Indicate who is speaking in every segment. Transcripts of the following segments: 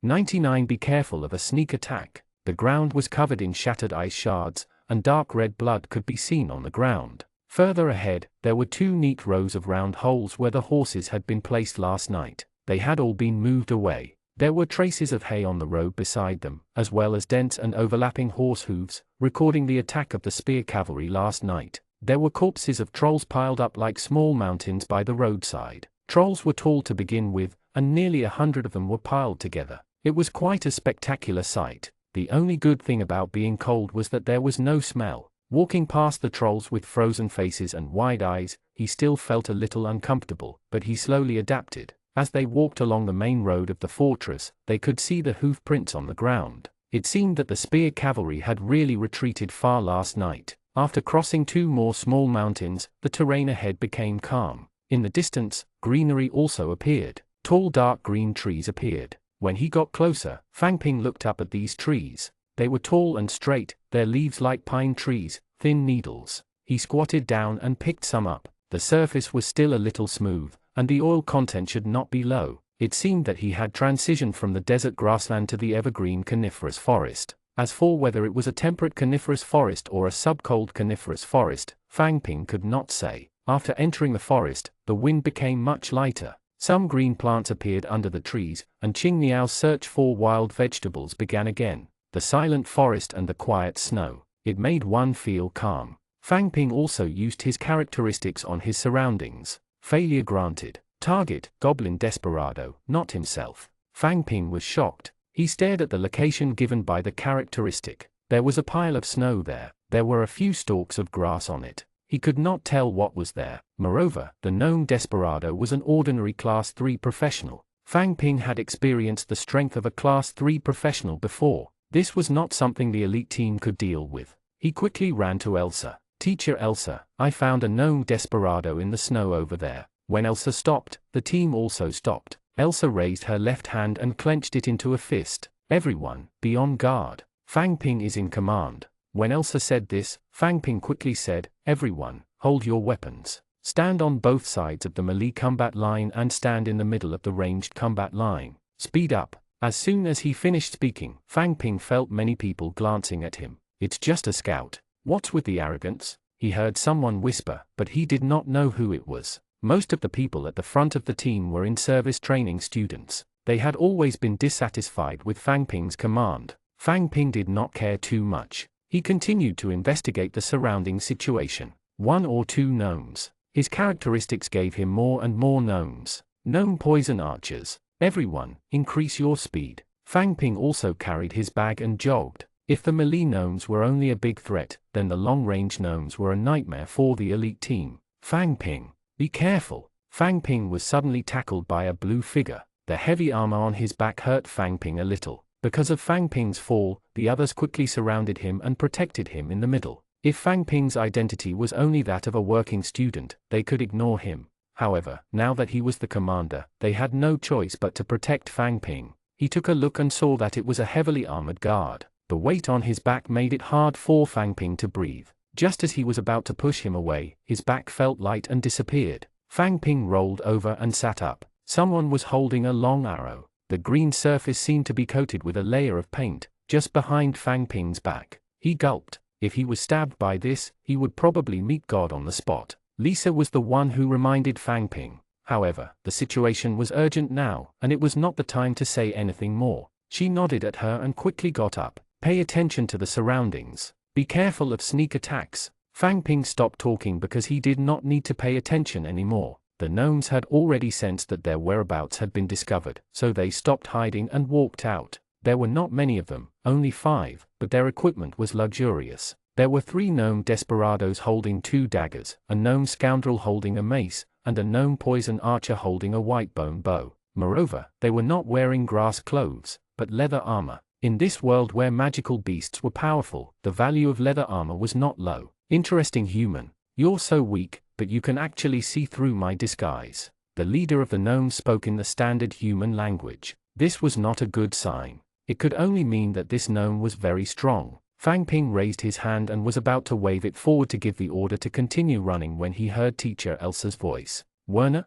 Speaker 1: 99. Be careful of a sneak attack. The ground was covered in shattered ice shards, and dark red blood could be seen on the ground. Further ahead, there were 2 neat rows of round holes where the horses had been placed last night. They had all been moved away. There were traces of hay on the road beside them, as well as dents and overlapping horse hooves, recording the attack of the spear cavalry last night. There were corpses of trolls piled up like small mountains by the roadside. Trolls were tall to begin with, and nearly 100 of them were piled together. It was quite a spectacular sight. The only good thing about being cold was that there was no smell. Walking past the trolls with frozen faces and wide eyes, he still felt a little uncomfortable, but he slowly adapted. As they walked along the main road of the fortress, they could see the hoof prints on the ground. It seemed that the spear cavalry had really retreated far last night. After crossing 2 more small mountains, the terrain ahead became calm. In the distance, greenery also appeared. Tall dark green trees appeared. When he got closer, Fang Ping looked up at these trees. They were tall and straight, their leaves like pine trees, thin needles. He squatted down and picked some up. The surface was still a little smooth, and the oil content should not be low. It seemed that he had transitioned from the desert grassland to the evergreen coniferous forest. As for whether it was a temperate coniferous forest or a subcold coniferous forest, Fang Ping could not say. After entering the forest, the wind became much lighter. Some green plants appeared under the trees, and Qing Niao's search for wild vegetables began again. The silent forest and the quiet snow. It made one feel calm. Fang Ping also used his characteristics on his surroundings. Failure granted. Target, Goblin Desperado, not himself. Fang Ping was shocked. He stared at the location given by the characteristic. There was a pile of snow there. There were a few stalks of grass on it. He could not tell what was there. Moreover, the gnome Desperado was an ordinary Class 3 professional. Fang Ping had experienced the strength of a Class 3 professional before. This was not something the elite team could deal with. He quickly ran to Elsa. Teacher Elsa, I found a gnome Desperado in the snow over there. When Elsa stopped, the team also stopped. Elsa raised her left hand and clenched it into a fist. Everyone, be on guard. Fang Ping is in command. When Elsa said this, Fang Ping quickly said, everyone, hold your weapons. Stand on both sides of the melee combat line and stand in the middle of the ranged combat line. Speed up. As soon as he finished speaking, Fang Ping felt many people glancing at him. It's just a scout. What's with the arrogance? He heard someone whisper, but he did not know who it was. Most of the people at the front of the team were in-service training students. They had always been dissatisfied with Fang Ping's command. Fang Ping did not care too much. He continued to investigate the surrounding situation. 1 or 2 gnomes. His characteristics gave him more and more gnomes. Gnome poison archers. Everyone, increase your speed. Fang Ping also carried his bag and jogged. If the melee gnomes were only a big threat, then the long-range gnomes were a nightmare for the elite team. Fang Ping, be careful. Fang Ping was suddenly tackled by a blue figure. The heavy armor on his back hurt Fang Ping a little. Because of Fang Ping's fall, the others quickly surrounded him and protected him in the middle. If Fang Ping's identity was only that of a working student, they could ignore him. However, now that he was the commander, they had no choice but to protect Fang Ping. He took a look and saw that it was a heavily armored guard. The weight on his back made it hard for Fang Ping to breathe. Just as he was about to push him away, his back felt light and disappeared. Fang Ping rolled over and sat up. Someone was holding a long arrow. The green surface seemed to be coated with a layer of paint, just behind Fang Ping's back. He gulped. If he was stabbed by this, he would probably meet God on the spot. Lisa was the one who reminded Fang Ping. However, the situation was urgent now, and it was not the time to say anything more. She nodded at her and quickly got up. Pay attention to the surroundings. Be careful of sneak attacks. Fang Ping stopped talking because he did not need to pay attention anymore. The gnomes had already sensed that their whereabouts had been discovered, so they stopped hiding and walked out. There were not many of them, only 5, but their equipment was luxurious. There were 3 gnome desperados holding 2 daggers, a gnome scoundrel holding a mace, and a gnome poison archer holding a white bone bow. Moreover, they were not wearing grass clothes, but leather armor. In this world where magical beasts were powerful, the value of leather armor was not low. Interesting human. You're so weak, but you can actually see through my disguise. The leader of the gnomes spoke in the standard human language. This was not a good sign. It could only mean that this gnome was very strong. Fang Ping raised his hand and was about to wave it forward to give the order to continue running when he heard teacher Elsa's voice. Werner,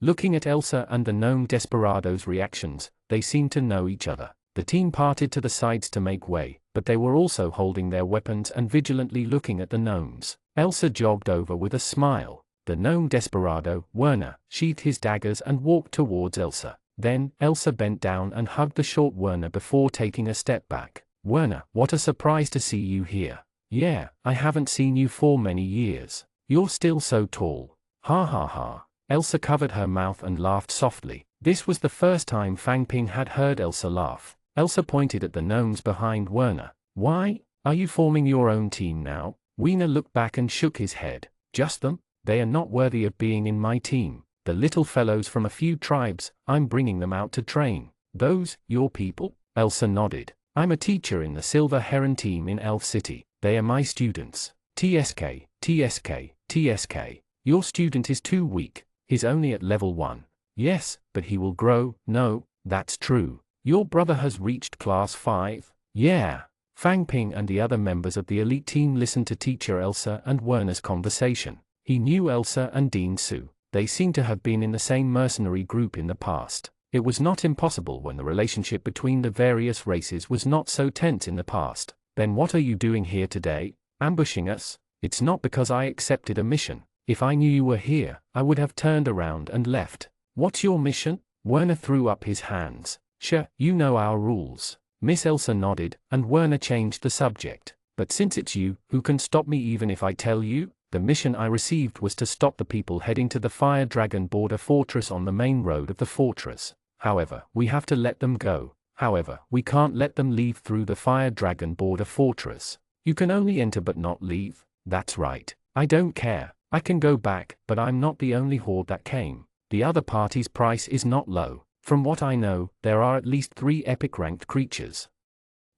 Speaker 1: Looking at Elsa and the gnome desperado's reactions, they seemed to know each other. The team parted to the sides to make way, but they were also holding their weapons and vigilantly looking at the gnomes. Elsa jogged over with a smile. The gnome desperado, Werner, sheathed his daggers and walked towards Elsa. Then, Elsa bent down and hugged the short Werner before taking a step back. Werner, what a surprise to see you here. Yeah, I haven't seen you for many years. You're still so tall. Ha ha ha. Elsa covered her mouth and laughed softly. This was the first time Fang Ping had heard Elsa laugh. Elsa pointed at the gnomes behind Werner. Why? Are you forming your own team now? Werner looked back and shook his head. Just them? They are not worthy of being in my team. The little fellows from a few tribes, I'm bringing them out to train. Those, your people? Elsa nodded. I'm a teacher in the Silver Heron team in Elf City. They are my students. TSK, TSK, TSK. Your student is too weak. He's only at level 1. Yes, but he will grow. No, that's true. Your brother has reached class 5? Yeah. Fang Ping and the other members of the elite team listened to teacher Elsa and Werner's conversation. He knew Elsa and Dean Su. They seemed to have been in the same mercenary group in the past. It was not impossible when the relationship between the various races was not so tense in the past. Then what are you doing here today? Ambushing us? It's not because I accepted a mission. If I knew you were here, I would have turned around and left. What's your mission? Werner threw up his hands. Sure, you know our rules. Miss Elsa nodded, and Werner changed the subject. But since it's you, who can stop me even if I tell you? The mission I received was to stop the people heading to the Fire Dragon border fortress on the main road of the fortress. However, we have to let them go. However, we can't let them leave through the Fire Dragon border fortress. You can only enter but not leave. That's right. I don't care. I can go back, but I'm not the only horde that came. The other party's price is not low. From what I know, there are at least 3 epic-ranked creatures.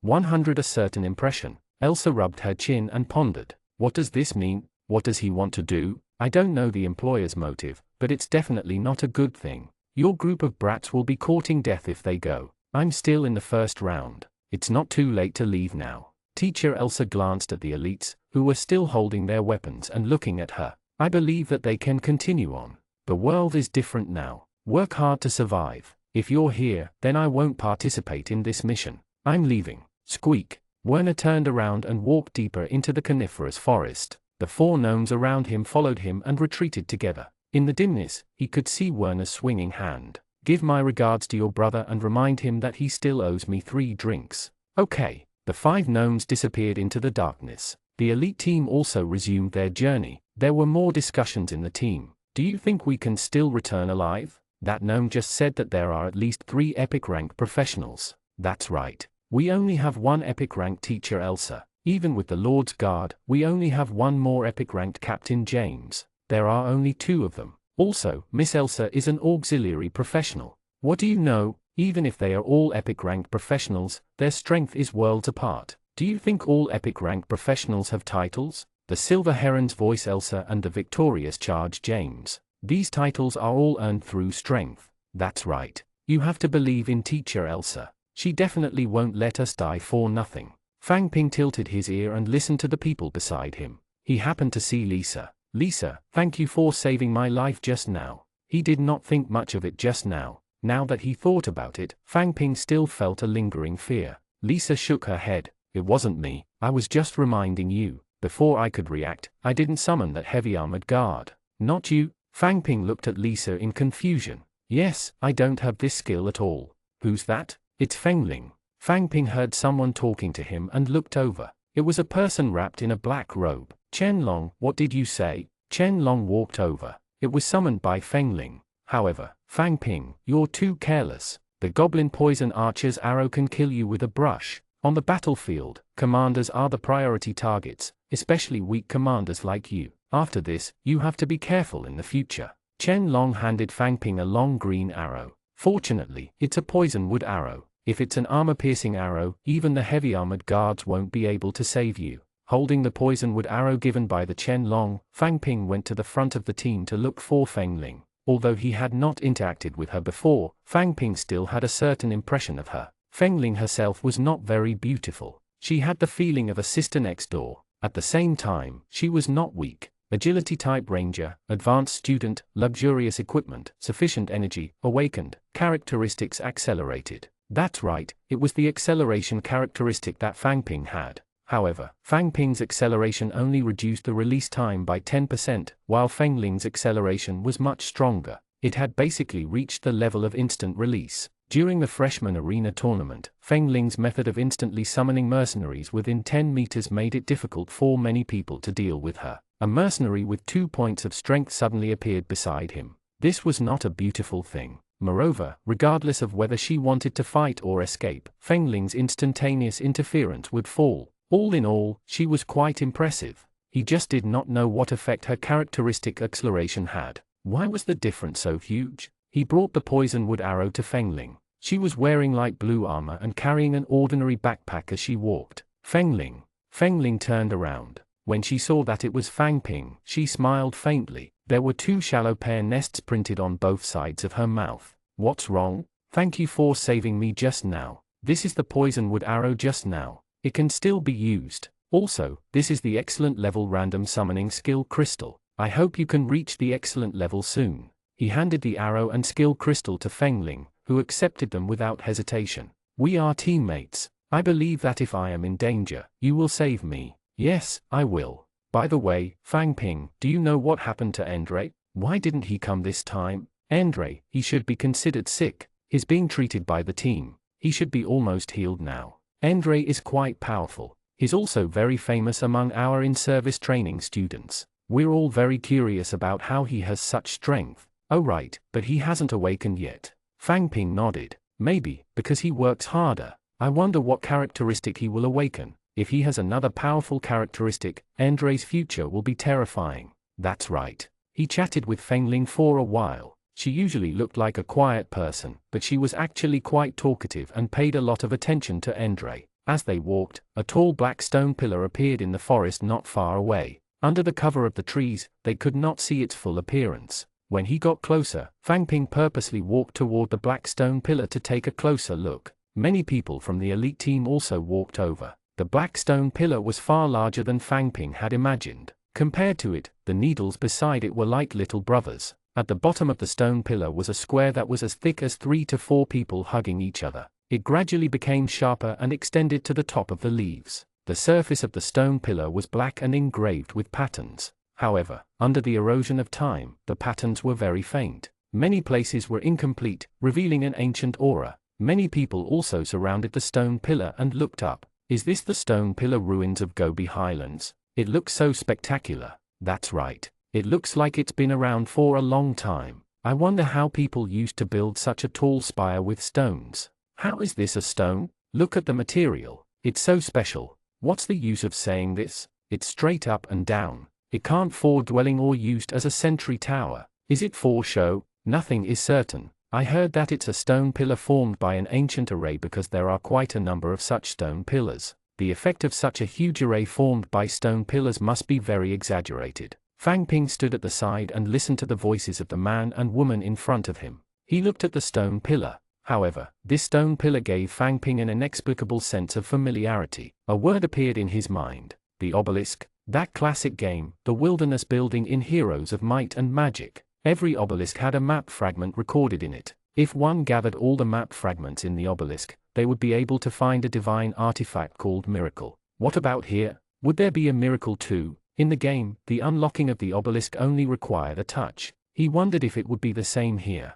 Speaker 1: 100 a certain impression. Elsa rubbed her chin and pondered. What does this mean? What does he want to do? I don't know the employer's motive, but it's definitely not a good thing. Your group of brats will be courting death if they go. I'm still in the first round. It's not too late to leave now. Teacher Elsa glanced at the elites, who were still holding their weapons and looking at her. I believe that they can continue on. The world is different now. Work hard to survive. If you're here, then I won't participate in this mission. I'm leaving. Squeak. Werner turned around and walked deeper into the coniferous forest. The 4 gnomes around him followed him and retreated together. In the dimness, he could see Werner's swinging hand. Give my regards to your brother and remind him that he still owes me 3 drinks. Okay. The 5 gnomes disappeared into the darkness. The elite team also resumed their journey. There were more discussions in the team. Do you think we can still return alive? That gnome just said that there are at least 3 epic rank professionals. That's right. We only have 1 epic rank teacher Elsa. Even with the Lord's Guard, we only have 1 more epic ranked Captain James. There are only 2 of them. Also, Miss Elsa is an auxiliary professional. What do you know? Even if they are all epic ranked professionals, their strength is worlds apart. Do you think all epic ranked professionals have titles? The Silver Heron's voice Elsa and the victorious Charge James. These titles are all earned through strength. That's right. You have to believe in teacher Elsa. She definitely won't let us die for nothing. Fang Ping tilted his ear and listened to the people beside him. He happened to see Lisa. Lisa, thank you for saving my life just now. He did not think much of it just now. Now that he thought about it, Fang Ping still felt a lingering fear. Lisa shook her head. It wasn't me. I was just reminding you. Before I could react, I didn't summon that heavy armored guard. Not you? Fang Ping looked at Lisa in confusion. Yes, I don't have this skill at all. Who's that? It's Feng Ling. Fang Ping heard someone talking to him and looked over. It was a person wrapped in a black robe. Chen Long, what did you say? Chen Long walked over. It was summoned by Feng Ling. However, Fang Ping, you're too careless. The goblin poison archer's arrow can kill you with a brush. On the battlefield, commanders are the priority targets, especially weak commanders like you. After this, you have to be careful in the future. Chen Long handed Fang Ping a long green arrow. Fortunately, it's a poison wood arrow. If it's an armor-piercing arrow, even the heavy armored guards won't be able to save you. Holding the poison wood arrow given by the Chen Long, Fang Ping went to the front of the team to look for Feng Ling. Although he had not interacted with her before, Fang Ping still had a certain impression of her. Feng Ling herself was not very beautiful. She had the feeling of a sister next door. At the same time, she was not weak. Agility type ranger, advanced student, luxurious equipment, sufficient energy, awakened, characteristics accelerated. That's right, it was the acceleration characteristic that Fang Ping had. However, Fang Ping's acceleration only reduced the release time by 10%, while Feng Ling's acceleration was much stronger. It had basically reached the level of instant release. During the freshman arena tournament, Feng Ling's method of instantly summoning mercenaries within 10 meters made it difficult for many people to deal with her. A mercenary with 2 points of strength suddenly appeared beside him. This was not a beautiful thing. Moreover, regardless of whether she wanted to fight or escape, Feng Ling's instantaneous interference would fall. All in all, she was quite impressive. He just did not know what effect her characteristic acceleration had. Why was the difference so huge? He brought the poison wood arrow to Feng Ling. She was wearing light blue armor and carrying an ordinary backpack as she walked. Feng Ling turned around. When she saw that it was Fang Ping, she smiled faintly. There were 2 shallow pear nests printed on both sides of her mouth. What's wrong? Thank you for saving me just now. This is the poison wood arrow just now. It can still be used. Also, this is the excellent level random summoning skill crystal. I hope you can reach the excellent level soon. He handed the arrow and skill crystal to Feng Ling, who accepted them without hesitation. We are teammates. I believe that if I am in danger, you will save me. Yes, I will. By the way, Fang Ping, do you know what happened to Andre? Why didn't he come this time? Andre, he should be considered sick. He's being treated by the team. He should be almost healed now. Andre is quite powerful. He's also very famous among our in-service training students. We're all very curious about how he has such strength. Oh right, but he hasn't awakened yet. Fang Ping nodded. Maybe, because he works harder. I wonder what characteristic he will awaken. If he has another powerful characteristic, Andre's future will be terrifying. That's right. He chatted with Feng Ling for a while. She usually looked like a quiet person, but she was actually quite talkative and paid a lot of attention to Andre. As they walked, a tall black stone pillar appeared in the forest not far away. Under the cover of the trees, they could not see its full appearance. When he got closer, Fang Ping purposely walked toward the black stone pillar to take a closer look. Many people from the elite team also walked over. The black stone pillar was far larger than Fang Ping had imagined. Compared to it, the needles beside it were like little brothers. At the bottom of the stone pillar was a square that was as thick as 3 to 4 people hugging each other. It gradually became sharper and extended to the top of the leaves. The surface of the stone pillar was black and engraved with patterns. However, under the erosion of time, the patterns were very faint. Many places were incomplete, revealing an ancient aura. Many people also surrounded the stone pillar and looked up. Is this the stone pillar ruins of Gobi Highlands? It looks so spectacular. That's right. It looks like it's been around for a long time. I wonder how people used to build such a tall spire with stones. How is this a stone? Look at the material. It's so special. What's the use of saying this? It's straight up and down. It can't for dwelling or used as a sentry tower. Is it for show? Nothing is certain. I heard that it's a stone pillar formed by an ancient array because there are quite a number of such stone pillars. The effect of such a huge array formed by stone pillars must be very exaggerated. Fang Ping stood at the side and listened to the voices of the man and woman in front of him. He looked at the stone pillar. However, this stone pillar gave Fang Ping an inexplicable sense of familiarity. A word appeared in his mind. The obelisk. That classic game, the wilderness building in Heroes of Might and Magic. Every obelisk had a map fragment recorded in it. If one gathered all the map fragments in the obelisk, they would be able to find a divine artifact called miracle. What about here? Would there be a miracle too? In the game, the unlocking of the obelisk only required a touch. He wondered if it would be the same here.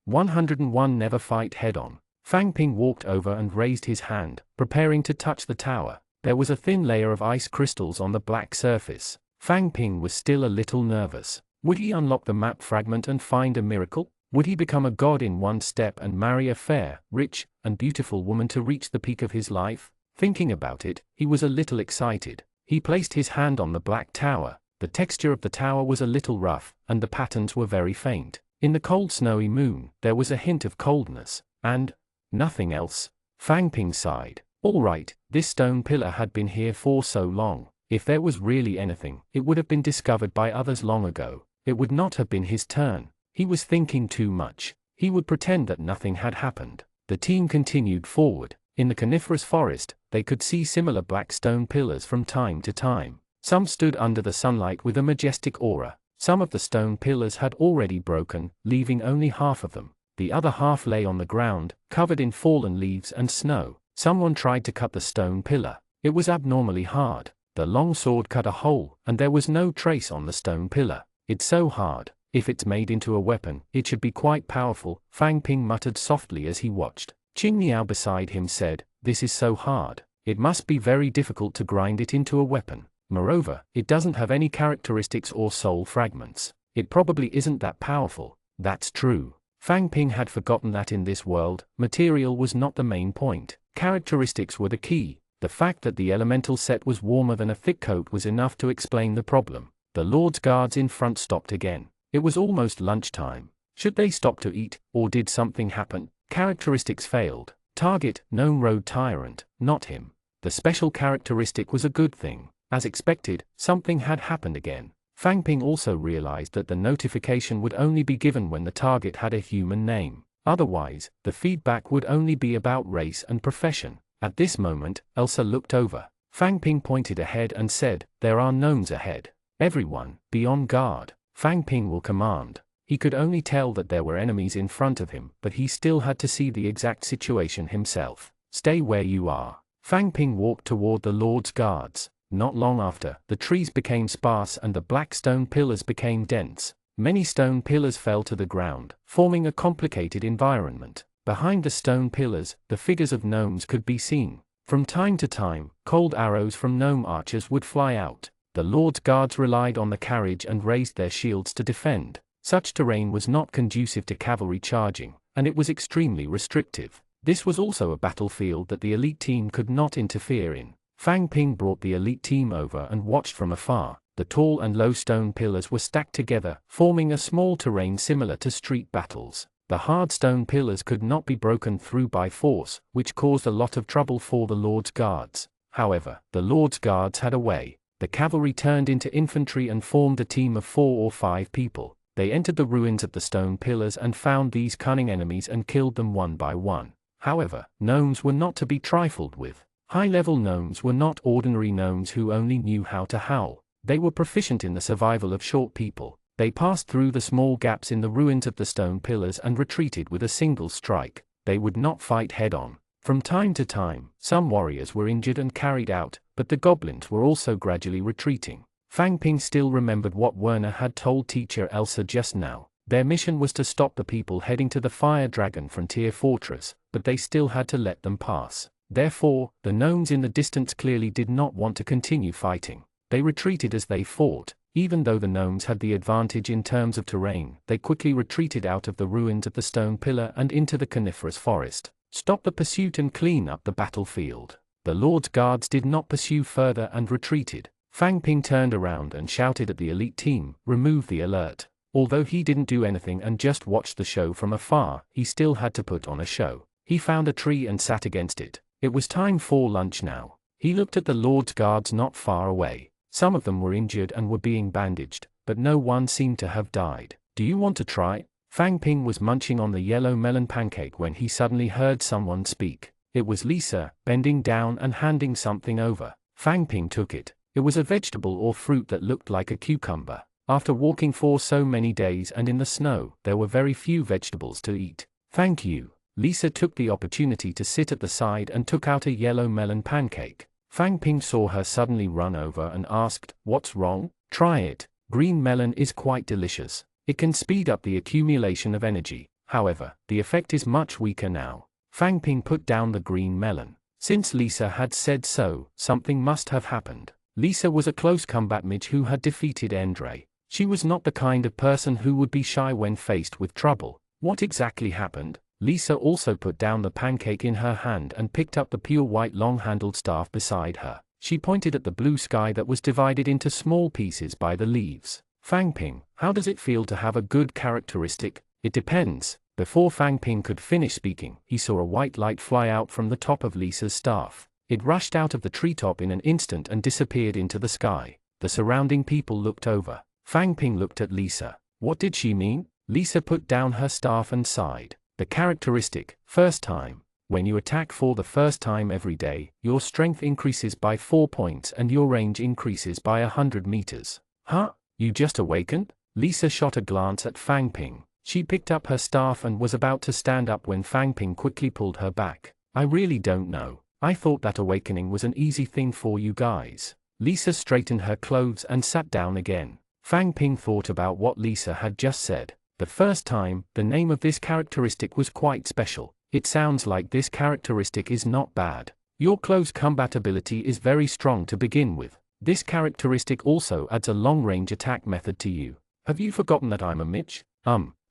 Speaker 1: 101 Never fight head-on. Fang Ping walked over and raised his hand, preparing to touch the tower. There was a thin layer of ice crystals on the black surface. Fang Ping was still a little nervous. Would he unlock the map fragment and find a miracle? Would he become a god in one step and marry a fair, rich, and beautiful woman to reach the peak of his life? Thinking about it, he was a little excited. He placed his hand on the black tower. The texture of the tower was a little rough, and the patterns were very faint. In the cold snowy moon, there was a hint of coldness, and nothing else. Fang Ping sighed. All right, this stone pillar had been here for so long. If there was really anything, it would have been discovered by others long ago. It would not have been his turn. He was thinking too much. He would pretend that nothing had happened. The team continued forward. In the coniferous forest, they could see similar black stone pillars from time to time. Some stood under the sunlight with a majestic aura. Some of the stone pillars had already broken, leaving only half of them. The other half lay on the ground, covered in fallen leaves and snow. Someone tried to cut the stone pillar. It was abnormally hard. The long sword cut a hole, and there was no trace on the stone pillar. It's so hard. If it's made into a weapon, it should be quite powerful, Fang Ping muttered softly as he watched. Qing Niao beside him said, "This is so hard. It must be very difficult to grind it into a weapon. Moreover, it doesn't have any characteristics or soul fragments. It probably isn't that powerful." That's true. Fang Ping had forgotten that in this world, material was not the main point. Characteristics were the key. The fact that the elemental set was warmer than a thick coat was enough to explain the problem. The Lord's guards in front stopped again. It was almost lunchtime. Should they stop to eat, or did something happen? Characteristics failed. Target, Gnome Road Tyrant, not him. The special characteristic was a good thing. As expected, something had happened again. Fang Ping also realized that the notification would only be given when the target had a human name. Otherwise, the feedback would only be about race and profession. At this moment, Elsa looked over. Fang Ping pointed ahead and said, "There are gnomes ahead. Everyone, be on guard. Fang Ping will command." He could only tell that there were enemies in front of him, but he still had to see the exact situation himself. "Stay where you are." Fang Ping walked toward the Lord's guards. Not long after, the trees became sparse and the black stone pillars became dense. Many stone pillars fell to the ground, forming a complicated environment. Behind the stone pillars, the figures of gnomes could be seen. From time to time, cold arrows from gnome archers would fly out. The Lord's guards relied on the carriage and raised their shields to defend. Such terrain was not conducive to cavalry charging, and it was extremely restrictive. This was also a battlefield that the elite team could not interfere in. Fang Ping brought the elite team over and watched from afar. The tall and low stone pillars were stacked together, forming a small terrain similar to street battles. The hard stone pillars could not be broken through by force, which caused a lot of trouble for the Lord's guards. However, the Lord's guards had a way. The cavalry turned into infantry and formed a team of 4 or 5 people. They entered the ruins of the stone pillars and found these cunning enemies and killed them one by one. However, gnomes were not to be trifled with. High-level gnomes were not ordinary gnomes who only knew how to howl. They were proficient in the survival of short people. They passed through the small gaps in the ruins of the stone pillars and retreated with a single strike. They would not fight head-on. From time to time, some warriors were injured and carried out, but the goblins were also gradually retreating. Fang Ping still remembered what Werner had told teacher Elsa just now. Their mission was to stop the people heading to the Fire Dragon Frontier Fortress, but they still had to let them pass. Therefore, the gnomes in the distance clearly did not want to continue fighting. They retreated as they fought. Even though the gnomes had the advantage in terms of terrain, they quickly retreated out of the ruins of the stone pillar and into the coniferous forest. Stop the pursuit and clean up the battlefield. The Lord's guards did not pursue further and retreated. Fang Ping turned around and shouted at the elite team, "Remove the alert." Although he didn't do anything and just watched the show from afar, he still had to put on a show. He found a tree and sat against it. It was time for lunch now. He looked at the Lord's guards not far away. Some of them were injured and were being bandaged, but no one seemed to have died. "Do you want to try?" Fang Ping was munching on the yellow melon pancake when he suddenly heard someone speak. It was Lisa, bending down and handing something over. Fang Ping took it. It was a vegetable or fruit that looked like a cucumber. After walking for so many days and in the snow, there were very few vegetables to eat. "Thank you." Lisa took the opportunity to sit at the side and took out a yellow melon pancake. Fang Ping saw her suddenly run over and asked, "What's wrong?" "Try it. Green melon is quite delicious. It can speed up the accumulation of energy. However, the effect is much weaker now." Fang Ping put down the green melon. Since Lisa had said so, something must have happened. Lisa was a close combat mage who had defeated Andre. She was not the kind of person who would be shy when faced with trouble. What exactly happened? Lisa also put down the pancake in her hand and picked up the pure white long-handled staff beside her. She pointed at the blue sky that was divided into small pieces by the leaves. "Fang Ping, how does it feel to have a good characteristic?" "It depends." Before Fang Ping could finish speaking, he saw a white light fly out from the top of Lisa's staff. It rushed out of the treetop in an instant and disappeared into the sky. The surrounding people looked over. Fang Ping looked at Lisa. What did she mean? Lisa put down her staff and sighed. "The characteristic, first time." When you attack for the first time every day, your strength increases by 4 points and your range increases by 100 meters. Huh? You just awakened? Lisa shot a glance at Fang Ping. She picked up her staff and was about to stand up when Fang Ping quickly pulled her back. I really don't know. I thought that awakening was an easy thing for you guys. Lisa straightened her clothes and sat down again. Fang Ping thought about what Lisa had just said. The first time, the name of this characteristic was quite special. It sounds like this characteristic is not bad. Your close combat ability is very strong to begin with. This characteristic also adds a long-range attack method to you. Have you forgotten that I'm a Mitch?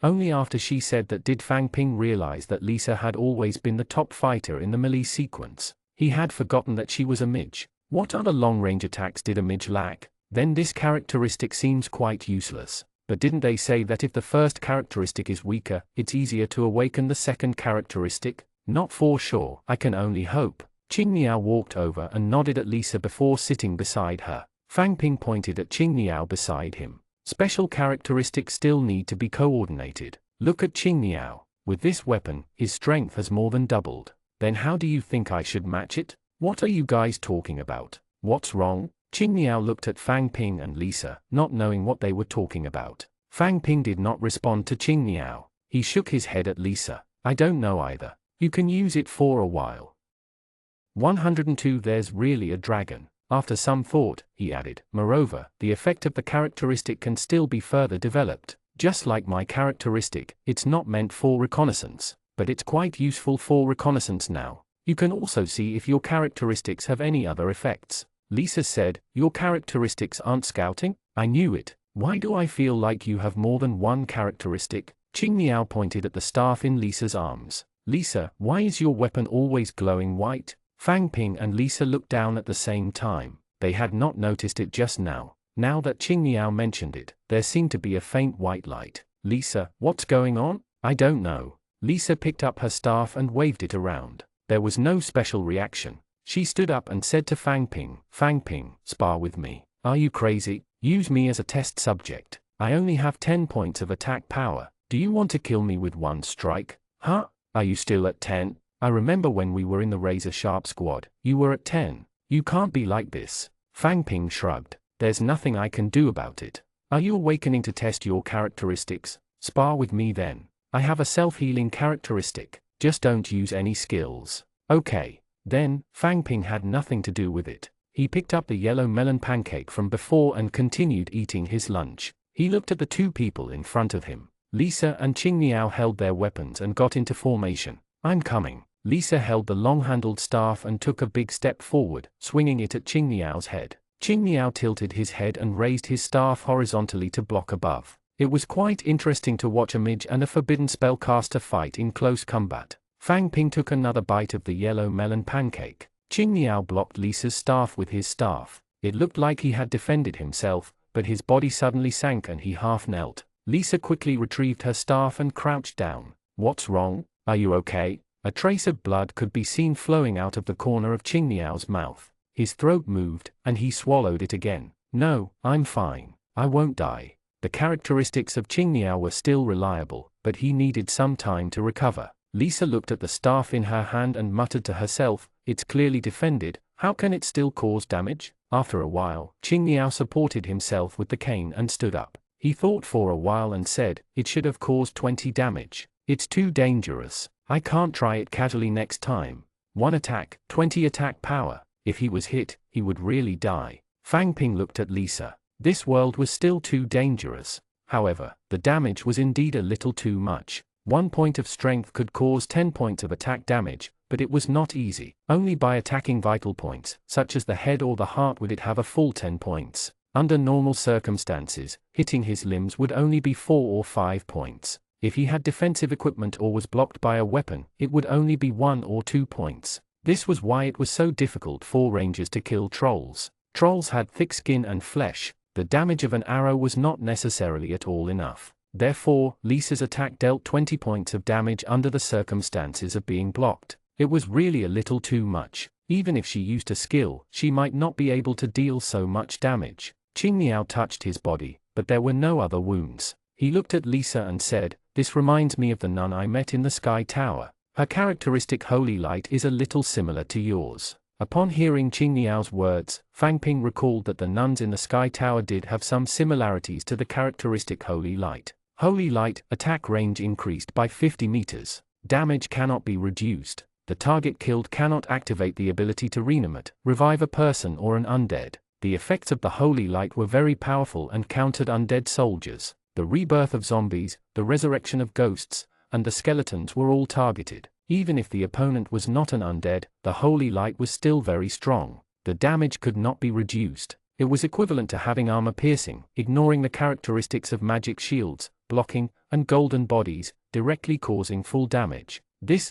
Speaker 1: Only after she said that did Fang Ping realize that Lisa had always been the top fighter in the melee sequence. He had forgotten that she was a midge. What other long-range attacks did a midge lack? Then this characteristic seems quite useless. But didn't they say that if the first characteristic is weaker, it's easier to awaken the second characteristic? Not for sure, I can only hope. Qingniao walked over and nodded at Lisa before sitting beside her. Fang Ping pointed at Qingniao beside him. Special characteristics still need to be coordinated. Look at Qingniao. With this weapon, his strength has more than doubled. Then how do you think I should match it? What are you guys talking about? What's wrong? Qingniao looked at Fang Ping and Lisa, not knowing what they were talking about. Fang Ping did not respond to Qingniao. He shook his head at Lisa. I don't know either. You can use it for a while. 102 There's really a dragon. After some thought, he added, moreover, the effect of the characteristic can still be further developed. Just like my characteristic, it's not meant for reconnaissance, but it's quite useful for reconnaissance now. You can also see if your characteristics have any other effects. Lisa said, your characteristics aren't scouting? I knew it. Why do I feel like you have more than one characteristic? Qingniao pointed at the staff in Lisa's arms. Lisa, why is your weapon always glowing white? Fang Ping and Lisa looked down at the same time. They had not noticed it just now. Now that Qingniao mentioned it, there seemed to be a faint white light. Lisa, what's going on? I don't know. Lisa picked up her staff and waved it around. There was no special reaction. She stood up and said to Fang Ping, spar with me. Are you crazy? Use me as a test subject. I only have 10 points of attack power. Do you want to kill me with one strike? Huh? Are you still at 10? I remember when we were in the Razor Sharp squad, you were at 10. You can't be like this. Fang Ping shrugged. There's nothing I can do about it. Are you awakening to test your characteristics? Spar with me then. I have a self-healing characteristic. Just don't use any skills. Okay. Then, Fang Ping had nothing to do with it. He picked up the yellow melon pancake from before and continued eating his lunch. He looked at the two people in front of him. Lisa and Qingniao held their weapons and got into formation. I'm coming. Lisa held the long-handled staff and took a big step forward, swinging it at Qingniao's head. Qingniao tilted his head and raised his staff horizontally to block above. It was quite interesting to watch a midge and a forbidden spellcaster fight in close combat. Fang Ping took another bite of the yellow melon pancake. Qingniao blocked Lisa's staff with his staff. It looked like he had defended himself, but his body suddenly sank and he half knelt. Lisa quickly retrieved her staff and crouched down. What's wrong? Are you okay? A trace of blood could be seen flowing out of the corner of Qingniao's mouth. His throat moved, and he swallowed it again. No, I'm fine. I won't die. The characteristics of Qingniao were still reliable, but he needed some time to recover. Lisa looked at the staff in her hand and muttered to herself, it's clearly defended, how can it still cause damage? After a while, Qingniao supported himself with the cane and stood up. He thought for a while and said, it should have caused 20 damage. It's too dangerous. I can't try it casually next time. 1 attack, 20 attack power. If he was hit, he would really die. Fang Ping looked at Lisa. This world was still too dangerous. However, the damage was indeed a little too much. 1 point of strength could cause 10 points of attack damage, but it was not easy. Only by attacking vital points, such as the head or the heart, would it have a full 10 points. Under normal circumstances, hitting his limbs would only be 4 or 5 points. If he had defensive equipment or was blocked by a weapon, it would only be 1 or 2 points. This was why it was so difficult for rangers to kill trolls. Trolls had thick skin and flesh. The damage of an arrow was not necessarily at all enough. Therefore, Lisa's attack dealt 20 points of damage under the circumstances of being blocked. It was really a little too much. Even if she used a skill, she might not be able to deal so much damage. Qingniao touched his body, but there were no other wounds. He looked at Lisa and said, this reminds me of the nun I met in the Sky Tower. Her characteristic holy light is a little similar to yours. Upon hearing Qingniao's words, Fang Ping recalled that the nuns in the Sky Tower did have some similarities to the characteristic holy light. Holy light, attack range increased by 50 meters. Damage cannot be reduced. The target killed cannot activate the ability to reanimate, revive a person or an undead. The effects of the holy light were very powerful and countered undead soldiers. The rebirth of zombies, the resurrection of ghosts, and the skeletons were all targeted. Even if the opponent was not an undead, the holy light was still very strong. The damage could not be reduced. It was equivalent to having armor piercing, ignoring the characteristics of magic shields, blocking, and golden bodies, directly causing full damage.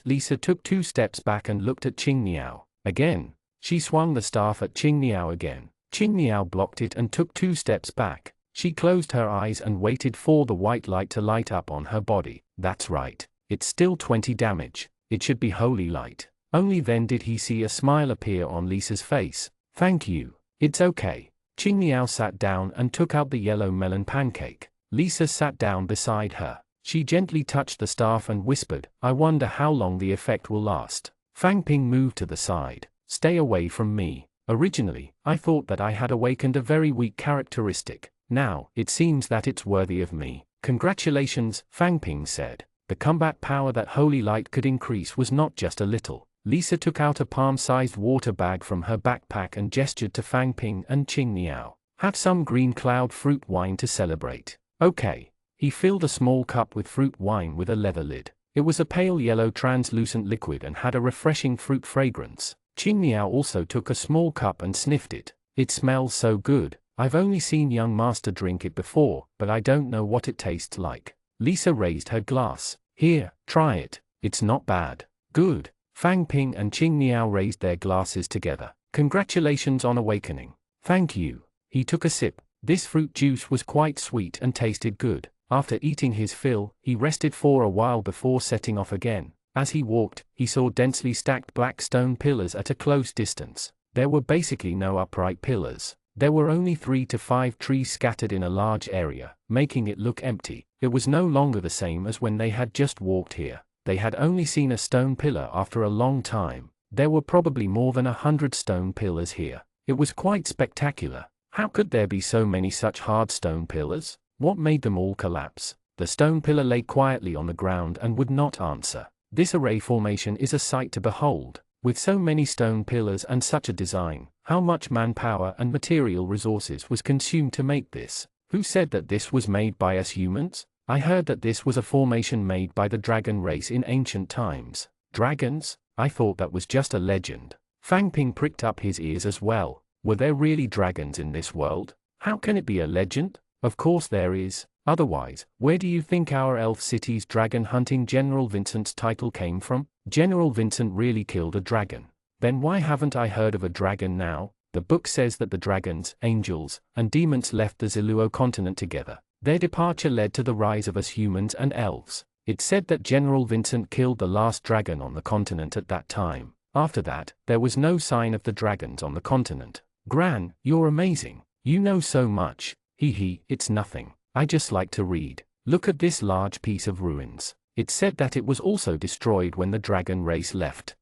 Speaker 1: Lisa took 2 steps back and looked at Qingniao. Again, she swung the staff at Qingniao again. Qingniao blocked it and took 2 steps back. She closed her eyes and waited for the white light to light up on her body. That's right. It's still 20 damage. It should be holy light. Only then did he see a smile appear on Lisa's face. Thank you. It's okay. Qingniao sat down and took out the yellow melon pancake. Lisa sat down beside her. She gently touched the staff and whispered, I wonder how long the effect will last. Fang Ping moved to the side. Stay away from me. Originally, I thought that I had awakened a very weak characteristic. Now, it seems that it's worthy of me. Congratulations, Fang Ping said. The combat power that holy light could increase was not just a little. Lisa took out a palm-sized water bag from her backpack and gestured to Fang Ping and Qingniao. Have some green cloud fruit wine to celebrate. Okay. He filled a small cup with fruit wine with a leather lid. It was a pale yellow translucent liquid and had a refreshing fruit fragrance. Qingniao also took a small cup and sniffed it. It smells so good. I've only seen young master drink it before, but I don't know what it tastes like. Lisa raised her glass. Here, try it. It's not bad. Good. Fang Ping and Qingniao raised their glasses together. Congratulations on awakening. Thank you. He took a sip. This fruit juice was quite sweet and tasted good. After eating his fill, he rested for a while before setting off again. As he walked, he saw densely stacked black stone pillars at a close distance. There were basically no upright pillars. There were only 3 to 5 trees scattered in a large area, making it look empty. It was no longer the same as when they had just walked here. They had only seen a stone pillar after a long time. There were probably more than 100 stone pillars here. It was quite spectacular. How could there be so many such hard stone pillars? What made them all collapse? The stone pillar lay quietly on the ground and would not answer. This array formation is a sight to behold. With so many stone pillars and such a design, how much manpower and material resources was consumed to make this? Who said that this was made by us humans? I heard that this was a formation made by the dragon race in ancient times. Dragons? I thought that was just a legend. Fang Ping pricked up his ears as well. Were there really dragons in this world? How can it be a legend? Of course there is. Otherwise, where do you think our elf city's dragon hunting General Vincent's title came from? General Vincent really killed a dragon. Then why haven't I heard of a dragon now? The book says that the dragons, angels, and demons left the Ziluo continent together. Their departure led to the rise of us humans and elves. It said that General Vincent killed the last dragon on the continent at that time. After that, there was no sign of the dragons on the continent. Gran, you're amazing. You know so much. Hee, it's nothing. I just like to read. Look at this large piece of ruins. It said that it was also destroyed when the dragon race left.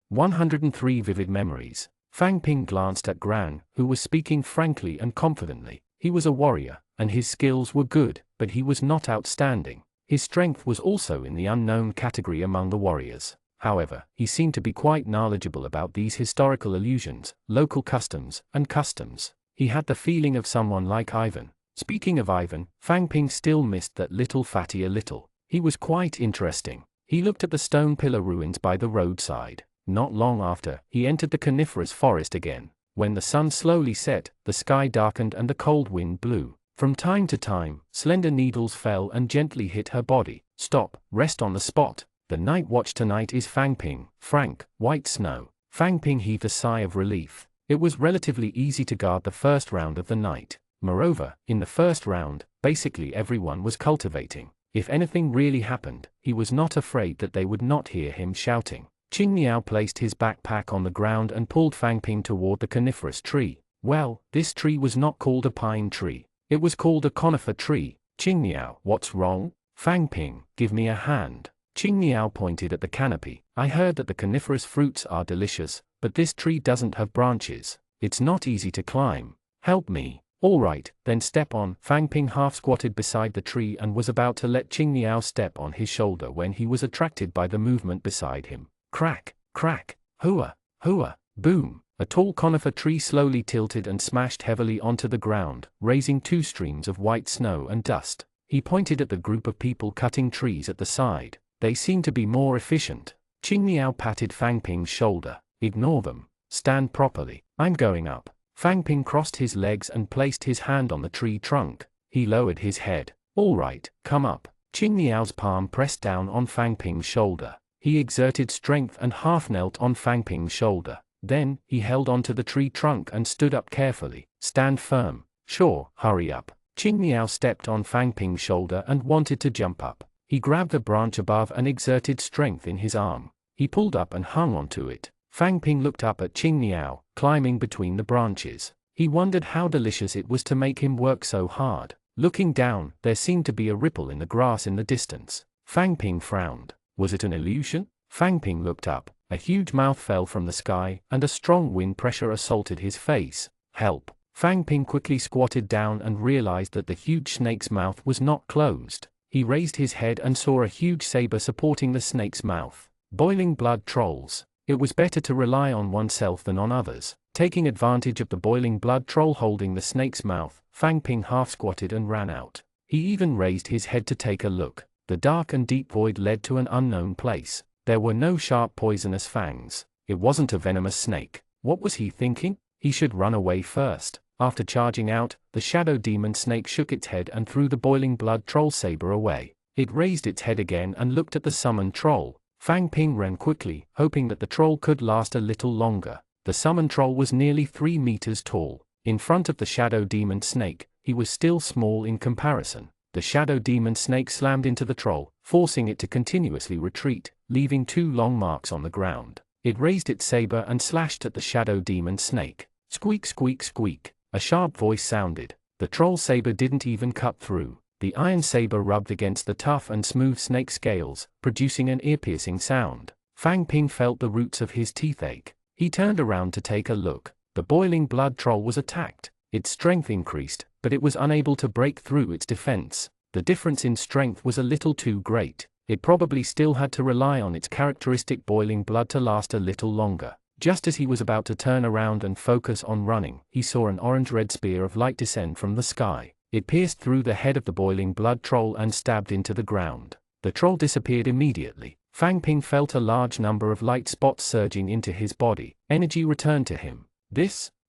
Speaker 1: 103 vivid memories. Fang Ping glanced at Gran, who was speaking frankly and confidently. He was a warrior, and his skills were good, but he was not outstanding. His strength was also in the unknown category among the warriors. However, he seemed to be quite knowledgeable about these historical illusions, local customs, and customs. He had the feeling of someone like Ivan. Speaking of Ivan, Fang Ping still missed that little fatty a little. He was quite interesting. He looked at the stone pillar ruins by the roadside. Not long after, he entered the coniferous forest again. When the sun slowly set, the sky darkened and the cold wind blew. From time to time, slender needles fell and gently hit her body. Stop, rest on the spot. The night watch tonight is Fang Ping, Frank, white snow. Fang Ping heaved a sigh of relief. It was relatively easy to guard the first round of the night. Moreover, in the first round, basically everyone was cultivating. If anything really happened, he was not afraid that they would not hear him shouting. Qingniao placed his backpack on the ground and pulled Fang Ping toward the coniferous tree. Well, this tree was not called a pine tree. It was called a conifer tree. Qingniao, what's wrong? Fang Ping, give me a hand. Qing Niao pointed at the canopy. I heard that the coniferous fruits are delicious, but this tree doesn't have branches. It's not easy to climb. Help me. All right, then step on. Fang Ping half squatted beside the tree and was about to let Qing Niao step on his shoulder when he was attracted by the movement beside him. Crack, crack, hooah, hooah, boom. A tall conifer tree slowly tilted and smashed heavily onto the ground, raising two streams of white snow and dust. He pointed at the group of people cutting trees at the side. They seem to be more efficient. Qing Niao patted Fang Ping's shoulder. Ignore them. Stand properly. I'm going up. Fang Ping crossed his legs and placed his hand on the tree trunk. He lowered his head. All right, come up. Qing Niao's palm pressed down on Fang Ping's shoulder. He exerted strength and half knelt on Fang Ping's shoulder. Then, he held onto the tree trunk and stood up carefully. Stand firm. Sure, hurry up. Qing Niao stepped on Fang Ping's shoulder and wanted to jump up. He grabbed a branch above and exerted strength in his arm. He pulled up and hung onto it. Fang Ping looked up at Qing Niao, climbing between the branches. He wondered how delicious it was to make him work so hard. Looking down, there seemed to be a ripple in the grass in the distance. Fang Ping frowned. Was it an illusion? Fang Ping looked up. A huge mouth fell from the sky, and a strong wind pressure assaulted his face. Help! Fang Ping quickly squatted down and realized that the huge snake's mouth was not closed. He raised his head and saw a huge saber supporting the snake's mouth. Boiling blood trolls. It was better to rely on oneself than on others. Taking advantage of the boiling blood troll holding the snake's mouth, Fang Ping half squatted and ran out. He even raised his head to take a look. The dark and deep void led to an unknown place. There were no sharp poisonous fangs. It wasn't a venomous snake. What was he thinking? He should run away first. After charging out, the shadow demon snake shook its head and threw the boiling blood troll saber away. It raised its head again and looked at the summoned troll. Fang Ping ran quickly, hoping that the troll could last a little longer. The summoned troll was nearly 3 meters tall. In front of the shadow demon snake, he was still small in comparison. The shadow demon snake slammed into the troll, forcing it to continuously retreat, leaving 2 long marks on the ground. It raised its saber and slashed at the shadow demon snake. Squeak, squeak, squeak. A sharp voice sounded. The troll saber didn't even cut through. The iron saber rubbed against the tough and smooth snake scales, producing an ear-piercing sound. Fang Ping felt the roots of his teeth ache. He turned around to take a look. The boiling blood troll was attacked. Its strength increased, but it was unable to break through its defense. The difference in strength was a little too great. It probably still had to rely on its characteristic boiling blood to last a little longer. Just as he was about to turn around and focus on running, he saw an orange-red spear of light descend from the sky. It pierced through the head of the boiling blood troll and stabbed into the ground. The troll disappeared immediately. Fang Ping felt a large number of light spots surging into his body. Energy returned to him.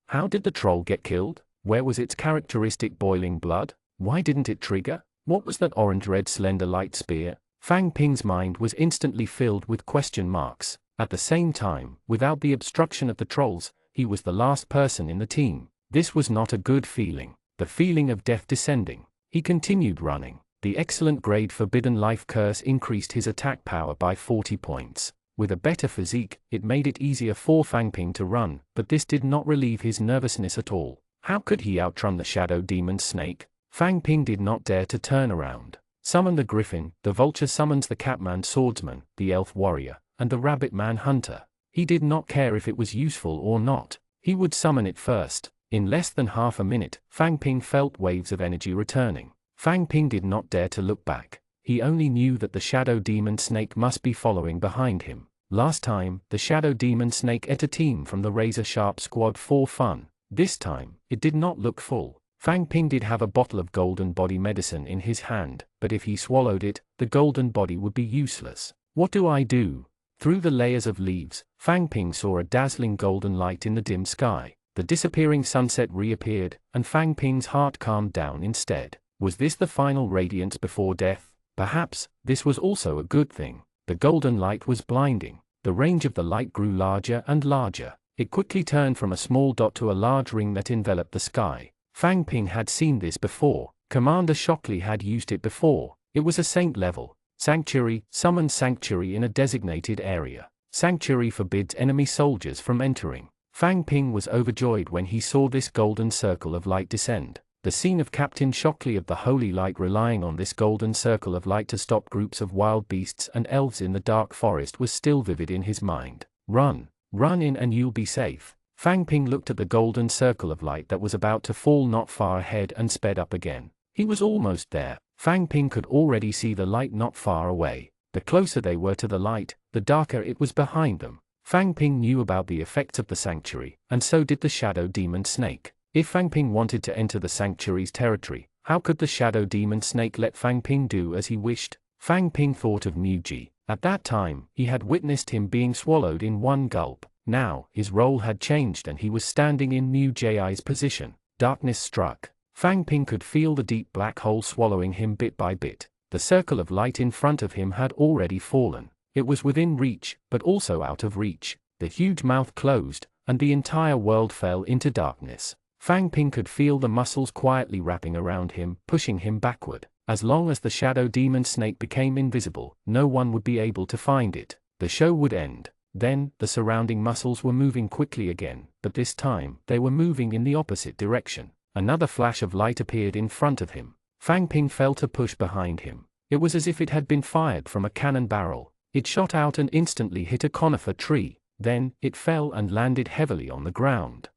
Speaker 1: How did the troll get killed? Where was its characteristic boiling blood? Why didn't it trigger? What was that orange-red slender light spear? Fang Ping's mind was instantly filled with question marks. At the same time, without the obstruction of the trolls, he was the last person in the team. This was not a good feeling. The feeling of death descending. He continued running. The excellent grade Forbidden Life Curse increased his attack power by 40 points. With a better physique, it made it easier for Fang Ping to run, but this did not relieve his nervousness at all. How could he outrun the shadow demon snake? Fang Ping did not dare to turn around. Summon the griffin, the vulture summons the catman swordsman, the elf warrior, and the rabbit man hunter. He did not care if it was useful or not. He would summon it first. In less than half a minute, Fang Ping felt waves of energy returning. Fang Ping did not dare to look back. He only knew that the shadow demon snake must be following behind him. Last time, the shadow demon snake ate a team from the razor-sharp squad for fun. This time, it did not look full. Fang Ping did have a bottle of golden body medicine in his hand, but if he swallowed it, the golden body would be useless. What do I do? Through the layers of leaves, Fang Ping saw a dazzling golden light in the dim sky. The disappearing sunset reappeared, and Fang Ping's heart calmed down instead. Was this the final radiance before death? Perhaps, this was also a good thing. The golden light was blinding. The range of the light grew larger and larger. It quickly turned from a small dot to a large ring that enveloped the sky. Fang Ping had seen this before. Commander Shockley had used it before. It was a saint level. Sanctuary, summon sanctuary in a designated area. Sanctuary forbids enemy soldiers from entering. Fang Ping was overjoyed when he saw this golden circle of light descend. The scene of Captain Shockley of the Holy Light relying on this golden circle of light to stop groups of wild beasts and elves in the dark forest was still vivid in his mind. Run, run in and you'll be safe. Fang Ping looked at the golden circle of light that was about to fall not far ahead and sped up again. He was almost there. Fang Ping could already see the light not far away. The closer they were to the light, the darker it was behind them. Fang Ping knew about the effects of the sanctuary, and so did the shadow demon snake. If Fang Ping wanted to enter the sanctuary's territory, how could the shadow demon snake let Fang Ping do as he wished? Fang Ping thought of Mu Ji. At that time, he had witnessed him being swallowed in one gulp. Now, his role had changed and he was standing in Mu Ji's position. Darkness struck. Fang Ping could feel the deep black hole swallowing him bit by bit. The circle of light in front of him had already fallen. It was within reach, but also out of reach. The huge mouth closed, and the entire world fell into darkness. Fang Ping could feel the muscles quietly wrapping around him, pushing him backward. As long as the shadow demon snake became invisible, no one would be able to find it. The show would end. Then, the surrounding muscles were moving quickly again, but this time, they were moving in the opposite direction. Another flash of light appeared in front of him. Fang Ping felt a push behind him. It was as if it had been fired from a cannon barrel. It shot out and instantly hit a conifer tree. Then, it fell and landed heavily on the ground.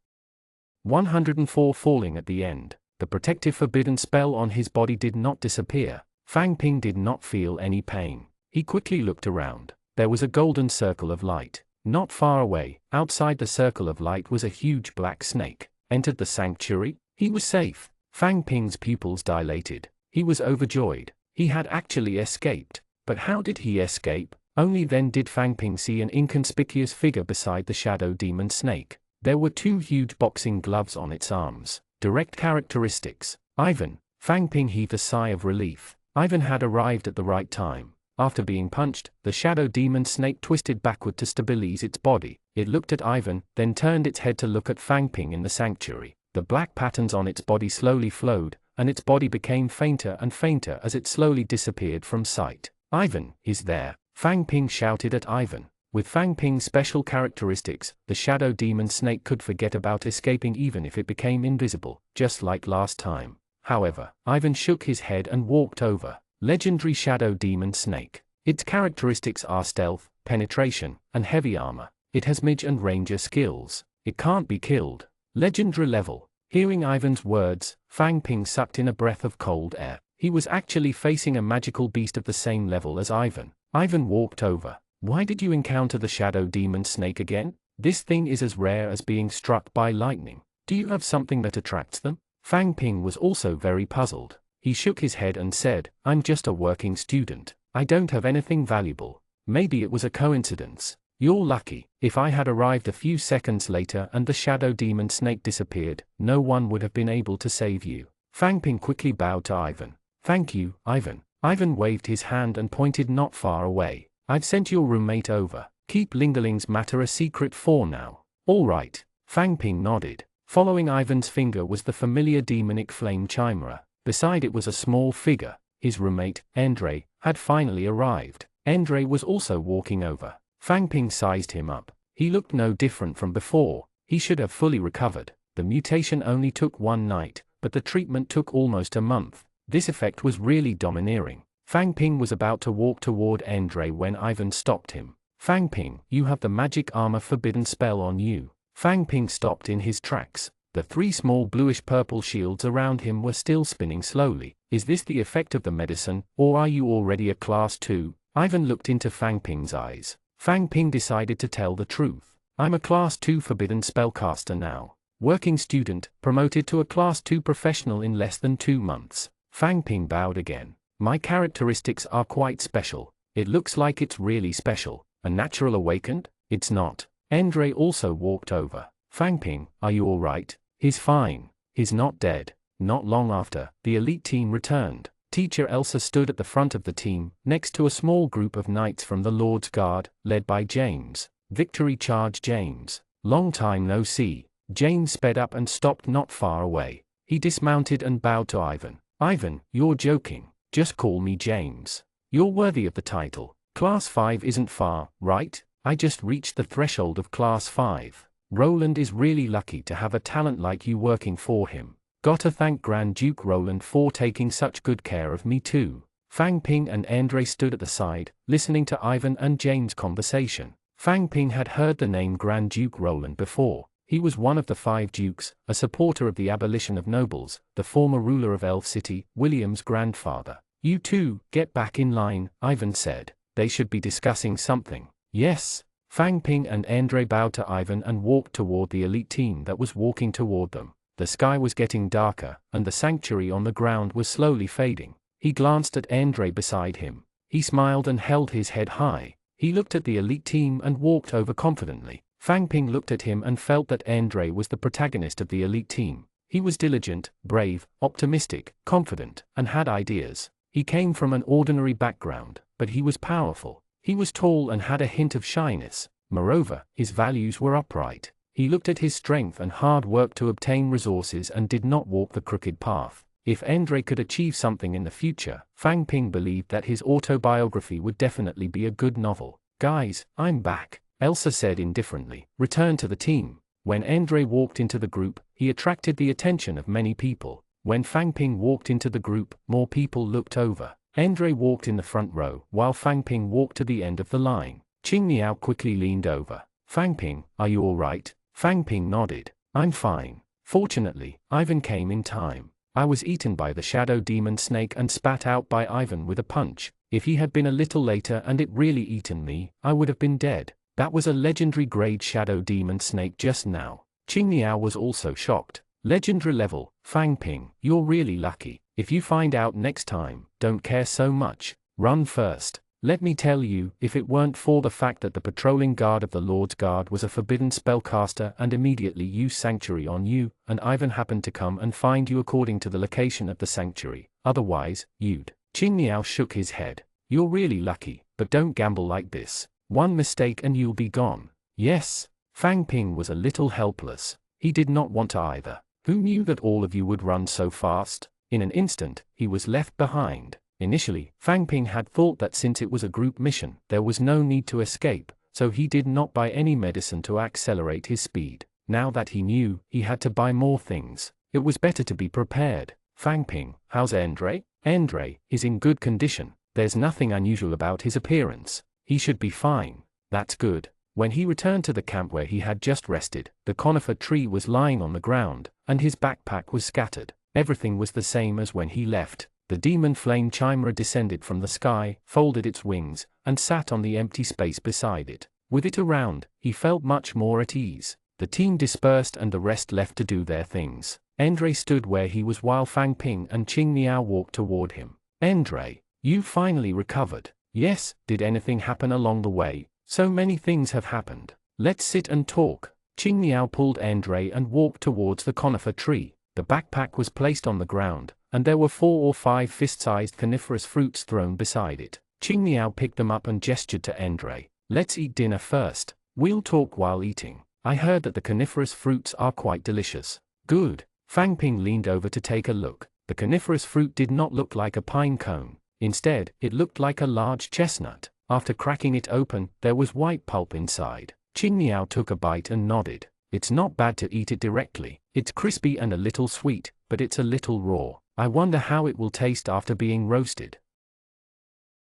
Speaker 1: 104 falling at the end. The protective forbidden spell on his body did not disappear. Fang Ping did not feel any pain. He quickly looked around. There was a golden circle of light. Not far away, outside the circle of light was a huge black snake. Entered the sanctuary? He was safe. Fang Ping's pupils dilated. He was overjoyed. He had actually escaped. But how did he escape? Only then did Fang Ping see an inconspicuous figure beside the shadow demon snake. There were two huge boxing gloves on its arms. Direct characteristics. Ivan. Fang Ping heaved a sigh of relief. Ivan had arrived at the right time. After being punched, the shadow demon snake twisted backward to stabilize its body. It looked at Ivan, then turned its head to look at Fang Ping in the sanctuary. The black patterns on its body slowly flowed, and its body became fainter and fainter as it slowly disappeared from sight. Ivan is there. Fang Ping shouted at Ivan. With Fang Ping's special characteristics, the shadow demon snake could forget about escaping even if it became invisible, just like last time. However, Ivan shook his head and walked over. Legendary shadow demon snake. Its characteristics are stealth, penetration, and heavy armor. It has mage and ranger skills. It can't be killed. Legendary level. Hearing Ivan's words, Fang Ping sucked in a breath of cold air. He was actually facing a magical beast of the same level as Ivan. Ivan walked over. Why did you encounter the shadow demon snake again? This thing is as rare as being struck by lightning. Do you have something that attracts them? Fang Ping was also very puzzled. He shook his head and said, I'm just a working student. I don't have anything valuable. Maybe it was a coincidence. You're lucky. If I had arrived a few seconds later and the shadow demon snake disappeared, no one would have been able to save you. Fang Ping quickly bowed to Ivan. Thank you, Ivan. Ivan waved his hand and pointed not far away. I've sent your roommate over. Keep Lingerling's matter a secret for now. All right. Fang Ping nodded. Following Ivan's finger was the familiar demonic flame chimera. Beside it was a small figure. His roommate, Andre, had finally arrived. Andre was also walking over. Fang Ping sized him up. He looked no different from before. He should have fully recovered. The mutation only took one night, but the treatment took almost a month. This effect was really domineering. Fang Ping was about to walk toward Andre when Ivan stopped him. Fang Ping, you have the magic armor forbidden spell on you. Fang Ping stopped in his tracks. The three small bluish-purple shields around him were still spinning slowly. Is this the effect of the medicine, or are you already a class 2? Ivan looked into Fang Ping's eyes. Fang Ping decided to tell the truth. I'm a class 2 forbidden spellcaster now. Working student, promoted to a class 2 professional in less than 2 months. Fang Ping bowed again. My characteristics are quite special. It looks like it's really special. A natural awakened? It's not. Andre also walked over. Fang Ping, are you alright? He's fine. He's not dead. Not long after, the elite team returned. Teacher Elsa stood at the front of the team, next to a small group of knights from the Lord's Guard, led by James. Victory charge James. Long time no see. James sped up and stopped not far away. He dismounted and bowed to Ivan. Ivan, you're joking. Just call me James. You're worthy of the title. Class 5 isn't far, right? I just reached the threshold of Class 5. Roland is really lucky to have a talent like you working for him. Gotta thank Grand Duke Roland for taking such good care of me too. Fang Ping and Andre stood at the side, listening to Ivan and Jane's conversation. Fang Ping had heard the name Grand Duke Roland before. He was one of the 5 dukes, a supporter of the abolition of nobles, the former ruler of Elf City, William's grandfather. You two, get back in line, Ivan said. They should be discussing something. Yes. Fang Ping and Andre bowed to Ivan and walked toward the elite team that was walking toward them. The sky was getting darker, and the sanctuary on the ground was slowly fading. He glanced at Andre beside him. He smiled and held his head high. He looked at the elite team and walked over confidently. Fang Ping looked at him and felt that Andre was the protagonist of the elite team. He was diligent, brave, optimistic, confident, and had ideas. He came from an ordinary background, but he was powerful. He was tall and had a hint of shyness. Moreover, his values were upright. He looked at his strength and hard work to obtain resources and did not walk the crooked path. If Andre could achieve something in the future, Fang Ping believed that his autobiography would definitely be a good novel. Guys, I'm back, Elsa said indifferently. Return to the team. When Andre walked into the group, he attracted the attention of many people. When Fang Ping walked into the group, more people looked over. Andre walked in the front row, while Fang Ping walked to the end of the line. Qing Niao quickly leaned over. Fang Ping, are you all right? Fang Ping nodded. I'm fine. Fortunately, Ivan came in time. I was eaten by the shadow demon snake and spat out by Ivan with a punch. If he had been a little later and it really eaten me, I would have been dead. That was a legendary grade shadow demon snake just now. Qing Niao was also shocked. Legendary level, Fang Ping, you're really lucky. If you find out next time, don't care so much. Run first. Let me tell you, if it weren't for the fact that the patrolling guard of the Lord's Guard was a forbidden spellcaster and immediately used sanctuary on you, and Ivan happened to come and find you according to the location of the sanctuary, otherwise, you'd. Qing Niao shook his head. You're really lucky, but don't gamble like this. One mistake and you'll be gone. Yes. Fang Ping was a little helpless. He did not want to either. Who knew that all of you would run so fast? In an instant, he was left behind. Initially, Fang Ping had thought that since it was a group mission, there was no need to escape, so he did not buy any medicine to accelerate his speed. Now that he knew, he had to buy more things. It was better to be prepared. Fang Ping, how's Andre? Andre is in good condition. There's nothing unusual about his appearance. He should be fine. That's good. When he returned to the camp where he had just rested, the conifer tree was lying on the ground, and his backpack was scattered. Everything was the same as when he left. The demon flame chimera descended from the sky, folded its wings, and sat on the empty space beside it. With it around, he felt much more at ease. The team dispersed and the rest left to do their things. Andre stood where he was while Fang Ping and Qing Niao walked toward him. Andre, you finally recovered. Yes, did anything happen along the way? So many things have happened. Let's sit and talk. Qing Niao pulled Andre and walked towards the conifer tree. The backpack was placed on the ground, and there were 4 or 5 fist-sized coniferous fruits thrown beside it. Qing Niao picked them up and gestured to Andre. Let's eat dinner first. We'll talk while eating. I heard that the coniferous fruits are quite delicious. Good. Fang Ping leaned over to take a look. The coniferous fruit did not look like a pine cone. Instead, it looked like a large chestnut. After cracking it open, there was white pulp inside. Qing Niao took a bite and nodded. It's not bad to eat it directly. It's crispy and a little sweet, but it's a little raw. I wonder how it will taste after being roasted.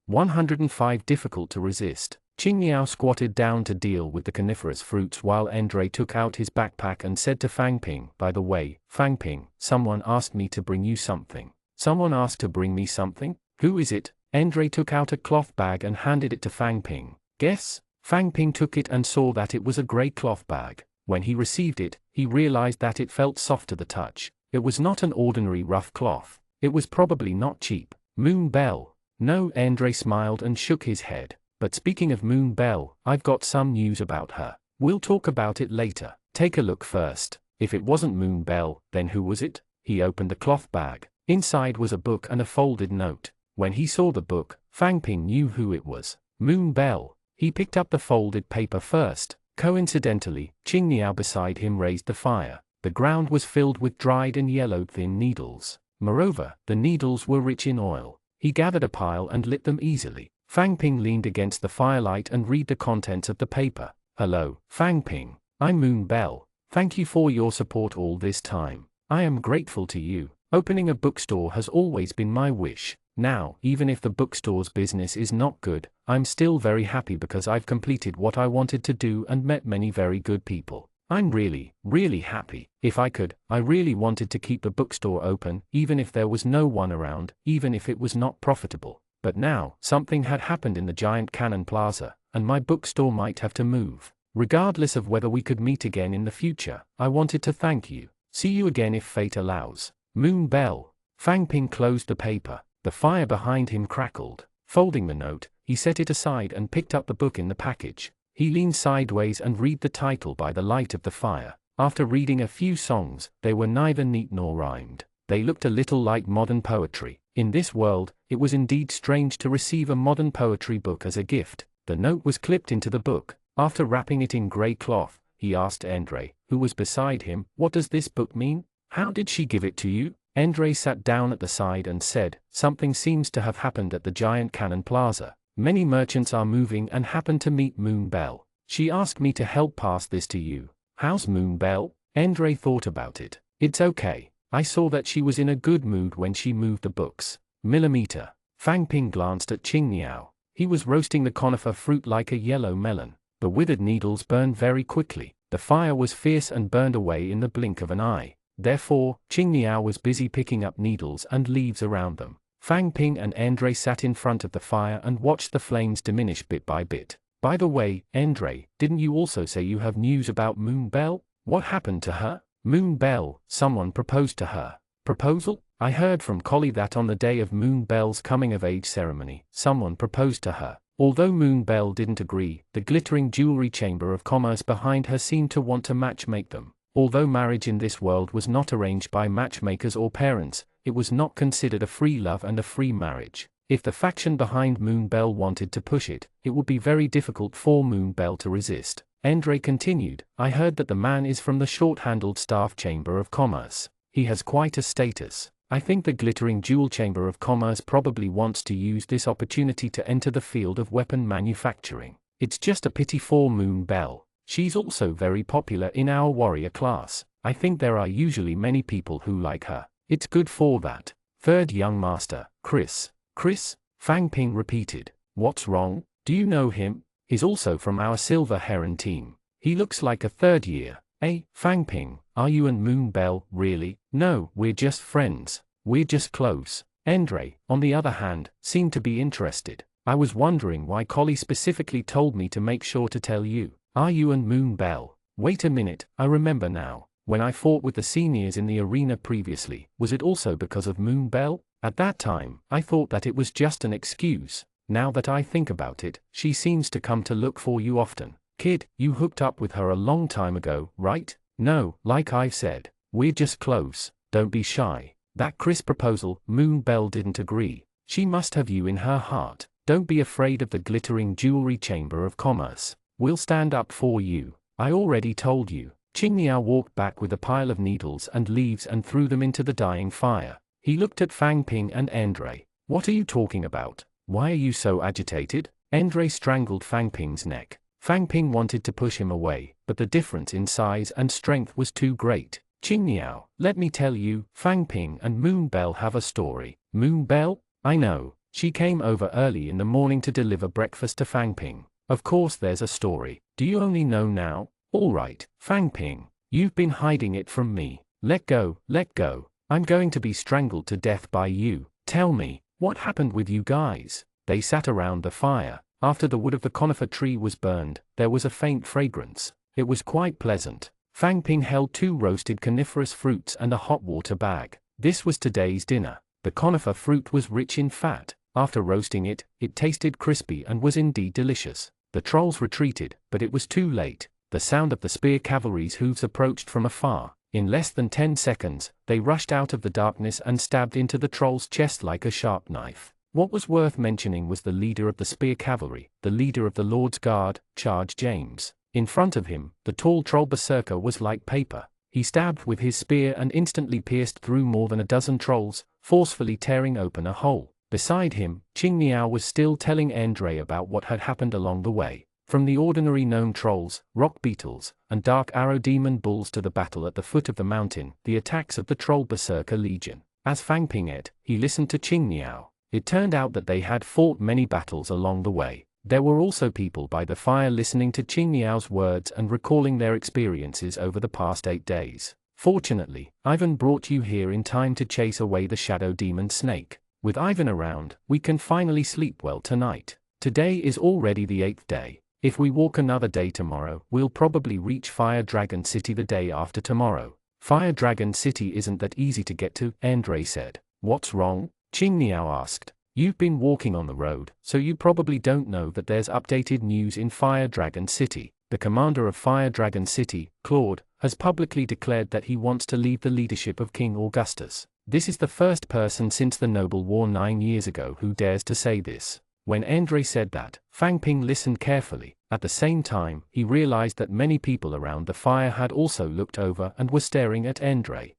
Speaker 1: 105 Difficult to resist. Qing Niao squatted down to deal with the coniferous fruits while Andre took out his backpack and said to Fang Ping, by the way, Fang Ping, someone asked me to bring you something. Someone asked to bring me something? Who is it? Andre took out a cloth bag and handed it to Fang Ping. Guess? Fang Ping took it and saw that it was a grey cloth bag. When he received it, he realized that it felt soft to the touch. It was not an ordinary rough cloth. It was probably not cheap. Moon Bell. No, Andre smiled and shook his head. But speaking of Moon Bell, I've got some news about her. We'll talk about it later. Take a look first. If it wasn't Moon Bell, then who was it? He opened the cloth bag. Inside was a book and a folded note. When he saw the book, Fang Ping knew who it was. Moon Bell. He picked up the folded paper first. Coincidentally, Qing Niao beside him raised the fire. The ground was filled with dried and yellowed thin needles. Moreover, the needles were rich in oil. He gathered a pile and lit them easily. Fang Ping leaned against the firelight and read the contents of the paper. Hello, Fang Ping. I'm Moon Bell. Thank you for your support all this time. I am grateful to you. Opening a bookstore has always been my wish. Now, even if the bookstore's business is not good, I'm still very happy because I've completed what I wanted to do and met many very good people. I'm really, really happy. If I could, I really wanted to keep the bookstore open, even if there was no one around, even if it was not profitable. But now, something had happened in the giant Cannon Plaza, and my bookstore might have to move. Regardless of whether we could meet again in the future, I wanted to thank you. See you again if fate allows. Moon Bell. Fang Ping closed the paper. The fire behind him crackled. Folding the note, he set it aside and picked up the book in the package. He leaned sideways and read the title by the light of the fire. After reading a few songs, they were neither neat nor rhymed. They looked a little like modern poetry. In this world, it was indeed strange to receive a modern poetry book as a gift. The note was clipped into the book. After wrapping it in grey cloth, he asked Andre, who was beside him, "What does this book mean? How did she give it to you?" Andre sat down at the side and said, "Something seems to have happened at the giant Cannon Plaza. Many merchants are moving and happened to meet Moon Bell. She asked me to help pass this to you." "How's Moon Bell?" Andre thought about it. "It's okay. I saw that she was in a good mood when she moved the books." Millimeter. Fang Ping glanced at Qing Niao. He was roasting the conifer fruit like a yellow melon. The withered needles burned very quickly. The fire was fierce and burned away in the blink of an eye. Therefore, Qing Niao was busy picking up needles and leaves around them. Fang Ping and Andre sat in front of the fire and watched the flames diminish bit by bit. "By the way, Andre, didn't you also say you have news about Moon Bell? What happened to her?" "Moon Bell, someone proposed to her." "Proposal? I heard from Collie that on the day of Moon Bell's coming-of-age ceremony, someone proposed to her. Although Moon Bell didn't agree, the glittering jewelry chamber of commerce behind her seemed to want to matchmake them. Although marriage in this world was not arranged by matchmakers or parents, it was not considered a free love and a free marriage. If the faction behind Moon Bell wanted to push it, it would be very difficult for Moon Bell to resist." Andre continued, "I heard that the man is from the short-handled staff chamber of commerce. He has quite a status. I think the glittering jewel chamber of commerce probably wants to use this opportunity to enter the field of weapon manufacturing. It's just a pity for Moon Bell. She's also very popular in our warrior class. I think there are usually many people who like her. It's good for that." Third young master, Chris. "Chris?" Fang Ping repeated. "What's wrong? Do you know him? He's also from our Silver Heron team. He looks like a third year." "Eh, Fang Ping, are you and Moon Bell really?" "No, we're just friends. We're just close." Andre, on the other hand, seemed to be interested. "I was wondering why Collie specifically told me to make sure to tell you. Are you and Moon Bell?" "Wait a minute, I remember now. When I fought with the seniors in the arena previously, was it also because of Moon Bell? At that time, I thought that it was just an excuse. Now that I think about it, she seems to come to look for you often. Kid, you hooked up with her a long time ago, right?" "No, like I've said, we're just close. Don't be shy. That Chris proposal, Moon Bell didn't agree. She must have you in her heart. Don't be afraid of the glittering jewelry chamber of commerce. We'll stand up for you. I already told you." Qing Niao walked back with a pile of needles and leaves and threw them into the dying fire. He looked at Fang Ping and Andre. "What are you talking about? Why are you so agitated?" Andre strangled Fang Ping's neck. Fang Ping wanted to push him away, but the difference in size and strength was too great. "Qing Niao, let me tell you, Fang Ping and Moon Bell have a story." "Moon Bell? I know. She came over early in the morning to deliver breakfast to Fang Ping. Of course there's a story. Do you only know now? All right, Fang Ping, you've been hiding it from me. Let go, let go. I'm going to be strangled to death by you. Tell me, what happened with you guys?" They sat around the fire. After the wood of the conifer tree was burned, there was a faint fragrance. It was quite pleasant. Fang Ping held 2 roasted coniferous fruits and a hot water bag. This was today's dinner. The conifer fruit was rich in fat. After roasting it, it tasted crispy and was indeed delicious. The trolls retreated, but it was too late. The sound of the spear cavalry's hooves approached from afar. In less than 10 seconds, they rushed out of the darkness and stabbed into the troll's chest like a sharp knife. What was worth mentioning was the leader of the spear cavalry, the leader of the Lord's Guard, Charge James. In front of him, the tall troll berserker was like paper. He stabbed with his spear and instantly pierced through more than a dozen trolls, forcefully tearing open a hole. Beside him, Qing Niao was still telling Andre about what had happened along the way. From the ordinary gnome trolls, rock beetles, and dark arrow demon bulls to the battle at the foot of the mountain, the attacks of the troll berserker legion. As Fang Ping ate, he listened to Qing Niao. It turned out that they had fought many battles along the way. There were also people by the fire listening to Qing Niao's words and recalling their experiences over the past 8 days. Fortunately, Ivan brought you here in time to chase away the shadow demon snake. With Ivan around, we can finally sleep well tonight. Today is already the 8th day. If we walk another day tomorrow, we'll probably reach Fire Dragon City the day after tomorrow. Fire Dragon City isn't that easy to get to, Andre said. What's wrong? Qing Niao asked. You've been walking on the road, so you probably don't know that there's updated news in Fire Dragon City. The commander of Fire Dragon City, Claude, has publicly declared that he wants to leave the leadership of King Augustus. This is the first person since the Noble War 9 years ago who dares to say this. When Andre said that, Fang Ping listened carefully. At the same time, he realized that many people around the fire had also looked over and were staring at Andre.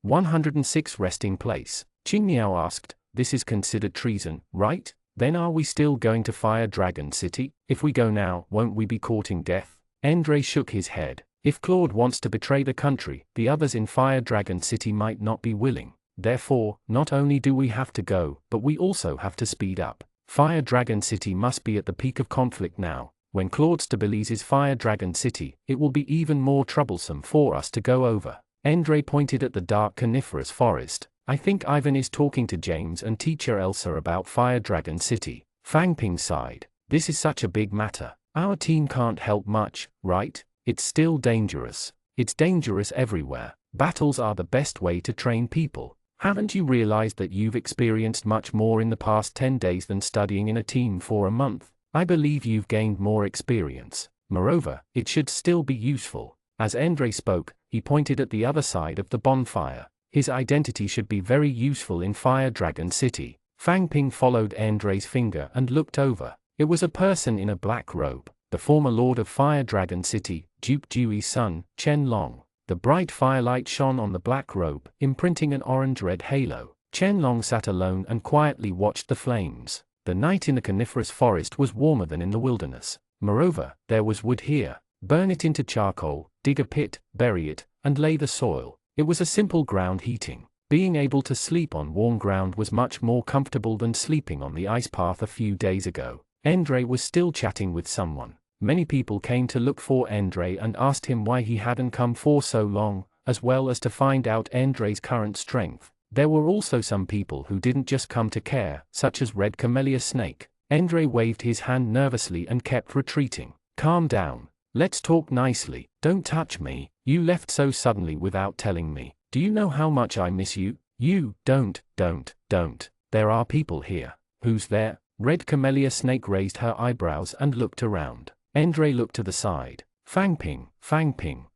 Speaker 1: 106 Resting Place. Qing Niao asked, this is considered treason, right? Then are we still going to Fire Dragon City? If we go now, won't we be courting death? Andre shook his head. If Claude wants to betray the country, the others in Fire Dragon City might not be willing. Therefore, not only do we have to go, but we also have to speed up. Fire Dragon City must be at the peak of conflict now. When Claude stabilizes Fire Dragon City, it will be even more troublesome for us to go over. Andre pointed at the dark coniferous forest. I think Ivan is talking to James and teacher Elsa about Fire Dragon City. Fang Ping sighed. This is such a big matter. Our team can't help much, right? It's still dangerous. It's dangerous everywhere. Battles are the best way to train people. Haven't you realized that you've experienced much more in the past 10 days than studying in a team for a month? I believe you've gained more experience. Moreover, it should still be useful. As Andre spoke, he pointed at the other side of the bonfire. His identity should be very useful in Fire Dragon City. Fang Ping followed Andre's finger and looked over. It was a person in a black robe, the former lord of Fire Dragon City, Duke Dewey's son, Chen Long. The bright firelight shone on the black robe, imprinting an orange-red halo. Chen Long sat alone and quietly watched the flames. The night in the coniferous forest was warmer than in the wilderness. Moreover, there was wood here. Burn it into charcoal, dig a pit, bury it, and lay the soil. It was a simple ground heating. Being able to sleep on warm ground was much more comfortable than sleeping on the ice path a few days ago. Andre was still chatting with someone. Many people came to look for Andre and asked him why he hadn't come for so long, as well as to find out Andre's current strength. There were also some people who didn't just come to care, such as Red Camellia Snake. Andre waved his hand nervously and kept retreating. Calm down. Let's talk nicely. Don't touch me. You left so suddenly without telling me. Do you know how much I miss you? You, don't. There are people here. Who's there? Red Camellia Snake raised her eyebrows and looked around. Andre looked to the side. Fang Ping,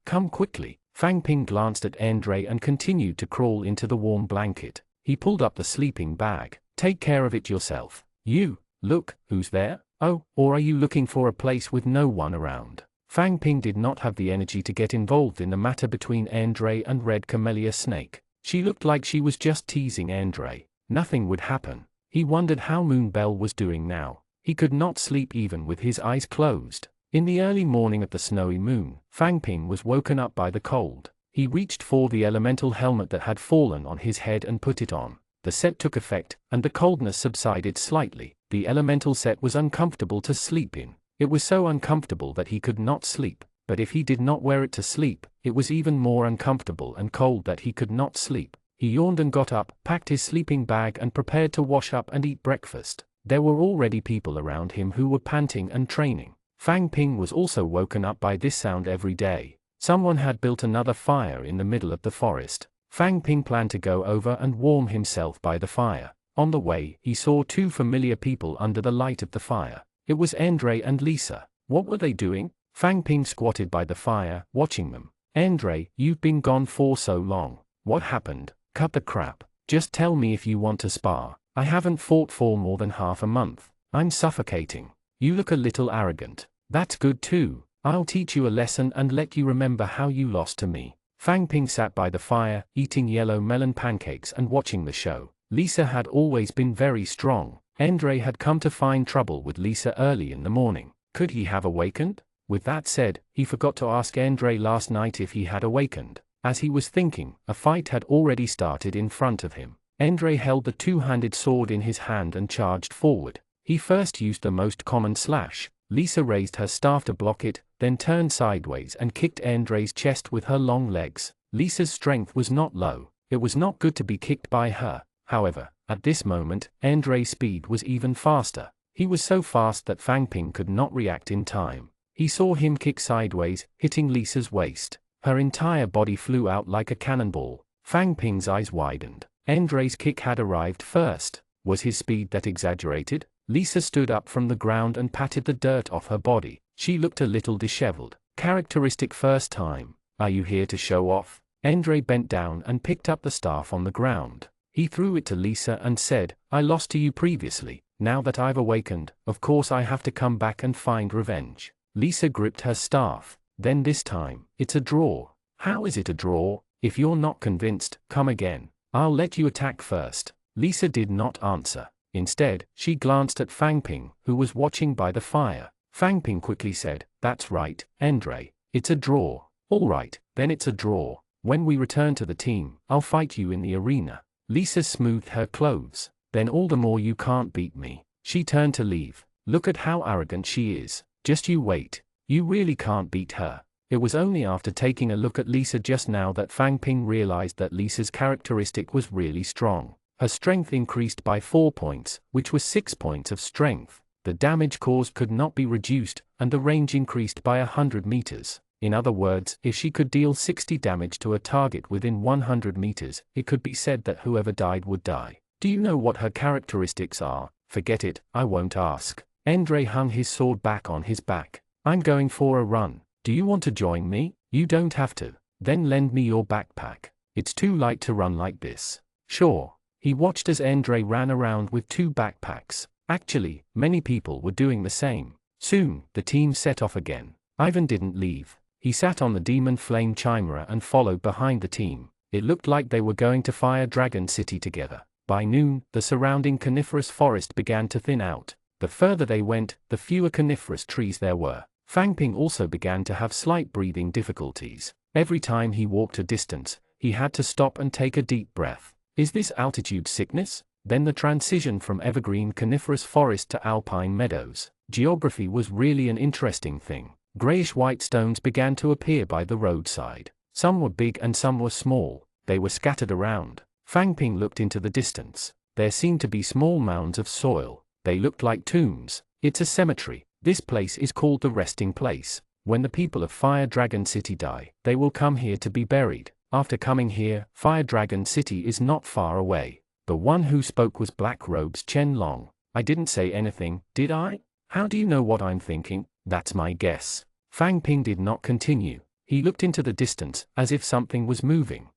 Speaker 1: come quickly. Fang Ping glanced at Andre and continued to crawl into the warm blanket. He pulled up the sleeping bag. Take care of it yourself. You, look, who's there? Oh, or are you looking for a place with no one around? Fang Ping did not have the energy to get involved in the matter between Andre and Red Camellia Snake. She looked like she was just teasing Andre. Nothing would happen. He wondered how Moonbell was doing now. He could not sleep even with his eyes closed. In the early morning of the snowy moon, Fang Ping was woken up by the cold. He reached for the elemental helmet that had fallen on his head and put it on. The set took effect, and the coldness subsided slightly. The elemental set was uncomfortable to sleep in. It was so uncomfortable that he could not sleep, but if he did not wear it to sleep, it was even more uncomfortable and cold that he could not sleep. He yawned and got up, packed his sleeping bag and prepared to wash up and eat breakfast. There were already people around him who were panting and training. Fang Ping was also woken up by this sound every day. Someone had built another fire in the middle of the forest. Fang Ping planned to go over and warm himself by the fire. On the way, he saw two familiar people under the light of the fire. It was Andre and Lisa. What were they doing? Fang Ping squatted by the fire, watching them. Andre, you've been gone for so long. What happened? Cut the crap. Just tell me if you want to spar. I haven't fought for more than half a month. I'm suffocating. You look a little arrogant. That's good too. I'll teach you a lesson and let you remember how you lost to me. Fang Ping sat by the fire, eating yellow melon pancakes and watching the show. Lisa had always been very strong. Andre had come to find trouble with Lisa early in the morning. Could he have awakened? With that said, he forgot to ask Andre last night if he had awakened. As he was thinking, a fight had already started in front of him. Andre held the two-handed sword in his hand and charged forward. He first used the most common slash. Lisa raised her staff to block it, then turned sideways and kicked Andre's chest with her long legs. Lisa's strength was not low. It was not good to be kicked by her. However, at this moment, Andre's speed was even faster. He was so fast that Fang Ping could not react in time. He saw him kick sideways, hitting Lisa's waist. Her entire body flew out like a cannonball. Fang Ping's eyes widened. Andre's kick had arrived first. Was his speed that exaggerated? Lisa stood up from the ground and patted the dirt off her body. She looked a little disheveled. Characteristic first time. Are you here to show off? Andre bent down and picked up the staff on the ground. He threw it to Lisa and said, I lost to you previously. Now that I've awakened, of course I have to come back and find revenge. Lisa gripped her staff. Then this time, it's a draw. How is it a draw? If you're not convinced, come again. I'll let you attack first. Lisa did not answer. Instead, she glanced at Fang Ping, who was watching by the fire. Fang Ping quickly said, that's right, Andre. It's a draw. All right, then it's a draw. When we return to the team, I'll fight you in the arena. Lisa smoothed her clothes. Then all the more you can't beat me. She turned to leave. Look at how arrogant she is. Just you wait. You really can't beat her. It was only after taking a look at Lisa just now that Fang Ping realized that Lisa's characteristic was really strong. Her strength increased by 4 points, which was 6 points of strength. The damage caused could not be reduced, and the range increased by 100 meters. In other words, if she could deal 60 damage to a target within 100 meters, it could be said that whoever died would die. Do you know what her characteristics are? Forget it, I won't ask. Andre hung his sword back on his back. I'm going for a run. Do you want to join me? You don't have to. Then lend me your backpack. It's too light to run like this. Sure. He watched as Andre ran around with 2 backpacks. Actually, many people were doing the same. Soon, the team set off again. Ivan didn't leave. He sat on the demon flame chimera and followed behind the team. It looked like they were going to Fire Dragon City together. By noon, the surrounding coniferous forest began to thin out. The further they went, the fewer coniferous trees there were. Fang Ping also began to have slight breathing difficulties. Every time he walked a distance, he had to stop and take a deep breath. Is this altitude sickness? Then the transition from evergreen coniferous forest to alpine meadows. Geography was really an interesting thing. Grayish-white stones began to appear by the roadside. Some were big and some were small. They were scattered around. Fang Ping looked into the distance. There seemed to be small mounds of soil. They looked like tombs. It's a cemetery. This place is called the resting place. When the people of Fire Dragon City die, they will come here to be buried. After coming here, Fire Dragon City is not far away. The one who spoke was Black Robe's Chen Long. I didn't say anything, did I? How do you know what I'm thinking? That's my guess. Fang Ping did not continue. He looked into the distance, as if something was moving.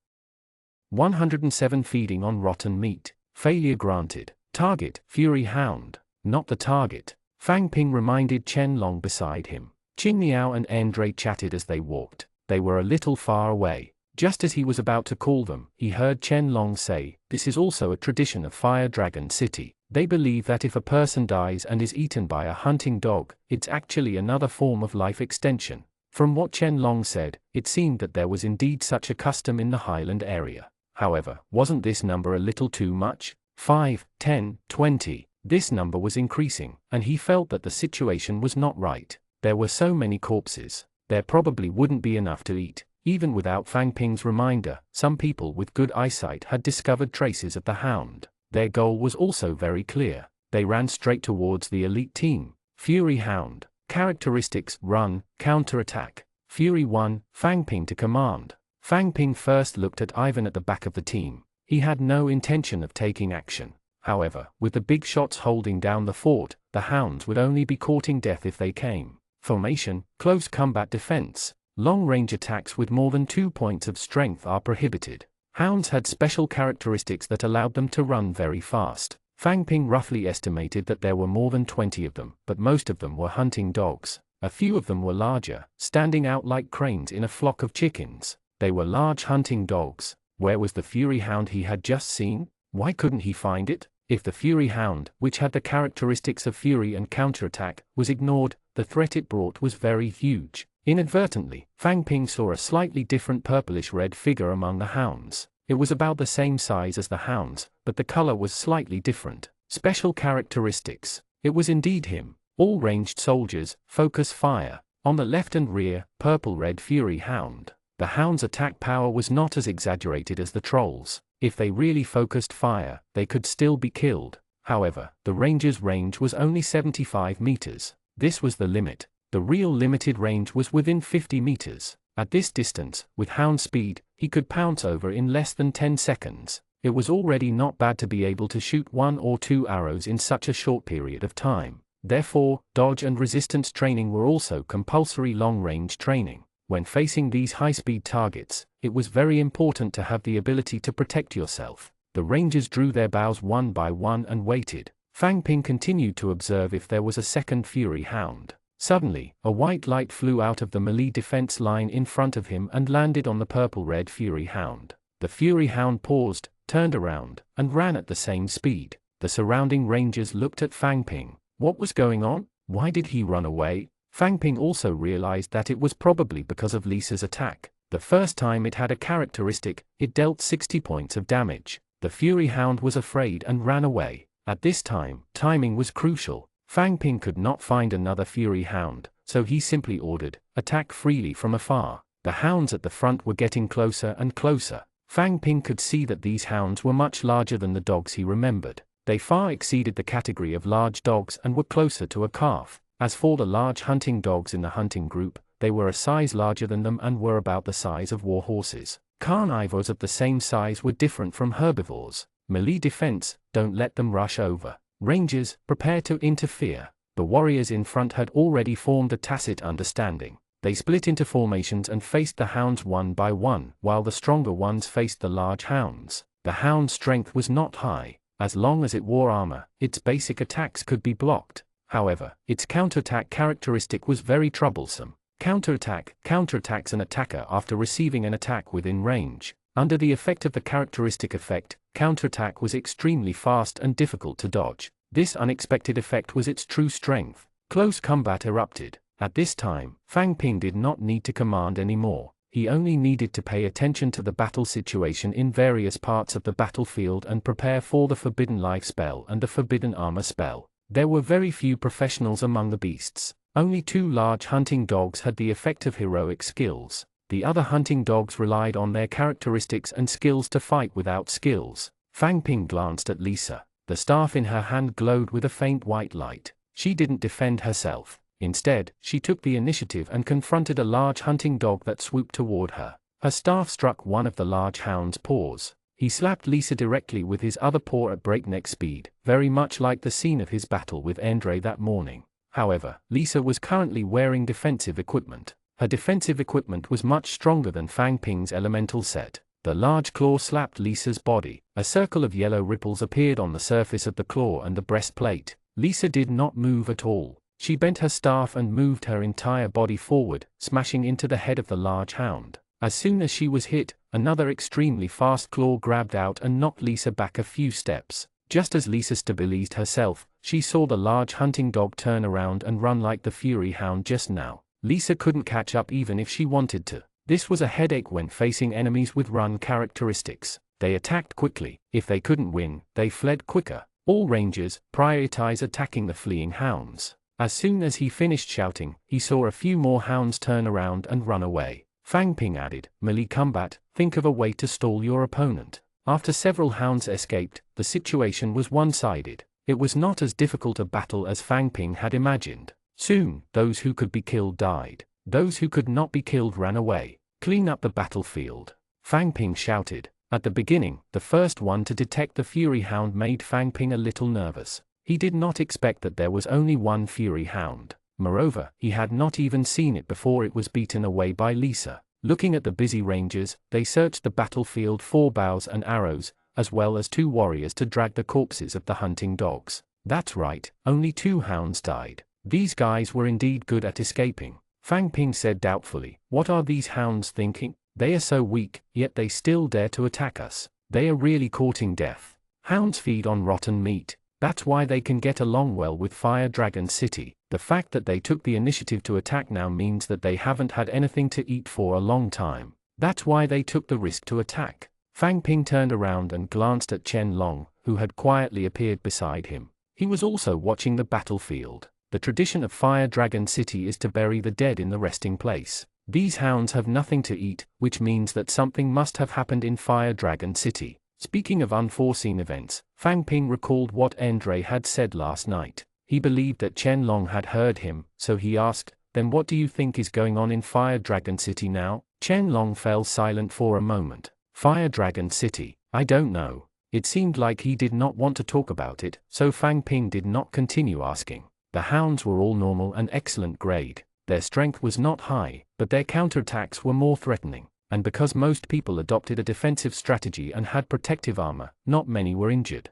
Speaker 1: 107 feeding on rotten meat. Failure granted. Target, Fury Hound. Not the target. Fang Ping reminded Chen Long beside him. Qing Liao and Andre chatted as they walked. They were a little far away. Just as he was about to call them, he heard Chen Long say, this is also a tradition of Fire Dragon City. They believe that if a person dies and is eaten by a hunting dog, it's actually another form of life extension. From what Chen Long said, it seemed that there was indeed such a custom in the highland area. However, wasn't this number a little too much? 5, 10, 20. This number was increasing, and he felt that the situation was not right. There were so many corpses. There probably wouldn't be enough to eat. Even without Fang Ping's reminder, some people with good eyesight had discovered traces of the hound. Their goal was also very clear. They ran straight towards the elite team. Fury Hound. Characteristics: run, counterattack. Fury 1, Fang Ping to command. Fang Ping first looked at Ivan at the back of the team. He had no intention of taking action. However, with the big shots holding down the fort, the hounds would only be courting death if they came. Formation: close combat defense. Long-range attacks with more than 2 points of strength are prohibited. Hounds had special characteristics that allowed them to run very fast. Fang Ping roughly estimated that there were more than 20 of them, but most of them were hunting dogs. A few of them were larger, standing out like cranes in a flock of chickens. They were large hunting dogs. Where was the Fury Hound he had just seen? Why couldn't he find it? If the Fury Hound, which had the characteristics of fury and counterattack, was ignored, the threat it brought was very huge. Inadvertently, Fang Ping saw a slightly different purplish-red figure among the hounds. It was about the same size as the hounds, but the color was slightly different. Special characteristics. It was indeed him. All ranged soldiers, focus fire. On the left and rear, purple-red Fury Hound. The hound's attack power was not as exaggerated as the trolls. If they really focused fire, they could still be killed. However, the ranger's range was only 75 meters. This was the limit. The real limited range was within 50 meters. At this distance, with hound speed, he could pounce over in less than 10 seconds. It was already not bad to be able to shoot 1 or 2 arrows in such a short period of time. Therefore, dodge and resistance training were also compulsory long-range training. When facing these high-speed targets, it was very important to have the ability to protect yourself. The rangers drew their bows one by one and waited. Fang Ping continued to observe if there was a second Fury Hound. Suddenly, a white light flew out of the melee defense line in front of him and landed on the purple-red Fury Hound. The Fury Hound paused, turned around, and ran at the same speed. The surrounding rangers looked at Fang Ping. What was going on? Why did he run away? Fang Ping also realized that it was probably because of Lisa's attack. The first time it had a characteristic, it dealt 60 points of damage. The Fury Hound was afraid and ran away. At this time, timing was crucial. Fang Ping could not find another Fury Hound, so he simply ordered, "Attack freely from afar." The hounds at the front were getting closer and closer. Fang Ping could see that these hounds were much larger than the dogs he remembered. They far exceeded the category of large dogs and were closer to a calf. As for the large hunting dogs in the hunting group, they were a size larger than them and were about the size of war horses. Carnivores of the same size were different from herbivores. Melee defense, don't let them rush over. Rangers, prepare to interfere. The warriors in front had already formed a tacit understanding. They split into formations and faced the hounds one by one, while the stronger ones faced the large hounds. The hound's strength was not high. As long as it wore armor, its basic attacks could be blocked. However, its counterattack characteristic was very troublesome. Counterattack counterattacks an attacker after receiving an attack within range. Under the effect of the characteristic effect, counterattack was extremely fast and difficult to dodge. This unexpected effect was its true strength. Close combat erupted. At this time, Fang Ping did not need to command anymore. He only needed to pay attention to the battle situation in various parts of the battlefield and prepare for the Forbidden Life spell and the Forbidden Armor spell. There were very few professionals among the beasts. Only 2 large hunting dogs had the effect of heroic skills. The other hunting dogs relied on their characteristics and skills to fight without skills. Fang Ping glanced at Lisa. The staff in her hand glowed with a faint white light. She didn't defend herself. Instead, she took the initiative and confronted a large hunting dog that swooped toward her. Her staff struck one of the large hound's paws. He slapped Lisa directly with his other paw at breakneck speed, very much like the scene of his battle with Andre that morning. However, Lisa was currently wearing defensive equipment. Her defensive equipment was much stronger than Fang Ping's elemental set. The large claw slapped Lisa's body. A circle of yellow ripples appeared on the surface of the claw and the breastplate. Lisa did not move at all. She bent her staff and moved her entire body forward, smashing into the head of the large hound. As soon as she was hit, another extremely fast claw grabbed out and knocked Lisa back a few steps. Just as Lisa stabilized herself, she saw the large hunting dog turn around and run like the Fury Hound just now. Lisa couldn't catch up even if she wanted to. This was a headache when facing enemies with run characteristics. They attacked quickly. If they couldn't win, they fled quicker. All rangers prioritize attacking the fleeing hounds. As soon as he finished shouting, he saw a few more hounds turn around and run away. Fang Ping added, "Melee combat, think of a way to stall your opponent." After several hounds escaped, the situation was one-sided. It was not as difficult a battle as Fang Ping had imagined. Soon, those who could be killed died. Those who could not be killed ran away. "Clean up the battlefield," Fang Ping shouted. At the beginning, the first one to detect the Fury Hound made Fang Ping a little nervous. He did not expect that there was only one Fury Hound. Moreover, he had not even seen it before it was beaten away by Lisa. Looking at the busy rangers, they searched the battlefield for bows and arrows, as well as 2 warriors to drag the corpses of the hunting dogs. That's right, only 2 hounds died. These guys were indeed good at escaping. Fang Ping said doubtfully, "What are these hounds thinking? They are so weak, yet they still dare to attack us. They are really courting death." Hounds feed on rotten meat. That's why they can get along well with Fire Dragon City. The fact that they took the initiative to attack now means that they haven't had anything to eat for a long time. That's why they took the risk to attack. Fang Ping turned around and glanced at Chen Long, who had quietly appeared beside him. He was also watching the battlefield. The tradition of Fire Dragon City is to bury the dead in the resting place. These hounds have nothing to eat, which means that something must have happened in Fire Dragon City. Speaking of unforeseen events, Fang Ping recalled what Andre had said last night. He believed that Chen Long had heard him, so he asked, "Then what do you think is going on in Fire Dragon City now?" Chen Long fell silent for a moment. Fire Dragon City, I don't know. It seemed like he did not want to talk about it, so Fang Ping did not continue asking. The hounds were all normal and excellent grade. Their strength was not high, but their counterattacks were more threatening. And because most people adopted a defensive strategy and had protective armor, not many were injured.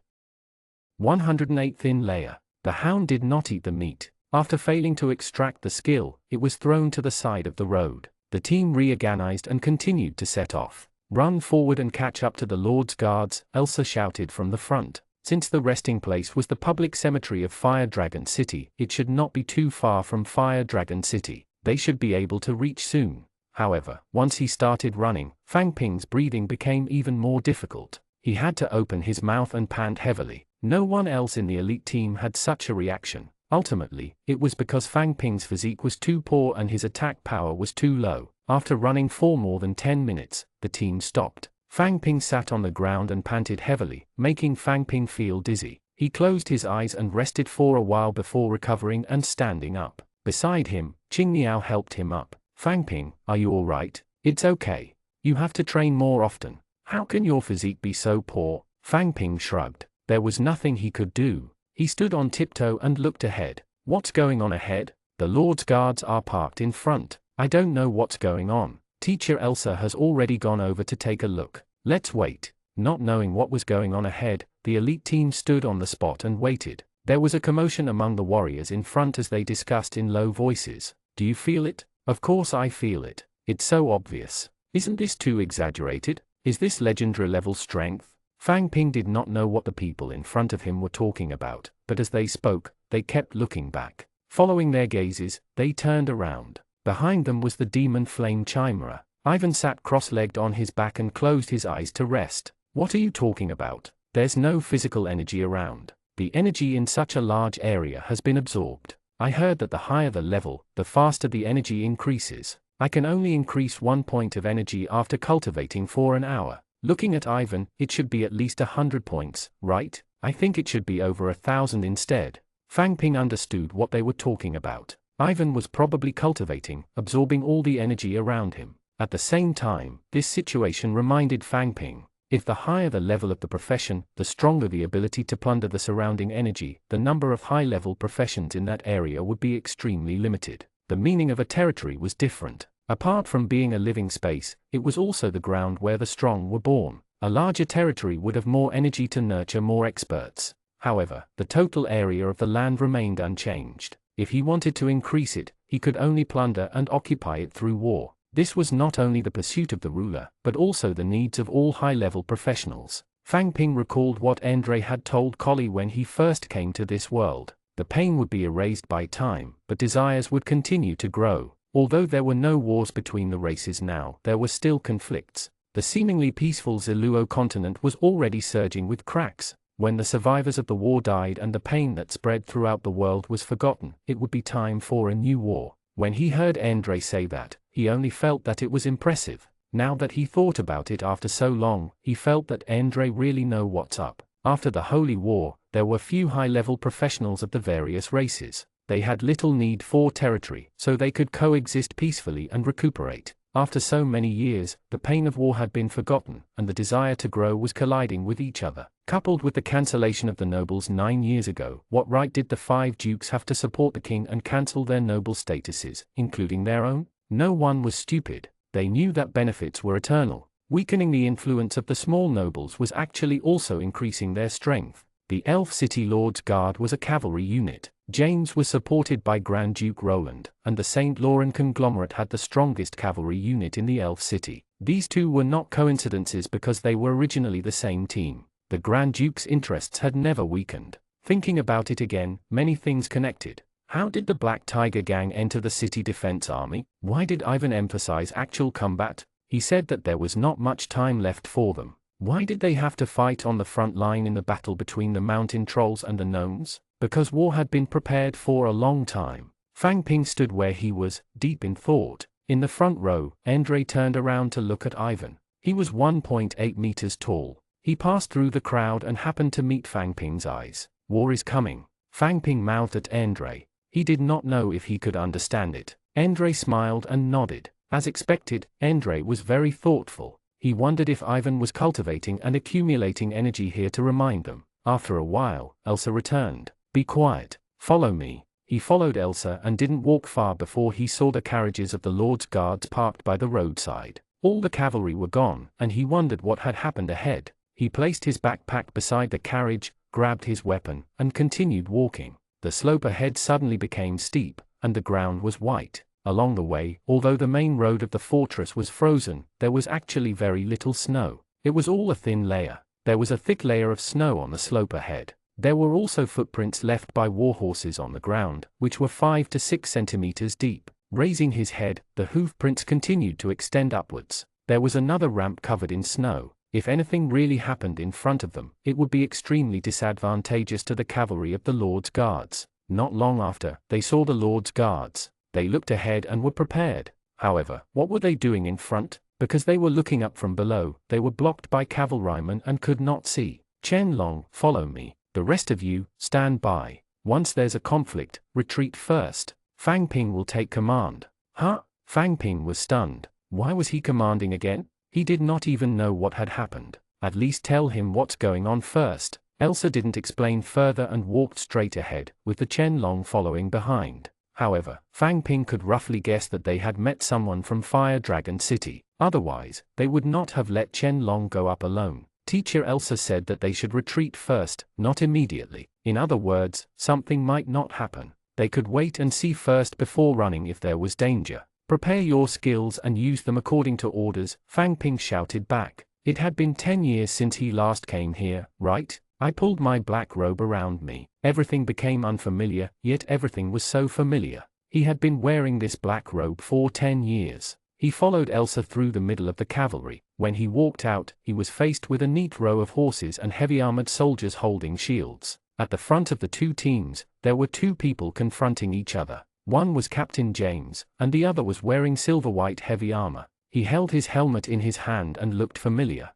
Speaker 1: 108 Thin layer. The hound did not eat the meat. After failing to extract the skill, it was thrown to the side of the road. The team reorganized and continued to set off. "Run forward and catch up to the Lord's guards," Elsa shouted from the front. Since the resting place was the public cemetery of Fire Dragon City, it should not be too far from Fire Dragon City. They should be able to reach soon. However, once he started running, Fang Ping's breathing became even more difficult. He had to open his mouth and pant heavily. No one else in the elite team had such a reaction. Ultimately, it was because Fang Ping's physique was too poor and his attack power was too low. After running for more than 10 minutes, the team stopped. Fang Ping sat on the ground and panted heavily, making Fang Ping feel dizzy. He closed his eyes and rested for a while before recovering and standing up. Beside him, Qing Niao helped him up. "Fang Ping, are you all right?" "It's okay. You have to train more often." "How can your physique be so poor?" Fang Ping shrugged. There was nothing he could do. He stood on tiptoe and looked ahead. "What's going on ahead?" "The Lord's guards are parked in front. I don't know what's going on. Teacher Elsa has already gone over to take a look. Let's wait." Not knowing what was going on ahead, the elite team stood on the spot and waited. There was a commotion among the warriors in front as they discussed in low voices. "Do you feel it?" "Of course I feel it. It's so obvious. Isn't this too exaggerated? Is this legendary level strength?" Fang Ping did not know what the people in front of him were talking about, but as they spoke, they kept looking back. Following their gazes, they turned around. Behind them was the demon flame chimera. Ivan sat cross-legged on his back and closed his eyes to rest. "What are you talking about? There's no physical energy around. The energy in such a large area has been absorbed. I heard that the higher the level, the faster the energy increases. I can only increase 1 point of energy after cultivating for an hour." Looking at Ivan, "It should be at least 100 points, right? I think it should be over 1,000 instead." Fang Ping understood what they were talking about. Ivan was probably cultivating, absorbing all the energy around him. At the same time, this situation reminded Fang Ping, if the higher the level of the profession, the stronger the ability to plunder the surrounding energy, the number of high-level professions in that area would be extremely limited. The meaning of a territory was different. Apart from being a living space, it was also the ground where the strong were born. A larger territory would have more energy to nurture more experts. However, the total area of the land remained unchanged. If he wanted to increase it, he could only plunder and occupy it through war. This was not only the pursuit of the ruler, but also the needs of all high-level professionals. Fang Ping recalled what Andre had told Collie when he first came to this world. The pain would be erased by time, but desires would continue to grow. Although there were no wars between the races now, there were still conflicts. The seemingly peaceful Ziluo continent was already surging with cracks. When the survivors of the war died and the pain that spread throughout the world was forgotten, it would be time for a new war. When he heard Andre say that, he only felt that it was impressive. Now that he thought about it after so long, he felt that Andre really know what's up. After the Holy War, there were few high-level professionals of the various races. They had little need for territory, so they could coexist peacefully and recuperate. After so many years, the pain of war had been forgotten, and the desire to grow was colliding with each other. Coupled with the cancellation of the nobles 9 years ago, what right did the 5 dukes have to support the king and cancel their noble statuses, including their own? No one was stupid. They knew that benefits were eternal. Weakening the influence of the small nobles was actually also increasing their strength. The Elf City Lord's Guard was a cavalry unit. James was supported by Grand Duke Roland, and the St. Laurent conglomerate had the strongest cavalry unit in the Elf City. These two were not coincidences because they were originally the same team. The Grand Duke's interests had never weakened. Thinking about it again, many things connected. How did the Black Tiger gang enter the city defense army? Why did Ivan emphasize actual combat? He said that there was not much time left for them. Why did they have to fight on the front line in the battle between the mountain trolls and the gnomes? Because war had been prepared for a long time. Fang Ping stood where he was, deep in thought. In the front row, Andre turned around to look at Ivan. He was 1.8 meters tall. He passed through the crowd and happened to meet Fang Ping's eyes. War is coming. Fang Ping mouthed at Andre. He did not know if he could understand it. Andre smiled and nodded. As expected, Andre was very thoughtful. He wondered if Ivan was cultivating and accumulating energy here to remind them. After a while, Elsa returned. Be quiet. Follow me. He followed Elsa and didn't walk far before he saw the carriages of the Lord's guards parked by the roadside. All the cavalry were gone, and he wondered what had happened ahead. He placed his backpack beside the carriage, grabbed his weapon, and continued walking. The slope ahead suddenly became steep, and the ground was white. Along the way, although the main road of the fortress was frozen, there was actually very little snow. It was all a thin layer. There was a thick layer of snow on the slope ahead. There were also footprints left by warhorses on the ground, which were 5 to 6 centimeters deep. Raising his head, the hoof prints continued to extend upwards. There was another ramp covered in snow. If anything really happened in front of them, it would be extremely disadvantageous to the cavalry of the Lord's guards. Not long after, they saw the Lord's guards. They looked ahead and were prepared. However, what were they doing in front? Because they were looking up from below, they were blocked by cavalrymen and could not see. Chen Long, follow me. The rest of you, stand by. Once there's a conflict, retreat first. Fang Ping will take command. Huh? Fang Ping was stunned. Why was he commanding again? He did not even know what had happened. At least tell him what's going on first. Elsa didn't explain further and walked straight ahead, with the Chen Long following behind. However, Fang Ping could roughly guess that they had met someone from Fire Dragon City. Otherwise, they would not have let Chen Long go up alone. Teacher Elsa said that they should retreat first, not immediately. In other words, something might not happen. They could wait and see first before running if there was danger. Prepare your skills and use them according to orders, Fang Ping shouted back. It had been 10 years since he last came here, right? I pulled my black robe around me. Everything became unfamiliar, yet everything was so familiar. He had been wearing this black robe for 10 years. He followed Elsa through the middle of the cavalry. When he walked out, he was faced with a neat row of horses and heavy-armored soldiers holding shields. At the front of the two teams, there were two people confronting each other. One was Captain James, and the other was wearing silver-white heavy armor. He held his helmet in his hand and looked familiar.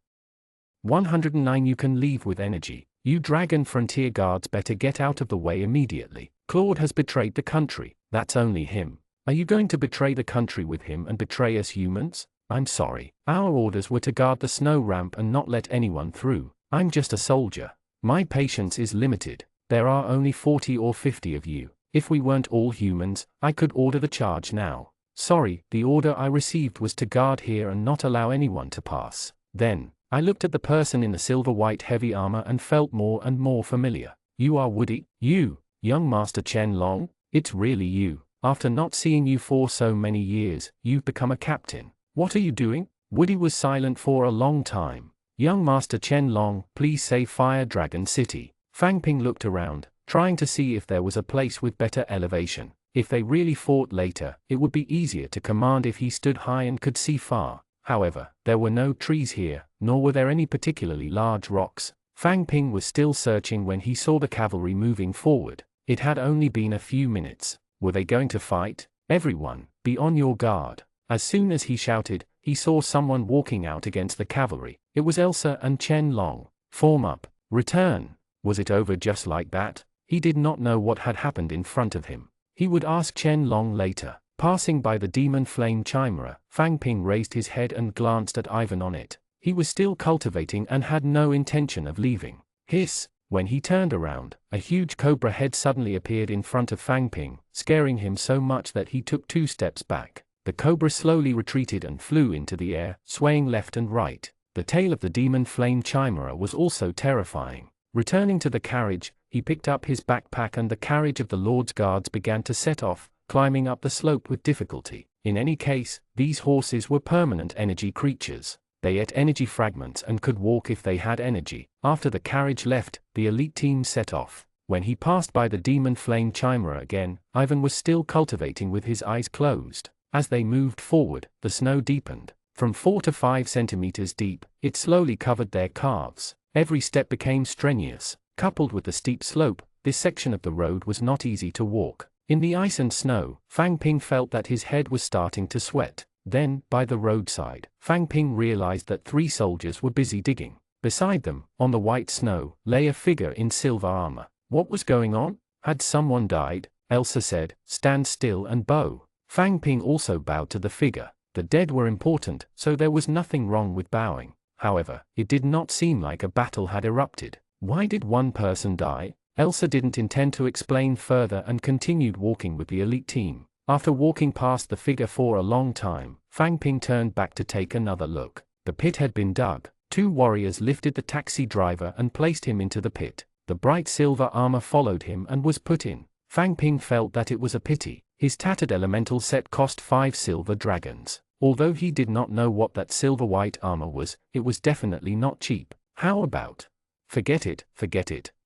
Speaker 1: 109 You can leave with energy. You Dragon Frontier Guards better get out of the way immediately. Claude has betrayed the country. That's only him. Are you going to betray the country with him and betray us humans? I'm sorry. Our orders were to guard the snow ramp and not let anyone through. I'm just a soldier. My patience is limited. There are only 40 or 50 of you. If we weren't all humans, I could order the charge now. Sorry, the order I received was to guard here and not allow anyone to pass. Then, I looked at the person in the silver-white heavy armor and felt more and more familiar. You are Woody? You, young Master Chen Long? It's really you. After not seeing you for so many years, you've become a captain. What are you doing? Woody was silent for a long time. Young Master Chen Long, please say Fire Dragon City. Fang Ping looked around, trying to see if there was a place with better elevation. If they really fought later, it would be easier to command if he stood high and could see far. However, there were no trees here, nor were there any particularly large rocks. Fang Ping was still searching when he saw the cavalry moving forward. It had only been a few minutes. Were they going to fight? Everyone, be on your guard. As soon as he shouted, he saw someone walking out against the cavalry. It was Elsa and Chen Long. Form up. Return. Was it over just like that? He did not know what had happened in front of him. He would ask Chen Long later. Passing by the demon flame chimera, Fang Ping raised his head and glanced at Ivan on it. He was still cultivating and had no intention of leaving. Hiss! When he turned around, a huge cobra head suddenly appeared in front of Fang Ping, scaring him so much that he took 2 steps back. The cobra slowly retreated and flew into the air, swaying left and right. The tail of the demon flame chimera was also terrifying. Returning to the carriage, he picked up his backpack and the carriage of the Lord's guards began to set off, climbing up the slope with difficulty. In any case, these horses were permanent energy creatures. They ate energy fragments and could walk if they had energy. After the carriage left, the elite team set off. When he passed by the demon flame chimera again, Ivan was still cultivating with his eyes closed. As they moved forward, the snow deepened. From 4 to 5 centimeters deep, it slowly covered their calves. Every step became strenuous. Coupled with the steep slope, this section of the road was not easy to walk. In the ice and snow, Fang Ping felt that his head was starting to sweat. Then, by the roadside, Fang Ping realized that 3 soldiers were busy digging. Beside them, on the white snow, lay a figure in silver armor. What was going on? Had someone died? Elsa said, "Stand still and bow." Fang Ping also bowed to the figure. The dead were important, so there was nothing wrong with bowing. However, it did not seem like a battle had erupted. Why did one person die? Elsa didn't intend to explain further and continued walking with the elite team. After walking past the figure for a long time, Fang Ping turned back to take another look. The pit had been dug. 2 warriors lifted the taxi driver and placed him into the pit. The bright silver armor followed him and was put in. Fang Ping felt that it was a pity. His tattered elemental set cost 5 silver dragons. Although he did not know what that silver white armor was, it was definitely not cheap. How about? Forget it,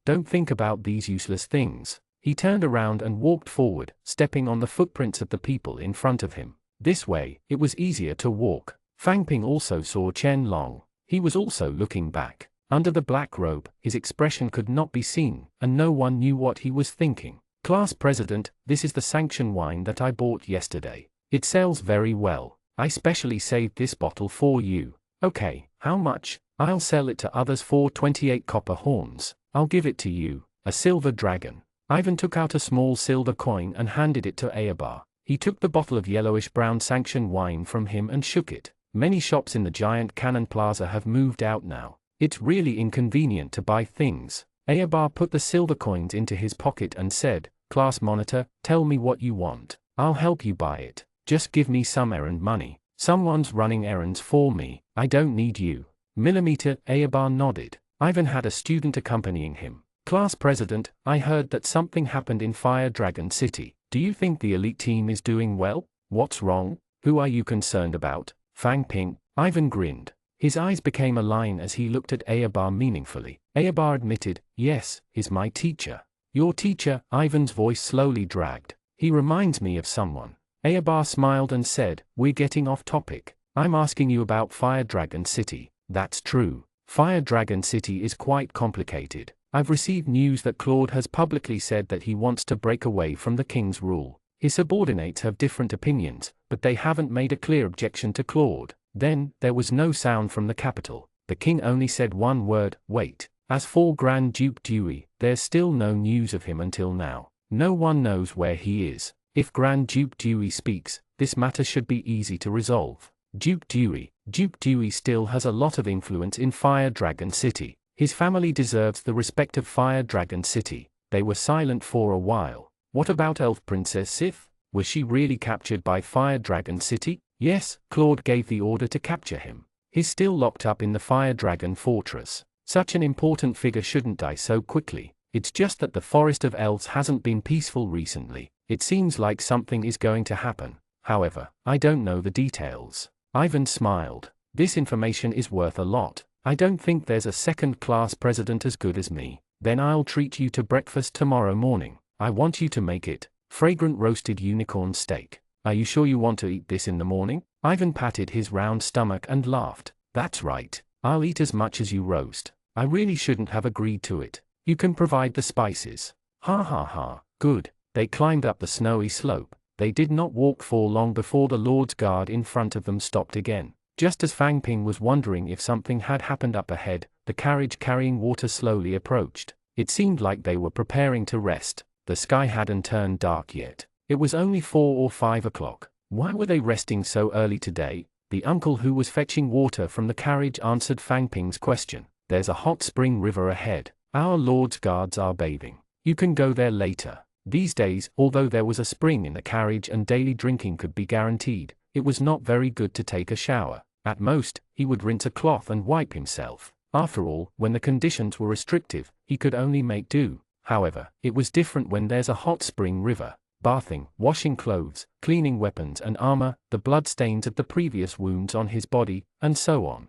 Speaker 1: don't think about these useless things. He turned around and walked forward, stepping on the footprints of the people in front of him. This way, it was easier to walk. Fang Ping also saw Chen Long. He was also looking back. Under the black robe, his expression could not be seen, and no one knew what he was thinking. "Class President, this is the sanction wine that I bought yesterday. It sells very well. I specially saved this bottle for you." "Okay, how much?" "I'll sell it to others for 28 copper horns. I'll give it to you." A silver dragon. Ivan took out a small silver coin and handed it to Ayabar. He took the bottle of yellowish-brown sanction wine from him and shook it. Many shops in the giant Cannon Plaza have moved out now. It's really inconvenient to buy things. Ayabar put the silver coins into his pocket and said, "Class monitor, tell me what you want. I'll help you buy it. Just give me some errand money." "Someone's running errands for me. I don't need you." Millimeter, Ayabar nodded. Ivan had a student accompanying him. "Class President, I heard that something happened in Fire Dragon City. Do you think the elite team is doing well? What's wrong? Who are you concerned about?" "Fang Ping." Ivan grinned. His eyes became a line as he looked at Ayabar meaningfully. Ayabar admitted, "Yes, he's my teacher." "Your teacher?" Ivan's voice slowly dragged. "He reminds me of someone." Ayabar smiled and said, "We're getting off topic. I'm asking you about Fire Dragon City." "That's true. Fire Dragon City is quite complicated. I've received news that Claude has publicly said that he wants to break away from the king's rule. His subordinates have different opinions, but they haven't made a clear objection to Claude." Then, there was no sound from the capital. The king only said one word, "Wait." As for Grand Duke Dewey, there's still no news of him until now. No one knows where he is. If Grand Duke Dewey speaks, this matter should be easy to resolve. Duke Dewey still has a lot of influence in Fire Dragon City. His family deserves the respect of Fire Dragon City. They were silent for a while. What about Elf Princess Sif? Was she really captured by Fire Dragon City? Yes, Claude gave the order to capture him. He's still locked up in the Fire Dragon Fortress. Such an important figure shouldn't die so quickly. It's just that the Forest of Elves hasn't been peaceful recently. It seems like something is going to happen. However, I don't know the details. Ivan smiled. This information is worth a lot. I don't think there's a second-class president as good as me. Then I'll treat you to breakfast tomorrow morning. I want you to make it. Fragrant roasted unicorn steak. Are you sure you want to eat this in the morning? Ivan patted his round stomach and laughed. That's right. I'll eat as much as you roast. I really shouldn't have agreed to it. You can provide the spices. Ha ha ha. Good. They climbed up the snowy slope. They did not walk for long before the Lord's Guard in front of them stopped again. Just as Fang Ping was wondering if something had happened up ahead, the carriage carrying water slowly approached. It seemed like they were preparing to rest. The sky hadn't turned dark yet. It was only 4 or 5 o'clock. Why were they resting so early today? The uncle who was fetching water from the carriage answered Fang Ping's question. There's a hot spring river ahead. Our Lord's Guards are bathing. You can go there later. These days, although there was a spring in the carriage and daily drinking could be guaranteed, it was not very good to take a shower. At most, he would rinse a cloth and wipe himself. After all, when the conditions were restrictive, he could only make do. However, it was different when there's a hot spring river. Bathing, washing clothes, cleaning weapons and armor, the blood stains of the previous wounds on his body, and so on.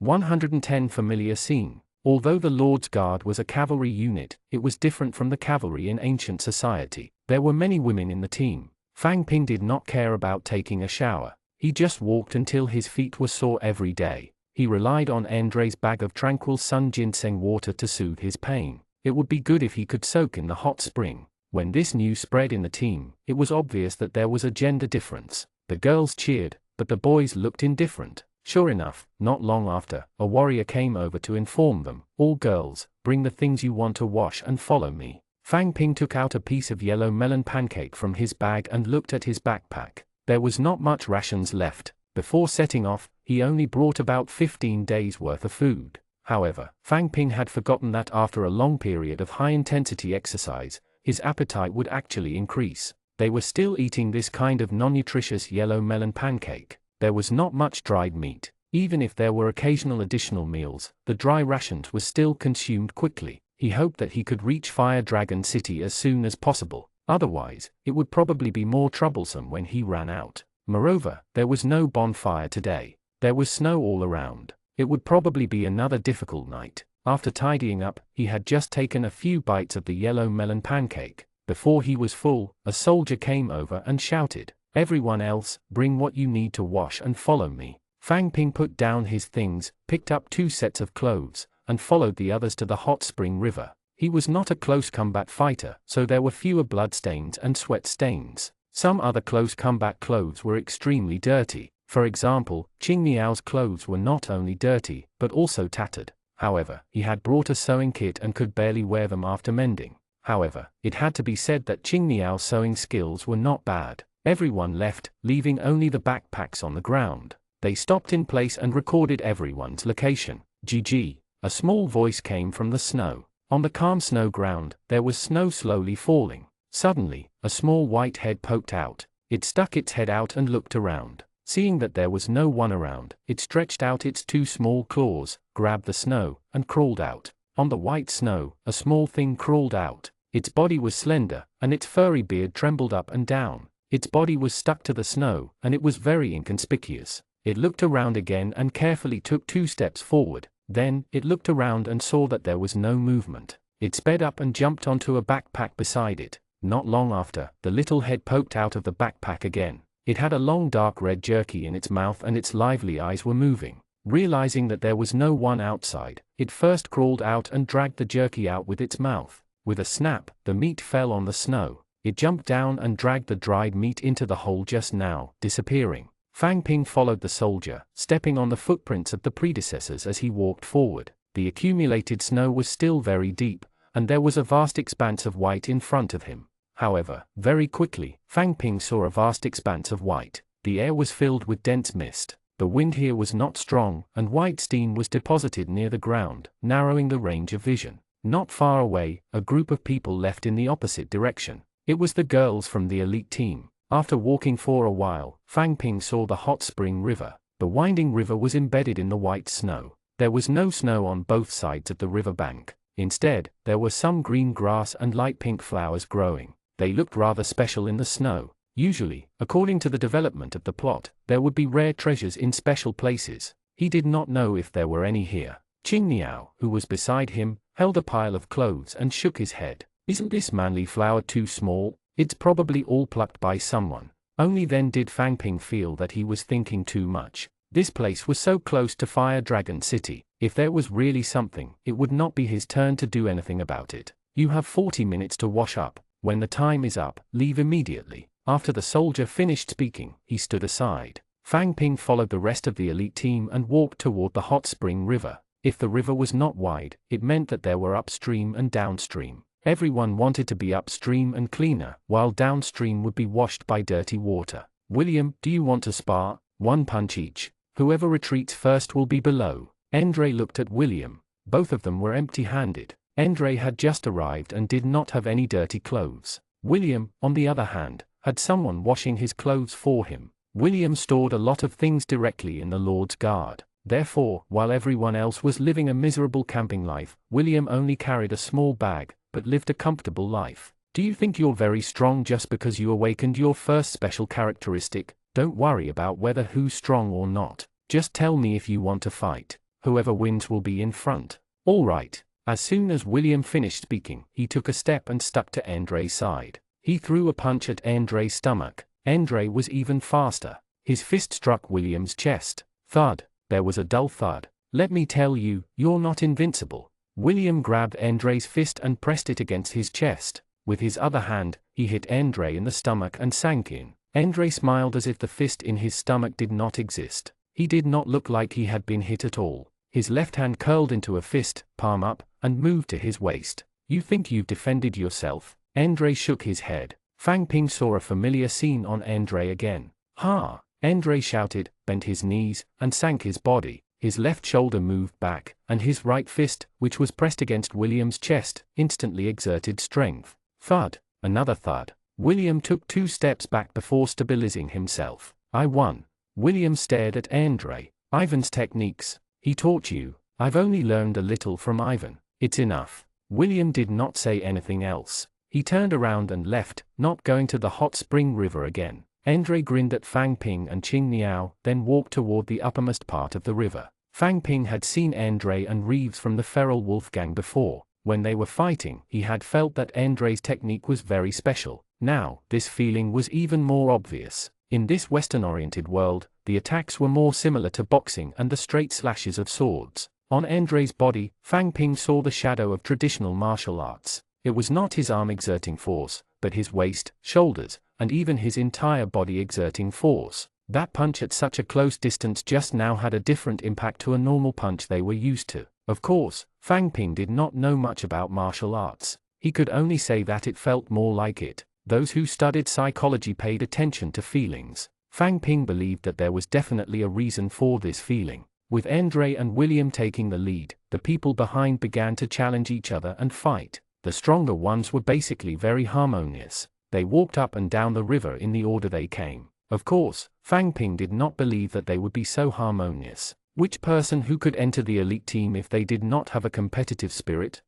Speaker 1: 110 Familiar scene. Although the Lord's Guard was a cavalry unit, it was different from the cavalry in ancient society. There were many women in the team. Fang Ping did not care about taking a shower. He just walked until his feet were sore every day. He relied on Andre's bag of tranquil sun ginseng water to soothe his pain. It would be good if he could soak in the hot spring. When this news spread in the team, it was obvious that there was a gender difference. The girls cheered, but the boys looked indifferent. Sure enough, not long after, a warrior came over to inform them, "All girls, bring the things you want to wash and follow me." Fang Ping took out a piece of yellow melon pancake from his bag and looked at his backpack. There was not much rations left. Before setting off, he only brought about 15 days' worth of food. However, Fang Ping had forgotten that after a long period of high-intensity exercise, his appetite would actually increase. They were still eating this kind of non-nutritious yellow melon pancake. There was not much dried meat. Even if there were occasional additional meals, the dry rations were still consumed quickly. He hoped that he could reach Fire Dragon City as soon as possible. Otherwise, it would probably be more troublesome when he ran out. Moreover, there was no bonfire today. There was snow all around. It would probably be another difficult night. After tidying up, he had just taken a few bites of the yellow melon pancake. Before he was full, a soldier came over and shouted, "Everyone else, bring what you need to wash and follow me." Fang Ping put down his things, picked up 2 sets of clothes, and followed the others to the hot spring river. He was not a close combat fighter, so there were fewer blood stains and sweat stains. Some other close combat clothes were extremely dirty. For example, Qing Niao's clothes were not only dirty, but also tattered. However, he had brought a sewing kit and could barely wear them after mending. However, it had to be said that Qing Niao's sewing skills were not bad. Everyone left, leaving only the backpacks on the ground. They stopped in place and recorded everyone's location. GG. A small voice came from the snow. On the calm snow ground, there was snow slowly falling. Suddenly, a small white head poked out. It stuck its head out and looked around. Seeing that there was no one around, it stretched out its 2 small claws, grabbed the snow, and crawled out. On the white snow, a small thing crawled out. Its body was slender, and its furry beard trembled up and down. Its body was stuck to the snow, and it was very inconspicuous. It looked around again and carefully took 2 steps forward. Then, it looked around and saw that there was no movement. It sped up and jumped onto a backpack beside it. Not long after, the little head poked out of the backpack again. It had a long dark red jerky in its mouth and its lively eyes were moving. Realizing that there was no one outside, it first crawled out and dragged the jerky out with its mouth. With a snap, the meat fell on the snow. It jumped down and dragged the dried meat into the hole just now, disappearing. Fang Ping followed the soldier, stepping on the footprints of the predecessors as he walked forward. The accumulated snow was still very deep, and there was a vast expanse of white in front of him. However, very quickly, Fang Ping saw a vast expanse of white. The air was filled with dense mist. The wind here was not strong, and white steam was deposited near the ground, narrowing the range of vision. Not far away, a group of people left in the opposite direction. It was the girls from the elite team. After walking for a while, Fang Ping saw the hot spring river. The winding river was embedded in the white snow. There was no snow on both sides of the river bank. Instead, there were some green grass and light pink flowers growing. They looked rather special in the snow. Usually, according to the development of the plot, there would be rare treasures in special places. He did not know if there were any here. Qing Niao, who was beside him, held a pile of clothes and shook his head. "Isn't this manly flower too small? It's probably all plucked by someone." Only then did Fang Ping feel that he was thinking too much. This place was so close to Fire Dragon City. If there was really something, it would not be his turn to do anything about it. "You have 40 minutes to wash up. When the time is up, leave immediately." After the soldier finished speaking, he stood aside. Fang Ping followed the rest of the elite team and walked toward the hot spring river. If the river was not wide, it meant that there were upstream and downstream. Everyone wanted to be upstream and cleaner, while downstream would be washed by dirty water. "William, do you want to spar? 1 punch each. Whoever retreats first will be below." Andre looked at William. Both of them were empty-handed. Andre had just arrived and did not have any dirty clothes. William, on the other hand, had someone washing his clothes for him. William stored a lot of things directly in the Lord's Guard. Therefore, while everyone else was living a miserable camping life, William only carried a small bag, but lived a comfortable life. "Do you think you're very strong just because you awakened your first special characteristic? Don't worry about whether who's strong or not. Just tell me if you want to fight." Whoever wins will be in front. All right. As soon as William finished speaking, he took a step and stuck to Andre's side. He threw a punch at Andre's stomach. Andre was even faster. His fist struck William's chest. Thud. There was a dull thud. Let me tell you, you're not invincible. William grabbed Andre's fist and pressed it against his chest. With his other hand, he hit Andre in the stomach and sank in. Andre smiled as if the fist in his stomach did not exist. He did not look like he had been hit at all. His left hand curled into a fist, palm up, and moved to his waist. You think you've defended yourself? Andre shook his head. Fang Ping saw a familiar scene on Andre again. Ha! Andre shouted, bent his knees, and sank his body. His left shoulder moved back, and his right fist, which was pressed against William's chest, instantly exerted strength. Thud. Another thud. William took 2 steps back before stabilizing himself. I won. William stared at Andre. Ivan's techniques. He taught you. I've only learned a little from Ivan. It's enough. William did not say anything else. He turned around and left, not going to the hot spring river again. Andre grinned at Fang Ping and Qing Niao, then walked toward the uppermost part of the river. Fang Ping had seen Andre and Reeves from the Feral Wolf Gang before. When they were fighting, he had felt that Andre's technique was very special. Now, this feeling was even more obvious. In this Western-oriented world, the attacks were more similar to boxing and the straight slashes of swords. On Andre's body, Fang Ping saw the shadow of traditional martial arts. It was not his arm exerting force, but his waist, shoulders, and even his entire body exerting force. That punch at such a close distance just now had a different impact to a normal punch they were used to. Of course, Fang Ping did not know much about martial arts. He could only say that it felt more like it. Those who studied psychology paid attention to feelings. Fang Ping believed that there was definitely a reason for this feeling. With Andre and William taking the lead, the people behind began to challenge each other and fight. The stronger ones were basically very harmonious. They walked up and down the river in the order they came. Of course, Fang Ping did not believe that they would be so harmonious. Which person who could enter the elite team if they did not have a competitive spirit?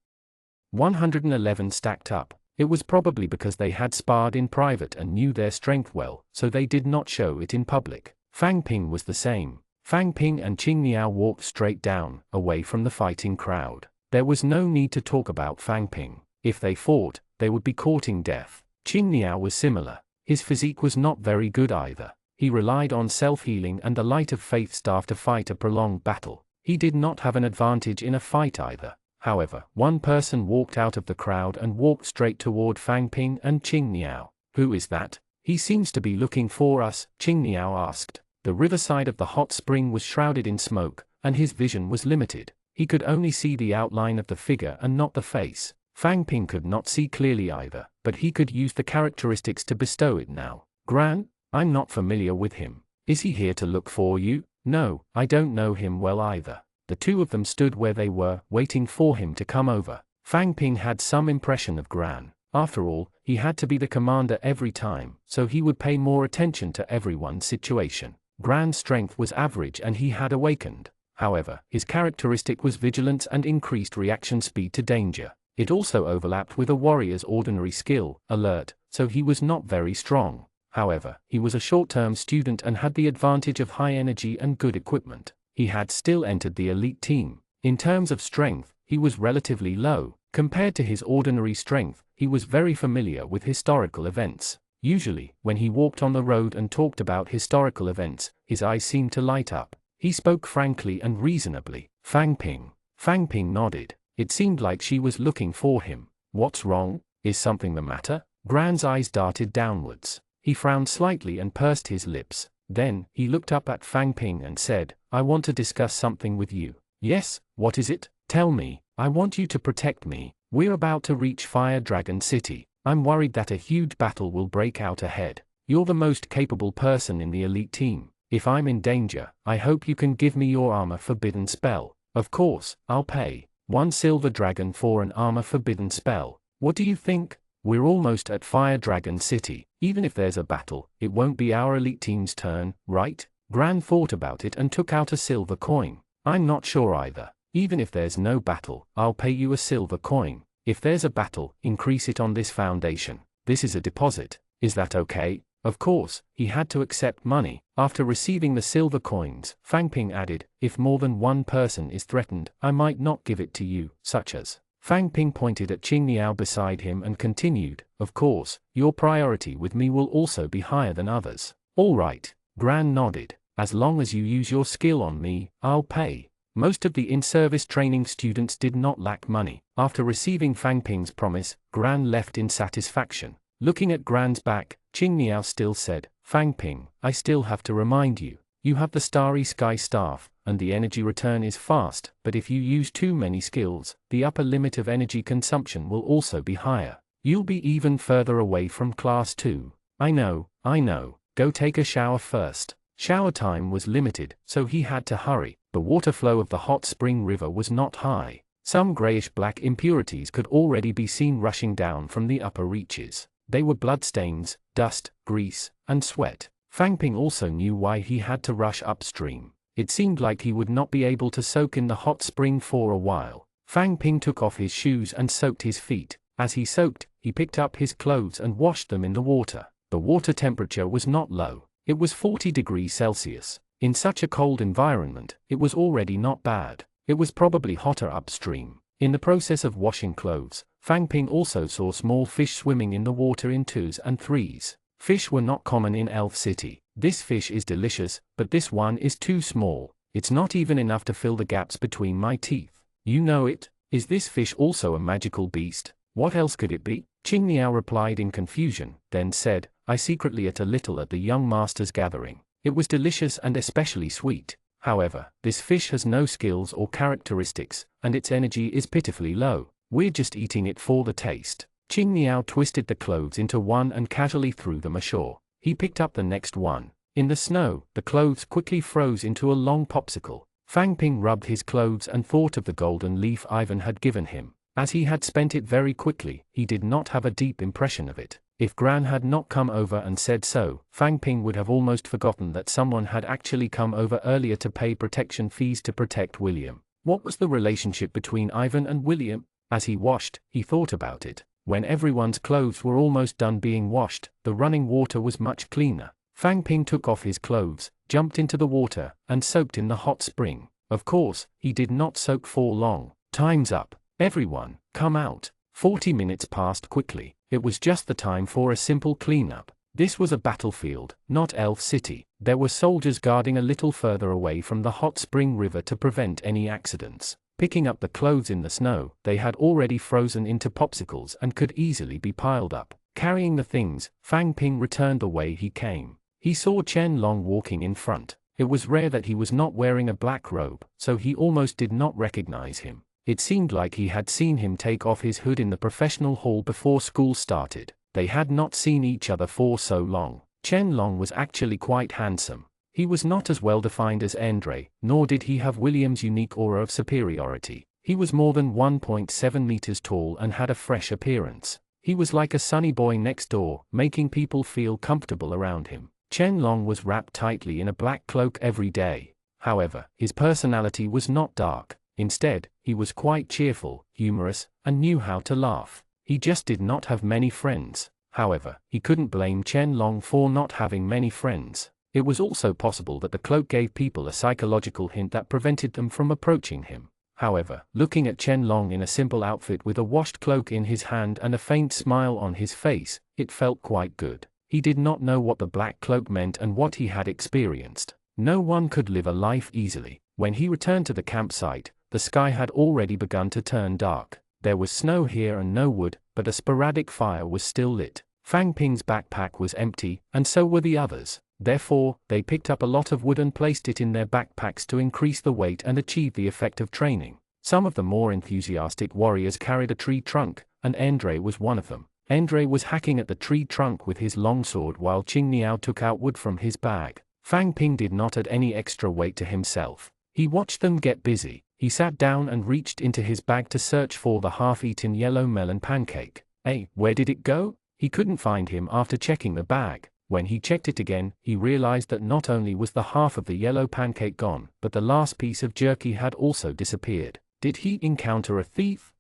Speaker 1: 111 stacked up. It was probably because they had sparred in private and knew their strength well, so they did not show it in public. Fang Ping was the same. Fang Ping and Qing Niao walked straight down, away from the fighting crowd. There was no need to talk about Fang Ping. If they fought, they would be courting death. Qing Niao was similar. His physique was not very good either. He relied on self-healing and the light of faith staff to fight a prolonged battle. He did not have an advantage in a fight either. However, one person walked out of the crowd and walked straight toward Fang Ping and Qing Niao. Who is that? He seems to be looking for us, Qing Niao asked. The riverside of the hot spring was shrouded in smoke, and his vision was limited. He could only see the outline of the figure and not the face. Fang Ping could not see clearly either, but he could use the characteristics to bestow it now. Gran? I'm not familiar with him. Is he here to look for you? No, I don't know him well either. The two of them stood where they were, waiting for him to come over. Fang Ping had some impression of Gran. After all, he had to be the commander every time, so he would pay more attention to everyone's situation. Gran's strength was average and he had awakened. However, his characteristic was vigilance and increased reaction speed to danger. It also overlapped with a warrior's ordinary skill, alert, so he was not very strong. However, he was a short-term student and had the advantage of high energy and good equipment. He had still entered the elite team. In terms of strength, he was relatively low. Compared to his ordinary strength, he was very familiar with historical events. Usually, when he walked on the road and talked about historical events, his eyes seemed to light up. He spoke frankly and reasonably. Fang Ping. Fang Ping nodded. It seemed like she was looking for him. What's wrong? Is something the matter? Gran's eyes darted downwards. He frowned slightly and pursed his lips. Then, he looked up at Fang Ping and said, I want to discuss something with you. Yes, what is it? Tell me. I want you to protect me. We're about to reach Fire Dragon City. I'm worried that a huge battle will break out ahead. You're the most capable person in the elite team. If I'm in danger, I hope you can give me your armor forbidden spell. Of course, I'll pay 1 silver dragon for an armor forbidden spell. What do you think? We're almost at Fire Dragon City. Even if there's a battle, it won't be our elite team's turn, right? Gran thought about it and took out a silver coin. I'm not sure either. Even if there's no battle, I'll pay you a silver coin. If there's a battle, increase it on this foundation. This is a deposit. Is that okay? Of course, he had to accept money. After receiving the silver coins, Fang Ping added, if more than one person is threatened, I might not give it to you, such as. Fang Ping pointed at Qing Niao beside him and continued, of course, your priority with me will also be higher than others. All right, Gran nodded. As long as you use your skill on me, I'll pay. Most of the in-service training students did not lack money. After receiving Fang Ping's promise, Gran left in satisfaction. Looking at Gran's back, Qing Niao still said, Fang Ping, I still have to remind you, you have the Starry Sky Staff, and the energy return is fast, but if you use too many skills, the upper limit of energy consumption will also be higher. You'll be even further away from class 2. I know, go take a shower first. Shower time was limited, so he had to hurry. The water flow of the hot spring river was not high. Some grayish-black impurities could already be seen rushing down from the upper reaches. They were bloodstains, dust, grease, and sweat. Fang Ping also knew why he had to rush upstream. It seemed like he would not be able to soak in the hot spring for a while. Fang Ping took off his shoes and soaked his feet. As he soaked, he picked up his clothes and washed them in the water. The water temperature was not low. It was 40 degrees Celsius. In such a cold environment, it was already not bad. It was probably hotter upstream. In the process of washing clothes, Fang Ping also saw small fish swimming in the water in 2s and 3s. Fish were not common in Elf City. This fish is delicious, but this one is too small. It's not even enough to fill the gaps between my teeth. You know it? Is this fish also a magical beast? What else could it be? Qing Niao replied in confusion, then said, I secretly ate a little at the young master's gathering. It was delicious and especially sweet. However, this fish has no skills or characteristics, and its energy is pitifully low. We're just eating it for the taste. Qing Niao twisted the clothes into one and casually threw them ashore. He picked up the next one. In the snow, the clothes quickly froze into a long popsicle. Fang Ping rubbed his clothes and thought of the golden leaf Ivan had given him. As he had spent it very quickly, he did not have a deep impression of it. If Gran had not come over and said so, Fang Ping would have almost forgotten that someone had actually come over earlier to pay protection fees to protect William. What was the relationship between Ivan and William? As he washed, he thought about it. When everyone's clothes were almost done being washed, the running water was much cleaner. Fang Ping took off his clothes, jumped into the water, and soaked in the hot spring. Of course, he did not soak for long. Time's up. Everyone, come out. 40 minutes passed quickly. It was just the time for a simple cleanup. This was a battlefield, not Elf City. There were soldiers guarding a little further away from the hot spring river to prevent any accidents. Picking up the clothes in the snow, they had already frozen into popsicles and could easily be piled up. Carrying the things, Fang Ping returned the way he came. He saw Chen Long walking in front. It was rare that he was not wearing a black robe, so he almost did not recognize him. It seemed like he had seen him take off his hood in the professional hall before school started. They had not seen each other for so long. Chen Long was actually quite handsome. He was not as well defined as Andre, nor did he have William's unique aura of superiority. He was more than 1.7 meters tall and had a fresh appearance. He was like a sunny boy next door, making people feel comfortable around him. Chen Long was wrapped tightly in a black cloak every day. However, his personality was not dark. Instead, he was quite cheerful, humorous, and knew how to laugh. He just did not have many friends. However, he couldn't blame Chen Long for not having many friends. It was also possible that the cloak gave people a psychological hint that prevented them from approaching him. However, looking at Chen Long in a simple outfit with a washed cloak in his hand and a faint smile on his face, it felt quite good. He did not know what the black cloak meant and what he had experienced. No one could live a life easily. When he returned to the campsite, the sky had already begun to turn dark. There was snow here and no wood, but a sporadic fire was still lit. Fang Ping's backpack was empty, and so were the others. Therefore, they picked up a lot of wood and placed it in their backpacks to increase the weight and achieve the effect of training. Some of the more enthusiastic warriors carried a tree trunk, and Andre was one of them. Andre was hacking at the tree trunk with his longsword while Qing Niao took out wood from his bag. Fang Ping did not add any extra weight to himself. He watched them get busy. He sat down and reached into his bag to search for the half-eaten yellow melon pancake. Hey, where did it go? He couldn't find him after checking the bag. When he checked it again, he realized that not only was the half of the yellow pancake gone, but the last piece of jerky had also disappeared. Did he encounter a thief?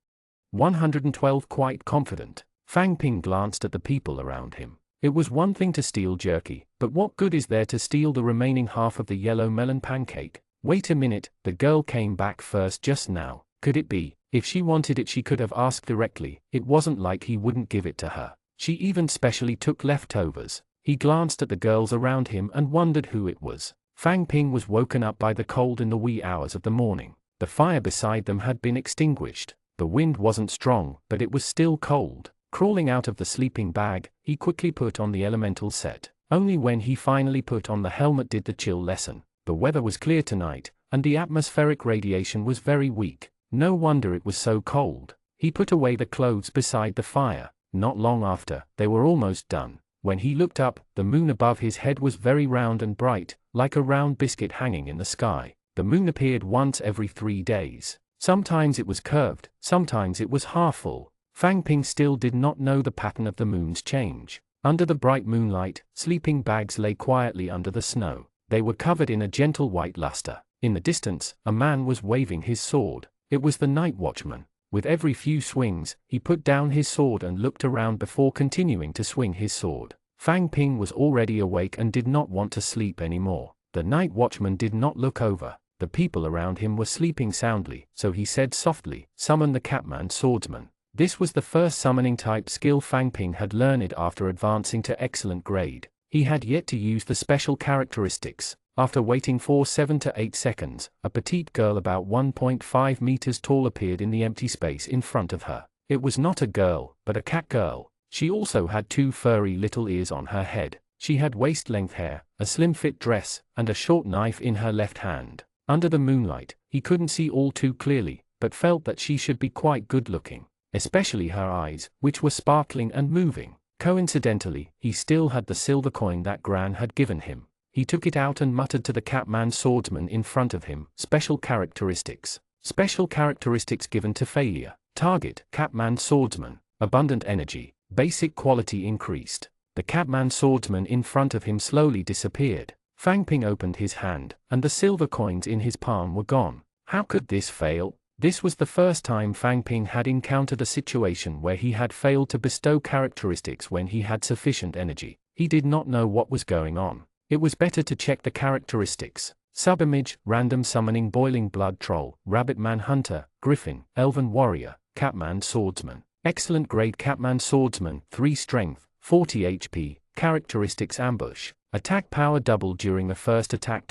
Speaker 1: 112 Quite confident. Fang Ping glanced at the people around him. It was one thing to steal jerky, but what good is there to steal the remaining half of the yellow melon pancake? Wait a minute, the girl came back first just now. Could it be? If she wanted it she could have asked directly, it wasn't like he wouldn't give it to her. She even specially took leftovers. He glanced at the girls around him and wondered who it was. Fang Ping was woken up by the cold in the wee hours of the morning. The fire beside them had been extinguished. The wind wasn't strong, but it was still cold. Crawling out of the sleeping bag, he quickly put on the elemental set. Only when he finally put on the helmet did the chill lessen. The weather was clear tonight, and the atmospheric radiation was very weak. No wonder it was so cold. He put away the clothes beside the fire. Not long after, they were almost done. When he looked up, the moon above his head was very round and bright, like a round biscuit hanging in the sky. The moon appeared once every 3 days. Sometimes it was curved, sometimes it was half full. Fang Ping still did not know the pattern of the moon's change. Under the bright moonlight, sleeping bags lay quietly under the snow. They were covered in a gentle white luster. In the distance, a man was waving his sword. It was the night watchman. With every few swings, he put down his sword and looked around before continuing to swing his sword. Fang Ping was already awake and did not want to sleep anymore. The night watchman did not look over. The people around him were sleeping soundly, so he said softly, "Summon the Catman Swordsman." This was the first summoning type skill Fang Ping had learned after advancing to excellent grade. He had yet to use the special characteristics. After waiting for 7 to 8 seconds, a petite girl about 1.5 meters tall appeared in the empty space in front of her. It was not a girl, but a cat girl. She also had 2 furry little ears on her head. She had waist-length hair, a slim-fit dress, and a short knife in her left hand. Under the moonlight, he couldn't see all too clearly, but felt that she should be quite good-looking. Especially her eyes, which were sparkling and moving. Coincidentally, he still had the silver coin that Gran had given him. He took it out and muttered to the Catman Swordsman in front of him. Special characteristics. Special characteristics given to failure. Target, Catman Swordsman. Abundant energy. Basic quality increased. The Catman Swordsman in front of him slowly disappeared. Fang Ping opened his hand, and the silver coins in his palm were gone. How could this fail? This was the first time Fang Ping had encountered a situation where he had failed to bestow characteristics when he had sufficient energy. He did not know what was going on. It was better to check the characteristics. Subimage, random summoning boiling blood troll, rabbit man hunter, griffin, elven warrior, Catman Swordsman. Excellent grade Catman Swordsman, 3 strength, 40 HP, characteristics ambush. Attack power double during the first attack.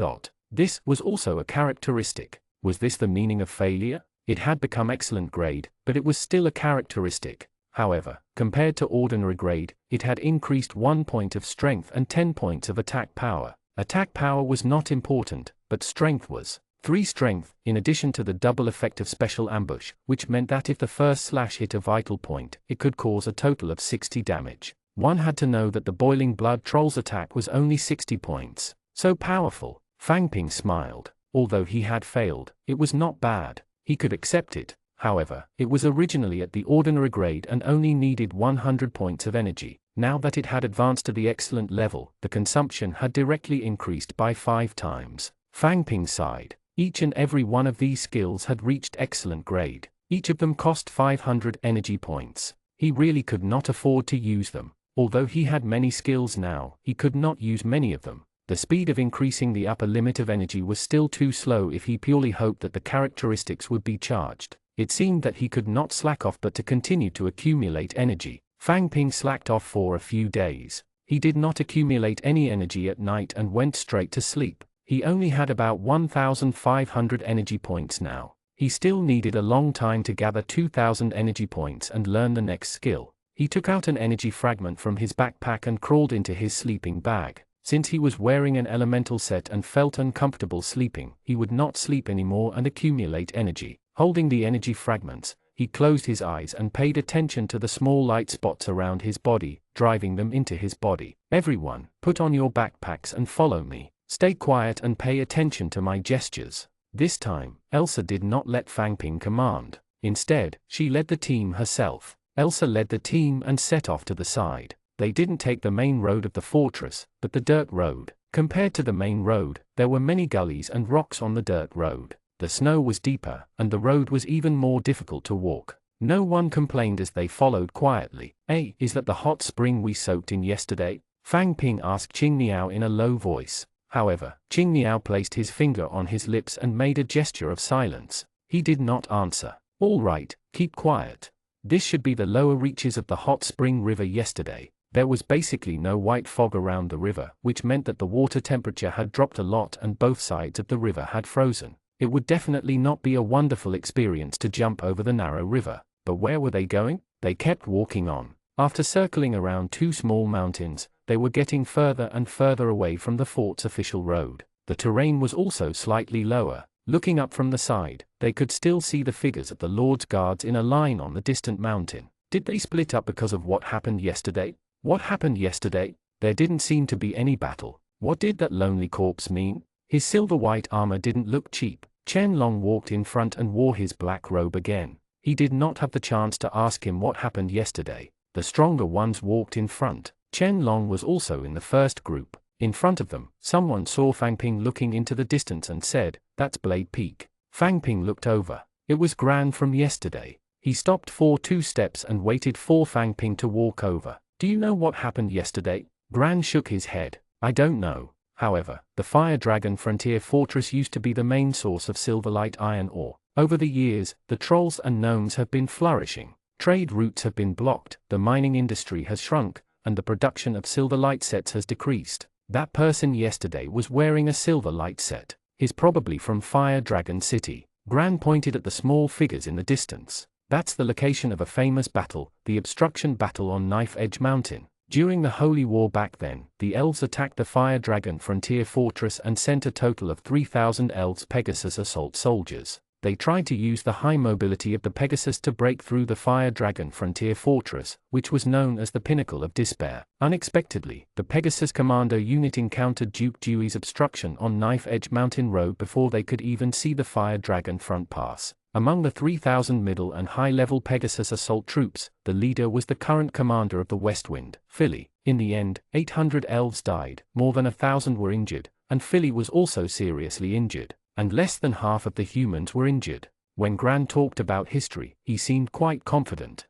Speaker 1: This was also a characteristic. Was this the meaning of failure? It had become excellent grade, but it was still a characteristic. However, compared to ordinary grade, it had increased 1 point of strength and 10 points of attack power. Attack power was not important, but strength was. 3 strength, in addition to the double effect of special ambush, which meant that if the first slash hit a vital point, it could cause a total of 60 damage. One had to know that the boiling blood troll's attack was only 60 points. So powerful. Fang Ping smiled. Although he had failed, it was not bad. He could accept it. However, it was originally at the ordinary grade and only needed 100 points of energy. Now that it had advanced to the excellent level, the consumption had directly increased by 5 times. Fang Ping sighed. Each and every one of these skills had reached excellent grade. Each of them cost 500 energy points. He really could not afford to use them. Although he had many skills now, he could not use many of them. The speed of increasing the upper limit of energy was still too slow if he purely hoped that the characteristics would be charged. It seemed that he could not slack off but to continue to accumulate energy. Fang Ping slacked off for a few days. He did not accumulate any energy at night and went straight to sleep. He only had about 1,500 energy points now. He still needed a long time to gather 2,000 energy points and learn the next skill. He took out an energy fragment from his backpack and crawled into his sleeping bag. Since he was wearing an elemental set and felt uncomfortable sleeping, he would not sleep anymore and accumulate energy. Holding the energy fragments, he closed his eyes and paid attention to the small light spots around his body, driving them into his body. Everyone, put on your backpacks and follow me. Stay quiet and pay attention to my gestures. This time, Elsa did not let Fang Ping command. Instead, she led the team herself. Elsa led the team and set off to the side. They didn't take the main road of the fortress, but the dirt road. Compared to the main road, there were many gullies and rocks on the dirt road. The snow was deeper, and the road was even more difficult to walk. No one complained as they followed quietly. Is that the hot spring we soaked in yesterday? Fang Ping asked Qing Niao in a low voice. However, Qing Niao placed his finger on his lips and made a gesture of silence. He did not answer. All right, keep quiet. This should be the lower reaches of the hot spring river yesterday. There was basically no white fog around the river, which meant that the water temperature had dropped a lot and both sides of the river had frozen. It would definitely not be a wonderful experience to jump over the narrow river. But where were they going? They kept walking on. After circling around two small mountains, they were getting further and further away from the fort's official road. The terrain was also slightly lower. Looking up from the side, they could still see the figures of the Lord's guards in a line on the distant mountain. Did they split up because of what happened yesterday? What happened yesterday? There didn't seem to be any battle. What did that lonely corpse mean? His silver-white armor didn't look cheap. Chen Long walked in front and wore his black robe again. He did not have the chance to ask him what happened yesterday. The stronger ones walked in front. Chen Long was also in the first group. In front of them, someone saw Fang Ping looking into the distance and said, "That's Blade Peak." Fang Ping looked over. It was Gran from yesterday. He stopped for 2 steps and waited for Fang Ping to walk over. "Do you know what happened yesterday?" Gran shook his head. "I don't know." However, the Fire Dragon Frontier Fortress used to be the main source of Silverlight iron ore. Over the years, the trolls and gnomes have been flourishing. Trade routes have been blocked, the mining industry has shrunk, and the production of Silverlight sets has decreased. That person yesterday was wearing a Silverlight set. He's probably from Fire Dragon City. Gran pointed at the small figures in the distance. That's the location of a famous battle, the Obstruction Battle on Knife Edge Mountain. During the Holy War back then, the elves attacked the Fire Dragon Frontier Fortress and sent a total of 3,000 elves Pegasus assault soldiers. They tried to use the high mobility of the Pegasus to break through the Fire Dragon Frontier Fortress, which was known as the Pinnacle of Despair. Unexpectedly, the Pegasus Commando unit encountered Duke Dewey's obstruction on Knife Edge Mountain Road before they could even see the Fire Dragon front pass. Among the 3,000 middle and high-level Pegasus assault troops, the leader was the current commander of the West Wind, Philly. In the end, 800 elves died, more than 1,000 were injured, and Philly was also seriously injured. And less than half of the humans were injured. When Gran talked about history, he seemed quite confident.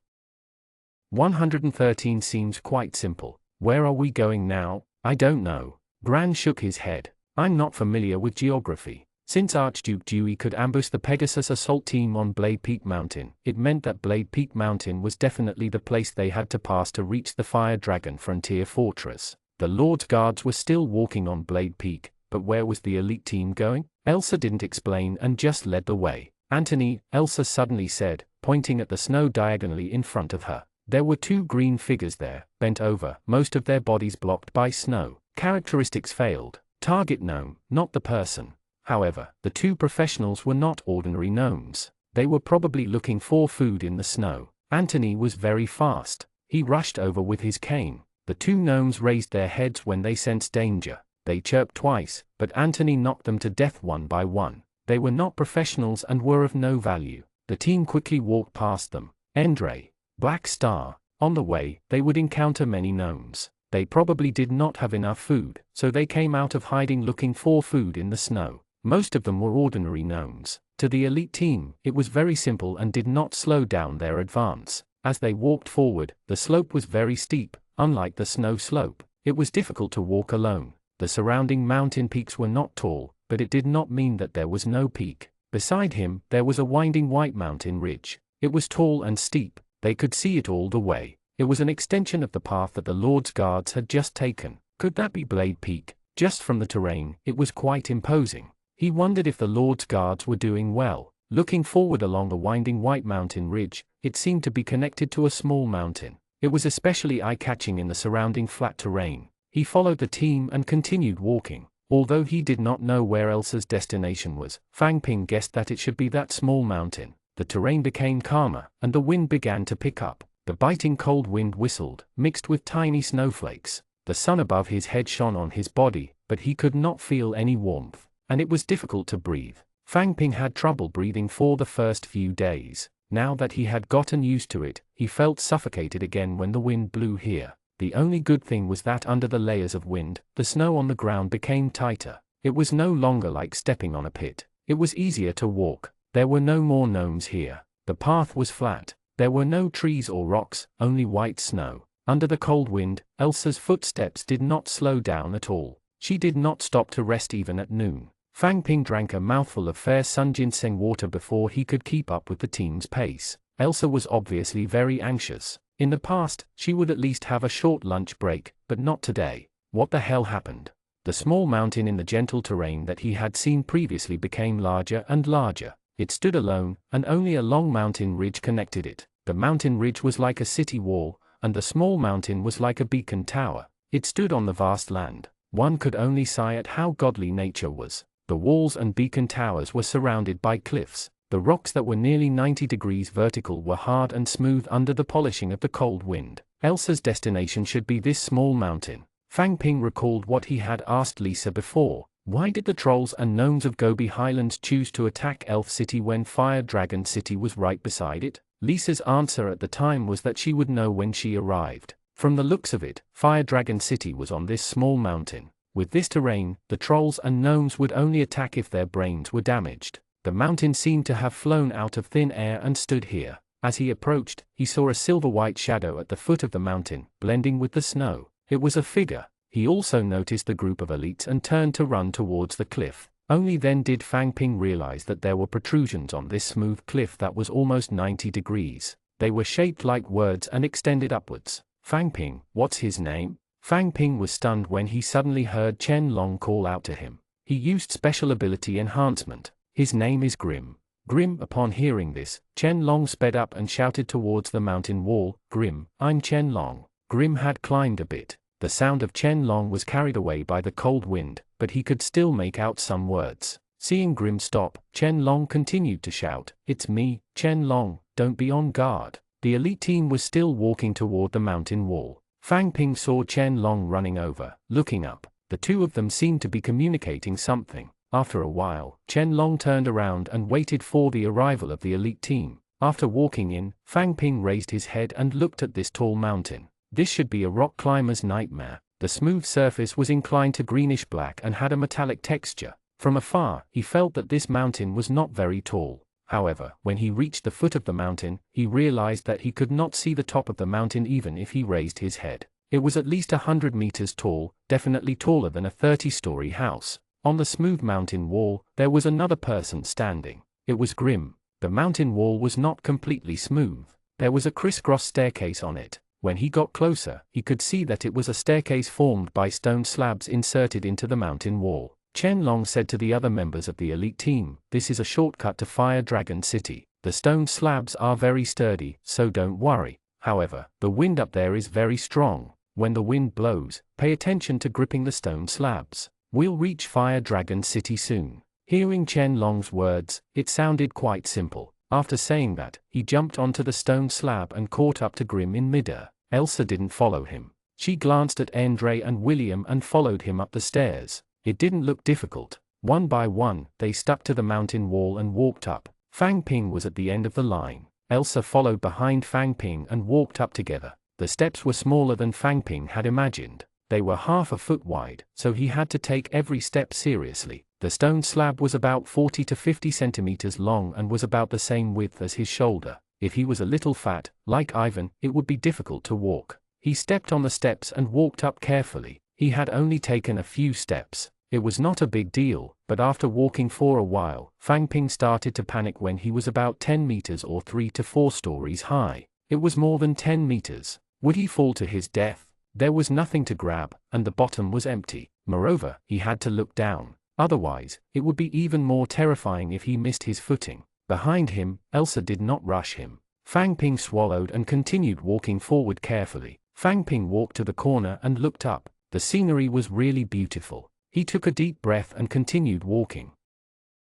Speaker 1: 113 seems quite simple. Where are we going now? I don't know. Gran shook his head. I'm not familiar with geography. Since Archduke Dewey could ambush the Pegasus assault team on Blade Peak Mountain, it meant that Blade Peak Mountain was definitely the place they had to pass to reach the Fire Dragon Frontier Fortress. The Lord's guards were still walking on Blade Peak, but where was the elite team going? Elsa didn't explain and just led the way. "Anthony," Elsa suddenly said, pointing at the snow diagonally in front of her. There were 2 green figures there, bent over, most of their bodies blocked by snow. Characteristics failed. Target gnome, not the person. However, the 2 professionals were not ordinary gnomes. They were probably looking for food in the snow. Anthony was very fast. He rushed over with his cane. The 2 gnomes raised their heads when they sensed danger. They chirped twice, but Anthony knocked them to death one by one. They were not professionals and were of no value. The team quickly walked past them. Endre, Black Star. On the way, they would encounter many gnomes. They probably did not have enough food, so they came out of hiding looking for food in the snow. Most of them were ordinary gnomes. To the elite team, it was very simple and did not slow down their advance. As they walked forward, the slope was very steep. Unlike the snow slope, it was difficult to walk alone. The surrounding mountain peaks were not tall, but it did not mean that there was no peak. Beside him, there was a winding white mountain ridge. It was tall and steep. They could see it all the way. It was an extension of the path that the Lord's guards had just taken. Could that be Blade Peak? Just from the terrain, it was quite imposing. He wondered if the Lord's guards were doing well. Looking forward along the winding white mountain ridge, it seemed to be connected to a small mountain. It was especially eye-catching in the surrounding flat terrain. He followed the team and continued walking. Although he did not know where Elsa's destination was, Fang Ping guessed that it should be that small mountain. The terrain became calmer, and the wind began to pick up. The biting cold wind whistled, mixed with tiny snowflakes. The sun above his head shone on his body, but he could not feel any warmth, and it was difficult to breathe. Fang Ping had trouble breathing for the first few days. Now that he had gotten used to it, he felt suffocated again when the wind blew here. The only good thing was that under the layers of wind, the snow on the ground became tighter. It was no longer like stepping on a pit. It was easier to walk. There were no more gnomes here. The path was flat. There were no trees or rocks, only white snow. Under the cold wind, Elsa's footsteps did not slow down at all. She did not stop to rest even at noon. Fang Ping drank a mouthful of fair sun ginseng water before he could keep up with the team's pace. Elsa was obviously very anxious. In the past, she would at least have a short lunch break, but not today. What the hell happened? The small mountain in the gentle terrain that he had seen previously became larger and larger. It stood alone, and only a long mountain ridge connected it. The mountain ridge was like a city wall, and the small mountain was like a beacon tower. It stood on the vast land. One could only sigh at how godly nature was. The walls and beacon towers were surrounded by cliffs. The rocks that were nearly 90 degrees vertical were hard and smooth under the polishing of the cold wind. Elsa's destination should be this small mountain. Fang Ping recalled what he had asked Lisa before. Why did the trolls and gnomes of Gobi Highlands choose to attack Elf City when Fire Dragon City was right beside it? Lisa's answer at the time was that she would know when she arrived. From the looks of it, Fire Dragon City was on this small mountain. With this terrain, the trolls and gnomes would only attack if their brains were damaged. The mountain seemed to have flown out of thin air and stood here. As he approached, he saw a silver-white shadow at the foot of the mountain, blending with the snow. It was a figure. He also noticed the group of elites and turned to run towards the cliff. Only then did Fang Ping realize that there were protrusions on this smooth cliff that was almost 90 degrees. They were shaped like words and extended upwards. Fang Ping, what's his name? Fang Ping was stunned when he suddenly heard Chen Long call out to him. He used special ability enhancement. His name is Grim. Grim. Upon hearing this, Chen Long sped up and shouted towards the mountain wall, Grim, I'm Chen Long. Grim had climbed a bit. The sound of Chen Long was carried away by the cold wind, but he could still make out some words. Seeing Grim stop, Chen Long continued to shout, It's me, Chen Long, don't be on guard. The elite team was still walking toward the mountain wall. Fang Ping saw Chen Long running over. Looking up, the two of them seemed to be communicating something. After a while, Chen Long turned around and waited for the arrival of the elite team. After walking in, Fang Ping raised his head and looked at this tall mountain. This should be a rock climber's nightmare. The smooth surface was inclined to greenish-black and had a metallic texture. From afar, he felt that this mountain was not very tall. However, when he reached the foot of the mountain, he realized that he could not see the top of the mountain even if he raised his head. It was at least 100 meters tall, definitely taller than a 30-story house. On the smooth mountain wall, there was another person standing. It was Grim. The mountain wall was not completely smooth. There was a crisscross staircase on it. When he got closer, he could see that it was a staircase formed by stone slabs inserted into the mountain wall. Chen Long said to the other members of the elite team, This is a shortcut to Fire Dragon City. The stone slabs are very sturdy, so don't worry. However, the wind up there is very strong. When the wind blows, pay attention to gripping the stone slabs. We'll reach Fire Dragon City soon. Hearing Chen Long's words, it sounded quite simple. After saying that, he jumped onto the stone slab and caught up to Grim in midair. Elsa didn't follow him. She glanced at Andre and William and followed him up the stairs. It didn't look difficult. One by one, they stuck to the mountain wall and walked up. Fang Ping was at the end of the line. Elsa followed behind Fang Ping and walked up together. The steps were smaller than Fang Ping had imagined. They were half a foot wide, so he had to take every step seriously. The stone slab was about 40 to 50 centimeters long and was about the same width as his shoulder. If he was a little fat, like Ivan, it would be difficult to walk. He stepped on the steps and walked up carefully. He had only taken a few steps. It was not a big deal, but after walking for a while, Fang Ping started to panic when he was about 10 meters or 3 to 4 stories high. It was more than 10 meters. Would he fall to his death? There was nothing to grab, and the bottom was empty. Moreover, he had to look down. Otherwise, it would be even more terrifying if he missed his footing. Behind him, Elsa did not rush him. Fang Ping swallowed and continued walking forward carefully. Fang Ping walked to the corner and looked up. The scenery was really beautiful. He took a deep breath and continued walking.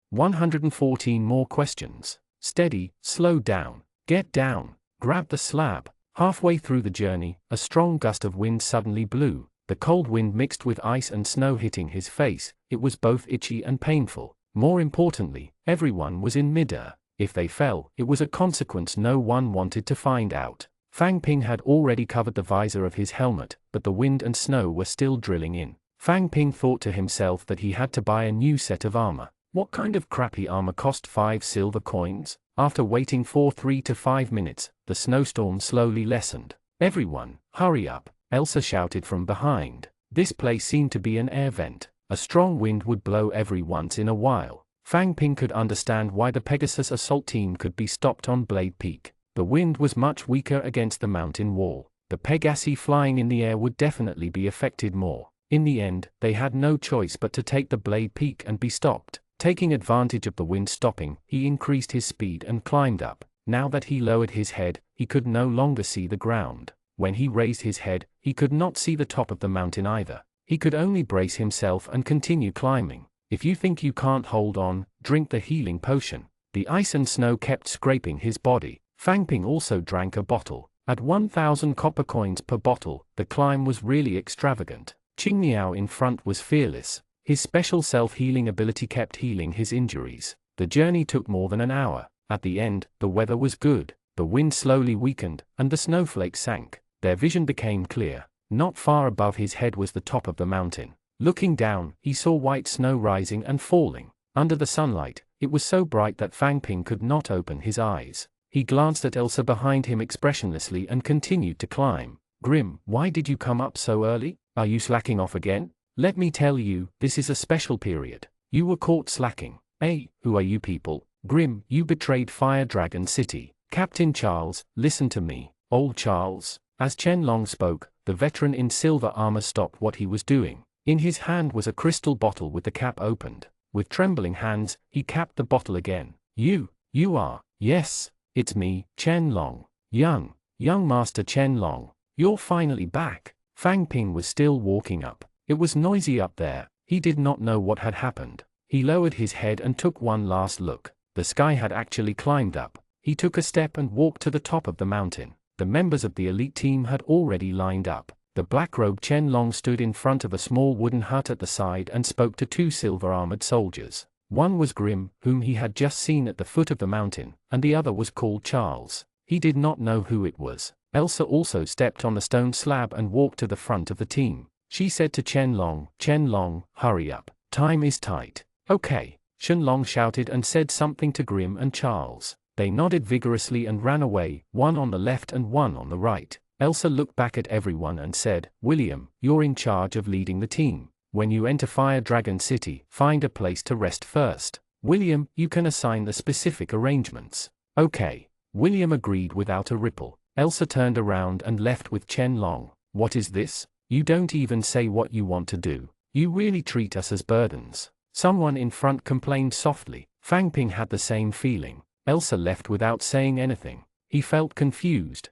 Speaker 1: 114 more questions. Steady, slow down, get down, grab the slab. Halfway through the journey, a strong gust of wind suddenly blew. The cold wind mixed with ice and snow hitting his face. It was both itchy and painful. More importantly, everyone was in midair. If they fell, it was a consequence no one wanted to find out. Fang Ping had already covered the visor of his helmet, but the wind and snow were still drilling in. Fang Ping thought to himself that he had to buy a new set of armor. What kind of crappy armor cost 5 silver coins? After waiting for 3 to 5 minutes, the snowstorm slowly lessened. "Everyone, hurry up," Elsa shouted from behind. This place seemed to be an air vent. A strong wind would blow every once in a while. Fang Ping could understand why the Pegasus assault team could be stopped on Blade Peak. The wind was much weaker against the mountain wall. The Pegasi flying in the air would definitely be affected more. In the end, they had no choice but to take the Blade Peak and be stopped. Taking advantage of the wind stopping, he increased his speed and climbed up. Now that he lowered his head, he could no longer see the ground. When he raised his head, he could not see the top of the mountain either. He could only brace himself and continue climbing. If you think you can't hold on, drink the healing potion. The ice and snow kept scraping his body. Fang Ping also drank a bottle. At 1,000 copper coins per bottle, the climb was really extravagant. Qing Niao in front was fearless. His special self-healing ability kept healing his injuries. The journey took more than an hour. At the end, the weather was good. The wind slowly weakened, and the snowflakes sank. Their vision became clear. Not far above his head was the top of the mountain. Looking down, he saw white snow rising and falling. Under the sunlight, it was so bright that Fang Ping could not open his eyes. He glanced at Elsa behind him expressionlessly and continued to climb. "Grim, why did you come up so early? Are you slacking off again? Let me tell you, this is a special period. You were caught slacking. Hey, who are you people? Grim, you betrayed Fire Dragon City. Captain Charles, listen to me. Old Charles." As Chen Long spoke, the veteran in silver armor stopped what he was doing. In his hand was a crystal bottle with the cap opened. With trembling hands, he capped the bottle again. You are. Yes, it's me, Chen Long. Young Master Chen Long. You're finally back. Fang Ping was still walking up. It was noisy up there. He did not know what had happened. He lowered his head and took one last look. The sky had actually climbed up. He took a step and walked to the top of the mountain. The members of the elite team had already lined up. The black-robed Chen Long stood in front of a small wooden hut at the side and spoke to two silver-armored soldiers. One was Grim, whom he had just seen at the foot of the mountain, and the other was called Charles. He did not know who it was. Elsa also stepped on the stone slab and walked to the front of the team. She said to Chen Long, hurry up. Time is tight. Okay. Chen Long shouted and said something to Grim and Charles. They nodded vigorously and ran away, one on the left and one on the right. Elsa looked back at everyone and said, "William, you're in charge of leading the team. When you enter Fire Dragon City, find a place to rest first. William, you can assign the specific arrangements." Okay. William agreed without a ripple. Elsa turned around and left with Chen Long. "What is this? You don't even say what you want to do. You really treat us as burdens." Someone in front complained softly. Fang Ping had the same feeling. Elsa left without saying anything. He felt confused.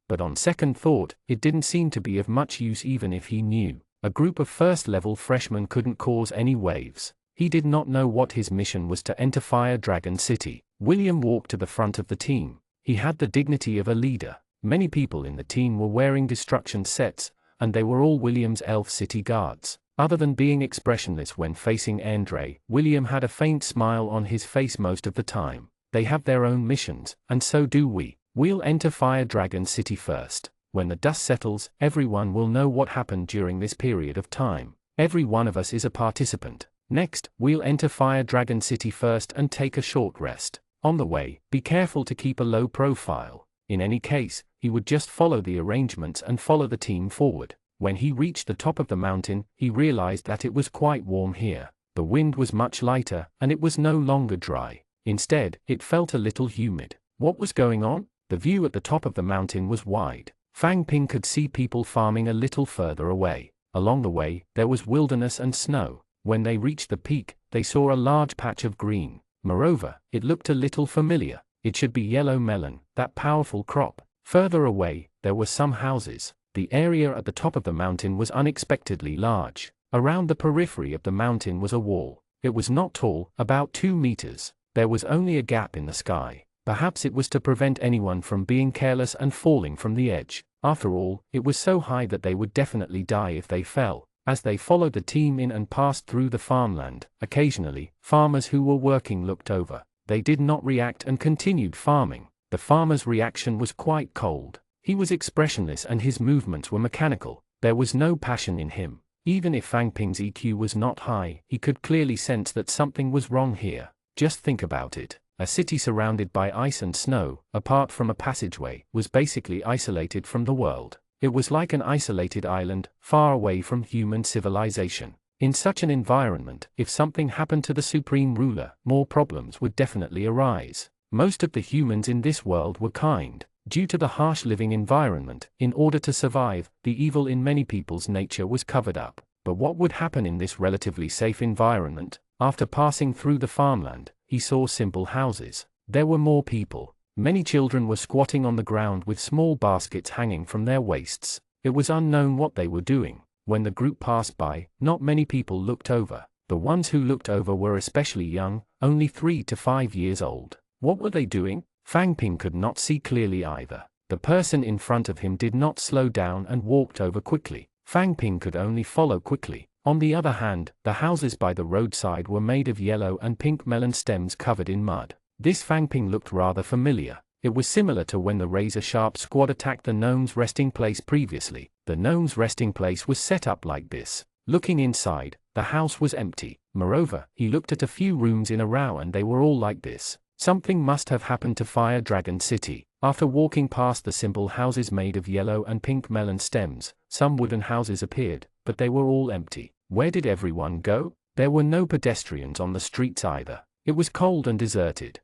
Speaker 1: But on second thought, it didn't seem to be of much use even if he knew. A group of first-level freshmen couldn't cause any waves. He did not know what his mission was to enter Fire Dragon City. William walked to the front of the team. He had the dignity of a leader. Many people in the team were wearing destruction sets, and they were all William's elf city guards. Other than being expressionless when facing Andre, William had a faint smile on his face most of the time. They have their own missions, and so do we. We'll enter Fire Dragon City first. When the dust settles, everyone will know what happened during this period of time. Every one of us is a participant. Next, we'll enter Fire Dragon City first and take a short rest. On the way, be careful to keep a low profile. In any case, he would just follow the arrangements and follow the team forward. When he reached the top of the mountain, he realized that it was quite warm here. The wind was much lighter, and it was no longer dry. Instead, it felt a little humid. What was going on? The view at the top of the mountain was wide. Fang Ping could see people farming a little further away. Along the way, there was wilderness and snow. When they reached the peak, they saw a large patch of green. Moreover, it looked a little familiar. It should be yellow melon, that powerful crop. Further away, there were some houses. The area at the top of the mountain was unexpectedly large. Around the periphery of the mountain was a wall. It was not tall, about 2 meters. There was only a gap in the sky. Perhaps it was to prevent anyone from being careless and falling from the edge. After all, it was so high that they would definitely die if they fell. As they followed the team in and passed through the farmland, occasionally, farmers who were working looked over. They did not react and continued farming. The farmer's reaction was quite cold. He was expressionless and his movements were mechanical. There was no passion in him. Even if Fang Ping's EQ was not high, he could clearly sense that something was wrong here. Just think about it. A city surrounded by ice and snow, apart from a passageway, was basically isolated from the world. It was like an isolated island, far away from human civilization. In such an environment, if something happened to the supreme ruler, more problems would definitely arise. Most of the humans in this world were kind. Due to the harsh living environment, in order to survive, the evil in many people's nature was covered up. But what would happen in this relatively safe environment? After passing through the farmland, he saw simple houses. There were more people. Many children were squatting on the ground with small baskets hanging from their waists. It was unknown what they were doing. When the group passed by, not many people looked over. The ones who looked over were especially young, only 3 to 5 years old. What were they doing? Fang Ping could not see clearly either. The person in front of him did not slow down and walked over quickly. Fang Ping could only follow quickly. On the other hand, the houses by the roadside were made of yellow and pink melon stems covered in mud. This Fang Ping looked rather familiar. It was similar to when the razor-sharp squad attacked the gnome's resting place previously. The gnome's resting place was set up like this. Looking inside, the house was empty. Moreover, he looked at a few rooms in a row and they were all like this. Something must have happened to Fire Dragon City. After walking past the simple houses made of yellow and pink melon stems, some wooden houses appeared, but they were all empty. Where did everyone go? There were no pedestrians on the streets either. It was cold and deserted.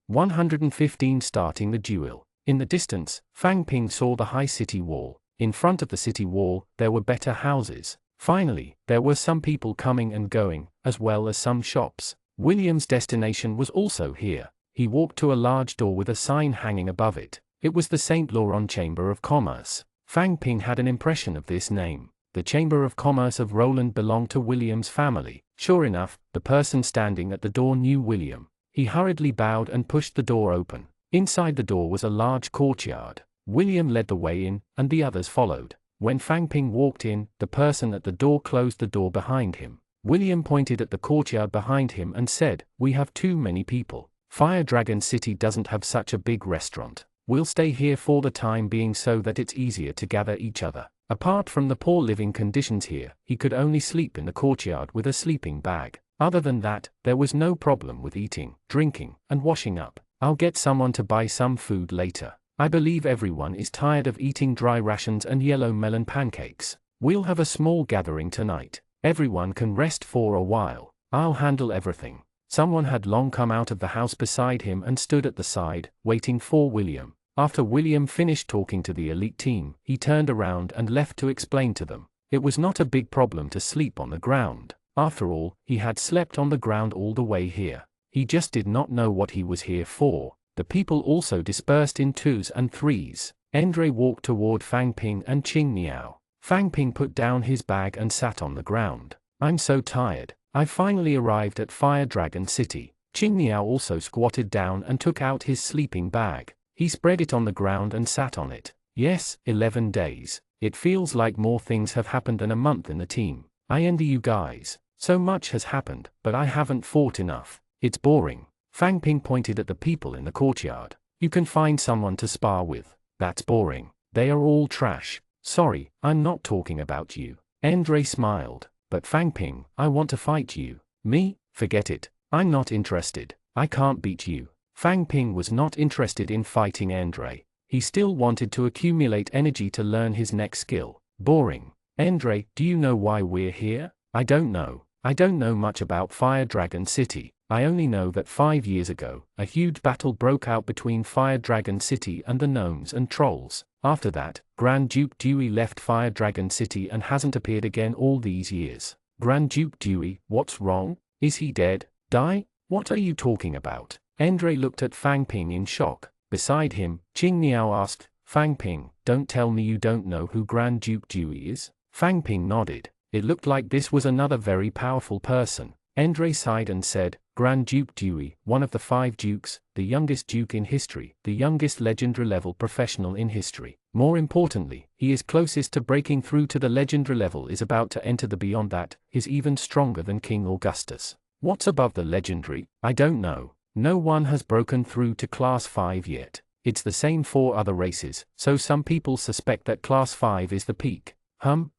Speaker 1: 115 Starting the duel. In the distance, Fang Ping saw the high city wall. In front of the city wall, there were better houses. Finally, there were some people coming and going, as well as some shops. William's destination was also here. He walked to a large door with a sign hanging above it. It was the St. Laurent Chamber of Commerce. Fang Ping had an impression of this name. The Chamber of Commerce of Roland belonged to William's family. Sure enough, the person standing at the door knew William. He hurriedly bowed and pushed the door open. Inside the door was a large courtyard. William led the way in, and the others followed. When Fang Ping walked in, the person at the door closed the door behind him. William pointed at the courtyard behind him and said, "We have too many people. Fire Dragon City doesn't have such a big restaurant. We'll stay here for the time being so that it's easier to gather each other." Apart from the poor living conditions here, he could only sleep in the courtyard with a sleeping bag. Other than that, there was no problem with eating, drinking, and washing up. "I'll get someone to buy some food later. I believe everyone is tired of eating dry rations and yellow melon pancakes. We'll have a small gathering tonight. Everyone can rest for a while. I'll handle everything." Someone had long come out of the house beside him and stood at the side, waiting for William. After William finished talking to the elite team, he turned around and left to explain to them. It was not a big problem to sleep on the ground. After all, he had slept on the ground all the way here. He just did not know what he was here for. The people also dispersed in 2s and 3s. Endre walked toward Fang Ping and Qing Niao. Fang Ping put down his bag and sat on the ground. "I'm so tired. I finally arrived at Fire Dragon City." Qing Niao also squatted down and took out his sleeping bag. He spread it on the ground and sat on it. "Yes, 11 days. It feels like more things have happened than a month in the team. I envy you guys. So much has happened, but I haven't fought enough. It's boring." Fang Ping pointed at the people in the courtyard. "You can find someone to spar with. That's boring. They are all trash." "Sorry, I'm not talking about you." Endre smiled. "But Fang Ping, I want to fight you." "Me? Forget it. I'm not interested. I can't beat you." Fang Ping was not interested in fighting Endre. He still wanted to accumulate energy to learn his next skill. "Boring. Endre, do you know why we're here?" "I don't know. I don't know much about Fire Dragon City. I only know that 5 years ago, a huge battle broke out between Fire Dragon City and the gnomes and trolls. After that, Grand Duke Dewey left Fire Dragon City and hasn't appeared again all these years." "Grand Duke Dewey, what's wrong? Is he dead? Die? What are you talking about?" Endre looked at Fang Ping in shock. Beside him, Qing Niao asked, "Fang Ping, don't tell me you don't know who Grand Duke Dewey is?" Fang Ping nodded. It looked like this was another very powerful person. Endre sighed and said, "Grand Duke Dewey, one of the 5 dukes, the youngest duke in history, the youngest legendary level professional in history. More importantly, he is closest to breaking through to the legendary level, is about to enter the beyond that, is even stronger than King Augustus." "What's above the legendary?" "I don't know. No one has broken through to Class 5 yet. It's the same for other races, so some people suspect that Class 5 is the peak."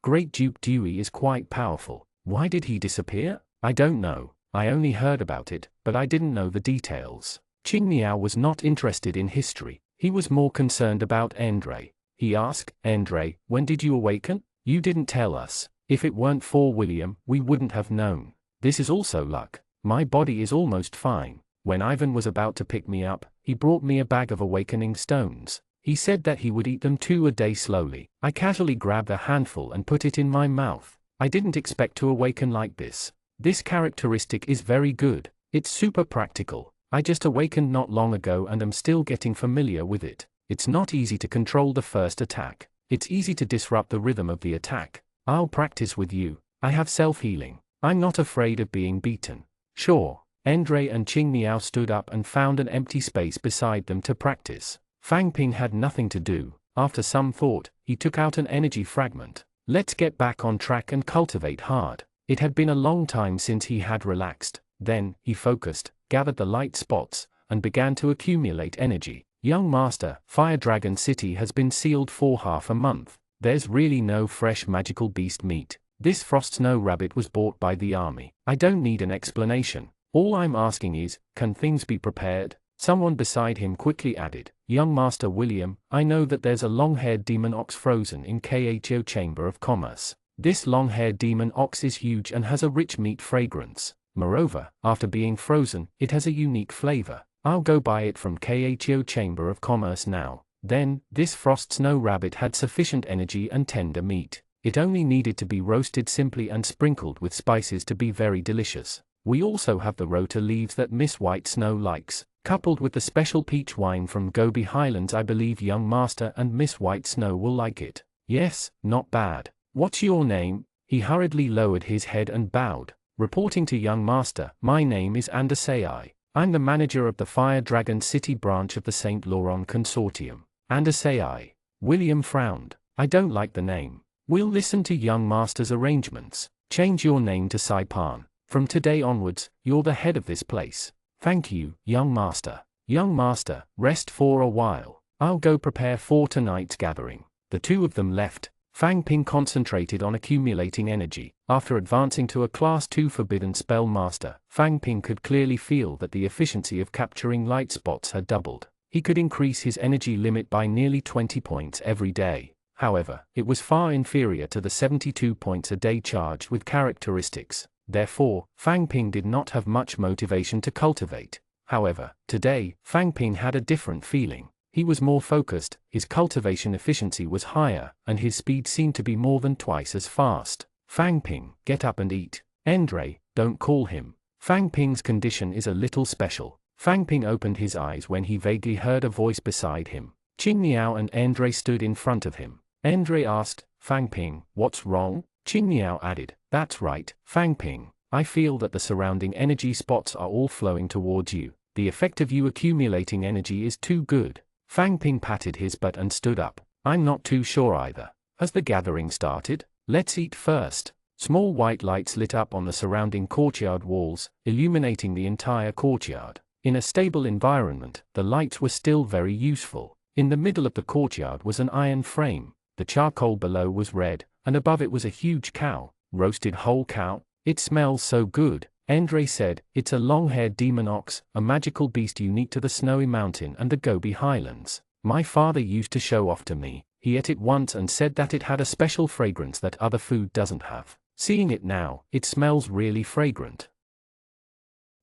Speaker 1: Great Duke Dewey is quite powerful. Why did he disappear?" "I don't know. I only heard about it, but I didn't know the details." Qing Miao was not interested in history, he was more concerned about Andre. He asked, Andre, when did you awaken? You didn't tell us. If it weren't for William, we wouldn't have known. This is also luck. My body is almost fine. When Ivan was about to pick me up, he brought me a bag of awakening stones. He said that he would eat them 2 a day slowly. I casually grabbed a handful and put it in my mouth. I didn't expect to awaken like this. This characteristic is very good. It's super practical. I just awakened not long ago and am still getting familiar with it. It's not easy to control the first attack. It's easy to disrupt the rhythm of the attack. I'll practice with you. I have self-healing. I'm not afraid of being beaten. Sure. Andre and Qing Miao stood up and found an empty space beside them to practice. Fang Ping had nothing to do. After some thought, he took out an energy fragment. Let's get back on track and cultivate hard. It had been a long time since he had relaxed. Then, he focused, gathered the light spots, and began to accumulate energy. Young Master, Fire Dragon City has been sealed for half a month. There's really no fresh magical beast meat. This Frost Snow Rabbit was bought by the army. I don't need an explanation. All I'm asking is, can things be prepared? Someone beside him quickly added, Young Master William, I know that there's a long-haired demon ox frozen in Kho Chamber of Commerce. This long-haired demon ox is huge and has a rich meat fragrance. Moreover, after being frozen, it has a unique flavor. I'll go buy it from Kho Chamber of Commerce now. Then, this Frost Snow Rabbit had sufficient energy and tender meat. It only needed to be roasted simply and sprinkled with spices to be very delicious. We also have the rota leaves that Miss White Snow likes, coupled with the special peach wine from Gobi Highlands. I believe Young Master and Miss White Snow will like it. Yes, not bad. What's your name? He hurriedly lowered his head and bowed. Reporting to Young Master, my name is Andasai. I'm the manager of the Fire Dragon City branch of the St. Laurent Consortium. Andasai. William frowned. I don't like the name. We'll listen to Young Master's arrangements. Change your name to Saipan. From today onwards, you're the head of this place. Thank you, Young Master. Young Master, rest for a while. I'll go prepare for tonight's gathering. The two of them left. Fang Ping concentrated on accumulating energy. After advancing to a Class 2 Forbidden Spell Master, Fang Ping could clearly feel that the efficiency of capturing light spots had doubled. He could increase his energy limit by nearly 20 points every day. However, it was far inferior to the 72 points a day charged with characteristics. Therefore, Fang Ping did not have much motivation to cultivate. However, today, Fang Ping had a different feeling. He was more focused, his cultivation efficiency was higher, and his speed seemed to be more than twice as fast. Fang Ping, get up and eat. Andre, don't call him. Fang Ping's condition is a little special. Fang Ping opened his eyes when he vaguely heard a voice beside him. Qing Miao and Andre stood in front of him. Andre asked, Fang Ping, what's wrong? Qing Miao added, that's right, Fang Ping. I feel that the surrounding energy spots are all flowing towards you. The effect of you accumulating energy is too good. Fang Ping patted his butt and stood up. I'm not too sure either. Has the gathering started? Let's eat first. Small white lights lit up on the surrounding courtyard walls, illuminating the entire courtyard. In a stable environment, the lights were still very useful. In the middle of the courtyard was an iron frame. The charcoal below was red, and above it was a huge cow. Roasted whole cow? It smells so good. Andre said, it's a long-haired demon ox, a magical beast unique to the Snowy Mountain and the Gobi Highlands. My father used to show off to me. He ate it once and said that it had a special fragrance that other food doesn't have. Seeing it now, it smells really fragrant.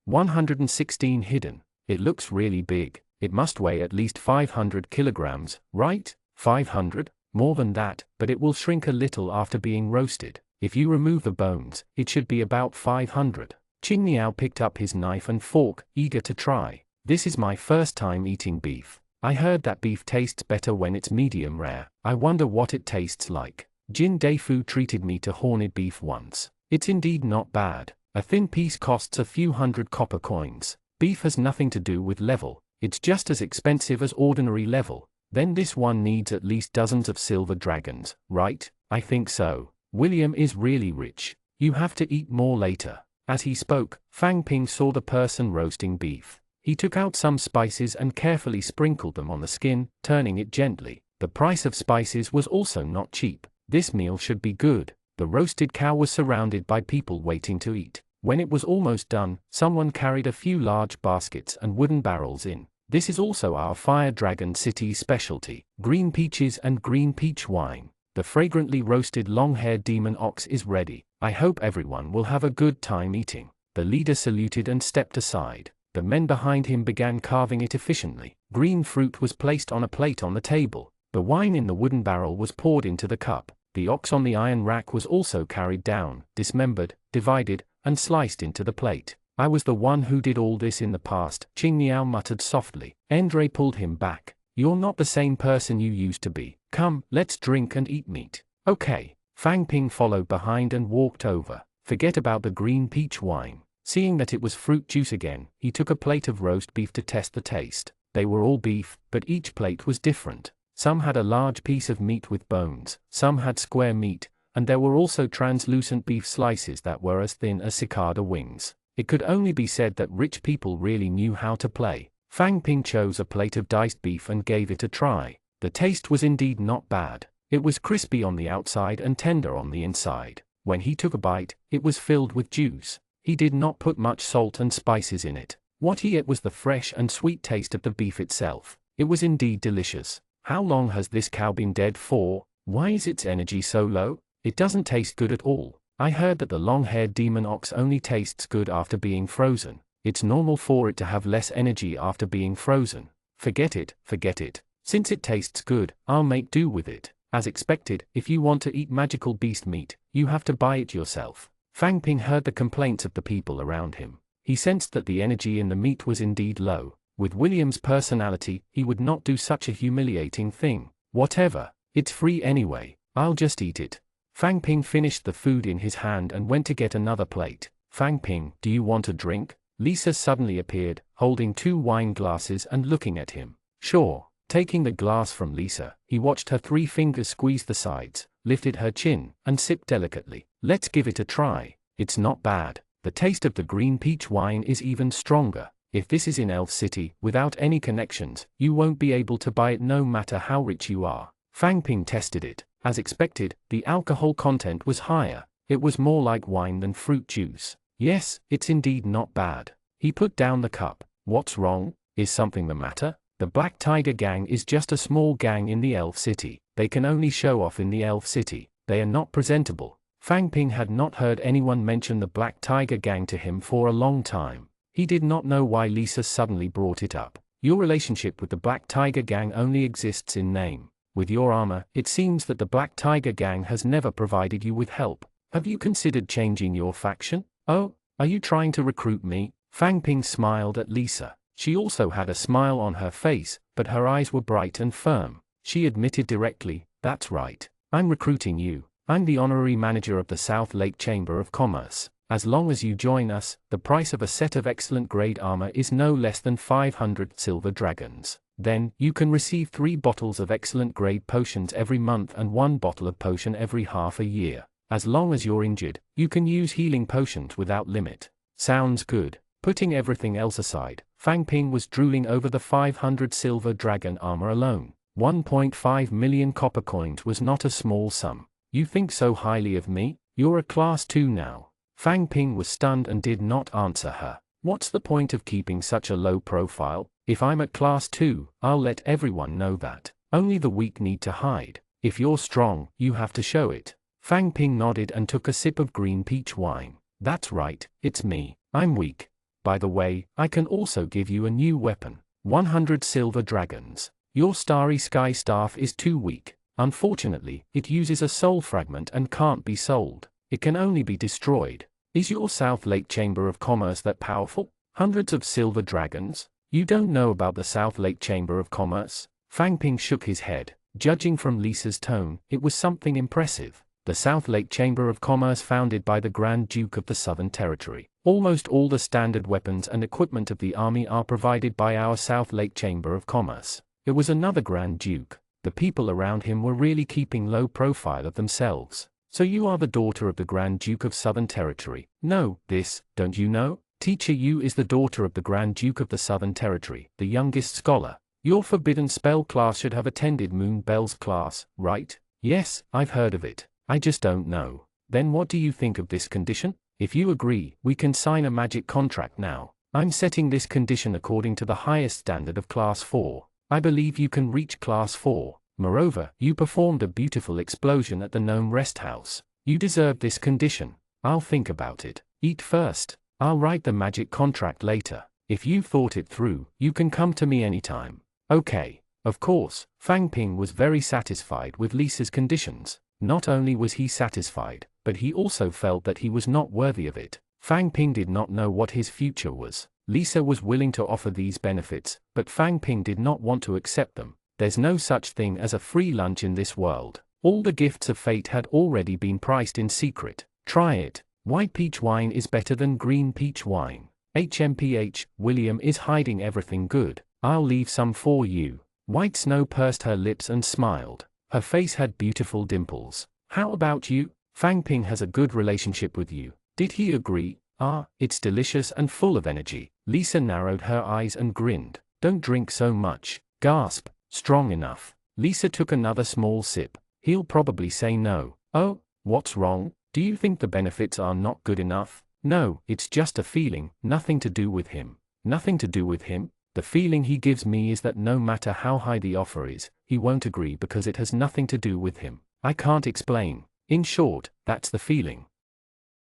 Speaker 1: 116 hidden. It looks really big. It must weigh at least 500 kilograms, right? 500? More than that, but it will shrink a little after being roasted. If you remove the bones, it should be about 500. Qing Miao picked up his knife and fork, eager to try. This is my first time eating beef. I heard that beef tastes better when it's medium rare. I wonder what it tastes like. Jin Deifu treated me to horned beef once. It's indeed not bad. A thin piece costs a few hundred copper coins. Beef has nothing to do with level. It's just as expensive as ordinary level. Then this one needs at least dozens of silver dragons, right? I think so. William is really rich. You have to eat more later. As he spoke, Fang Ping saw the person roasting beef. He took out some spices and carefully sprinkled them on the skin, turning it gently. The price of spices was also not cheap. This meal should be good. The roasted cow was surrounded by people waiting to eat. When it was almost done, someone carried a few large baskets and wooden barrels in. This is also our Fire Dragon City's specialty, green peaches and green peach wine. The fragrantly roasted long-haired demon ox is ready. I hope everyone will have a good time eating. The leader saluted and stepped aside. The men behind him began carving it efficiently. Green fruit was placed on a plate on the table. The wine in the wooden barrel was poured into the cup. The ox on the iron rack was also carried down, dismembered, divided, and sliced into the plate. I was the one who did all this in the past, Qing Niao muttered softly. Endre pulled him back. You're not the same person you used to be. Come, let's drink and eat meat. Okay. Fang Ping followed behind and walked over. Forget about the green peach wine. Seeing that it was fruit juice again, he took a plate of roast beef to test the taste. They were all beef, but each plate was different. Some had a large piece of meat with bones, some had square meat, and there were also translucent beef slices that were as thin as cicada wings. It could only be said that rich people really knew how to play. Fang Ping chose a plate of diced beef and gave it a try. The taste was indeed not bad. It was crispy on the outside and tender on the inside. When he took a bite, it was filled with juice. He did not put much salt and spices in it. What he ate was the fresh and sweet taste of the beef itself. It was indeed delicious. How long has this cow been dead for? Why is its energy so low? It doesn't taste good at all. I heard that the long-haired demon ox only tastes good after being frozen. It's normal for it to have less energy after being frozen. Forget it, forget it. Since it tastes good, I'll make do with it. As expected, if you want to eat magical beast meat, you have to buy it yourself. Fang Ping heard the complaints of the people around him. He sensed that the energy in the meat was indeed low. With William's personality, he would not do such a humiliating thing. Whatever, it's free anyway, I'll just eat it. Fang Ping finished the food in his hand and went to get another plate. Fang Ping, do you want a drink? Lisa suddenly appeared, holding 2 wine glasses and looking at him. Sure. Taking the glass from Lisa, he watched her 3 fingers squeeze the sides, lifted her chin, and sipped delicately. Let's give it a try. It's not bad. The taste of the green peach wine is even stronger. If this is in Elf City, without any connections, you won't be able to buy it no matter how rich you are. Fang Ping tested it. As expected, the alcohol content was higher. It was more like wine than fruit juice. Yes, it's indeed not bad. He put down the cup. What's wrong? Is something the matter? The Black Tiger Gang is just a small gang in the Elf City. They can only show off in the Elf City. They are not presentable. Fang Ping had not heard anyone mention the Black Tiger Gang to him for a long time. He did not know why Lisa suddenly brought it up. Your relationship with the Black Tiger Gang only exists in name. With your armor, it seems that the Black Tiger Gang has never provided you with help. Have you considered changing your faction? Oh, are you trying to recruit me? Fang Ping smiled at Lisa. She also had a smile on her face, but her eyes were bright and firm. She admitted directly, that's right. I'm recruiting you. I'm the honorary manager of the South Lake Chamber of Commerce. As long as you join us, the price of a set of excellent grade armor is no less than 500 silver dragons. Then, you can receive 3 bottles of excellent grade potions every month and 1 bottle of potion every half a year. As long as you're injured, you can use healing potions without limit. Sounds good. Putting everything else aside, Fang Ping was drooling over the 500 silver dragon armor alone. 1.5 million copper coins was not a small sum. You think so highly of me? You're a class 2 now. Fang Ping was stunned and did not answer her. What's the point of keeping such a low profile? If I'm at class 2, I'll let everyone know that. Only the weak need to hide. If you're strong, you have to show it. Fang Ping nodded and took a sip of green peach wine. That's right, it's me. I'm weak. By the way, I can also give you a new weapon. 100 silver dragons. Your starry sky staff is too weak. Unfortunately, it uses a soul fragment and can't be sold. It can only be destroyed. Is your South Lake Chamber of Commerce that powerful? Hundreds of silver dragons? You don't know about the South Lake Chamber of Commerce? Fang Ping shook his head. Judging from Lisa's tone, it was something impressive. The South Lake Chamber of Commerce founded by the Grand Duke of the Southern Territory. Almost all the standard weapons and equipment of the army are provided by our South Lake Chamber of Commerce. It was another Grand Duke. The people around him were really keeping low profile of themselves. So you are the daughter of the Grand Duke of Southern Territory. No, this, don't you know? Teacher Yu is the daughter of the Grand Duke of the Southern Territory, the youngest scholar. Your forbidden spell class should have attended Moon Bell's class, right? Yes, I've heard of it. I just don't know. Then what do you think of this condition? If you agree, we can sign a magic contract now. I'm setting this condition according to the highest standard of Class 4. I believe you can reach Class 4. Moreover, you performed a beautiful explosion at the Gnome Rest House. You deserve this condition. I'll think about it. Eat first. I'll write the magic contract later. If you've thought it through, you can come to me anytime. Okay. Of course, Fang Ping was very satisfied with Lisa's conditions. Not only was he satisfied, but he also felt that he was not worthy of it. Fang Ping did not know what his future was. Lisa was willing to offer these benefits, but Fang Ping did not want to accept them. There's no such thing as a free lunch in this world. All the gifts of fate had already been priced in secret. Try it. White peach wine is better than green peach wine. HMPH, William is hiding everything good. I'll leave some for you. White Snow pursed her lips and smiled. Her face had beautiful dimples. How about you? Fang Ping has a good relationship with you. Did he agree? Ah, it's delicious and full of energy. Lisa narrowed her eyes and grinned. Don't drink so much. Gasp. Strong enough. Lisa took another small sip. He'll probably say no. Oh, what's wrong? Do you think the benefits are not good enough? No, it's just a feeling, nothing to do with him. Nothing to do with him? The feeling he gives me is that no matter how high the offer is, he won't agree because it has nothing to do with him. I can't explain. In short, that's the feeling.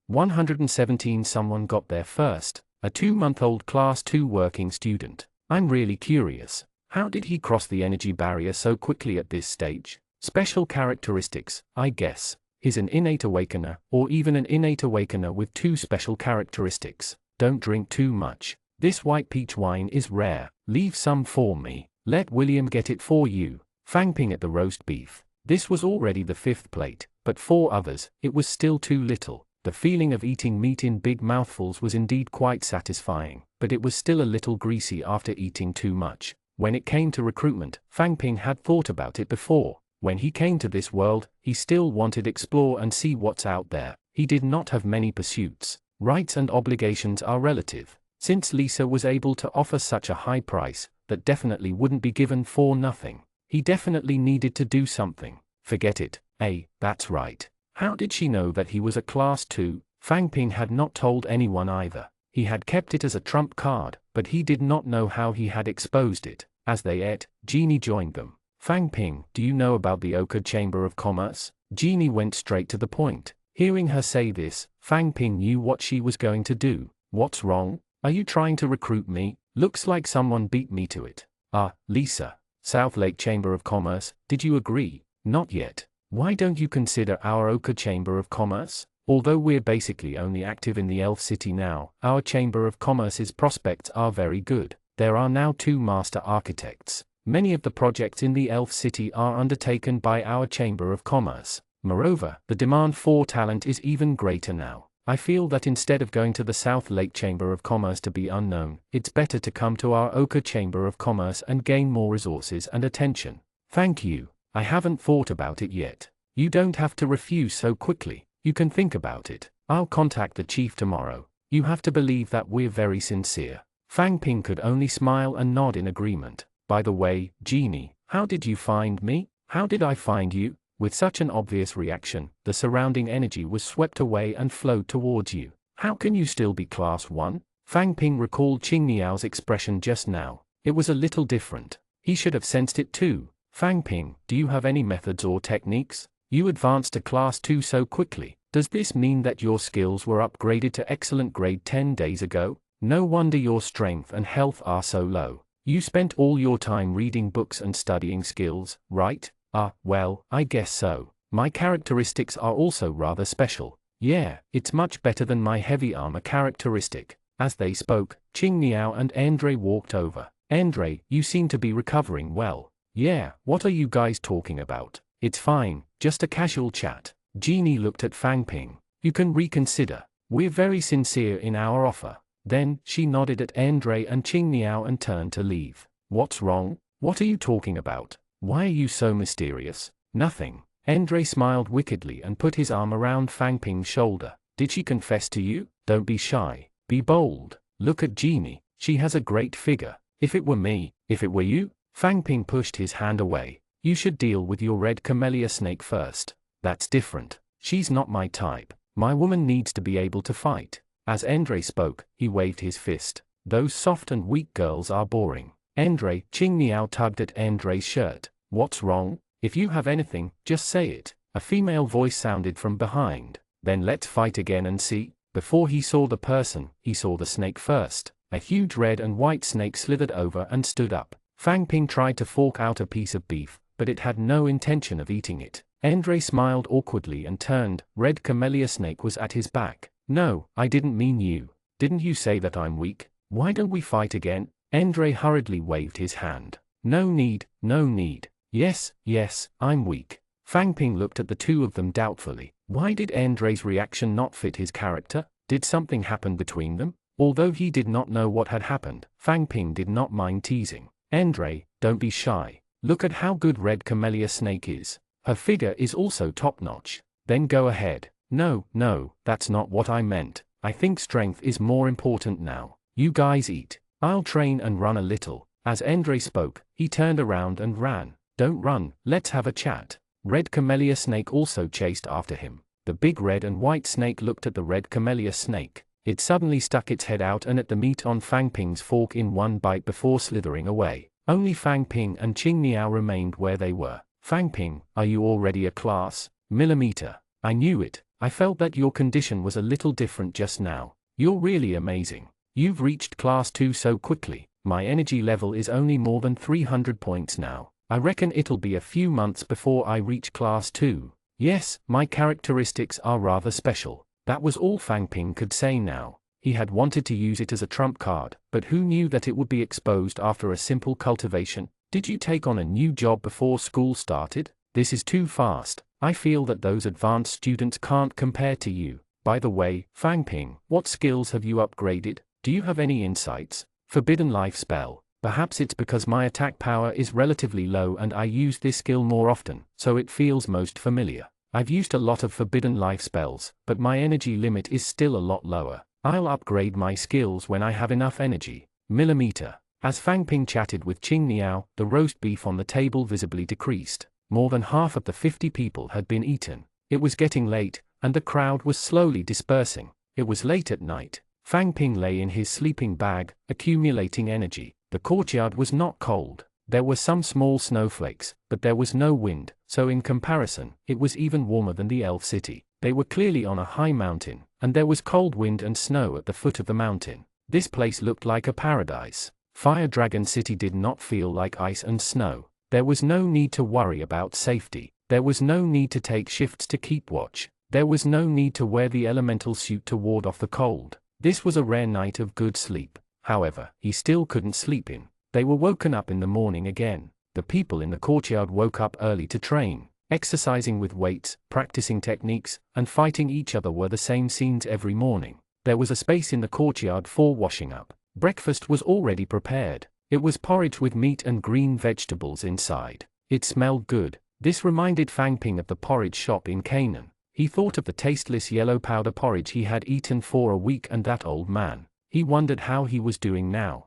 Speaker 1: 117 Someone got there first. A 2-month-old Class 2 working student. I'm really curious. How did he cross the energy barrier so quickly at this stage? Special characteristics, I guess. He's an innate awakener, or even an innate awakener with 2 special characteristics. Don't drink too much. This white peach wine is rare. Leave some for me. Let William get it for you. Fang Ping at the roast beef. This was already the 5th plate, but 4 others, it was still too little. The feeling of eating meat in big mouthfuls was indeed quite satisfying, but it was still a little greasy after eating too much. When it came to recruitment, Fang Ping had thought about it before. When he came to this world, he still wanted to explore and see what's out there. He did not have many pursuits. Rights and obligations are relative. Since Lisa was able to offer such a high price, that definitely wouldn't be given for nothing. He definitely needed to do something. Forget it. That's right. How did she know that he was a Class 2? Fang Ping had not told anyone either. He had kept it as a trump card, but he did not know how he had exposed it. As they ate, Jeannie joined them. Fang Ping, do you know about the Ochre Chamber of Commerce? Jeannie went straight to the point. Hearing her say this, Fang Ping knew what she was going to do. What's wrong? Are you trying to recruit me? Looks like someone beat me to it. Ah, Lisa. South Lake Chamber of Commerce, did you agree? Not yet. Why don't you consider our Ochre Chamber of Commerce? Although we're basically only active in the Elf City now, our Chamber of Commerce's prospects are very good. There are now 2 master architects. Many of the projects in the Elf City are undertaken by our Chamber of Commerce. Moreover, the demand for talent is even greater now. I feel that instead of going to the South Lake Chamber of Commerce to be unknown, it's better to come to our Ochre Chamber of Commerce and gain more resources and attention. Thank you. I haven't thought about it yet. You don't have to refuse so quickly. You can think about it. I'll contact the chief tomorrow. You have to believe that we're very sincere. Fang Ping could only smile and nod in agreement. By the way, Jeannie, how did you find me? How did I find you? With such an obvious reaction, the surrounding energy was swept away and flowed towards you. How can you still be Class 1? Fang Ping recalled Qing Niao's expression just now. It was a little different. He should have sensed it too. Fang Ping, do you have any methods or techniques? You advanced to Class 2 so quickly. Does this mean that your skills were upgraded to excellent grade 10 days ago? No wonder your strength and health are so low. You spent all your time reading books and studying skills, right? Well, I guess so. My characteristics are also rather special. Yeah, it's much better than my heavy armor characteristic. As they spoke, Qing Niao and Andre walked over. Andre, you seem to be recovering well. Yeah, what are you guys talking about? It's fine, just a casual chat. Jeannie looked at Fang Ping. You can reconsider. We're very sincere in our offer. Then, she nodded at Andre and Qing Niao and turned to leave. What's wrong? What are you talking about? Why are you so mysterious? Nothing. Andre smiled wickedly and put his arm around Fang Ping's shoulder. Did she confess to you? Don't be shy. Be bold. Look at Jeannie. She has a great figure. If it were me, if it were you? Fang Ping pushed his hand away. You should deal with your red camellia snake first. That's different. She's not my type. My woman needs to be able to fight. As Endre spoke, he waved his fist. Those soft and weak girls are boring. Endre, Qing Niao tugged at Endre's shirt. What's wrong? If you have anything, just say it. A female voice sounded from behind. Then let's fight again and see. Before he saw the person, he saw the snake first. A huge red and white snake slithered over and stood up. Fang Ping tried to fork out a piece of beef, but it had no intention of eating it. Endre smiled awkwardly and turned. Red camellia snake was at his back. No, I didn't mean you. Didn't you say that I'm weak? Why don't we fight again? Endre hurriedly waved his hand. No need, no need. Yes, yes, I'm weak. Fang Ping looked at the two of them doubtfully. Why did Endre's reaction not fit his character? Did something happen between them? Although he did not know what had happened, Fang Ping did not mind teasing. Endre, don't be shy. Look at how good Red Camellia Snake is. Her figure is also top-notch. Then go ahead. No, no, that's not what I meant. I think strength is more important now. You guys eat. I'll train and run a little. As Endre spoke, he turned around and ran. Don't run, let's have a chat. Red Camellia Snake also chased after him. The big red and white snake looked at the Red Camellia Snake. It suddenly stuck its head out and ate the meat on Fang Ping's fork in one bite before slithering away. Only Fang Ping and Qing Niao remained where they were. Fang Ping, are you already a class? Millimeter. I knew it. I felt that your condition was a little different just now. You're really amazing. You've reached class 2 so quickly. My energy level is only more than 300 points now. I reckon it'll be a few months before I reach class 2. Yes, my characteristics are rather special. That was all Fang Ping could say now. He had wanted to use it as a trump card, but who knew that it would be exposed after a simple cultivation? Did you take on a new job before school started? This is too fast. I feel that those advanced students can't compare to you. By the way, Fang Ping, what skills have you upgraded? Do you have any insights? Forbidden Life spell. Perhaps it's because my attack power is relatively low and I use this skill more often, so it feels most familiar. I've used a lot of Forbidden Life spells, but my energy limit is still a lot lower. I'll upgrade my skills when I have enough energy. Millimeter. As Fang Ping chatted with Qing Niao, the roast beef on the table visibly decreased. More than half of the 50 people had been eaten. It was getting late, and the crowd was slowly dispersing. It was late at night. Fang Ping lay in his sleeping bag, accumulating energy. The courtyard was not cold. There were some small snowflakes, but there was no wind, so in comparison, it was even warmer than the elf city. They were clearly on a high mountain, and there was cold wind and snow at the foot of the mountain. This place looked like a paradise. Fire Dragon City did not feel like ice and snow. There was no need to worry about safety. There was no need to take shifts to keep watch. There was no need to wear the elemental suit to ward off the cold. This was a rare night of good sleep. However, he still couldn't sleep in. They were woken up in the morning again. The people in the courtyard woke up early to train. Exercising with weights, practicing techniques, and fighting each other were the same scenes every morning. There was a space in the courtyard for washing up. Breakfast was already prepared. It was porridge with meat and green vegetables inside. It smelled good. This reminded Fang Ping of the porridge shop in Canaan. He thought of the tasteless yellow powder porridge he had eaten for a week and that old man. He wondered how he was doing now.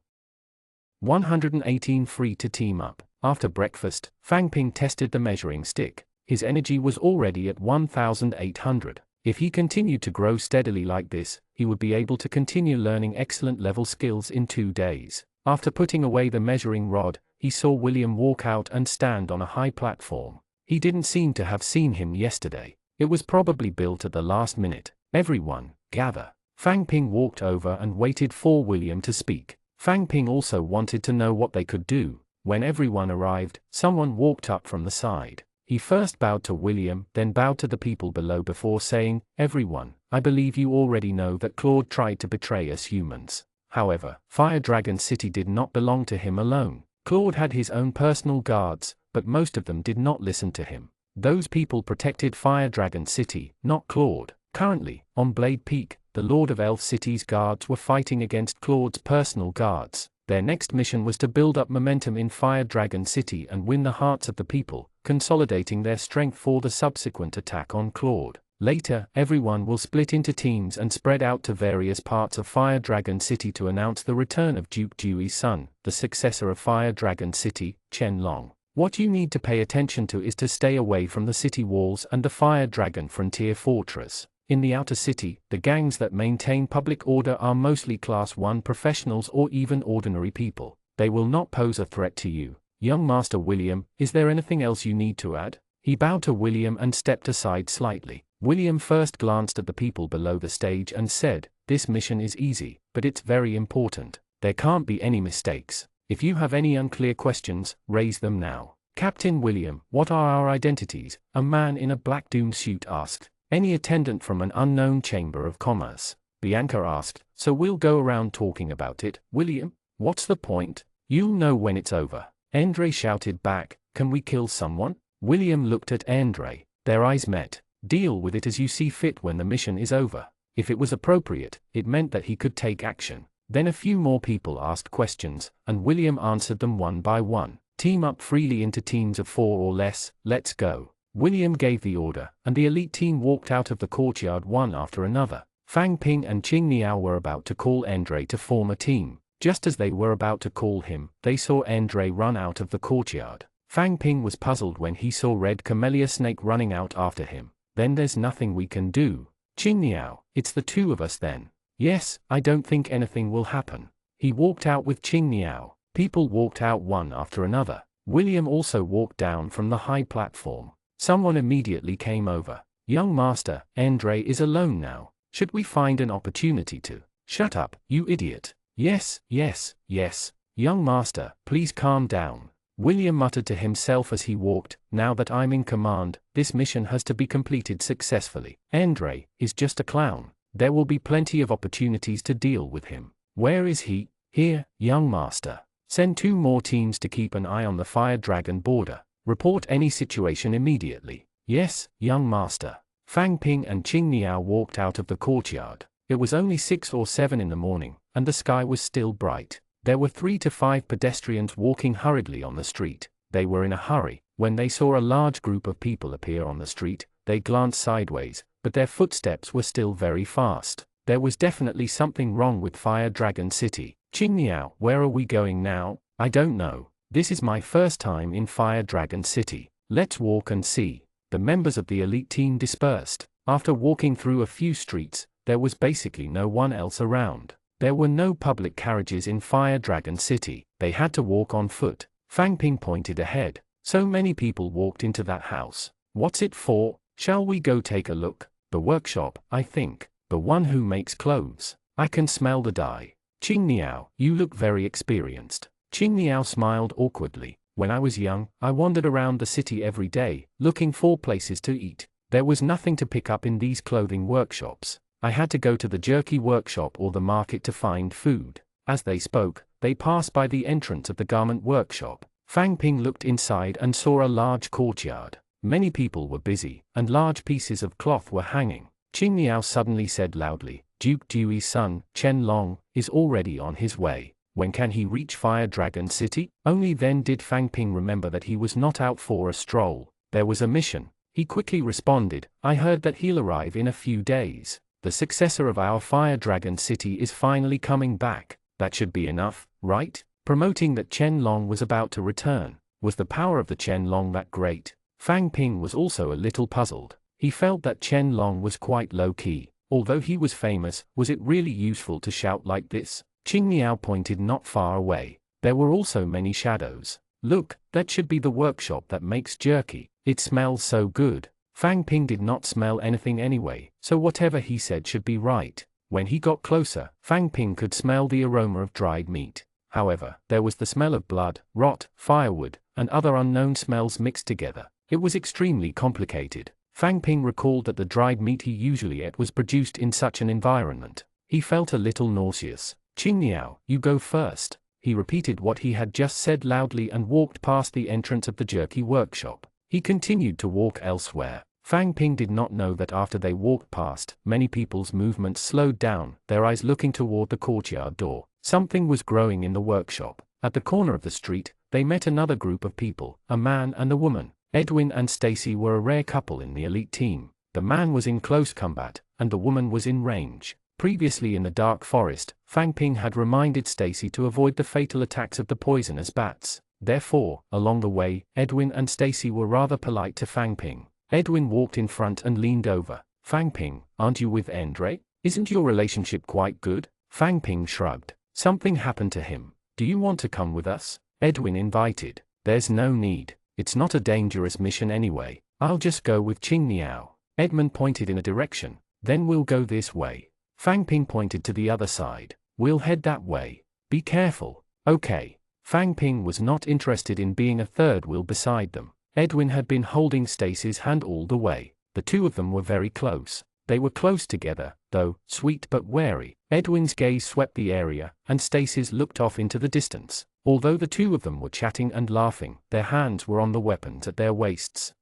Speaker 1: 118 free to team up. After breakfast, Fang Ping tested the measuring stick. His energy was already at 1,800. If he continued to grow steadily like this, he would be able to continue learning excellent level skills in 2 days. After putting away the measuring rod, he saw William walk out and stand on a high platform. He didn't seem to have seen him yesterday. It was probably built at the last minute. Everyone, gather. Fang Ping walked over and waited for William to speak. Fang Ping also wanted to know what they could do. When everyone arrived, someone walked up from the side. He first bowed to William, then bowed to the people below before saying, "Everyone, I believe you already know that Claude tried to betray us humans. However, Fire Dragon City did not belong to him alone. Claude had his own personal guards, but most of them did not listen to him. Those people protected Fire Dragon City, not Claude. Currently, on Blade Peak, the Lord of Elf City's guards were fighting against Claude's personal guards. Their next mission was to build up momentum in Fire Dragon City and win the hearts of the people, consolidating their strength for the subsequent attack on Claude. Later, everyone will split into teams and spread out to various parts of Fire Dragon City to announce the return of Duke Dewey's son, the successor of Fire Dragon City, Chen Long. What you need to pay attention to is to stay away from the city walls and the Fire Dragon Frontier Fortress. In the outer city, the gangs that maintain public order are mostly Class 1 professionals or even ordinary people. They will not pose a threat to you. Young Master William, is there anything else you need to add? He bowed to William and stepped aside slightly. William first glanced at the people below the stage and said, "This mission is easy, but it's very important. There can't be any mistakes. If you have any unclear questions, raise them now." "Captain William, what are our identities?" a man in a black doom suit asked. "Any attendant from an unknown chamber of commerce," Bianca asked, "so we'll go around talking about it." "William, what's the point? You'll know when it's over." Andre shouted back, "Can we kill someone?" William looked at Andre. Their eyes met. "Deal with it as you see fit when the mission is over." If it was appropriate, it meant that he could take action. Then a few more people asked questions, and William answered them one by one. "Team up freely into teams of 4 or less, let's go." William gave the order, and the elite team walked out of the courtyard one after another. Fang Ping and Qing Niao were about to call Andre to form a team. Just as they were about to call him, they saw Andre run out of the courtyard. Fang Ping was puzzled when he saw Red Camellia Snake running out after him. "Then there's nothing we can do." "Qing Niao, it's the two of us then." "Yes, I don't think anything will happen." He walked out with Qing Niao. People walked out one after another. William also walked down from the high platform. Someone immediately came over. "Young Master, Andre is alone now. Should we find an opportunity to—" "Shut up, you idiot." Yes, yes, yes. "Young Master, please calm down." William muttered to himself as he walked, "Now that I'm in command, this mission has to be completed successfully. Andre is just a clown. There will be plenty of opportunities to deal with him." "Where is he?" "Here, young master." "Send 2 more teams to keep an eye on the Fire Dragon border. Report any situation immediately." "Yes, young master." Fang Ping and Qing Niao walked out of the courtyard. It was only 6 or 7 in the morning, and the sky was still bright. There were 3 to 5 pedestrians walking hurriedly on the street. They were in a hurry. When they saw a large group of people appear on the street, they glanced sideways, but their footsteps were still very fast. There was definitely something wrong with Fire Dragon City. "Qing Niao, where are we going now?" "I don't know. This is my first time in Fire Dragon City. Let's walk and see." The members of the elite team dispersed. After walking through a few streets, there was basically no one else around. There were no public carriages in Fire Dragon City. They had to walk on foot. Fang Ping pointed ahead. "So many people walked into that house. What's it for? Shall we go take a look?" "The workshop, I think. The one who makes clothes. I can smell the dye." "Qing Niao, you look very experienced." Qing Niao smiled awkwardly. "When I was young, I wandered around the city every day, looking for places to eat. There was nothing to pick up in these clothing workshops. I had to go to the jerky workshop or the market to find food." As they spoke, they passed by the entrance of the garment workshop. Fang Ping looked inside and saw a large courtyard. Many people were busy, and large pieces of cloth were hanging. Qing Niao suddenly said loudly, "Duke Dewey's son, Chen Long, is already on his way. When can he reach Fire Dragon City?" Only then did Fang Ping remember that he was not out for a stroll. There was a mission. He quickly responded, "I heard that he'll arrive in a few days. The successor of our Fire Dragon City is finally coming back. That should be enough, right?" Promoting that Chen Long was about to return. Was the power of the Chen Long that great? Fang Ping was also a little puzzled. He felt that Chen Long was quite low-key. Although he was famous, was it really useful to shout like this? Qing Niao pointed not far away. There were also many shadows. "Look, that should be the workshop that makes jerky. It smells so good." Fang Ping did not smell anything anyway, so whatever he said should be right. When he got closer, Fang Ping could smell the aroma of dried meat. However, there was the smell of blood, rot, firewood, and other unknown smells mixed together. It was extremely complicated. Fang Ping recalled that the dried meat he usually ate was produced in such an environment. He felt a little nauseous. "Qing Niao, you go first." He repeated what he had just said loudly and walked past the entrance of the jerky workshop. He continued to walk elsewhere. Fang Ping did not know that after they walked past, many people's movements slowed down, their eyes looking toward the courtyard door. Something was growing in the workshop. At the corner of the street, they met another group of people, a man and a woman. Edwin and Stacy were a rare couple in the elite team. The man was in close combat, and the woman was in range. Previously in the dark forest, Fang Ping had reminded Stacy to avoid the fatal attacks of the poisonous bats. Therefore, along the way, Edwin and Stacy were rather polite to Fang Ping. Edwin walked in front and leaned over. Fang Ping, aren't you with Andre? Isn't your relationship quite good? Fang Ping shrugged. Something happened to him. Do you want to come with us? Edwin invited. There's no need. It's not a dangerous mission anyway. I'll just go with Qing Niao. Edmund pointed in a direction. Then we'll go this way. Fang Ping pointed to the other side. We'll head that way. Be careful. Okay. Fang Ping was not interested in being a third wheel beside them. Edwin had been holding Stacy's hand all the way. The two of them were very close. They were close together, though, sweet but wary. Edwin's gaze swept the area, and Stacy's looked off into the distance. Although the two of them were chatting and laughing, their hands were on the weapons at their waists.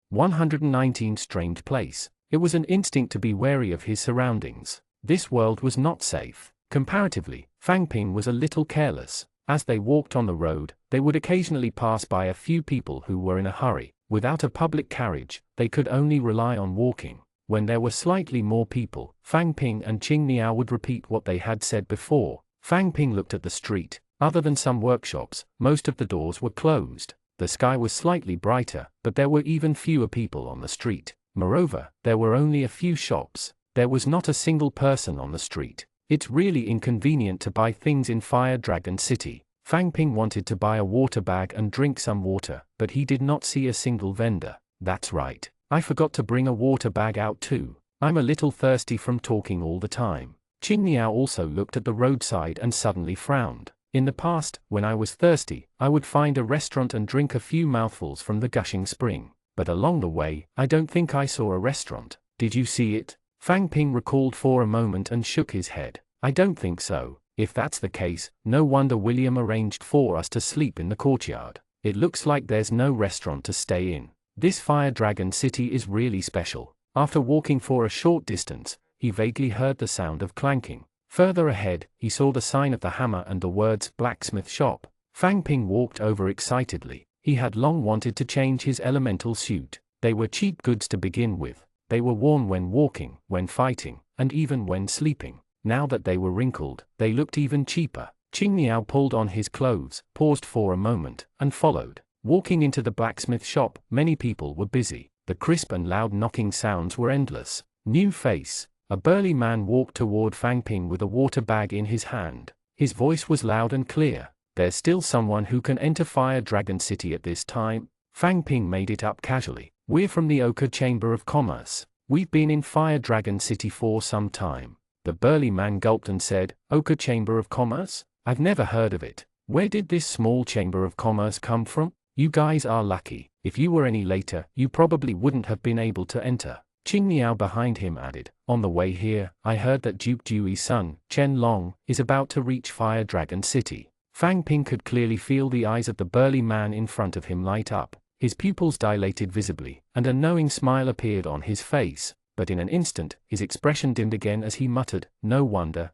Speaker 1: 119 Strange place. It was an instinct to be wary of his surroundings. This world was not safe. Comparatively, Fang Ping was a little careless. As they walked on the road, they would occasionally pass by a few people who were in a hurry. Without a public carriage, they could only rely on walking. When there were slightly more people, Fang Ping and Qing Niao would repeat what they had said before. Fang Ping looked at the street. Other than some workshops, most of the doors were closed. The sky was slightly brighter, but there were even fewer people on the street. Moreover, there were only a few shops. There was not a single person on the street. It's really inconvenient to buy things in Fire Dragon City. Fang Ping wanted to buy a water bag and drink some water, but he did not see a single vendor. That's right. I forgot to bring a water bag out too. I'm a little thirsty from talking all the time. Qing Niao also looked at the roadside and suddenly frowned. In the past, when I was thirsty, I would find a restaurant and drink a few mouthfuls from the gushing spring. But along the way, I don't think I saw a restaurant. Did you see it? Fang Ping recalled for a moment and shook his head. I don't think so. If that's the case, no wonder William arranged for us to sleep in the courtyard. It looks like there's no restaurant to stay in. This Fire Dragon City is really special. After walking for a short distance, he vaguely heard the sound of clanking. Further ahead, he saw the sign of the hammer and the words blacksmith shop. Fang Ping walked over excitedly. He had long wanted to change his elemental suit. They were cheap goods to begin with. They were worn when walking, when fighting, and even when sleeping. Now that they were wrinkled, they looked even cheaper. Qing Niao pulled on his clothes, paused for a moment, and followed. Walking into the blacksmith shop, many people were busy. The crisp and loud knocking sounds were endless. New face. A burly man walked toward Fang Ping with a water bag in his hand. His voice was loud and clear. There's still someone who can enter Fire Dragon City at this time? Fang Ping made it up casually. We're from the Ochre Chamber of Commerce. We've been in Fire Dragon City for some time. The burly man gulped and said, Ochre Chamber of Commerce? I've never heard of it. Where did this small Chamber of Commerce come from? You guys are lucky. If you were any later, you probably wouldn't have been able to enter. Qing Niao behind him added, on the way here, I heard that Duke Jiuyi's son, Chen Long, is about to reach Fire Dragon City. Fang Ping could clearly feel the eyes of the burly man in front of him light up. His pupils dilated visibly, and a knowing smile appeared on his face. But in an instant, his expression dimmed again as he muttered, no wonder,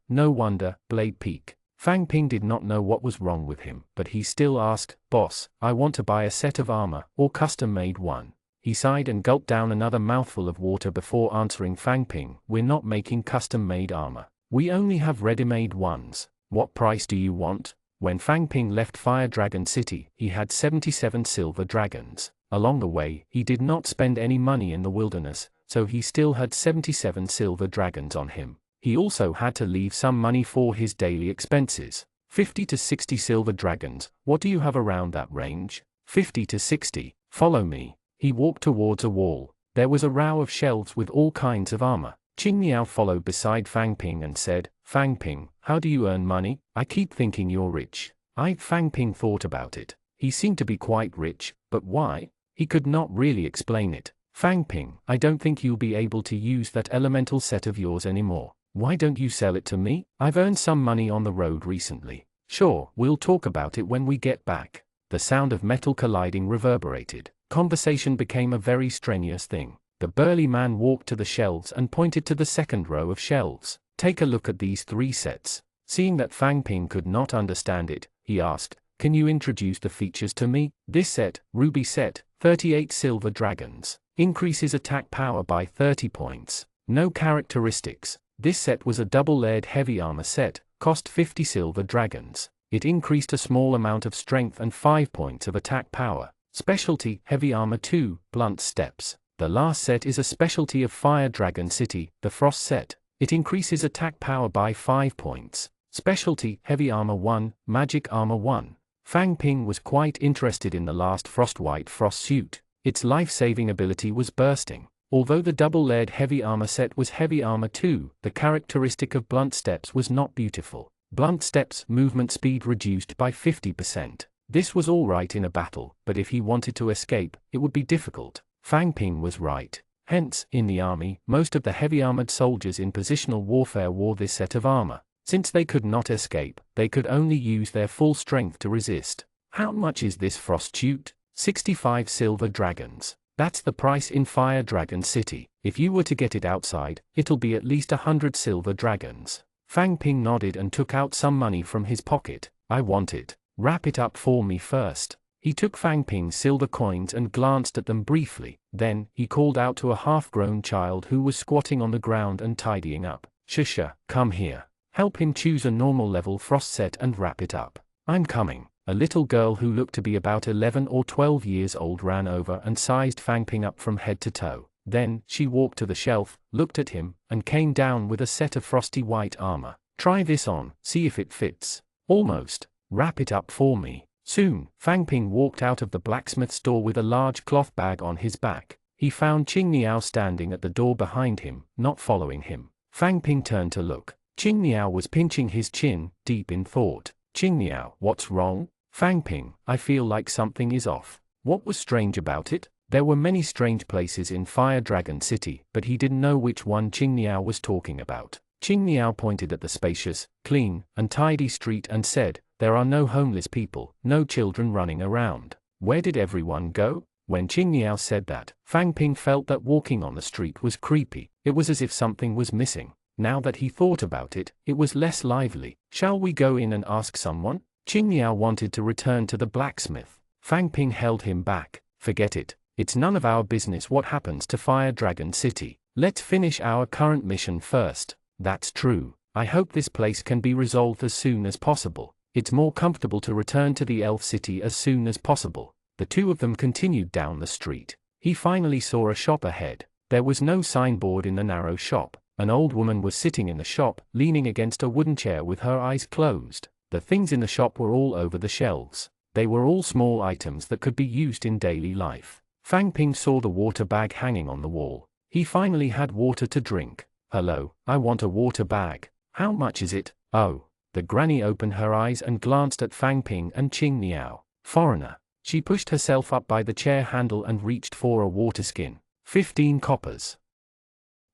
Speaker 1: Blade Peak. Fang Ping did not know what was wrong with him, but he still asked, Boss, I want to buy a set of armor, or custom-made one. He sighed and gulped down another mouthful of water before answering Fang Ping, we're not making custom-made armor. We only have ready-made ones. What price do you want? When Fang Ping left Fire Dragon City, he had 77 silver dragons. Along the way, he did not spend any money in the wilderness, so he still had 77 silver dragons on him. He also had to leave some money for his daily expenses. 50 to 60 silver dragons, what do you have around that range? 50 to 60, follow me. He walked towards a wall. There was a row of shelves with all kinds of armor. Qing Niao followed beside Fang Ping and said, Fang Ping, how do you earn money? I keep thinking you're rich. Fang Ping thought about it. He seemed to be quite rich, but why? He could not really explain it. Fang Ping, I don't think you'll be able to use that elemental set of yours anymore. Why don't you sell it to me? I've earned some money on the road recently. Sure, we'll talk about it when we get back. The sound of metal colliding reverberated. Conversation became a very strenuous thing. The burly man walked to the shelves and pointed to the second row of shelves. Take a look at these 3 sets. Seeing that Fang Ping could not understand it, he asked, can you introduce the features to me? This set, Ruby Set, 38 silver dragons. Increases attack power by 30 points. No characteristics. This set was a double-layered heavy armor set, cost 50 silver dragons. It increased a small amount of strength and 5 points of attack power. Specialty, heavy armor 2, blunt steps. The last set is a specialty of Fire Dragon City, the Frost set. It increases attack power by 5 points. Specialty, Heavy Armor 1, Magic Armor 1. Fang Ping was quite interested in the last Frostwhite Frost suit. Its life-saving ability was bursting. Although the double-layered Heavy Armor set was Heavy Armor 2, the characteristic of Blunt Steps was not beautiful. Blunt Steps movement speed reduced by 50%. This was alright in a battle, but if he wanted to escape, it would be difficult. Fang Ping was right. Hence, in the army, most of the heavy-armored soldiers in positional warfare wore this set of armor. Since they could not escape, they could only use their full strength to resist. How much is this frost suit? 65 silver dragons. That's the price in Fire Dragon City. If you were to get it outside, it'll be at least 100 silver dragons. Fang Ping nodded and took out some money from his pocket. I want it. Wrap it up for me first. He took Fang Ping's silver coins and glanced at them briefly. Then, he called out to a half-grown child who was squatting on the ground and tidying up. Shusha, come here. Help him choose a normal level frost set and wrap it up. I'm coming. A little girl who looked to be about 11 or 12 years old ran over and sized Fang Ping up from head to toe. Then, she walked to the shelf, looked at him, and came down with a set of frosty white armor. Try this on, see if it fits. Almost. Wrap it up for me. Soon, Fang Ping walked out of the blacksmith store with a large cloth bag on his back. He found Qing Niao standing at the door behind him, not following him. Fang Ping turned to look. Qing Niao was pinching his chin, deep in thought. Qing Niao, what's wrong? Fang Ping, I feel like something is off. What was strange about it? There were many strange places in Fire Dragon City, but he didn't know which one Qing Niao was talking about. Qing Niao pointed at the spacious, clean, and tidy street and said, there are no homeless people, no children running around. Where did everyone go? When Qing Niao said that, Fang Ping felt that walking on the street was creepy. It was as if something was missing. Now that he thought about it, it was less lively. Shall we go in and ask someone? Qing Niao wanted to return to the blacksmith. Fang Ping held him back. Forget it. It's none of our business what happens to Fire Dragon City. Let's finish our current mission first. That's true. I hope this place can be resolved as soon as possible. It's more comfortable to return to the elf city as soon as possible. The two of them continued down the street. He finally saw a shop ahead. There was no signboard in the narrow shop. An old woman was sitting in the shop, leaning against a wooden chair with her eyes closed. The things in the shop were all over the shelves. They were all small items that could be used in daily life. Fang Ping saw the water bag hanging on the wall. He finally had water to drink. Hello, I want a water bag. How much is it? Oh. The granny opened her eyes and glanced at Fang Ping and Qing Niao. Foreigner. She pushed herself up by the chair handle and reached for a water skin. 15 coppers.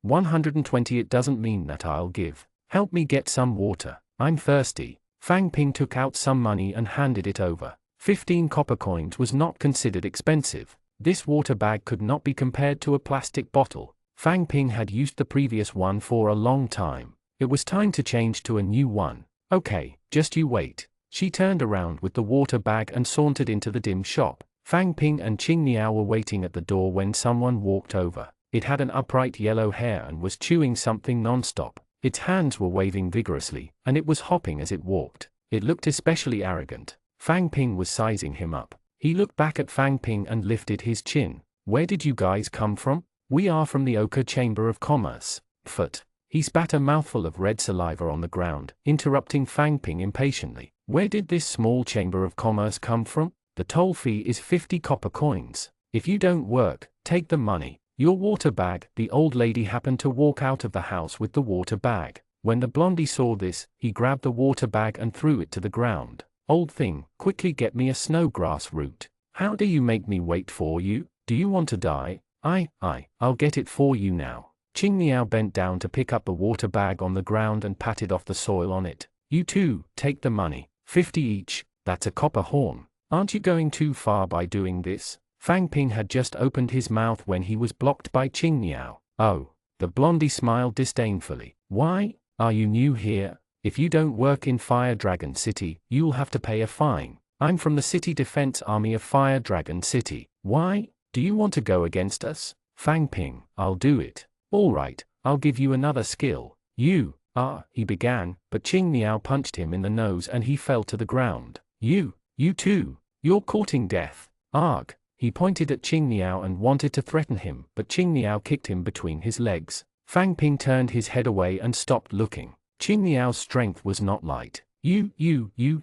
Speaker 1: 120. It doesn't mean that I'll give. Help me get some water. I'm thirsty. Fang Ping took out some money and handed it over. 15 copper coins was not considered expensive. This water bag could not be compared to a plastic bottle. Fang Ping had used the previous one for a long time. It was time to change to a new one. Okay, just you wait. She turned around with the water bag and sauntered into the dim shop. Fang Ping and Qing Niao were waiting at the door when someone walked over. It had an upright yellow hair and was chewing something non-stop. Its hands were waving vigorously, and it was hopping as it walked. It looked especially arrogant. Fang Ping was sizing him up. He looked back at Fang Ping and lifted his chin. Where did you guys come from? We are from the Ochre Chamber of Commerce. Pfft. He spat a mouthful of red saliva on the ground, interrupting Fang Ping impatiently. Where did this small chamber of commerce come from? The toll fee is 50 copper coins. If you don't work, take the money. Your water bag. The old lady happened to walk out of the house with the water bag. When the blondie saw this, he grabbed the water bag and threw it to the ground. Old thing, quickly get me a snowgrass root. How do you make me wait for you? Do you want to die? I'll get it for you now. Qing Niao bent down to pick up the water bag on the ground and patted off the soil on it. You too, take the money. 50 each. That's a copper horn. Aren't you going too far by doing this? Fang Ping had just opened his mouth when he was blocked by Qing Niao. Oh. The blondie smiled disdainfully. Why? Are you new here? If you don't work in Fire Dragon City, you'll have to pay a fine. I'm from the City Defense Army of Fire Dragon City. Why? Do you want to go against us? Fang Ping, I'll do it. Alright, I'll give you another skill. He began, but Qing Niao punched him in the nose and he fell to the ground. You too. You're courting death. Arg. He pointed at Qing Niao and wanted to threaten him, but Qing Niao kicked him between his legs. Fang Ping turned his head away and stopped looking. Qing Niao's strength was not light. You,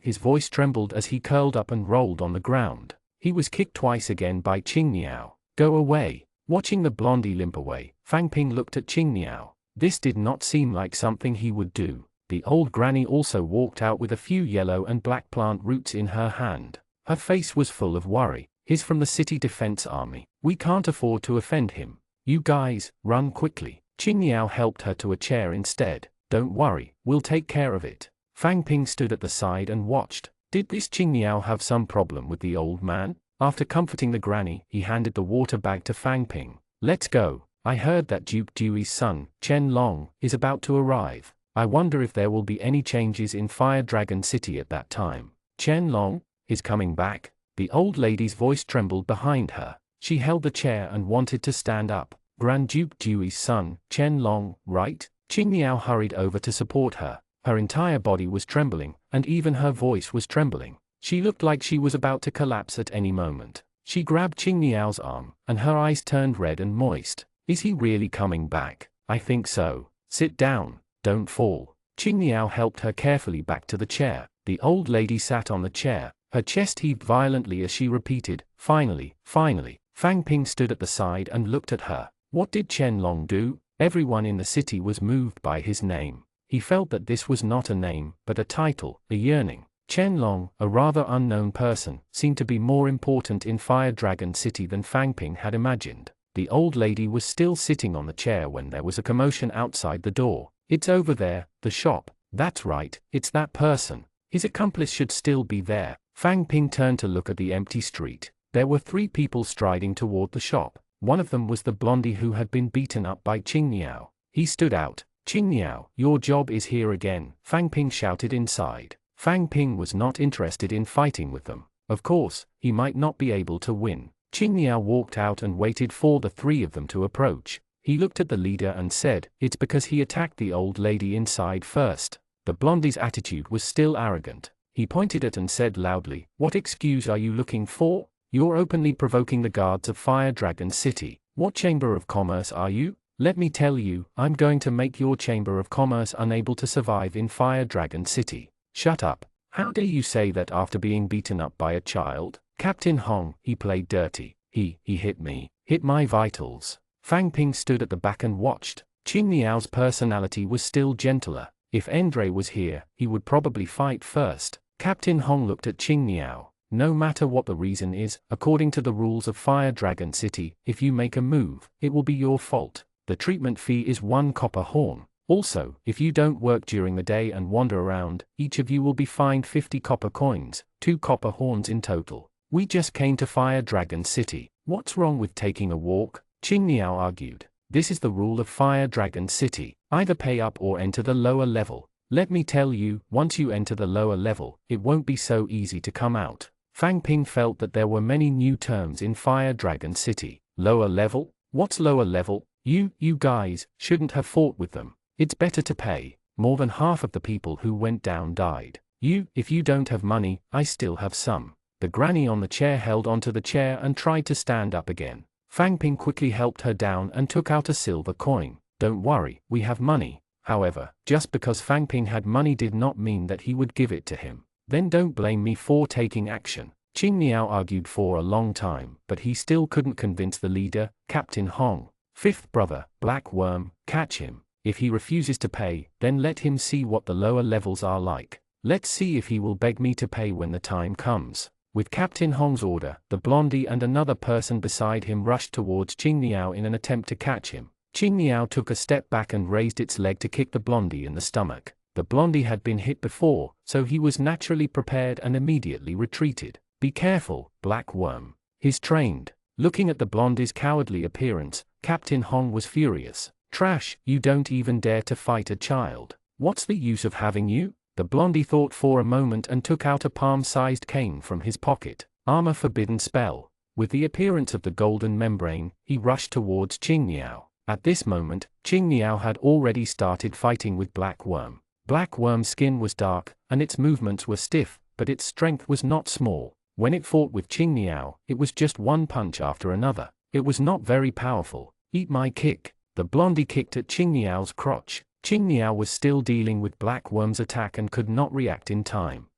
Speaker 1: his voice trembled as he curled up and rolled on the ground. He was kicked twice again by Qing Niao. Go away. Watching the blondie limp away, Fang Ping looked at Qing Niao. This did not seem like something he would do. The old granny also walked out with a few yellow and black plant roots in her hand. Her face was full of worry. He's from the City Defense Army. We can't afford to offend him. You guys, run quickly. Qing Niao helped her to a chair instead. Don't worry, we'll take care of it. Fang Ping stood at the side and watched. Did this Qing Niao have some problem with the old man? After comforting the granny, he handed the water bag to Fang Ping. Let's go. I heard that Duke Dewey's son, Chen Long, is about to arrive. I wonder if there will be any changes in Fire Dragon City at that time. Chen Long is coming back? The old lady's voice trembled behind her. She held the chair and wanted to stand up. Grand Duke Dewey's son, Chen Long, right? Qing Niao hurried over to support her. Her entire body was trembling, and even her voice was trembling. She looked like she was about to collapse at any moment. She grabbed Qing Niao's arm, and her eyes turned red and moist. Is he really coming back? I think so. Sit down. Don't fall. Qing Niao helped her carefully back to the chair. The old lady sat on the chair. Her chest heaved violently as she repeated, finally, finally. Fang Ping stood at the side and looked at her. What did Chen Long do? Everyone in the city was moved by his name. He felt that this was not a name, but a title, a yearning. Chen Long, a rather unknown person, seemed to be more important in Fire Dragon City than Fang Ping had imagined. The old lady was still sitting on the chair when there was a commotion outside the door. It's over there, the shop. That's right, it's that person. His accomplice should still be there. Fang Ping turned to look at the empty street. There were 3 people striding toward the shop. One of them was the blondie who had been beaten up by Qing Niao. He stood out. Qing Niao, your job is here again, Fang Ping shouted inside. Fang Ping was not interested in fighting with them. Of course, he might not be able to win. Qing Niao walked out and waited for the 3 of them to approach. He looked at the leader and said, it's because he attacked the old lady inside first. The blondie's attitude was still arrogant. He pointed at and said loudly, what excuse are you looking for? You're openly provoking the guards of Fire Dragon City. What chamber of commerce are you? Let me tell you, I'm going to make your chamber of commerce unable to survive in Fire Dragon City. Shut up. How dare you say that after being beaten up by a child? Captain Hong, he played dirty. He hit me. Hit my vitals. Fang Ping stood at the back and watched. Qing Niao's personality was still gentler. If Andre was here, he would probably fight first. Captain Hong looked at Qing Niao. No matter what the reason is, according to the rules of Fire Dragon City, if you make a move, it will be your fault. The treatment fee is 1 copper horn. Also, if you don't work during the day and wander around, each of you will be fined 50 copper coins, 2 copper horns in total. We just came to Fire Dragon City. What's wrong with taking a walk? Qing Niao argued. This is the rule of Fire Dragon City. Either pay up or enter the lower level. Let me tell you, once you enter the lower level, it won't be so easy to come out. Fang Ping felt that there were many new terms in Fire Dragon City. Lower level? What's lower level? You guys, shouldn't have fought with them. It's better to pay. More than half of the people who went down died. If you don't have money, I still have some. The granny on the chair held onto the chair and tried to stand up again. Fang Ping quickly helped her down and took out a silver coin. Don't worry, we have money. However, just because Fang Ping had money did not mean that he would give it to him. Then don't blame me for taking action. Qing Niao argued for a long time, but he still couldn't convince the leader, Captain Hong. 5th brother, Black Worm, catch him. If he refuses to pay, then let him see what the lower levels are like. Let's see if he will beg me to pay when the time comes. With Captain Hong's order, the blondie and another person beside him rushed towards Qing Niao in an attempt to catch him. Qing Niao took a step back and raised its leg to kick the blondie in the stomach. The blondie had been hit before, so he was naturally prepared and immediately retreated. Be careful, Black Worm. He's trained. Looking at the blondie's cowardly appearance, Captain Hong was furious. Trash, you don't even dare to fight a child. What's the use of having you? The blondie thought for a moment and took out a palm-sized cane from his pocket. Armor forbidden spell. With the appearance of the golden membrane, he rushed towards Qing Niao. At this moment, Qing Niao had already started fighting with Black Worm. Black Worm's skin was dark, and its movements were stiff, but its strength was not small. When it fought with Qing Niao, it was just one punch after another. It was not very powerful. Eat my kick. The blondie kicked at Qing Niao's crotch. Qing Niao was still dealing with Black Worm's attack and could not react in time.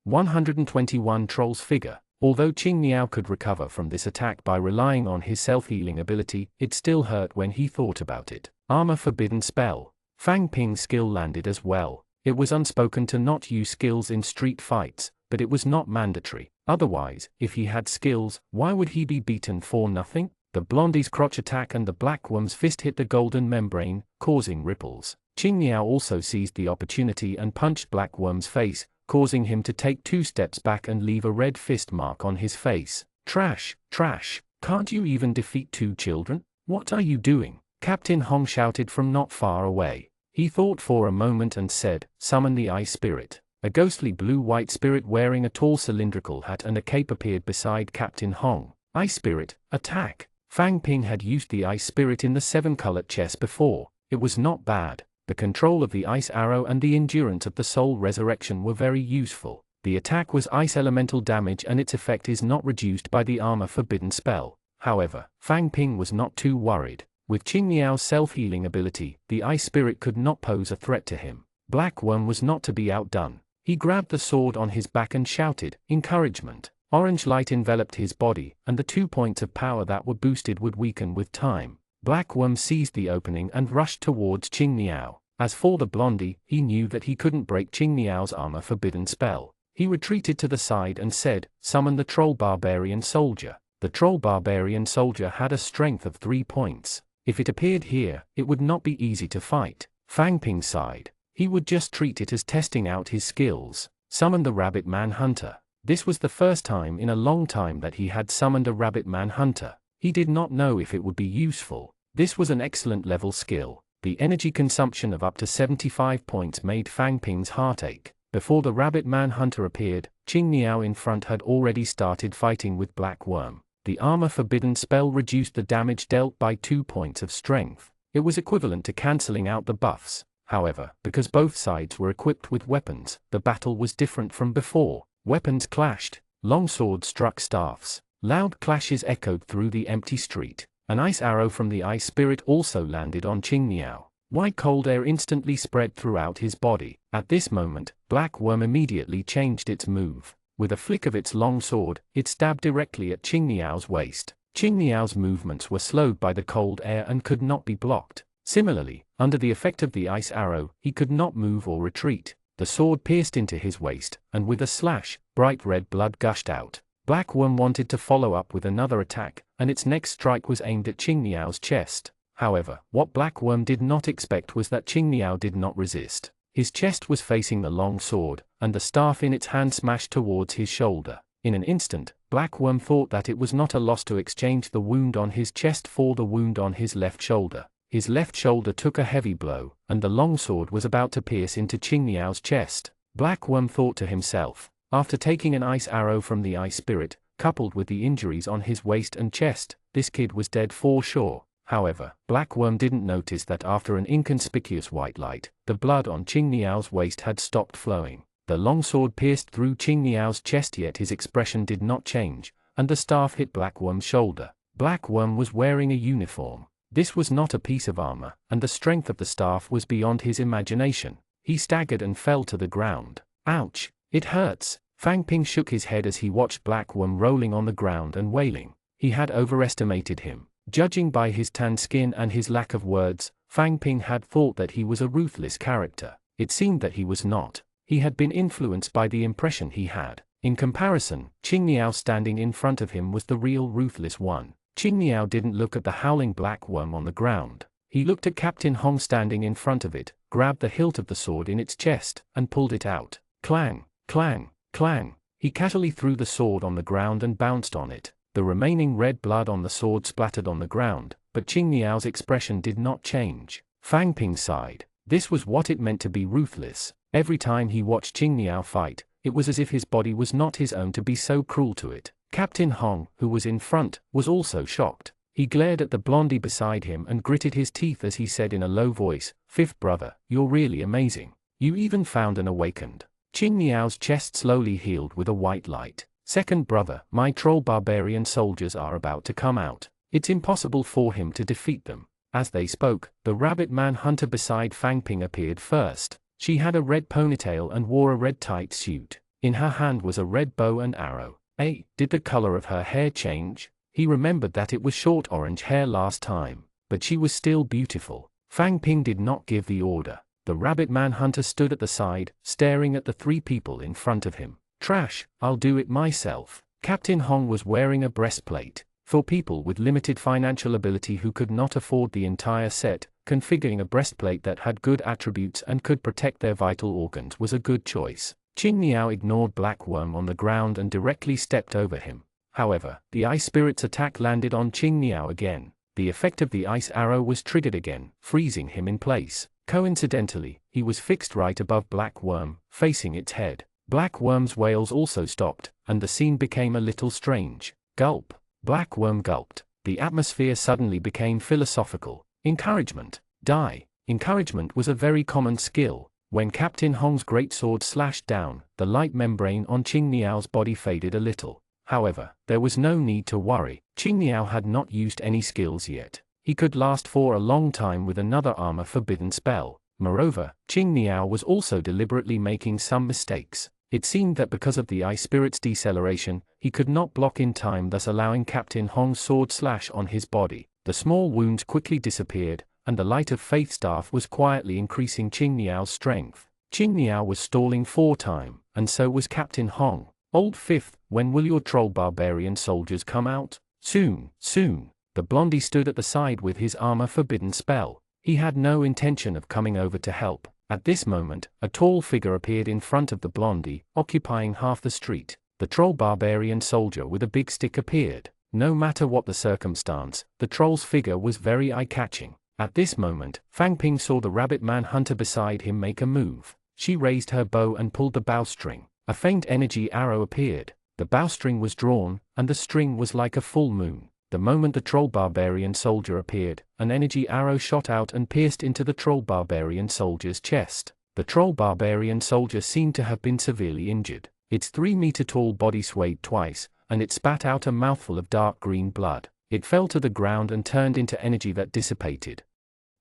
Speaker 1: 121 Troll's figure. Although Qing Niao could recover from this attack by relying on his self-healing ability, it still hurt when he thought about it. Armor forbidden spell. Fang Ping's skill landed as well. It was unspoken to not use skills in street fights, but it was not mandatory. Otherwise, if he had skills, why would he be beaten for nothing? The blondie's crotch attack and the Black Worm's fist hit the golden membrane, causing ripples. Qing Niao also seized the opportunity and punched Black Worm's face, causing him to take 2 steps back and leave a red fist mark on his face. Trash, trash, can't you even defeat 2 children? What are you doing? Captain Hong shouted from not far away. He thought for a moment and said, summon the ice spirit. A ghostly blue-white spirit wearing a tall cylindrical hat and a cape appeared beside Captain Hong. Ice spirit, attack! Fang Ping had used the ice spirit in the 7-colored chess before. It was not bad. The control of the ice arrow and the endurance of the soul resurrection were very useful. The attack was ice elemental damage and its effect is not reduced by the armor forbidden spell. However, Fang Ping was not too worried. With Qing Niao's self-healing ability, the ice spirit could not pose a threat to him. Black Worm was not to be outdone. He grabbed the sword on his back and shouted, encouragement. Orange light enveloped his body, and the 2 points of power that were boosted would weaken with time. Black Worm seized the opening and rushed towards Qing Niao. As for the blondie, he knew that he couldn't break Qing Niao's armor forbidden spell. He retreated to the side and said, summon the troll barbarian soldier. The troll barbarian soldier had a strength of 3 points. If it appeared here, it would not be easy to fight. Fang Ping sighed. He would just treat it as testing out his skills. Summon the rabbit manhunter. This was the first time in a long time that he had summoned a rabbit manhunter. He did not know if it would be useful. This was an excellent level skill. The energy consumption of up to 75 points made Fang Ping's heart ache. Before the rabbit manhunter appeared, Qing Niao in front had already started fighting with Black Worm. The armor forbidden spell reduced the damage dealt by 2 points of strength. It was equivalent to cancelling out the buffs. However, because both sides were equipped with weapons, the battle was different from before. Weapons clashed. Long swords struck staffs. Loud clashes echoed through the empty street. An ice arrow from the ice spirit also landed on Qing Niao. White cold air instantly spread throughout his body. At this moment, Black Worm immediately changed its move. With a flick of its long sword, it stabbed directly at Qing Niao's waist. Qing Niao's movements were slowed by the cold air and could not be blocked. Similarly, under the effect of the ice arrow, he could not move or retreat. The sword pierced into his waist, and with a slash, bright red blood gushed out. Black Worm wanted to follow up with another attack, and its next strike was aimed at Qing Niao's chest. However, what Black Worm did not expect was that Qing Niao did not resist. His chest was facing the long sword, and the staff in its hand smashed towards his shoulder. In an instant, Black Worm thought that it was not a loss to exchange the wound on his chest for the wound on his left shoulder. His left shoulder took a heavy blow, and the long sword was about to pierce into Qing Niao's chest. Black Worm thought to himself, after taking an ice arrow from the ice spirit, coupled with the injuries on his waist and chest, this kid was dead for sure. However, Black Worm didn't notice that after an inconspicuous white light, the blood on Qing Niao's waist had stopped flowing. The long sword pierced through Qing Niao's chest, yet his expression did not change, and the staff hit Black Worm's shoulder. Black Worm was wearing a uniform. This was not a piece of armor, and the strength of the staff was beyond his imagination. He staggered and fell to the ground. Ouch! It hurts! Fang Ping shook his head as he watched Black Worm rolling on the ground and wailing. He had overestimated him. Judging by his tan skin and his lack of words, Fang Ping had thought that he was a ruthless character. It seemed that he was not. He had been influenced by the impression he had. In comparison, Qing Niao standing in front of him was the real ruthless one. Qing Niao didn't look at the howling Black Worm on the ground. He looked at Captain Hong standing in front of it, grabbed the hilt of the sword in its chest, and pulled it out. Clang, clang, clang. He casually threw the sword on the ground and bounced on it. The remaining red blood on the sword splattered on the ground, but Qing Niao's expression did not change. Fang Ping sighed. This was what it meant to be ruthless. Every time he watched Qing Niao fight, it was as if his body was not his own to be so cruel to it. Captain Hong, who was in front, was also shocked. He glared at the blondie beside him and gritted his teeth as he said in a low voice, "Fifth brother, you're really amazing. You even found and awakened." Qing Niao's chest slowly healed with a white light. Second brother, my troll barbarian soldiers are about to come out. It's impossible for him to defeat them. As they spoke, the rabbit man hunter beside Fang Ping appeared first. She had a red ponytail and wore a red tight suit. In her hand was a red bow and arrow. Did the color of her hair change? He remembered that it was short orange hair last time, but she was still beautiful. Fang Ping did not give the order. The rabbit man hunter stood at the side, staring at the three people in front of him. Trash, I'll do it myself. Captain Hong was wearing a breastplate. For people with limited financial ability who could not afford the entire set, configuring a breastplate that had good attributes and could protect their vital organs was a good choice. Qing Niao ignored Black Worm on the ground and directly stepped over him. However, the ice spirit's attack landed on Qing Niao again. The effect of the ice arrow was triggered again, freezing him in place. Coincidentally, he was fixed right above Black Worm, facing its head. Black Worm's wails also stopped, and the scene became a little strange. Gulp. Black Worm gulped. The atmosphere suddenly became philosophical. Encouragement. Die. Encouragement was a very common skill. When Captain Hong's greatsword slashed down, the light membrane on Qing Niao's body faded a little. However, there was no need to worry. Qing Niao had not used any skills yet. He could last for a long time with another armor forbidden spell. Moreover, Qing Niao was also deliberately making some mistakes. It seemed that because of the ice spirit's deceleration, he could not block in time, thus allowing Captain Hong's sword slash on his body. The small wounds quickly disappeared, and the light of faith staff was quietly increasing Qing Niao's strength. Qing Niao was stalling for time, and so was Captain Hong. Old Fifth, when will your troll barbarian soldiers come out? Soon, soon. The blondie stood at the side with his armor forbidden spell. He had no intention of coming over to help. At this moment, a tall figure appeared in front of the blondie, occupying half the street. The troll barbarian soldier with a big stick appeared. No matter what the circumstance, the troll's figure was very eye-catching. At this moment, Fang Ping saw the rabbit man hunter beside him make a move. She raised her bow and pulled the bowstring. A faint energy arrow appeared. The bowstring was drawn, and the string was like a full moon. The moment the troll barbarian soldier appeared, an energy arrow shot out and pierced into the troll barbarian soldier's chest. The troll barbarian soldier seemed to have been severely injured. Its 3-meter-tall body swayed twice, and it spat out a mouthful of dark green blood. It fell to the ground and turned into energy that dissipated.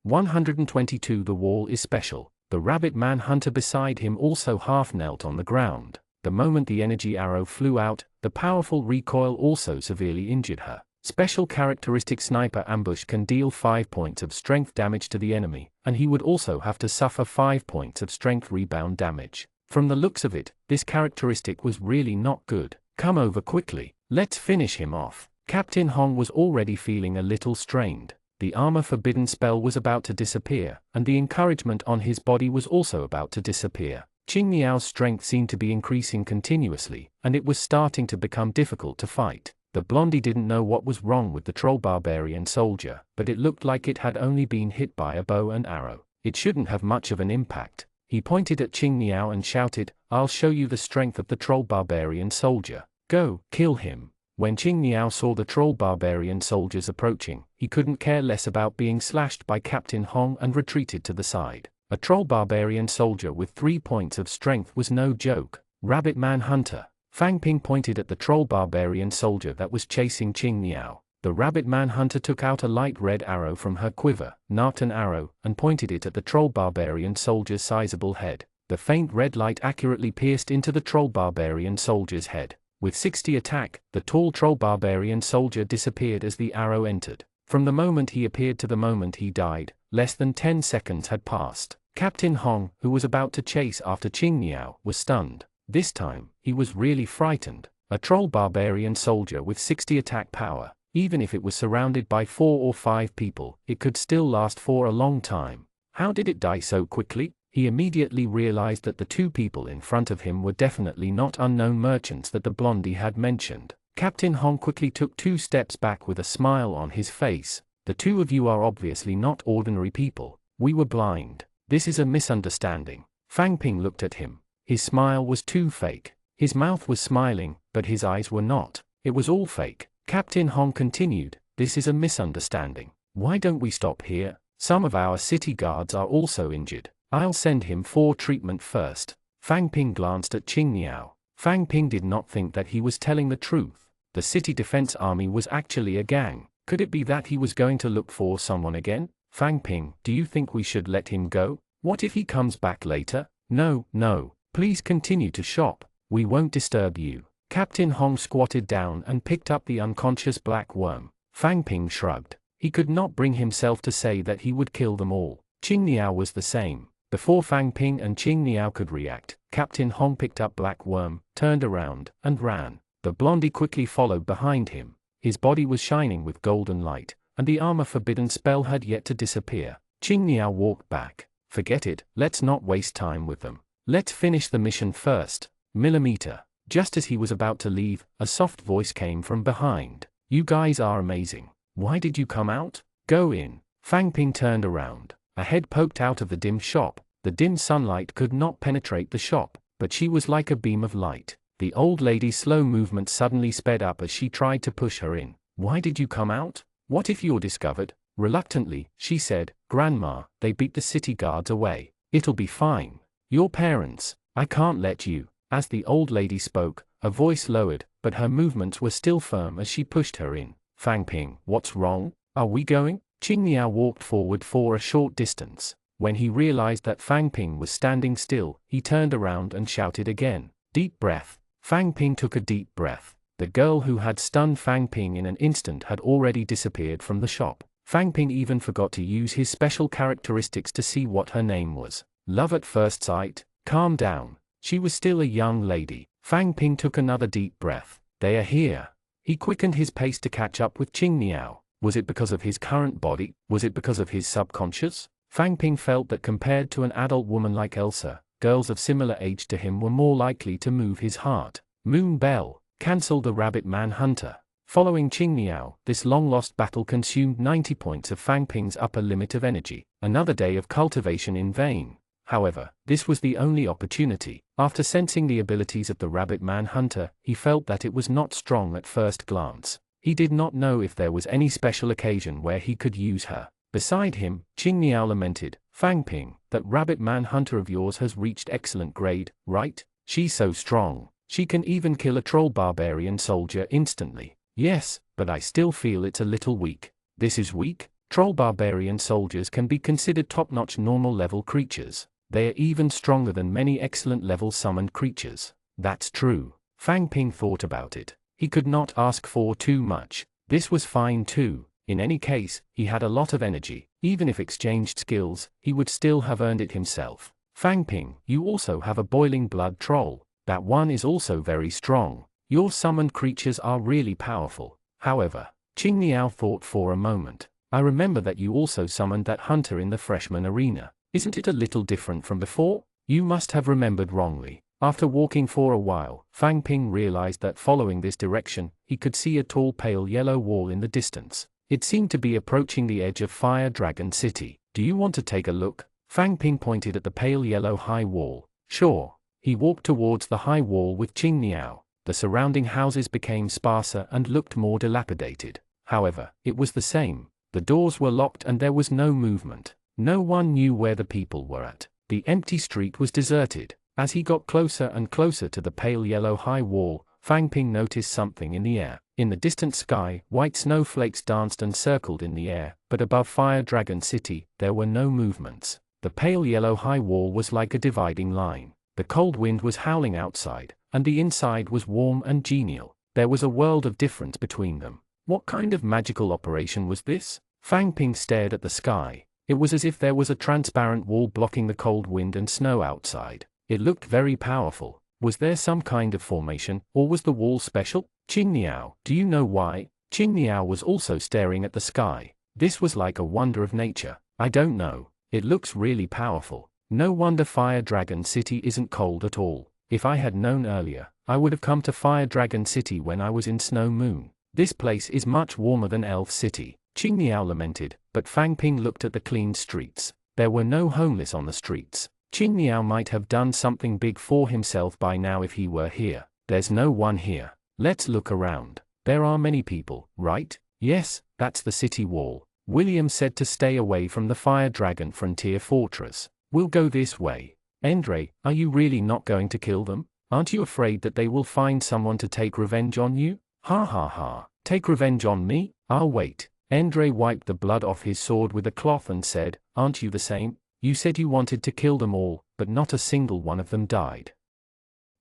Speaker 1: 122 The wall is special. The rabbit man hunter beside him also half knelt on the ground. The moment the energy arrow flew out, the powerful recoil also severely injured her. Special characteristic sniper ambush can deal 5 points of strength damage to the enemy, and he would also have to suffer 5 points of strength rebound damage. From the looks of it, this characteristic was really not good. Come over quickly, let's finish him off. Captain Hong was already feeling a little strained. The armor forbidden spell was about to disappear, and the encouragement on his body was also about to disappear. Qing Niao's strength seemed to be increasing continuously, and it was starting to become difficult to fight. The blondie didn't know what was wrong with the troll barbarian soldier, but it looked like it had only been hit by a bow and arrow. It shouldn't have much of an impact. He pointed at Qing Niao and shouted, "I'll show you the strength of the troll barbarian soldier. Go, kill him." When Qing Niao saw the troll barbarian soldiers approaching, he couldn't care less about being slashed by Captain Hong and retreated to the side. A troll barbarian soldier with 3 points of strength was no joke. Rabbit man hunter. Fang Ping pointed at the troll barbarian soldier that was chasing Qing Niao. The rabbit man hunter took out a light red arrow from her quiver, knocked an arrow, and pointed it at the troll barbarian soldier's sizable head. The faint red light accurately pierced into the troll barbarian soldier's head. With 60 attack, the tall troll barbarian soldier disappeared as the arrow entered. From the moment he appeared to the moment he died, less than 10 seconds had passed. Captain Hong, who was about to chase after Qing Niao, was stunned. This time, he was really frightened. A troll barbarian soldier with 60 attack power, even if it was surrounded by 4 or 5 people, it could still last for a long time. How did it die so quickly? He immediately realized that the 2 people in front of him were definitely not unknown merchants that the blondie had mentioned. Captain Hong quickly took 2 steps back with a smile on his face. "The 2 of you are obviously not ordinary people. We were blind. This is a misunderstanding." Fang Ping looked at him. His smile was too fake. His mouth was smiling, but his eyes were not. It was all fake. Captain Hong continued, "This is a misunderstanding. Why don't we stop here? Some of our city guards are also injured. I'll send him for treatment first." Fang Ping glanced at Qing Niao. Fang Ping did not think that he was telling the truth. The city defense army was actually a gang. Could it be that he was going to look for someone again? Fang Ping, do you think we should let him go? What if he comes back later? No, no, please continue to shop. We won't disturb you. Captain Hong squatted down and picked up the unconscious black worm. Fang Ping shrugged. He could not bring himself to say that he would kill them all. Qing Niao was the same. Before Fang Ping and Qing Niao could react, Captain Hong picked up black worm, turned around, and ran. The blondie quickly followed behind him. His body was shining with golden light, and the armor forbidden spell had yet to disappear. Qing Niao walked back. Forget it, let's not waste time with them. Let's finish the mission first. Millimeter. Just as he was about to leave, a soft voice came from behind. You guys are amazing. Why did you come out? Go in. Fang Ping turned around. A head poked out of the dim shop. The dim sunlight could not penetrate the shop, but she was like a beam of light. The old lady's slow movement suddenly sped up as she tried to push her in. Why did you come out? What if you're discovered? Reluctantly, she said, Grandma, they beat the city guards away. It'll be fine. Your parents. I can't let you. As the old lady spoke, her voice lowered, but her movements were still firm as she pushed her in. Fang Ping, what's wrong? Are we going? Qing Niao walked forward for a short distance. When he realized that Fang Ping was standing still, he turned around and shouted again. Deep breath. Fang Ping took a deep breath. The girl who had stunned Fang Ping in an instant had already disappeared from the shop. Fang Ping even forgot to use his special characteristics to see what her name was. Love at first sight? Calm down. She was still a young lady. Fang Ping took another deep breath. They are here. He quickened his pace to catch up with Qing Niao. Was it because of his current body? Was it because of his subconscious? Fang Ping felt that compared to an adult woman like Elsa, girls of similar age to him were more likely to move his heart. Moon Bell. Cancel the Rabbit Man Hunter. Following Qing Niao, this long-lost battle consumed 90 points of Fang Ping's upper limit of energy. Another day of cultivation in vain. However, this was the only opportunity. After sensing the abilities of the Rabbit Man Hunter, he felt that it was not strong at first glance. He did not know if there was any special occasion where he could use her. Beside him, Qing Niao lamented, Fang Ping, that Rabbit Man Hunter of yours has reached excellent grade, right? She's so strong. She can even kill a troll barbarian soldier instantly. Yes, but I still feel it's a little weak. This is weak? Troll barbarian soldiers can be considered top-notch normal level creatures. They are even stronger than many excellent level summoned creatures. That's true. Fang Ping thought about it. He could not ask for too much. This was fine too. In any case, he had a lot of energy. Even if exchanged skills, he would still have earned it himself. Fang Ping, you also have a boiling blood troll. That one is also very strong. Your summoned creatures are really powerful. However, Qing Niao thought for a moment. I remember that you also summoned that hunter in the freshman arena. Isn't it a little different from before? You must have remembered wrongly. After walking for a while, Fang Ping realized that following this direction, he could see a tall pale yellow wall in the distance. It seemed to be approaching the edge of Fire Dragon City. Do you want to take a look? Fang Ping pointed at the pale yellow high wall. Sure. He walked towards the high wall with Qing Niao. The surrounding houses became sparser and looked more dilapidated. However, it was the same. The doors were locked and there was no movement. No one knew where the people were at. The empty street was deserted. As he got closer and closer to the pale yellow high wall, Fang Ping noticed something in the air. In the distant sky, white snowflakes danced and circled in the air, but above Fire Dragon City, there were no movements. The pale yellow high wall was like a dividing line. The cold wind was howling outside, and the inside was warm and genial. There was a world of difference between them. What kind of magical operation was this? Fang Ping stared at the sky. It was as if there was a transparent wall blocking the cold wind and snow outside. It looked very powerful. Was there some kind of formation, or was the wall special? Qing Niao, do you know why? Qing Niao was also staring at the sky. This was like a wonder of nature. I don't know. It looks really powerful. No wonder Fire Dragon City isn't cold at all. If I had known earlier, I would have come to Fire Dragon City when I was in Snow Moon. This place is much warmer than Elf City. Qing Niao lamented, but Fang Ping looked at the clean streets. There were no homeless on the streets. Qing Niao might have done something big for himself by now if he were here. There's no one here. Let's look around. There are many people, right? Yes, that's the city wall. William said to stay away from the Fire Dragon Frontier Fortress. We'll go this way. Endre, are you really not going to kill them? Aren't you afraid that they will find someone to take revenge on you? Ha ha ha. Take revenge on me? I'll wait. Endre wiped the blood off his sword with a cloth and said, aren't you the same? You said you wanted to kill them all, but not a single one of them died.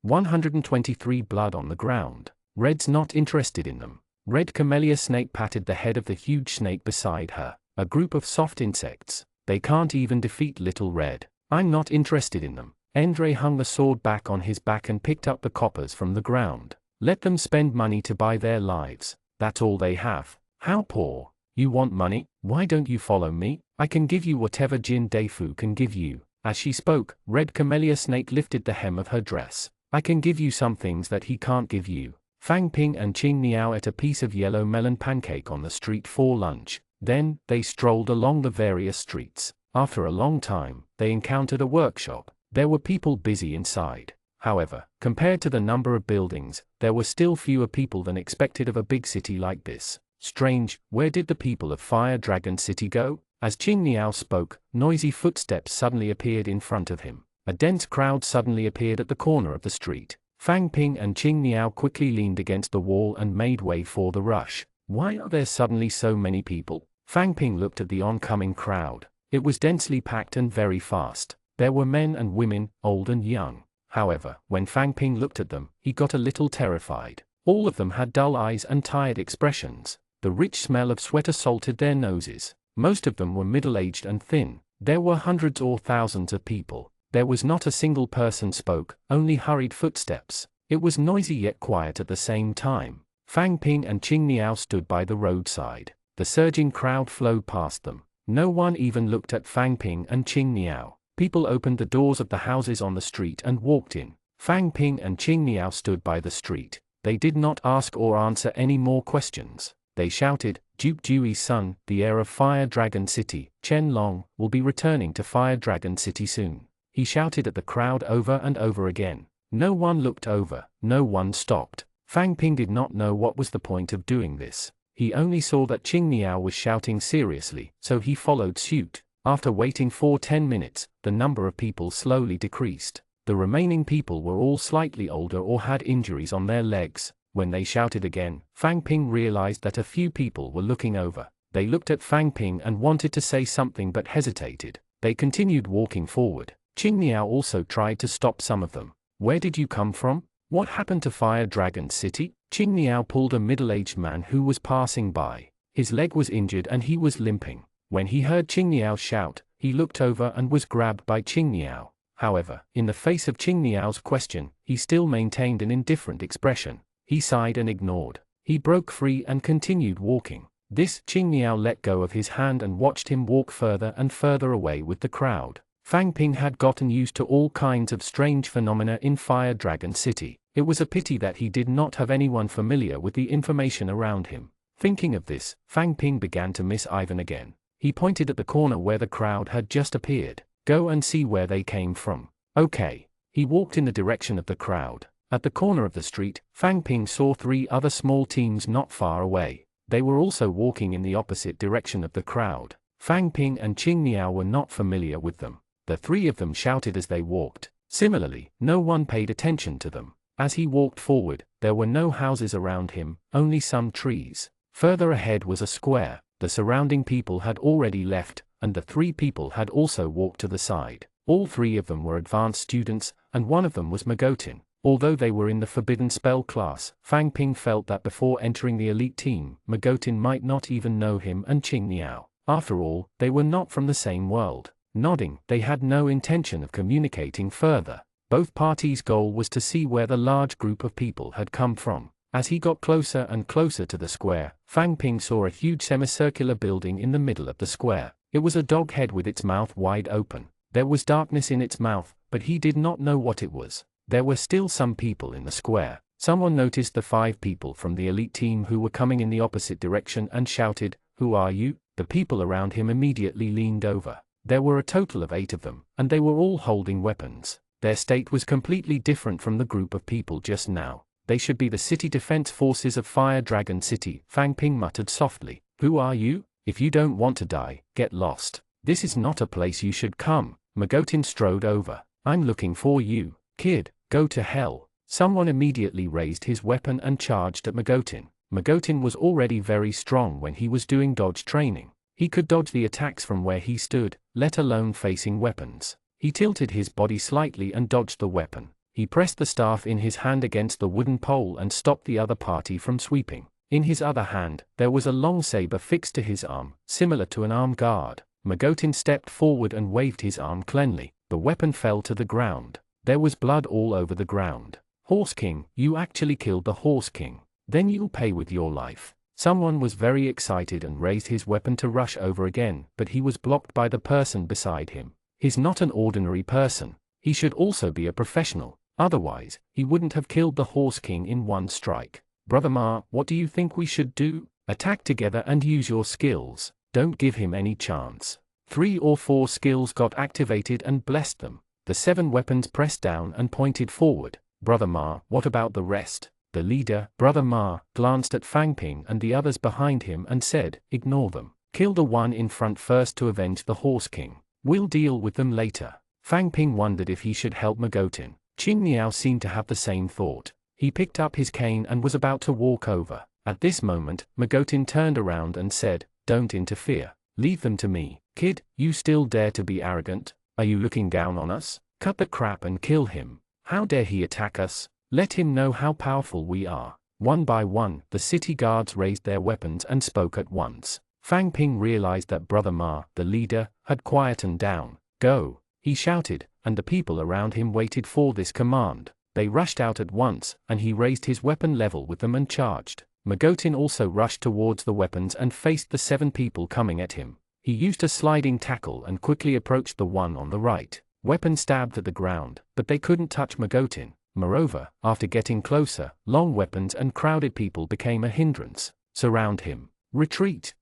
Speaker 1: 123 Blood on the ground. Red's not interested in them. Red Camellia Snake patted the head of the huge snake beside her. A group of soft insects. They can't even defeat Little Red. I'm not interested in them. Endre hung the sword back on his back and picked up the coppers from the ground. Let them spend money to buy their lives. That's all they have. How poor. You want money? Why don't you follow me? I can give you whatever Jin Deifu can give you. As she spoke, Red Camellia Snake lifted the hem of her dress. I can give you some things that he can't give you. Fang Ping and Qing Niao ate a piece of yellow melon pancake on the street for lunch. Then, they strolled along the various streets. After a long time, they encountered a workshop. There were people busy inside. However, compared to the number of buildings, there were still fewer people than expected of a big city like this. Strange, where did the people of Fire Dragon City go? As Qing Niao spoke, noisy footsteps suddenly appeared in front of him. A dense crowd suddenly appeared at the corner of the street. Fang Ping and Qing Niao quickly leaned against the wall and made way for the rush. Why are there suddenly so many people? Fang Ping looked at the oncoming crowd. It was densely packed and very fast. There were men and women, old and young. However, when Fang Ping looked at them, he got a little terrified. All of them had dull eyes and tired expressions. The rich smell of sweat assaulted their noses. Most of them were middle-aged and thin. There were hundreds or thousands of people. There was not a single person spoke, only hurried footsteps. It was noisy yet quiet at the same time. Fang Ping and Qing Niao stood by the roadside. The surging crowd flowed past them. No one even looked at Fang Ping and Qing Niao. People opened the doors of the houses on the street and walked in. Fang Ping and Qing Niao stood by the street. They did not ask or answer any more questions. They shouted, Duke Dewey's son, the heir of Fire Dragon City, Chen Long, will be returning to Fire Dragon City soon. He shouted at the crowd over and over again. No one looked over, no one stopped. Fang Ping did not know what was the point of doing this. He only saw that Qing Niao was shouting seriously, so he followed suit. After waiting for 10 minutes, the number of people slowly decreased. The remaining people were all slightly older or had injuries on their legs. When they shouted again, Fang Ping realized that a few people were looking over. They looked at Fang Ping and wanted to say something but hesitated. They continued walking forward. Qing Niao also tried to stop some of them. Where did you come from? What happened to Fire Dragon City? Qing Niao pulled a middle-aged man who was passing by. His leg was injured and he was limping. When he heard Qing Niao shout, he looked over and was grabbed by Qing Niao. However, in the face of Qing Niao's question, he still maintained an indifferent expression. He sighed and ignored. He broke free and continued walking. This, Qing Niao let go of his hand and watched him walk further and further away with the crowd. Fang Ping had gotten used to all kinds of strange phenomena in Fire Dragon City. It was a pity that he did not have anyone familiar with the information around him. Thinking of this, Fang Ping began to miss Ivan again. He pointed at the corner where the crowd had just appeared. Go and see where they came from. Okay. He walked in the direction of the crowd. At the corner of the street, Fang Ping saw 3 other small teams not far away. They were also walking in the opposite direction of the crowd. Fang Ping and Qing Niao were not familiar with them. The 3 of them shouted as they walked. Similarly, no one paid attention to them. As he walked forward, there were no houses around him, only some trees. Further ahead was a square. The surrounding people had already left, and the 3 people had also walked to the side. All 3 of them were advanced students, and one of them was Magotin. Although they were in the Forbidden Spell class, Fang Ping felt that before entering the elite team, Magotin might not even know him and Qing Niao. After all, they were not from the same world. Nodding, they had no intention of communicating further. Both parties' goal was to see where the large group of people had come from. As he got closer and closer to the square, Fang Ping saw a huge semicircular building in the middle of the square. It was a dog head with its mouth wide open. There was darkness in its mouth, but he did not know what it was. There were still some people in the square. Someone noticed the 5 people from the elite team who were coming in the opposite direction and shouted, "Who are you?" The people around him immediately leaned over. There were a total of 8 of them, and they were all holding weapons. Their state was completely different from the group of people just now. They should be the city defense forces of Fire Dragon City, Fang Ping muttered softly. Who are you? If you don't want to die, get lost. This is not a place you should come. Magotin strode over. I'm looking for you, kid, go to hell. Someone immediately raised his weapon and charged at Magotin. Magotin was already very strong when he was doing dodge training. He could dodge the attacks from where he stood, let alone facing weapons. He tilted his body slightly and dodged the weapon. He pressed the staff in his hand against the wooden pole and stopped the other party from sweeping. In his other hand, there was a long saber fixed to his arm, similar to an arm guard. Magotin stepped forward and waved his arm cleanly. The weapon fell to the ground. There was blood all over the ground. Horse King, you actually killed the Horse King. Then you'll pay with your life. Someone was very excited and raised his weapon to rush over again, but he was blocked by the person beside him. He's not an ordinary person. He should also be a professional. Otherwise, he wouldn't have killed the Horse King in one strike. Brother Ma, what do you think we should do? Attack together and use your skills. Don't give him any chance. 3 or 4 skills got activated and blessed them. The 7 weapons pressed down and pointed forward. Brother Ma, what about the rest? The leader, Brother Ma, glanced at Fang Ping and the others behind him and said, ignore them. Kill the one in front first to avenge the Horse King. We'll deal with them later. Fang Ping wondered if he should help Magotin. Qing Niao seemed to have the same thought. He picked up his cane and was about to walk over. At this moment, Magotin turned around and said, don't interfere. Leave them to me. Kid, you still dare to be arrogant? Are you looking down on us? Cut the crap and kill him. How dare he attack us? Let him know how powerful we are. One by one, the city guards raised their weapons and spoke at once. Fang Ping realized that Brother Ma, the leader, had quietened down. Go, he shouted, and the people around him waited for this command. They rushed out at once, and he raised his weapon level with them and charged. Magotin also rushed towards the weapons and faced the 7 people coming at him. He used a sliding tackle and quickly approached the one on the right. Weapon stabbed at the ground, but they couldn't touch Magotin. Moreover, after getting closer, long weapons and crowded people became a hindrance. Surround him. Retreat.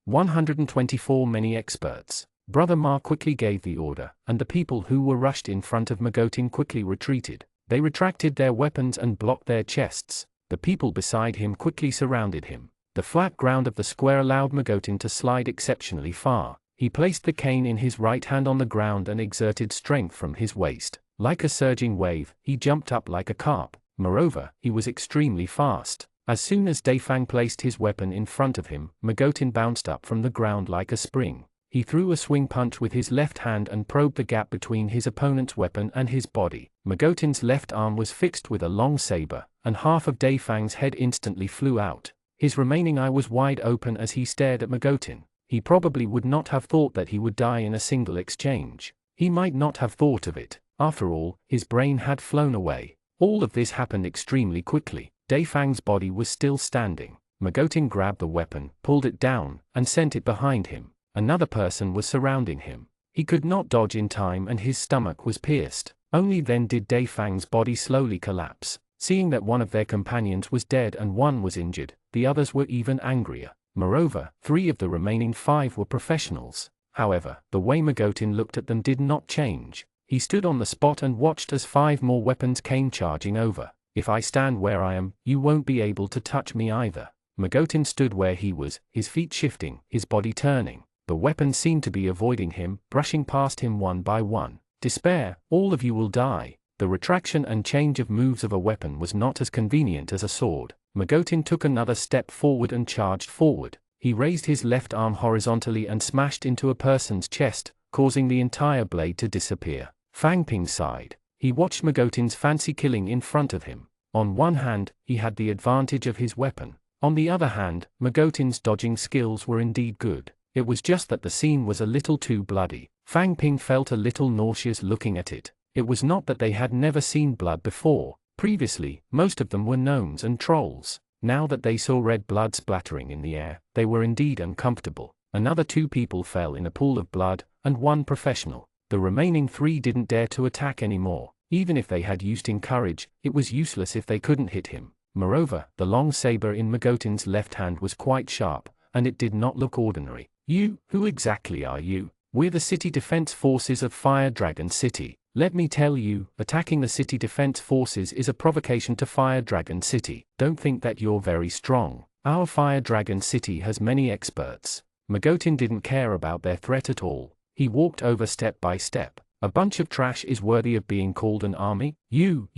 Speaker 1: 124 Many experts. Brother Ma quickly gave the order, and the people who were rushed in front of Magotin quickly retreated. They retracted their weapons and blocked their chests. The people beside him quickly surrounded him. The flat ground of the square allowed Magotin to slide exceptionally far. He placed the cane in his right hand on the ground and exerted strength from his waist. Like a surging wave, he jumped up like a carp. Moreover, he was extremely fast. As soon as Daifang placed his weapon in front of him, Magotin bounced up from the ground like a spring. He threw a swing punch with his left hand and probed the gap between his opponent's weapon and his body. Magotin's left arm was fixed with a long saber, and half of Daifang's head instantly flew out. His remaining eye was wide open as he stared at Magotin. He probably would not have thought that he would die in a single exchange. He might not have thought of it. After all, his brain had flown away. All of this happened extremely quickly. Daifang's body was still standing. Magotin grabbed the weapon, pulled it down, and sent it behind him. Another person was surrounding him. He could not dodge in time and his stomach was pierced. Only then did Daifang's body slowly collapse. Seeing that one of their companions was dead and one was injured, the others were even angrier. Moreover, 3 of the remaining 5 were professionals. However, the way Magotin looked at them did not change. He stood on the spot and watched as 5 more weapons came charging over. If I stand where I am, you won't be able to touch me either. Magotin stood where he was, his feet shifting, his body turning. The weapons seemed to be avoiding him, brushing past him one by one. Despair, all of you will die. The retraction and change of moves of a weapon was not as convenient as a sword. Magotin took another step forward and charged forward. He raised his left arm horizontally and smashed into a person's chest, causing the entire blade to disappear. Fang Ping sighed. He watched Magotin's fancy killing in front of him. On one hand, he had the advantage of his weapon. On the other hand, Magotin's dodging skills were indeed good. It was just that the scene was a little too bloody. Fang Ping felt a little nauseous looking at it. It was not that they had never seen blood before. Previously, most of them were gnomes and trolls. Now that they saw red blood splattering in the air, they were indeed uncomfortable. Another 2 people fell in a pool of blood, and 1 professional. The remaining 3 didn't dare to attack anymore. Even if they had used courage, it was useless if they couldn't hit him. Moreover, the long saber in Magotin's left hand was quite sharp, and it did not look ordinary. You, who exactly are you? We're the city defense forces of Fire Dragon City. Let me tell you, attacking the city defense forces is a provocation to Fire Dragon City. Don't think that you're very strong. Our Fire Dragon City has many experts. Magotin didn't care about their threat at all. He walked over step by step. A bunch of trash is worthy of being called an army? You,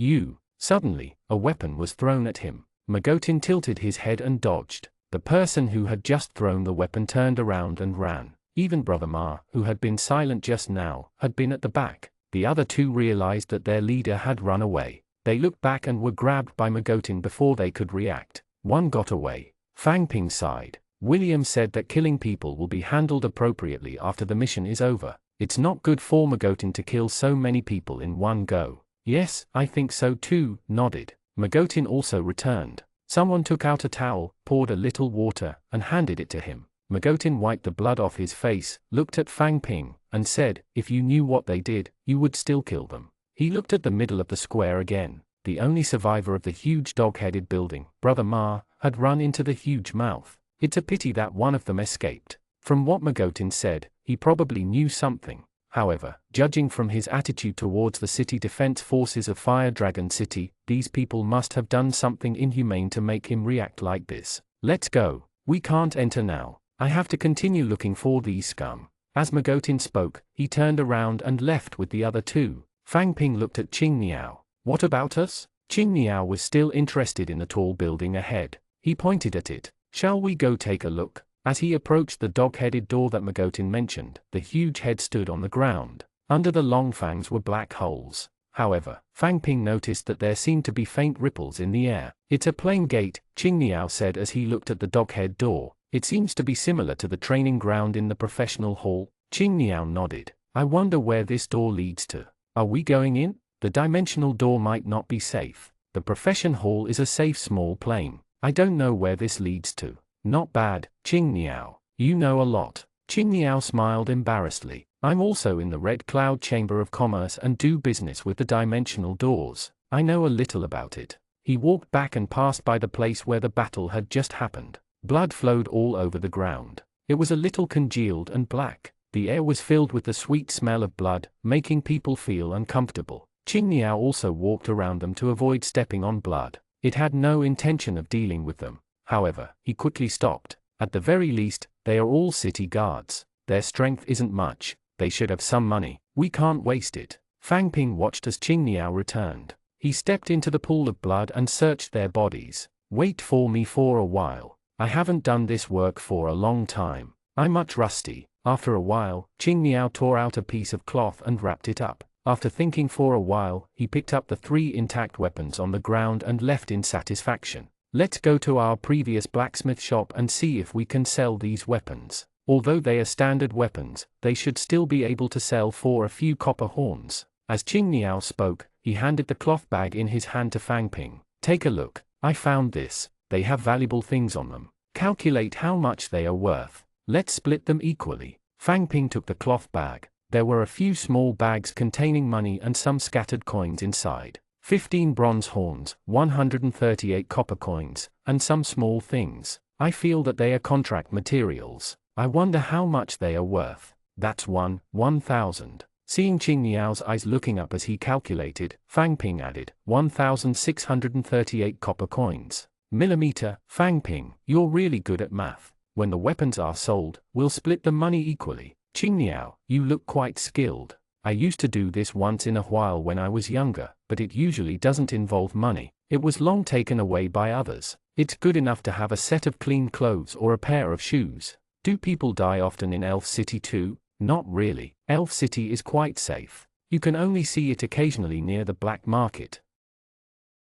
Speaker 1: Suddenly, a weapon was thrown at him. Magotin tilted his head and dodged. The person who had just thrown the weapon turned around and ran. Even Brother Ma, who had been silent just now, had been at the back. The other two realized that their leader had run away. They looked back and were grabbed by Magotin before they could react. One got away. Fang Ping sighed. William said that killing people will be handled appropriately after the mission is over. It's not good for Magotin to kill so many people in one go. Yes, I think so too, nodded. Magotin also returned. Someone took out a towel, poured a little water, and handed it to him. Magotin wiped the blood off his face, looked at Fang Ping, and said, if you knew what they did, you would still kill them. He looked at the middle of the square again. The only survivor of the huge dog-headed building, Brother Ma, had run into the huge mouth. It's a pity that one of them escaped. From what Magotin said, he probably knew something. However, judging from his attitude towards the city defense forces of Fire Dragon City, these people must have done something inhumane to make him react like this. Let's go. We can't enter now. I have to continue looking for these scum. As Magotin spoke, he turned around and left with the other two. Fang Ping looked at Qing Niao. What about us? Qing Niao was still interested in the tall building ahead. He pointed at it. Shall we go take a look? As he approached the dog-headed door that Magotin mentioned, the huge head stood on the ground. Under the long fangs were black holes. However, Fang Ping noticed that there seemed to be faint ripples in the air. It's a plain gate, Qing Niao said as he looked at the dog-head door. It seems to be similar to the training ground in the professional hall. Qing Niao nodded. I wonder where this door leads to. Are we going in? The dimensional door might not be safe. The profession hall is a safe small plane. I don't know where this leads to. Not bad, Qing Niao. You know a lot. Qing Niao smiled embarrassedly. I'm also in the Red Cloud Chamber of Commerce and do business with the dimensional doors. I know a little about it. He walked back and passed by the place where the battle had just happened. Blood flowed all over the ground. It was a little congealed and black. The air was filled with the sweet smell of blood, making people feel uncomfortable. Qing Niao also walked around them to avoid stepping on blood. It had no intention of dealing with them. However, he quickly stopped. At the very least, they are all city guards. Their strength isn't much. They should have some money. We can't waste it. Fang Ping watched as Qing Niao returned. He stepped into the pool of blood and searched their bodies. Wait for me for a while. I haven't done this work for a long time. I'm much rusty. After a while, Qing Niao tore out a piece of cloth and wrapped it up. After thinking for a while, he picked up the 3 intact weapons on the ground and left in satisfaction. Let's go to our previous blacksmith shop and see if we can sell these weapons. Although they are standard weapons, they should still be able to sell for a few copper horns. As Qing Niao spoke, he handed the cloth bag in his hand to Fang Ping. Take a look. I found this. They have valuable things on them. Calculate how much they are worth. Let's split them equally. Fang Ping took the cloth bag. There were a few small bags containing money and some scattered coins inside. 15 bronze horns, 138 copper coins, and some small things. I feel that they are contract materials. I wonder how much they are worth. That's 1,000. Seeing Qing Niao's eyes looking up as he calculated, Fang Ping added, 1,638 copper coins. Millimeter, Fang Ping, you're really good at math. When the weapons are sold, we'll split the money equally. Qing Niao, you look quite skilled. I used to do this once in a while when I was younger, but it usually doesn't involve money. It was long taken away by others. It's good enough to have a set of clean clothes or a pair of shoes. Do people die often in Elf City too? Not really. Elf City is quite safe. You can only see it occasionally near the black market.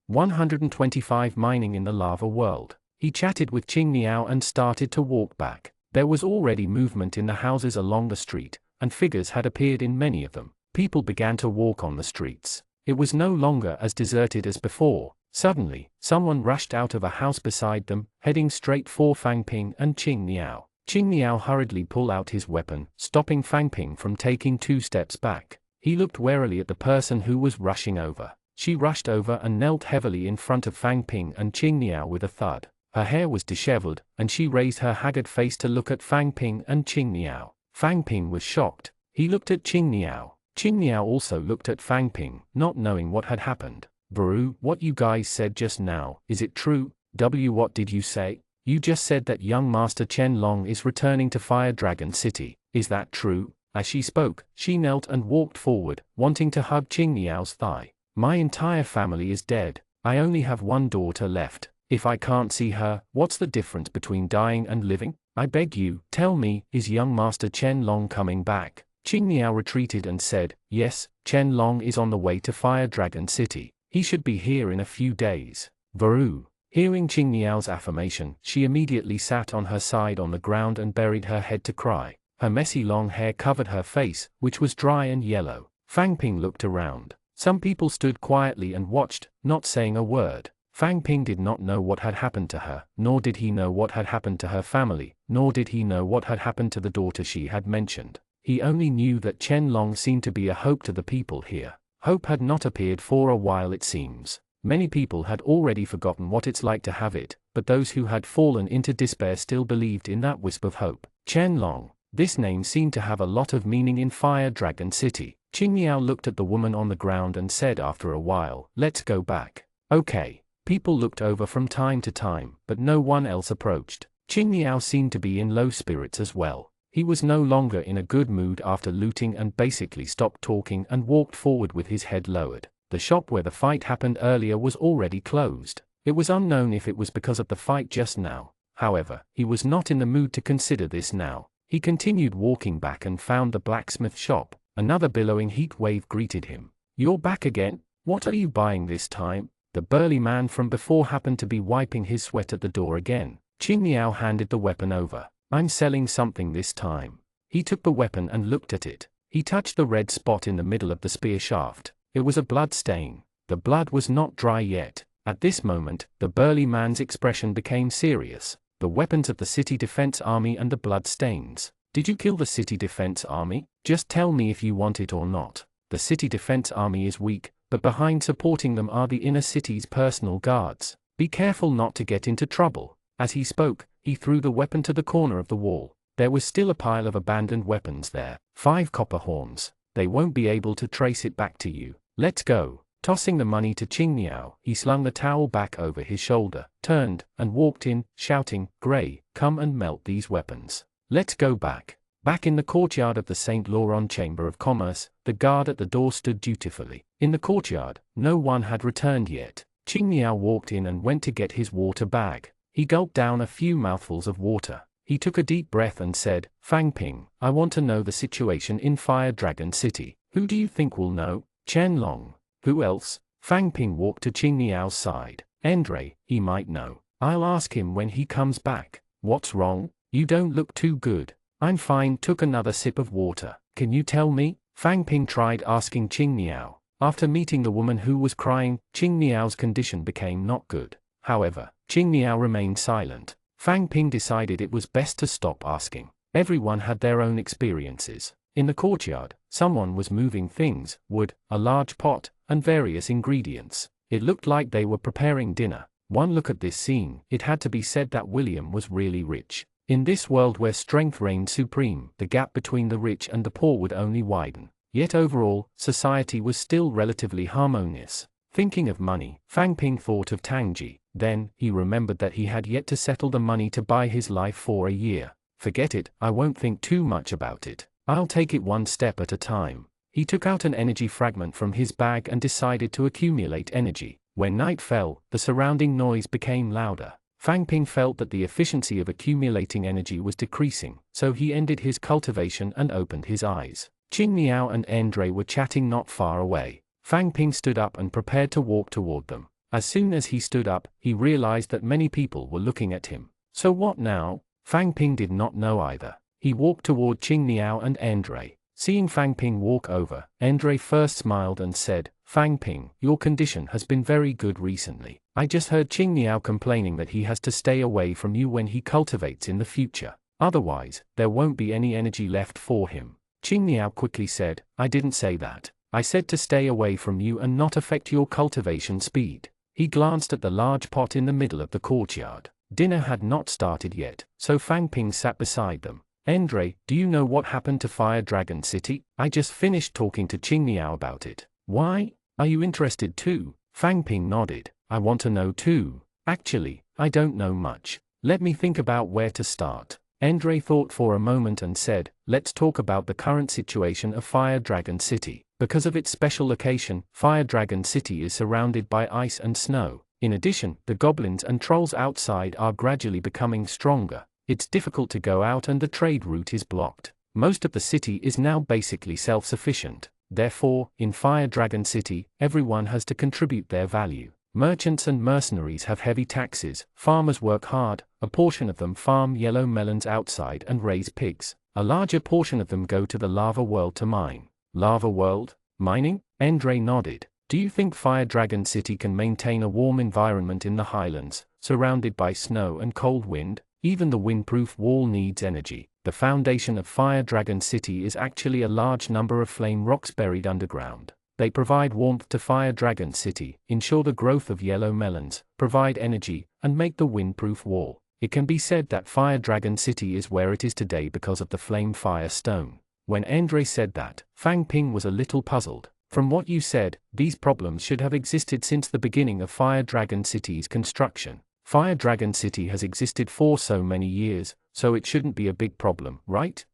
Speaker 1: 125 Mining in the lava world. He chatted with Qing Niao and started to walk back. There was already movement in the houses along the street, and figures had appeared in many of them. People began to walk on the streets. It was no longer as deserted as before. Suddenly, someone rushed out of a house beside them, heading straight for Fang Ping and Qing Niao. Qing Niao hurriedly pulled out his weapon, stopping Fang Ping from taking 2 steps back. He looked warily at the person who was rushing over. She rushed over and knelt heavily in front of Fang Ping and Qing Niao with a thud. Her hair was disheveled, and she raised her haggard face to look at Fang Ping and Qing Niao. Fang Ping was shocked. He looked at Qing Niao. Qing Niao also looked at Fang Ping, not knowing what had happened. Baru, what you guys said just now, is it true? What did you say? You just said that young Master Chen Long is returning to Fire Dragon City. Is that true? As she spoke, she knelt and walked forward, wanting to hug Qing Niao's thigh. My entire family is dead. I only have one daughter left. If I can't see her, what's the difference between dying and living? I beg you, tell me, is young Master Chen Long coming back? Qing Niao retreated and said, yes, Chen Long is on the way to Fire Dragon City. He should be here in a few days. Varu. Hearing Qing Niao's affirmation, she immediately sat on her side on the ground and buried her head to cry. Her messy long hair covered her face, which was dry and yellow. Fang Ping looked around. Some people stood quietly and watched, not saying a word. Fang Ping did not know what had happened to her, nor did he know what had happened to her family, nor did he know what had happened to the daughter she had mentioned. He only knew that Chen Long seemed to be a hope to the people here. Hope had not appeared for a while, it seems. Many people had already forgotten what it's like to have it, but those who had fallen into despair still believed in that wisp of hope. Chen Long. This name seemed to have a lot of meaning in Fire Dragon City. Qing Niao looked at the woman on the ground and said after a while, let's go back. Okay. People looked over from time to time, but no one else approached. Qing Niao seemed to be in low spirits as well. He was no longer in a good mood after looting and basically stopped talking and walked forward with his head lowered. The shop where the fight happened earlier was already closed. It was unknown if it was because of the fight just now. However, he was not in the mood to consider this now. He continued walking back and found the blacksmith shop. Another billowing heat wave greeted him. You're back again? What are you buying this time? The burly man from before happened to be wiping his sweat at the door again. Qing Niao handed the weapon over. I'm selling something this time. He took the weapon and looked at it. He touched the red spot in the middle of the spear shaft. It was a blood stain. The blood was not dry yet. At this moment, the burly man's expression became serious. The weapons of the city defense army and the blood stains. Did you kill the city defense army? Just tell me if you want it or not. The city defense army is weak, but behind supporting them are the inner city's personal guards. Be careful not to get into trouble. As he spoke, he threw the weapon to the corner of the wall. There was still a pile of abandoned weapons there. 5 copper horns. They won't be able to trace it back to you. Let's go. Tossing the money to Qing Niao, he slung the towel back over his shoulder, turned, and walked in, shouting, Gray, come and melt these weapons. Let's go back. Back in the courtyard of the St. Laurent Chamber of Commerce, the guard at the door stood dutifully. In the courtyard, no one had returned yet. Qing Niao walked in and went to get his water bag. He gulped down a few mouthfuls of water. He took a deep breath and said, Fang Ping, I want to know the situation in Fire Dragon City. Who do you think will know? Chen Long. Who else? Fang Ping walked to Qing Niao's side. Andre, he might know. I'll ask him when he comes back. What's wrong? You don't look too good. I'm fine. Took another sip of water. Can you tell me? Fang Ping tried asking Qing Niao. After meeting the woman who was crying, Qing Niao's condition became not good. However, Qing Niao remained silent. Fang Ping decided it was best to stop asking. Everyone had their own experiences. In the courtyard, someone was moving things, wood, a large pot, and various ingredients. It looked like they were preparing dinner. One look at this scene, it had to be said that William was really rich. In this world where strength reigned supreme, the gap between the rich and the poor would only widen. Yet overall, society was still relatively harmonious. Thinking of money, Fang Ping thought of Tangji. Then, he remembered that he had yet to settle the money to buy his life for a year. Forget it, I won't think too much about it. I'll take it one step at a time. He took out an energy fragment from his bag and decided to accumulate energy. When night fell, the surrounding noise became louder. Fang Ping felt that the efficiency of accumulating energy was decreasing, so he ended his cultivation and opened his eyes. Qing Niao and Andre were chatting not far away. Fang Ping stood up and prepared to walk toward them. As soon as he stood up, he realized that many people were looking at him. So what now? Fang Ping did not know either. He walked toward Qing Niao and Andre. Seeing Fang Ping walk over, Andre first smiled and said, Fang Ping, your condition has been very good recently. I just heard Qing Niao complaining that he has to stay away from you when he cultivates in the future. Otherwise, there won't be any energy left for him. Qing Niao quickly said, I didn't say that. I said to stay away from you and not affect your cultivation speed. He glanced at the large pot in the middle of the courtyard. Dinner had not started yet, so Fang Ping sat beside them. Andre, do you know what happened to Fire Dragon City? I just finished talking to Qing Niao about it. Why? Are you interested too? Fang Ping nodded. I want to know too. Actually, I don't know much. Let me think about where to start. Andre thought for a moment and said, let's talk about the current situation of Fire Dragon City. Because of its special location, Fire Dragon City is surrounded by ice and snow. In addition, the goblins and trolls outside are gradually becoming stronger. It's difficult to go out and the trade route is blocked. Most of the city is now basically self-sufficient. Therefore, in Fire Dragon City, everyone has to contribute their value. Merchants and mercenaries have heavy taxes, farmers work hard, a portion of them farm yellow melons outside and raise pigs. A larger portion of them go to the lava world to mine. Lava world? Mining? Endre nodded. Do you think Fire Dragon City can maintain a warm environment in the highlands, surrounded by snow and cold wind? Even the windproof wall needs energy. The foundation of Fire Dragon City is actually a large number of flame rocks buried underground. They provide warmth to Fire Dragon City, ensure the growth of yellow melons, provide energy, and make the windproof wall. It can be said that Fire Dragon City is where it is today because of the flame fire stone. When Endre said that, Fang Ping was a little puzzled. From what you said, these problems should have existed since the beginning of Fire Dragon City's construction. Fire Dragon City has existed for so many years, so it shouldn't be a big problem, right?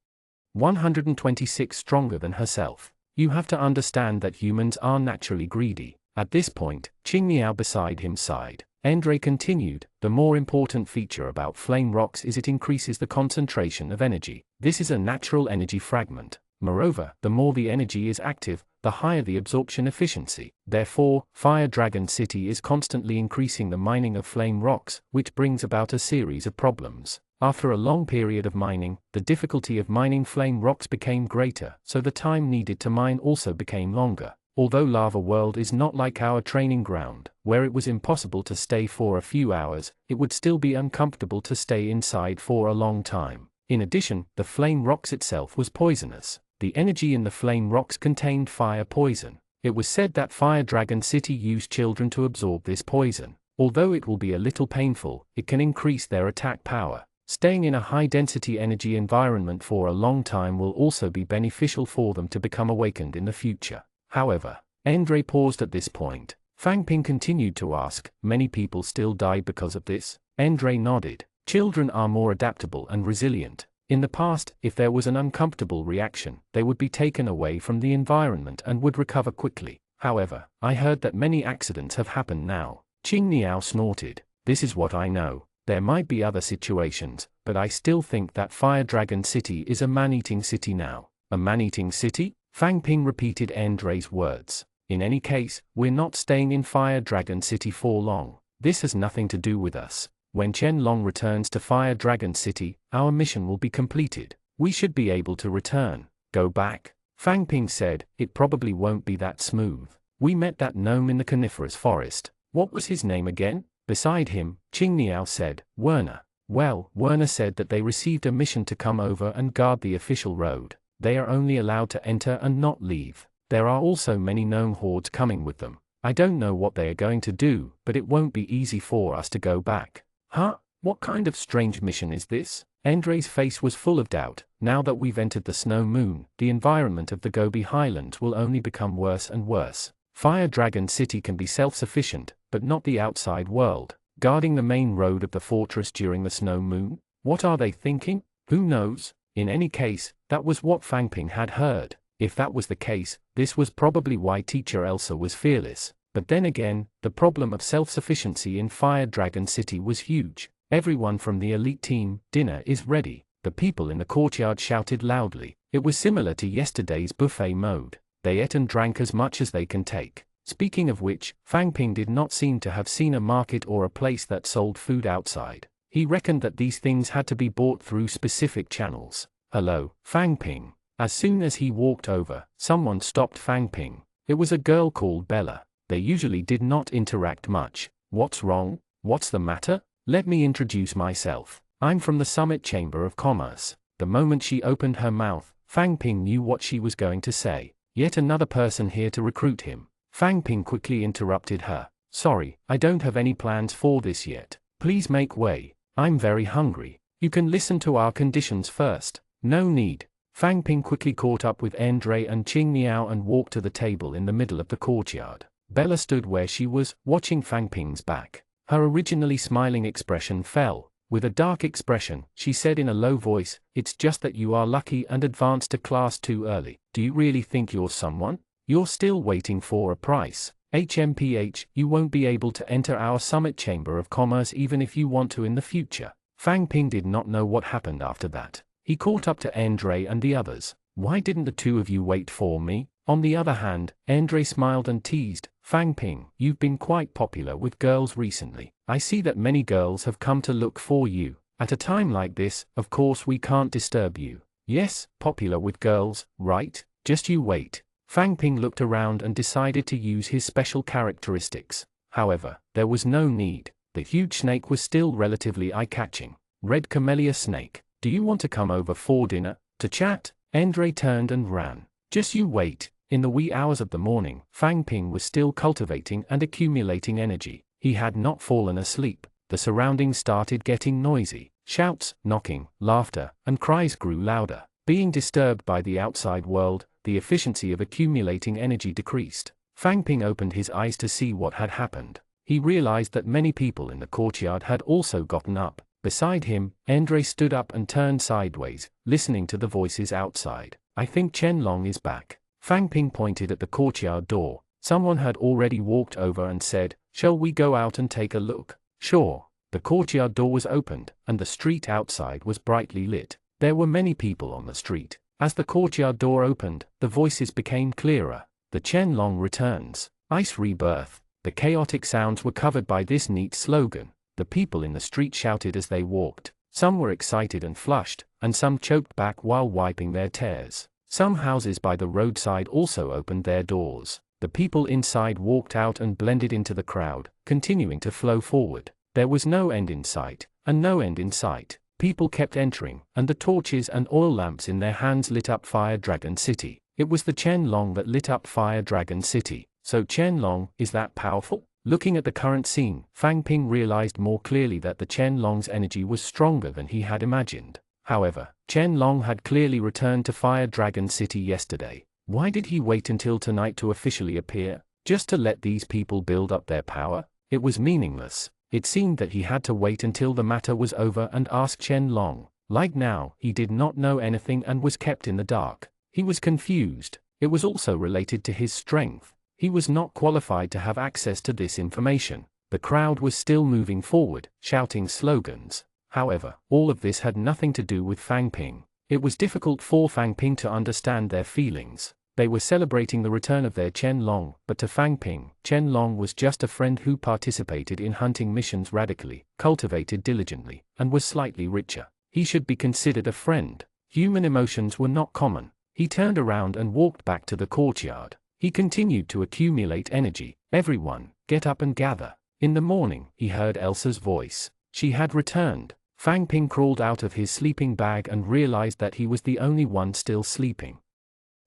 Speaker 1: 126 stronger than herself. You have to understand that humans are naturally greedy. At this point, Qing Niao beside him sighed. Endre continued, the more important feature about flame rocks is it increases the concentration of energy. This is a natural energy fragment. Moreover, the more the energy is active, the higher the absorption efficiency. Therefore, Fire Dragon City is constantly increasing the mining of flame rocks, which brings about a series of problems. After a long period of mining, the difficulty of mining flame rocks became greater, so the time needed to mine also became longer. Although Lava World is not like our training ground, where it was impossible to stay for a few hours, it would still be uncomfortable to stay inside for a long time. In addition, the flame rocks itself was poisonous. The energy in the flame rocks contained fire poison. It was said that Fire Dragon City used children to absorb this poison. Although it will be a little painful, it can increase their attack power. Staying in a high-density energy environment for a long time will also be beneficial for them to become awakened in the future. However, Endre paused at this point. Fang Ping continued to ask, many people still die because of this? Endre nodded. Children are more adaptable and resilient. In the past, if there was an uncomfortable reaction, they would be taken away from the environment and would recover quickly. However, I heard that many accidents have happened now. Qing Niao snorted. This is what I know. There might be other situations, but I still think that Fire Dragon City is a man-eating city now. A man-eating city? Fang Ping repeated Endre's words. In any case, we're not staying in Fire Dragon City for long. This has nothing to do with us. When Chen Long returns to Fire Dragon City, our mission will be completed. We should be able to return. Go back? Fang Ping said, it probably won't be that smooth. We met that gnome in the coniferous forest. What was his name again? Beside him, Qing Niao said, Werner. Well, Werner said that they received a mission to come over and guard the official road. They are only allowed to enter and not leave. There are also many gnome hordes coming with them. I don't know what they are going to do, but it won't be easy for us to go back. Huh? What kind of strange mission is this? Endre's face was full of doubt. Now that we've entered the Snow Moon, the environment of the Gobi Highlands will only become worse and worse. Fire Dragon City can be self-sufficient, but not the outside world. Guarding the main road of the fortress during the Snow Moon? What are they thinking? Who knows? In any case, that was what Fang Ping had heard. If that was the case, this was probably why Teacher Elsa was fearless. But then again, the problem of self-sufficiency in Fire Dragon City was huge. Everyone from the elite team, dinner is ready. The people in the courtyard shouted loudly. It was similar to yesterday's buffet mode. They ate and drank as much as they can take. Speaking of which, Fang Ping did not seem to have seen a market or a place that sold food outside. He reckoned that these things had to be bought through specific channels. Hello, Fang Ping. As soon as he walked over, someone stopped Fang Ping. It was a girl called Bella. They usually did not interact much. What's wrong? What's the matter? Let me introduce myself. I'm from the Summit Chamber of Commerce. The moment she opened her mouth, Fang Ping knew what she was going to say. Yet another person here to recruit him. Fang Ping quickly interrupted her. Sorry, I don't have any plans for this yet. Please make way. I'm very hungry. You can listen to our conditions first. No need. Fang Ping quickly caught up with Endre and Qing Niao and walked to the table in the middle of the courtyard. Bella stood where she was, watching Fang Ping's back. Her originally smiling expression fell. With a dark expression, she said in a low voice, it's just that you are lucky and advanced to class 2 early. Do you really think you're someone? You're still waiting for a price. HMPH, you won't be able to enter our Summit Chamber of Commerce even if you want to in the future. Fang Ping did not know what happened after that. He caught up to Andre and the others. Why didn't the two of you wait for me? On the other hand, Andre smiled and teased, Fang Ping, you've been quite popular with girls recently. I see that many girls have come to look for you. At a time like this, of course we can't disturb you. Yes, popular with girls, right? Just you wait. Fang Ping looked around and decided to use his special characteristics. However, there was no need. The huge snake was still relatively eye-catching. Red camellia snake, do you want to come over for dinner, to chat? Andre turned and ran. Just you wait. In the wee hours of the morning, Fang Ping was still cultivating and accumulating energy. He had not fallen asleep. The surroundings started getting noisy. Shouts, knocking, laughter, and cries grew louder. Being disturbed by the outside world, the efficiency of accumulating energy decreased. Fang Ping opened his eyes to see what had happened. He realized that many people in the courtyard had also gotten up. Beside him, Andre stood up and turned sideways, listening to the voices outside. I think Chen Long is back. Fang Ping pointed at the courtyard door. Someone had already walked over and said, shall we go out and take a look? Sure. The courtyard door was opened, and the street outside was brightly lit. There were many people on the street. As the courtyard door opened, the voices became clearer. The Chen Long returns. Ice rebirth. The chaotic sounds were covered by this neat slogan. The people in the street shouted as they walked. Some were excited and flushed, and some choked back while wiping their tears. Some houses by the roadside also opened their doors. The people inside walked out and blended into the crowd, continuing to flow forward. There was no end in sight, and no end in sight. People kept entering, and the torches and oil lamps in their hands lit up Fire Dragon City. It was the Chen Long that lit up Fire Dragon City. So Chen Long is that powerful? Looking at the current scene, Fang Ping realized more clearly that the Chen Long's energy was stronger than he had imagined. However, Chen Long had clearly returned to Fire Dragon City yesterday. Why did he wait until tonight to officially appear? Just to let these people build up their power? It was meaningless. It seemed that he had to wait until the matter was over and ask Chen Long. Like now, he did not know anything and was kept in the dark. He was confused. It was also related to his strength. He was not qualified to have access to this information. The crowd was still moving forward, shouting slogans. However, all of this had nothing to do with Fang Ping. It was difficult for Fang Ping to understand their feelings. They were celebrating the return of their Chen Long, but to Fang Ping, Chen Long was just a friend who participated in hunting missions radically, cultivated diligently, and was slightly richer. He should be considered a friend. Human emotions were not common. He turned around and walked back to the courtyard. He continued to accumulate energy. Everyone, get up and gather. In the morning, he heard Elsa's voice. She had returned. Fang Ping crawled out of his sleeping bag and realized that he was the only one still sleeping.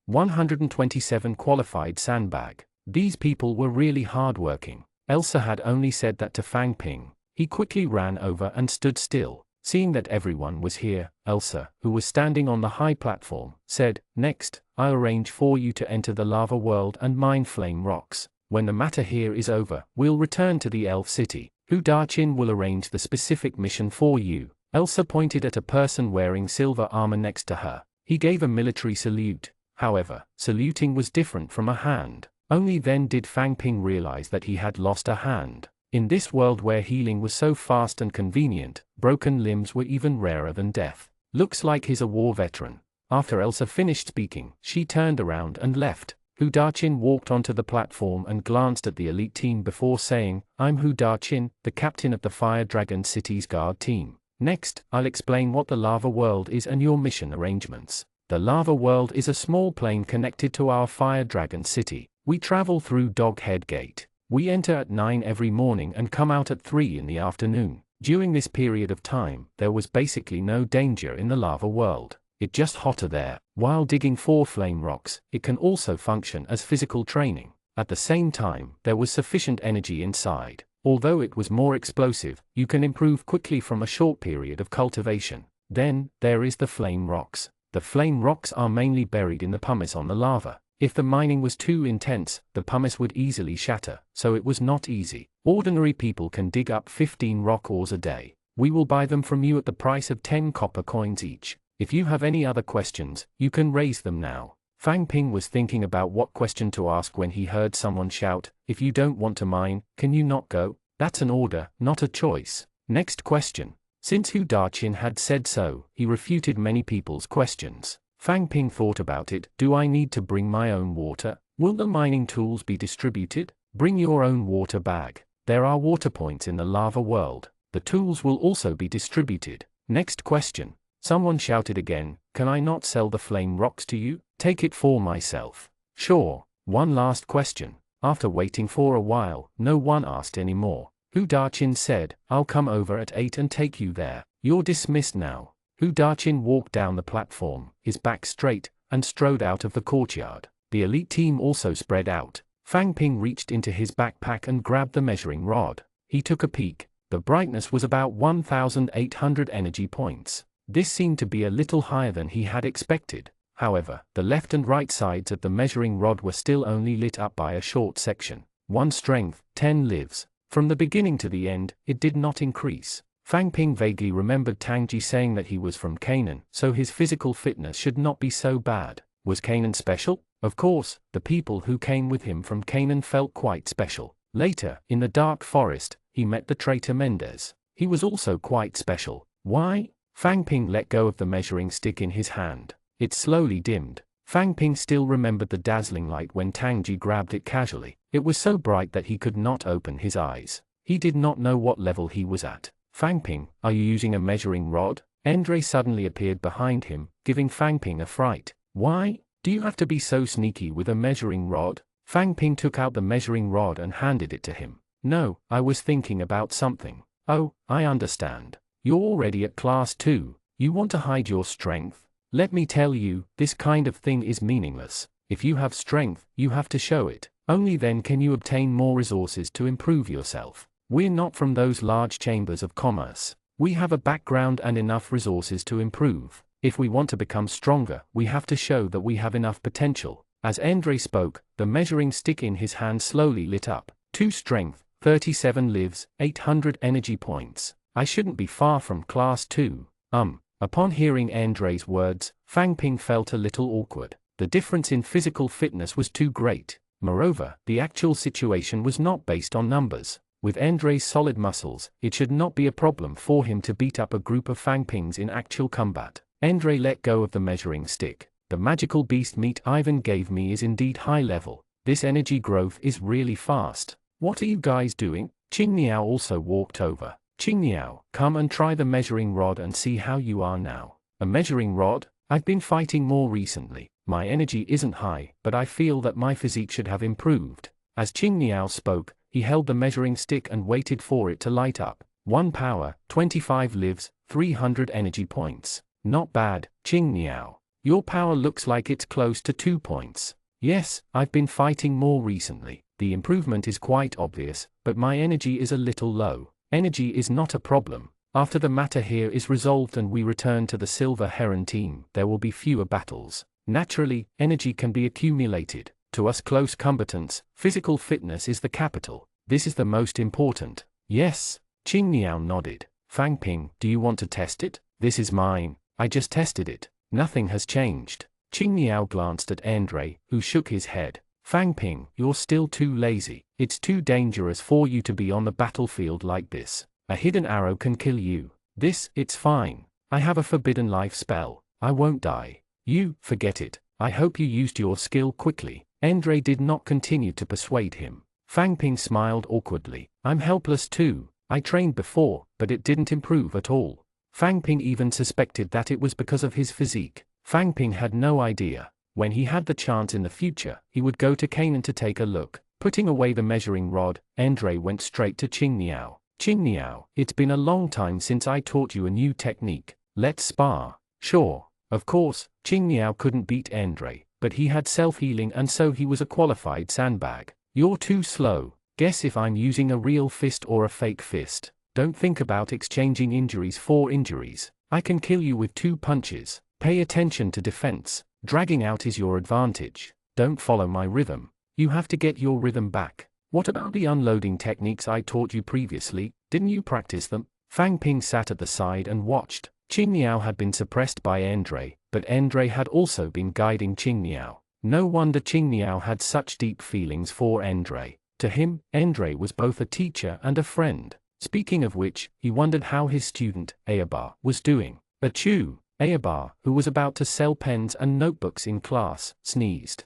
Speaker 1: 127 qualified sandbag. These people were really hardworking. Elsa had only said that to Fang Ping. He quickly ran over and stood still. Seeing that everyone was here, Elsa, who was standing on the high platform, said, next, I'll arrange for you to enter the lava world and mine flame rocks. When the matter here is over, we'll return to the Elf City. Hu Dachin will arrange the specific mission for you. Elsa pointed at a person wearing silver armor next to her. He gave a military salute. However, saluting was different from a hand. Only then did Fang Ping realize that he had lost a hand. In this world where healing was so fast and convenient, broken limbs were even rarer than death. Looks like he's a war veteran. After Elsa finished speaking, she turned around and left. Hu Dachin walked onto the platform and glanced at the elite team before saying, I'm Hu Dachin, the captain of the Fire Dragon City's guard team. Next, I'll explain what the lava world is and your mission arrangements. The lava world is a small plane connected to our Fire Dragon City. We travel through Doghead Gate. We enter at 9 every morning and come out at 3 in the afternoon. During this period of time, there was basically no danger in the lava world. It's just hotter there. While digging for flame rocks, it can also function as physical training. At the same time, there was sufficient energy inside. Although it was more explosive, you can improve quickly from a short period of cultivation. Then, there is the flame rocks. The flame rocks are mainly buried in the pumice on the lava. If the mining was too intense, the pumice would easily shatter, so it was not easy. Ordinary people can dig up 15 rock ores a day. We will buy them from you at the price of 10 copper coins each. If you have any other questions, you can raise them now. Fang Ping was thinking about what question to ask when he heard someone shout, "If you don't want to mine, can you not go?" That's an order, not a choice. Next question. Since Hu Daqin had said so, he refuted many people's questions. Fang Ping thought about it. Do I need to bring my own water? Will the mining tools be distributed? Bring your own water bag. There are water points in the lava world. The tools will also be distributed. Next question. Someone shouted again, "Can I not sell the flame rocks to you? Take it for myself." Sure. One last question. After waiting for a while, no one asked any more. Hu Daqin said, "I'll come over at 8 and take you there. You're dismissed now." Hu Daqin walked down the platform, his back straight, and strode out of the courtyard. The elite team also spread out. Fang Ping reached into his backpack and grabbed the measuring rod. He took a peek. The brightness was about 1,800 energy points. This seemed to be a little higher than he had expected. However, the left and right sides of the measuring rod were still only lit up by a short section. 1 strength, 10 lives. From the beginning to the end, it did not increase. Fang Ping vaguely remembered Tangji saying that he was from Canaan, so his physical fitness should not be so bad. Was Canaan special? Of course, the people who came with him from Canaan felt quite special. Later, in the dark forest, he met the traitor Mendez. He was also quite special. Why? Fang Ping let go of the measuring stick in his hand. It slowly dimmed. Fang Ping still remembered the dazzling light when Tangji grabbed it casually. It was so bright that he could not open his eyes. He did not know what level he was at. "Fang Ping, are you using a measuring rod?" Andre suddenly appeared behind him, giving Fang Ping a fright. "Why? Do you have to be so sneaky with a measuring rod?" Fang Ping took out the measuring rod and handed it to him. "No, I was thinking about something." "Oh, I understand. You're already at class 2. You want to hide your strength? Let me tell you, this kind of thing is meaningless. If you have strength, you have to show it. Only then can you obtain more resources to improve yourself. We're not from those large chambers of commerce. We have a background and enough resources to improve. If we want to become stronger, we have to show that we have enough potential." As Andre spoke, the measuring stick in his hand slowly lit up. 2 strength, 37 lives, 800 energy points. I shouldn't be far from class 2. Upon hearing Andre's words, Fang Ping felt a little awkward. The difference in physical fitness was too great. Moreover, the actual situation was not based on numbers. With Andre's solid muscles, it should not be a problem for him to beat up a group of Fang Pings in actual combat. Andre let go of the measuring stick. "The magical beast meat Ivan gave me is indeed high level. This energy growth is really fast. What are you guys doing?" Qing Niao also walked over. "Qing Niao, come and try the measuring rod and see how you are now." "A measuring rod? I've been fighting more recently. My energy isn't high, but I feel that my physique should have improved." As Qing Niao spoke, he held the measuring stick and waited for it to light up. 1 power, 25 lives, 300 energy points. "Not bad, Qing Niao. Your power looks like it's close to 2 points. Yes, I've been fighting more recently. The improvement is quite obvious, but my energy is a little low." "Energy is not a problem. After the matter here is resolved and we return to the Silver Heron team, there will be fewer battles. Naturally, energy can be accumulated. To us close combatants, physical fitness is the capital. This is the most important." "Yes." Qing Niao nodded. "Fang Ping, do you want to test it?" "This is mine. I just tested it. Nothing has changed." Qing Niao glanced at Andre, who shook his head. "Fang Ping, you're still too lazy. It's too dangerous for you to be on the battlefield like this. A hidden arrow can kill you. It's fine. I have a forbidden life spell. I won't die." "You, forget it. I hope you used your skill quickly." Andre did not continue to persuade him. Fang Ping smiled awkwardly. "I'm helpless too. I trained before, but it didn't improve at all." Fang Ping even suspected that it was because of his physique. Fang Ping had no idea. When he had the chance in the future, he would go to Canaan to take a look. Putting away the measuring rod, Andre went straight to Qing Niao. "Qing Niao, it's been a long time since I taught you a new technique. Let's spar." "Sure." Of course, Qing Niao couldn't beat Andre, but he had self-healing and so he was a qualified sandbag. "You're too slow. Guess if I'm using a real fist or a fake fist. Don't think about exchanging injuries for injuries. I can kill you with 2 punches. Pay attention to defense. Dragging out is your advantage. Don't follow my rhythm. You have to get your rhythm back. What about the unloading techniques I taught you previously? Didn't you practice them?" Fang Ping sat at the side and watched. Qing Niao had been suppressed by Andre, but Andre had also been guiding Qing Niao. No wonder Qingniao had such deep feelings for Endre. To him, Endre was both a teacher and a friend. Speaking of which, he wondered how his student, Aoba, was doing. Achoo! Aoba, who was about to sell pens and notebooks in class, sneezed.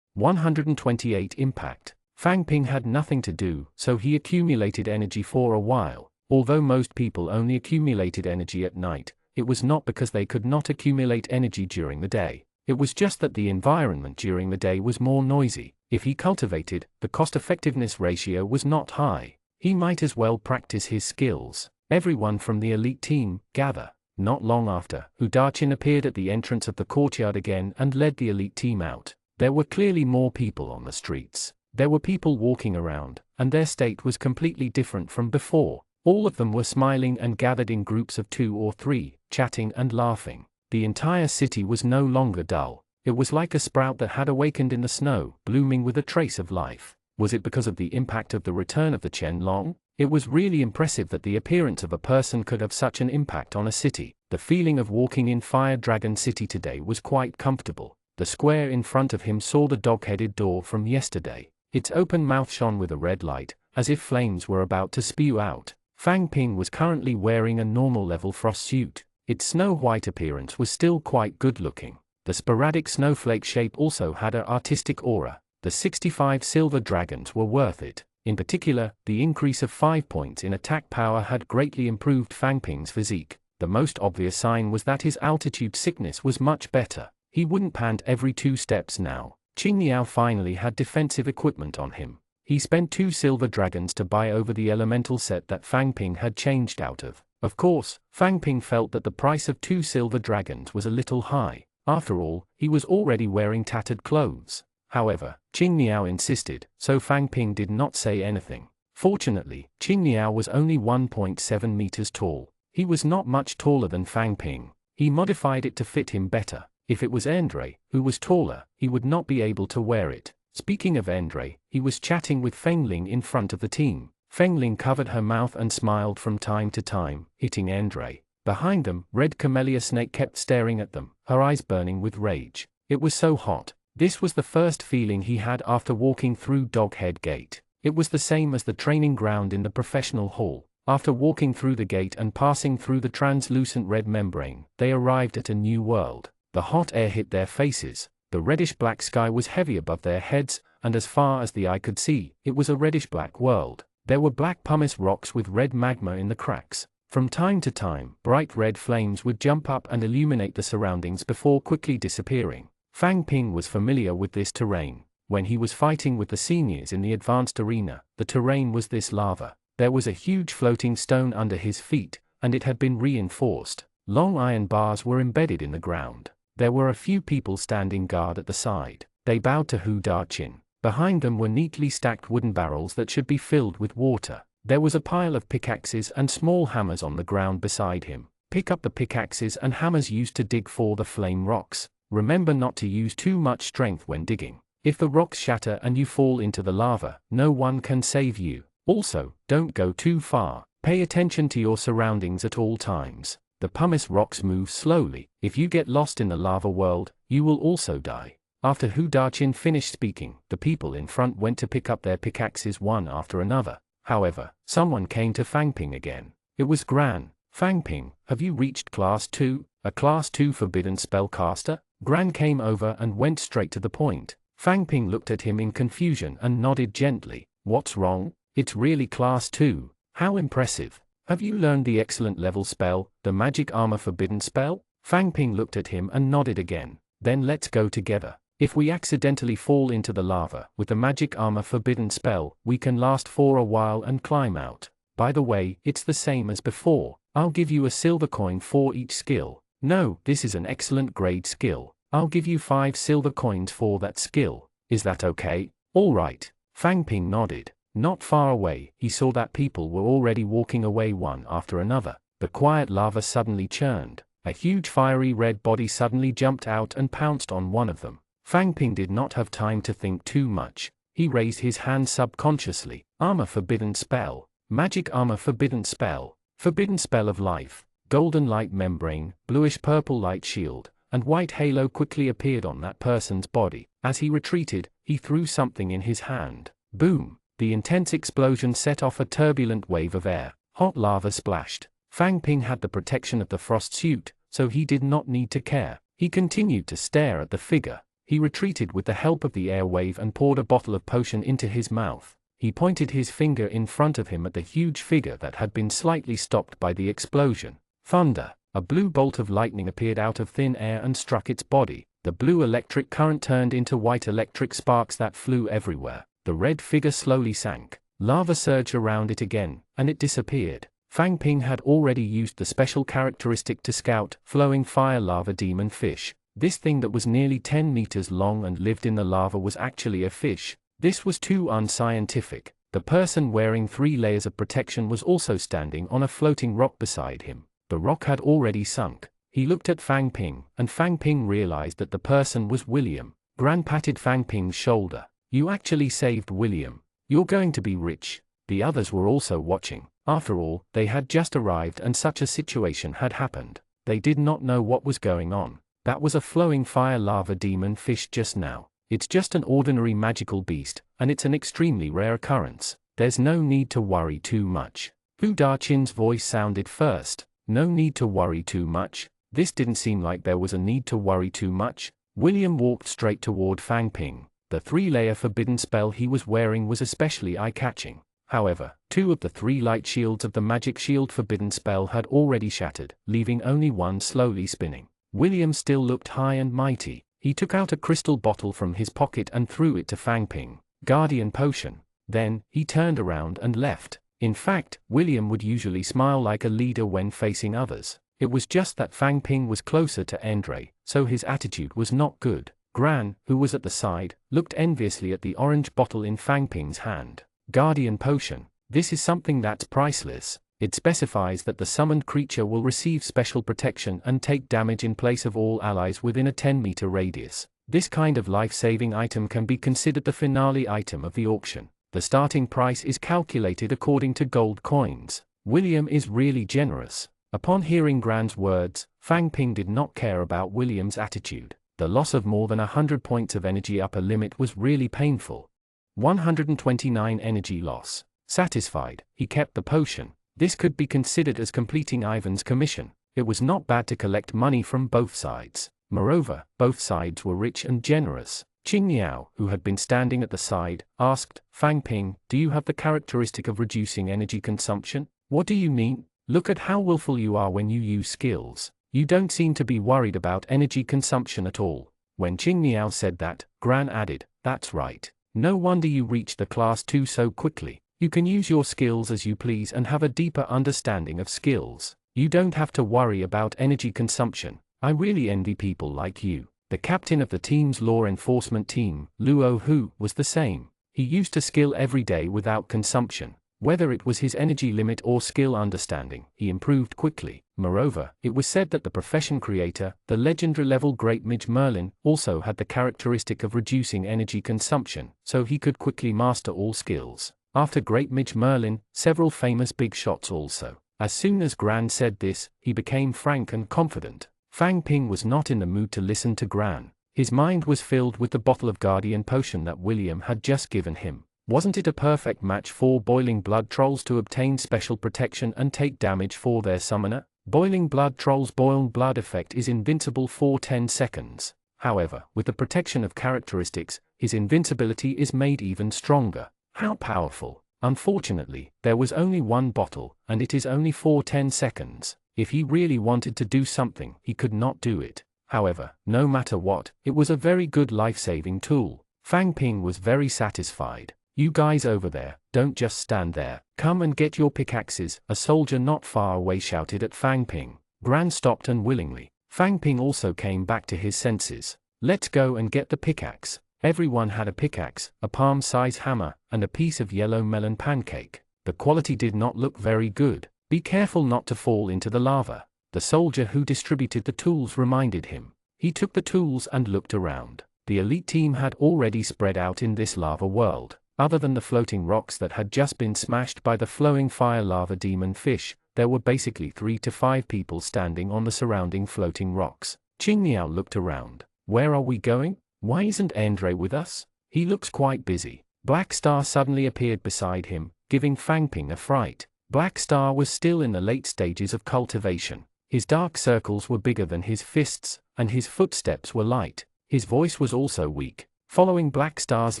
Speaker 1: 128 Impact. Fang Ping had nothing to do, so he accumulated energy for a while. Although most people only accumulated energy at night, it was not because they could not accumulate energy during the day. It was just that the environment during the day was more noisy. If he cultivated, the cost-effectiveness ratio was not high. He might as well practice his skills. Everyone from the elite team, gather. Not long after, Hu Daqin appeared at the entrance of the courtyard again and led the elite team out. There were clearly more people on the streets. There were people walking around, and their state was completely different from before. All of them were smiling and gathered in groups of 2 or 3, chatting and laughing. The entire city was no longer dull. It was like a sprout that had awakened in the snow, blooming with a trace of life. Was it because of the impact of the return of the Qianlong? It was really impressive that the appearance of a person could have such an impact on a city. The feeling of walking in Fire Dragon City today was quite comfortable. The square in front of him saw the dog-headed door from yesterday. Its open mouth shone with a red light, as if flames were about to spew out. Fang Ping was currently wearing a normal level frost suit. Its snow-white appearance was still quite good-looking. The sporadic snowflake shape also had an artistic aura. The 65 silver dragons were worth it. In particular, the increase of 5 points in attack power had greatly improved Fang Ping's physique. The most obvious sign was that his altitude sickness was much better. He wouldn't pant every 2 steps now. Qingniao finally had defensive equipment on him. He spent 2 silver dragons to buy over the elemental set that Fang Ping had changed out of. Of course, Fang Ping felt that the price of 2 silver dragons was a little high. After all, he was already wearing tattered clothes. However, Qingniao insisted, so Fang Ping did not say anything. Fortunately, Qingniao was only 1.7 meters tall. He was not much taller than Fang Ping. He modified it to fit him better. If it was Endre, who was taller, he would not be able to wear it. Speaking of Endre, he was chatting with Fengling in front of the team. Fengling covered her mouth and smiled from time to time, hitting Endre. Behind them, Red Camellia Snake kept staring at them, her eyes burning with rage. It was so hot. This was the first feeling he had after walking through Doghead Gate. It was the same as the training ground in the professional hall. After walking through the gate and passing through the translucent red membrane, they arrived at a new world. The hot air hit their faces. The reddish-black sky was heavy above their heads, and as far as the eye could see, it was a reddish-black world. There were black pumice rocks with red magma in the cracks. From time to time, bright red flames would jump up and illuminate the surroundings before quickly disappearing. Fang Ping was familiar with this terrain. When he was fighting with the seniors in the advanced arena, the terrain was this lava. There was a huge floating stone under his feet, and it had been reinforced. Long iron bars were embedded in the ground. There were a few people standing guard at the side. They bowed to Hu Daqin. Behind them were neatly stacked wooden barrels that should be filled with water. There was a pile of pickaxes and small hammers on the ground beside him. Pick up the pickaxes and hammers used to dig for the flame rocks. Remember not to use too much strength when digging. If the rocks shatter and you fall into the lava, no one can save you. Also, don't go too far. Pay attention to your surroundings at all times. The pumice rocks move slowly. If you get lost in the lava world, you will also die. After Hu Daqin finished speaking, the people in front went to pick up their pickaxes one after another. However, someone came to Fang Ping again. It was Gran. Fang Ping, have you reached Class 2? A Class 2 forbidden spellcaster? Gran came over and went straight to the point. Fang Ping looked at him in confusion and nodded gently. What's wrong? It's really Class 2. How impressive. Have you learned the excellent level spell, the magic armor forbidden spell? Fang Ping looked at him and nodded again. Then let's go together. If we accidentally fall into the lava with the magic armor forbidden spell, we can last for a while and climb out. By the way, it's the same as before. I'll give you a silver coin for each skill. No, this is an excellent grade skill. I'll give you 5 silver coins for that skill. Is that okay? All right. Fang Ping nodded. Not far away, he saw that people were already walking away one after another. The quiet lava suddenly churned. A huge fiery red body suddenly jumped out and pounced on one of them. Fang Ping did not have time to think too much. He raised his hand subconsciously. Armor forbidden spell. Magic armor forbidden spell. Forbidden spell of life. Golden light membrane, bluish-purple light shield, and white halo quickly appeared on that person's body. As he retreated, he threw something in his hand. Boom! The intense explosion set off a turbulent wave of air. Hot lava splashed. Fang Ping had the protection of the frost suit, so he did not need to care. He continued to stare at the figure. He retreated with the help of the air wave and poured a bottle of potion into his mouth. He pointed his finger in front of him at the huge figure that had been slightly stopped by the explosion. Thunder! A blue bolt of lightning appeared out of thin air and struck its body. The blue electric current turned into white electric sparks that flew everywhere. The red figure slowly sank. Lava surged around it again, and it disappeared. Fang Ping had already used the special characteristic to scout flowing fire lava demon fish. This thing that was nearly 10 meters long and lived in the lava was actually a fish. This was too unscientific. The person wearing 3 layers of protection was also standing on a floating rock beside him. The rock had already sunk. He looked at Fang Ping, and Fang Ping realized that the person was William. Gran patted Fang Ping's shoulder. "You actually saved William. You're going to be rich." The others were also watching. After all, they had just arrived and such a situation had happened. They did not know what was going on. That was a flowing fire lava demon fish just now. It's just an ordinary magical beast, and it's an extremely rare occurrence. There's no need to worry too much. Fu Dachin's voice sounded first. No need to worry too much? This didn't seem like there was a need to worry too much. William walked straight toward Fang Ping. The 3-layer forbidden spell he was wearing was especially eye-catching. However, 2 of the 3 light shields of the magic shield forbidden spell had already shattered, leaving only one slowly spinning. William still looked high and mighty. He took out a crystal bottle from his pocket and threw it to Fang Ping. Guardian potion. Then, he turned around and left. In fact, William would usually smile like a leader when facing others. It was just that Fang Ping was closer to Endre, so his attitude was not good. Gran, who was at the side, looked enviously at the orange bottle in Fang Ping's hand. Guardian potion. This is something that's priceless. It specifies that the summoned creature will receive special protection and take damage in place of all allies within a 10-meter radius. This kind of life-saving item can be considered the finale item of the auction. The starting price is calculated according to gold coins. William is really generous. Upon hearing Gran's words, Fang Ping did not care about William's attitude. The loss of more than 100 points of energy upper limit was really painful. 129 energy loss. Satisfied, he kept the potion. This could be considered as completing Ivan's commission. It was not bad to collect money from both sides. Moreover, both sides were rich and generous. Qing Niao, who had been standing at the side, asked, "Fang Ping, do you have the characteristic of reducing energy consumption?" "What do you mean? Look at how willful you are when you use skills. You don't seem to be worried about energy consumption at all." When Qing Niao said that, Gran added, "That's right. No wonder you reached the class 2 so quickly. You can use your skills as you please and have a deeper understanding of skills. You don't have to worry about energy consumption. I really envy people like you." The captain of the team's law enforcement team, Luo Hu, was the same. He used a skill every day without consumption. Whether it was his energy limit or skill understanding, he improved quickly. Moreover, it was said that the profession creator, the legendary level Great Mage Merlin, also had the characteristic of reducing energy consumption, so he could quickly master all skills. After Great Mage Merlin, several famous big shots also. As soon as Gran said this, he became frank and confident. Fang Ping was not in the mood to listen to Gran. His mind was filled with the bottle of guardian potion that William had just given him. Wasn't it a perfect match for boiling blood trolls to obtain special protection and take damage for their summoner? Boiling blood trolls' boiled blood effect is invincible for 10 seconds. However, with the protection of characteristics, his invincibility is made even stronger. How powerful! Unfortunately, there was only one bottle, and it is only for 10 seconds. If he really wanted to do something, he could not do it. However, no matter what, it was a very good life-saving tool. Fang Ping was very satisfied. "You guys over there, don't just stand there. Come and get your pickaxes," a soldier not far away shouted at Fang Ping. Gran stopped unwillingly. Fang Ping also came back to his senses. "Let's go and get the pickaxe." Everyone had a pickaxe, a palm-size hammer, and a piece of yellow melon pancake. The quality did not look very good. "Be careful not to fall into the lava," the soldier who distributed the tools reminded him. He took the tools and looked around. The elite team had already spread out in this lava world. Other than the floating rocks that had just been smashed by the flowing fire lava demon fish, there were basically 3 to 5 people standing on the surrounding floating rocks. Qing Niao looked around. "Where are we going?" Why isn't Andre with us? He looks quite busy. Black Star suddenly appeared beside him, giving Fang Ping a fright. Black Star was still in the late stages of cultivation. His dark circles were bigger than his fists, and his footsteps were light. His voice was also weak. Following Black Star's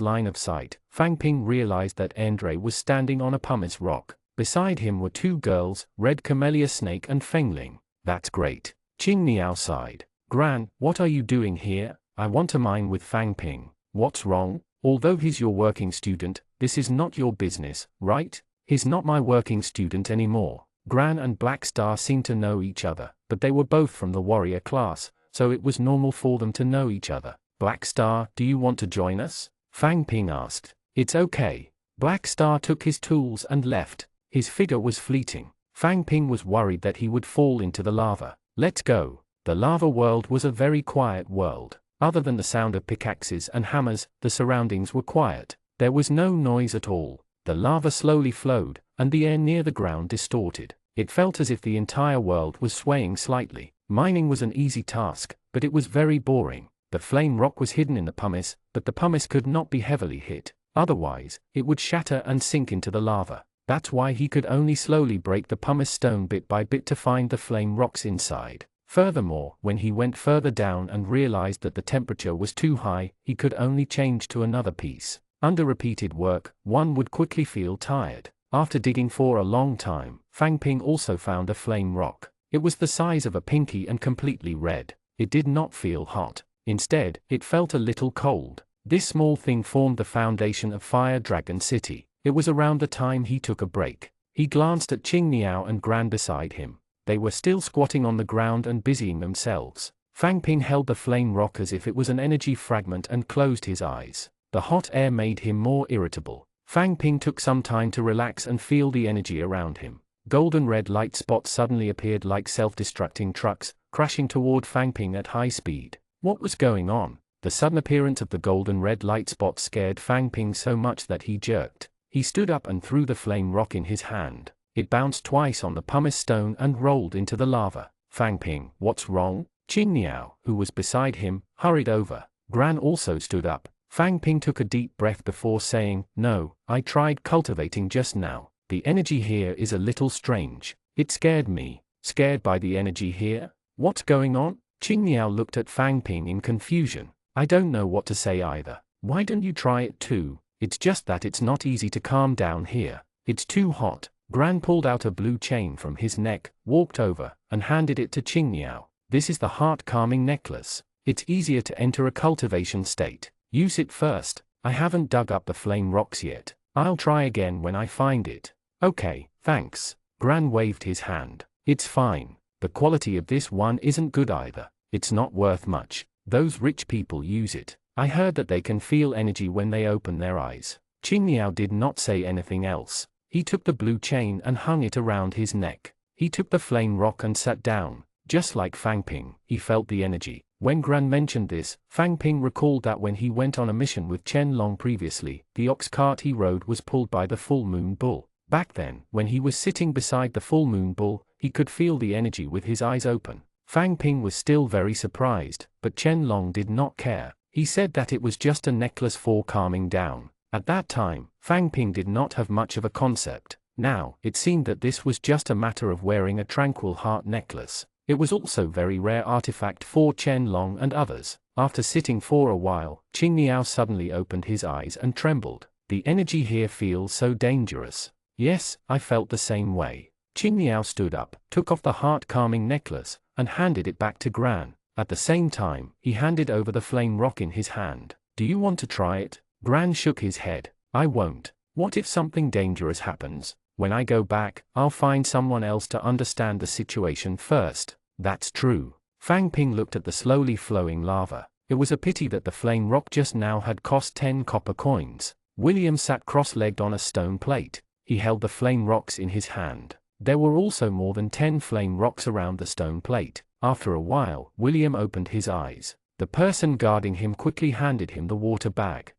Speaker 1: line of sight, Fang Ping realized that Andre was standing on a pumice rock. Beside him were two girls, Red Camellia Snake and Fengling. That's great. Qing Niao sighed. Gran, what are you doing here? I want to mine with Fang Ping. What's wrong? Although he's your working student, this is not your business, right? He's not my working student anymore. Gran and Black Star seemed to know each other, but they were both from the warrior class, so it was normal for them to know each other. Black Star, do you want to join us? Fang Ping asked. It's okay. Black Star took his tools and left. His figure was fleeting. Fang Ping was worried that he would fall into the lava. Let's go. The lava world was a very quiet world. Other than the sound of pickaxes and hammers, the surroundings were quiet. There was no noise at all. The lava slowly flowed, and the air near the ground distorted. It felt as if the entire world was swaying slightly. Mining was an easy task, but it was very boring. The flame rock was hidden in the pumice, but the pumice could not be heavily hit. Otherwise, it would shatter and sink into the lava. That's why he could only slowly break the pumice stone bit by bit to find the flame rocks inside. Furthermore, when he went further down and realized that the temperature was too high, he could only change to another piece. Under repeated work, one would quickly feel tired. After digging for a long time, Fang Ping also found a flame rock. It was the size of a pinky and completely red. It did not feel hot. Instead, it felt a little cold. This small thing formed the foundation of Fire Dragon City. It was around the time he took a break. He glanced at Qing Niao and Gran beside him. They were still squatting on the ground and busying themselves. Fang Ping held the flame rock as if it was an energy fragment and closed his eyes. The hot air made him more irritable. Fang Ping took some time to relax and feel the energy around him. Golden red light spots suddenly appeared like self-destructing trucks, crashing toward Fang Ping at high speed. What was going on? The sudden appearance of the golden red light spots scared Fang Ping so much that he jerked. He stood up and threw the flame rock in his hand. It bounced twice on the pumice stone and rolled into the lava. Fang Ping, what's wrong? Qing Niao, who was beside him, hurried over. Gran also stood up. Fang Ping took a deep breath before saying, no, I tried cultivating just now. The energy here is a little strange. It scared me. Scared by the energy here? What's going on? Qing Niao looked at Fang Ping in confusion. I don't know what to say either. Why don't you try it too? It's just that it's not easy to calm down here. It's too hot. Gran pulled out a blue chain from his neck, walked over, and handed it to Qing Niao. This is the heart-calming necklace. It's easier to enter a cultivation state. Use it first. I haven't dug up the flame rocks yet. I'll try again when I find it. Okay, thanks. Gran waved his hand. It's fine. The quality of this one isn't good either. It's not worth much. Those rich people use it. I heard that they can feel energy when they open their eyes. Qing Niao did not say anything else. He took the blue chain and hung it around his neck. He took the flame rock and sat down. Just like Fang Ping, he felt the energy. When Gran mentioned this, Fang Ping recalled that when he went on a mission with Chen Long previously, the ox cart he rode was pulled by the full moon bull. Back then, when he was sitting beside the full moon bull, he could feel the energy with his eyes open. Fang Ping was still very surprised, but Chen Long did not care. He said that it was just a necklace for calming down. At that time, Fang Ping did not have much of a concept. Now, it seemed that this was just a matter of wearing a tranquil heart necklace. It was also a very rare artifact for Chen Long and others. After sitting for a while, Qing Niao suddenly opened his eyes and trembled. The energy here feels so dangerous. Yes, I felt the same way. Qing Niao stood up, took off the heart-calming necklace, and handed it back to Gran. At the same time, he handed over the flame rock in his hand. Do you want to try it? Gran shook his head. I won't. What if something dangerous happens? When I go back, I'll find someone else to understand the situation first. That's true. Fang Ping looked at the slowly flowing lava. It was a pity that the flame rock just now had cost 10 copper coins. William sat cross-legged on a stone plate. He held the flame rocks in his hand. There were also more than 10 flame rocks around the stone plate. After a while, William opened his eyes. The person guarding him quickly handed him the water bag.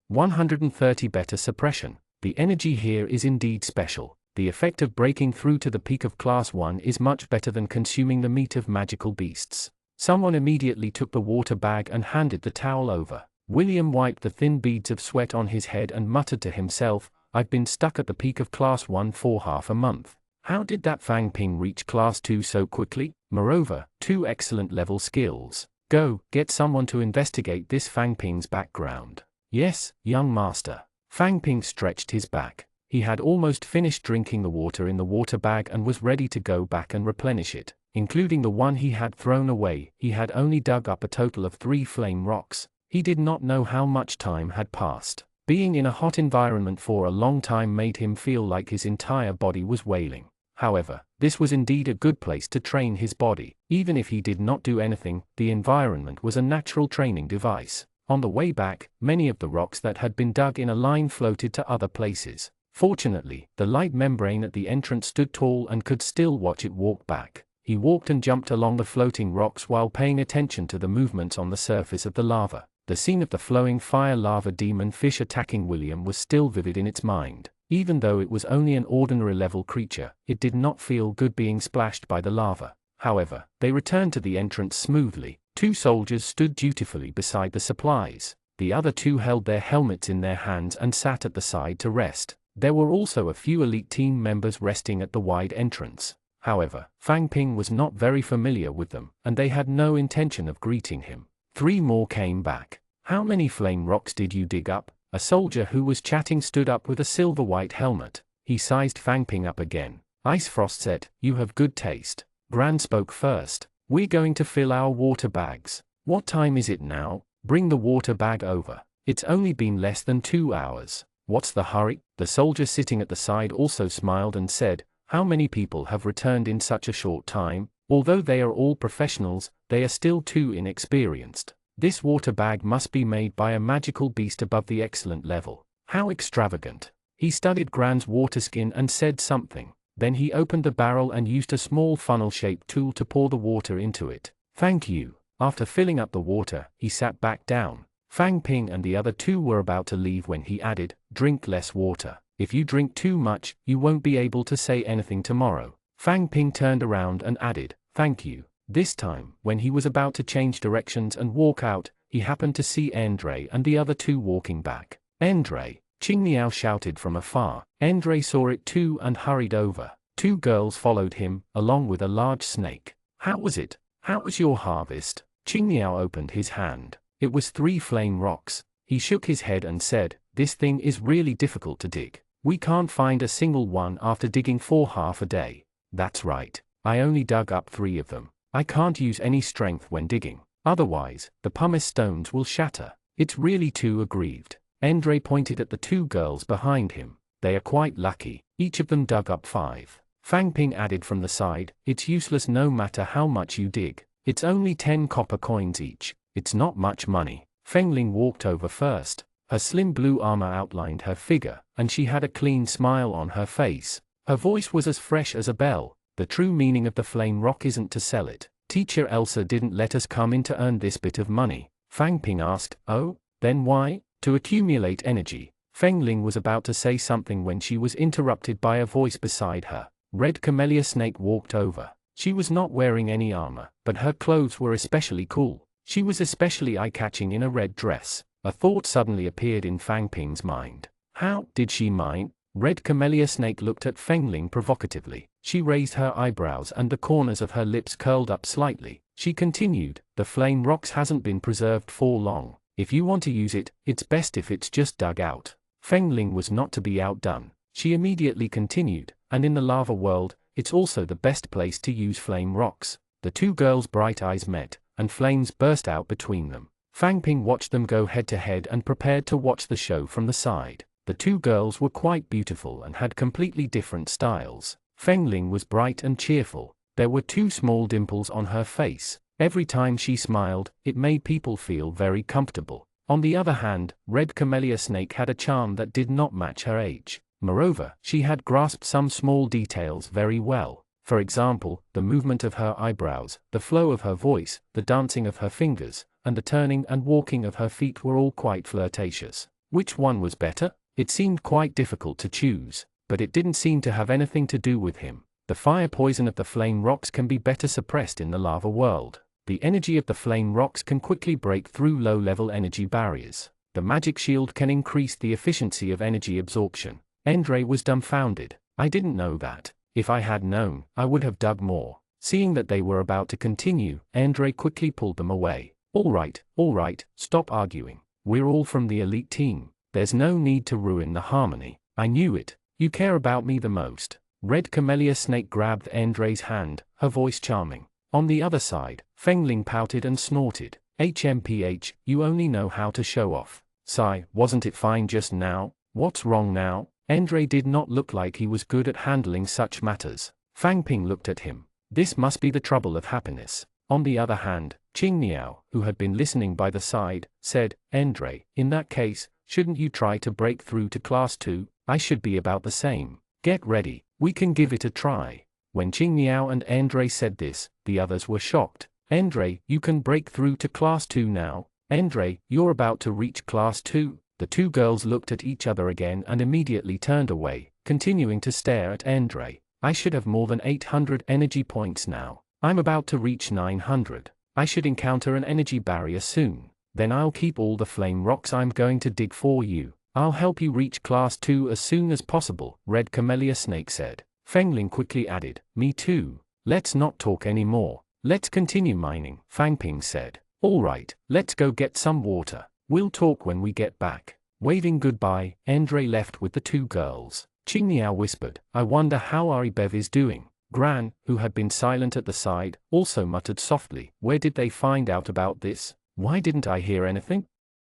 Speaker 1: 130 better suppression. The energy here is indeed special. The effect of breaking through to the peak of class 1 is much better than consuming the meat of magical beasts. Someone immediately took the water bag and handed the towel over. William wiped the thin beads of sweat on his head and muttered to himself, "I've been stuck at the peak of Class 1 for half a month. How did that Fang Ping reach Class 2 so quickly? Moreover, 2 excellent level skills. Go, get someone to investigate this Fang Ping's background." "Yes, young master." Fang Ping stretched his back. He had almost finished drinking the water in the water bag and was ready to go back and replenish it. Including the one he had thrown away, he had only dug up a total of 3 flame rocks. He did not know how much time had passed. Being in a hot environment for a long time made him feel like his entire body was wailing. However, this was indeed a good place to train his body. Even if he did not do anything, the environment was a natural training device. On the way back, many of the rocks that had been dug in a line floated to other places. Fortunately, the light membrane at the entrance stood tall and could still watch it walk back. He walked and jumped along the floating rocks while paying attention to the movements on the surface of the lava. The scene of the flowing fire lava demon fish attacking William was still vivid in its mind. Even though it was only an ordinary level creature, it did not feel good being splashed by the lava. However, they returned to the entrance smoothly. 2 soldiers stood dutifully beside the supplies. The other 2 held their helmets in their hands and sat at the side to rest. There were also a few elite team members resting at the wide entrance. However, Fang Ping was not very familiar with them, and they had no intention of greeting him. 3 more came back. "How many flame rocks did you dig up?" A soldier who was chatting stood up with a silver-white helmet. He sized Fang Ping up again. Ice Frost said, "You have good taste." Gran spoke first. "We're going to fill our water bags. What time is it now? Bring the water bag over. It's only been less than 2 hours. What's the hurry?" The soldier sitting at the side also smiled and said, "How many people have returned in such a short time? Although they are all professionals, they are still too inexperienced. This water bag must be made by a magical beast above the excellent level. How extravagant." He studied Gran's water skin and said something. Then he opened the barrel and used a small funnel-shaped tool to pour the water into it. "Thank you." After filling up the water, he sat back down. Fang Ping and the other 2 were about to leave when he added, "Drink less water. If you drink too much, you won't be able to say anything tomorrow." Fang Ping turned around and added, "Thank you." This time, when he was about to change directions and walk out, he happened to see Andre and the other 2 walking back. "Andre!" Qing Niao shouted from afar. Andre saw it too and hurried over. 2 girls followed him, along with a large snake. "How was it? How was your harvest?" Qing Niao opened his hand. It was 3 flame rocks. He shook his head and said, "This thing is really difficult to dig. We can't find a single one after digging for half a day." "That's right. I only dug up 3 of them. I can't use any strength when digging. Otherwise, the pumice stones will shatter. It's really too aggrieved." Andre pointed at the 2 girls behind him. "They are quite lucky. Each of them dug up 5. Fang Ping added from the side, "It's useless no matter how much you dig. It's only 10 copper coins each. It's not much money." Fengling walked over first. Her slim blue armor outlined her figure, and she had a clean smile on her face. Her voice was as fresh as a bell. "The true meaning of the flame rock isn't to sell it. Teacher Elsa didn't let us come in to earn this bit of money." Fang Ping asked, "Oh, then why?" "To accumulate energy." Fengling was about to say something when she was interrupted by a voice beside her. Red Camellia Snake walked over. She was not wearing any armor, but her clothes were especially cool. She was especially eye-catching in a red dress. A thought suddenly appeared in Fang Ping's mind. How did she mine? Red Camellia Snake looked at Fengling provocatively. She raised her eyebrows and the corners of her lips curled up slightly. She continued, "The flame rocks hasn't been preserved for long. If you want to use it, it's best if it's just dug out." Fengling was not to be outdone. She immediately continued, "And in the lava world, it's also the best place to use flame rocks." The 2 girls' bright eyes met, and flames burst out between them. Fang Ping watched them go head to head and prepared to watch the show from the side. The 2 girls were quite beautiful and had completely different styles. Fengling was bright and cheerful. There were 2 small dimples on her face. Every time she smiled, it made people feel very comfortable. On the other hand, Red Camellia Snake had a charm that did not match her age. Moreover, she had grasped some small details very well. For example, the movement of her eyebrows, the flow of her voice, the dancing of her fingers, and the turning and walking of her feet were all quite flirtatious. Which one was better? It seemed quite difficult to choose, but it didn't seem to have anything to do with him. The fire poison of the flame rocks can be better suppressed in the lava world. The energy of the flame rocks can quickly break through low-level energy barriers. The magic shield can increase the efficiency of energy absorption. Endre was dumbfounded. I didn't know that. If I had known, I would have dug more. Seeing that they were about to continue, Endre quickly pulled them away. All right, stop arguing. We're all from the elite team. There's no need to ruin the harmony. I knew it. You care about me the most. Red Camellia Snake grabbed Endre's hand, her voice charming. On the other side, Fengling pouted and snorted. HMPH, you only know how to show off. Sigh, wasn't it fine just now? What's wrong now? Endre did not look like he was good at handling such matters. Fang Ping looked at him. This must be the trouble of happiness. On the other hand, Qing Niao, who had been listening by the side, said, Endre, in that case, shouldn't you try to break through to Class 2? I should be about the same. Get ready, we can give it a try. When Qing Niao and Endre said this, the others were shocked. Endre, you can break through to Class 2 now? Endre, you're about to reach Class 2? The two girls looked at each other again and immediately turned away, continuing to stare at Endre. I should have more than 800 energy points now. I'm about to reach 900. I should encounter an energy barrier soon. Then I'll keep all the flame rocks I'm going to dig for you. I'll help you reach Class 2 as soon as possible, Red Camellia Snake said. Fengling quickly added, me too. Let's not talk anymore. Let's continue mining, Fang Ping said. All right, let's go get some water. We'll talk when we get back. Waving goodbye, Endre left with the two girls. Qing Niao whispered, I wonder how Aribev is doing. Gran, who had been silent at the side, also muttered softly, where did they find out about this? Why didn't I hear anything?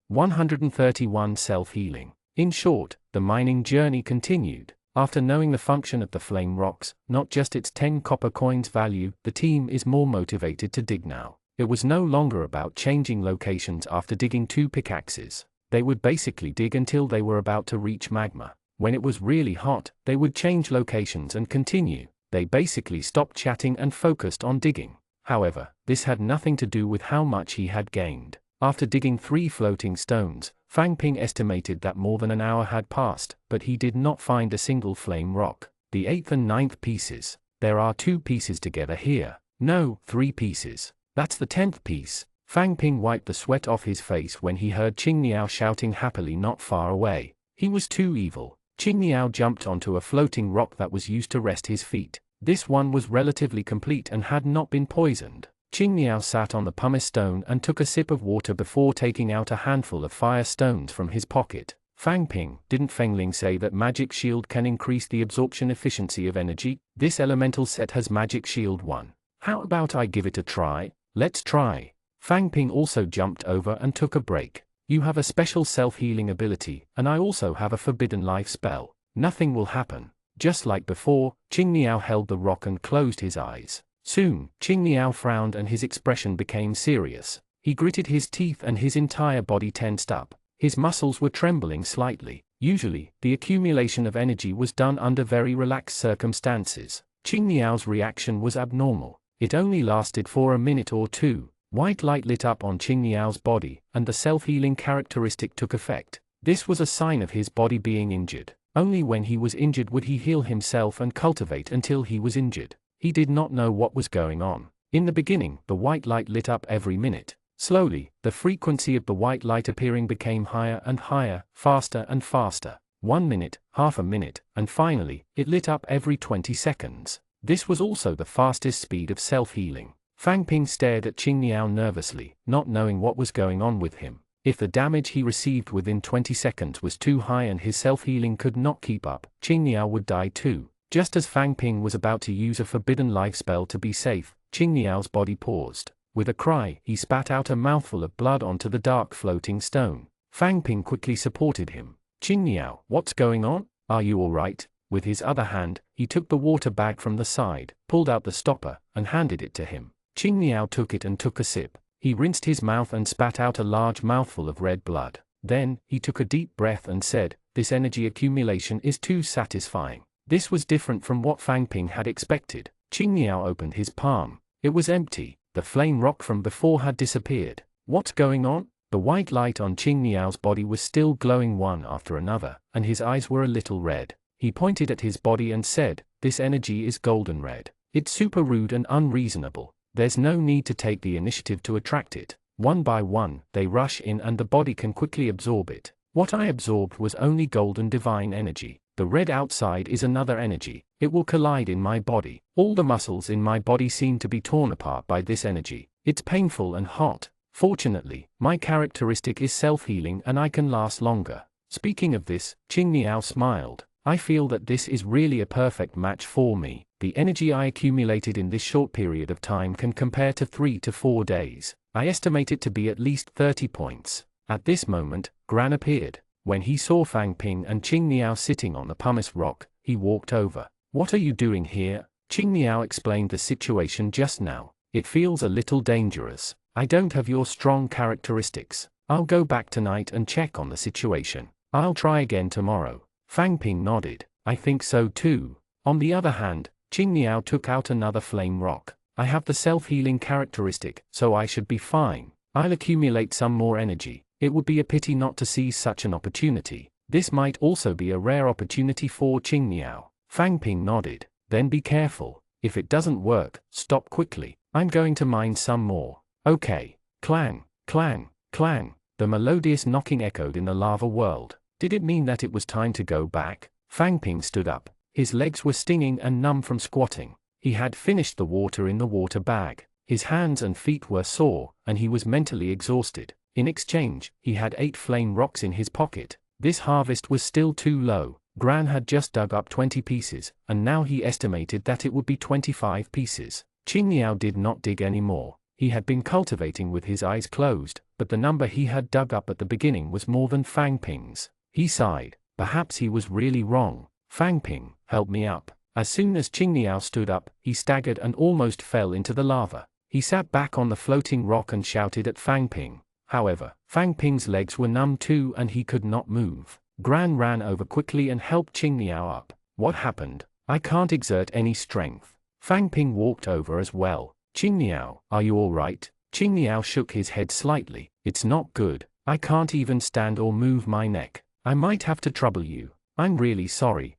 Speaker 1: 131 Self-healing. In short, the mining journey continued. After knowing the function of the flame rocks, not just its 10 copper coins value, the team is more motivated to dig now. It was no longer about changing locations after digging 2 pickaxes. They would basically dig until they were about to reach magma. When it was really hot, they would change locations and continue. They basically stopped chatting and focused on digging. However, this had nothing to do with how much he had gained. After digging 3 floating stones, Fang Ping estimated that more than an hour had passed, but he did not find a single flame rock. The 8th and 9th pieces. There are 2 pieces together here. No, 3 pieces. That's the 10th piece. Fang Ping wiped the sweat off his face when he heard Qing Niao shouting happily not far away. He was too evil. Qing Niao jumped onto a floating rock that was used to rest his feet. This one was relatively complete and had not been poisoned. Qing Niao sat on the pumice stone and took a sip of water before taking out a handful of fire stones from his pocket. Fang Ping, didn't Fengling say that Magic Shield can increase the absorption efficiency of energy? This elemental set has Magic Shield 1. How about I give it a try? Let's try. Fang Ping also jumped over and took a break. You have a special self-healing ability, and I also have a forbidden life spell. Nothing will happen. Just like before, Qing Niao held the rock and closed his eyes. Soon, Qing Niao frowned and his expression became serious. He gritted his teeth and his entire body tensed up. His muscles were trembling slightly. Usually, the accumulation of energy was done under very relaxed circumstances. Qing Niao's reaction was abnormal. It only lasted for a minute or two. White light lit up on Qing Niao's body, and the self-healing characteristic took effect. This was a sign of his body being injured. Only when he was injured would he heal himself and cultivate until he was injured. He did not know what was going on. In the beginning, the white light lit up every minute. Slowly, the frequency of the white light appearing became higher and higher, faster and faster. 1 minute, half a minute, and finally, it lit up every 20 seconds. This was also the fastest speed of self-healing. Fang Ping stared at Qing Niao nervously, not knowing what was going on with him. If the damage he received within 20 seconds was too high and his self-healing could not keep up, Qing Niao would die too. Just as Fang Ping was about to use a forbidden life spell to be safe, Qing Niao's body paused. With a cry, he spat out a mouthful of blood onto the dark floating stone. Fang Ping quickly supported him. Qing Niao, what's going on? Are you alright? With his other hand, he took the water bag from the side, pulled out the stopper, and handed it to him. Qing Niao took it and took a sip. He rinsed his mouth and spat out a large mouthful of red blood. Then, he took a deep breath and said, this energy accumulation is too satisfying. This was different from what Fang Ping had expected. Qing Niao opened his palm. It was empty. The flame rock from before had disappeared. What's going on? The white light on Qing Niao's body was still glowing one after another, and his eyes were a little red. He pointed at his body and said, this energy is golden red. It's super rude and unreasonable. There's no need to take the initiative to attract it. One by one, they rush in and the body can quickly absorb it. What I absorbed was only golden divine energy. The red outside is another energy. It will collide in my body. All the muscles in my body seem to be torn apart by this energy. It's painful and hot. Fortunately, my characteristic is self-healing and I can last longer. Speaking of this, Qingniao smiled. I feel that this is really a perfect match for me. The energy I accumulated in this short period of time can compare to 3 to 4 days. I estimate it to be at least 30 points. At this moment, Gran appeared. When he saw Fang Ping and Qingniao sitting on the pumice rock, he walked over. What are you doing here? Qingniao explained the situation just now. It feels a little dangerous. I don't have your strong characteristics. I'll go back tonight and check on the situation. I'll try again tomorrow. Fang Ping nodded. I think so too. On the other hand, Qingniao took out another flame rock. I have the self-healing characteristic, so I should be fine. I'll accumulate some more energy. It would be a pity not to seize such an opportunity. This might also be a rare opportunity for Qingniao. Fang Ping nodded. Then be careful. If it doesn't work, stop quickly. I'm going to mine some more. Okay. Clang, clang, clang. The melodious knocking echoed in the lava world. Did it mean that it was time to go back? Fang Ping stood up. His legs were stinging and numb from squatting. He had finished the water in the water bag. His hands and feet were sore, and he was mentally exhausted. In exchange, he had 8 flame rocks in his pocket. This harvest was still too low. Gran had just dug up 20 pieces, and now he estimated that it would be 25 pieces. Qingniao did not dig any more. He had been cultivating with his eyes closed, but the number he had dug up at the beginning was more than Fang Ping's. He sighed. Perhaps he was really wrong. Fang Ping, help me up. As soon as Qingniao stood up, he staggered and almost fell into the lava. He sat back on the floating rock and shouted at Fang Ping. However, Fang Ping's legs were numb too and he could not move. Gran ran over quickly and helped Qingniao up. What happened? I can't exert any strength. Fang Ping walked over as well. Qingniao, are you all right? Qingniao shook his head slightly. It's not good. I can't even stand or move my neck. I might have to trouble you. I'm really sorry.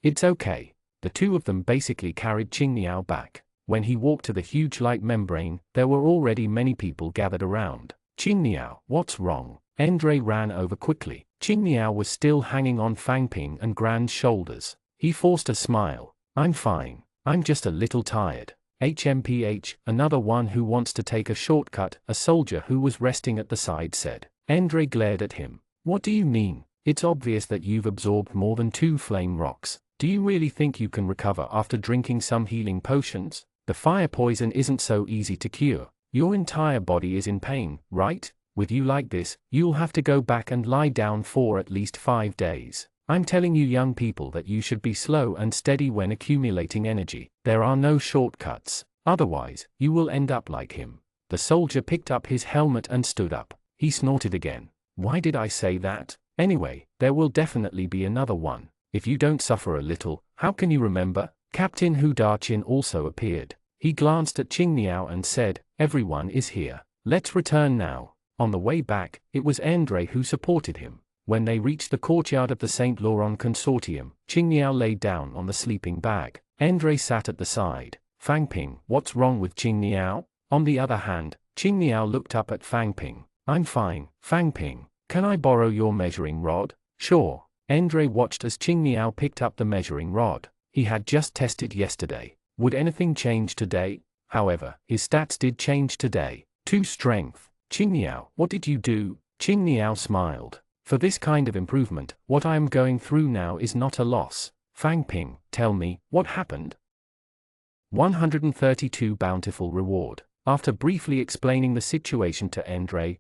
Speaker 1: It's okay. The two of them basically carried Qingniao back. When he walked to the huge light membrane, there were already many people gathered around. Qingniao, what's wrong? Andre ran over quickly. Qingniao was still hanging on Fang Ping and Gran's shoulders. He forced a smile. I'm fine. I'm just a little tired. HMPH, another one who wants to take a shortcut, a soldier who was resting at the side said. Andre glared at him. What do you mean? It's obvious that you've absorbed more than 2 flame rocks. Do you really think you can recover after drinking some healing potions? The fire poison isn't so easy to cure. Your entire body is in pain, right? With you like this, you'll have to go back and lie down for at least 5 days. I'm telling you young people that you should be slow and steady when accumulating energy. There are no shortcuts. Otherwise, you will end up like him. The soldier picked up his helmet and stood up. He snorted again. Why did I say that? Anyway, there will definitely be another one. If you don't suffer a little, how can you remember? Captain Hu Dachin also appeared. He glanced at Qingniao and said, everyone is here. Let's return now. On the way back, it was Andre who supported him. When they reached the courtyard of the Saint Laurent Consortium, Qingniao lay down on the sleeping bag. Andre sat at the side. Fang Ping, what's wrong with Qingniao? On the other hand, Qingniao looked up at Fang Ping. I'm fine, Fang Ping. Can I borrow your measuring rod? Sure. Andre watched as Qingniao picked up the measuring rod. He had just tested yesterday. Would anything change today? However, his stats did change today. 2 strength. Qingniao, what did you do? Qingniao smiled. For this kind of improvement, what I am going through now is not a loss. Fang Ping, tell me, what happened? 132 bountiful reward. After briefly explaining the situation to Andre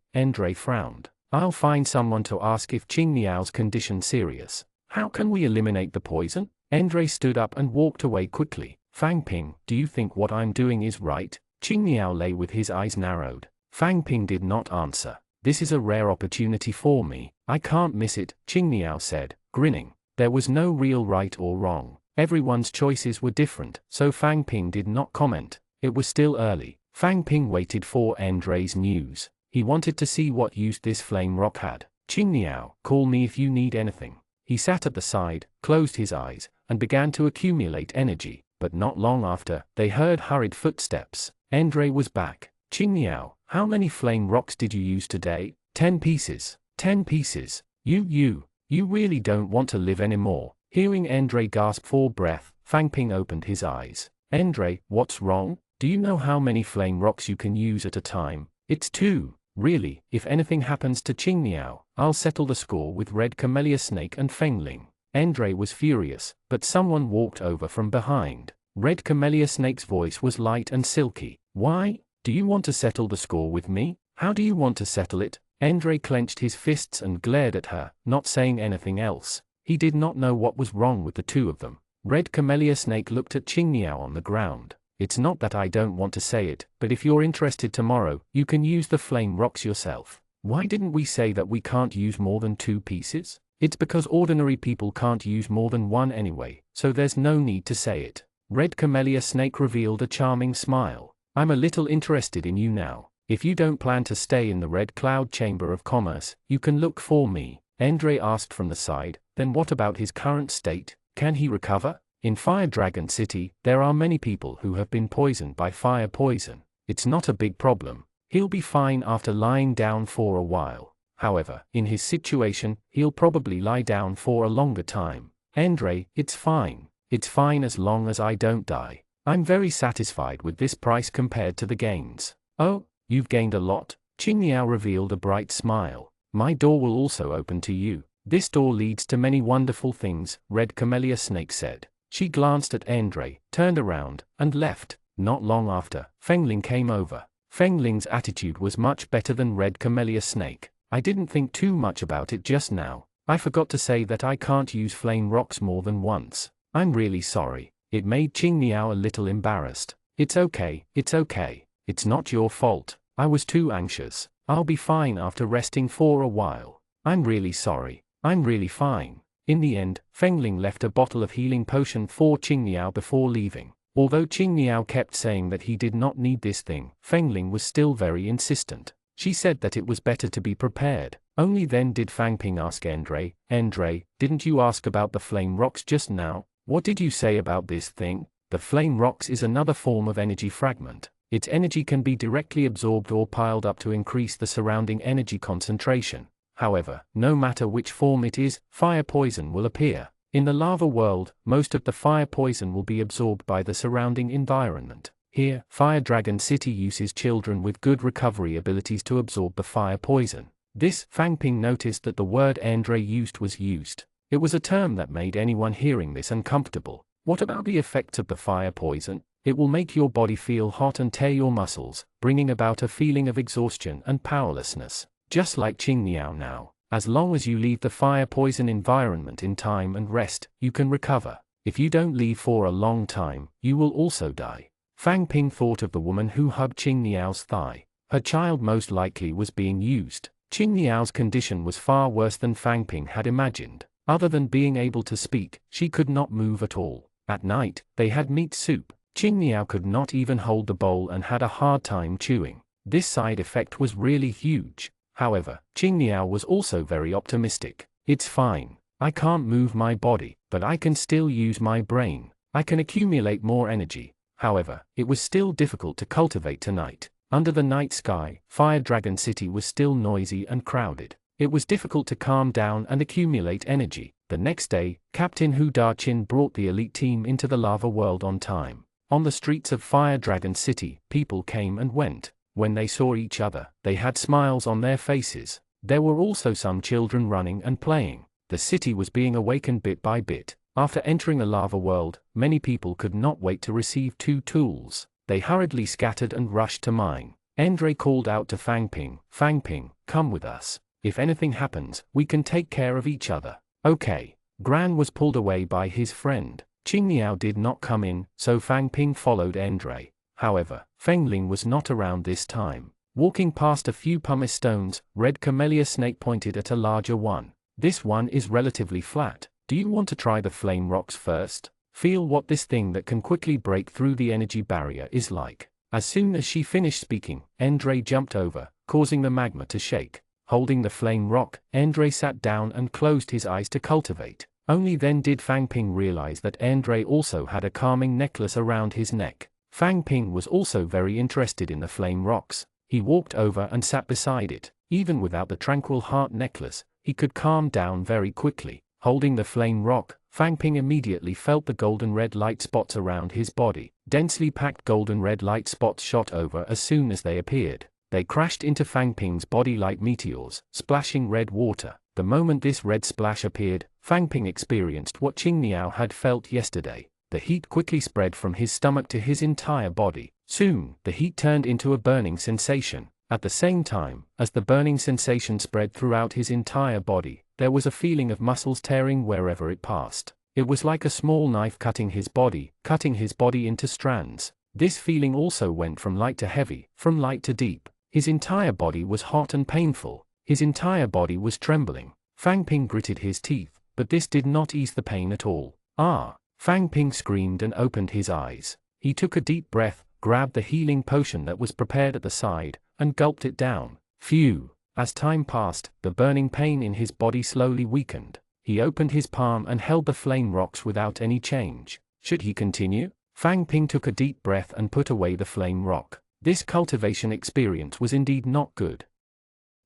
Speaker 1: frowned. I'll find someone to ask if Qingniao's condition serious. How can we eliminate the poison? Andre stood up and walked away quickly. Fang Ping, do you think what I'm doing is right? Qingniao lay with his eyes narrowed. Fang Ping did not answer. This is a rare opportunity for me. I can't miss it, Qingniao said, grinning. There was no real right or wrong. Everyone's choices were different, so Fang Ping did not comment. It was still early. Fang Ping waited for Andre's news. He wanted to see what use this flame rock had. Qingniao, call me if you need anything. He sat at the side, closed his eyes, and began to accumulate energy, but not long after, they heard hurried footsteps. Andre was back. Qingniao, how many flame rocks did you use today? 10 pieces. 10 pieces. You really don't want to live anymore. Hearing Andre gasp for breath, Fang Ping opened his eyes. Andre, what's wrong? Do you know how many flame rocks you can use at a time? It's 2. Really, if anything happens to Qingniao, I'll settle the score with Red Camellia Snake and Fengling. Andre was furious, but someone walked over from behind. Red Camellia Snake's voice was light and silky. Why? Do you want to settle the score with me? How do you want to settle it? Andre clenched his fists and glared at her, not saying anything else. He did not know what was wrong with the two of them. Red Camellia Snake looked at Qingniao on the ground. It's not that I don't want to say it, but if you're interested tomorrow, you can use the flame rocks yourself. Why didn't we say that we can't use more than 2 pieces? It's because ordinary people can't use more than 1 anyway, so there's no need to say it. Red Camellia Snake revealed a charming smile. I'm a little interested in you now. If you don't plan to stay in the Red Cloud Chamber of Commerce, you can look for me. Andre asked from the side. Then what about his current state? Can he recover? In Fire Dragon City, there are many people who have been poisoned by fire poison. It's not a big problem. He'll be fine after lying down for a while. However, in his situation, he'll probably lie down for a longer time. Andre, it's fine. It's fine as long as I don't die. I'm very satisfied with this price compared to the gains. Oh, you've gained a lot? Qingniao revealed a bright smile. My door will also open to you. This door leads to many wonderful things, Red Camellia Snake said. She glanced at Andre, turned around, and left. Not long after, Fengling came over. Fengling's attitude was much better than Red Camellia Snake. I didn't think too much about it just now. I forgot to say that I can't use flame rocks more than once. I'm really sorry. It made Qingniao a little embarrassed. It's okay, it's okay. It's not your fault. I was too anxious. I'll be fine after resting for a while. I'm really sorry. I'm really fine. In the end, Fengling left a bottle of healing potion for Qingniao before leaving. Although Qingniao kept saying that he did not need this thing, Fengling was still very insistent. She said that it was better to be prepared. Only then did Fang Ping ask Andre, didn't you ask about the flame rocks just now? What did you say about this thing? The flame rocks is another form of energy fragment. Its energy can be directly absorbed or piled up to increase the surrounding energy concentration. However, no matter which form it is, fire poison will appear. In the lava world, most of the fire poison will be absorbed by the surrounding environment. Here, Fire Dragon City uses children with good recovery abilities to absorb the fire poison. This, Fang Ping noticed that the word Andre used was used. It was a term that made anyone hearing this uncomfortable. What about the effects of the fire poison? It will make your body feel hot and tear your muscles, bringing about a feeling of exhaustion and powerlessness. Just like Qingniao now, as long as you leave the fire poison environment in time and rest, you can recover. If you don't leave for a long time, you will also die. Fang Ping thought of the woman who hugged Qingniao's thigh. Her child most likely was being used. Qingniao's condition was far worse than Fang Ping had imagined. Other than being able to speak, she could not move at all. At night, they had meat soup. Qingniao could not even hold the bowl and had a hard time chewing. This side effect was really huge. However, Qingniao was also very optimistic. It's fine. I can't move my body, but I can still use my brain. I can accumulate more energy. However, it was still difficult to cultivate tonight. Under the night sky, Fire Dragon City was still noisy and crowded. It was difficult to calm down and accumulate energy. The next day, Captain Hu Da-chin brought the elite team into the lava world on time. On the streets of Fire Dragon City, people came and went. When they saw each other, they had smiles on their faces. There were also some children running and playing. The city was being awakened bit by bit. After entering the lava world, many people could not wait to receive 2 tools. They hurriedly scattered and rushed to mine. Andre called out to Fang Ping, come with us. If anything happens, we can take care of each other. Okay. Gran was pulled away by his friend. Qingniao did not come in, so Fang Ping followed Andre. However, Fengling was not around this time. Walking past a few pumice stones, Red Camellia Snake pointed at a larger one. This one is relatively flat. Do you want to try the flame rocks first? Feel what this thing that can quickly break through the energy barrier is like. As soon as she finished speaking, Andre jumped over, causing the magma to shake. Holding the flame rock, Andre sat down and closed his eyes to cultivate. Only then did Fang Ping realize that Andre also had a calming necklace around his neck. Fang Ping was also very interested in the flame rocks. He walked over and sat beside it. Even without the tranquil heart necklace, he could calm down very quickly. Holding the flame rock, Fang Ping immediately felt the golden red light spots around his body. Densely packed golden red light spots shot over as soon as they appeared. They crashed into Fang Ping's body like meteors, splashing red water. The moment this red splash appeared, Fang Ping experienced what Qing Niao had felt yesterday. The heat quickly spread from his stomach to his entire body. Soon, the heat turned into a burning sensation. At the same time, as the burning sensation spread throughout his entire body, there was a feeling of muscles tearing wherever it passed. It was like a small knife cutting his body into strands. This feeling also went from light to heavy, from light to deep. His entire body was hot and painful. His entire body was trembling. Fang Ping gritted his teeth, but this did not ease the pain at all. Ah! Fang Ping screamed and opened his eyes. He took a deep breath, grabbed the healing potion that was prepared at the side, and gulped it down. Phew! As time passed, the burning pain in his body slowly weakened. He opened his palm and held the flame rocks without any change. Should he continue? Fang Ping took a deep breath and put away the flame rock. This cultivation experience was indeed not good.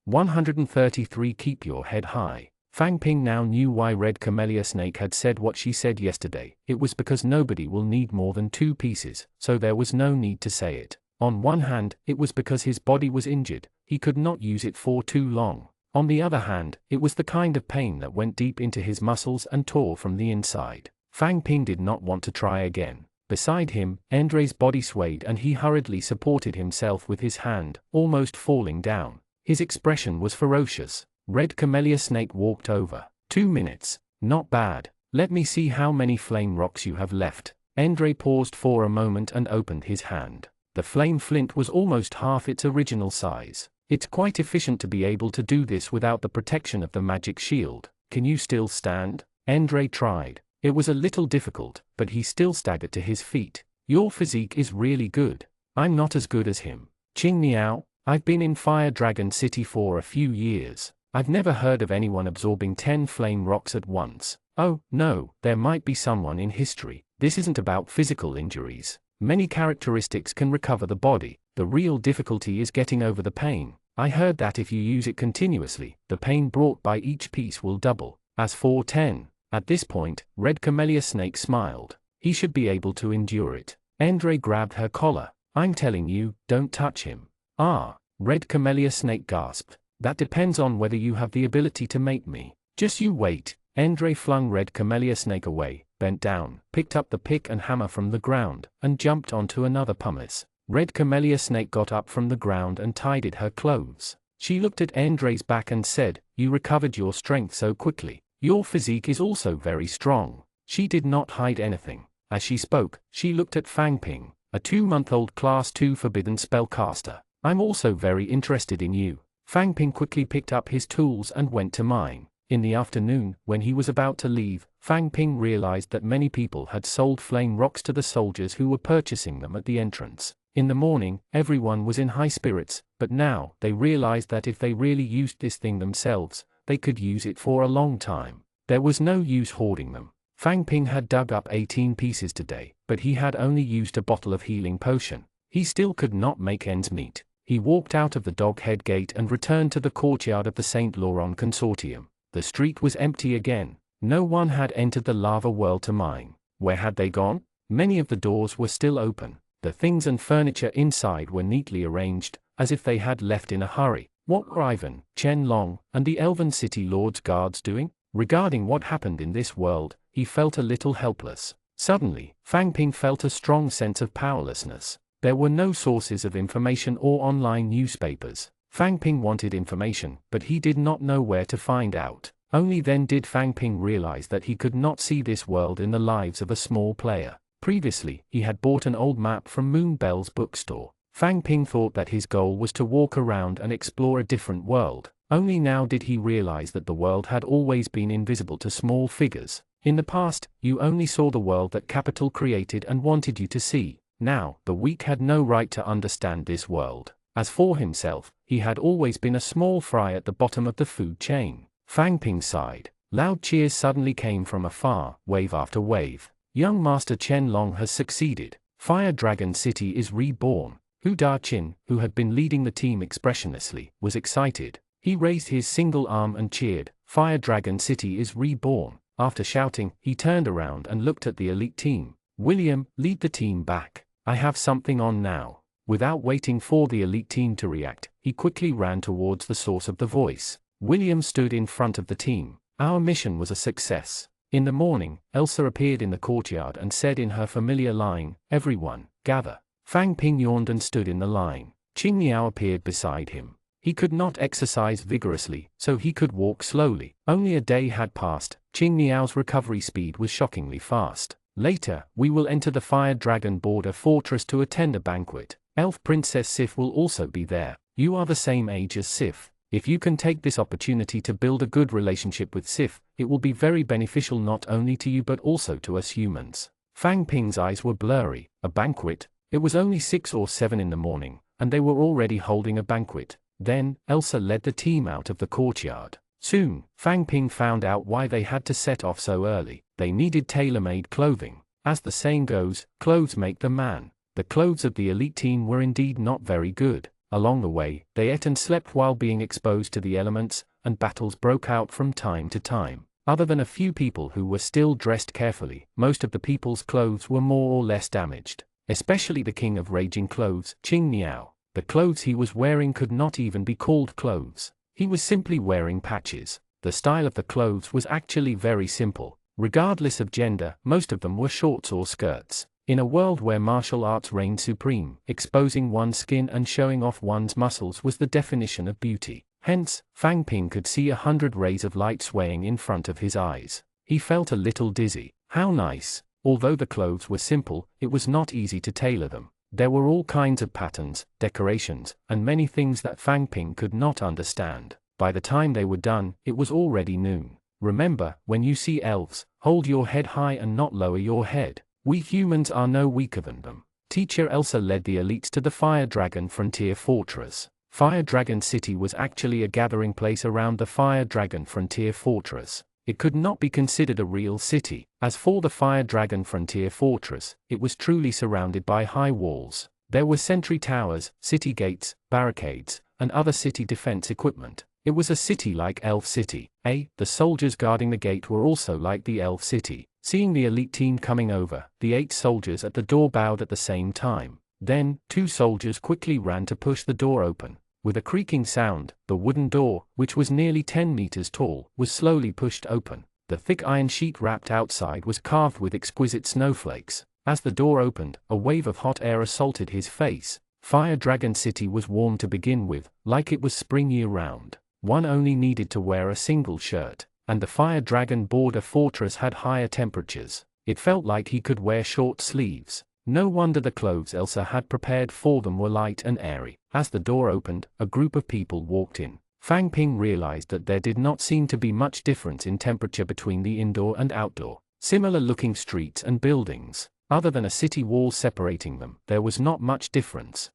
Speaker 1: 133 Keep your head high. Fang Ping now knew why Red Camellia Snake had said what she said yesterday. It was because nobody will need more than 2 pieces, so there was no need to say it. On one hand, it was because his body was injured, he could not use it for too long. On the other hand, it was the kind of pain that went deep into his muscles and tore from the inside. Fang Ping did not want to try again. Beside him, Andre's body swayed and he hurriedly supported himself with his hand, almost falling down. His expression was ferocious. Red Camellia Snake walked over. 2 minutes. Not bad. Let me see how many flame rocks you have left. Andre paused for a moment and opened his hand. The flame flint was almost half its original size. It's quite efficient to be able to do this without the protection of the magic shield. Can you still stand? Andre tried. It was a little difficult, but he still staggered to his feet. Your physique is really good. I'm not as good as him. Qing Niao, I've been in Fire Dragon City for a few years. I've never heard of anyone absorbing 10 flame rocks at once. Oh, no, there might be someone in history. This isn't about physical injuries. Many characteristics can recover the body. The real difficulty is getting over the pain. I heard that if you use it continuously, the pain brought by each piece will double. As for 10, at this point, Red Camellia Snake smiled. He should be able to endure it. Andre grabbed her collar. I'm telling you, don't touch him. Ah, Red Camellia Snake gasped. That depends on whether you have the ability to make me. Just you wait. Andre flung Red Camellia Snake away, bent down, picked up the pick and hammer from the ground, and jumped onto another pumice. Red Camellia Snake got up from the ground and tidied her clothes. She looked at Andre's back and said, You recovered your strength so quickly. Your physique is also very strong. She did not hide anything. As she spoke, she looked at Fang Ping, a 2-month-old Class 2 forbidden spellcaster. I'm also very interested in you. Fang Ping quickly picked up his tools and went to mine. In the afternoon, when he was about to leave, Fang Ping realized that many people had sold flame rocks to the soldiers who were purchasing them at the entrance. In the morning, everyone was in high spirits, but now, they realized that if they really used this thing themselves, they could use it for a long time. There was no use hoarding them. Fang Ping had dug up 18 pieces today, but he had only used a bottle of healing potion. He still could not make ends meet. He walked out of the Doghead Gate and returned to the courtyard of the St. Laurent Consortium. The street was empty again. No one had entered the lava world to mine. Where had they gone? Many of the doors were still open. The things and furniture inside were neatly arranged, as if they had left in a hurry. What were Ivan, Chen Long, and the Elven City Lord's guards doing? Regarding what happened in this world, he felt a little helpless. Suddenly, Fang Ping felt a strong sense of powerlessness. There were no sources of information or online newspapers. Fang Ping wanted information, but he did not know where to find out. Only then did Fang Ping realize that he could not see this world in the lives of a small player. Previously, he had bought an old map from Moonbell's bookstore. Fang Ping thought that his goal was to walk around and explore a different world. Only now did he realize that the world had always been invisible to small figures. In the past, you only saw the world that Capital created and wanted you to see. Now, the weak had no right to understand this world. As for himself, he had always been a small fry at the bottom of the food chain. Fang Ping sighed. Loud cheers suddenly came from afar, wave after wave. Young Master Chen Long has succeeded. Fire Dragon City is reborn. Hu Da-chin, who had been leading the team expressionlessly, was excited. He raised his single arm and cheered, "Fire Dragon City is reborn." After shouting, he turned around and looked at the elite team. "William, lead the team back. I have something on now." Without waiting for the elite team to react, he quickly ran towards the source of the voice. William stood in front of the team. "Our mission was a success." In the morning, Elsa appeared in the courtyard and said in her familiar line, "Everyone, gather." Fang Ping yawned and stood in the line. Qing Niao appeared beside him. He could not exercise vigorously, so he could walk slowly. Only a day had passed. Qing Niao's recovery speed was shockingly fast. "Later, we will enter the Fire Dragon border fortress to attend a banquet. Elf Princess Sif will also be there. You are the same age as Sif. If you can take this opportunity to build a good relationship with Sif, it will be very beneficial not only to you but also to us humans." Fang Ping's eyes were blurry. A banquet? It was only 6 or 7 in the morning, and they were already holding a banquet. Then, Elsa led the team out of the courtyard. Soon, Fang Ping found out why they had to set off so early. They needed tailor-made clothing. As the saying goes, clothes make the man. The clothes of the elite team were indeed not very good. Along the way, they ate and slept while being exposed to the elements, and battles broke out from time to time. Other than a few people who were still dressed carefully, most of the people's clothes were more or less damaged. Especially the king of raging clothes, Qing Niao. The clothes he was wearing could not even be called clothes. He was simply wearing patches. The style of the clothes was actually very simple. Regardless of gender, most of them were shorts or skirts. In a world where martial arts reigned supreme, exposing one's skin and showing off one's muscles was the definition of beauty. Hence, Fang Ping could see 100 rays of light swaying in front of his eyes. He felt a little dizzy. How nice! Although the clothes were simple, it was not easy to tailor them. There were all kinds of patterns, decorations, and many things that Fang Ping could not understand. By the time they were done, it was already noon. Remember, when you see elves, hold your head high and not lower your head. We humans are no weaker than them. Teacher Elsa led the elites to the Fire Dragon Frontier Fortress. Fire Dragon City was actually a gathering place around the Fire Dragon Frontier Fortress. It could not be considered a real city. As for the Fire Dragon Frontier Fortress, it was truly surrounded by high walls. There were sentry towers, city gates, barricades, and other city defense equipment. It was a city like Elf City. The soldiers guarding the gate were also like the Elf City. Seeing the elite team coming over, the 8 soldiers at the door bowed at the same time. Then, 2 soldiers quickly ran to push the door open. With a creaking sound, the wooden door, which was nearly 10 meters tall, was slowly pushed open. The thick iron sheet wrapped outside was carved with exquisite snowflakes. As the door opened, a wave of hot air assaulted his face. Fire Dragon City was warm to begin with, like it was spring year-round. One only needed to wear a single shirt. And the Fire Dragon border fortress had higher temperatures. It felt like he could wear short sleeves. No wonder the clothes Elsa had prepared for them were light and airy. As the door opened, a group of people walked in. Fang Ping realized that there did not seem to be much difference in temperature between the indoor and outdoor. Similar-looking streets and buildings. Other than a city wall separating them, there was not much difference.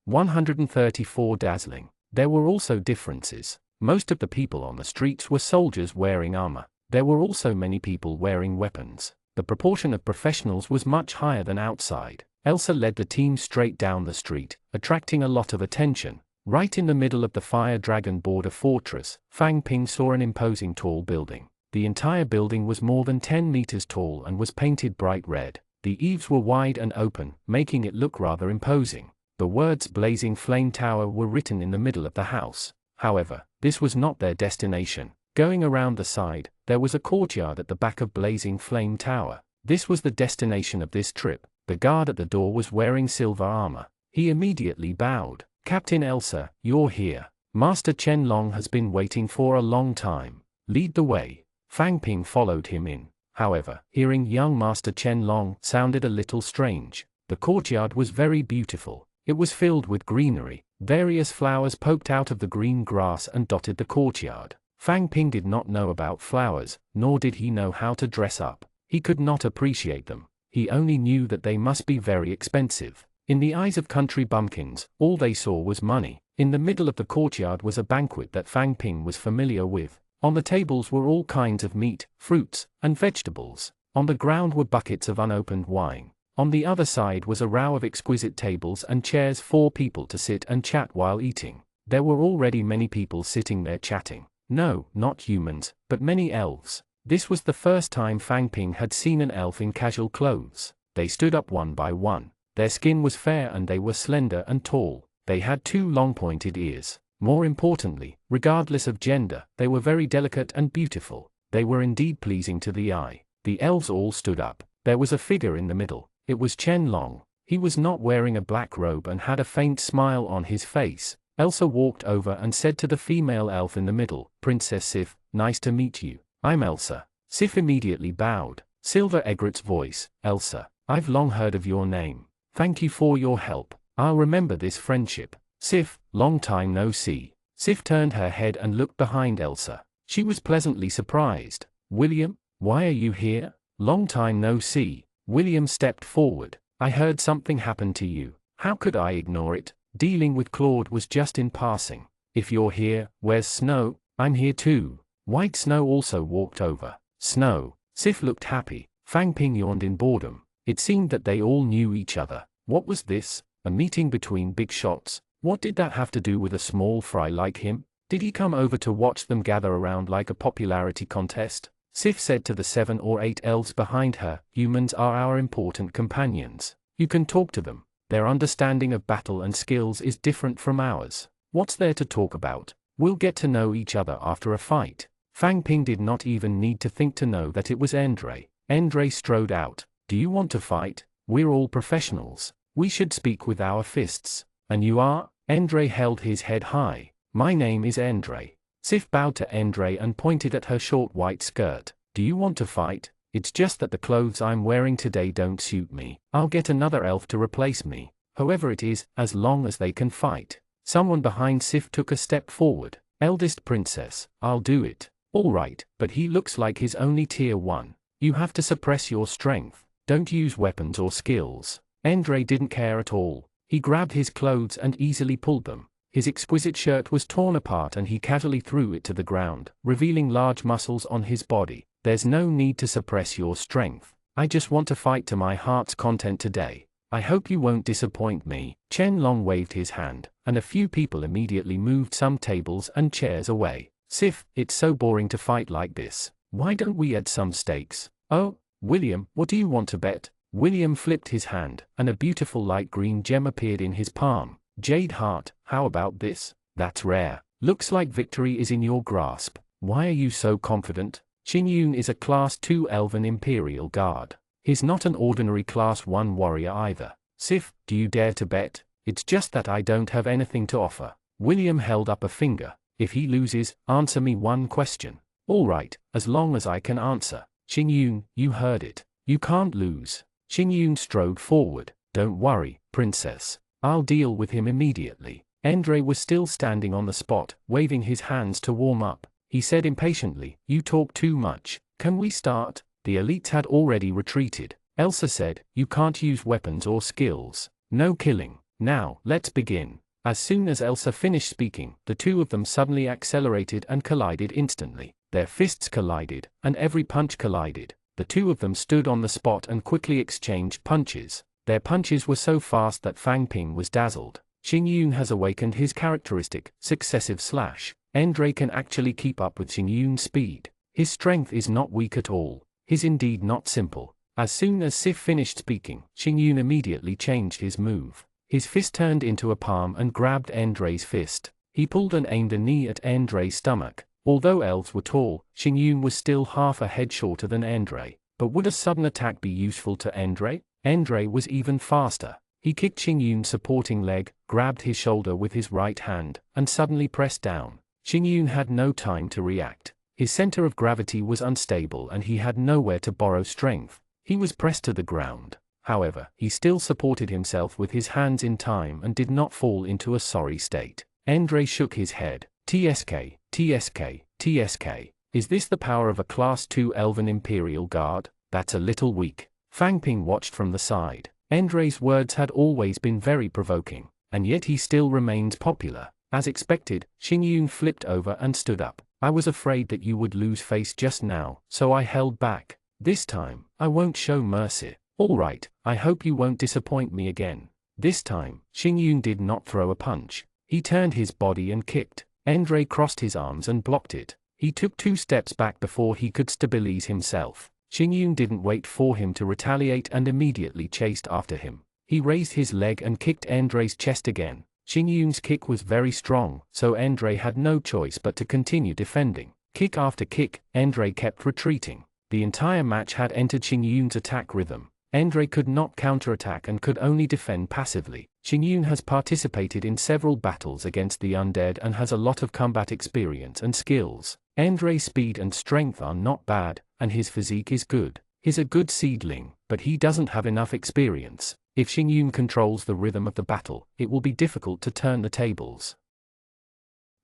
Speaker 1: 134 dazzling. There were also differences. Most of the people on the streets were soldiers wearing armor. There were also many people wearing weapons. The proportion of professionals was much higher than outside. Elsa led the team straight down the street, attracting a lot of attention. Right in the middle of the Fire Dragon border fortress, Fang Ping saw an imposing tall building. The entire building was more than 10 meters tall and was painted bright red. The eaves were wide and open, making it look rather imposing. The words Blazing Flame Tower were written in the middle of the house. However, this was not their destination. Going around the side, there was a courtyard at the back of Blazing Flame Tower. This was the destination of this trip. The guard at the door was wearing silver armor. He immediately bowed. "Captain Elsa, you're here. Master Chen Long has been waiting for a long time. Lead the way." Fang Ping followed him in. However, hearing young Master Chen Long sounded a little strange. The courtyard was very beautiful. It was filled with greenery. Various flowers poked out of the green grass and dotted the courtyard. Fang Ping did not know about flowers, nor did he know how to dress up. He could not appreciate them. He only knew that they must be very expensive. In the eyes of country bumpkins, all they saw was money. In the middle of the courtyard was a banquet that Fang Ping was familiar with. On the tables were all kinds of meat, fruits, and vegetables. On the ground were buckets of unopened wine. On the other side was a row of exquisite tables and chairs for people to sit and chat while eating. There were already many people sitting there chatting. No, not humans, but many elves. This was the first time Fang Ping had seen an elf in casual clothes. They stood up one by one. Their skin was fair and they were slender and tall. They had 2 long pointed ears. More importantly, regardless of gender, they were very delicate and beautiful. They were indeed pleasing to the eye. The elves all stood up. There was a figure in the middle. It was Chen Long. He was not wearing a black robe and had a faint smile on his face. Elsa walked over and said to the female elf in the middle, "Princess Sif, nice to meet you. I'm Elsa." Sif immediately bowed. Silver Egret's voice, "Elsa, I've long heard of your name. Thank you for your help. I'll remember this friendship. Sif, long time no see." Sif turned her head and looked behind Elsa. She was pleasantly surprised. "William, why are you here? Long time no see." William stepped forward. "I heard something happened to you. How could I ignore it? Dealing with Claude was just in passing. If you're here, where's Snow? I'm here too." White Snow also walked over. "Snow." Sif looked happy. Fang Ping yawned in boredom. It seemed that they all knew each other. What was this? A meeting between big shots? What did that have to do with a small fry like him? Did he come over to watch them gather around like a popularity contest? Sif said to the 7 or 8 elves behind her, "Humans are our important companions. You can talk to them. Their understanding of battle and skills is different from ours. What's there to talk about? We'll get to know each other after a fight." Fang Ping did not even need to think to know that it was Andre. Andre strode out. "Do you want to fight? We're all professionals. We should speak with our fists." "And you are?" Andre held his head high. "My name is Andre." Sif bowed to Andre and pointed at her short white skirt. "Do you want to fight? It's just that the clothes I'm wearing today don't suit me. I'll get another elf to replace me. Whoever it is, as long as they can fight." Someone behind Sif took a step forward. "Eldest princess, I'll do it." "All right, but he looks like he's only tier 1. You have to suppress your strength. Don't use weapons or skills." Andre didn't care at all. He grabbed his clothes and easily pulled them. His exquisite shirt was torn apart and he casually threw it to the ground, revealing large muscles on his body. "There's no need to suppress your strength. I just want to fight to my heart's content today. I hope you won't disappoint me." Chen Long waved his hand, and a few people immediately moved some tables and chairs away. "Sif, it's so boring to fight like this. Why don't we add some stakes?" "Oh, William, what do you want to bet?" William flipped his hand, and a beautiful light green gem appeared in his palm. "Jade heart, how about this? That's rare. Looks like victory is in your grasp. Why are you so confident?" Xing Yun is a Class 2 Elven Imperial Guard. He's not an ordinary Class 1 warrior either. "Sif, do you dare to bet? It's just that I don't have anything to offer." William held up a finger. "If he loses, answer me one question." "All right, as long as I can answer." "Xing Yun, you heard it. You can't lose." Xing Yun strode forward. "Don't worry, princess. I'll deal with him immediately." Andre was still standing on the spot, waving his hands to warm up. He said impatiently, "You talk too much. Can we start?" The elites had already retreated. Elsa said, "You can't use weapons or skills. No killing. Now, let's begin." As soon as Elsa finished speaking, the two of them suddenly accelerated and collided instantly. Their fists collided, and every punch collided. The two of them stood on the spot and quickly exchanged punches. Their punches were so fast that Fang Ping was dazzled. Xing Yun has awakened his characteristic, successive slash. Andre can actually keep up with Xing Yun's speed. His strength is not weak at all. He's indeed not simple. As soon as Sif finished speaking, Xing Yun immediately changed his move. His fist turned into a palm and grabbed Andre's fist. He pulled and aimed a knee at Andre's stomach. Although elves were tall, Xing Yun was still half a head shorter than Andre. But would a sudden attack be useful to Andre? Andre was even faster. He kicked Xing Yun's supporting leg, grabbed his shoulder with his right hand, and suddenly pressed down. Xing Yun had no time to react. His center of gravity was unstable and he had nowhere to borrow strength. He was pressed to the ground. However, he still supported himself with his hands in time and did not fall into a sorry state. Andre shook his head. "TSK, TSK, TSK. Is this the power of a Class 2 Elven Imperial Guard? That's a little weak." Fang Ping watched from the side. Andre's words had always been very provoking, and yet he still remains popular. As expected, Xing Yun flipped over and stood up. "I was afraid that you would lose face just now, so I held back. This time, I won't show mercy." All right, I hope you won't disappoint me again. This time, Xingyun did not throw a punch. He turned his body and kicked. Andre crossed his arms and blocked it. He took 2 steps back before he could stabilize himself. Xingyun didn't wait for him to retaliate and immediately chased after him. He raised his leg and kicked Andre's chest again. Xingyun's kick was very strong, so Andre had no choice but to continue defending. Kick after kick, Andre kept retreating. The entire match had entered Xingyun's attack rhythm. Andre could not counterattack and could only defend passively. Xingyun has participated in several battles against the undead and has a lot of combat experience and skills. Andre's speed and strength are not bad, and his physique is good. He's a good seedling, but he doesn't have enough experience. If Xingyun controls the rhythm of the battle, it will be difficult to turn the tables.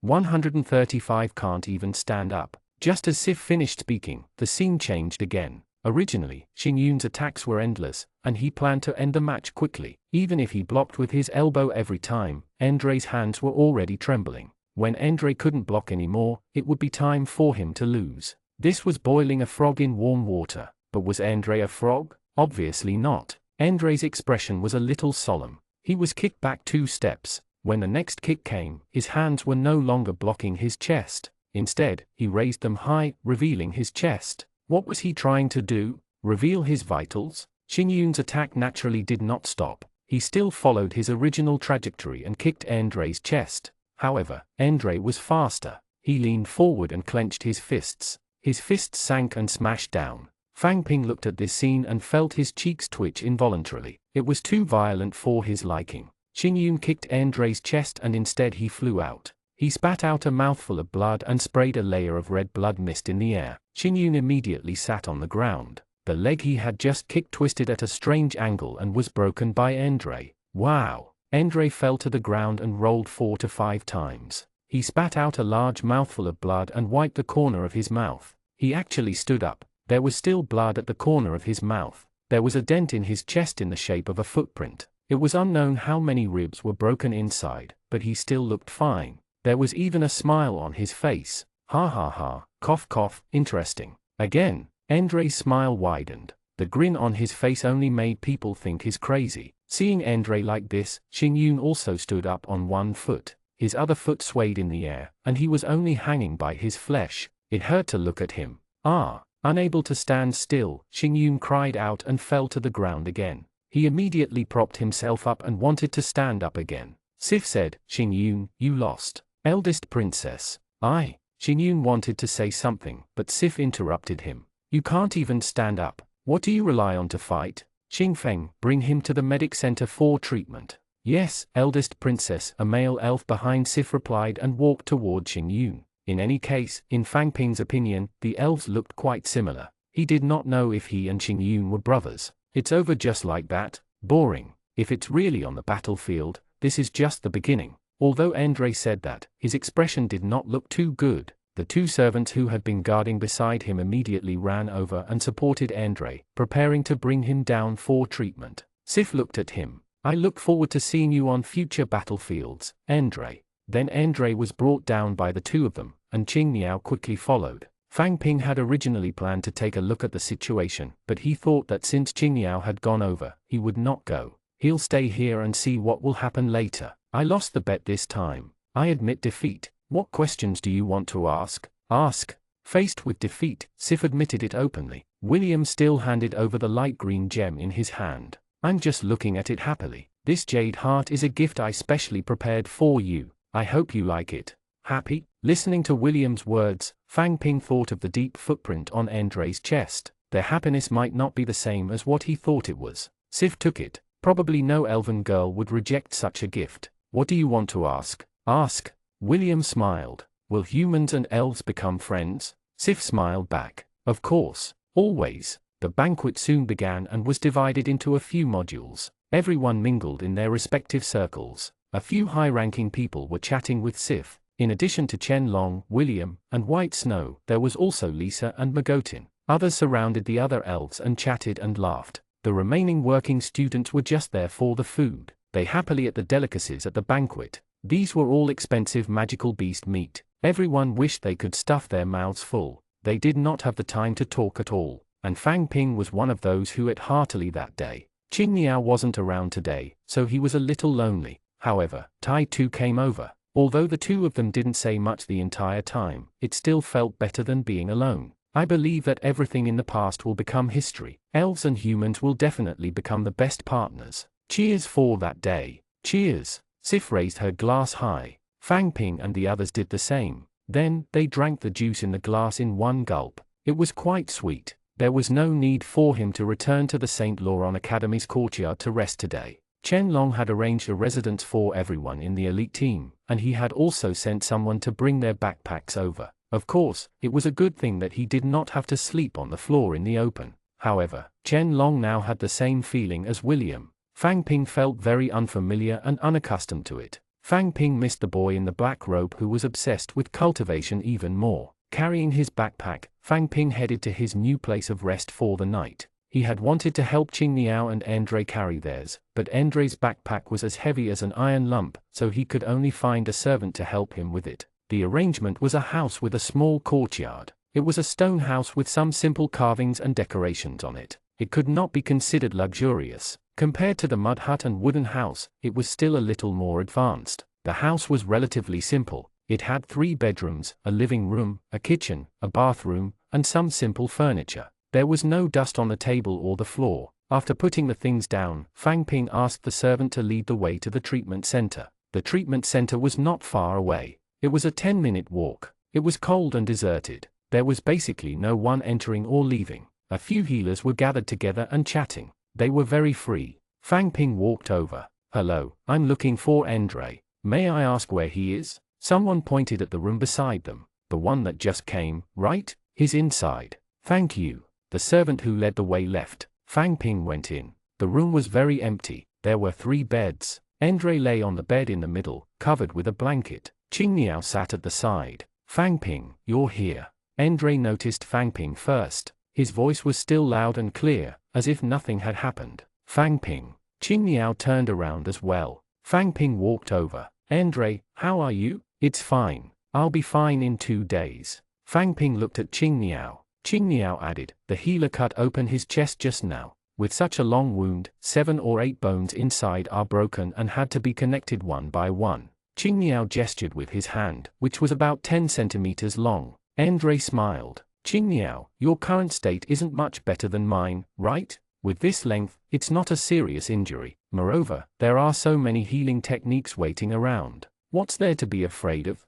Speaker 1: 135 can't even stand up. Just as Sif finished speaking, the scene changed again. Originally, Xingyun's attacks were endless, and he planned to end the match quickly. Even if he blocked with his elbow every time, Andre's hands were already trembling. When Andre couldn't block anymore, it would be time for him to lose. This was boiling a frog in warm water. But was Andre a frog? Obviously not. Andre's expression was a little solemn. He was kicked back 2 steps. When the next kick came, his hands were no longer blocking his chest. Instead, he raised them high, revealing his chest. What was he trying to do? Reveal his vitals? Xingyun's attack naturally did not stop. He still followed his original trajectory and kicked Andre's chest. However, Andre was faster. He leaned forward and clenched his fists. His fists sank and smashed down. Fang Ping looked at this scene and felt his cheeks twitch involuntarily. It was too violent for his liking. Xingyun kicked Andre's chest and instead he flew out. He spat out a mouthful of blood and sprayed a layer of red blood mist in the air. Xingyun immediately sat on the ground. The leg he had just kicked twisted at a strange angle and was broken by Andre. Wow! Andre fell to the ground and rolled 4 to 5 times. He spat out a large mouthful of blood and wiped the corner of his mouth. He actually stood up. There was still blood at the corner of his mouth. There was a dent in his chest in the shape of a footprint. It was unknown how many ribs were broken inside, but he still looked fine. There was even a smile on his face. Ha ha ha, cough cough, interesting. Again, Andre's smile widened. The grin on his face only made people think he's crazy. Seeing Andre like this, Xingyun also stood up on 1 foot. His other foot swayed in the air, and he was only hanging by his flesh. It hurt to look at him. Ah! Unable to stand still, Xingyun cried out and fell to the ground again. He immediately propped himself up and wanted to stand up again. Sif said, "Xingyun, you lost. Eldest princess." Xingyun wanted to say something, but Sif interrupted him. "You can't even stand up. What do you rely on to fight? Xingfeng, bring him to the medic center for treatment." "Yes, eldest princess," a male elf behind Sif replied and walked toward Xingyun. In any case, in Fang Ping's opinion, the elves looked quite similar. He did not know if he and Xingyun were brothers. It's over just like that? Boring. If it's really on the battlefield, this is just the beginning. Although Andre said that, his expression did not look too good. The 2 servants who had been guarding beside him immediately ran over and supported Andre, preparing to bring him down for treatment. Sif looked at him. "I look forward to seeing you on future battlefields, Andre." Then Andre was brought down by the 2 of them, and Qing Niao quickly followed. Fang Ping had originally planned to take a look at the situation, but he thought that since Qing Niao had gone over, he would not go. He'll stay here and see what will happen later. "I lost the bet this time. I admit defeat. What questions do you want to ask?" "Ask." Faced with defeat, Sif admitted it openly. William still handed over the light green gem in his hand. "I'm just looking at it happily. This jade heart is a gift I specially prepared for you. I hope you like it." Happy? Listening to William's words, Fang Ping thought of the deep footprint on Andre's chest. Their happiness might not be the same as what he thought it was. Sif took it. Probably no elven girl would reject such a gift. "What do you want to ask?" "Ask." William smiled. "Will humans and elves become friends?" Sif smiled back. "Of course. Always." The banquet soon began and was divided into a few modules. Everyone mingled in their respective circles. A few high-ranking people were chatting with Sif. In addition to Chen Long, William, and White Snow, there was also Lisa and Magotin. Others surrounded the other elves and chatted and laughed. The remaining working students were just there for the food. They happily ate the delicacies at the banquet. These were all expensive magical beast meat. Everyone wished they could stuff their mouths full. They did not have the time to talk at all. and Fang Ping was one of those who ate heartily that day. Qing Niao wasn't around today, so he was a little lonely. However, Tai too came over. Although the two of them didn't say much the entire time, it still felt better than being alone. I believe that everything in the past will become history. Elves and humans will definitely become the best partners. Cheers for that day. Cheers. Sif raised her glass high. Fang Ping and the others did the same. Then, they drank the juice in the glass in one gulp. It was quite sweet. There was no need for him to return to the St. Laurent Academy's courtyard to rest today. Chen Long had arranged a residence for everyone in the elite team, and he had also sent someone to bring their backpacks over. Of course, it was a good thing that he did not have to sleep on the floor in the open. However, Chen Long now had the same feeling as William. Fang Ping felt very unfamiliar and unaccustomed to it. Fang Ping missed the boy in the black robe who was obsessed with cultivation even more. Carrying his backpack, Fang Ping headed to his new place of rest for the night. He had wanted to help Qing Niao and Andre carry theirs, but Andre's backpack was as heavy as an iron lump, so he could only find a servant to help him with it. The arrangement was a house with a small courtyard. It was a stone house with some simple carvings and decorations on it. It could not be considered luxurious. Compared to the mud hut and wooden house, it was still a little more advanced. The house was relatively simple. It had 3 bedrooms, a living room, a kitchen, a bathroom, and some simple furniture. There was no dust on the table or the floor. After putting the things down, Fang Ping asked the servant to lead the way to the treatment center. The treatment center was not far away. It was a 10-minute walk. It was cold and deserted. There was basically no one entering or leaving. A few healers were gathered together and chatting. They were very free. Fang Ping walked over. "Hello, I'm looking for Andre. May I ask where he is?" Someone pointed at the room beside them. "The one that just came, right? He's inside." "Thank you." The servant who led the way left. Fang Ping went in. The room was very empty. There were 3 beds. Andre lay on the bed in the middle, covered with a blanket. Qing Niao sat at the side. "Fang Ping, you're here." Andre noticed Fang Ping first. His voice was still loud and clear, as if nothing had happened. "Fang Ping." Qing Niao turned around as well. Fang Ping walked over. "Andre, how are you?" "It's fine. I'll be fine in 2 days." Fang Ping looked at Qing Niao. Qing Niao added, "The healer cut open his chest just now. With such a long wound, 7 or 8 bones inside are broken and had to be connected one by one." Qing Niao gestured with his hand, which was about 10 centimeters long. Andre smiled. "Qing Niao, your current state isn't much better than mine, right? With this length, it's not a serious injury. Moreover, there are so many healing techniques waiting around. What's there to be afraid of?"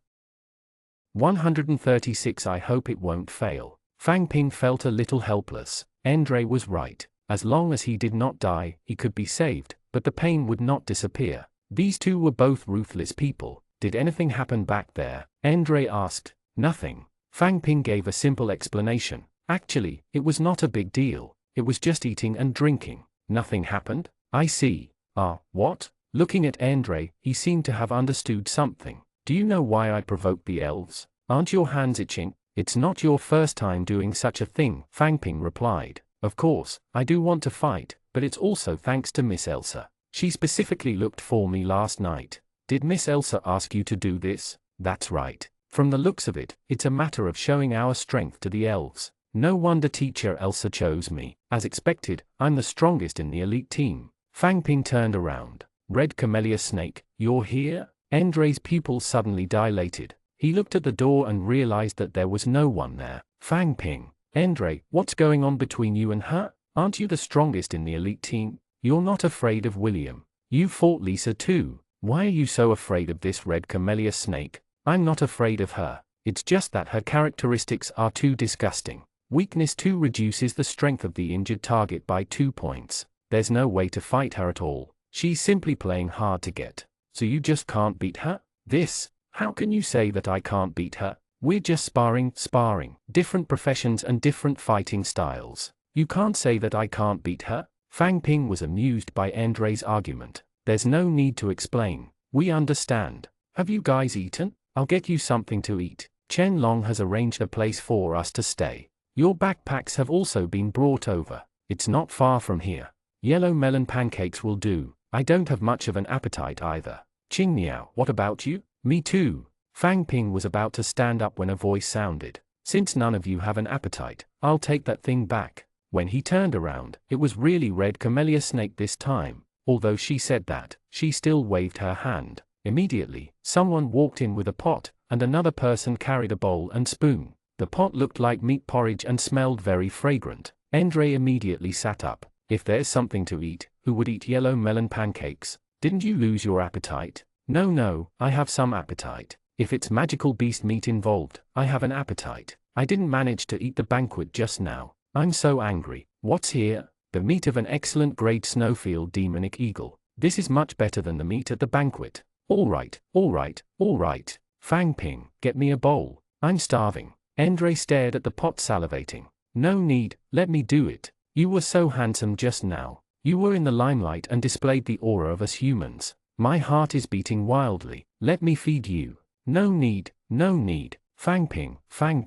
Speaker 1: 136 I hope it won't fail. Fang Ping felt a little helpless. Andre was right. As long as he did not die, he could be saved, but the pain would not disappear. These two were both ruthless people. "Did anything happen back there?" Andre asked. "Nothing." Fang Ping gave a simple explanation. "Actually, it was not a big deal. It was just eating and drinking." "Nothing happened? I see. What?" Looking at Andre, he seemed to have understood something. "Do you know why I provoked the elves? Aren't your hands itching?" "It's not your first time doing such a thing," Fang Ping replied. "Of course, I do want to fight, but it's also thanks to Miss Elsa. She specifically looked for me last night." "Did Miss Elsa ask you to do this?" "That's right. From the looks of it, it's a matter of showing our strength to the elves. No wonder teacher Elsa chose me. As expected, I'm the strongest in the elite team." Fang Ping turned around. "Red Camellia Snake, you're here?" Andre's pupils suddenly dilated. He looked at the door and realized that there was no one there. "Fang Ping, Andre, what's going on between you and her? Aren't you the strongest in the elite team? You're not afraid of William. You fought Lisa too. Why are you so afraid of this Red Camellia Snake?" "I'm not afraid of her. It's just that her characteristics are too disgusting. Weakness 2 reduces the strength of the injured target by 2 points. There's no way to fight her at all. She's simply playing hard to get. So you just can't beat her?" How can you say that I can't beat her? We're just sparring. Different professions and different fighting styles. You can't say that I can't beat her?" Fang Ping was amused by Andre's argument. "There's no need to explain. We understand. Have you guys eaten? I'll get you something to eat. Chen Long has arranged a place for us to stay. Your backpacks have also been brought over. It's not far from here. Yellow melon pancakes will do. I don't have much of an appetite either." "Qing Niao, what about you?" "Me too." Fang Ping was about to stand up when a voice sounded. "Since none of you have an appetite, I'll take that thing back." When he turned around, it was really Red Camellia Snake this time. Although she said that, she still waved her hand. Immediately, someone walked in with a pot, and another person carried a bowl and spoon. The pot looked like meat porridge and smelled very fragrant. Andre immediately sat up. If there's something to eat, who would eat yellow melon pancakes? Didn't you lose your appetite? No, I have some appetite. If it's magical beast meat involved, I have an appetite. I didn't manage to eat the banquet just now. I'm so angry. What's here? The meat of an excellent grade snowfield demonic eagle. This is much better than the meat at the banquet. All right. Fang Ping, get me a bowl. I'm starving. Andre stared at the pot salivating. No need, let me do it. You were so handsome just now. You were in the limelight and displayed the aura of us humans. My heart is beating wildly. Let me feed you. No need. Fang Ping. Fang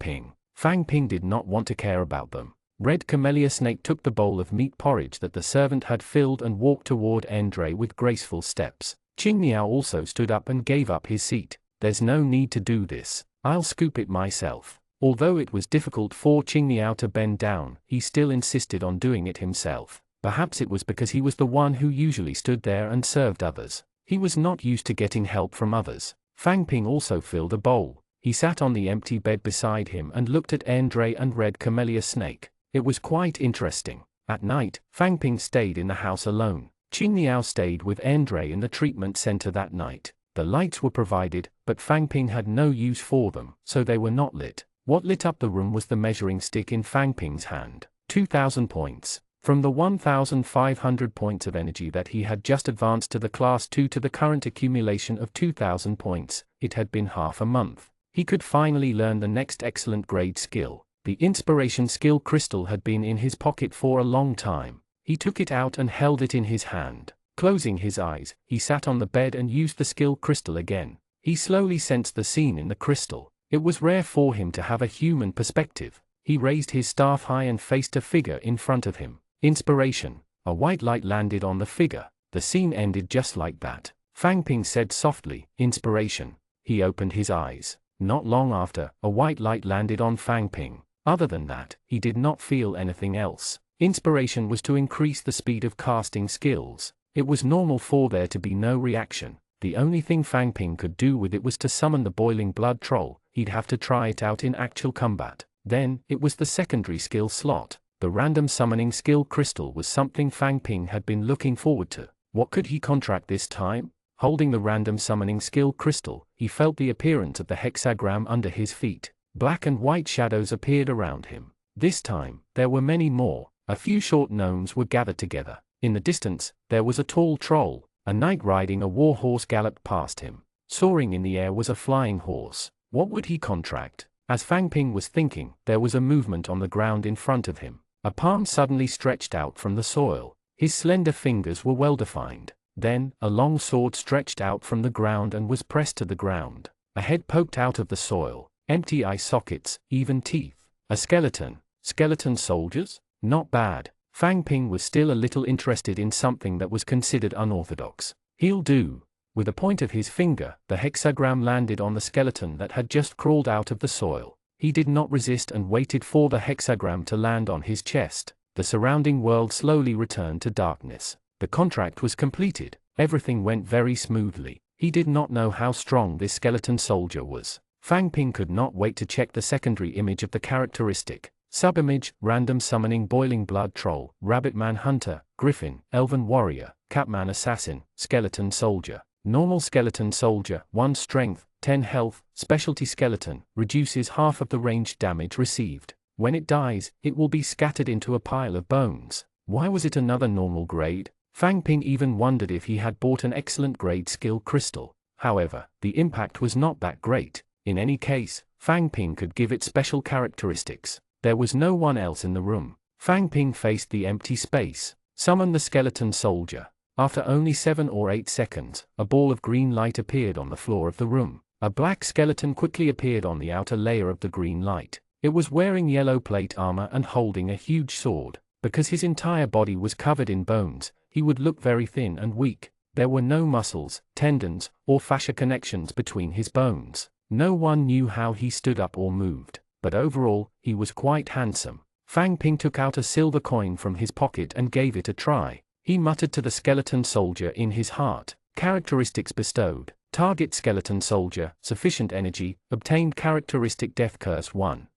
Speaker 1: Ping did not want to care about them. Red Camellia Snake took the bowl of meat porridge that the servant had filled and walked toward Andre with graceful steps. Qing Niao also stood up and gave up his seat. There's no need to do this. I'll scoop it myself. Although it was difficult for Qing Niao to bend down, he still insisted on doing it himself. Perhaps it was because he was the one who usually stood there and served others. He was not used to getting help from others. Fang Ping also filled a bowl. He sat on the empty bed beside him and looked at Andre and Red Camellia Snake. It was quite interesting. At night, Fang Ping stayed in the house alone. Qing Niao stayed with Andre in the treatment center that night. The lights were provided, but Fang Ping had no use for them, so they were not lit. What lit up the room was the measuring stick in Fang Ping's hand. 2,000 points. From the 1,500 points of energy that he had just advanced to the Class 2 to the current accumulation of 2,000 points, it had been half a month. He could finally learn the next excellent grade skill. The inspiration skill crystal had been in his pocket for a long time. He took it out and held it in his hand. Closing his eyes, he sat on the bed and used the skill crystal again. He slowly sensed the scene in the crystal. It was rare for him to have a human perspective. He raised his staff high and faced a figure in front of him. Inspiration. A white light landed on the figure. The scene ended just like that. Fang Ping said softly, "Inspiration." He opened his eyes. Not long after, a white light landed on Fang Ping. Other than that, he did not feel anything else. Inspiration was to increase the speed of casting skills. It was normal for there to be no reaction. The only thing Fang Ping could do with it was to summon the boiling blood troll. He'd have to try it out in actual combat. Then, it was the secondary skill slot. The random summoning skill crystal was something Fang Ping had been looking forward to. What could he contract this time? Holding the random summoning skill crystal, he felt the appearance of the hexagram under his feet. Black and white shadows appeared around him. This time, there were many more. A few short gnomes were gathered together. In the distance, there was a tall troll. A knight riding a war horse galloped past him. Soaring in the air was a flying horse. What would he contract? As Fang Ping was thinking, there was a movement on the ground in front of him. A palm suddenly stretched out from the soil. His slender fingers were well defined. Then, a long sword stretched out from the ground and was pressed to the ground. A head poked out of the soil. Empty eye sockets, even teeth. A skeleton. Skeleton soldiers? Not bad. Fang Ping was still a little interested in something that was considered unorthodox. He'll do. With a point of his finger, the hexagram landed on the skeleton that had just crawled out of the soil. He did not resist and waited for the hexagram to land on his chest. The surrounding world slowly returned to darkness. The contract was completed. Everything went very smoothly. He did not know how strong this skeleton soldier was. Fang Ping could not wait to check the secondary image of the characteristic. Subimage, random summoning boiling blood troll, rabbit man hunter, griffin, elven warrior, catman assassin, skeleton soldier. Normal skeleton soldier, 1 strength, 10 health, specialty skeleton, reduces half of the ranged damage received. When it dies, it will be scattered into a pile of bones. Why was it another normal grade? Fang Ping even wondered if he had bought an excellent grade skill crystal. However, the impact was not that great. In any case, Fang Ping could give it special characteristics. There was no one else in the room. Fang Ping faced the empty space. Summon the skeleton soldier. After only 7 or 8 seconds, a ball of green light appeared on the floor of the room. A black skeleton quickly appeared on the outer layer of the green light. It was wearing yellow plate armor and holding a huge sword. Because his entire body was covered in bones, he would look very thin and weak. There were no muscles, tendons, or fascia connections between his bones. No one knew how he stood up or moved. But overall, he was quite handsome. Fang Ping took out a silver coin from his pocket and gave it a try. He muttered to the skeleton soldier in his heart. Characteristics bestowed. Target skeleton soldier, sufficient energy, obtained characteristic Death Curse 1.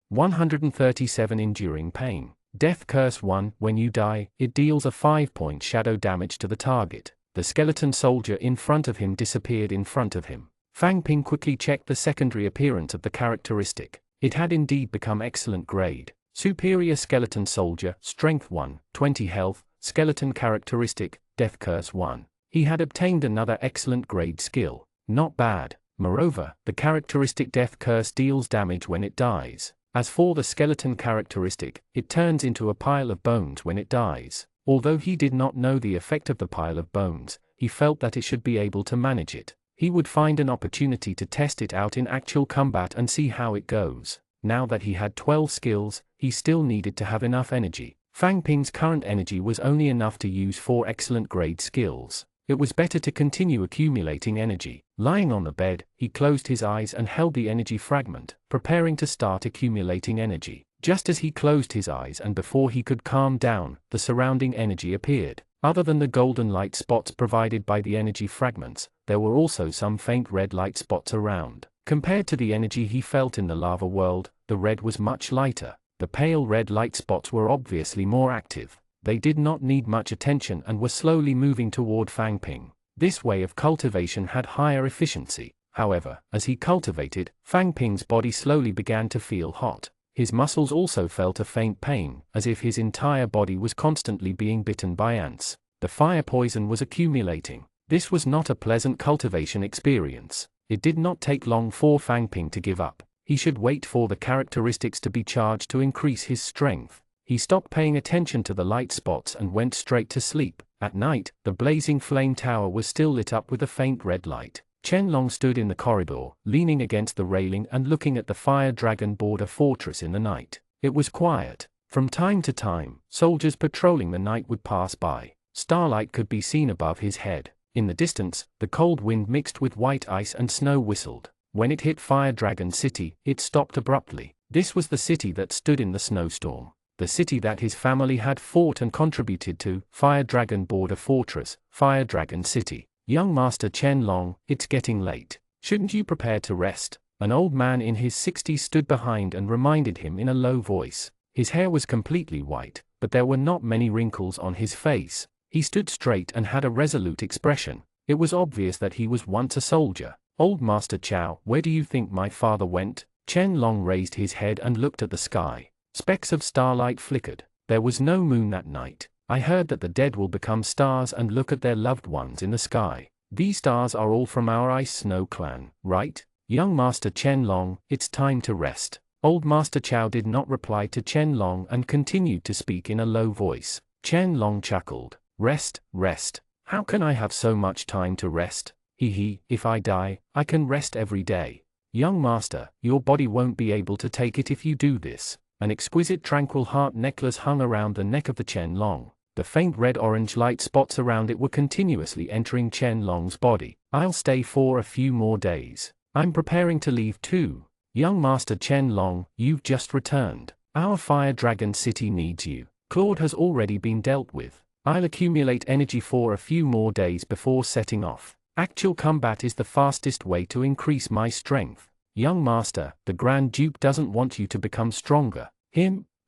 Speaker 1: 137 enduring pain. Death Curse 1, when you die, it deals a 5-point shadow damage to the target. The skeleton soldier in front of him disappeared in front of him. Fang Ping quickly checked the secondary appearance of the characteristic. It had indeed become excellent grade. Superior skeleton soldier, strength 1, 20 health, skeleton characteristic, Death Curse 1. He had obtained another excellent grade skill. Not bad. Moreover, the characteristic Death Curse deals damage when it dies. As for the skeleton characteristic, it turns into a pile of bones when it dies. Although he did not know the effect of the pile of bones, he felt that it should be able to manage it. He would find an opportunity to test it out in actual combat and see how it goes. Now that he had 12 skills, he still needed to have enough energy. Fang Ping's current energy was only enough to use 4 excellent grade skills. It was better to continue accumulating energy. Lying on the bed, he closed his eyes and held the energy fragment, preparing to start accumulating energy. Just as he closed his eyes and before he could calm down, the surrounding energy appeared. Other than the golden light spots provided by the energy fragments, there were also some faint red light spots around. Compared to the energy he felt in the lava world, the red was much lighter. The pale red light spots were obviously more active. They did not need much attention and were slowly moving toward Fang Ping. This way of cultivation had higher efficiency. However, as he cultivated, Fang Ping's body slowly began to feel hot. His muscles also felt a faint pain, as if his entire body was constantly being bitten by ants. The fire poison was accumulating. This was not a pleasant cultivation experience. It did not take long for Fang Ping to give up. He should wait for the characteristics to be charged to increase his strength. He stopped paying attention to the light spots and went straight to sleep. At night, the blazing flame tower was still lit up with a faint red light. Chen Long stood in the corridor, leaning against the railing and looking at the fire dragon border fortress in the night. It was quiet. From time to time, soldiers patrolling the night would pass by. Starlight could be seen above his head. In the distance, the cold wind mixed with white ice and snow whistled. When it hit Fire Dragon City, it stopped abruptly. This was the city that stood in the snowstorm. The city that his family had fought and contributed to, Fire Dragon Border Fortress, Fire Dragon City. Young Master Chen Long, it's getting late. Shouldn't you prepare to rest? An old man in his 60s stood behind and reminded him in a low voice. His hair was completely white, but there were not many wrinkles on his face. He stood straight and had a resolute expression. It was obvious that he was once a soldier. Old Master Chow, where do you think my father went? Chen Long raised his head and looked at the sky. Specks of starlight flickered. There was no moon that night. I heard that the dead will become stars and look at their loved ones in the sky. These stars are all from our Ice Snow clan, right? Young Master Chen Long, it's time to rest. Old Master Chow did not reply to Chen Long and continued to speak in a low voice. Chen Long chuckled. Rest, rest. How can I have so much time to rest? If I die, I can rest every day. Young Master, your body won't be able to take it if you do this. An exquisite tranquil heart necklace hung around the neck of the Chen Long. The faint red-orange light spots around it were continuously entering Chen Long's body. I'll stay for a few more days. I'm preparing to leave too. Young Master Chen Long, you've just returned. Our Fire Dragon City needs you. Claude has already been dealt with. I'll accumulate energy for a few more days before setting off. Actual combat is the fastest way to increase my strength. Young Master, the Grand Duke doesn't want you to become stronger.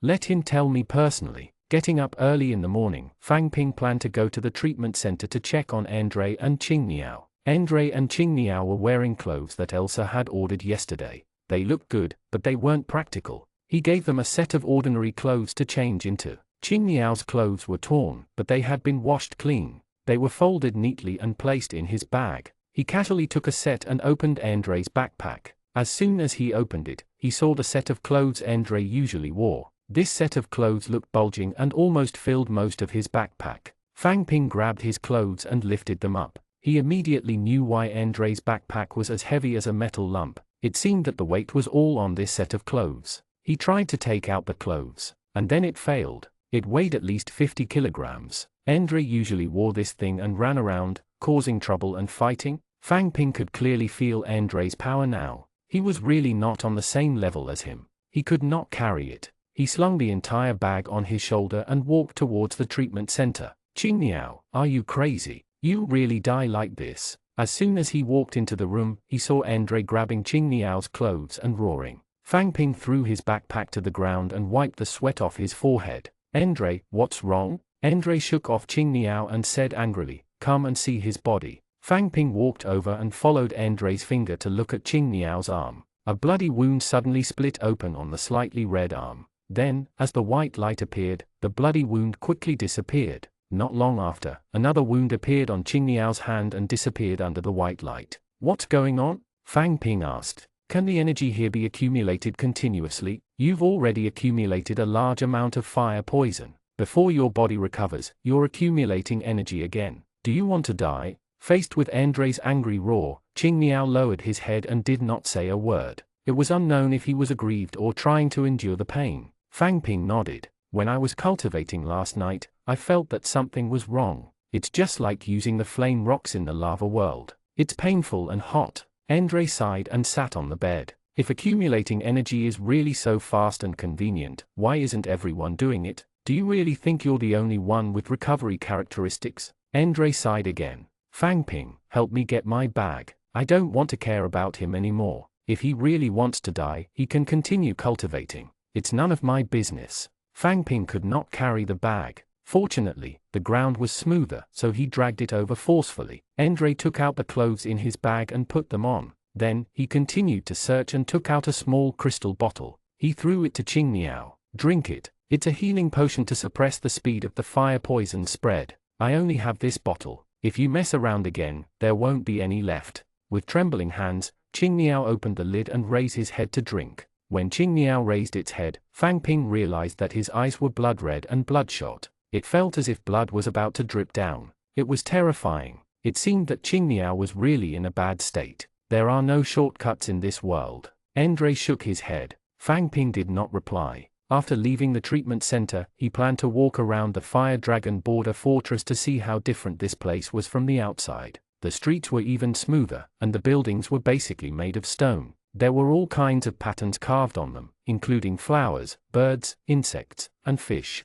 Speaker 1: Let him tell me personally. Getting up early in the morning, Fang Ping planned to go to the treatment center to check on Andre and Qing Niao. Andre and Qing Niao were wearing clothes that Elsa had ordered yesterday. They looked good, but they weren't practical. He gave them a set of ordinary clothes to change into. Qing Niao's clothes were torn, but they had been washed clean. They were folded neatly and placed in his bag. He casually took a set and opened Andre's backpack. As soon as he opened it, he saw the set of clothes Andre usually wore. This set of clothes looked bulging and almost filled most of his backpack. Fang Ping grabbed his clothes and lifted them up. He immediately knew why Andre's backpack was as heavy as a metal lump. It seemed that the weight was all on this set of clothes. He tried to take out the clothes, and then it failed. It weighed at least 50 kilograms. Andre usually wore this thing and ran around, causing trouble and fighting. Fang Ping could clearly feel Andre's power now. He was really not on the same level as him. He could not carry it. He slung the entire bag on his shoulder and walked towards the treatment center. Qingniao, are you crazy? You really die like this? As soon as he walked into the room, he saw Andre grabbing Qingniao's clothes and roaring. Fang Ping threw his backpack to the ground and wiped the sweat off his forehead. Andre, what's wrong? Andre shook off Qingniao and said angrily, come and see his body. Fang Ping walked over and followed Andre's finger to look at Qingniao's arm. A bloody wound suddenly split open on the slightly red arm. Then, as the white light appeared, the bloody wound quickly disappeared. Not long after, another wound appeared on Qingniao's hand and disappeared under the white light. What's going on? Fang Ping asked. Can the energy here be accumulated continuously? You've already accumulated a large amount of fire poison. Before your body recovers, you're accumulating energy again. Do you want to die? Faced with Andre's angry roar, Qingniao lowered his head and did not say a word. It was unknown if he was aggrieved or trying to endure the pain. Fang Ping nodded. When I was cultivating last night, I felt that something was wrong. It's just like using the flame rocks in the lava world. It's painful and hot. Andre sighed and sat on the bed. If accumulating energy is really so fast and convenient, why isn't everyone doing it? Do you really think you're the only one with recovery characteristics? Andre sighed again. Fang Ping, help me get my bag. I don't want to care about him anymore. If he really wants to die, he can continue cultivating. It's none of my business. Fang Ping could not carry the bag. Fortunately, the ground was smoother, so he dragged it over forcefully. Andre took out the clothes in his bag and put them on. Then, he continued to search and took out a small crystal bottle. He threw it to Qingniao. Drink it. It's a healing potion to suppress the speed of the fire poison spread. I only have this bottle. If you mess around again, there won't be any left. With trembling hands, Qingniao opened the lid and raised his head to drink. When Qingniao raised its head, Fang Ping realized that his eyes were blood red and bloodshot. It felt as if blood was about to drip down. It was terrifying. It seemed that Qingniao was really in a bad state. There are no shortcuts in this world. Andre shook his head. Fang Ping did not reply. After leaving the treatment center, he planned to walk around the Fire Dragon border fortress to see how different this place was from the outside. The streets were even smoother, and the buildings were basically made of stone. There were all kinds of patterns carved on them, including flowers, birds, insects, and fish.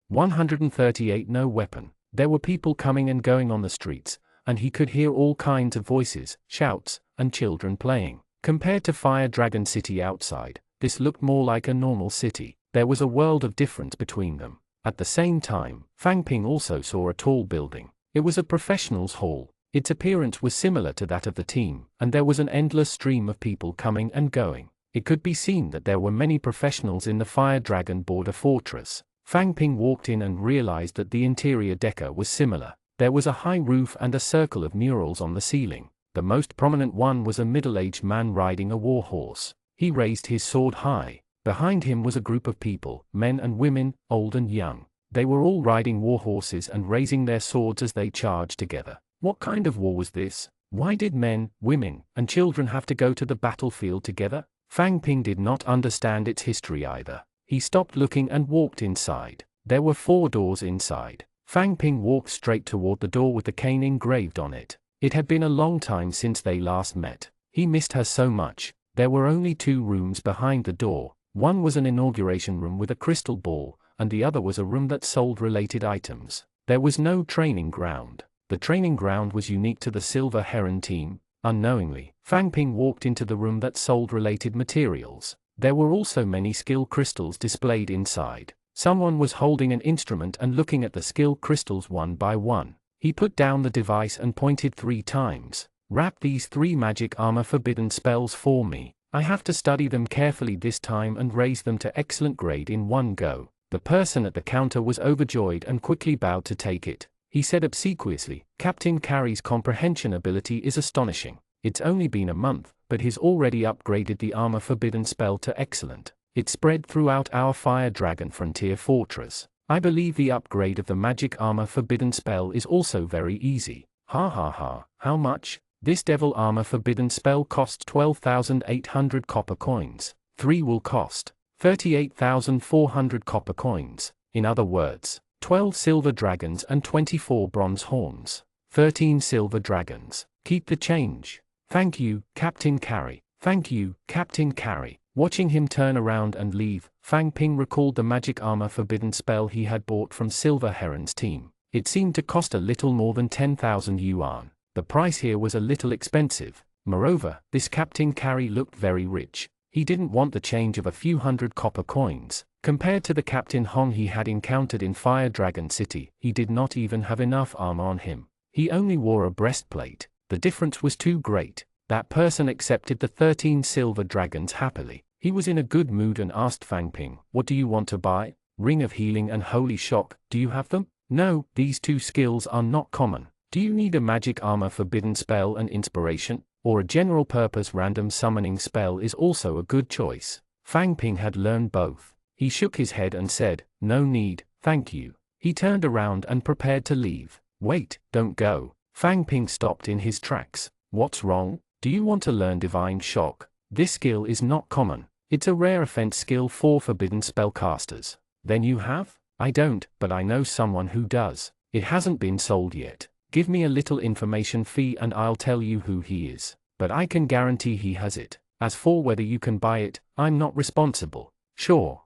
Speaker 1: 138 No weapon. There were people coming and going on the streets, and he could hear all kinds of voices, shouts, and children playing. Compared to Fire Dragon City outside, this looked more like a normal city. There was a world of difference between them. At the same time, Fang Ping also saw a tall building. It was a professionals' hall. Its appearance was similar to that of the team, and there was an endless stream of people coming and going. It could be seen that there were many professionals in the Fire Dragon border fortress. Fang Ping walked in and realized that the interior decor was similar. There was a high roof and a circle of murals on the ceiling. The most prominent one was a middle-aged man riding a war horse. He raised his sword high. Behind him was a group of people, men and women, old and young. They were all riding war horses and raising their swords as they charged together. What kind of war was this? Why did men, women, and children have to go to the battlefield together? Fang Ping did not understand its history either. He stopped looking and walked inside. There were 4 doors inside. Fang Ping walked straight toward the door with the cane engraved on it. It had been a long time since they last met. He missed her so much. There were only 2 rooms behind the door. One was an inauguration room with a crystal ball, and the other was a room that sold related items. There was no training ground. The training ground was unique to the Silver Heron team. Unknowingly, Fang Ping walked into the room that sold related materials. There were also many skill crystals displayed inside. Someone was holding an instrument and looking at the skill crystals one by one. He put down the device and pointed 3 times. Wrap these 3 magic armor forbidden spells for me. I have to study them carefully this time and raise them to excellent grade in one go. The person at the counter was overjoyed and quickly bowed to take it. He said obsequiously, Captain Carey's comprehension ability is astonishing. It's only been a month, but he's already upgraded the armor forbidden spell to excellent. It spread throughout our Fire Dragon Frontier Fortress. I believe the upgrade of the magic armor forbidden spell is also very easy. Ha ha ha, how much? This devil armor forbidden spell costs 12,800 copper coins. 3 will cost 38,400 copper coins. In other words, 12 silver dragons and 24 bronze horns. 13 silver dragons. Keep the change. Thank you, Captain Carey. Thank you, Captain Carey. Watching him turn around and leave, Fang Ping recalled the magic armor forbidden spell he had bought from Silver Heron's team. It seemed to cost a little more than 10,000 yuan. The price here was a little expensive. Moreover, this Captain Carey looked very rich. He didn't want the change of a few hundred copper coins. Compared to the Captain Hong he had encountered in Fire Dragon City, he did not even have enough armor on him. He only wore a breastplate. The difference was too great. That person accepted the 13 silver dragons happily. He was in a good mood and asked Fang Ping, "What do you want to buy? Ring of Healing and Holy Shock, do you have them?" "No, these two skills are not common." "Do you need a magic armor forbidden spell and inspiration? Or a general purpose random summoning spell is also a good choice." Fang Ping had learned both. He shook his head and said, "No need, thank you." He turned around and prepared to leave. "Wait, don't go." Fang Ping stopped in his tracks. "What's wrong? Do you want to learn Divine Shock? This skill is not common. It's a rare offense skill for forbidden spellcasters." "Then you have?" "I don't, but I know someone who does. It hasn't been sold yet. Give me a little information fee and I'll tell you who he is. But I can guarantee he has it. As for whether you can buy it, I'm not responsible." "Sure."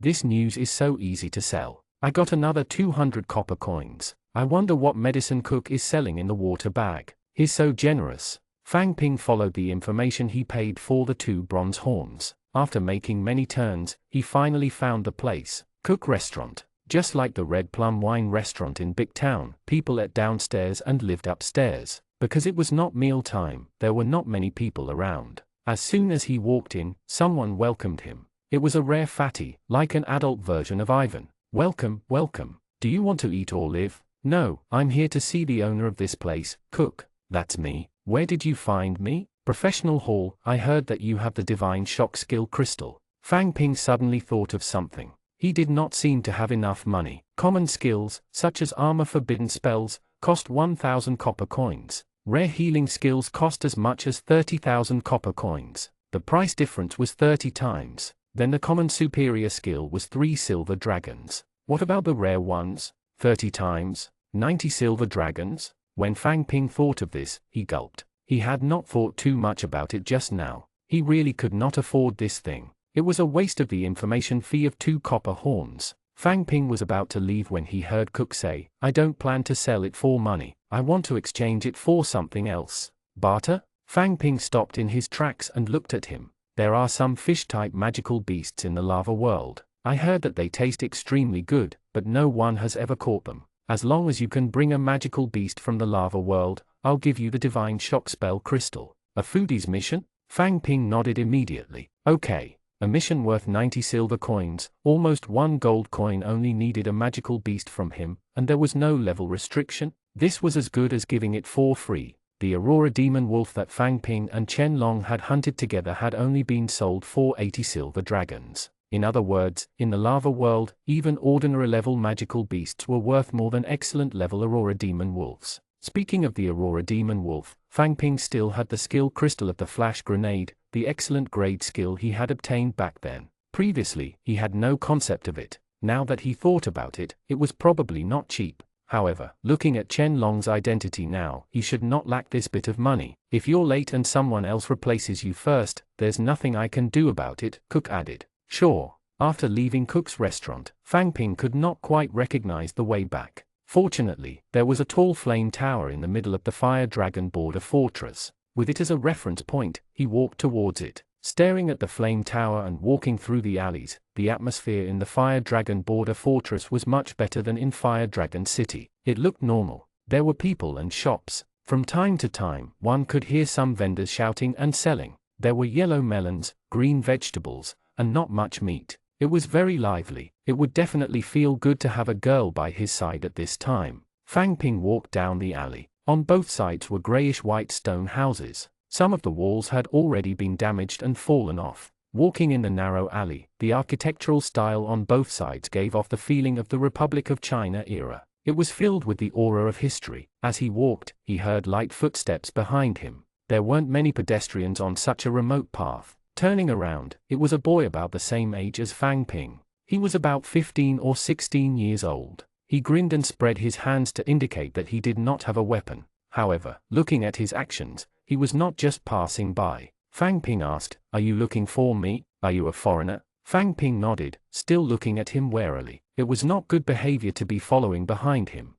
Speaker 1: This news is so easy to sell. I got another 200 copper coins. I wonder what medicine cook is selling in the water bag. He's so generous. Fang Ping followed the information he paid for the 2 bronze horns. After making many turns, he finally found the place. Cook Restaurant. Just like the Red Plum Wine Restaurant in Big Town, people ate downstairs and lived upstairs. Because it was not meal time, there were not many people around. As soon as he walked in, someone welcomed him. It was a rare fatty, like an adult version of Ivan. "Welcome, welcome. Do you want to eat or live?" "No, I'm here to see the owner of this place, Cook." "That's me. Where did you find me?" "Professional hall. I heard that you have the Divine Shock skill crystal." Fang Ping suddenly thought of something. He did not seem to have enough money. Common skills, such as armor forbidden spells, cost 1,000 copper coins. Rare healing skills cost as much as 30,000 copper coins. The price difference was 30 times. Then the common superior skill was 3 silver dragons. What about the rare ones? 30 times? 90 silver dragons? When Fang Ping thought of this, he gulped. He had not thought too much about it just now. He really could not afford this thing. It was a waste of the information fee of 2 copper horns. Fang Ping was about to leave when he heard Cook say, "I don't plan to sell it for money. I want to exchange it for something else." "Barter?" Fang Ping stopped in his tracks and looked at him. "There are some fish-type magical beasts in the lava world. I heard that they taste extremely good, but no one has ever caught them. As long as you can bring a magical beast from the lava world, I'll give you the Divine Shock spell crystal." "A foodie's mission?" Fang Ping nodded immediately. "Okay. A mission worth 90 silver coins, almost 1 gold coin only needed a magical beast from him, and there was no level restriction. This was as good as giving it for free. The Aurora Demon Wolf that Fang Ping and Chen Long had hunted together had only been sold for 80 silver dragons. In other words, in the lava world, even ordinary level magical beasts were worth more than excellent level Aurora Demon Wolves. Speaking of the Aurora Demon Wolf, Fang Ping still had the skill crystal of the flash grenade, the excellent grade skill he had obtained back then. Previously, he had no concept of it. Now that he thought about it, it was probably not cheap. However, looking at Chen Long's identity now, he should not lack this bit of money. "If you're late and someone else replaces you first, there's nothing I can do about it," Cook added. "Sure." After leaving Cook's restaurant, Fang Ping could not quite recognize the way back. Fortunately, there was a tall flame tower in the middle of the Fire Dragon border fortress. With it as a reference point, he walked towards it. Staring at the flame tower and walking through the alleys, the atmosphere in the Fire Dragon border fortress was much better than in Fire Dragon City. It looked normal. There were people and shops. From time to time, one could hear some vendors shouting and selling. There were yellow melons, green vegetables, and not much meat. It was very lively. It would definitely feel good to have a girl by his side at this time. Fang Ping walked down the alley. On both sides were grayish-white stone houses. Some of the walls had already been damaged and fallen off. Walking in the narrow alley, the architectural style on both sides gave off the feeling of the Republic of China era. It was filled with the aura of history. As he walked, he heard light footsteps behind him. There weren't many pedestrians on such a remote path. Turning around, it was a boy about the same age as Fang Ping. He was about 15 or 16 years old. He grinned and spread his hands to indicate that he did not have a weapon. However, looking at his actions, he was not just passing by. Fang Ping asked, "Are you looking for me? Are you a foreigner?" Fang Ping nodded, still looking at him warily. It was not good behavior to be following behind him.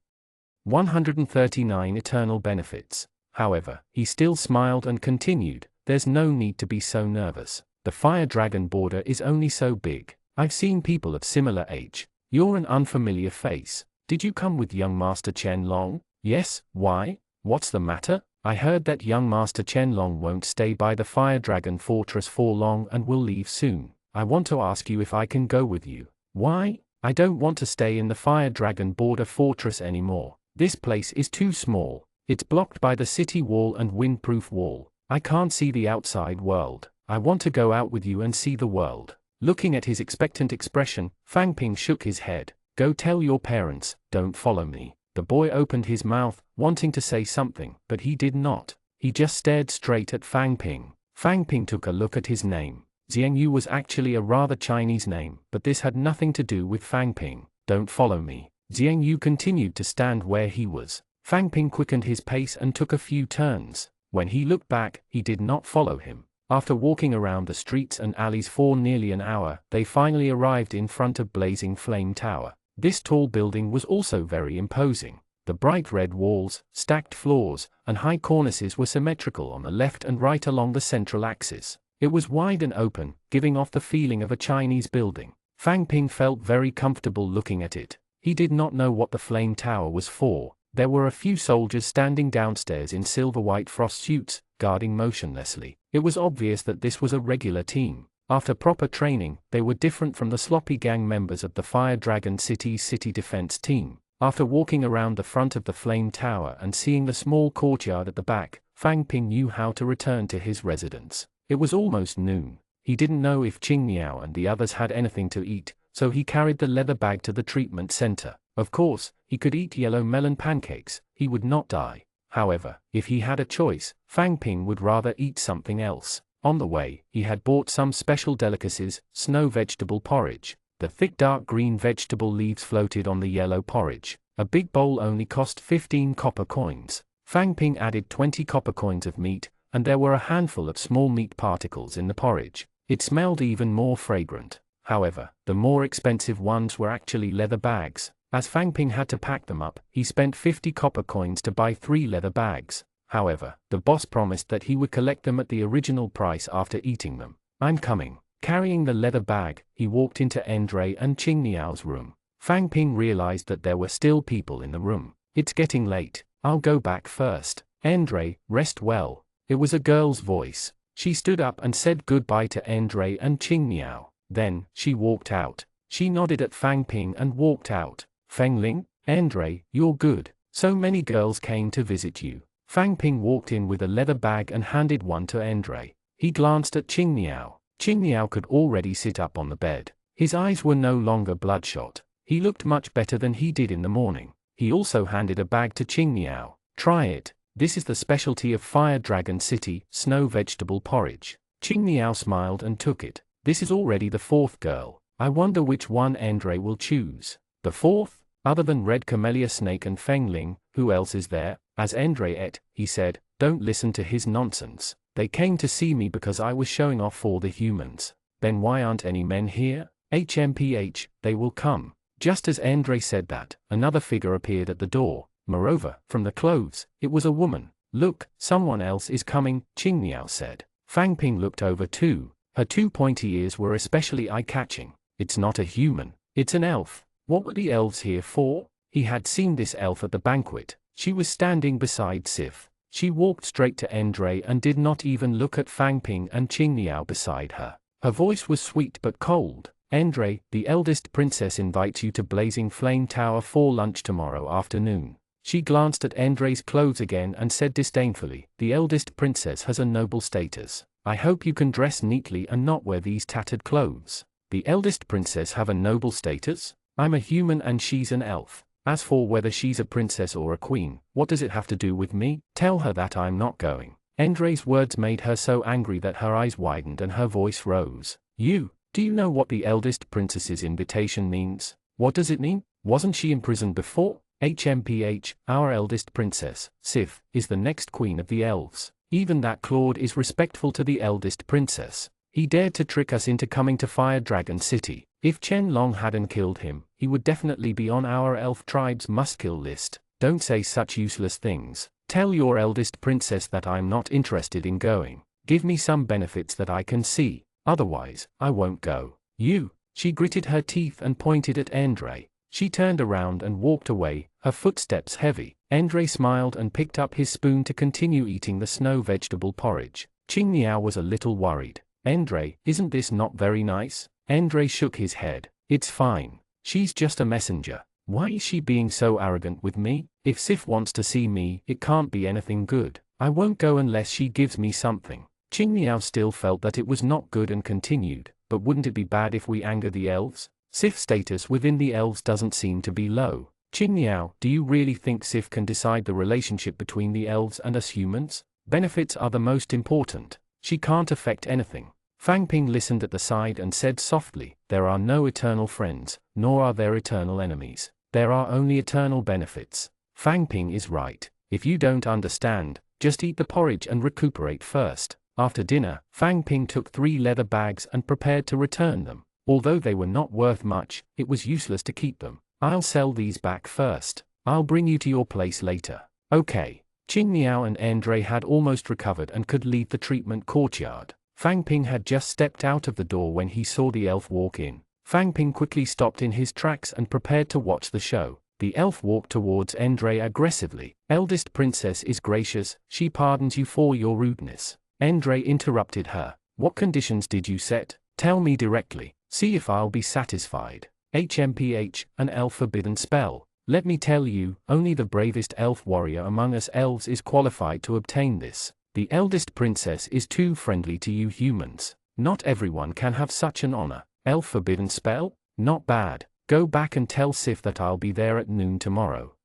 Speaker 1: 139 Eternal benefits. However, he still smiled and continued, "There's no need to be so nervous. The fire dragon border is only so big. I've seen people of similar age. You're an unfamiliar face. Did you come with young Master Chen Long?" "Yes, why? What's the matter?" "I heard that young Master Chen Long won't stay by the fire dragon fortress for long and will leave soon. I want to ask you if I can go with you." "Why?" "I don't want to stay in the fire dragon border fortress anymore. This place is too small. It's blocked by the city wall and windproof wall. I can't see the outside world. I want to go out with you and see the world." Looking at his expectant expression, Fang Ping shook his head. "Go tell your parents, don't follow me." The boy opened his mouth, wanting to say something, but he did not. He just stared straight at Fang Ping. Fang Ping took a look at his name. Xiang Yu was actually a rather Chinese name, but this had nothing to do with Fang Ping. "Don't follow me." Xiang Yu continued to stand where he was. Fang Ping quickened his pace and took a few turns. When he looked back, he did not follow him. After walking around the streets and alleys for nearly an hour, they finally arrived in front of Blazing Flame Tower. This tall building was also very imposing. The bright red walls, stacked floors, and high cornices were symmetrical on the left and right along the central axis. It was wide and open, giving off the feeling of a Chinese building. Fang Ping felt very comfortable looking at it. He did not know what the flame tower was for. There were a few soldiers standing downstairs in silver-white frost suits, guarding motionlessly. It was obvious that this was a regular team. After proper training, they were different from the sloppy gang members of the Fire Dragon City's city defense team. After walking around the front of the flame tower and seeing the small courtyard at the back, Fang Ping knew how to return to his residence. It was almost noon. He didn't know if Qing Miao and the others had anything to eat, so he carried the leather bag to the treatment center. Of course, he could eat yellow melon pancakes. He would not die. However, if he had a choice, Fang Ping would rather eat something else. On the way, he had bought some special delicacies: snow vegetable porridge. The thick dark green vegetable leaves floated on the yellow porridge. A big bowl only cost 15 copper coins. Fang Ping added 20 copper coins of meat, and there were a handful of small meat particles in the porridge. It smelled even more fragrant. However, the more expensive ones were actually leather bags. As Fang Ping had to pack them up, he spent 50 copper coins to buy 3 leather bags. However, the boss promised that he would collect them at the original price after eating them. "I'm coming." Carrying the leather bag, he walked into Andre and Qing Niao's room. Fang Ping realized that there were still people in the room. "It's getting late. I'll go back first." "Andre, rest well." It was a girl's voice. She stood up and said goodbye to Andre and Qing Niao. Then, she walked out. She nodded at Fang Ping and walked out. "Feng Ling, Andre, you're good. So many girls came to visit you." Fang Ping walked in with a leather bag and handed one to Andre. He glanced at Qing Niao. Qing Niao could already sit up on the bed. His eyes were no longer bloodshot. He looked much better than he did in the morning. He also handed a bag to Qing Niao. "Try it. This is the specialty of Fire Dragon City, snow vegetable porridge." Qing Niao smiled and took it. "This is already the 4th girl. I wonder which one Andre will choose." "The 4th? Other than Red Camellia Snake and Feng Ling, who else is there?" As Andre ate, he said, "Don't listen to his nonsense. They came to see me because I was showing off for the humans. Then why aren't any men here?" "HMPH, they will come." Just as Andre said that, another figure appeared at the door. Moreover, from the clothes, it was a woman. "Look, someone else is coming," Qing Niao said. Fang Ping looked over too. Her 2 pointy ears were especially eye-catching. "It's not a human, it's an elf." What were the elves here for? He had seen this elf at the banquet. She was standing beside Sif. She walked straight to Andre and did not even look at Fang Ping and Qing Niao beside her. Her voice was sweet but cold. "Andre, the eldest princess invites you to Blazing Flame Tower for lunch tomorrow afternoon." She glanced at Andre's clothes again and said disdainfully, "The eldest princess has a noble status. I hope you can dress neatly and not wear these tattered clothes." "The eldest princess have a noble status? I'm a human and she's an elf. As for whether she's a princess or a queen, what does it have to do with me? Tell her that I'm not going." Andre's words made her so angry that her eyes widened and her voice rose. Do you know what the eldest princess's invitation means? What does it mean? Wasn't she imprisoned before?" "HMPH, our eldest princess, Sif, is the next queen of the elves. Even that Claude is respectful to the eldest princess. He dared to trick us into coming to Fire Dragon City. If Chen Long hadn't killed him, he would definitely be on our elf tribe's must-kill list. Don't say such useless things. Tell your eldest princess that I'm not interested in going. Give me some benefits that I can see. Otherwise, I won't go. You. She gritted her teeth and pointed at Andre. She turned around and walked away, her footsteps heavy. Andre smiled and picked up his spoon to continue eating the snow vegetable porridge. Qing Niao was a little worried. Andre, isn't this not very nice? Andre shook his head. It's fine. She's just a messenger. Why is she being so arrogant with me? If Sif wants to see me, it can't be anything good. I won't go unless she gives me something. Qing Niao still felt that it was not good and continued, but wouldn't it be bad if we anger the elves? Sif's status within the elves doesn't seem to be low. Qing Niao, do you really think Sif can decide the relationship between the elves and us humans? Benefits are the most important. She can't affect anything. Fang Ping listened at the side and said softly, there are no eternal friends, nor are there eternal enemies. There are only eternal benefits. Fang Ping is right. If you don't understand, just eat the porridge and recuperate first. After dinner, Fang Ping took 3 leather bags and prepared to return them. Although they were not worth much, it was useless to keep them. I'll sell these back first. I'll bring you to your place later. Okay. Qing Niao and Andre had almost recovered and could leave the treatment courtyard. Fang Ping had just stepped out of the door when he saw the elf walk in. Fang Ping quickly stopped in his tracks and prepared to watch the show. The elf walked towards Andre aggressively. Eldest princess is gracious, she pardons you for your rudeness. Andre interrupted her. What conditions did you set? Tell me directly. See if I'll be satisfied. HMPH, an elf forbidden spell. Let me tell you, only the bravest elf warrior among us elves is qualified to obtain this. The eldest princess is too friendly to you humans. Not everyone can have such an honor. Elf forbidden spell? Not bad. Go back and tell Sif that I'll be there at noon tomorrow.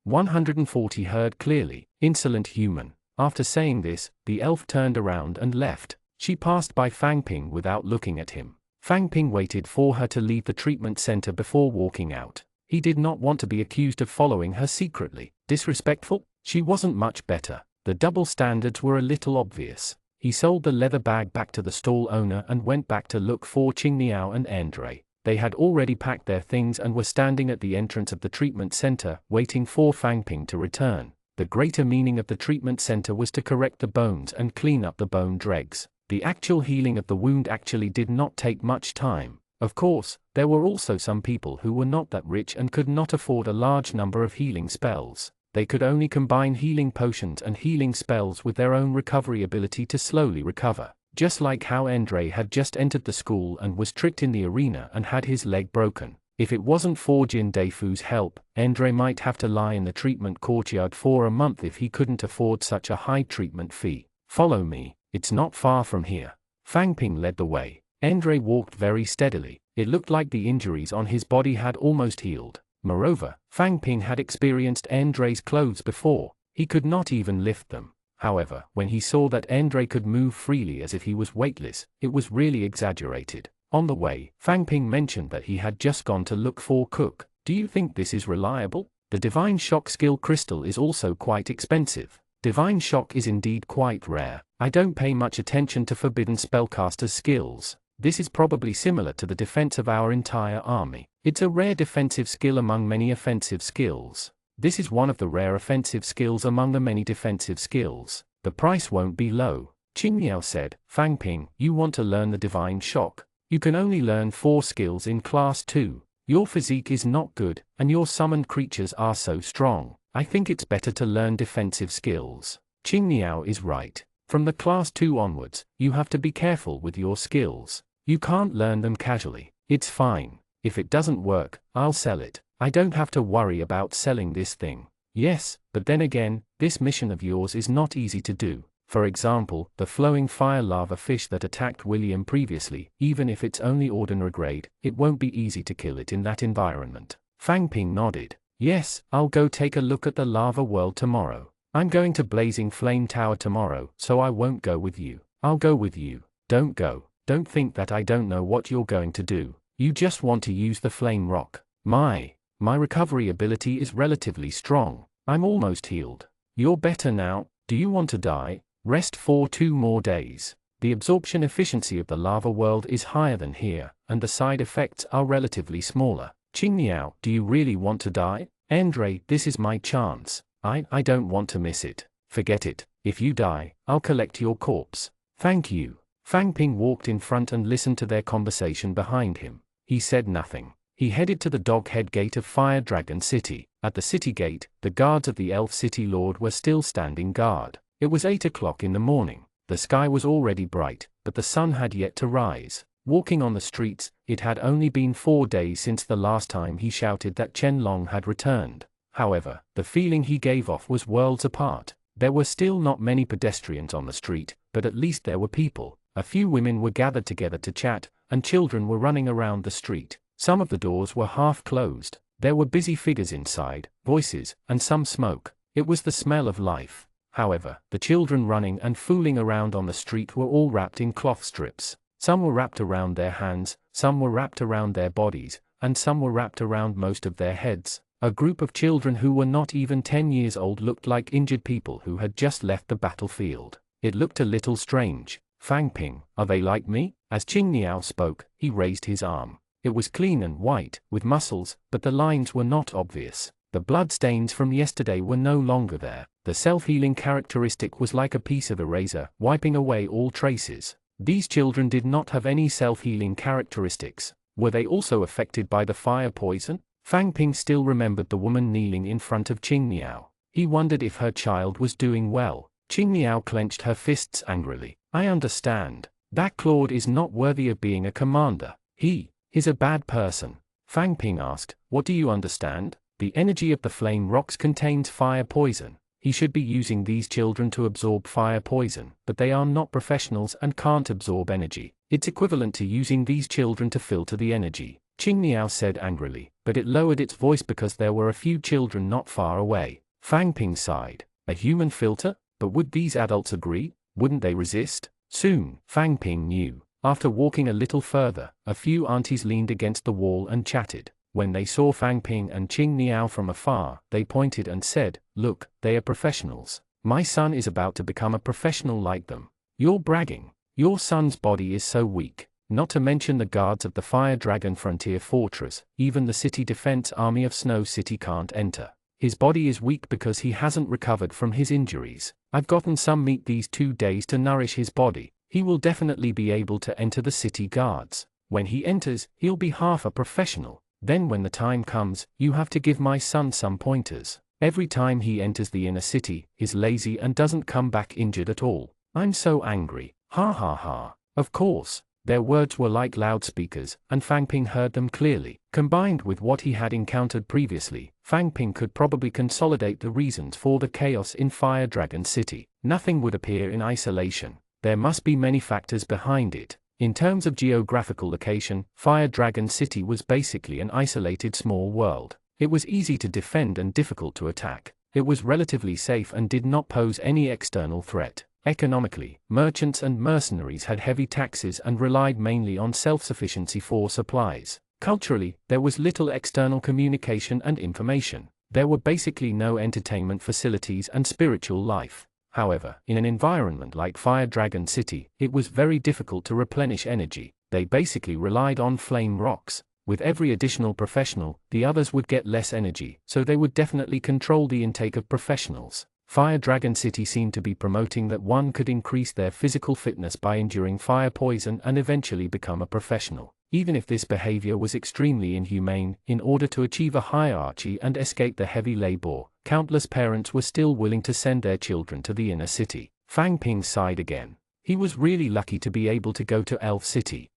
Speaker 1: 140 heard clearly. Insolent human. After saying this, the elf turned around and left. She passed by Fang Ping without looking at him. Fang Ping waited for her to leave the treatment center before walking out. He did not want to be accused of following her secretly. Disrespectful? She wasn't much better. The double standards were a little obvious. He sold the leather bag back to the stall owner and went back to look for Qing Niao and Andre. They had already packed their things and were standing at the entrance of the treatment center, waiting for Fang Ping to return. The greater meaning of the treatment center was to correct the bones and clean up the bone dregs. The actual healing of the wound actually did not take much time. Of course, there were also some people who were not that rich and could not afford a large number of healing spells. They could only combine healing potions and healing spells with their own recovery ability to slowly recover. Just like how Andre had just entered the school and was tricked in the arena and had his leg broken. If it wasn't for Jin Deifu's help, Andre might have to lie in the treatment courtyard for a month if he couldn't afford such a high treatment fee. Follow me, it's not far from here. Fang Ping led the way. Andre walked very steadily. It looked like the injuries on his body had almost healed. Moreover, Fang Ping had experienced Andre's clothes before. He could not even lift them. However, when he saw that Andre could move freely as if he was weightless, it was really exaggerated. On the way, Fang Ping mentioned that he had just gone to look for Cook. Do you think this is reliable? The Divine Shock skill crystal is also quite expensive. Divine Shock is indeed quite rare. I don't pay much attention to forbidden spellcasters' skills. This is probably similar to the defense of our entire army. It's a rare defensive skill among many offensive skills. This is one of the rare offensive skills among the many defensive skills. The price won't be low. Qing Niao said, Fang Ping, you want to learn the Divine Shock? You can only learn 4 skills in Class 2. Your physique is not good, and your summoned creatures are so strong. I think it's better to learn defensive skills. Qing Niao is right. From the Class 2 onwards, you have to be careful with your skills. You can't learn them casually. It's fine. If it doesn't work, I'll sell it. I don't have to worry about selling this thing. Yes, but then again, this mission of yours is not easy to do. For example, the flowing fire lava fish that attacked William previously, even if it's only ordinary grade, it won't be easy to kill it in that environment. Fang Ping nodded. Yes, I'll go take a look at the lava world tomorrow. I'm going to Blazing Flame Tower tomorrow, so I won't go with you. I'll go with you. Don't go. Don't think that I don't know what you're going to do. You just want to use the flame rock. My recovery ability is relatively strong. I'm almost healed. You're better now. Do you want to die? Rest for 2 more days. The absorption efficiency of the lava world is higher than here, and the side effects are relatively smaller. Qingniao, do you really want to die? Andre, this is my chance. I don't want to miss it. Forget it. If you die, I'll collect your corpse. Thank you. Fang Ping walked in front and listened to their conversation behind him. He said nothing. He headed to the Doghead Gate of Fire Dragon City. At the city gate, the guards of the Elf City Lord were still standing guard. It was 8 o'clock in the morning. The sky was already bright, but the sun had yet to rise. Walking on the streets, it had only been 4 days since the last time he shouted that Chen Long had returned. However, the feeling he gave off was worlds apart. There were still not many pedestrians on the street, but at least there were people. A few women were gathered together to chat, and children were running around the street. Some of the doors were half closed. There were busy figures inside, voices, and some smoke. It was the smell of life. However, the children running and fooling around on the street were all wrapped in cloth strips. Some were wrapped around their hands, some were wrapped around their bodies, and some were wrapped around most of their heads. A group of children who were not even 10 years old looked like injured people who had just left the battlefield. It looked a little strange. Fang Ping, are they like me? As Qingniao spoke, he raised his arm. It was clean and white, with muscles, but the lines were not obvious. The blood stains from yesterday were no longer there. The self-healing characteristic was like a piece of eraser, wiping away all traces. These children did not have any self-healing characteristics. Were they also affected by the fire poison? Fang Ping still remembered the woman kneeling in front of Qingniao. He wondered if her child was doing well. Qingniao clenched her fists angrily. I understand. That Claude is not worthy of being a commander. He's a bad person. Fang Ping asked, what do you understand? The energy of the flame rocks contains fire poison. He should be using these children to absorb fire poison, but they are not professionals and can't absorb energy. It's equivalent to using these children to filter the energy. Qingniao said angrily, but it lowered its voice because there were a few children not far away. Fang Ping sighed. A human filter? But would these adults agree? Wouldn't they resist? Soon, Fang Ping knew. After walking a little further, a few aunties leaned against the wall and chatted. When they saw Fang Ping and Qingniao from afar, they pointed and said, look, they are professionals. My son is about to become a professional like them. You're bragging. Your son's body is so weak. Not to mention the guards of the Fire Dragon Frontier Fortress, even the City Defense Army of Snow City can't enter. His body is weak because he hasn't recovered from his injuries. I've gotten some meat these 2 days to nourish his body. He will definitely be able to enter the city guards. When he enters, he'll be half a professional. Then when the time comes, you have to give my son some pointers. Every time he enters the inner city, he's lazy and doesn't come back injured at all. I'm so angry. Ha ha ha. Of course. Their words were like loudspeakers, and Fang Ping heard them clearly. Combined with what he had encountered previously, Fang Ping could probably consolidate the reasons for the chaos in Fire Dragon City. Nothing would appear in isolation. There must be many factors behind it. In terms of geographical location, Fire Dragon City was basically an isolated small world. It was easy to defend and difficult to attack. It was relatively safe and did not pose any external threat. Economically, merchants and mercenaries had heavy taxes and relied mainly on self-sufficiency for supplies. Culturally, there was little external communication and information. There were basically no entertainment facilities and spiritual life. However, in an environment like Fire Dragon City, it was very difficult to replenish energy. They basically relied on flame rocks. With every additional professional, the others would get less energy, so they would definitely control the intake of professionals. Fire Dragon City seemed to be promoting that one could increase their physical fitness by enduring fire poison and eventually become a professional. Even if this behavior was extremely inhumane, in order to achieve a hierarchy and escape the heavy labor, countless parents were still willing to send their children to the inner city. Fang Ping sighed again. He was really lucky to be able to go to Elf City.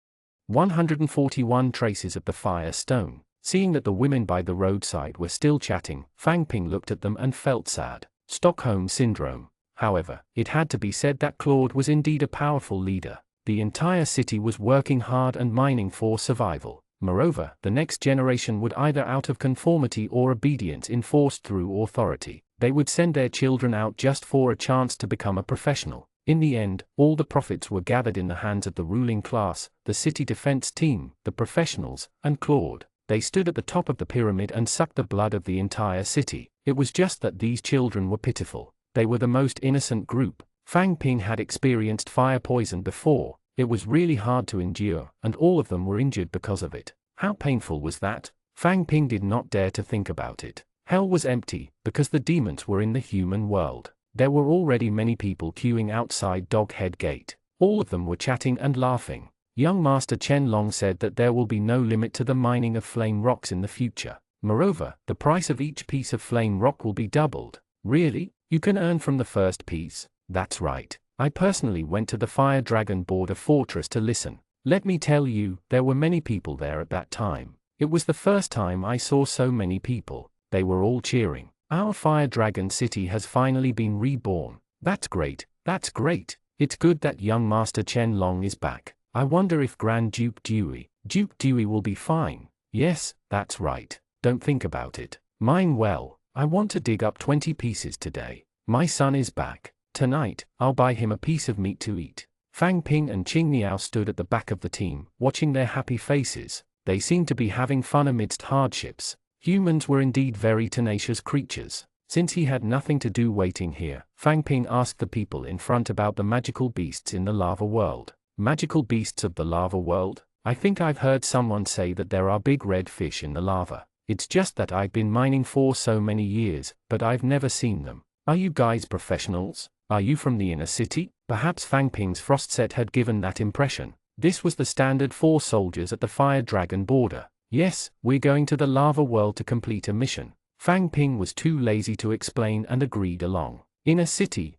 Speaker 1: 141 Traces of the Fire Stone. Seeing that the women by the roadside were still chatting, Fang Ping looked at them and felt sad. Stockholm Syndrome. However, it had to be said that Claude was indeed a powerful leader. The entire city was working hard and mining for survival. Moreover, the next generation would either out of conformity or obedience enforced through authority. They would send their children out just for a chance to become a professional. In the end, all the profits were gathered in the hands of the ruling class, the city defense team, the professionals, and Claude. They stood at the top of the pyramid and sucked the blood of the entire city. It was just that these children were pitiful. They were the most innocent group. Fang Ping had experienced fire poison before. It was really hard to endure, and all of them were injured because of it. How painful was that? Fang Ping did not dare to think about it. Hell was empty, because the demons were in the human world. There were already many people queuing outside Doghead Gate. All of them were chatting and laughing. Young Master Chen Long said that there will be no limit to the mining of flame rocks in the future. Moreover, the price of each piece of flame rock will be doubled. Really? You can earn from the first piece? That's right. I personally went to the Fire Dragon Border Fortress to listen. Let me tell you, there were many people there at that time. It was the first time I saw so many people. They were all cheering. Our Fire Dragon City has finally been reborn. That's great, that's great. It's good that young Master Chen Long is back. I wonder if Grand Duke Dewey will be fine. Yes, that's right. Don't think about it. Mine well. I want to dig up 20 pieces today. My son is back. Tonight, I'll buy him a piece of meat to eat. Fang Ping and Qing Niao stood at the back of the team, watching their happy faces. They seemed to be having fun amidst hardships. Humans were indeed very tenacious creatures. Since he had nothing to do waiting here, Fang Ping asked the people in front about the magical beasts in the lava world. Magical beasts of the lava world? I think I've heard someone say that there are big red fish in the lava. It's just that I've been mining for so many years, but I've never seen them. Are you guys professionals? Are you from the inner city? Perhaps Fang Ping's frost set had given that impression. This was the standard for soldiers at the Fire Dragon border. Yes, we're going to the lava world to complete a mission. Fang Ping was too lazy to explain and agreed along. Inner city.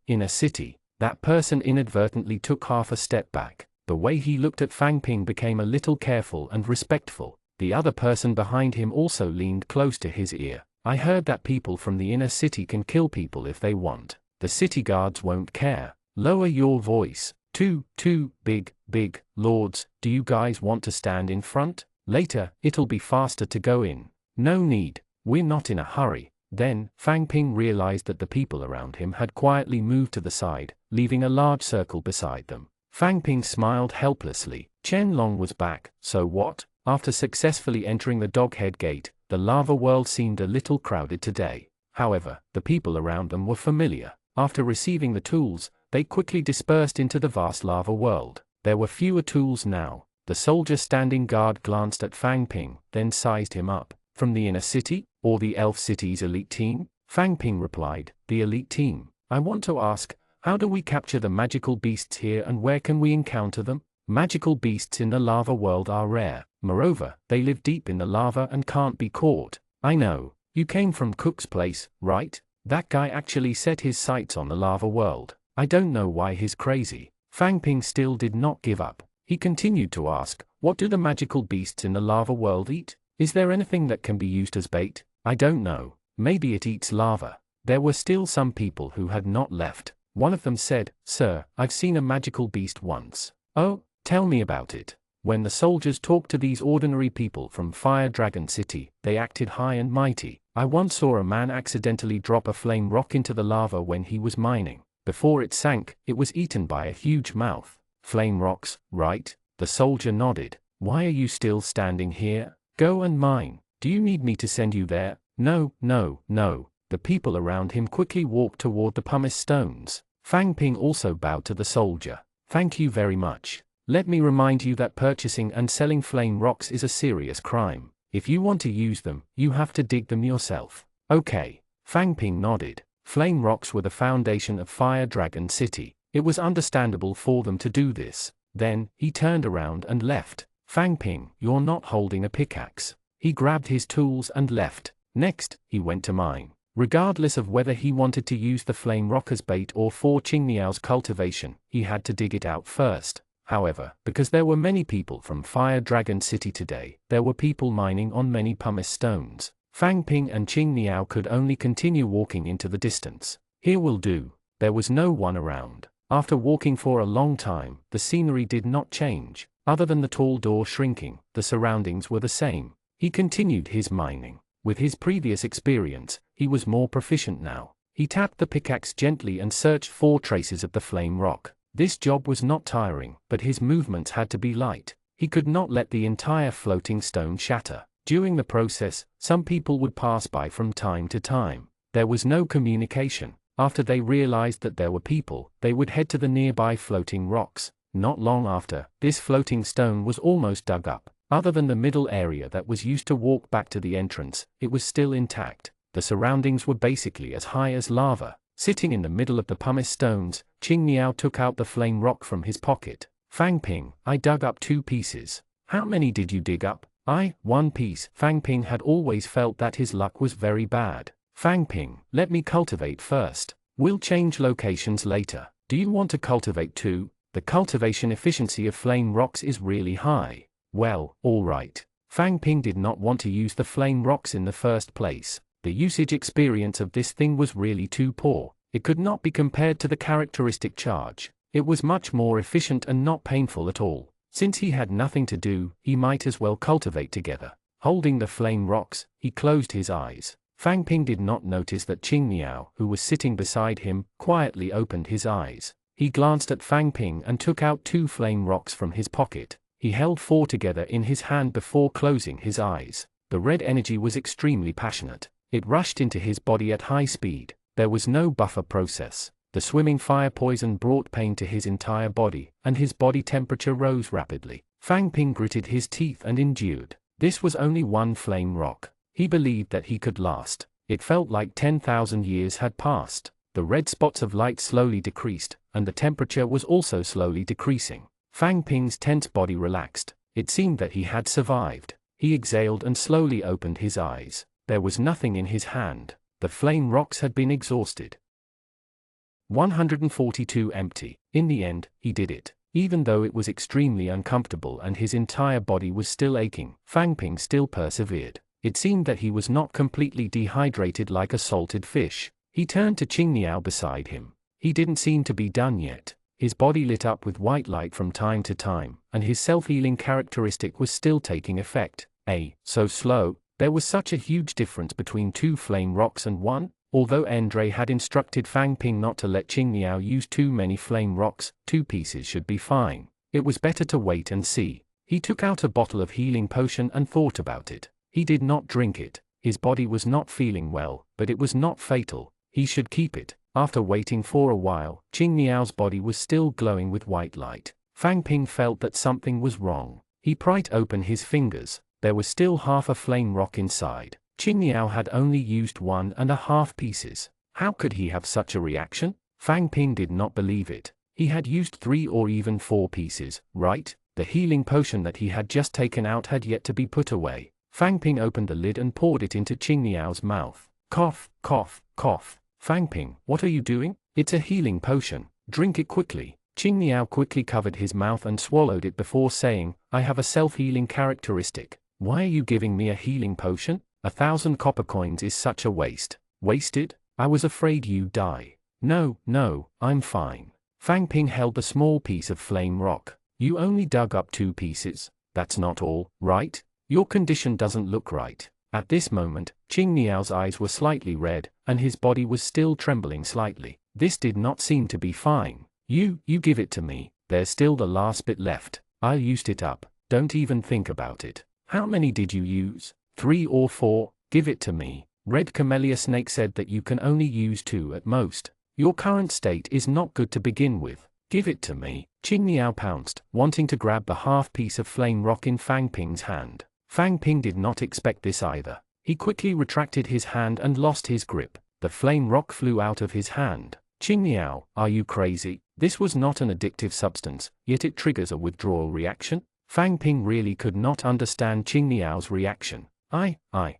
Speaker 1: That person inadvertently took half a step back. The way he looked at Fang Ping became a little careful and respectful. The other person behind him also leaned close to his ear. I heard that people from the inner city can kill people if they want. The city guards won't care. Lower your voice. Big lords, do you guys want to stand in front? Later, it'll be faster to go in. No need, we're not in a hurry. Then, Fang Ping realized that the people around him had quietly moved to the side, leaving a large circle beside them. Fang Ping smiled helplessly. Chen Long was back, so what? After successfully entering the Doghead Gate, the lava world seemed a little crowded today. However, the people around them were familiar. After receiving the tools, they quickly dispersed into the vast lava world. There were fewer tools now. The soldier standing guard glanced at Fang Ping, then sized him up. From the inner city, or the elf city's elite team? Fang Ping replied, the elite team. I want to ask, how do we capture the magical beasts here and where can we encounter them? Magical beasts in the lava world are rare. Moreover, they live deep in the lava and can't be caught. I know. You came from Cook's place, right? That guy actually set his sights on the lava world. I don't know why he's crazy. Fang Ping still did not give up. He continued to ask, what do the magical beasts in the lava world eat? Is there anything that can be used as bait? I don't know. Maybe it eats lava. There were still some people who had not left. One of them said, Sir, I've seen a magical beast once. Oh, tell me about it. When the soldiers talked to these ordinary people from Fire Dragon City, they acted high and mighty. I once saw a man accidentally drop a flame rock into the lava when he was mining. Before it sank, it was eaten by a huge mouth. Flame rocks, right? The soldier nodded. Why are you still standing here? Go and mine. Do you need me to send you there? No. The people around him quickly walked toward the pumice stones. Fang Ping also bowed to the soldier. Thank you very much. Let me remind you that purchasing and selling flame rocks is a serious crime. If you want to use them, you have to dig them yourself. Okay. Fang Ping nodded. Flame rocks were the foundation of Fire Dragon City. It was understandable for them to do this. Then, he turned around and left. Fang Ping, you're not holding a pickaxe. He grabbed his tools and left. Next, he went to mine. Regardless of whether he wanted to use the flame rock as bait or for Qing Niao's cultivation, he had to dig it out first. However, because there were many people from Fire Dragon City today, there were people mining on many pumice stones. Fang Ping and Qing Niao could only continue walking into the distance. Here will do. There was no one around. After walking for a long time, the scenery did not change. Other than the tall door shrinking, the surroundings were the same. He continued his mining. With his previous experience, he was more proficient now. He tapped the pickaxe gently and searched for traces of the flame rock. This job was not tiring, but his movements had to be light. He could not let the entire floating stone shatter. During the process, some people would pass by from time to time. There was no communication. After they realized that there were people, they would head to the nearby floating rocks. Not long after, this floating stone was almost dug up. Other than the middle area that was used to walk back to the entrance, it was still intact. The surroundings were basically as high as lava. Sitting in the middle of the pumice stones, Qing Niao took out the flame rock from his pocket. Fang Ping, I dug up 2 pieces. How many did you dig up? 1 piece. Fang Ping had always felt that his luck was very bad. Fang Ping, let me cultivate first. We'll change locations later. Do you want to cultivate too? The cultivation efficiency of flame rocks is really high. Well, alright. Fang Ping did not want to use the flame rocks in the first place. The usage experience of this thing was really too poor. It could not be compared to the characteristic charge. It was much more efficient and not painful at all. Since he had nothing to do, he might as well cultivate together. Holding the flame rocks, he closed his eyes. Fang Ping did not notice that Qing Niao, who was sitting beside him, quietly opened his eyes. He glanced at Fang Ping and took out 2 flame rocks from his pocket. He held 4 together in his hand before closing his eyes. The red energy was extremely passionate. It rushed into his body at high speed. There was no buffer process. The swimming fire poison brought pain to his entire body, and his body temperature rose rapidly. Fang Ping gritted his teeth and endured. This was only 1 flame rock. He believed that he could last. It felt like 10,000 years had passed. The red spots of light slowly decreased, and the temperature was also slowly decreasing. Fang Ping's tense body relaxed. It seemed that he had survived. He exhaled and slowly opened his eyes. There was nothing in his hand. The flame rocks had been exhausted. 142 empty. In the end, he did it. Even though it was extremely uncomfortable and his entire body was still aching, Fang Ping still persevered. It seemed that he was not completely dehydrated like a salted fish. He turned to Qing Niao beside him. He didn't seem to be done yet. His body lit up with white light from time to time, and his self-healing characteristic was still taking effect. So slow. There was such a huge difference between 2 flame rocks and 1. Although Andre had instructed Fang Ping not to let Qing Niao use too many flame rocks, 2 pieces should be fine. It was better to wait and see. He took out a bottle of healing potion and thought about it. He did not drink it. His body was not feeling well, but it was not fatal. He should keep it. After waiting for a while, Qing Niao's body was still glowing with white light. Fang Ping felt that something was wrong. He pried open his fingers. There was still half a flame rock inside. Qing Niao had only used 1.5 pieces. How could he have such a reaction? Fang Ping did not believe it. He had used 3 or even 4 pieces, right? The healing potion that he had just taken out had yet to be put away. Fang Ping opened the lid and poured it into Qing Niao's mouth. Cough, cough, cough. Fang Ping, what are you doing? It's a healing potion. Drink it quickly. Qing Niao quickly covered his mouth and swallowed it before saying, I have a self-healing characteristic. Why are you giving me a healing potion? 1,000 copper coins is such a waste. Wasted? I was afraid you'd die. No, I'm fine. Fang Ping held the small piece of flame rock. You only dug up 2 pieces. That's not all, right? Your condition doesn't look right. At this moment, Qing Niao's eyes were slightly red, and his body was still trembling slightly. This did not seem to be fine. You give it to me. There's still the last bit left. I'll use it up. Don't even think about it. How many did you use? 3 or 4? Give it to me. Red Camellia Snake said that you can only use 2 at most. Your current state is not good to begin with. Give it to me. Qing Niao pounced, wanting to grab the half piece of flame rock in Fang Ping's hand. Fang Ping did not expect this either. He quickly retracted his hand and lost his grip. The flame rock flew out of his hand. Qing Niao, are you crazy? This was not an addictive substance, yet it triggers a withdrawal reaction? Fang Ping really could not understand Qing Niao's reaction. I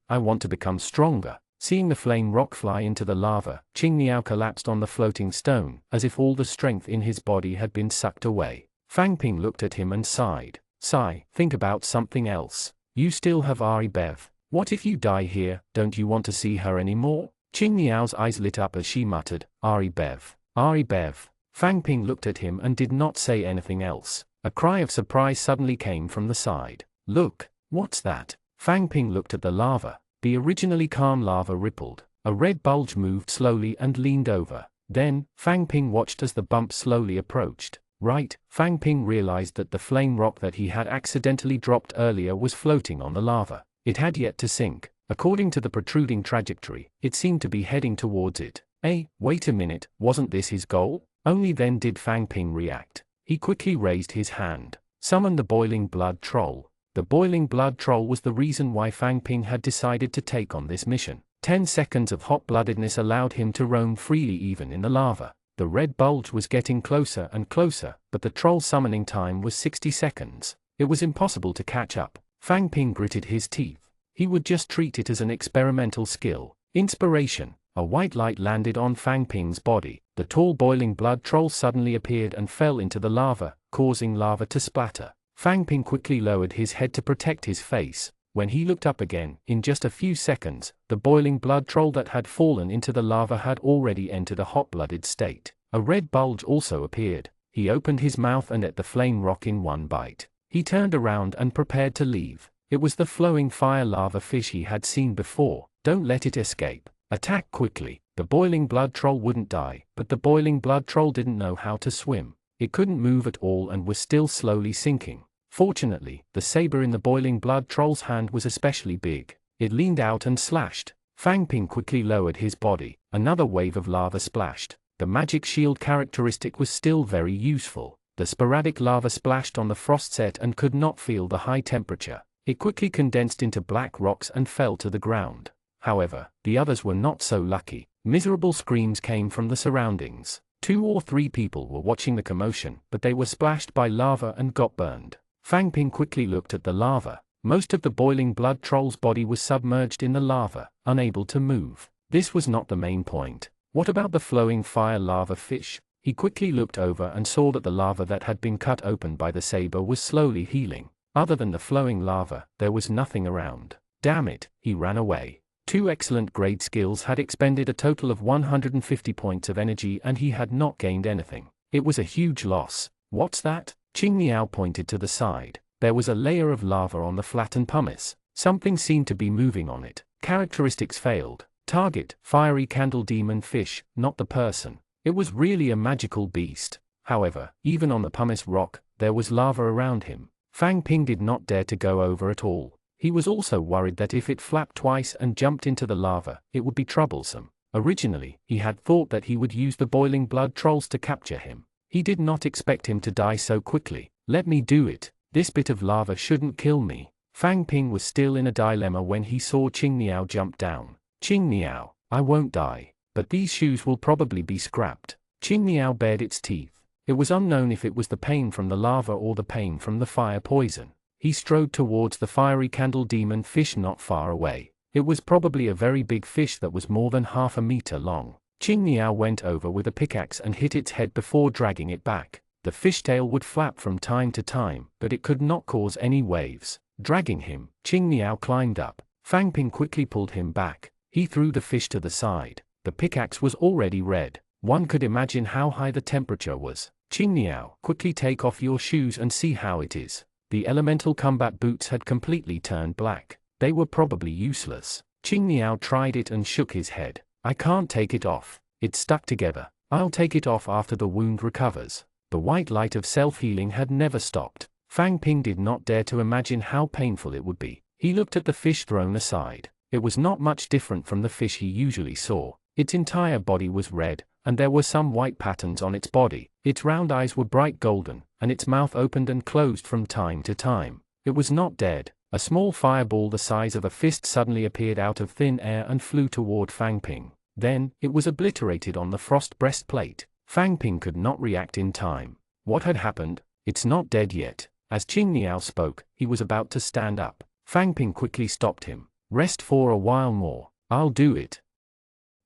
Speaker 1: want to become stronger. Seeing the flame rock fly into the lava, Qing Niao collapsed on the floating stone, as if all the strength in his body had been sucked away. Fang Ping looked at him and sighed. Think about something else. You still have Ari Bev. What if you die here? Don't you want to see her anymore? Qing Niao's eyes lit up as she muttered, Ari Bev. Ari Bev. Fang Ping looked at him and did not say anything else. A cry of surprise suddenly came from the side. Look, what's that? Fang Ping looked at the lava. The originally calm lava rippled. A red bulge moved slowly and leaned over. Then, Fang Ping watched as the bump slowly approached. Right, Fang Ping realized that the flame rock that he had accidentally dropped earlier was floating on the lava. It had yet to sink. According to the protruding trajectory, it seemed to be heading towards it. Wait a minute, wasn't this his goal? Only then did Fang Ping react. He quickly raised his hand, summoned the boiling blood troll. The boiling blood troll was the reason why Fang Ping had decided to take on this mission. 10 seconds of hot-bloodedness allowed him to roam freely even in the lava. The red bulge was getting closer and closer, but the troll's summoning time was 60 seconds. It was impossible to catch up. Fang Ping gritted his teeth. He would just treat it as an experimental skill. Inspiration. A white light landed on Fang Ping's body. The tall boiling blood troll suddenly appeared and fell into the lava, causing lava to splatter. Fang Ping quickly lowered his head to protect his face. When he looked up again, in just a few seconds, the boiling blood troll that had fallen into the lava had already entered a hot-blooded state. A red bulge also appeared. He opened his mouth and ate the flame rock in one bite. He turned around and prepared to leave. It was the flowing fire lava fish he had seen before. Don't let it escape. Attack quickly. The boiling blood troll wouldn't die, but the boiling blood troll didn't know how to swim. It couldn't move at all and was still slowly sinking. Fortunately, the saber in the boiling blood troll's hand was especially big. It leaned out and slashed. Fang Ping quickly lowered his body. Another wave of lava splashed. The magic shield characteristic was still very useful. The sporadic lava splashed on the frost set and could not feel the high temperature. It quickly condensed into black rocks and fell to the ground. However, the others were not so lucky. Miserable screams came from the surroundings. 2 or 3 people were watching the commotion, but they were splashed by lava and got burned. Fang Ping quickly looked at the lava. Most of the boiling blood troll's body was submerged in the lava, unable to move. This was not the main point. What about the flowing fire lava fish? He quickly looked over and saw that the lava that had been cut open by the saber was slowly healing. Other than the flowing lava, there was nothing around. Damn it, he ran away. 2 excellent grade skills had expended a total of 150 points of energy and he had not gained anything. It was a huge loss. What's that? Qing Niao pointed to the side. There was a layer of lava on the flattened pumice. Something seemed to be moving on it. Characteristics failed. Target, fiery candle demon fish, not the person. It was really a magical beast. However, even on the pumice rock, there was lava around him. Fang Ping did not dare to go over at all. He was also worried that if it flapped twice and jumped into the lava, it would be troublesome. Originally, he had thought that he would use the boiling blood trolls to capture him. He did not expect him to die so quickly. Let me do it. This bit of lava shouldn't kill me. Fang Ping was still in a dilemma when he saw Qing Niao jump down. Qing Niao, I won't die. But these shoes will probably be scrapped. Qing Niao bared its teeth. It was unknown if it was the pain from the lava or the pain from the fire poison. He strode towards the fiery candle demon fish not far away. It was probably a very big fish that was more than half a meter long. Qing Niao went over with a pickaxe and hit its head before dragging it back. The fishtail would flap from time to time, but it could not cause any waves. Dragging him, Qing Niao climbed up. Fang Ping quickly pulled him back. He threw the fish to the side. The pickaxe was already red. One could imagine how high the temperature was. Qing Niao, quickly take off your shoes and see how it is. The elemental combat boots had completely turned black. They were probably useless. Qing Niao tried it and shook his head. I can't take it off. It's stuck together. I'll take it off after the wound recovers. The white light of self-healing had never stopped. Fang Ping did not dare to imagine how painful it would be. He looked at the fish thrown aside. It was not much different from the fish he usually saw. Its entire body was red, and there were some white patterns on its body. Its round eyes were bright golden, and its mouth opened and closed from time to time. It was not dead. A small fireball the size of a fist suddenly appeared out of thin air and flew toward Fang Ping. Then, it was obliterated on the frost breastplate. Fang Ping could not react in time. What had happened? It's not dead yet. As Qing Niao spoke, he was about to stand up. Fang Ping quickly stopped him. Rest for a while more. I'll do it.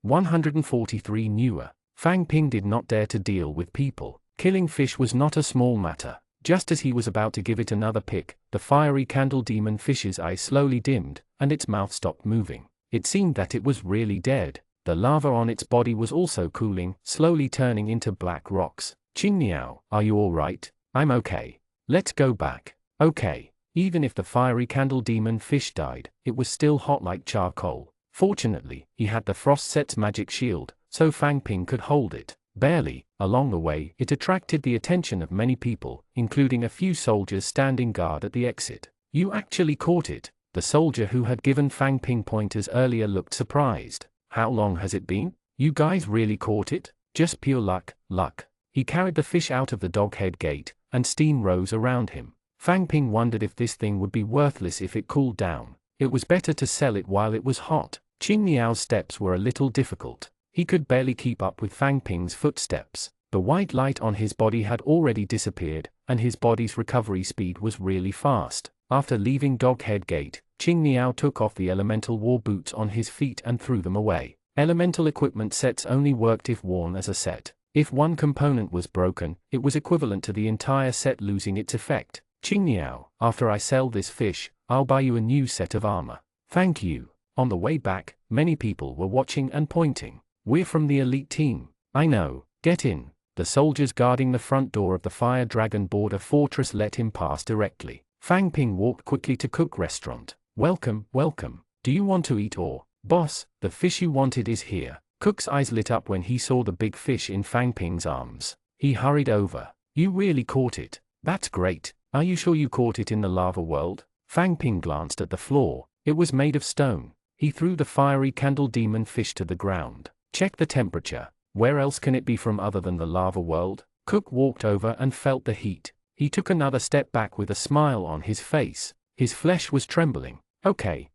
Speaker 1: 143 newer. Fang Ping did not dare to deal with people. Killing fish was not a small matter. Just as he was about to give it another pick, the fiery candle demon fish's eyes slowly dimmed, and its mouth stopped moving. It seemed that it was really dead. The lava on its body was also cooling, slowly turning into black rocks. Qing Niao, are you alright? I'm okay. Let's go back. Okay. Even if the fiery candle demon fish died, it was still hot like charcoal. Fortunately, he had the frost set's magic shield, so Fang Ping could hold it. Barely. Along the way, it attracted the attention of many people, including a few soldiers standing guard at the exit. You actually caught it. The soldier who had given Fang Ping pointers earlier looked surprised. How long has it been? You guys really caught it? Just pure luck. He carried the fish out of the doghead gate, and steam rose around him. Fang Ping wondered if this thing would be worthless if it cooled down. It was better to sell it while it was hot. Qing Niao's steps were a little difficult. He could barely keep up with Fang Ping's footsteps. The white light on his body had already disappeared, and his body's recovery speed was really fast. After leaving Doghead Gate, Qing Niao took off the elemental war boots on his feet and threw them away. Elemental equipment sets only worked if worn as a set. If one component was broken, it was equivalent to the entire set losing its effect. Qing Niao, after I sell this fish, I'll buy you a new set of armor. Thank you. On the way back, many people were watching and pointing. We're from the elite team. I know, get in. The soldiers guarding the front door of the Fire Dragon border fortress let him pass directly. Fang Ping walked quickly to Cook Restaurant. Welcome. Do you want to eat or? Boss, the fish you wanted is here. Cook's eyes lit up when he saw the big fish in Fang Ping's arms. He hurried over. You really caught it. That's great. Are you sure you caught it in the lava world? Fang Ping glanced at the floor. It was made of stone. He threw the fiery candle demon fish to the ground. Check the temperature. Where else can it be from other than the lava world? Cook walked over and felt the heat. He took another step back with a smile on his face. His flesh was trembling. Okay.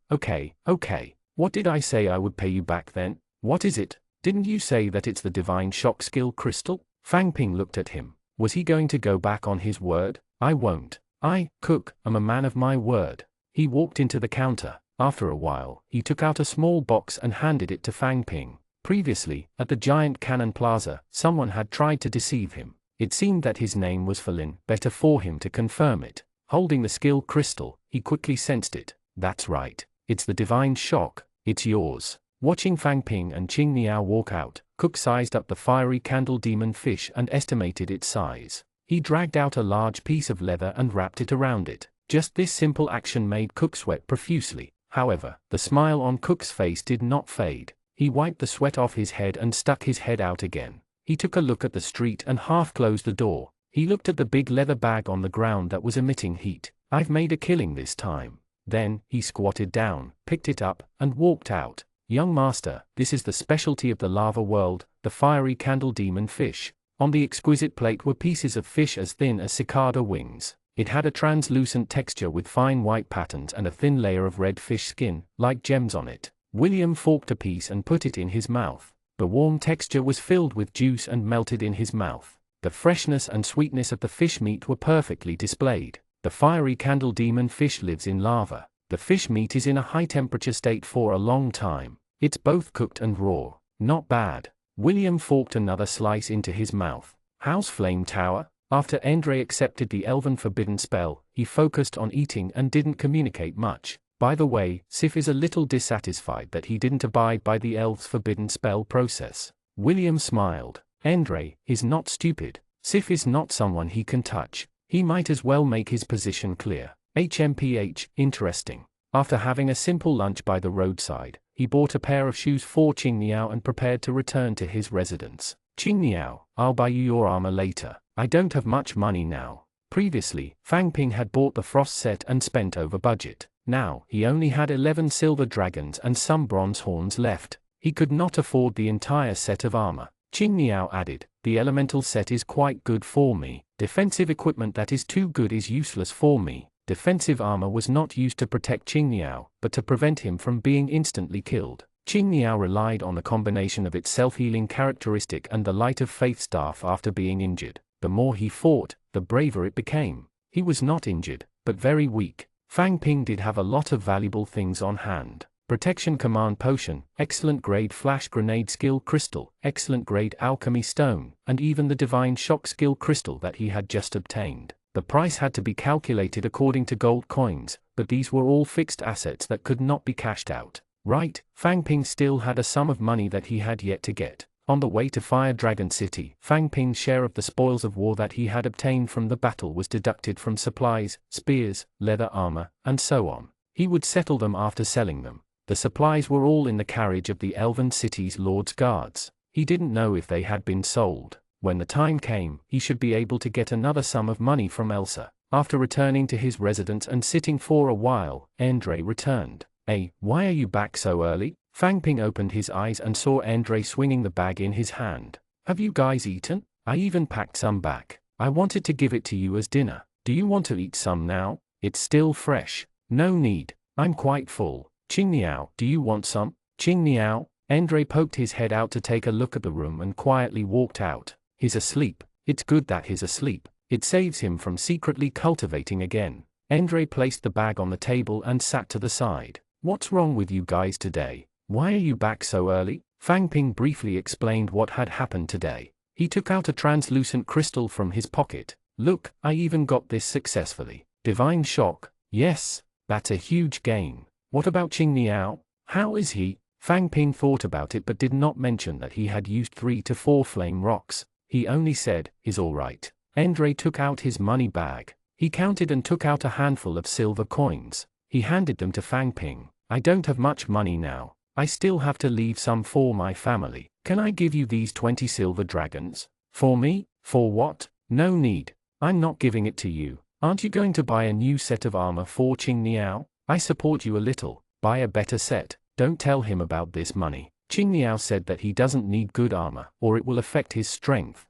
Speaker 1: What did I say I would pay you back then? What is it? Didn't you say that it's the divine shock skill crystal? Fang Ping looked at him. Was he going to go back on his word? I won't. I, Cook, am a man of my word. He walked into the counter. After a while, he took out a small box and handed it to Fang Ping. Previously, at the giant cannon plaza, someone had tried to deceive him. It seemed that his name was Falin, better for him to confirm it. Holding the skill crystal, he quickly sensed it. That's right. It's the divine shock. It's yours. Watching Fang Ping and Qing Niao walk out, Cook sized up the fiery candle demon fish and estimated its size. He dragged out a large piece of leather and wrapped it around it. Just this simple action made Cook sweat profusely. However, the smile on Cook's face did not fade. He wiped the sweat off his head and stuck his head out again. He took a look at the street and half closed the door. He looked at the big leather bag on the ground that was emitting heat. I've made a killing this time. Then, he squatted down, picked it up, and walked out. Young master, this is the specialty of the lava world, the fiery candle demon fish. On the exquisite plate were pieces of fish as thin as cicada wings. It had a translucent texture with fine white patterns and a thin layer of red fish skin, like gems on it. William forked a piece and put it in his mouth. The warm texture was filled with juice and melted in his mouth. The freshness and sweetness of the fish meat were perfectly displayed. The fiery candle demon fish lives in lava. The fish meat is in a high-temperature state for a long time. It's both cooked and raw. Not bad. William forked another slice into his mouth. How's Flame Tower? After Andre accepted the elven forbidden spell, he focused on eating and didn't communicate much. By the way, Sif is a little dissatisfied that he didn't abide by the elf's forbidden spell process. William smiled. Andre is not stupid. Sif is not someone he can touch. He might as well make his position clear. HMPH, interesting. After having a simple lunch by the roadside, he bought a pair of shoes for Qing Niao and prepared to return to his residence. Qing Niao, I'll buy you your armor later. I don't have much money now. Previously, Fang Ping had bought the frost set and spent over budget. Now, he only had 11 silver dragons and some bronze horns left. He could not afford the entire set of armor. Qing Niao added, the elemental set is quite good for me. Defensive equipment that is too good is useless for me. Defensive armor was not used to protect Qing Niao, but to prevent him from being instantly killed. Qing Niao relied on the combination of its self-healing characteristic and the Light of Faith staff after being injured. The more he fought, the braver it became. He was not injured, but very weak. Fang Ping did have a lot of valuable things on hand. Protection Command Potion, excellent grade Flash Grenade Skill Crystal, excellent grade Alchemy Stone, and even the Divine Shock Skill Crystal that he had just obtained. The price had to be calculated according to gold coins, but these were all fixed assets that could not be cashed out. Right, Fang Ping still had a sum of money that he had yet to get. On the way to Fire Dragon City, Fang Ping's share of the spoils of war that he had obtained from the battle was deducted from supplies, spears, leather armor, and so on. He would settle them after selling them. The supplies were all in the carriage of the Elven City's Lord's Guards. He didn't know if they had been sold. When the time came, he should be able to get another sum of money from Elsa. After returning to his residence and sitting for a while, Andre returned. Hey, why are you back so early? Fang Ping opened his eyes and saw Andre swinging the bag in his hand. Have you guys eaten? I even packed some back. I wanted to give it to you as dinner. Do you want to eat some now? It's still fresh. No need. I'm quite full. Qing Niao, do you want some? Qing Niao? Andre poked his head out to take a look at the room and quietly walked out. He's asleep. It's good that he's asleep. It saves him from secretly cultivating again. Andre placed the bag on the table and sat to the side. What's wrong with you guys today? Why are you back so early? Fang Ping briefly explained what had happened today. He took out a translucent crystal from his pocket. Look, I even got this successfully. Divine shock. Yes, that's a huge gain. What about Qing Niao? How is he? Fang Ping thought about it but did not mention that he had used 3 to 4 flame rocks. He only said, he's alright. Andre took out his money bag. He counted and took out a handful of silver coins. He handed them to Fang Ping. I don't have much money now. I still have to leave some for my family. Can I give you these 20 silver dragons? For me? For what? No need. I'm not giving it to you. Aren't you going to buy a new set of armor for Qing Niao? I support you a little. Buy a better set. Don't tell him about this money. Qing Niao said that he doesn't need good armor, or it will affect his strength.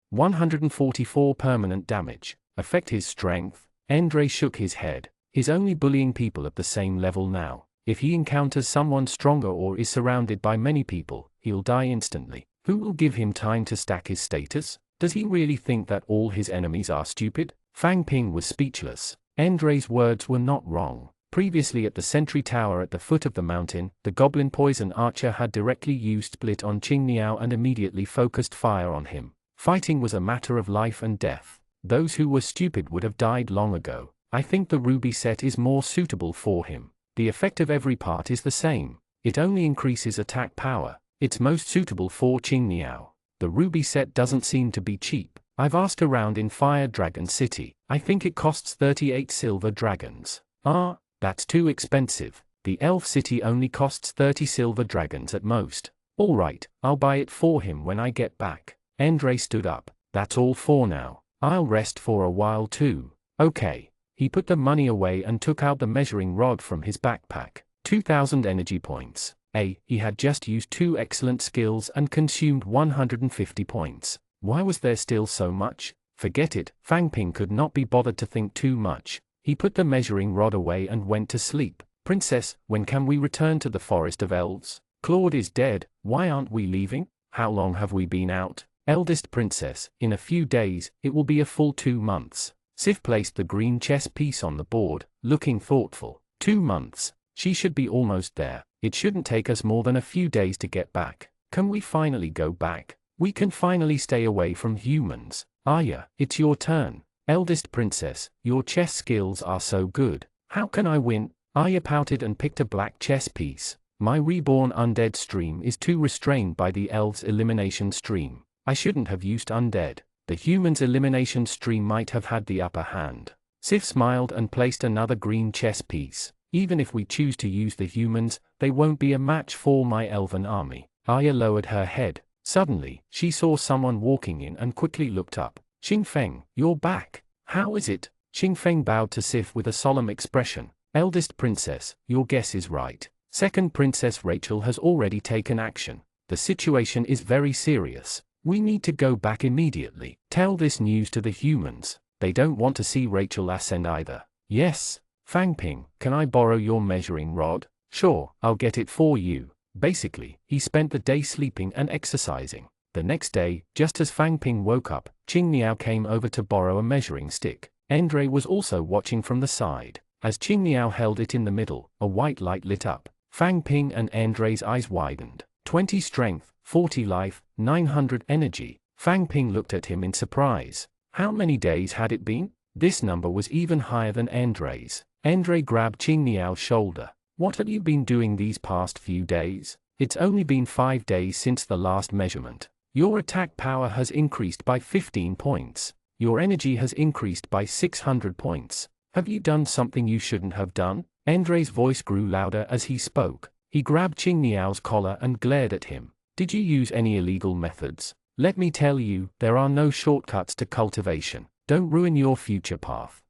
Speaker 1: 144 permanent damage. Affect his strength? Andre shook his head. He's only bullying people at the same level now. If he encounters someone stronger or is surrounded by many people, he'll die instantly. Who will give him time to stack his status? Does he really think that all his enemies are stupid? Fang Ping was speechless. Andre's words were not wrong. Previously at the sentry tower at the foot of the mountain, the goblin poison archer had directly used split on Qing Niao and immediately focused fire on him. Fighting was a matter of life and death. Those who were stupid would have died long ago. I think the ruby set is more suitable for him. The effect of every part is the same. It only increases attack power. It's most suitable for Qing Niao. The ruby set doesn't seem to be cheap. I've asked around in Fire Dragon City. I think it costs 38 silver dragons. Ah, that's too expensive. The elf city only costs 30 silver dragons at most. Alright, I'll buy it for him when I get back. Andre stood up. That's all for now. I'll rest for a while too. Okay. He put the money away and took out the measuring rod from his backpack. 2,000 energy points. He had just used 2 excellent skills and consumed 150 points. Why was there still so much? Forget it. Fang Ping could not be bothered to think too much. He put the measuring rod away and went to sleep. Princess, when can we return to the Forest of Elves? Claude is dead. Why aren't we leaving? How long have we been out? Eldest princess, in a few days, it will be a full 2 months. Sif placed the green chess piece on the board, looking thoughtful. 2 months. She should be almost there. It shouldn't take us more than a few days to get back. Can we finally go back? We can finally stay away from humans. Arya, it's your turn. Eldest princess, your chess skills are so good. How can I win? Arya pouted and picked a black chess piece. My reborn undead stream is too restrained by the elves' elimination stream. I shouldn't have used undead. The humans' elimination stream might have had the upper hand. Sif smiled and placed another green chess piece. Even if we choose to use the humans, they won't be a match for my elven army. Arya lowered her head. Suddenly, she saw someone walking in and quickly looked up. Xing Feng, you're back. How is it? Xing Feng bowed to Sif with a solemn expression. Eldest princess, your guess is right. Second Princess Rachel has already taken action. The situation is very serious. We need to go back immediately. Tell this news to the humans. They don't want to see Rachel ascend either. Yes. Fang Ping, can I borrow your measuring rod? Sure, I'll get it for you. Basically, he spent the day sleeping and exercising. The next day, just as Fang Ping woke up, Qing Niao came over to borrow a measuring stick. Andre was also watching from the side. As Qing Niao held it in the middle, a white light lit up. Fang Ping and Andre's eyes widened. 20 strength, 40 life, 900 energy. Fang Ping looked at him in surprise. How many days had it been? This number was even higher than Andre's. Andre grabbed Qing Niao's shoulder. What have you been doing these past few days? It's only been 5 days since the last measurement. Your attack power has increased by 15 points. Your energy has increased by 600 points. Have you done something you shouldn't have done? Andre's voice grew louder as he spoke. He grabbed Qing Niao's collar and glared at him. Did you use any illegal methods? Let me tell you, there are no shortcuts to cultivation. Don't ruin your future path.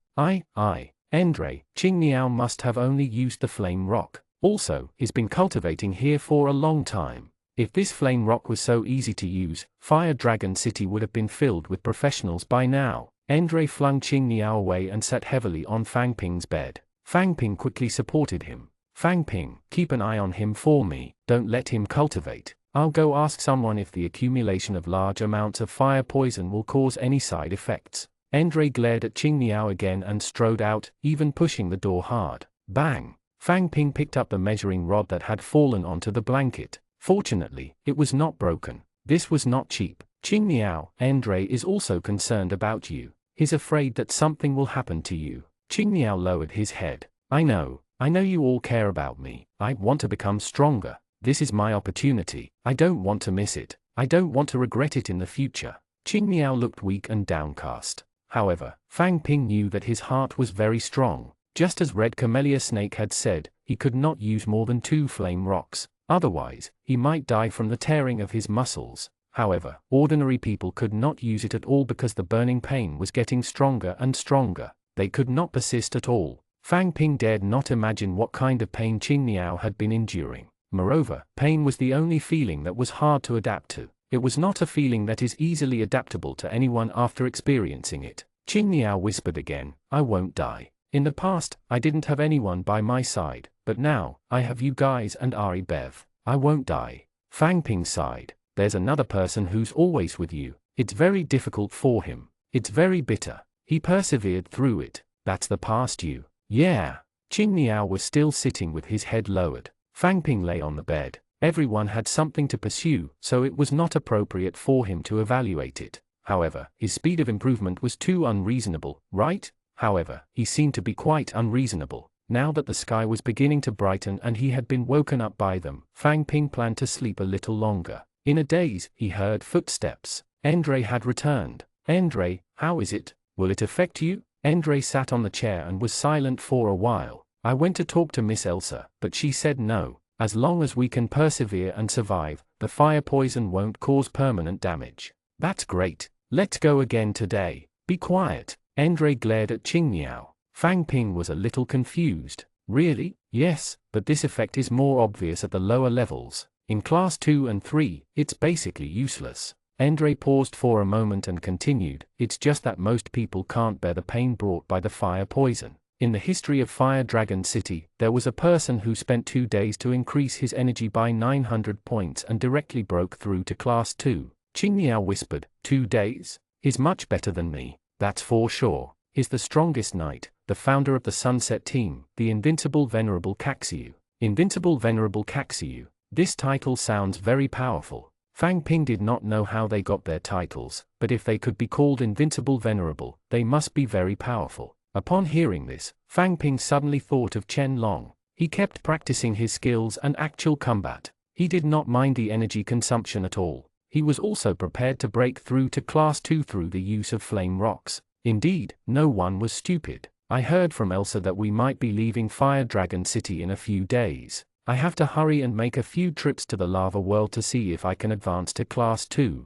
Speaker 1: Andre, Qing Niao must have only used the flame rock. Also, he's been cultivating here for a long time. If this flame rock was so easy to use, Fire Dragon City would have been filled with professionals by now. Endre flung Qing Niao away and sat heavily on Fang Ping's bed. Fang Ping quickly supported him. Fang Ping, keep an eye on him for me, don't let him cultivate. I'll go ask someone if the accumulation of large amounts of fire poison will cause any side effects. Endre glared at Qing Niao again and strode out, even pushing the door hard. Bang! Fang Ping picked up the measuring rod that had fallen onto the blanket. Fortunately, it was not broken. This was not cheap. Qing Niao, Endre is also concerned about you. He's afraid that something will happen to you. Qing Niao lowered his head. I know you all care about me. I want to become stronger. This is my opportunity. I don't want to miss it. I don't want to regret it in the future. Qing Niao looked weak and downcast. However, Fang Ping knew that his heart was very strong. Just as Red Camellia Snake had said, he could not use more than 2 flame rocks. Otherwise, he might die from the tearing of his muscles. However, ordinary people could not use it at all because the burning pain was getting stronger and stronger. They could not persist at all. Fang Ping dared not imagine what kind of pain Qing Niao had been enduring. Moreover, pain was the only feeling that was hard to adapt to. It was not a feeling that is easily adaptable to anyone after experiencing it. Qing Niao whispered again, I won't die. In the past, I didn't have anyone by my side, but now, I have you guys and Ari Bev. I won't die. Fang Ping sighed. There's another person who's always with you. It's very difficult for him. It's very bitter. He persevered through it. That's the past you. Yeah. Qing Niao was still sitting with his head lowered. Fang Ping lay on the bed. Everyone had something to pursue, so it was not appropriate for him to evaluate it. However, his speed of improvement was too unreasonable, right? However, he seemed to be quite unreasonable. Now that the sky was beginning to brighten and he had been woken up by them, Fang Ping planned to sleep a little longer. In a daze, he heard footsteps. Endre had returned. Endre, how is it? Will it affect you? Endre sat on the chair and was silent for a while. I went to talk to Miss Elsa, but she said no. As long as we can persevere and survive, the fire poison won't cause permanent damage. That's great. Let's go again today. Be quiet. Endre glared at Qing Niao. Fang Ping was a little confused. Really? Yes, but this effect is more obvious at the lower levels. In class 2 and 3, it's basically useless. Endre paused for a moment and continued, it's just that most people can't bear the pain brought by the fire poison. In the history of Fire Dragon City, there was a person who spent 2 days to increase his energy by 900 points and directly broke through to class 2. Qing Niao whispered, 2 days? He's much better than me, that's for sure. He's the strongest knight, the founder of the Sunset Team, the Invincible Venerable Caxiu. Invincible Venerable Caxiu. This title sounds very powerful. Fang Ping did not know how they got their titles, but if they could be called Invincible Venerable, they must be very powerful. Upon hearing this, Fang Ping suddenly thought of Chen Long. He kept practicing his skills and actual combat. He did not mind the energy consumption at all. He was also prepared to break through to class 2 through the use of flame rocks. Indeed, no one was stupid. I heard from Elsa that we might be leaving Fire Dragon City in a few days. I have to hurry and make a few trips to the lava world to see if I can advance to class 2.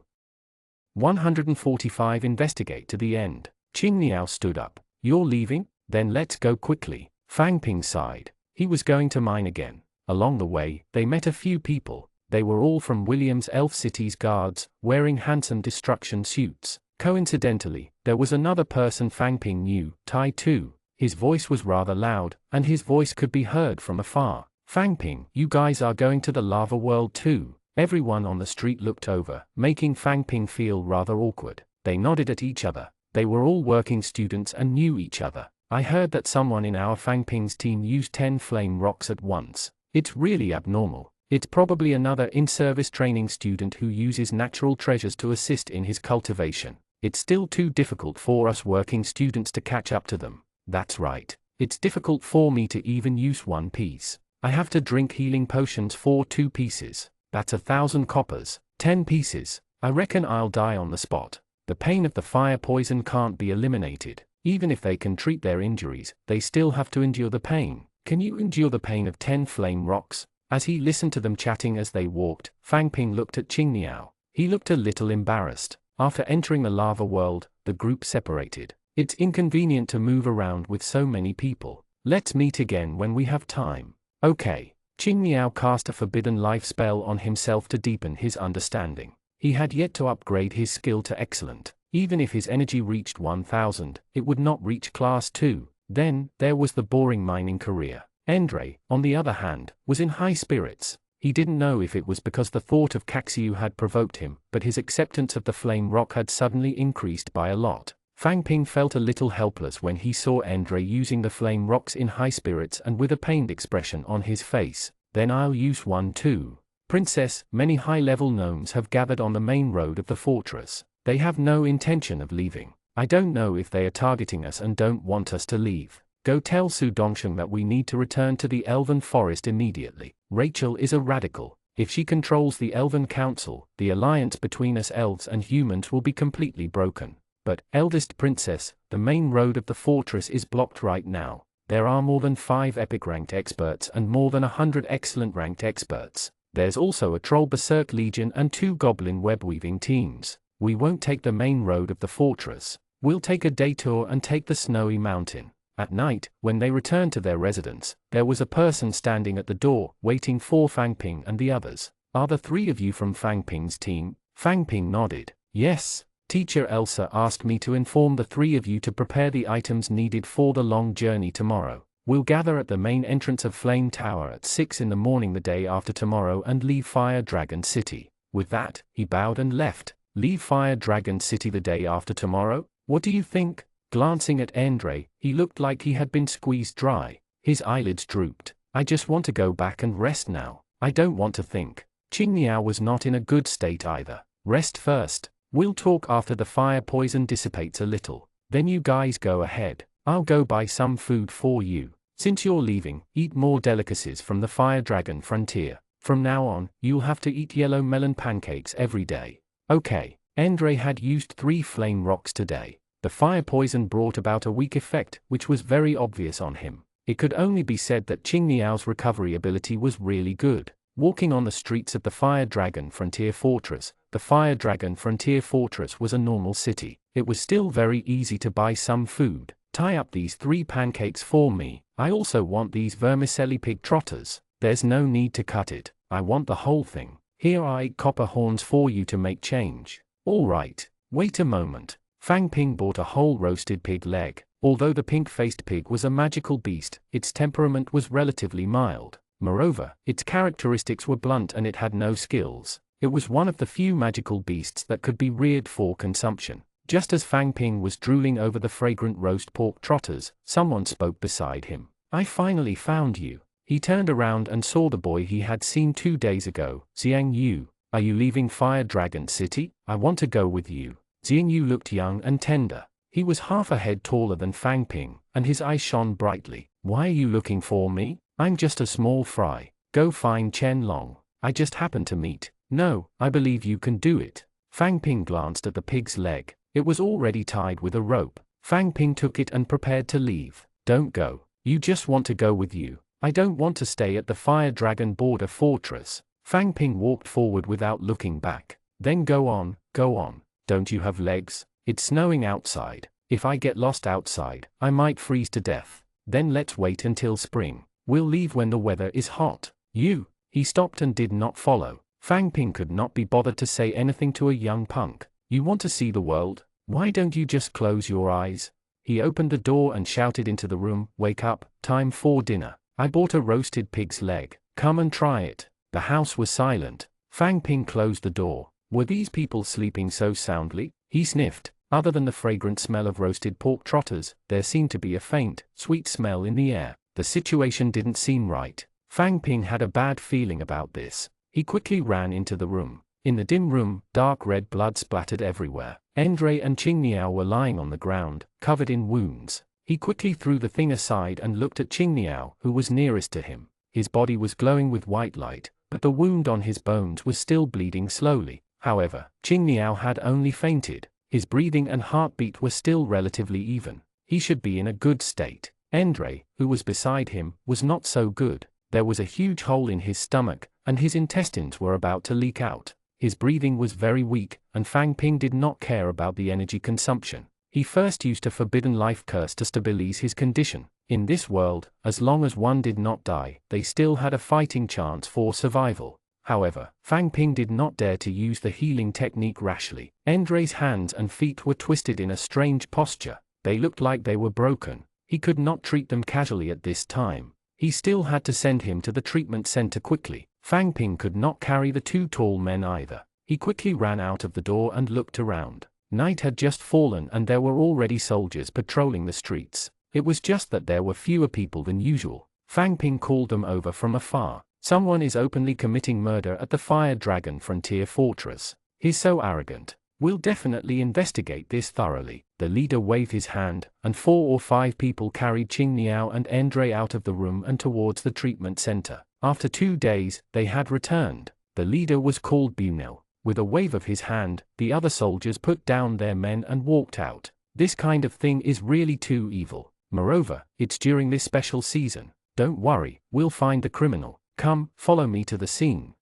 Speaker 1: 145 Investigate to the end. Qing Niao stood up. You're leaving? Then let's go quickly. Fang Ping sighed. He was going to mine again. Along the way, they met a few people. They were all from William's Elf City's guards, wearing handsome destruction suits. Coincidentally, there was another person Fang Ping knew, Tai Tu. His voice was rather loud, and his voice could be heard from afar. Fang Ping, you guys are going to the lava world too. Everyone on the street looked over, making Fang Ping feel rather awkward. They nodded at each other. They were all working students and knew each other. I heard that someone in our Fang Ping's team used 10 flame rocks at once. It's really abnormal. It's probably another in-service training student who uses natural treasures to assist in his cultivation. It's still too difficult for us working students to catch up to them. That's right. It's difficult for me to even use 1 piece. I have to drink healing potions for 2 pieces. That's 1,000 coppers. 10 pieces. I reckon I'll die on the spot. The pain of the fire poison can't be eliminated. Even if they can treat their injuries, they still have to endure the pain. Can you endure the pain of 10 flame rocks? As he listened to them chatting as they walked, Fang Ping looked at Qing Niao. He looked a little embarrassed. After entering the lava world, the group separated. It's inconvenient to move around with so many people. Let's meet again when we have time. Okay. Qing Niao cast a forbidden life spell on himself to deepen his understanding. He had yet to upgrade his skill to excellent. Even if his energy reached 1000, it would not reach class 2. Then, there was the boring mining career. Endre, on the other hand, was in high spirits. He didn't know if it was because the thought of Caxiu had provoked him, but his acceptance of the flame rock had suddenly increased by a lot. Fang Ping felt a little helpless when he saw Endre using the flame rocks in high spirits and with a pained expression on his face. Then I'll use one too. Princess, many high-level gnomes have gathered on the main road of the fortress. They have no intention of leaving. I don't know if they are targeting us and don't want us to leave. Go tell Su Dongsheng that we need to return to the Elven Forest immediately. Rachel is a radical. If she controls the Elven Council, the alliance between us elves and humans will be completely broken. But, eldest princess, the main road of the fortress is blocked right now. There are more than 5 epic ranked experts and more than 100 excellent ranked experts. There's also a Troll Berserk Legion and 2 Goblin web-weaving teams. We won't take the main road of the fortress. We'll take a detour and take the snowy mountain. At night, when they returned to their residence, there was a person standing at the door, waiting for Fang Ping and the others. Are the 3 of you from Fang Ping's team? Fang Ping nodded. Yes. Teacher Elsa asked me to inform the 3 of you to prepare the items needed for the long journey tomorrow. We'll gather at the main entrance of Flame Tower at 6 in the morning the day after tomorrow and leave Fire Dragon City. With that, he bowed and left. Leave Fire Dragon City the day after tomorrow? What do you think? Glancing at Endre, he looked like he had been squeezed dry. His eyelids drooped. I just want to go back and rest now. I don't want to think. Qing Niao was not in a good state either. Rest first. We'll talk after the fire poison dissipates a little. Then you guys go ahead. I'll go buy some food for you. Since you're leaving, eat more delicacies from the Fire Dragon frontier. From now on, you'll have to eat yellow melon pancakes every day. Okay. Endre had used 3 flame rocks today. The fire poison brought about a weak effect, which was very obvious on him. It could only be said that Qing Niao's recovery ability was really good. Walking on the streets of the Fire Dragon Frontier Fortress, the Fire Dragon Frontier Fortress was a normal city. It was still very easy to buy some food. Tie up these 3 pancakes for me. I also want these vermicelli pig trotters. There's no need to cut it. I want the whole thing. Here are 8 copper horns for you to make change. All right. Wait a moment. Fang Ping bought a whole roasted pig leg. Although the pink-faced pig was a magical beast, its temperament was relatively mild. Moreover, its characteristics were blunt and it had no skills. It was one of the few magical beasts that could be reared for consumption. Just as Fang Ping was drooling over the fragrant roast pork trotters, someone spoke beside him. I finally found you. He turned around and saw the boy he had seen 2 days ago. Xiang Yu, are you leaving Fire Dragon City? I want to go with you. Xiang Yu looked young and tender. He was half a head taller than Fang Ping, and his eyes shone brightly. Why are you looking for me? I'm just a small fry. Go find Chen Long. I just happened to meet. No, I believe you can do it. Fang Ping glanced at the pig's leg. It was already tied with a rope. Fang Ping took it and prepared to leave. Don't go. You just want to go with you. I don't want to stay at the Fire Dragon Border Fortress. Fang Ping walked forward without looking back. Then go on, go on. Don't you have legs? It's snowing outside. If I get lost outside, I might freeze to death. Then let's wait until spring. We'll leave when the weather is hot. You. He stopped and did not follow. Fang Ping could not be bothered to say anything to a young punk. You want to see the world? Why don't you just close your eyes? He opened the door and shouted into the room, wake up, time for dinner. I bought a roasted pig's leg. Come and try it. The house was silent. Fang Ping closed the door. Were these people sleeping so soundly? He sniffed. Other than the fragrant smell of roasted pork trotters, there seemed to be a faint, sweet smell in the air. The situation didn't seem right. Fang Ping had a bad feeling about this. He quickly ran into the room. In the dim room, dark red blood splattered everywhere. Endre and Qing Niao were lying on the ground, covered in wounds. He quickly threw the thing aside and looked at Qing Niao, who was nearest to him. His body was glowing with white light, but the wound on his bones was still bleeding slowly. However, Qing Niao had only fainted. His breathing and heartbeat were still relatively even. He should be in a good state. Endre, who was beside him, was not so good. There was a huge hole in his stomach, and his intestines were about to leak out. His breathing was very weak, and Fang Ping did not care about the energy consumption. He first used a forbidden life curse to stabilize his condition. In this world, as long as one did not die, they still had a fighting chance for survival. However, Fang Ping did not dare to use the healing technique rashly. Andre's hands and feet were twisted in a strange posture. They looked like they were broken. He could not treat them casually at this time. He still had to send him to the treatment center quickly. Fang Ping could not carry the two tall men either. He quickly ran out of the door and looked around. Night had just fallen and there were already soldiers patrolling the streets. It was just that there were fewer people than usual. Fang Ping called them over from afar. Someone is openly committing murder at the Fire Dragon Frontier Fortress. He's so arrogant. We'll definitely investigate this thoroughly. The leader waved his hand, and 4 or 5 people carried Qing Niao and Andre out of the room and towards the treatment center. After 2 days, they had returned. The leader was called Bunel. With a wave of his hand, the other soldiers put down their men and walked out. This kind of thing is really too evil. Moreover, it's during this special season. Don't worry, we'll find the criminal. Come, follow me to the scene.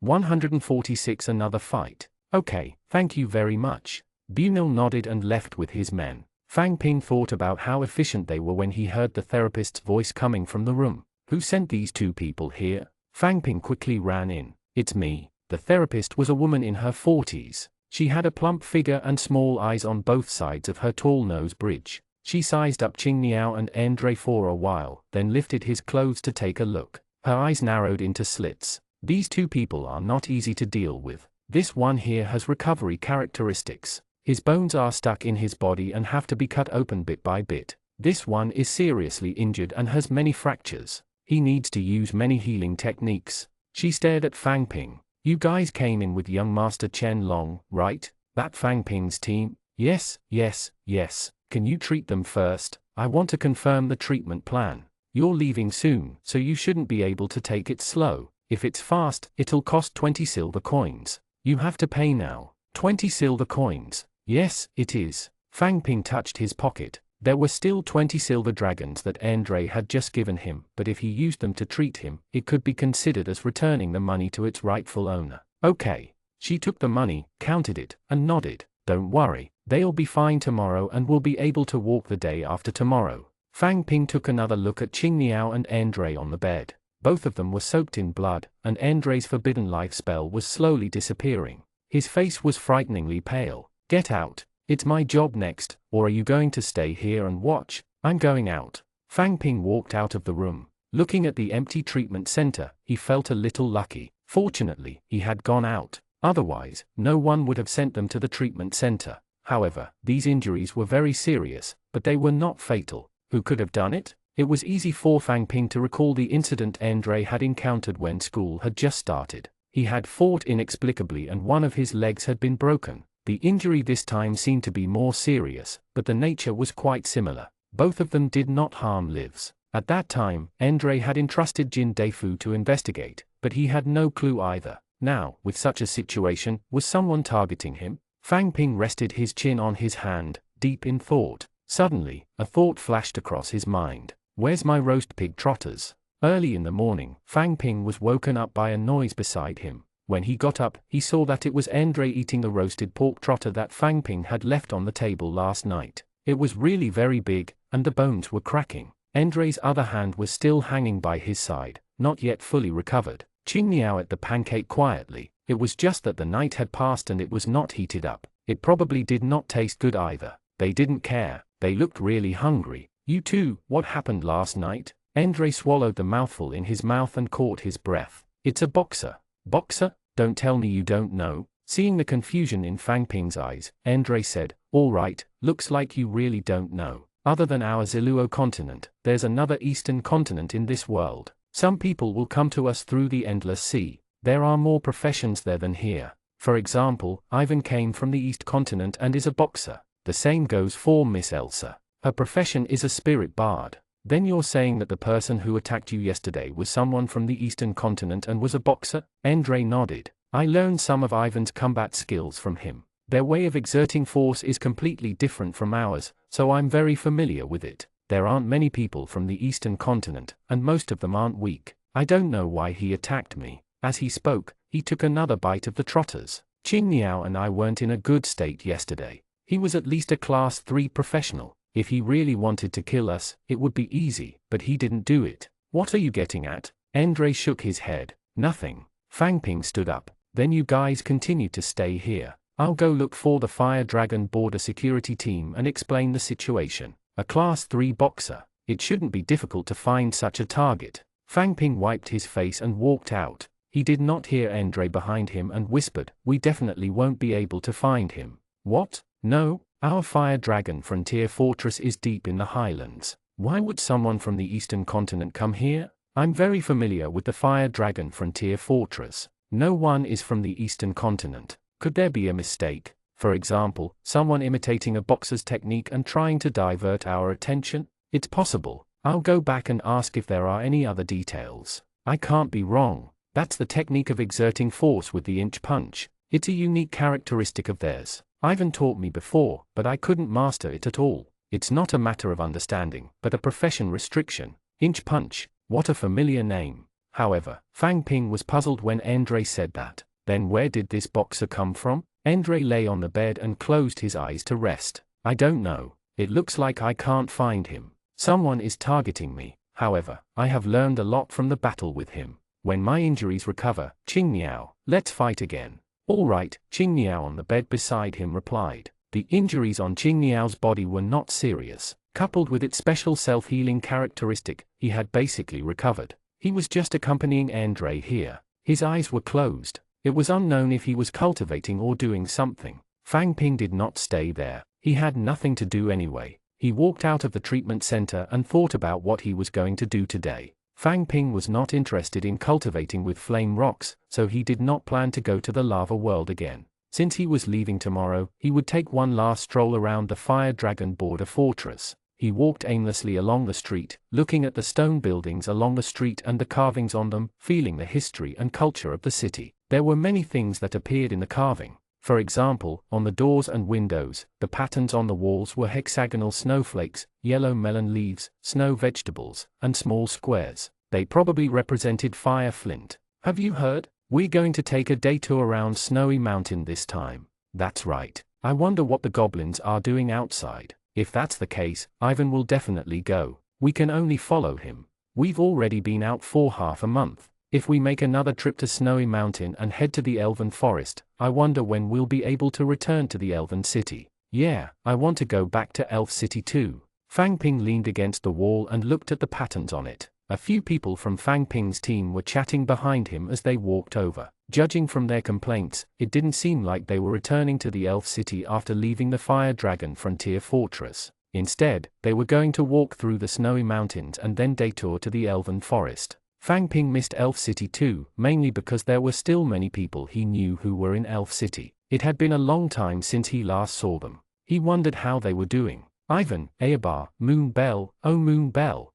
Speaker 1: 146 Another fight. Okay, thank you very much. Bunil nodded and left with his men. Fang Ping thought about how efficient they were when he heard the therapist's voice coming from the room. Who sent these 2 people here? Fang Ping quickly ran in. It's me. The therapist was a woman in her 40s. She had a plump figure and small eyes on both sides of her tall nose bridge. She sized up Qing Niao and Andre for a while, then lifted his clothes to take a look. Her eyes narrowed into slits. These 2 people are not easy to deal with. This one here has recovery characteristics. His bones are stuck in his body and have to be cut open bit by bit. This one is seriously injured and has many fractures. He needs to use many healing techniques. She stared at Fang Ping. You guys came in with young Master Chen Long, right? That Fang Ping's team? Yes, yes, yes. Can you treat them first? I want to confirm the treatment plan. You're leaving soon, so you shouldn't be able to take it slow. If it's fast, it'll cost 20 silver coins. You have to pay now. 20 silver coins. Yes, it is. Fang Ping touched his pocket. There were still 20 silver dragons that Andre had just given him, but if he used them to treat him, it could be considered as returning the money to its rightful owner. Okay. She took the money, counted it, and nodded. Don't worry, they'll be fine tomorrow and will be able to walk the day after tomorrow. Fang Ping took another look at Qing Niao and Andre on the bed. Both of them were soaked in blood, and Andre's forbidden life spell was slowly disappearing. His face was frighteningly pale. Get out. It's my job next, or are you going to stay here and watch? I'm going out. Fang Ping walked out of the room. Looking at the empty treatment center, he felt a little lucky. Fortunately, he had gone out. Otherwise, no one would have sent them to the treatment center. However, these injuries were very serious, but they were not fatal. Who could have done it? It was easy for Fang Ping to recall the incident Andre had encountered when school had just started. He had fought inexplicably and one of his legs had been broken. The injury this time seemed to be more serious, but the nature was quite similar. Both of them did not harm lives. At that time, Andre had entrusted Jin Deifu to investigate, but he had no clue either. Now, with such a situation, was someone targeting him? Fang Ping rested his chin on his hand, deep in thought. Suddenly, a thought flashed across his mind. Where's my roast pig trotters? Early in the morning, Fang Ping was woken up by a noise beside him. When he got up, he saw that it was Andre eating the roasted pork trotter that Fang Ping had left on the table last night. It was really very big, and the bones were cracking. Andre's other hand was still hanging by his side, not yet fully recovered. Qing Niao ate the pancake quietly. It was just that the night had passed and it was not heated up. It probably did not taste good either. They didn't care. They looked really hungry. You too, what happened last night? Andre swallowed the mouthful in his mouth and caught his breath. It's a boxer. Boxer? Don't tell me you don't know. Seeing the confusion in Fang Ping's eyes, Andre said, all right, looks like you really don't know. Other than our Ziluo continent, there's another eastern continent in this world. Some people will come to us through the endless sea. There are more professions there than here. For example, Ivan came from the East continent and is a boxer. The same goes for Miss Elsa. Her profession is a spirit bard. Then you're saying that the person who attacked you yesterday was someone from the Eastern continent and was a boxer? Andre nodded. I learned some of Ivan's combat skills from him. Their way of exerting force is completely different from ours, so I'm very familiar with it. There aren't many people from the Eastern continent, and most of them aren't weak. I don't know why he attacked me. As he spoke, he took another bite of the trotters. Qing Niao and I weren't in a good state yesterday. He was at least a class 3 professional. If he really wanted to kill us, it would be easy, but he didn't do it. What are you getting at? Andre shook his head. Nothing. Fang Ping stood up. Then you guys continue to stay here. I'll go look for the Fire Dragon border security team and explain the situation. A Class 3 boxer. It shouldn't be difficult to find such a target. Fang Ping wiped his face and walked out. He did not hear Andre behind him and whispered, "We definitely won't be able to find him." What? No, our Fire Dragon frontier fortress is deep in the highlands. Why would someone from the eastern continent come here? I'm very familiar with the Fire Dragon frontier fortress. No one is from the eastern continent. Could there be a mistake? For example, someone imitating a boxer's technique and trying to divert our attention? It's possible. I'll go back and ask if there are any other details. I can't be wrong. That's the technique of exerting force with the inch punch. It's a unique characteristic of theirs. Ivan taught me before, but I couldn't master it at all. It's not a matter of understanding, but a profession restriction. Inch punch. What a familiar name. However, Fang Ping was puzzled when Andre said that. Then where did this boxer come from? Andre lay on the bed and closed his eyes to rest. I don't know. It looks like I can't find him. Someone is targeting me. However, I have learned a lot from the battle with him. When my injuries recover, Qing Niao, let's fight again. All right, Qing Niao on the bed beside him replied. The injuries on Qing Niao's body were not serious. Coupled with its special self-healing characteristic, he had basically recovered. He was just accompanying Andre here. His eyes were closed. It was unknown if he was cultivating or doing something. Fang Ping did not stay there. He had nothing to do anyway. He walked out of the treatment center and thought about what he was going to do today. Fang Ping was not interested in cultivating with flame rocks, so he did not plan to go to the lava world again. Since he was leaving tomorrow, he would take one last stroll around the Fire Dragon border fortress. He walked aimlessly along the street, looking at the stone buildings along the street and the carvings on them, feeling the history and culture of the city. There were many things that appeared in the carving. For example, on the doors and windows, the patterns on the walls were hexagonal snowflakes, yellow melon leaves, snow vegetables, and small squares. They probably represented fire flint. Have you heard? We're going to take a day tour around Snowy Mountain this time. That's right. I wonder what the goblins are doing outside. If that's the case, Ivan will definitely go. We can only follow him. We've already been out for half a month. If we make another trip to Snowy Mountain and head to the Elven Forest, I wonder when we'll be able to return to the Elven City. Yeah, I want to go back to Elf City too. Fang Ping leaned against the wall and looked at the patterns on it. A few people from Fang Ping's team were chatting behind him as they walked over. Judging from their complaints, it didn't seem like they were returning to the Elf City after leaving the Fire Dragon Frontier Fortress. Instead, they were going to walk through the Snowy Mountains and then detour to the Elven Forest. Fang Ping missed Elf City too, mainly because there were still many people he knew who were in Elf City. It had been a long time since he last saw them. He wondered how they were doing. Ivan, Ayabar, Moon Bell, oh Moon Bell.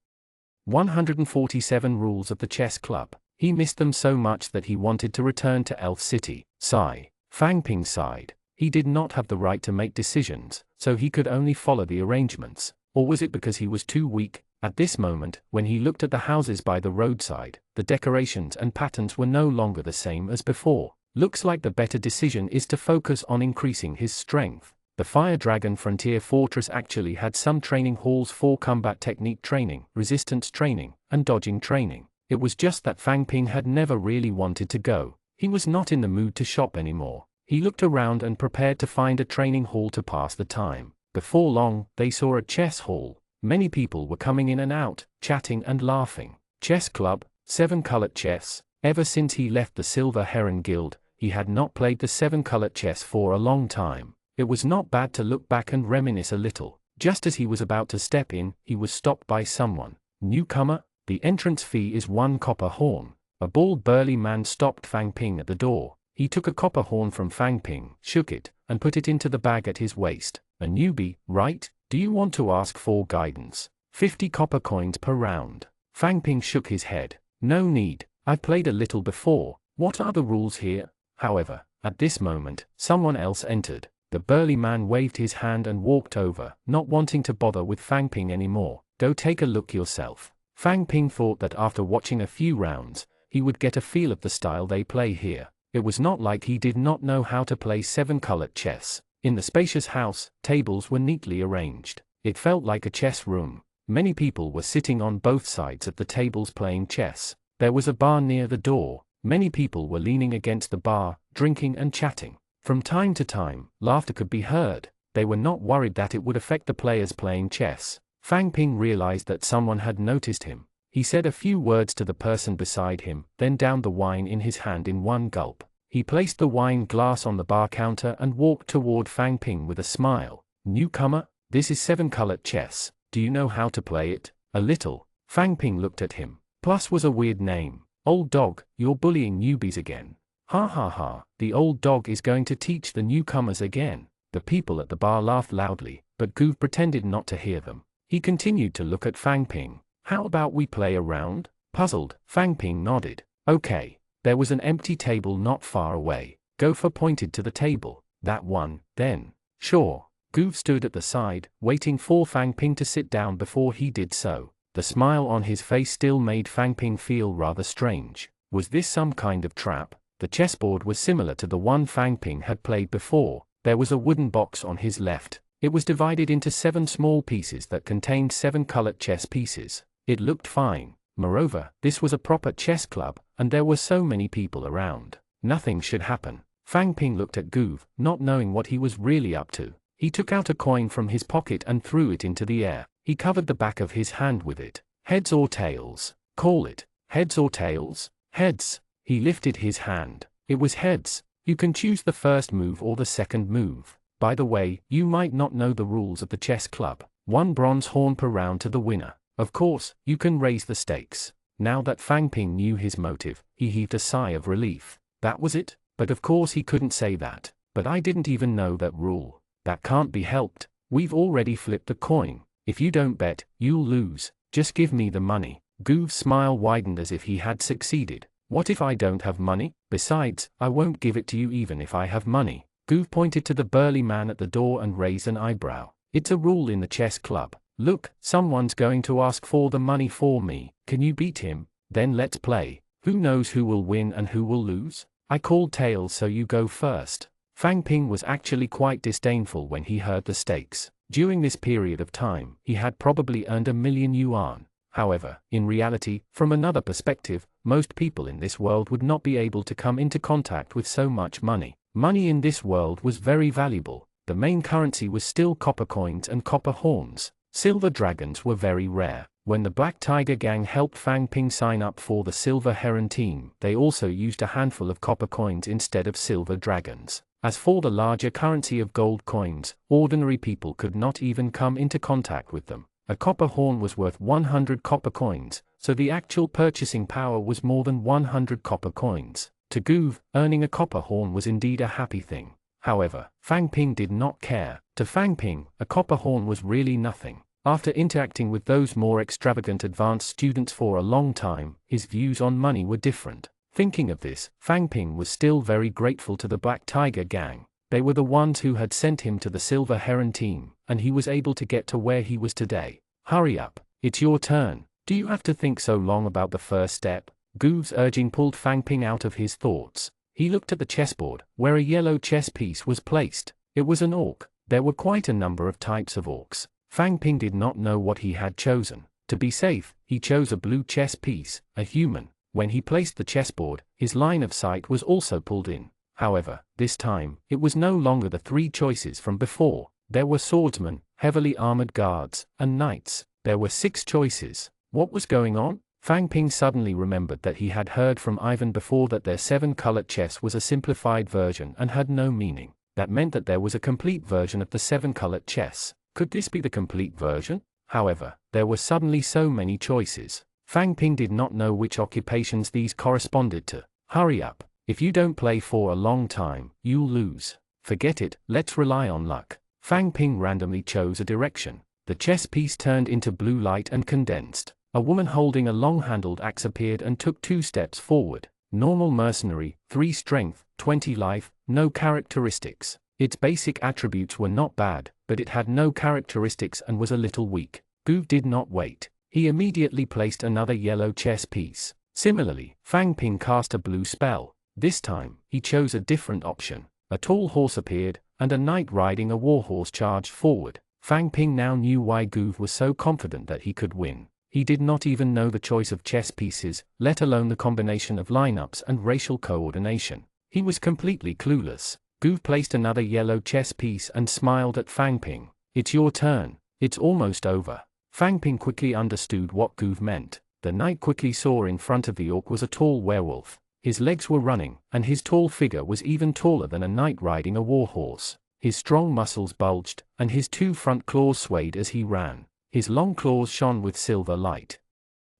Speaker 1: 147 Rules of the Chess Club. He missed them so much that he wanted to return to Elf City. Sigh. Fang Ping sighed. He did not have the right to make decisions, so he could only follow the arrangements. Or was it because he was too weak? At this moment, when he looked at the houses by the roadside, the decorations and patterns were no longer the same as before. Looks like the better decision is to focus on increasing his strength. The Fire Dragon Frontier Fortress actually had some training halls for combat technique training, resistance training, and dodging training. It was just that Fang Ping had never really wanted to go. He was not in the mood to shop anymore. He looked around and prepared to find a training hall to pass the time. Before long, they saw a chess hall. Many people were coming in and out, chatting and laughing. Chess club, 7-colored chess. Ever since he left the Silver Heron Guild, he had not played the 7-colored chess for a long time. It was not bad to look back and reminisce a little. Just as he was about to step in, he was stopped by someone. Newcomer? The entrance fee is 1 copper horn. A bald burly man stopped Fang Ping at the door. He took a copper horn from Fang Ping, shook it, and put it into the bag at his waist. A newbie, right? Do you want to ask for guidance? 50 copper coins per round. Fang Ping shook his head. No need. I've played a little before. What are the rules here? However, at this moment, someone else entered. The burly man waved his hand and walked over, not wanting to bother with Fang Ping anymore. Go take a look yourself. Fang Ping thought that after watching a few rounds, he would get a feel of the style they play here. It was not like he did not know how to play 7-colored chess. In the spacious house, tables were neatly arranged. It felt like a chess room. Many people were sitting on both sides of the tables playing chess. There was a bar near the door. Many people were leaning against the bar, drinking and chatting. From time to time, laughter could be heard. They were not worried that it would affect the players playing chess. Fang Ping realized that someone had noticed him. He said a few words to the person beside him, then downed the wine in his hand in one gulp. He placed the wine glass on the bar counter and walked toward Fang Ping with a smile. "Newcomer, this is 7-colored chess. Do you know how to play it?" "A little." Fang Ping looked at him. Plus was a weird name. "Old dog, you're bullying newbies again." "Ha ha ha, the old dog is going to teach the newcomers again." The people at the bar laughed loudly, but Goof pretended not to hear them. He continued to look at Fang Ping. "How about we play a round?" Puzzled, Fang Ping nodded. "Okay." There was an empty table not far away. Gopher pointed to the table. "That one, then." "Sure." Goof stood at the side, waiting for Fang Ping to sit down before he did so. The smile on his face still made Fang Ping feel rather strange. Was this some kind of trap? The chessboard was similar to the one Fang Ping had played before. There was a wooden box on his left. It was divided into 7 small pieces that contained 7 colored chess pieces. It looked fine. Moreover, this was a proper chess club, and there were so many people around. Nothing should happen. Fang Ping looked at Goof, not knowing what he was really up to. He took out a coin from his pocket and threw it into the air. He covered the back of his hand with it. "Heads or tails? Call it. Heads or tails?" "Heads." He lifted his hand. It was heads. You can choose the first move or the second move. By the way, you might not know the rules of the chess club. 1 bronze horn per round to the winner. Of course, you can raise the stakes. Now that Fang Ping knew his motive, he heaved a sigh of relief. That was it? But of course he couldn't say that. "But I didn't even know that rule." "That can't be helped. We've already flipped the coin. If you don't bet, you'll lose. Just give me the money." Goof's smile widened as if he had succeeded. "What if I don't have money? Besides, I won't give it to you even if I have money." Goof pointed to the burly man at the door and raised an eyebrow. "It's a rule in the chess club. Look, someone's going to ask for the money for me. Can you beat him? Then let's play. Who knows who will win and who will lose? I called tails, so you go first." Fang Ping was actually quite disdainful when he heard the stakes. During this period of time, he had probably earned 1,000,000 yuan. However, in reality, from another perspective, most people in this world would not be able to come into contact with so much money. Money in this world was very valuable. The main currency was still copper coins and copper horns. Silver dragons were very rare. When the Black Tiger Gang helped Fang Ping sign up for the Silver Heron team, they also used a handful of copper coins instead of silver dragons. As for the larger currency of gold coins, ordinary people could not even come into contact with them. A copper horn was worth 100 copper coins, so the actual purchasing power was more than 100 copper coins. To Goof, earning a copper horn was indeed a happy thing. However, Fang Ping did not care. To Fang Ping, a copper horn was really nothing. After interacting with those more extravagant advanced students for a long time, his views on money were different. Thinking of this, Fang Ping was still very grateful to the Black Tiger Gang. They were the ones who had sent him to the Silver Heron team, and he was able to get to where he was today. "Hurry up, it's your turn. Do you have to think so long about the first step?" Goof's urging pulled Fang Ping out of his thoughts. He looked at the chessboard, where a yellow chess piece was placed. It was an orc. There were quite a number of types of orcs. Fang Ping did not know what he had chosen. To be safe, he chose a blue chess piece, a human. When he placed the chessboard, his line of sight was also pulled in. However, this time, it was no longer the 3 choices from before. There were swordsmen, heavily armored guards, and knights. There were 6 choices. What was going on? Fang Ping suddenly remembered that he had heard from Ivan before that their 7-colored chess was a simplified version and had no meaning. That meant that there was a complete version of the 7-colored chess. Could this be the complete version? However, there were suddenly so many choices. Fang Ping did not know which occupations these corresponded to. "Hurry up. If you don't play for a long time, you'll lose." "Forget it, let's rely on luck." Fang Ping randomly chose a direction. The chess piece turned into blue light and condensed. A woman holding a long-handled axe appeared and took 2 steps forward. Normal mercenary, 3 strength, 20 life, no characteristics. Its basic attributes were not bad, but it had no characteristics and was a little weak. Goof did not wait. He immediately placed another yellow chess piece. Similarly, Fang Ping cast a blue spell. This time, he chose a different option. A tall horse appeared, and a knight riding a warhorse charged forward. Fang Ping now knew why Gove was so confident that he could win. He did not even know the choice of chess pieces, let alone the combination of lineups and racial coordination. He was completely clueless. Gove placed another yellow chess piece and smiled at Fang Ping. "It's your turn. It's almost over." Fang Ping quickly understood what Gove meant. The knight quickly saw in front of the orc was a tall werewolf. His legs were running, and his tall figure was even taller than a knight riding a warhorse. His strong muscles bulged, and his two front claws swayed as he ran. His long claws shone with silver light.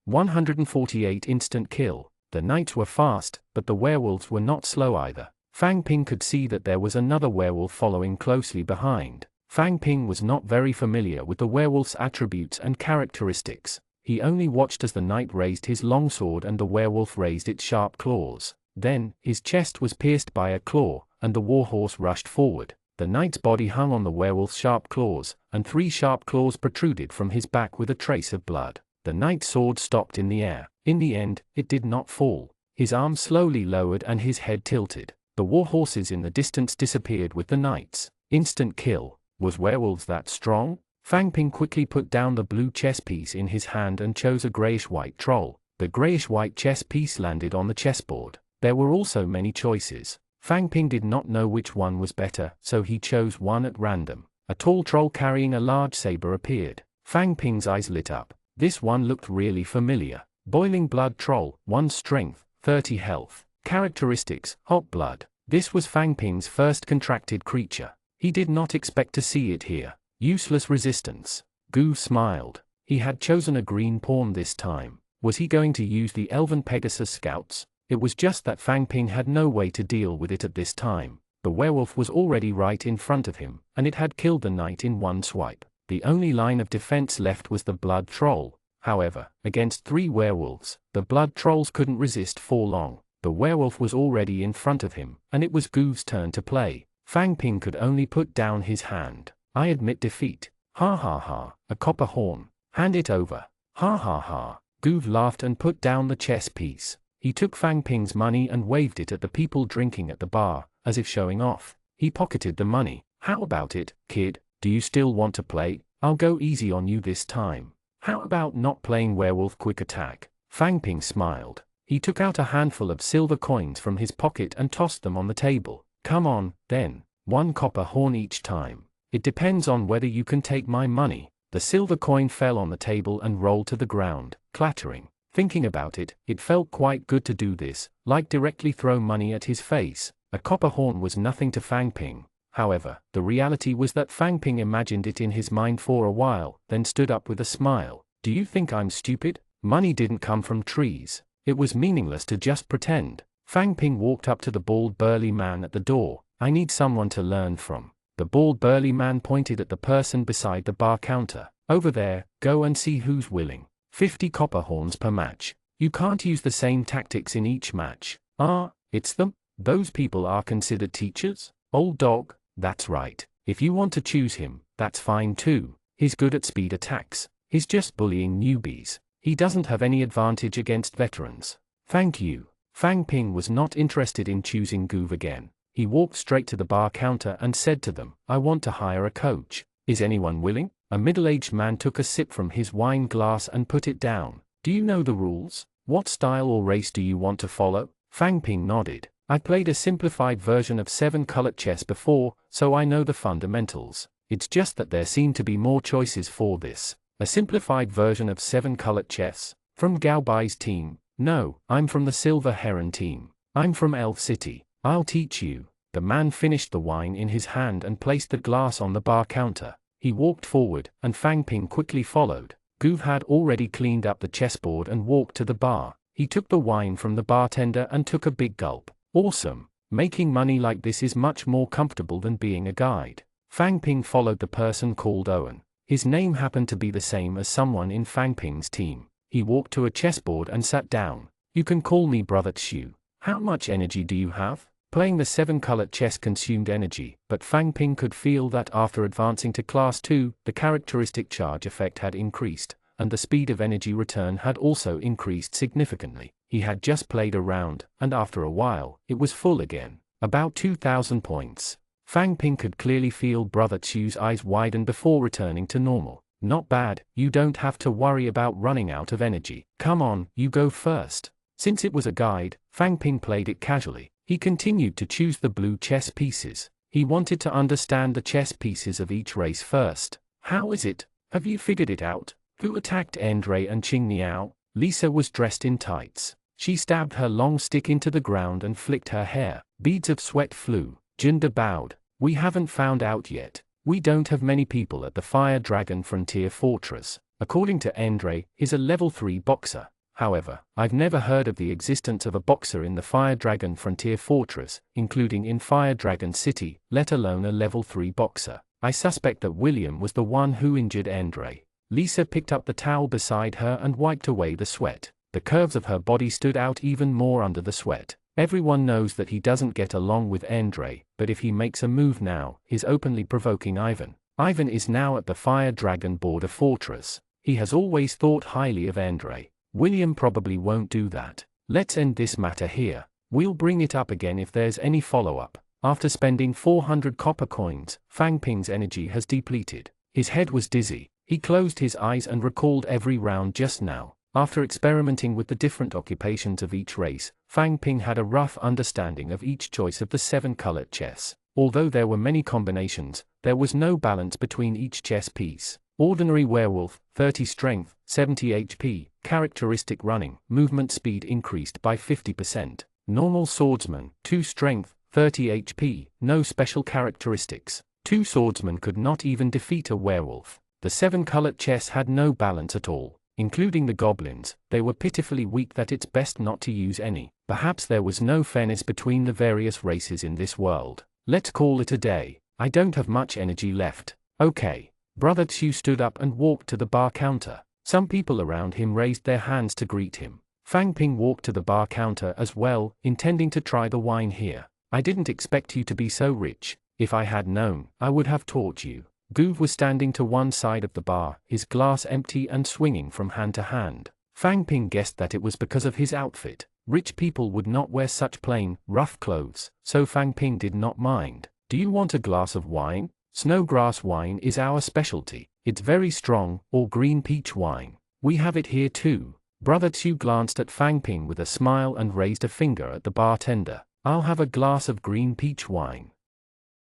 Speaker 1: 148 instant kill. The knights were fast, but the werewolves were not slow either. Fang Ping could see that there was another werewolf following closely behind. Fang Ping was not very familiar with the werewolf's attributes and characteristics. He only watched as the knight raised his longsword and the werewolf raised its sharp claws. Then, his chest was pierced by a claw, and the warhorse rushed forward. The knight's body hung on the werewolf's sharp claws, and 3 sharp claws protruded from his back with a trace of blood. The knight's sword stopped in the air. In the end, it did not fall. His arms slowly lowered and his head tilted. The warhorses in the distance disappeared with the knights. Instant kill. Was werewolves that strong? Fang Ping quickly put down the blue chess piece in his hand and chose a grayish-white troll. The grayish-white chess piece landed on the chessboard. There were also many choices. Fang Ping did not know which one was better, so he chose one at random. A tall troll carrying a large saber appeared. Fang Ping's eyes lit up. This one looked really familiar. Boiling blood troll, 1 strength, 30 health. Characteristics, hot blood. This was Fang Ping's first contracted creature. He did not expect to see it here. Useless resistance. Gove smiled. He had chosen a green pawn this time. Was he going to use the Elven Pegasus scouts? It was just that Fang Ping had no way to deal with it at this time. The werewolf was already right in front of him, and it had killed the knight in one swipe. The only line of defense left was the blood troll. However, against 3 werewolves, the blood trolls couldn't resist for long. The werewolf was already in front of him, and it was Gove's turn to play. Fang Ping could only put down his hand. "I admit defeat." "Ha ha ha, a copper horn. Hand it over." "Ha ha ha." Gove laughed and put down the chess piece. He took Fang Ping's money and waved it at the people drinking at the bar, as if showing off. He pocketed the money. "How about it, kid? Do you still want to play? I'll go easy on you this time. How about not playing werewolf quick attack?" Fang Ping smiled. He took out a handful of silver coins from his pocket and tossed them on the table. "Come on, then. 1 copper horn each time. It depends on whether you can take my money." The silver coin fell on the table and rolled to the ground, clattering. Thinking about it, it felt quite good to do this, like directly throw money at his face. A copper horn was nothing to Fang Ping. However, the reality was that Fang Ping imagined it in his mind for a while, then stood up with a smile. "Do you think I'm stupid? Money didn't come from trees. It was meaningless to just pretend." Fang Ping walked up to the bald burly man at the door. "I need someone to learn from." The bald burly man pointed at the person beside the bar counter. "Over there, go and see who's willing. 50 copper horns per match. You can't use the same tactics in each match." "Ah, it's them? Those people are considered teachers?" "Old dog, that's right. If you want to choose him, that's fine too. He's good at speed attacks. He's just bullying newbies. He doesn't have any advantage against veterans." "Thank you." Fang Ping was not interested in choosing Gove again. He walked straight to the bar counter and said to them, "I want to hire a coach. Is anyone willing?" A middle-aged man took a sip from his wine glass and put it down. "Do you know the rules? What style or race do you want to follow?" Fang Ping nodded. "I played a simplified version of 7-colored chess before, so I know the fundamentals. It's just that there seem to be more choices for this." "A simplified version of 7-colored chess? From Gao Bai's team?" "No, I'm from the Silver Heron team. I'm from Elf City. I'll teach you." The man finished the wine in his hand and placed the glass on the bar counter. He walked forward, and Fang Ping quickly followed. Gove had already cleaned up the chessboard and walked to the bar. He took the wine from the bartender and took a big gulp. "Awesome. Making money like this is much more comfortable than being a guide." Fang Ping followed the person called Owen. His name happened to be the same as someone in Fang Ping's team. He walked to a chessboard and sat down. "You can call me Brother Xu. How much energy do you have?" Playing the 7-colored chess consumed energy, but Fang Ping could feel that after advancing to Class 2, the characteristic charge effect had increased, and the speed of energy return had also increased significantly. He had just played a round, and after a while, it was full again. About 2,000 points. Fang Ping could clearly feel Brother Chu's eyes widen before returning to normal. Not bad, you don't have to worry about running out of energy. Come on, you go first. Since it was a guide, Fang Ping played it casually. He continued to choose the blue chess pieces. He wanted to understand the chess pieces of each race first. How is it? Have you figured it out? Who attacked Andre and Qing Niao? Lisa was dressed in tights. She stabbed her long stick into the ground and flicked her hair. Beads of sweat flew. Jinda bowed. We haven't found out yet. We don't have many people at the Fire Dragon Frontier Fortress. According to Andre, he's a level 3 boxer. However, I've never heard of the existence of a boxer in the Fire Dragon Frontier Fortress, including in Fire Dragon City, let alone a level 3 boxer. I suspect that William was the one who injured Andre. Lisa picked up the towel beside her and wiped away the sweat. The curves of her body stood out even more under the sweat. Everyone knows that he doesn't get along with Andre, but if he makes a move now, he's openly provoking Ivan. Ivan is now at the Fire Dragon Border Fortress. He has always thought highly of Andre. William probably won't do that. Let's end this matter here. We'll bring it up again if there's any follow-up. After spending 400 copper coins, Fang Ping's energy has depleted. His head was dizzy. He closed his eyes and recalled every round just now. After experimenting with the different occupations of each race, Fang Ping had a rough understanding of each choice of the 7-colored chess. Although there were many combinations, there was no balance between each chess piece. Ordinary werewolf, 30 strength, 70 HP, characteristic running, movement speed increased by 50%. Normal swordsman, 2 strength, 30 HP, no special characteristics. 2 swordsmen could not even defeat a werewolf. The 7-colored chess had no balance at all. Including the goblins, they were pitifully weak that it's best not to use any. Perhaps there was no fairness between the various races in this world. Let's call it a day. I don't have much energy left. Okay. Brother Chu stood up and walked to the bar counter. Some people around him raised their hands to greet him. Fang Ping walked to the bar counter as well, intending to try the wine here. I didn't expect you to be so rich. If I had known, I would have taught you. Gove was standing to one side of the bar, his glass empty and swinging from hand to hand. Fang Ping guessed that it was because of his outfit. Rich people would not wear such plain, rough clothes, so Fang Ping did not mind. Do you want a glass of wine? Snowgrass wine is our specialty. It's very strong, or green peach wine. We have it here too. Brother Chu glanced at Fang Ping with a smile and raised a finger at the bartender. I'll have a glass of green peach wine.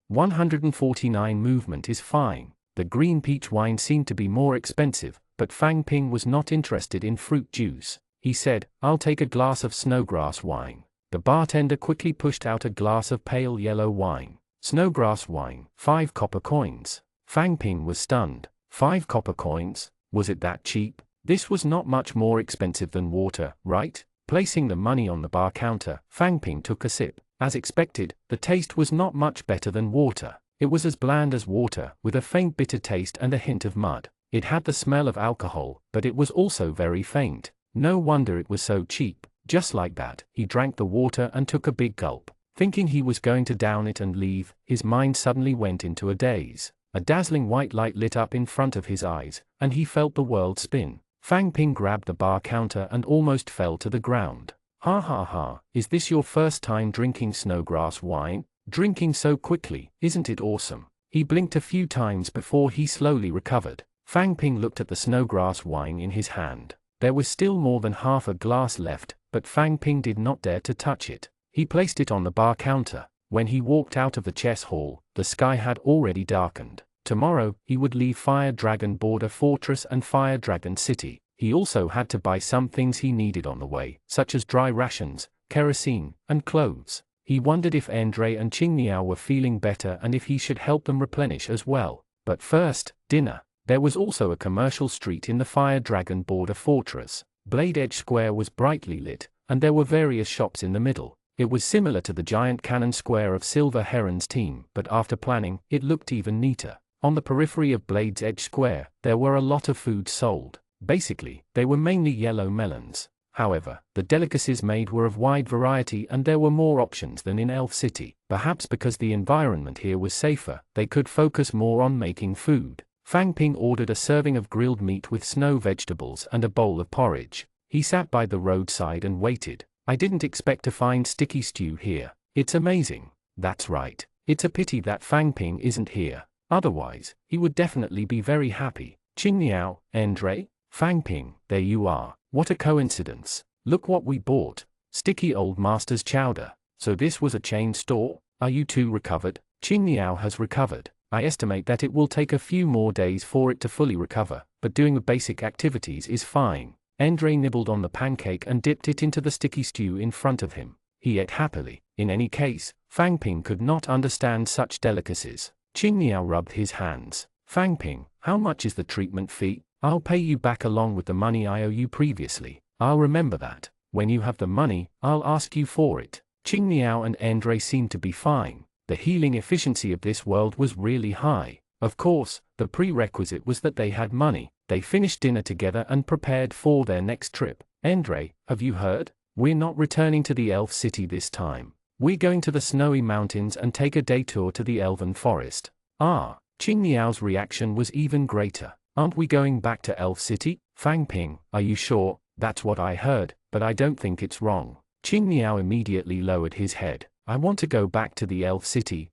Speaker 1: 149 movement is fine. The green peach wine seemed to be more expensive, but Fang Ping was not interested in fruit juice. He said, I'll take a glass of snowgrass wine. The bartender quickly pushed out a glass of pale yellow wine. Snowgrass wine, 5 copper coins. Fang Ping was stunned. 5 copper coins? Was it that cheap? This was not much more expensive than water, right? Placing the money on the bar counter, Fang Ping took a sip. As expected, the taste was not much better than water. It was as bland as water, with a faint bitter taste and a hint of mud. It had the smell of alcohol, but it was also very faint. No wonder it was so cheap. Just like that, he drank the water and took a big gulp. Thinking he was going to down it and leave, his mind suddenly went into a daze. A dazzling white light lit up in front of his eyes, and he felt the world spin. Fang Ping grabbed the bar counter and almost fell to the ground. Ha ha ha, is this your first time drinking snowgrass wine? Drinking so quickly, isn't it awesome? He blinked a few times before he slowly recovered. Fang Ping looked at the snowgrass wine in his hand. There was still more than half a glass left, but Fang Ping did not dare to touch it. He placed it on the bar counter. When he walked out of the chess hall, the sky had already darkened. Tomorrow, he would leave Fire Dragon Border Fortress and Fire Dragon City. He also had to buy some things he needed on the way, such as dry rations, kerosene, and clothes. He wondered if Andre and Qing Niao were feeling better and if he should help them replenish as well. But first, dinner. There was also a commercial street in the Fire Dragon Border Fortress. Blade Edge Square was brightly lit, and there were various shops in the middle. It was similar to the giant cannon square of Silver Heron's team, but after planning, it looked even neater. On the periphery of Blade's Edge Square, there were a lot of food sold. Basically, they were mainly yellow melons. However, the delicacies made were of wide variety and there were more options than in Elf City. Perhaps because the environment here was safer, they could focus more on making food. Fang Ping ordered a serving of grilled meat with snow vegetables and a bowl of porridge. He sat by the roadside and waited. I didn't expect to find sticky stew here. It's amazing. That's right. It's a pity that Fang Ping isn't here. Otherwise, he would definitely be very happy. Qingniao, Andre, Fang Ping, there you are. What a coincidence. Look what we bought. Sticky old master's chowder. So this was a chain store? Are you two recovered? Qingniao has recovered. I estimate that it will take a few more days for it to fully recover, but doing the basic activities is fine. Andre nibbled on the pancake and dipped it into the sticky stew in front of him. He ate happily. In any case, Fang Ping could not understand such delicacies. Qingniao rubbed his hands. Fang Ping, how much is the treatment fee? I'll pay you back along with the money I owe you previously. I'll remember that. When you have the money, I'll ask you for it. Qingniao and Andre seemed to be fine. The healing efficiency of this world was really high. Of course, the prerequisite was that they had money. They finished dinner together and prepared for their next trip. Andre, have you heard? We're not returning to the elf city this time. We're going to the snowy mountains and take a day tour to the elven forest. Ah, Qingniao's reaction was even greater. Aren't we going back to Elf City? Fang Ping, are you sure? That's what I heard, but I don't think it's wrong. Qingniao immediately lowered his head. I want to go back to the Elf City.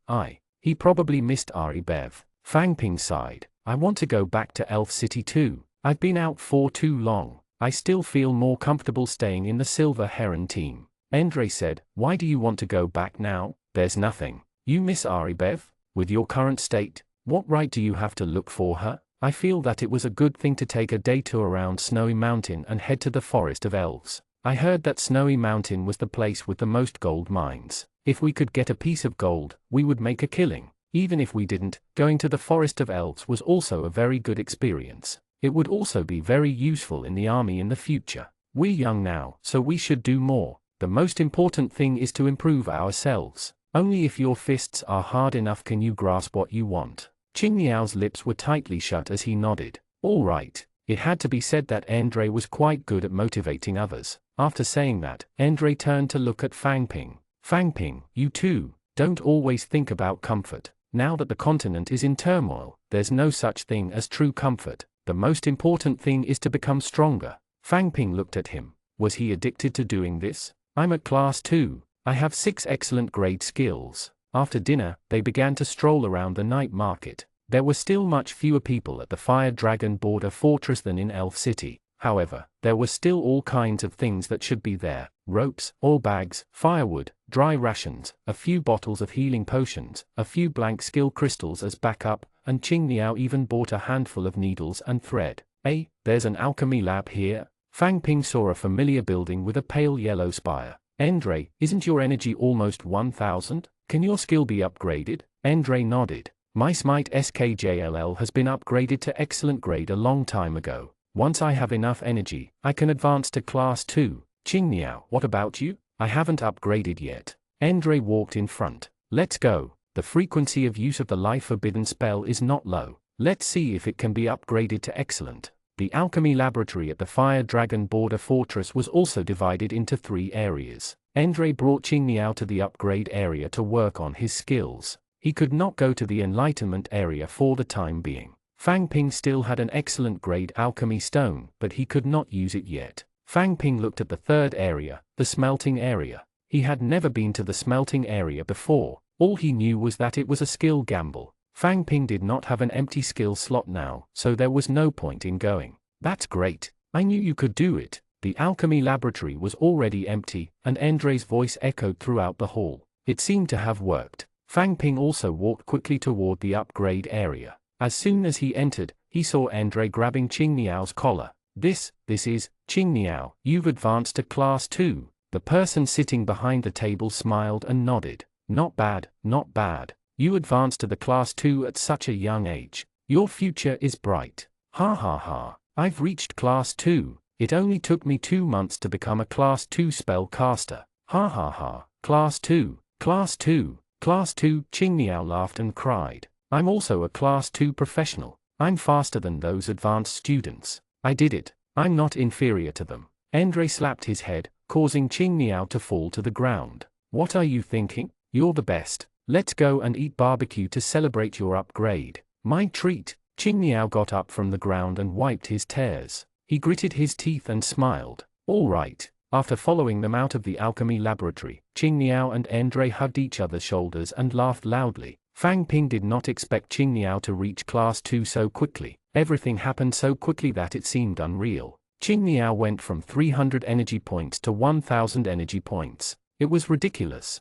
Speaker 1: He probably missed Ari Bev. Fang Ping sighed. I want to go back to Elf City too. I've been out for too long. I still feel more comfortable staying in the Silver Heron team. Andre said, why do you want to go back now? There's nothing. You miss Ari Bev? With your current state, what right do you have to look for her? I feel that it was a good thing to take a day tour around Snowy Mountain and head to the Forest of Elves. I heard that Snowy Mountain was the place with the most gold mines. If we could get a piece of gold, we would make a killing. Even if we didn't, going to the Forest of Elves was also a very good experience. It would also be very useful in the army in the future. We're young now, so we should do more. The most important thing is to improve ourselves. Only if your fists are hard enough can you grasp what you want. Qingniao's lips were tightly shut as he nodded. All right. It had to be said that Andre was quite good at motivating others. After saying that, Andre turned to look at Fang Ping. Fang Ping, you too, don't always think about comfort. Now that the continent is in turmoil, there's no such thing as true comfort. The most important thing is to become stronger. Fang Ping looked at him. Was he addicted to doing this? I'm at class 2. I have 6 excellent grade skills. After dinner, they began to stroll around the night market. There were still much fewer people at the Fire Dragon Border Fortress than in Elf City. However, there were still all kinds of things that should be there. Ropes, oil bags, firewood, dry rations, a few bottles of healing potions, a few blank skill crystals as backup, and Qingniao even bought a handful of needles and thread. Hey, there's an alchemy lab here. Fang Ping saw a familiar building with a pale yellow spire. Andre, isn't your energy almost 1000? Can your skill be upgraded? Andre nodded. My Smite SKJLL has been upgraded to excellent grade a long time ago. Once I have enough energy, I can advance to class 2. Qingniao, what about you? I haven't upgraded yet. Andre walked in front. Let's go. The frequency of use of the life forbidden spell is not low. Let's see if it can be upgraded to excellent. The alchemy laboratory at the Fire Dragon Border Fortress was also divided into 3 areas. Andre brought Qingniao to the upgrade area to work on his skills. He could not go to the enlightenment area for the time being. Fang Ping still had an excellent grade alchemy stone, but he could not use it yet. Fang Ping looked at the 3rd area, the smelting area. He had never been to the smelting area before. All he knew was that it was a skill gamble. Fang Ping did not have an empty skill slot now, so there was no point in going. That's great. I knew you could do it. The alchemy laboratory was already empty, and Andre's voice echoed throughout the hall. It seemed to have worked. Fang Ping also walked quickly toward the upgrade area. As soon as he entered, he saw Andre grabbing Qingniao's collar. This is, Qingniao, you've advanced to class 2. The person sitting behind the table smiled and nodded. Not bad, not bad. You advanced to the class 2 at such a young age. Your future is bright. Ha ha ha. I've reached class 2. It only took me 2 months to become a class 2 spellcaster. Ha ha ha. Class 2. Class 2. Class 2. Qingniao laughed and cried. I'm also a class 2 professional. I'm faster than those advanced students. I did it. I'm not inferior to them. Andre slapped his head, causing Qingniao to fall to the ground. What are you thinking? You're the best. Let's go and eat barbecue to celebrate your upgrade. My treat. Qingniao got up from the ground and wiped his tears. He gritted his teeth and smiled. All right. After following them out of the alchemy laboratory, Qingniao and Andre hugged each other's shoulders and laughed loudly. Fang Ping did not expect Qingniao to reach Class 2 so quickly. Everything happened so quickly that it seemed unreal. Qingniao went from 300 energy points to 1000 energy points. It was ridiculous.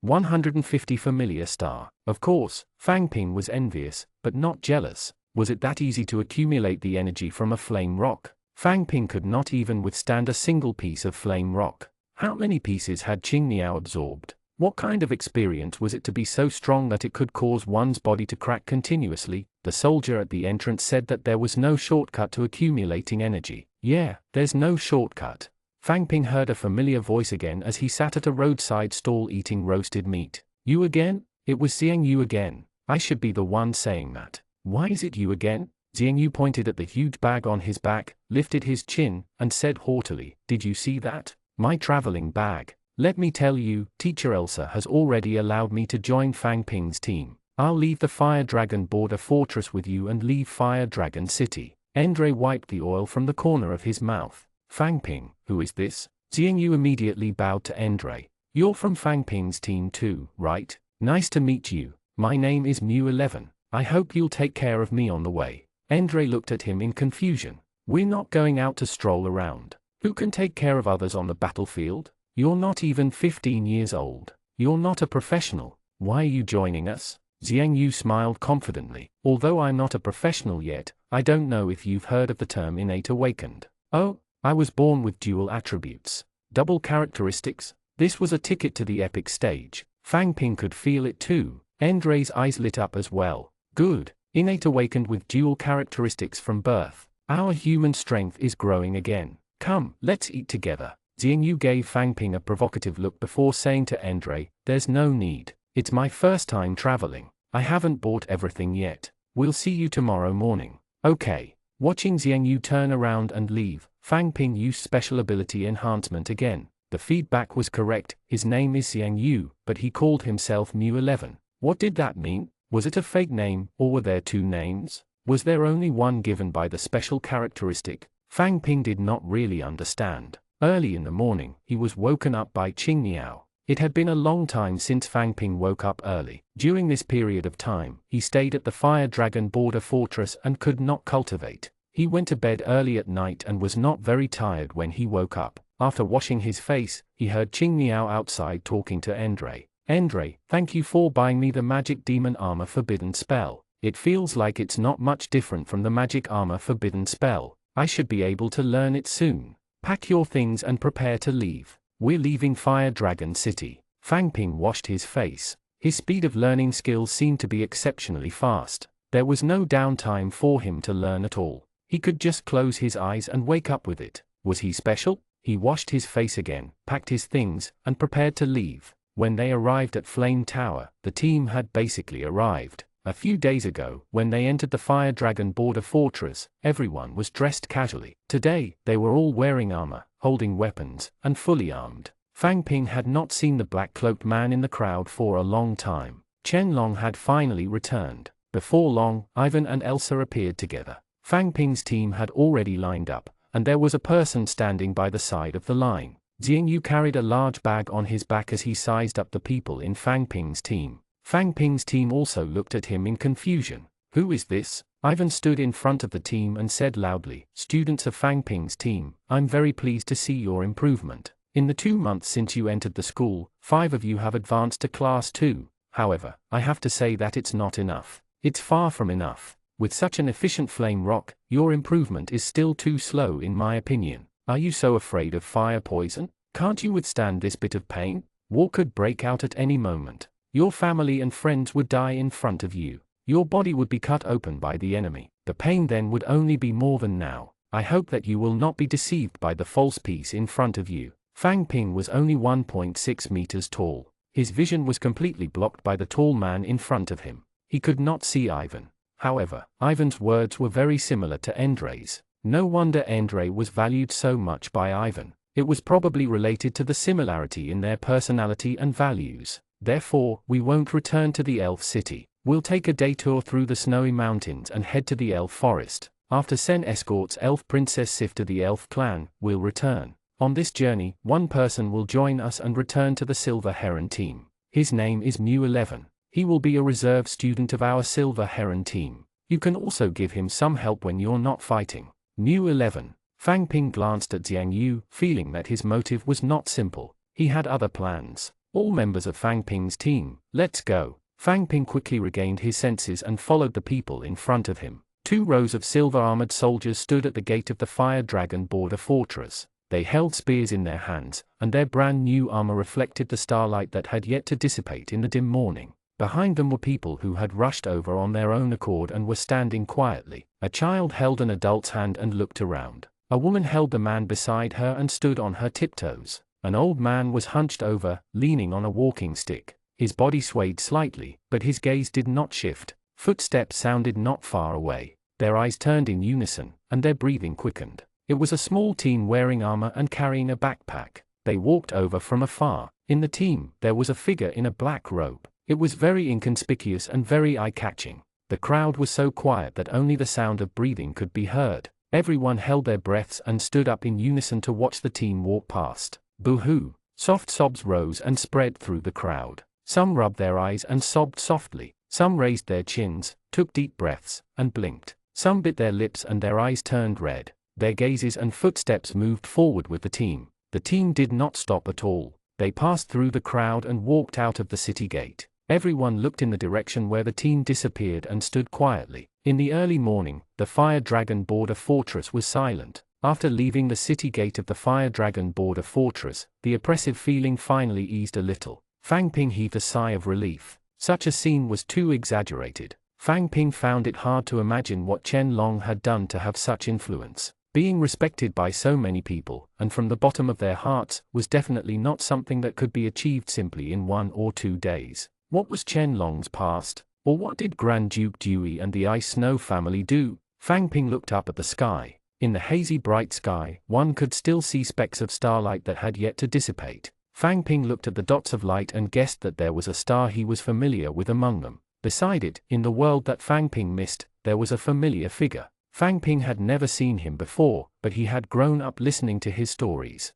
Speaker 1: 150 familiar star. Of course, Fang Ping was envious, but not jealous. Was it that easy to accumulate the energy from a flame rock? Fang Ping could not even withstand a single piece of flame rock. How many pieces had Qingniao absorbed? What kind of experience was it to be so strong that it could cause one's body to crack continuously? The soldier at the entrance said that there was no shortcut to accumulating energy. Yeah, there's no shortcut. Fang Ping heard a familiar voice again as he sat at a roadside stall eating roasted meat. You again? It was Xiang Yu again. I should be the one saying that. Why is it you again? Xiang Yu pointed at the huge bag on his back, lifted his chin, and said haughtily, Did you see that? My traveling bag. Let me tell you, Teacher Elsa has already allowed me to join Fang Ping's team. I'll leave the Fire Dragon Border Fortress with you and leave Fire Dragon City. Andre wiped the oil from the corner of his mouth. Fang Ping, who is this? Xiang Yu immediately bowed to Andre. You're from Fang Ping's team too, right? Nice to meet you. My name is Mu11. I hope you'll take care of me on the way. Andre looked at him in confusion. We're not going out to stroll around. Who can take care of others on the battlefield? You're not even 15 years old. You're not a professional. Why are you joining us? Xiang Yu smiled confidently. Although I'm not a professional yet, I don't know if you've heard of the term innate awakened. Oh, I was born with dual attributes. Double characteristics. This was a ticket to the epic stage. Fang Ping could feel it too. Andre's eyes lit up as well. Good. Innate awakened with dual characteristics from birth. Our human strength is growing again. Come, let's eat together. Xiang Yu gave Fang Ping a provocative look before saying to Andre, There's no need. It's my first time traveling. I haven't bought everything yet. We'll see you tomorrow morning. Okay. Watching Xiang Yu turn around and leave, Fang Ping used special ability enhancement again. The feedback was correct. His name is Xiang Yu, but he called himself Mu11. What did that mean? Was it a fake name, or were there two names? Was there only one given by the special characteristic? Fang Ping did not really understand. Early in the morning, he was woken up by Qingniao. It had been a long time since Fang Ping woke up early. During this period of time, he stayed at the Fire Dragon Border Fortress and could not cultivate. He went to bed early at night and was not very tired when he woke up. After washing his face, he heard Qingniao outside talking to Andre. Andre, thank you for buying me the magic demon armor forbidden spell. It feels like it's not much different from the magic armor forbidden spell. I should be able to learn it soon. Pack your things and prepare to leave. We're leaving Fire Dragon City. Fang Ping washed his face. His speed of learning skills seemed to be exceptionally fast. There was no downtime for him to learn at all. He could just close his eyes and wake up with it. Was he special? He washed his face again, packed his things, and prepared to leave. When they arrived at Flame Tower, the team had basically arrived. A few days ago, when they entered the Fire Dragon Border Fortress, everyone was dressed casually. Today, they were all wearing armor, holding weapons, and fully armed. Fang Ping had not seen the black-cloaked man in the crowd for a long time. Chen Long had finally returned. Before long, Ivan and Elsa appeared together. Fang Ping's team had already lined up, and there was a person standing by the side of the line. Xiang Yu carried a large bag on his back as he sized up the people in Fang Ping's team. Fang Ping's team also looked at him in confusion. Who is this? Ivan stood in front of the team and said loudly, Students of Fang Ping's team, I'm very pleased to see your improvement. In the 2 months since you entered the school, 5 of you have advanced to Class 2. However, I have to say that it's not enough. It's far from enough. With such an efficient flame rock, your improvement is still too slow in my opinion. Are you so afraid of fire poison? Can't you withstand this bit of pain? War could break out at any moment. Your family and friends would die in front of you. Your body would be cut open by the enemy. The pain then would only be more than now. I hope that you will not be deceived by the false piece in front of you. Fang Ping was only 1.6 meters tall. His vision was completely blocked by the tall man in front of him. He could not see Ivan. However, Ivan's words were very similar to Andre's. No wonder Andre was valued so much by Ivan. It was probably related to the similarity in their personality and values. Therefore, we won't return to the Elf City. We'll take a day tour through the snowy mountains and head to the Elf Forest. After Sen escorts Elf Princess Sif to the Elf clan, we'll return. On this journey, one person will join us and return to the Silver Heron team. His name is Mu11. He will be a reserve student of our Silver Heron team. You can also give him some help when you're not fighting. Mu11. Fang Ping glanced at Xiang Yu, feeling that his motive was not simple. He had other plans. All members of Fang Ping's team, let's go. Fang Ping quickly regained his senses and followed the people in front of him. 2 rows of silver-armored soldiers stood at the gate of the Fire Dragon border fortress. They held spears in their hands, and their brand new armor reflected the starlight that had yet to dissipate in the dim morning. Behind them were people who had rushed over on their own accord and were standing quietly. A child held an adult's hand and looked around. A woman held the man beside her and stood on her tiptoes. An old man was hunched over, leaning on a walking stick. His body swayed slightly, but his gaze did not shift. Footsteps sounded not far away. Their eyes turned in unison, and their breathing quickened. It was a small teen wearing armor and carrying a backpack. They walked over from afar. In the team, there was a figure in a black robe. It was very inconspicuous and very eye-catching. The crowd was so quiet that only the sound of breathing could be heard. Everyone held their breaths and stood up in unison to watch the team walk past. Boo-hoo! Soft sobs rose and spread through the crowd. Some rubbed their eyes and sobbed softly. Some raised their chins, took deep breaths, and blinked. Some bit their lips and their eyes turned red. Their gazes and footsteps moved forward with the team. The team did not stop at all. They passed through the crowd and walked out of the city gate. Everyone looked in the direction where the team disappeared and stood quietly. In the early morning, the Fire Dragon border fortress was silent. After leaving the city gate of the Fire Dragon border fortress, the oppressive feeling finally eased a little. Fang Ping heaved a sigh of relief. Such a scene was too exaggerated. Fang Ping found it hard to imagine what Chen Long had done to have such influence. Being respected by so many people, and from the bottom of their hearts, was definitely not something that could be achieved simply in 1 or 2 days. What was Chen Long's past? Or what did Grand Duke Dewey and the Ice Snow family do? Fang Ping looked up at the sky. In the hazy bright sky, one could still see specks of starlight that had yet to dissipate. Fang Ping looked at the dots of light and guessed that there was a star he was familiar with among them. Beside it, in the world that Fang Ping missed, there was a familiar figure. Fang Ping had never seen him before, but he had grown up listening to his stories.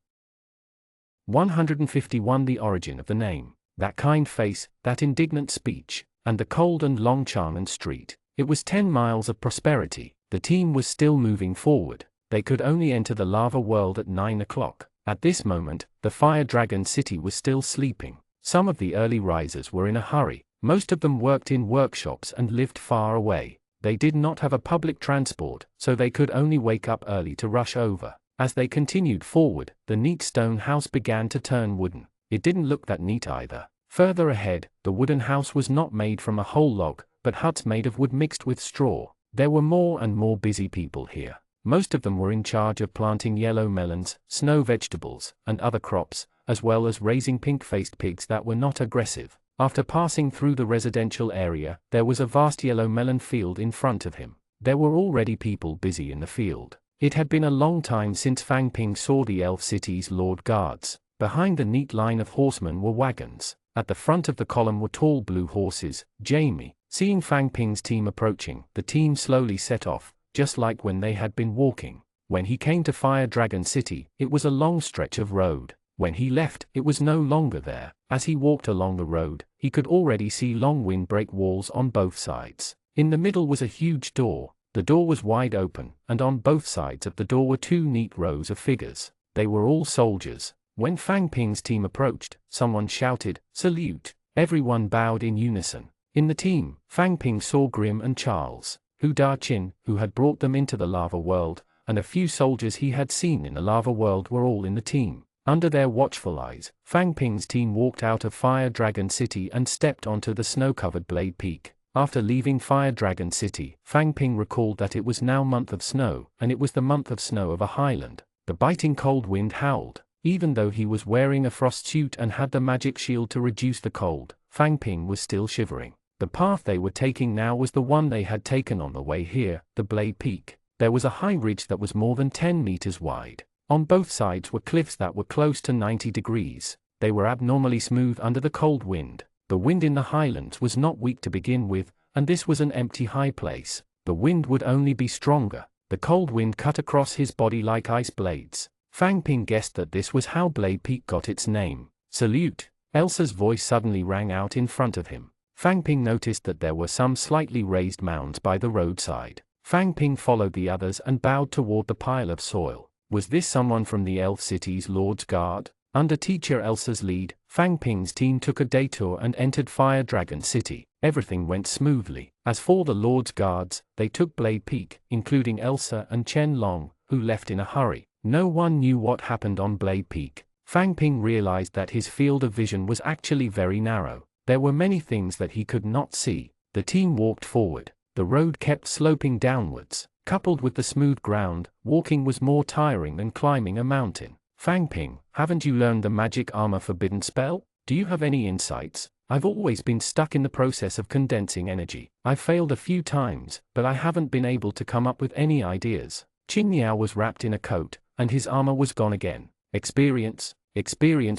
Speaker 1: 151. The origin of the name. That kind face, that indignant speech, and the cold and long Charnan Street. It was 10 miles of prosperity. The team was still moving forward. They could only enter the lava world at 9 o'clock. At this moment, the Fire Dragon city was still sleeping. Some of the early risers were in a hurry. Most of them worked in workshops and lived far away. They did not have a public transport, so they could only wake up early to rush over. As they continued forward, the neat stone house began to turn wooden. It didn't look that neat either. Further ahead, the wooden house was not made from a whole log, but huts made of wood mixed with straw. There were more and more busy people here. Most of them were in charge of planting yellow melons, snow vegetables, and other crops, as well as raising pink-faced pigs that were not aggressive. After passing through the residential area, there was a vast yellow melon field in front of him. There were already people busy in the field. It had been a long time since Fang Ping saw the Elf City's Lord Guards. Behind the neat line of horsemen were wagons. At the front of the column were tall blue horses. Jamie, seeing Fang Ping's team approaching, the team slowly set off, just like when they had been walking. When he came to Fire Dragon City, it was a long stretch of road. When he left, it was no longer there. As he walked along the road, he could already see long windbreak walls on both sides. In the middle was a huge door. The door was wide open, and on both sides of the door were 2 neat rows of figures. They were all soldiers. When Fang Ping's team approached, someone shouted, "Salute!" Everyone bowed in unison. In the team, Fang Ping saw Grim and Charles, Hu Da Qin, who had brought them into the lava world, and a few soldiers he had seen in the lava world were all in the team. Under their watchful eyes, Fang Ping's team walked out of Fire Dragon City and stepped onto the snow-covered Blade Peak. After leaving Fire Dragon City, Fang Ping recalled that it was now month of snow, and it was the month of snow of a highland. The biting cold wind howled. Even though he was wearing a frost suit and had the magic shield to reduce the cold, Fang Ping was still shivering. The path they were taking now was the one they had taken on the way here, the Blade Peak. There was a high ridge that was more than 10 meters wide. On both sides were cliffs that were close to 90 degrees. They were abnormally smooth under the cold wind. The wind in the highlands was not weak to begin with, and this was an empty high place. The wind would only be stronger. The cold wind cut across his body like ice blades. Fang Ping guessed that this was how Blade Peak got its name. Salute! Elsa's voice suddenly rang out in front of him. Fang Ping noticed that there were some slightly raised mounds by the roadside. Fang Ping followed the others and bowed toward the pile of soil. Was this someone from the Elf City's Lord's Guard? Under teacher Elsa's lead, Fang Ping's team took a detour and entered Fire Dragon City. Everything went smoothly. As for the Lord's Guards, they took Blade Peak, including Elsa and Chen Long, who left in a hurry. No one knew what happened on Blade Peak. Fang Ping realized that his field of vision was actually very narrow. There were many things that he could not see. The team walked forward. The road kept sloping downwards. Coupled with the smooth ground, walking was more tiring than climbing a mountain. Fang Ping, haven't you learned the magic armor forbidden spell? Do you have any insights? I've always been stuck in the process of condensing energy. I've failed a few times, but I haven't been able to come up with any ideas. Qing Niao was wrapped in a coat, and his armor was gone again. Experience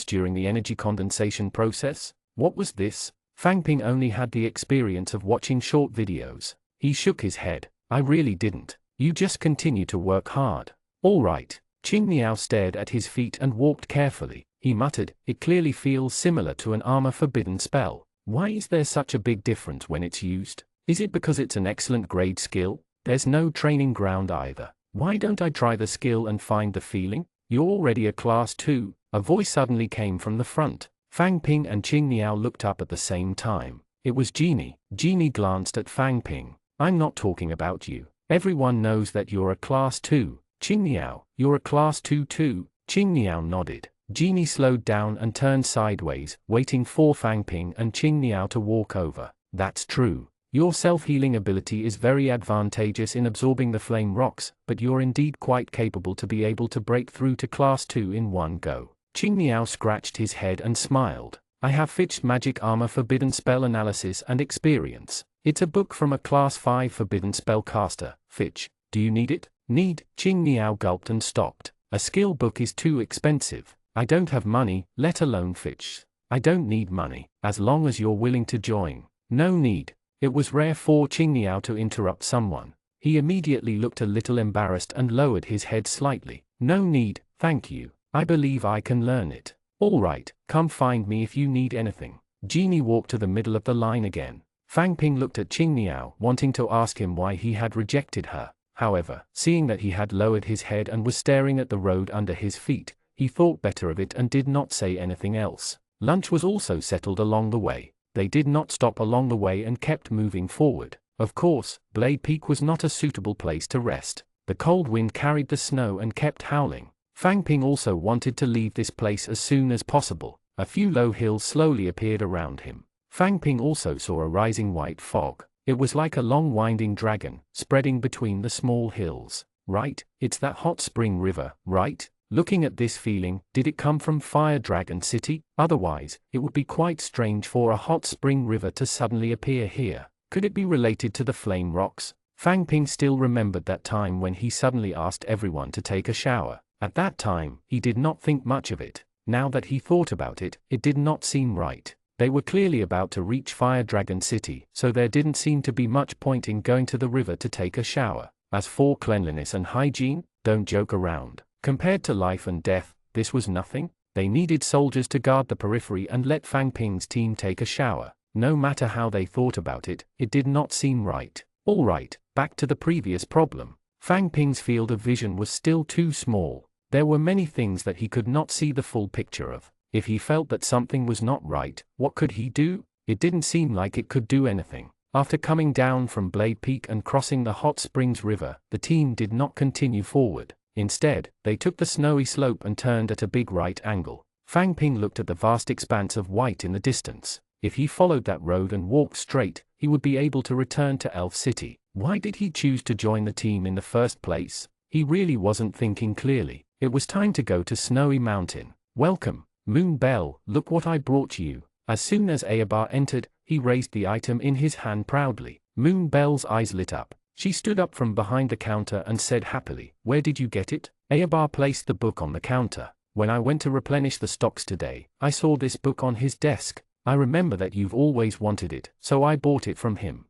Speaker 1: during the energy condensation process? What was this? Fang Ping only had the experience of watching short videos. He shook his head. I really didn't. You just continue to work hard. All right. Qing Niao stared at his feet and walked carefully. He muttered, it clearly feels similar to an armor forbidden spell. Why is there such a big difference when it's used? Is it because it's an excellent grade skill? There's no training ground either. Why don't I try the skill and find the feeling? You're already a class 2. A voice suddenly came from the front. Fang Ping and Qing Niao looked up at the same time. It was Genie. Genie glanced at Fang Ping. I'm not talking about you. Everyone knows that you're a class 2. Qing Niao, you're a class 2 too. Qing Niao nodded. Genie slowed down and turned sideways, waiting for Fang Ping and Qing Niao to walk over. That's true. Your self-healing ability is very advantageous in absorbing the flame rocks, but you're indeed quite capable to be able to break through to class 2 in one go. Qing Niao scratched his head and smiled. I have fetched magic armor forbidden spell analysis and experience. It's a book from a class 5 forbidden spellcaster. Fitch, do you need it? Need? Qing Niao gulped and stopped. A skill book is too expensive. I don't have money, let alone Fitch. I don't need money, as long as you're willing to join. No need. It was rare for Qing Niao to interrupt someone. He immediately looked a little embarrassed and lowered his head slightly. No need, thank you. I believe I can learn it. All right, come find me if you need anything. Genie walked to the middle of the line again. Fang Ping looked at Qing Niao, wanting to ask him why he had rejected her. However, seeing that he had lowered his head and was staring at the road under his feet, he thought better of it and did not say anything else. Lunch was also settled along the way. They did not stop along the way and kept moving forward. Of course, Blade Peak was not a suitable place to rest. The cold wind carried the snow and kept howling. Fang Ping also wanted to leave this place as soon as possible. A few low hills slowly appeared around him. Fang Ping also saw a rising white fog. It was like a long winding dragon, spreading between the small hills. Right, it's that hot spring river, right? Looking at this feeling, did it come from Fire Dragon City? Otherwise, it would be quite strange for a hot spring river to suddenly appear here. Could it be related to the flame rocks? Fang Ping still remembered that time when he suddenly asked everyone to take a shower. At that time, he did not think much of it. Now that he thought about it, it did not seem right. They were clearly about to reach Fire Dragon City, so there didn't seem to be much point in going to the river to take a shower. As for cleanliness and hygiene, don't joke around. Compared to life and death, this was nothing. They needed soldiers to guard the periphery and let Fang Ping's team take a shower. No matter how they thought about it, it did not seem right. All right, back to the previous problem. Fang Ping's field of vision was still too small. There were many things that he could not see the full picture of. If he felt that something was not right, what could he do? It didn't seem like it could do anything. After coming down from Blade Peak and crossing the Hot Springs River, the team did not continue forward. Instead, they took the snowy slope and turned at a big right angle. Fang Ping looked at the vast expanse of white in the distance. If he followed that road and walked straight, he would be able to return to Elf City. Why did he choose to join the team in the first place? He really wasn't thinking clearly. It was time to go to Snowy Mountain. Welcome, Moon Bell, look what I brought you. As soon as Ayabar entered, he raised the item in his hand proudly. Moon Bell's eyes lit up. She stood up from behind the counter and said happily, "Where did you get it?" Ayabar placed the book on the counter. "When I went to replenish the stocks today, I saw this book on his desk. I remember that you've always wanted it, so I bought it from him."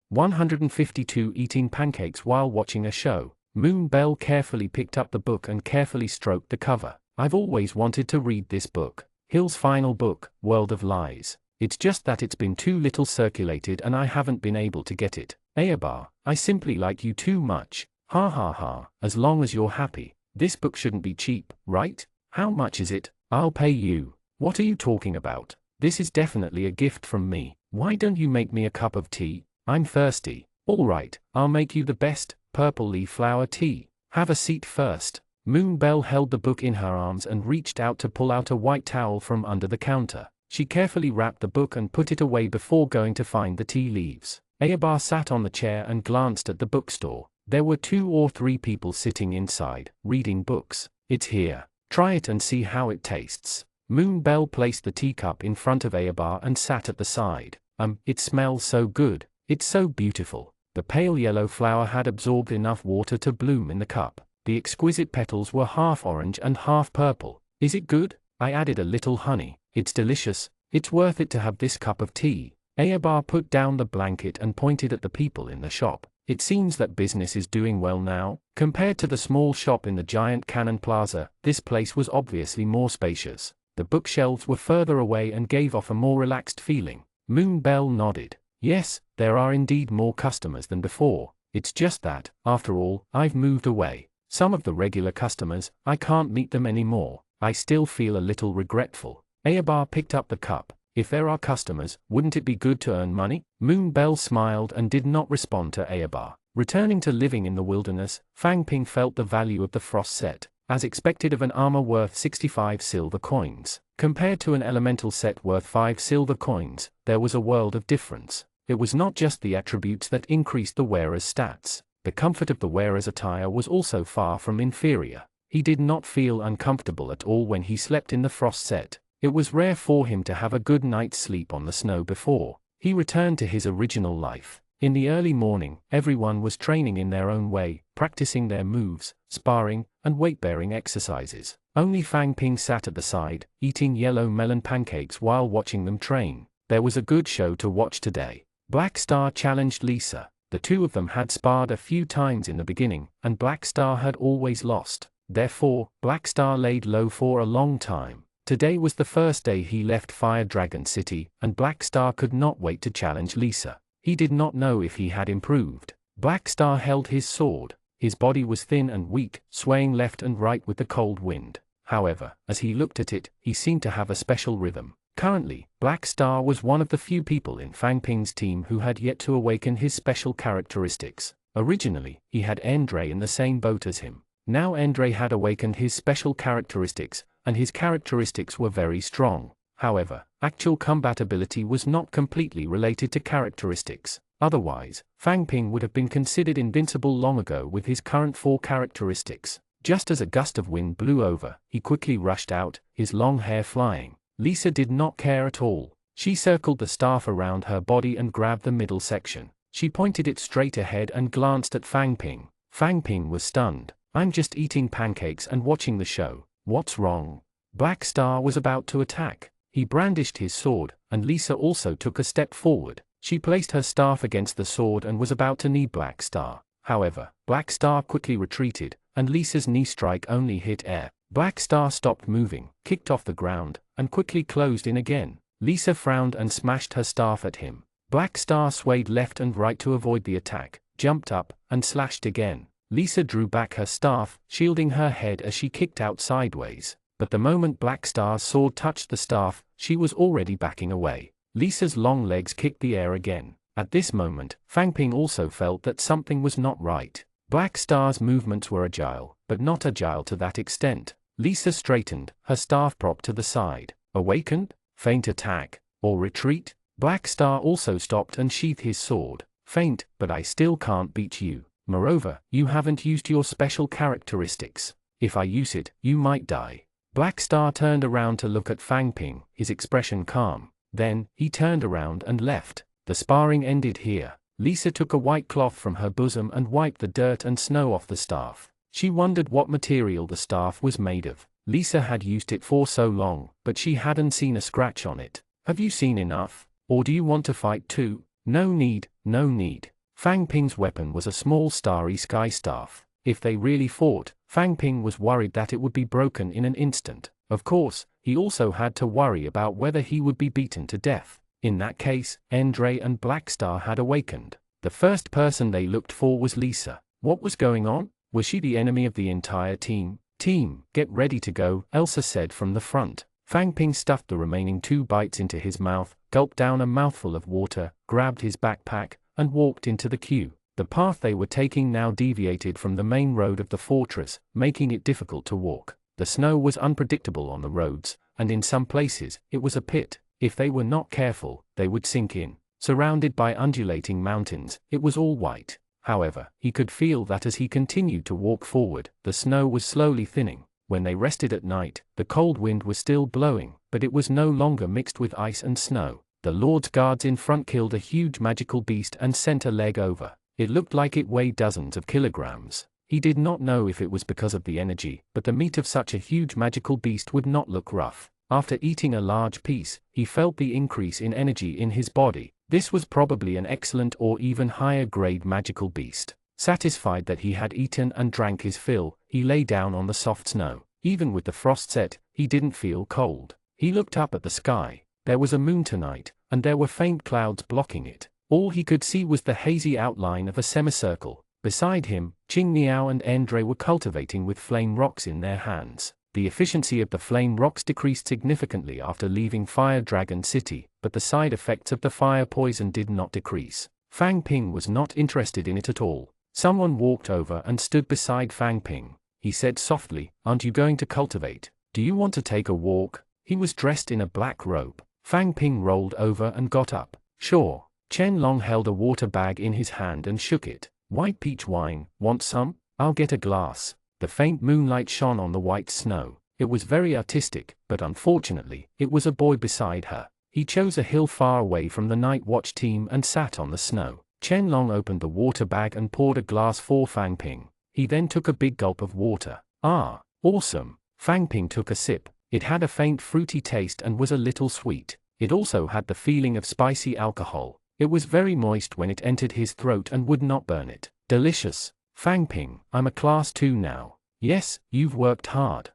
Speaker 1: 152 Eating pancakes while watching a show. Moonbell carefully picked up the book and carefully stroked the cover. I've always wanted to read this book. Hill's final book, World of Lies. It's just that it's been too little circulated and I haven't been able to get it. Ayabar, I simply like you too much. Ha ha ha. As long as you're happy. This book shouldn't be cheap, right? How much is it? I'll pay you. What are you talking about? This is definitely a gift from me. Why don't you make me a cup of tea? I'm thirsty. All right, I'll make you the best, purple leaf flower tea. Have a seat first. Moonbell held the book in her arms and reached out to pull out a white towel from under the counter. She carefully wrapped the book and put it away before going to find the tea leaves. Ayabar sat on the chair and glanced at the bookstore. There were 2 or 3 people sitting inside, reading books. It's here. Try it and see how it tastes. Moonbell placed the teacup in front of Ayabar and sat at the side. It smells so good. It's so beautiful. The pale yellow flower had absorbed enough water to bloom in the cup. The exquisite petals were half orange and half purple. Is it good? I added a little honey. It's delicious. It's worth it to have this cup of tea. Ayabar put down the blanket and pointed at the people in the shop. It seems that business is doing well now. Compared to the small shop in the giant Cannon Plaza, this place was obviously more spacious. The bookshelves were further away and gave off a more relaxed feeling. Moonbell nodded. Yes, there are indeed more customers than before. It's just that, after all, I've moved away. Some of the regular customers, I can't meet them anymore. I still feel a little regretful. Ayabar picked up the cup. If there are customers, wouldn't it be good to earn money? Moonbell smiled and did not respond to Ayabar. Returning to living in the wilderness, Fang Ping felt the value of the frost set, as expected of an armor worth 65 silver coins. Compared to an elemental set worth 5 silver coins, there was a world of difference. It was not just the attributes that increased the wearer's stats. The comfort of the wearer's attire was also far from inferior. He did not feel uncomfortable at all when he slept in the frost set. It was rare for him to have a good night's sleep on the snow before he returned to his original life. In the early morning, everyone was training in their own way, practicing their moves, sparring, and weight-bearing exercises. Only Fang Ping sat at the side, eating yellow melon pancakes while watching them train. There was a good show to watch today. Black Star challenged Lisa. The 2 of them had sparred a few times in the beginning, and Black Star had always lost. Therefore, Black Star laid low for a long time. Today was the first day he left Fire Dragon City, and Black Star could not wait to challenge Lisa. He did not know if he had improved. Black Star held his sword. His body was thin and weak, swaying left and right with the cold wind. However, as he looked at it, he seemed to have a special rhythm. Currently, Black Star was one of the few people in Fang Ping's team who had yet to awaken his special characteristics. Originally, he had Endre in the same boat as him. Now Endre had awakened his special characteristics, and his characteristics were very strong. However, actual combat ability was not completely related to characteristics. Otherwise, Fang Ping would have been considered invincible long ago with his current 4 characteristics. Just as a gust of wind blew over, he quickly rushed out, his long hair flying. Lisa did not care at all. She circled the staff around her body and grabbed the middle section. She pointed it straight ahead and glanced at Fang Ping. Fang Ping was stunned. I'm just eating pancakes and watching the show. What's wrong? Black Star was about to attack. He brandished his sword, and Lisa also took a step forward. She placed her staff against the sword and was about to knee Black Star. However, Black Star quickly retreated, and Lisa's knee strike only hit air. Black Star stopped moving, kicked off the ground, and quickly closed in again. Lisa frowned and smashed her staff at him. Black Star swayed left and right to avoid the attack, jumped up, and slashed again. Lisa drew back her staff, shielding her head as she kicked out sideways. But the moment Black Star's sword touched the staff, she was already backing away. Lisa's long legs kicked the air again. At this moment, Fang Ping also felt that something was not right. Black Star's movements were agile, but not agile to that extent. Lisa straightened, her staff propped to the side. Awakened? Feint attack? Or retreat? Black Star also stopped and sheathed his sword. Feint, but I still can't beat you. Moreover, you haven't used your special characteristics. If I use it, you might die. Black Star turned around to look at Fang Ping, his expression calm. Then, he turned around and left. The sparring ended here. Lisa took a white cloth from her bosom and wiped the dirt and snow off the staff. She wondered what material the staff was made of. Lisa had used it for so long, but she hadn't seen a scratch on it. Have you seen enough? Or do you want to fight too? No need, no need. Fang Ping's weapon was a small starry sky staff. If they really fought, Fang Ping was worried that it would be broken in an instant. Of course, he also had to worry about whether he would be beaten to death. In that case, Andre and Blackstar had awakened. The first person they looked for was Lisa. What was going on? Was she the enemy of the entire team? Team, get ready to go, Elsa said from the front. Fang Ping stuffed the remaining 2 bites into his mouth, gulped down a mouthful of water, grabbed his backpack, and walked into the queue. The path they were taking now deviated from the main road of the fortress, making it difficult to walk. The snow was unpredictable on the roads, and in some places, it was a pit. If they were not careful, they would sink in. Surrounded by undulating mountains, it was all white. However, he could feel that as he continued to walk forward, the snow was slowly thinning. When they rested at night, the cold wind was still blowing, but it was no longer mixed with ice and snow. The Lord's guards in front killed a huge magical beast and sent a leg over. It looked like it weighed dozens of kilograms. He did not know if it was because of the energy, but the meat of such a huge magical beast would not look rough. After eating a large piece, he felt the increase in energy in his body. This was probably an excellent or even higher grade magical beast. Satisfied that he had eaten and drank his fill, he lay down on the soft snow. Even with the frost set, he didn't feel cold. He looked up at the sky. There was a moon tonight, and there were faint clouds blocking it. All he could see was the hazy outline of a semicircle. Beside him, Qing Niao and Andre were cultivating with flame rocks in their hands. The efficiency of the flame rocks decreased significantly after leaving Fire Dragon City, but the side effects of the fire poison did not decrease. Fang Ping was not interested in it at all. Someone walked over and stood beside Fang Ping. He said softly, "Aren't you going to cultivate? Do you want to take a walk?" He was dressed in a black robe. Fang Ping rolled over and got up. "Sure." Chen Long held a water bag in his hand and shook it. "White peach wine, want some? I'll get a glass." The faint moonlight shone on the white snow. It was very artistic, but unfortunately, it was a boy beside her. He chose a hill far away from the night watch team and sat on the snow. Chen Long opened the water bag and poured a glass for Fang Ping. He then took a big gulp of water. "Ah, awesome." Fang Ping took a sip. It had a faint fruity taste and was a little sweet. It also had the feeling of spicy alcohol. It was very moist when it entered his throat and would not burn it. Delicious. "Fang Ping, I'm a class 2 now." "Yes, you've worked hard."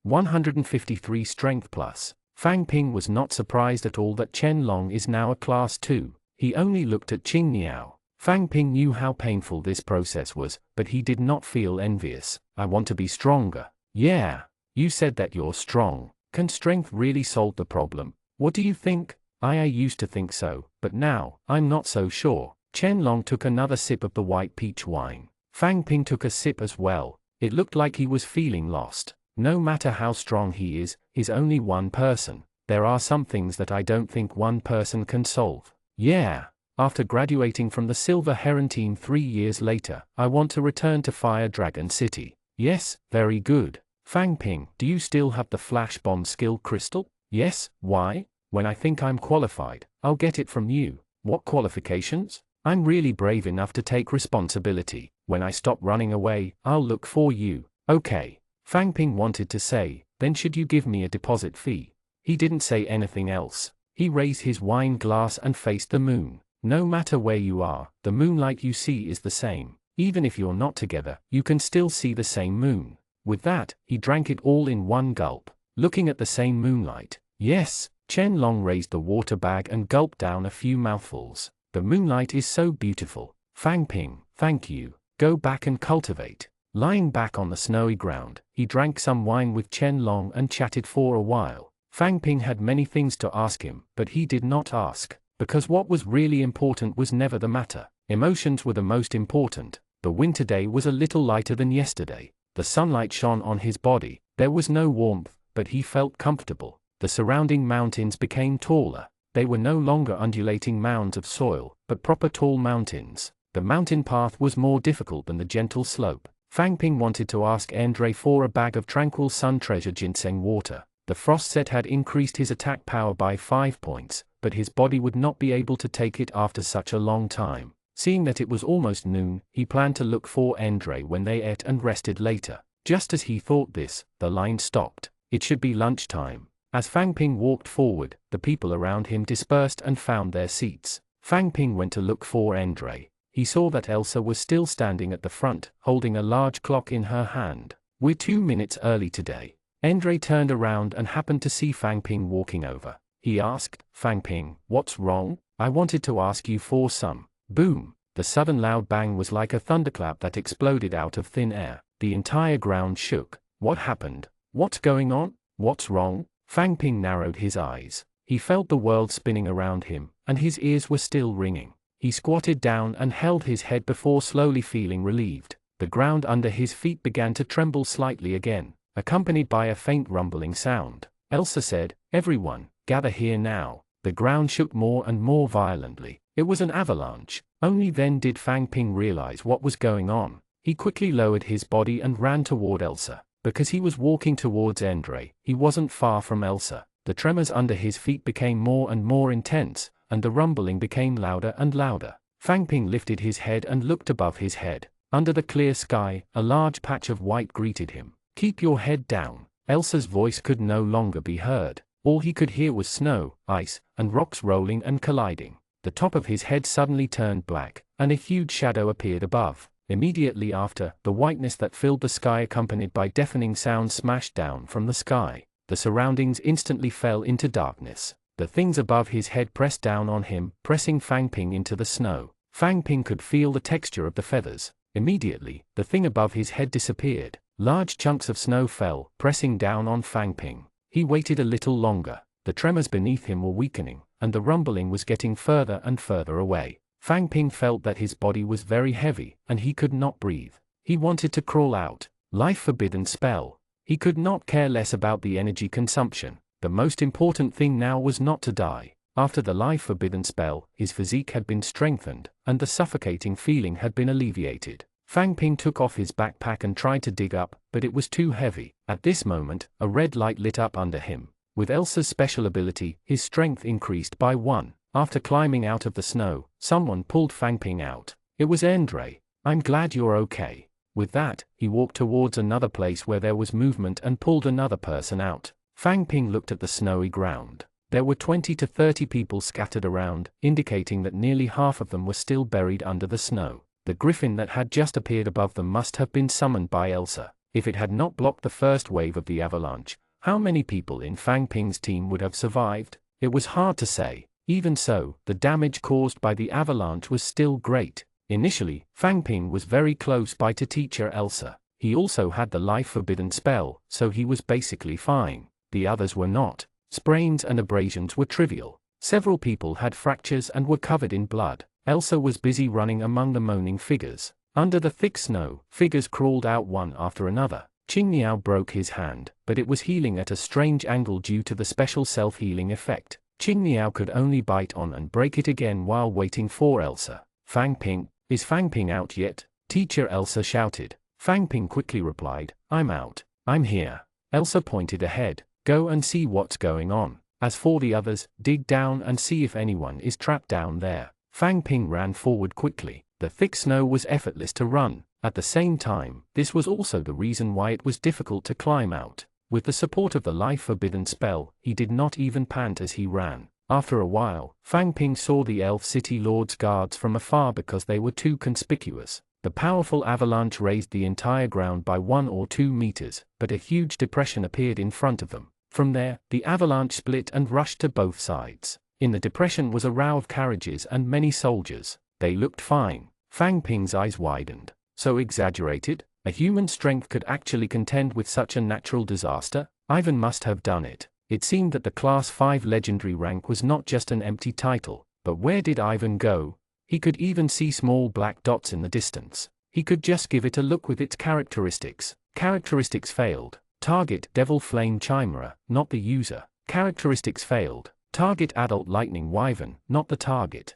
Speaker 1: 153 strength plus. Fang Ping was not surprised at all that Chen Long is now a class 2. He only looked at Qing Niao. Fang Ping knew how painful this process was, but he did not feel envious. "I want to be stronger." "Yeah. You said that you're strong. Can strength really solve the problem? What do you think?" I used to think so, but now, I'm not so sure." Chen Long took another sip of the white peach wine. Fang Ping took a sip as well. It looked like he was feeling lost. No matter how strong he is, he's only one person. There are some things that I don't think one person can solve. "Yeah. After graduating from the Silver Heron team 3 years later, I want to return to Fire Dragon City." "Yes, very good." "Fang Ping, do you still have the flash bomb skill crystal?" "Yes, why?" "When I think I'm qualified, I'll get it from you." "What qualifications?" "I'm really brave enough to take responsibility. When I stop running away, I'll look for you." "Okay." Fang Ping wanted to say, "Then should you give me a deposit fee?" He didn't say anything else. He raised his wine glass and faced the moon. No matter where you are, the moonlight you see is the same. Even if you're not together, you can still see the same moon. With that, he drank it all in one gulp, looking at the same moonlight. "Yes." Chen Long raised the water bag and gulped down a few mouthfuls. "The moonlight is so beautiful." "Fang Ping, thank you. Go back and cultivate." Lying back on the snowy ground, he drank some wine with Chen Long and chatted for a while. Fang Ping had many things to ask him, but he did not ask, because what was really important was never the matter. Emotions were the most important. The winter day was a little lighter than yesterday. The sunlight shone on his body. There was no warmth, but he felt comfortable. The surrounding mountains became taller. They were no longer undulating mounds of soil, but proper tall mountains. The mountain path was more difficult than the gentle slope. Fang Ping wanted to ask Andre for a bag of tranquil sun treasure ginseng water. The frost set had increased his attack power by 5 points, but his body would not be able to take it after such a long time. Seeing that it was almost noon, he planned to look for Andre when they ate and rested later. Just as he thought this, the line stopped. It should be lunchtime. As Fang Ping walked forward, the people around him dispersed and found their seats. Fang Ping went to look for Andre. he saw that Elsa was still standing at the front, holding a large clock in her hand. "We're 2 minutes early today." Endre turned around and happened to see Fang Ping walking over. He asked, "Fang Ping, what's wrong? I wanted to ask you for some." Boom! The sudden loud bang was like a thunderclap that exploded out of thin air. The entire ground shook. What happened? What's going on? What's wrong? Fang Ping narrowed his eyes. He felt the world spinning around him, and his ears were still ringing. He squatted down and held his head before slowly feeling relieved. The ground under his feet began to tremble slightly again, accompanied by a faint rumbling sound. Elsa said, "Everyone, gather here now." The ground shook more and more violently. It was an avalanche. Only then did Fang Ping realize what was going on. He quickly lowered his body and ran toward Elsa. Because he was walking towards Endre, he wasn't far from Elsa. The tremors under his feet became more and more intense, and the rumbling became louder and louder. Fang Ping lifted his head and looked above his head. Under the clear sky, a large patch of white greeted him. "Keep your head down." Elsa's voice could no longer be heard. All he could hear was snow, ice, and rocks rolling and colliding. The top of his head suddenly turned black, and a huge shadow appeared above. Immediately after, the whiteness that filled the sky accompanied by deafening sounds smashed down from the sky. The surroundings instantly fell into darkness. The things above his head pressed down on him, pressing Fang Ping into the snow. Fang Ping could feel the texture of the feathers. Immediately, the thing above his head disappeared. Large chunks of snow fell, pressing down on Fang Ping. He waited a little longer. The tremors beneath him were weakening, and the rumbling was getting further and further away. Fang Ping felt that his body was very heavy, and he could not breathe. He wanted to crawl out. Life forbidden spell. He could not care less about the energy consumption. The most important thing now was not to die. After the life forbidden spell, his physique had been strengthened, and the suffocating feeling had been alleviated. Fang Ping took off his backpack and tried to dig up, but it was too heavy. At this moment, a red light lit up under him. With Elsa's special ability, his strength increased by 1. After climbing out of the snow, someone pulled Fang Ping out. It was Endre. "I'm glad you're okay." With that, he walked towards another place where there was movement and pulled another person out. Fang Ping looked at the snowy ground. There were 20 to 30 people scattered around, indicating that nearly half of them were still buried under the snow. The griffin that had just appeared above them must have been summoned by Elsa. If it had not blocked the first wave of the avalanche, how many people in Fang Ping's team would have survived? It was hard to say. Even so, the damage caused by the avalanche was still great. Initially, Fang Ping was very close by to teacher Elsa. He also had the life forbidden spell, so he was basically fine. The others were not. Sprains and abrasions were trivial. Several people had fractures and were covered in blood. Elsa was busy running among the moaning figures. Under the thick snow, figures crawled out one after another. Qingniao broke his hand, but it was healing at a strange angle due to the special self-healing effect. Qingniao could only bite on and break it again while waiting for Elsa. "Fang Ping, is Fang Ping out yet?" Teacher Elsa shouted. Fang Ping quickly replied, "I'm out. I'm here." Elsa pointed ahead. "Go and see what's going on. As for the others, dig down and see if anyone is trapped down there." Fang Ping ran forward quickly. The thick snow was effortless to run. At the same time, this was also the reason why it was difficult to climb out. With the support of the life forbidden spell, he did not even pant as he ran. After a while, Fang Ping saw the Elf City Lord's guards from afar because they were too conspicuous. The powerful avalanche raised the entire ground by 1 or 2 meters, but a huge depression appeared in front of them. From there, the avalanche split and rushed to both sides. In the depression was a row of carriages and many soldiers. They looked fine. Fang Ping's eyes widened. So exaggerated? A human strength could actually contend with such a natural disaster? Ivan must have done it. It seemed that the Class 5 legendary rank was not just an empty title, but where did Ivan go? He could even see small black dots in the distance. He could just give it a look with its characteristics. Characteristics failed. Target Devil Flame Chimera, not the user. Characteristics failed. Target Adult Lightning Wyvern, not the target.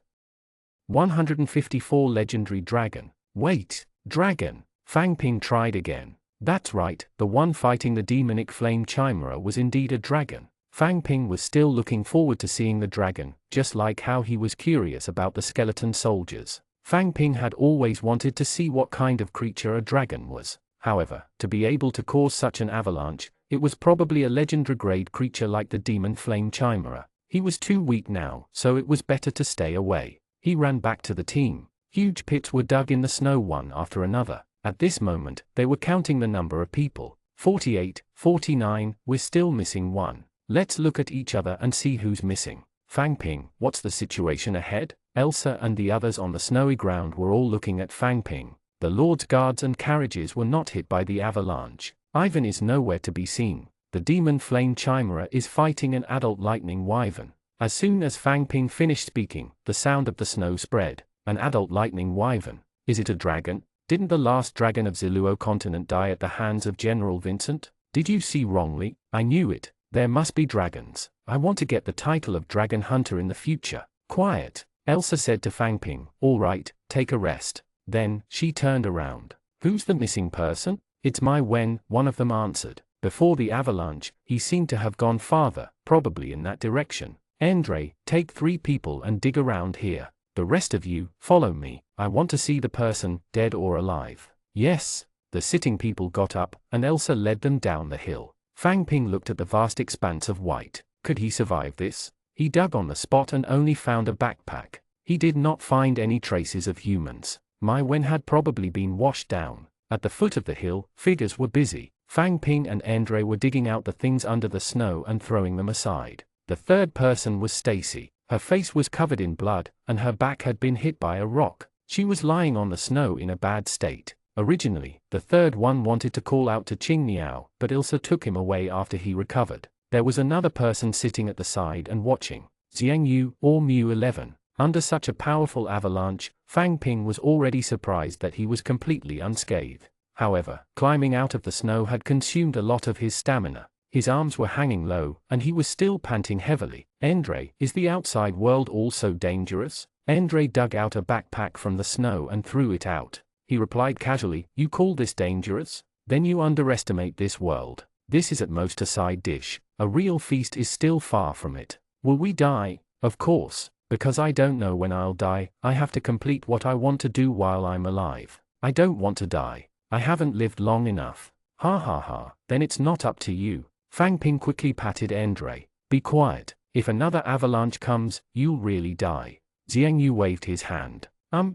Speaker 1: 154 Legendary Dragon. Wait, dragon. Fang Ping tried again. That's right, the one fighting the demonic flame chimera was indeed a dragon. Fang Ping was still looking forward to seeing the dragon, just like how he was curious about the skeleton soldiers. Fang Ping had always wanted to see what kind of creature a dragon was. However, to be able to cause such an avalanche, it was probably a legendary grade creature like the demon flame chimera. He was too weak now, so it was better to stay away. He ran back to the team. Huge pits were dug in the snow one after another. At this moment, they were counting the number of people. 48, 49, we're still missing one. Let's look at each other and see who's missing. Fang Ping, what's the situation ahead? Elsa and the others on the snowy ground were all looking at Fang Ping. The Lord's guards and carriages were not hit by the avalanche. Ivan is nowhere to be seen. The demon flame chimera is fighting an adult lightning wyvern. As soon as Fang Ping finished speaking, the sound of the snow spread. An adult lightning wyvern. Is it a dragon? Didn't the last dragon of Ziluo continent die at the hands of General Vincent? Did you see wrongly? I knew it. There must be dragons. I want to get the title of dragon hunter in the future. Quiet, Elsa said to Fang Ping. All right, take a rest. Then, she turned around. Who's the missing person? It's my Wen, one of them answered. Before the avalanche, he seemed to have gone farther, probably in that direction. Andre, take 3 people and dig around here. The rest of you, follow me. I want to see the person, dead or alive. Yes. The sitting people got up, and Elsa led them down the hill. Fang Ping looked at the vast expanse of white. Could he survive this? He dug on the spot and only found a backpack. He did not find any traces of humans. My Wen had probably been washed down. At the foot of the hill, figures were busy. Fang Ping and Andre were digging out the things under the snow and throwing them aside. The third person was Stacy. Her face was covered in blood, and her back had been hit by a rock. She was lying on the snow in a bad state. Originally, the third one wanted to call out to Qing Niao, but Ilsa took him away after he recovered. There was another person sitting at the side and watching. Xiang Yu, or Mu 11. Under such a powerful avalanche, Fang Ping was already surprised that he was completely unscathed. However, climbing out of the snow had consumed a lot of his stamina. His arms were hanging low, and he was still panting heavily. Andre, is the outside world also dangerous? Andre dug out a backpack from the snow and threw it out. He replied casually, you call this dangerous? Then you underestimate this world. This is at most a side dish. A real feast is still far from it. Will we die? Of course. Because I don't know when I'll die, I have to complete what I want to do while I'm alive. I don't want to die. I haven't lived long enough. Ha ha ha, then it's not up to you. Fang Ping quickly patted Andre. Be quiet. If another avalanche comes, you'll really die. Xiang Yu waved his hand.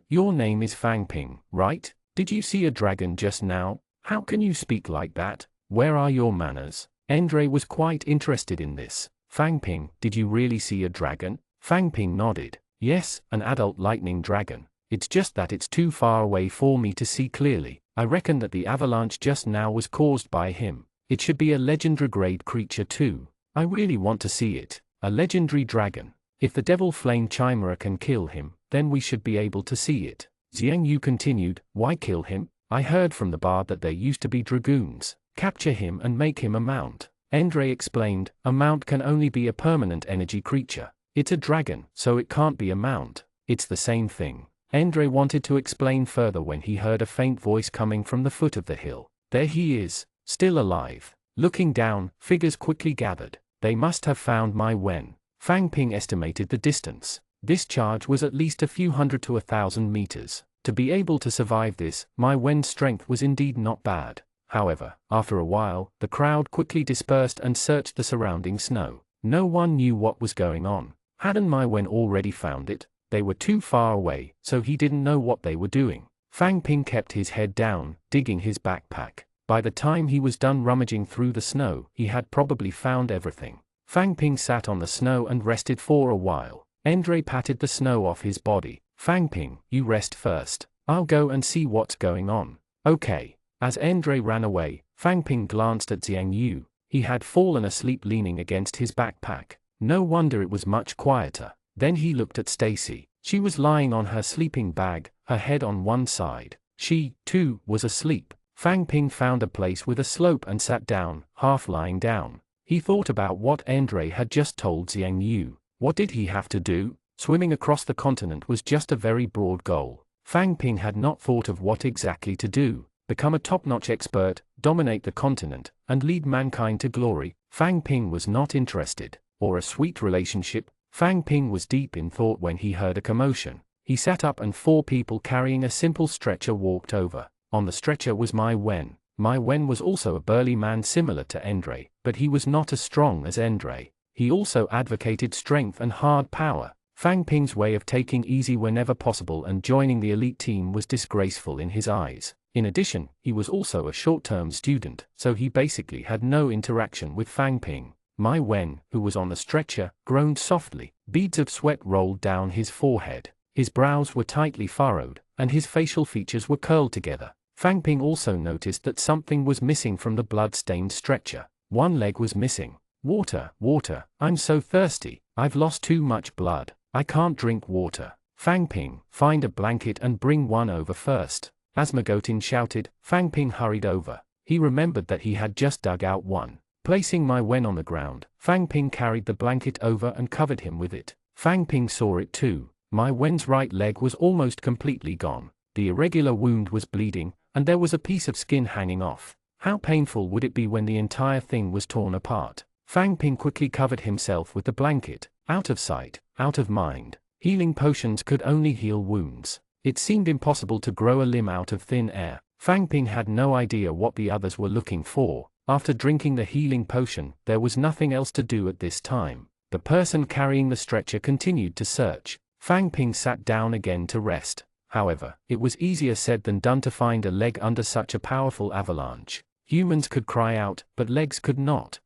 Speaker 1: Your name is Fang Ping, right? Did you see a dragon just now? How can you speak like that? Where are your manners? Andre was quite interested in this. Fang Ping, did you really see a dragon? Fang Ping nodded. Yes, an adult lightning dragon. It's just that it's too far away for me to see clearly. I reckon that the avalanche just now was caused by him. It should be a legendary grade creature too. I really want to see it. A legendary dragon. If the devil flame chimera can kill him, then we should be able to see it. Xiang Yu continued, why kill him? I heard from the bard that there used to be dragoons. Capture him and make him a mount. Andre explained, a mount can only be a permanent energy creature. It's a dragon, so it can't be a mount. It's the same thing. Andre wanted to explain further when he heard a faint voice coming from the foot of the hill. There he is, still alive. Looking down, figures quickly gathered. They must have found my Wen. Fang Ping estimated the distance. This charge was at least a few hundred to 1,000 meters. To be able to survive this, my Wen's strength was indeed not bad. However, after a while, the crowd quickly dispersed and searched the surrounding snow. No one knew what was going on. Hadn't my Wen already found it? They were too far away, so he didn't know what they were doing. Fang Ping kept his head down, digging his backpack. By the time he was done rummaging through the snow, he had probably found everything. Fang Ping sat on the snow and rested for a while. Andre patted the snow off his body. Fang Ping, you rest first. I'll go and see what's going on. Okay. As Andre ran away, Fang Ping glanced at Xiang Yu. He had fallen asleep leaning against his backpack. No wonder it was much quieter. Then he looked at Stacy. She was lying on her sleeping bag, her head on one side. She, too, was asleep. Fang Ping found a place with a slope and sat down, half lying down. He thought about what Andre had just told Xiang Yu. What did he have to do? Swimming across the continent was just a very broad goal. Fang Ping had not thought of what exactly to do. Become a top-notch expert, dominate the continent, and lead mankind to glory. Fang Ping was not interested. Or a sweet relationship. Fang Ping was deep in thought when he heard a commotion. He sat up and 4 people carrying a simple stretcher walked over. On the stretcher was my Wen. My Wen was also a burly man similar to Andre, but he was not as strong as Andre. He also advocated strength and hard power. Fang Ping's way of taking easy whenever possible and joining the elite team was disgraceful in his eyes. In addition, he was also a short-term student, so he basically had no interaction with Fang Ping. Mai Wen, who was on the stretcher, groaned softly. Beads of sweat rolled down his forehead. His brows were tightly furrowed, and his facial features were curled together. Fang Ping also noticed that something was missing from the blood-stained stretcher. One leg was missing. Water, water, I'm so thirsty, I've lost too much blood, I can't drink water. Fang Ping, find a blanket and bring one over first. As Magotin shouted, Fang Ping hurried over. He remembered that he had just dug out one. Placing Mai Wen on the ground, Fang Ping carried the blanket over and covered him with it. Fang Ping saw it too. Mai Wen's right leg was almost completely gone. The irregular wound was bleeding, and there was a piece of skin hanging off. How painful would it be when the entire thing was torn apart? Fang Ping quickly covered himself with the blanket. Out of sight, out of mind. Healing potions could only heal wounds. It seemed impossible to grow a limb out of thin air. Fang Ping had no idea what the others were looking for. After drinking the healing potion, there was nothing else to do at this time. The person carrying the stretcher continued to search. Fang Ping sat down again to rest. However, it was easier said than done to find a leg under such a powerful avalanche. Humans could cry out, but legs could not.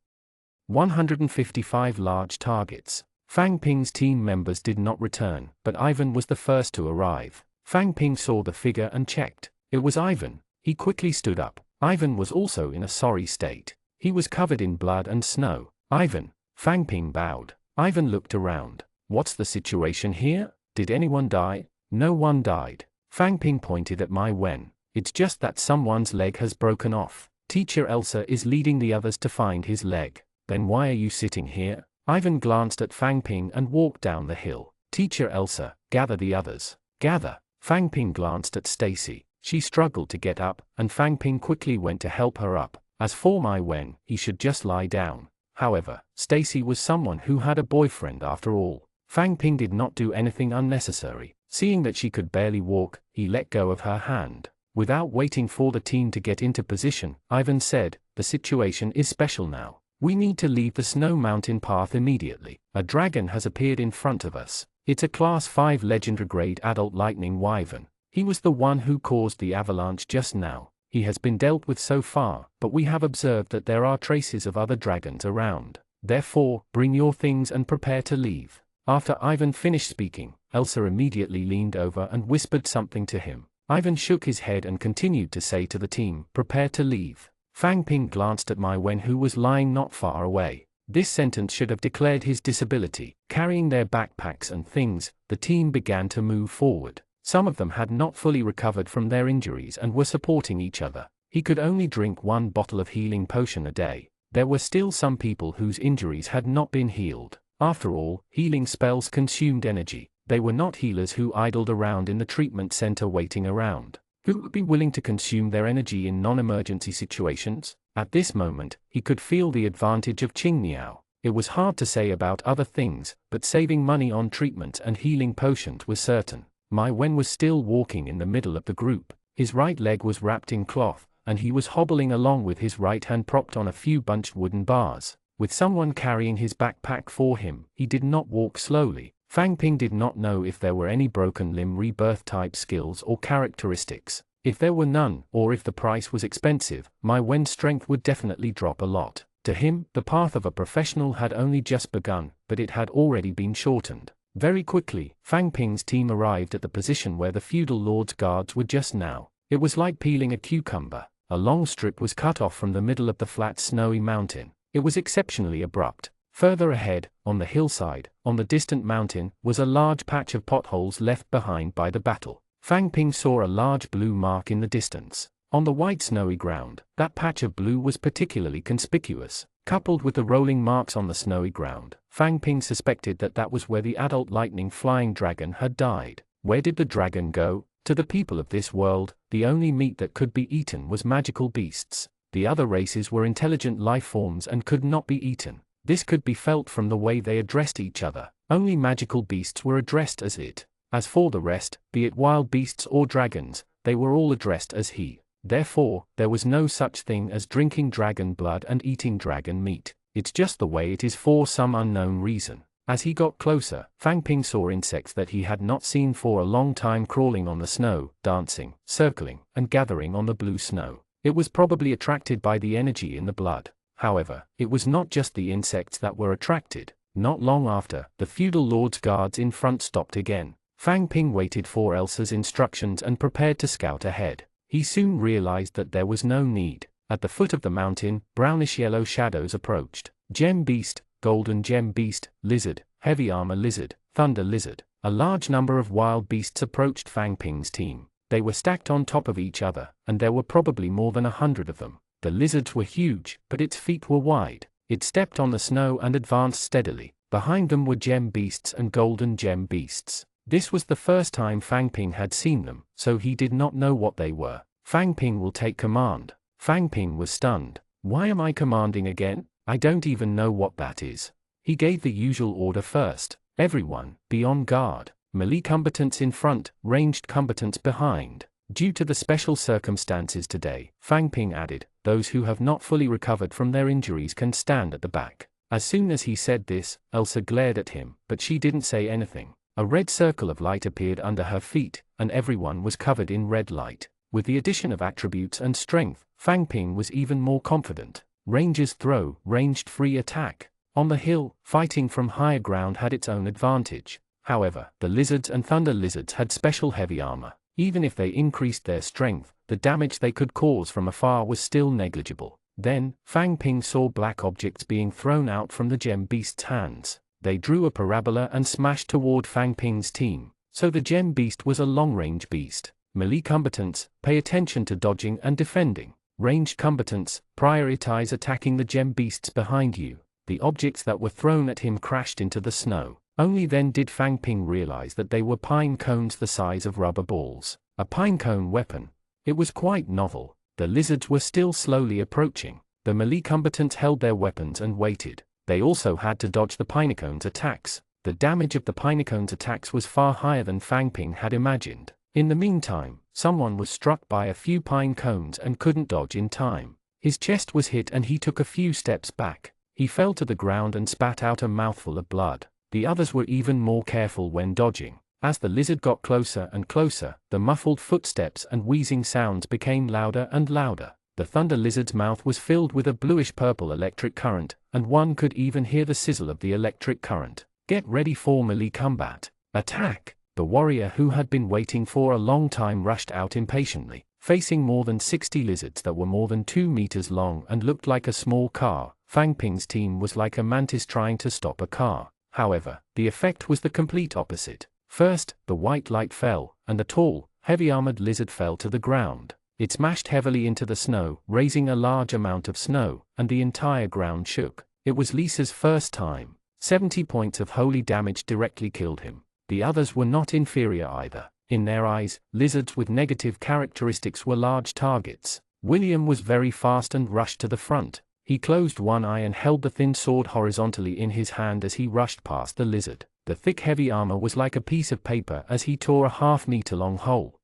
Speaker 1: 155 large targets. Fang Ping's team members did not return, but Ivan was the first to arrive. Fang Ping saw the figure and checked. It was Ivan. He quickly stood up. Ivan was also in a sorry state. He was covered in blood and snow. Ivan. Fang Ping bowed. Ivan looked around. What's the situation here? Did anyone die? No one died. Fang Ping pointed at Mai Wen. It's just that someone's leg has broken off. Teacher Elsa is leading the others to find his leg. Then why are you sitting here? Ivan glanced at Fang Ping and walked down the hill. Teacher Elsa, gather the others. Gather. Fang Ping glanced at Stacy. She struggled to get up, and Fang Ping quickly went to help her up. As for Mai Wen, he should just lie down. However, Stacy was someone who had a boyfriend after all. Fang Ping did not do anything unnecessary. Seeing that she could barely walk, he let go of her hand. Without waiting for the team to get into position, Ivan said, the situation is special now. We need to leave the snow mountain path immediately. A dragon has appeared in front of us. It's a Class 5 legendary grade adult lightning wyvern. He was the one who caused the avalanche just now. He has been dealt with so far, but we have observed that there are traces of other dragons around. Therefore, bring your things and prepare to leave. After Ivan finished speaking, Elsa immediately leaned over and whispered something to him. Ivan shook his head and continued to say to the team, prepare to leave. Fang Ping glanced at Mai Wen, who was lying not far away. This sentence should have declared his disability. Carrying their backpacks and things, the team began to move forward. Some of them had not fully recovered from their injuries and were supporting each other. He could only drink one bottle of healing potion a day. There were still some people whose injuries had not been healed. After all, healing spells consumed energy. They were not healers who idled around in the treatment center waiting around. Who would be willing to consume their energy in non-emergency situations? At this moment, he could feel the advantage of Qingniao. It was hard to say about other things, but saving money on treatment and healing potions was certain. Mai Wen was still walking in the middle of the group. His right leg was wrapped in cloth, and he was hobbling along with his right hand propped on a few bunched wooden bars. With someone carrying his backpack for him, he did not walk slowly. Fang Ping did not know if there were any broken limb rebirth type skills or characteristics. If there were none, or if the price was expensive, Mai Wen's strength would definitely drop a lot. To him, the path of a professional had only just begun, but it had already been shortened. Very quickly, Fang Ping's team arrived at the position where the feudal lord's guards were just now. It was like peeling a cucumber. A long strip was cut off from the middle of the flat snowy mountain. It was exceptionally abrupt. Further ahead, on the hillside, on the distant mountain, was a large patch of potholes left behind by the battle. Fang Ping saw a large blue mark in the distance. On the white snowy ground, that patch of blue was particularly conspicuous. Coupled with the rolling marks on the snowy ground, Fang Ping suspected that that was where the adult lightning flying dragon had died. Where did the dragon go? To the people of this world, the only meat that could be eaten was magical beasts. The other races were intelligent life forms and could not be eaten. This could be felt from the way they addressed each other. Only magical beasts were addressed as it. As for the rest, be it wild beasts or dragons, they were all addressed as he. Therefore, there was no such thing as drinking dragon blood and eating dragon meat. It's just the way it is for some unknown reason. As he got closer, Fang Ping saw insects that he had not seen for a long time crawling on the snow, dancing, circling, and gathering on the blue snow. It was probably attracted by the energy in the blood. However, it was not just the insects that were attracted. Not long after, the feudal lord's guards in front stopped again. Fang Ping waited for Elsa's instructions and prepared to scout ahead. He soon realized that there was no need. At the foot of the mountain, brownish-yellow shadows approached. Gem beast, golden gem beast, lizard, heavy armor lizard, thunder lizard. A large number of wild beasts approached Fang Ping's team. They were stacked on top of each other, and there were probably more than 100 of them. The lizards were huge, but its feet were wide. It stepped on the snow and advanced steadily. Behind them were gem beasts and golden gem beasts. This was the first time Fang Ping had seen them, so he did not know what they were. Fang Ping will take command. Fang Ping was stunned. Why am I commanding again? I don't even know what that is. He gave the usual order first. Everyone, be on guard. Melee combatants in front, ranged combatants behind. Due to the special circumstances today, Fang Ping added, those who have not fully recovered from their injuries can stand at the back. As soon as he said this, Elsa glared at him, but she didn't say anything. A red circle of light appeared under her feet, and everyone was covered in red light. With the addition of attributes and strength, Fang Ping was even more confident. Ranger's throw, ranged free attack. On the hill, fighting from higher ground had its own advantage. However, the lizards and thunder lizards had special heavy armor. Even if they increased their strength, the damage they could cause from afar was still negligible. Then, Fang Ping saw black objects being thrown out from the gem beast's hands. They drew a parabola and smashed toward Fang Ping's team. So the gem beast was a long-range beast. Melee combatants, pay attention to dodging and defending. Ranged combatants, prioritize attacking the gem beasts behind you. The objects that were thrown at him crashed into the snow. Only then did Fang Ping realize that they were pine cones the size of rubber balls. A pine cone weapon. It was quite novel. The lizards were still slowly approaching. The melee combatants held their weapons and waited. They also had to dodge the pinecone's attacks. The damage of the pinecone's attacks was far higher than Fang Ping had imagined. In the meantime, someone was struck by a few pine cones and couldn't dodge in time. His chest was hit and he took a few steps back. He fell to the ground and spat out a mouthful of blood. The others were even more careful when dodging. As the lizard got closer and closer, the muffled footsteps and wheezing sounds became louder and louder. The thunder lizard's mouth was filled with a bluish-purple electric current, and one could even hear the sizzle of the electric current. Get ready for melee combat. Attack! The warrior who had been waiting for a long time rushed out impatiently. Facing more than 60 lizards that were more than 2 meters long and looked like a small car, Fang Ping's team was like a mantis trying to stop a car. However, the effect was the complete opposite. First, the white light fell, and the tall, heavy-armored lizard fell to the ground. It smashed heavily into the snow, raising a large amount of snow, and the entire ground shook. It was Lisa's first time. 70 points of holy damage directly killed him. The others were not inferior either. In their eyes, lizards with negative characteristics were large targets. William was very fast and rushed to the front. He closed one eye and held the thin sword horizontally in his hand as he rushed past the lizard. The thick heavy armor was like a piece of paper as he tore a half-meter-long hole.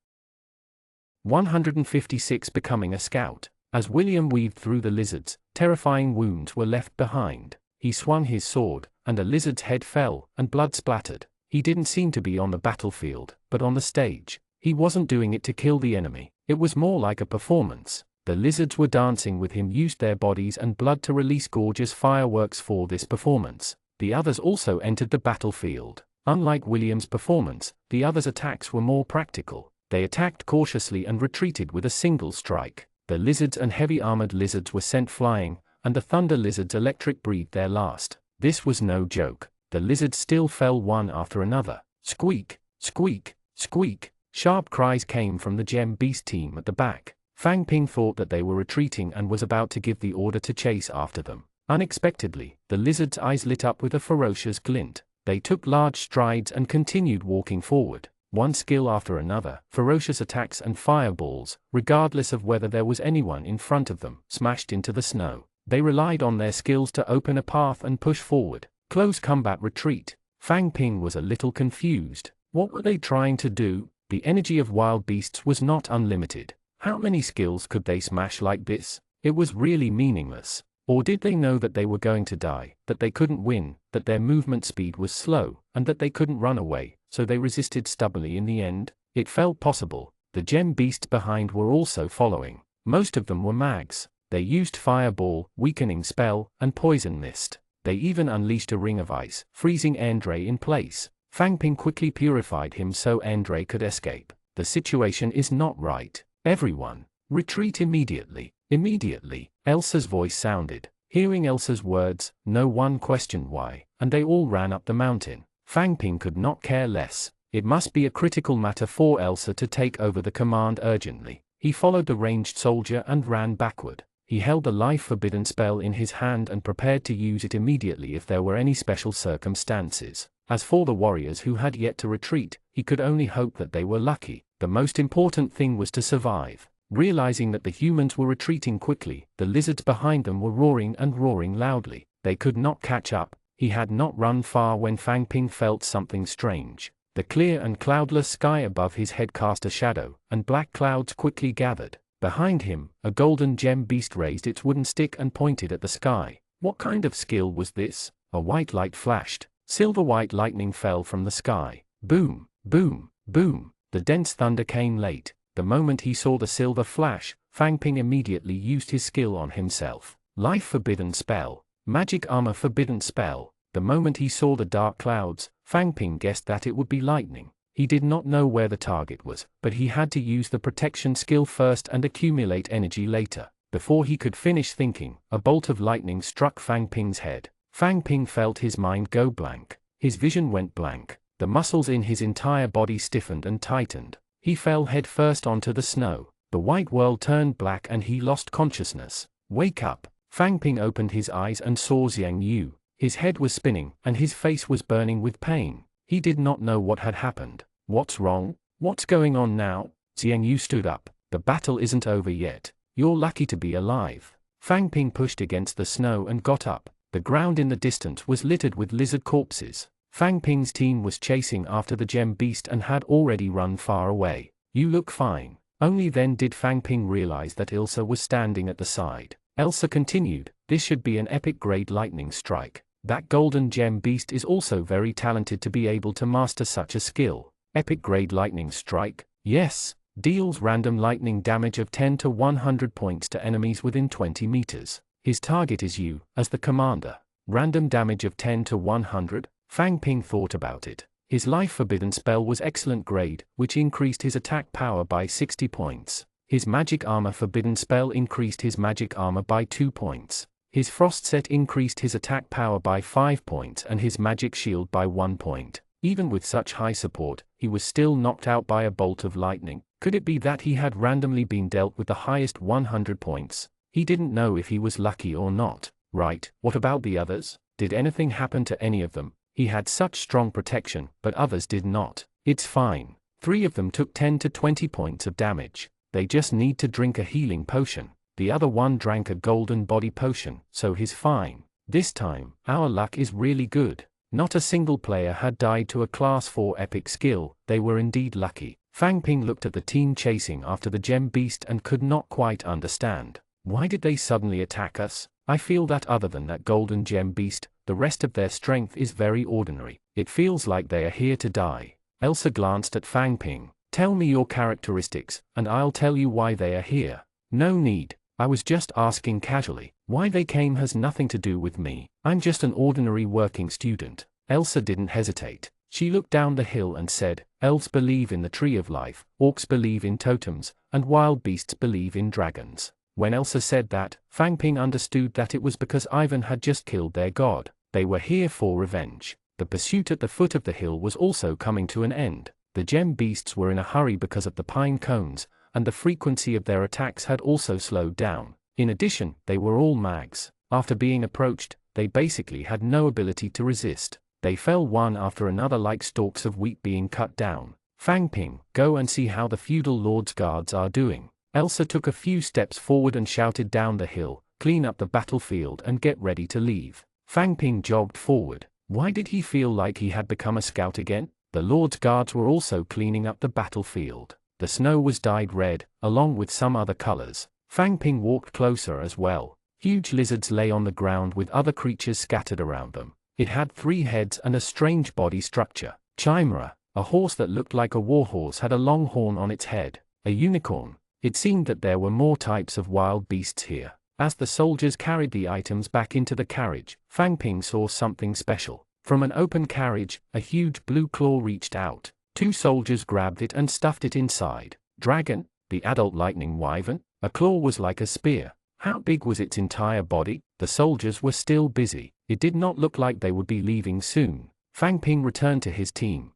Speaker 1: 156 Becoming a scout. As William weaved through the lizards, terrifying wounds were left behind. He swung his sword, and a lizard's head fell, and blood splattered. He didn't seem to be on the battlefield, but on the stage. He wasn't doing it to kill the enemy. It was more like a performance. The lizards were dancing with him, used their bodies and blood to release gorgeous fireworks for this performance. The others also entered the battlefield. Unlike William's performance, the others' attacks were more practical. They attacked cautiously and retreated with a single strike. The lizards and heavy-armored lizards were sent flying, and the thunder lizards electric breathed their last. This was no joke. The lizards still fell one after another. Squeak, squeak, squeak. Sharp cries came from the gem beast team at the back. Fang Ping thought that they were retreating and was about to give the order to chase after them. Unexpectedly, the lizard's eyes lit up with a ferocious glint. They took large strides and continued walking forward. One skill after another, ferocious attacks and fireballs, regardless of whether there was anyone in front of them, smashed into the snow. They relied on their skills to open a path and push forward. Close combat retreat. Fang Ping was a little confused. What were they trying to do? The energy of wild beasts was not unlimited. How many skills could they smash like this? It was really meaningless. Or did they know that they were going to die, that they couldn't win, that their movement speed was slow, and that they couldn't run away, so they resisted stubbornly in the end? It felt possible. The gem beasts behind were also following. Most of them were mags. They used fireball, weakening spell, and poison mist. They even unleashed a ring of ice, freezing Andre in place. Fang Ping quickly purified him so Andre could escape. The situation is not right. Everyone, retreat immediately. Immediately, Elsa's voice sounded. Hearing Elsa's words, no one questioned why, and they all ran up the mountain. Fang Ping could not care less. It must be a critical matter for Elsa to take over the command urgently. He followed the ranged soldier and ran backward. He held the life-forbidden spell in his hand and prepared to use it immediately if there were any special circumstances. As for the warriors who had yet to retreat, he could only hope that they were lucky. The most important thing was to survive. Realizing that the humans were retreating quickly, the lizards behind them were roaring and roaring loudly. They could not catch up. He had not run far when Fang Ping felt something strange. The clear and cloudless sky above his head cast a shadow, and black clouds quickly gathered. Behind him, a golden gem beast raised its wooden stick and pointed at the sky. What kind of skill was this? A white light flashed. Silver-white lightning fell from the sky. Boom, boom, boom. The dense thunder came late. The moment he saw the silver flash, Fang Ping immediately used his skill on himself. Life forbidden spell. Magic armor forbidden spell. The moment he saw the dark clouds, Fang Ping guessed that it would be lightning. He did not know where the target was, but he had to use the protection skill first and accumulate energy later. Before he could finish thinking, a bolt of lightning struck Fang Ping's head. Fang Ping felt his mind go blank. His vision went blank. The muscles in his entire body stiffened and tightened. He fell headfirst onto the snow. The white world turned black and he lost consciousness. Wake up! Fang Ping opened his eyes and saw Xiang Yu. His head was spinning, and his face was burning with pain. He did not know what had happened. What's wrong? What's going on now? Xiang Yu stood up. The battle isn't over yet. You're lucky to be alive. Fang Ping pushed against the snow and got up. The ground in the distance was littered with lizard corpses. Fang Ping's team was chasing after the gem beast and had already run far away. You look fine. Only then did Fang Ping realize that Elsa was standing at the side. Elsa continued, this should be an epic grade lightning strike. That golden gem beast is also very talented to be able to master such a skill. Epic grade lightning strike? Yes. Deals random lightning damage of 10 to 100 points to enemies within 20 meters. His target is you, as the commander. Random damage of 10 to 100? Fang Ping thought about it. His life forbidden spell was excellent grade, which increased his attack power by 60 points. His magic armor forbidden spell increased his magic armor by 2 points. His frost set increased his attack power by 5 points and his magic shield by 1 point. Even with such high support, he was still knocked out by a bolt of lightning. Could it be that he had randomly been dealt with the highest 100 points? He didn't know if he was lucky or not. Right, what about the others? Did anything happen to any of them? He had such strong protection, but others did not. It's fine. 3 of them took 10 to 20 points of damage. They just need to drink a healing potion. The other one drank a golden body potion, so he's fine. This time, our luck is really good. Not a single player had died to a class 4 epic skill. They were indeed lucky. Fang Ping looked at the team chasing after the gem beast and could not quite understand. Why did they suddenly attack us? I feel that other than that golden gem beast, the rest of their strength is very ordinary. It feels like they are here to die. Elsa glanced at Fang Ping. Tell me your characteristics, and I'll tell you why they are here. No need. I was just asking casually. Why they came has nothing to do with me. I'm just an ordinary working student. Elsa didn't hesitate. She looked down the hill and said, elves believe in the tree of life, orcs believe in totems, and wild beasts believe in dragons. When Elsa said that, Fang Ping understood that it was because Ivan had just killed their god. They were here for revenge. The pursuit at the foot of the hill was also coming to an end. The gem beasts were in a hurry because of the pine cones, and the frequency of their attacks had also slowed down. In addition, they were all mags. After being approached, they basically had no ability to resist. They fell one after another like stalks of wheat being cut down. Fang Ping, go and see how the feudal lord's guards are doing. Elsa took a few steps forward and shouted down the hill, clean up the battlefield and get ready to leave. Fang Ping jogged forward. Why did he feel like he had become a scout again? The Lord's guards were also cleaning up the battlefield. The snow was dyed red, along with some other colors. Fang Ping walked closer as well. Huge lizards lay on the ground with other creatures scattered around them. It had 3 heads and a strange body structure. Chimera, a horse that looked like a warhorse, had a long horn on its head. A unicorn. It seemed that there were more types of wild beasts here. As the soldiers carried the items back into the carriage, Fang Ping saw something special. From an open carriage, a huge blue claw reached out. 2 soldiers grabbed it and stuffed it inside. Dragon, the adult lightning wyvern. A claw was like a spear. How big was its entire body? The soldiers were still busy. It did not look like they would be leaving soon. Fang Ping returned to his team.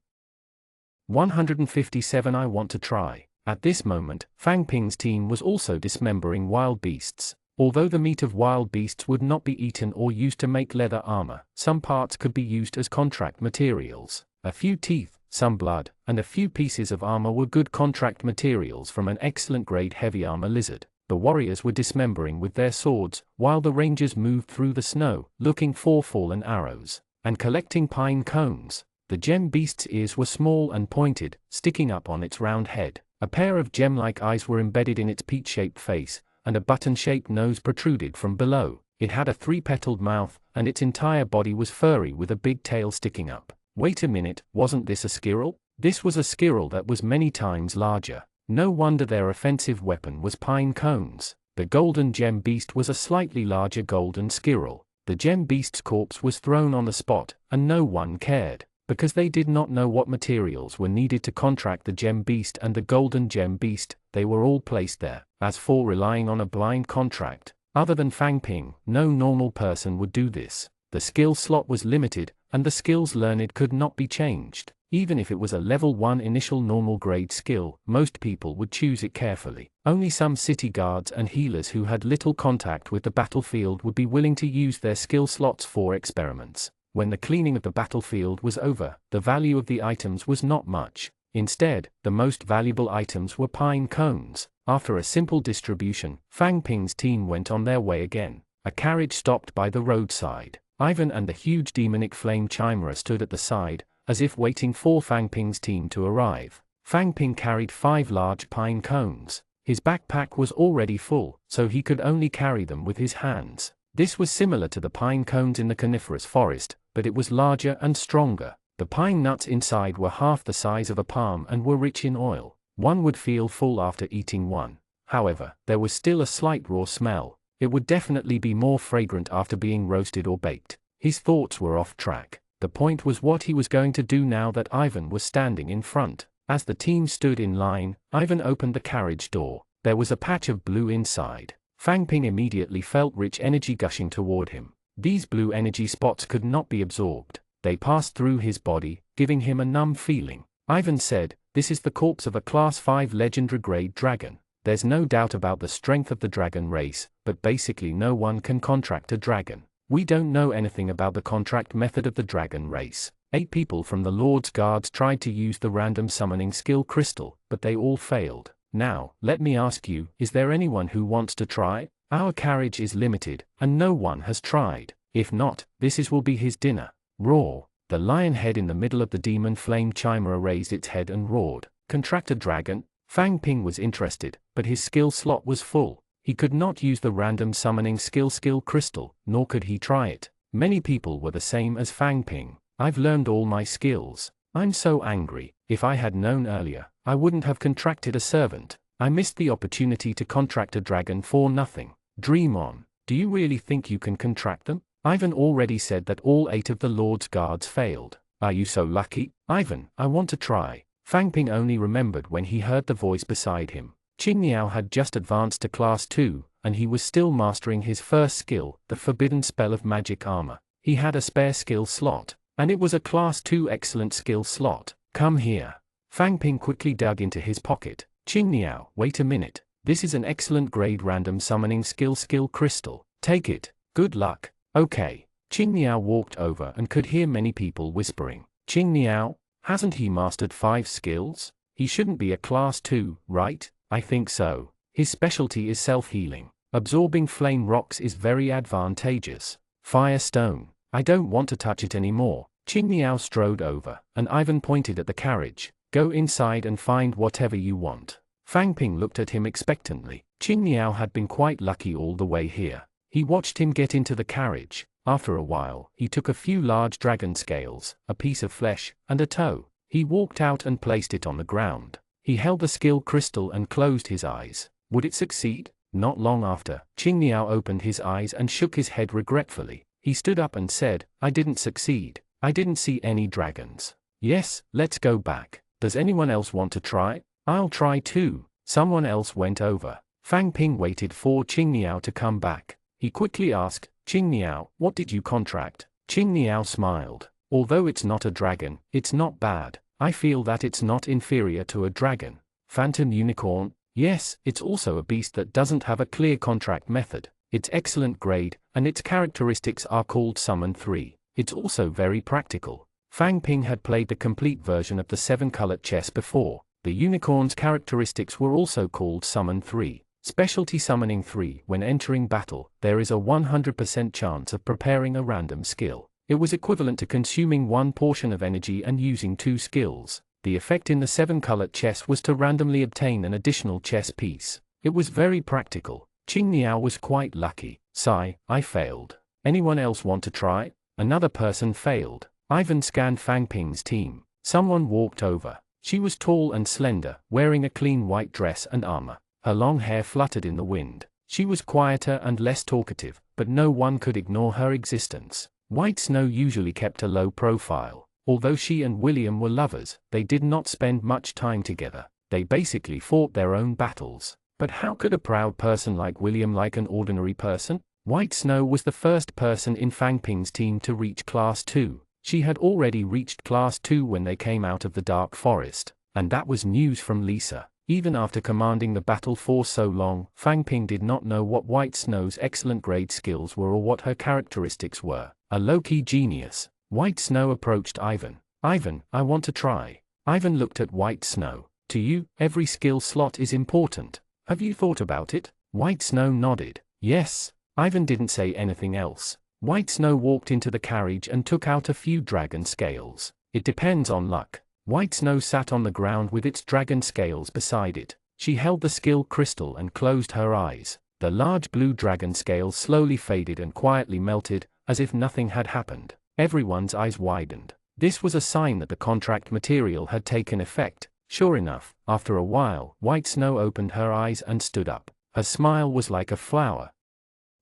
Speaker 1: 157. I want to try. At this moment, Fang Ping's team was also dismembering wild beasts. Although the meat of wild beasts would not be eaten or used to make leather armor, some parts could be used as contract materials. A few teeth, some blood, and a few pieces of armor were good contract materials from an excellent grade heavy armor lizard. The warriors were dismembering with their swords, while the rangers moved through the snow, looking for fallen arrows, and collecting pine cones. The gem beast's ears were small and pointed, sticking up on its round head. A pair of gem-like eyes were embedded in its peach-shaped face, and a button-shaped nose protruded from below. It had a 3-petaled mouth, and its entire body was furry with a big tail sticking up. Wait a minute, wasn't this a squirrel? This was a squirrel that was many times larger. No wonder their offensive weapon was pine cones. The golden gem beast was a slightly larger golden squirrel. The gem beast's corpse was thrown on the spot, and no one cared, because they did not know what materials were needed to contract the gem beast and the golden gem beast. They were all placed there. As for relying on a blind contract, other than Fang Ping, no normal person would do this. The skill slot was limited, and the skills learned could not be changed. Even if it was a level 1 initial normal grade skill, most people would choose it carefully. Only some city guards and healers who had little contact with the battlefield would be willing to use their skill slots for experiments. When the cleaning of the battlefield was over, the value of the items was not much. Instead, the most valuable items were pine cones. After a simple distribution, Fang Ping's team went on their way again. A carriage stopped by the roadside. Ivan and the huge demonic flame chimera stood at the side, as if waiting for Fang Ping's team to arrive. Fang Ping carried 5 large pine cones. His backpack was already full, so he could only carry them with his hands. This was similar to the pine cones in the coniferous forest, but it was larger and stronger. The pine nuts inside were half the size of a palm and were rich in oil. One would feel full after eating one. However, there was still a slight raw smell. It would definitely be more fragrant after being roasted or baked. His thoughts were off track. The point was what he was going to do now that Ivan was standing in front. As the team stood in line, Ivan opened the carriage door. There was a patch of blue inside. Fang Ping immediately felt rich energy gushing toward him. These blue energy spots could not be absorbed. They passed through his body, giving him a numb feeling. Ivan said, "This is the corpse of a Class 5 legendary grade dragon. There's no doubt about the strength of the dragon race, but basically no one can contract a dragon. We don't know anything about the contract method of the dragon race. 8 people from the Lord's Guards tried to use the random summoning skill crystal, but they all failed. Now, let me ask you, is there anyone who wants to try? Our carriage is limited, and no one has tried. If not, will be his dinner." Roar. The lion head in the middle of the demon flame chimera raised its head and roared. Contract a dragon? Fang Ping was interested, but his skill slot was full. He could not use the random summoning skill crystal, nor could he try it. Many people were the same as Fang Ping. "I've learned all my skills. I'm so angry. If I had known earlier, I wouldn't have contracted a servant. I missed the opportunity to contract a dragon for nothing." Dream on. Do you really think you can contract them? Ivan already said that all 8 of the Lord's Guards failed. Are you so lucky? Ivan, I want to try. Fang Ping only remembered when he heard the voice beside him. Qing Niao had just advanced to Class 2, and he was still mastering his first skill, the forbidden spell of magic armor. He had a spare skill slot, and it was a Class 2 excellent skill slot. Come here. Fang Ping quickly dug into his pocket. Qing Niao, wait a minute. This is an excellent grade random summoning skill crystal. Take it. Good luck. Okay. Qing Niao walked over and could hear many people whispering. Qing Niao? Hasn't he mastered 5 skills? He shouldn't be a Class 2, right? I think so. His specialty is self-healing. Absorbing flame rocks is very advantageous. Fire stone. I don't want to touch it anymore. Qing Niao strode over, and Ivan pointed at the carriage. Go inside and find whatever you want. Fang Ping looked at him expectantly. Qing Niao had been quite lucky all the way here. He watched him get into the carriage. After a while, he took a few large dragon scales, a piece of flesh, and a toe. He walked out and placed it on the ground. He held the skill crystal and closed his eyes. Would it succeed? Not long after, Qingniao opened his eyes and shook his head regretfully. He stood up and said, "I didn't succeed. I didn't see any dragons." "Yes, let's go back. Does anyone else want to try?" "I'll try too." Someone else went over. Fang Ping waited for Qingniao to come back. He quickly asked, "Qingniao, what did you contract?" Qingniao smiled. "Although it's not a dragon, it's not bad. I feel that it's not inferior to a dragon." "Phantom unicorn?" "Yes, it's also a beast that doesn't have a clear contract method. It's excellent grade, and its characteristics are called Summon 3. It's also very practical." Fang Ping had played the complete version of the 7-colored chess before. The unicorn's characteristics were also called Summon 3. Specialty Summoning 3. When entering battle, there is a 100% chance of preparing a random skill. It was equivalent to consuming one portion of energy and using 2 skills. The effect in the 7-colored chess was to randomly obtain an additional chess piece. It was very practical. Qingniao was quite lucky. "Sigh, I failed. Anyone else want to try?" Another person failed. Ivan scanned Fang Ping's team. Someone walked over. She was tall and slender, wearing a clean white dress and armor. Her long hair fluttered in the wind. She was quieter and less talkative, but no one could ignore her existence. White Snow usually kept a low profile. Although she and William were lovers, they did not spend much time together. They basically fought their own battles. But how could a proud person like William like an ordinary person? White Snow was the first person in Fang Ping's team to reach Class 2. She had already reached Class 2 when they came out of the dark forest. And that was news from Lisa. Even after commanding the battle for so long, Fang Ping did not know what White Snow's excellent grade skills were or what her characteristics were. A low-key genius. White Snow approached Ivan. "Ivan, I want to try." Ivan looked at White Snow. "To you, every skill slot is important. Have you thought about it?" White Snow nodded. "Yes." Ivan didn't say anything else. White Snow walked into the carriage and took out a few dragon scales. "It depends on luck." White Snow sat on the ground with its dragon scales beside it. She held the skill crystal and closed her eyes. The large blue dragon scales slowly faded and quietly melted, as if nothing had happened. Everyone's eyes widened. This was a sign that the contract material had taken effect. Sure enough, after a while, White Snow opened her eyes and stood up. Her smile was like a flower.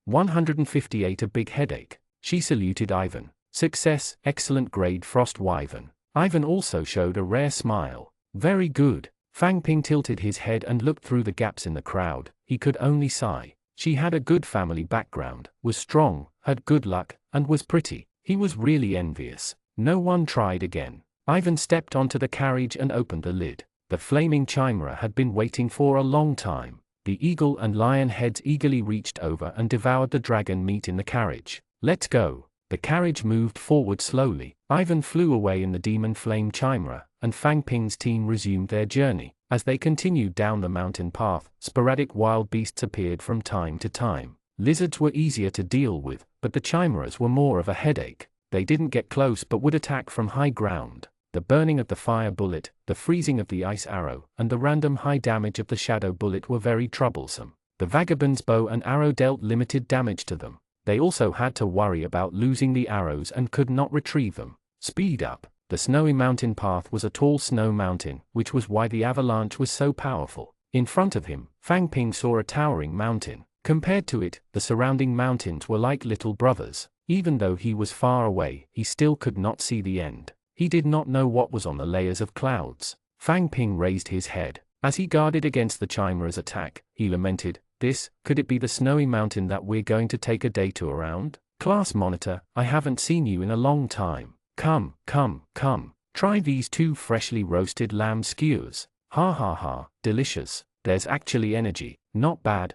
Speaker 1: 158. A big headache. She saluted Ivan. "Success, excellent grade Frost Wyvern." Ivan also showed a rare smile. "Very good." Fang Ping tilted his head and looked through the gaps in the crowd. He could only sigh. She had a good family background, was strong, had good luck, and was pretty. He was really envious. No one tried again. Ivan stepped onto the carriage and opened the lid. The flaming chimera had been waiting for a long time. The eagle and lion heads eagerly reached over and devoured the dragon meat in the carriage. "Let's go." The carriage moved forward slowly. Ivan flew away in the demon flame chimera, and Fang Ping's team resumed their journey. As they continued down the mountain path, sporadic wild beasts appeared from time to time. Lizards were easier to deal with, but the chimeras were more of a headache. They didn't get close but would attack from high ground. The burning of the fire bullet, the freezing of the ice arrow, and the random high damage of the shadow bullet were very troublesome. The vagabond's bow and arrow dealt limited damage to them. They also had to worry about losing the arrows and could not retrieve them. Speed up. The snowy mountain path was a tall snow mountain, which was why the avalanche was so powerful. In front of him, Fang Ping saw a towering mountain. Compared to it, the surrounding mountains were like little brothers. Even though he was far away, he still could not see the end. He did not know what was on the layers of clouds. Fang Ping raised his head. As he guarded against the chimera's attack, he lamented, could it be the snowy mountain that we're going to take a day tour around? Class monitor, I haven't seen you in a long time. Come. Try these 2 freshly roasted lamb skewers. Ha ha ha, delicious. There's actually energy. Not bad.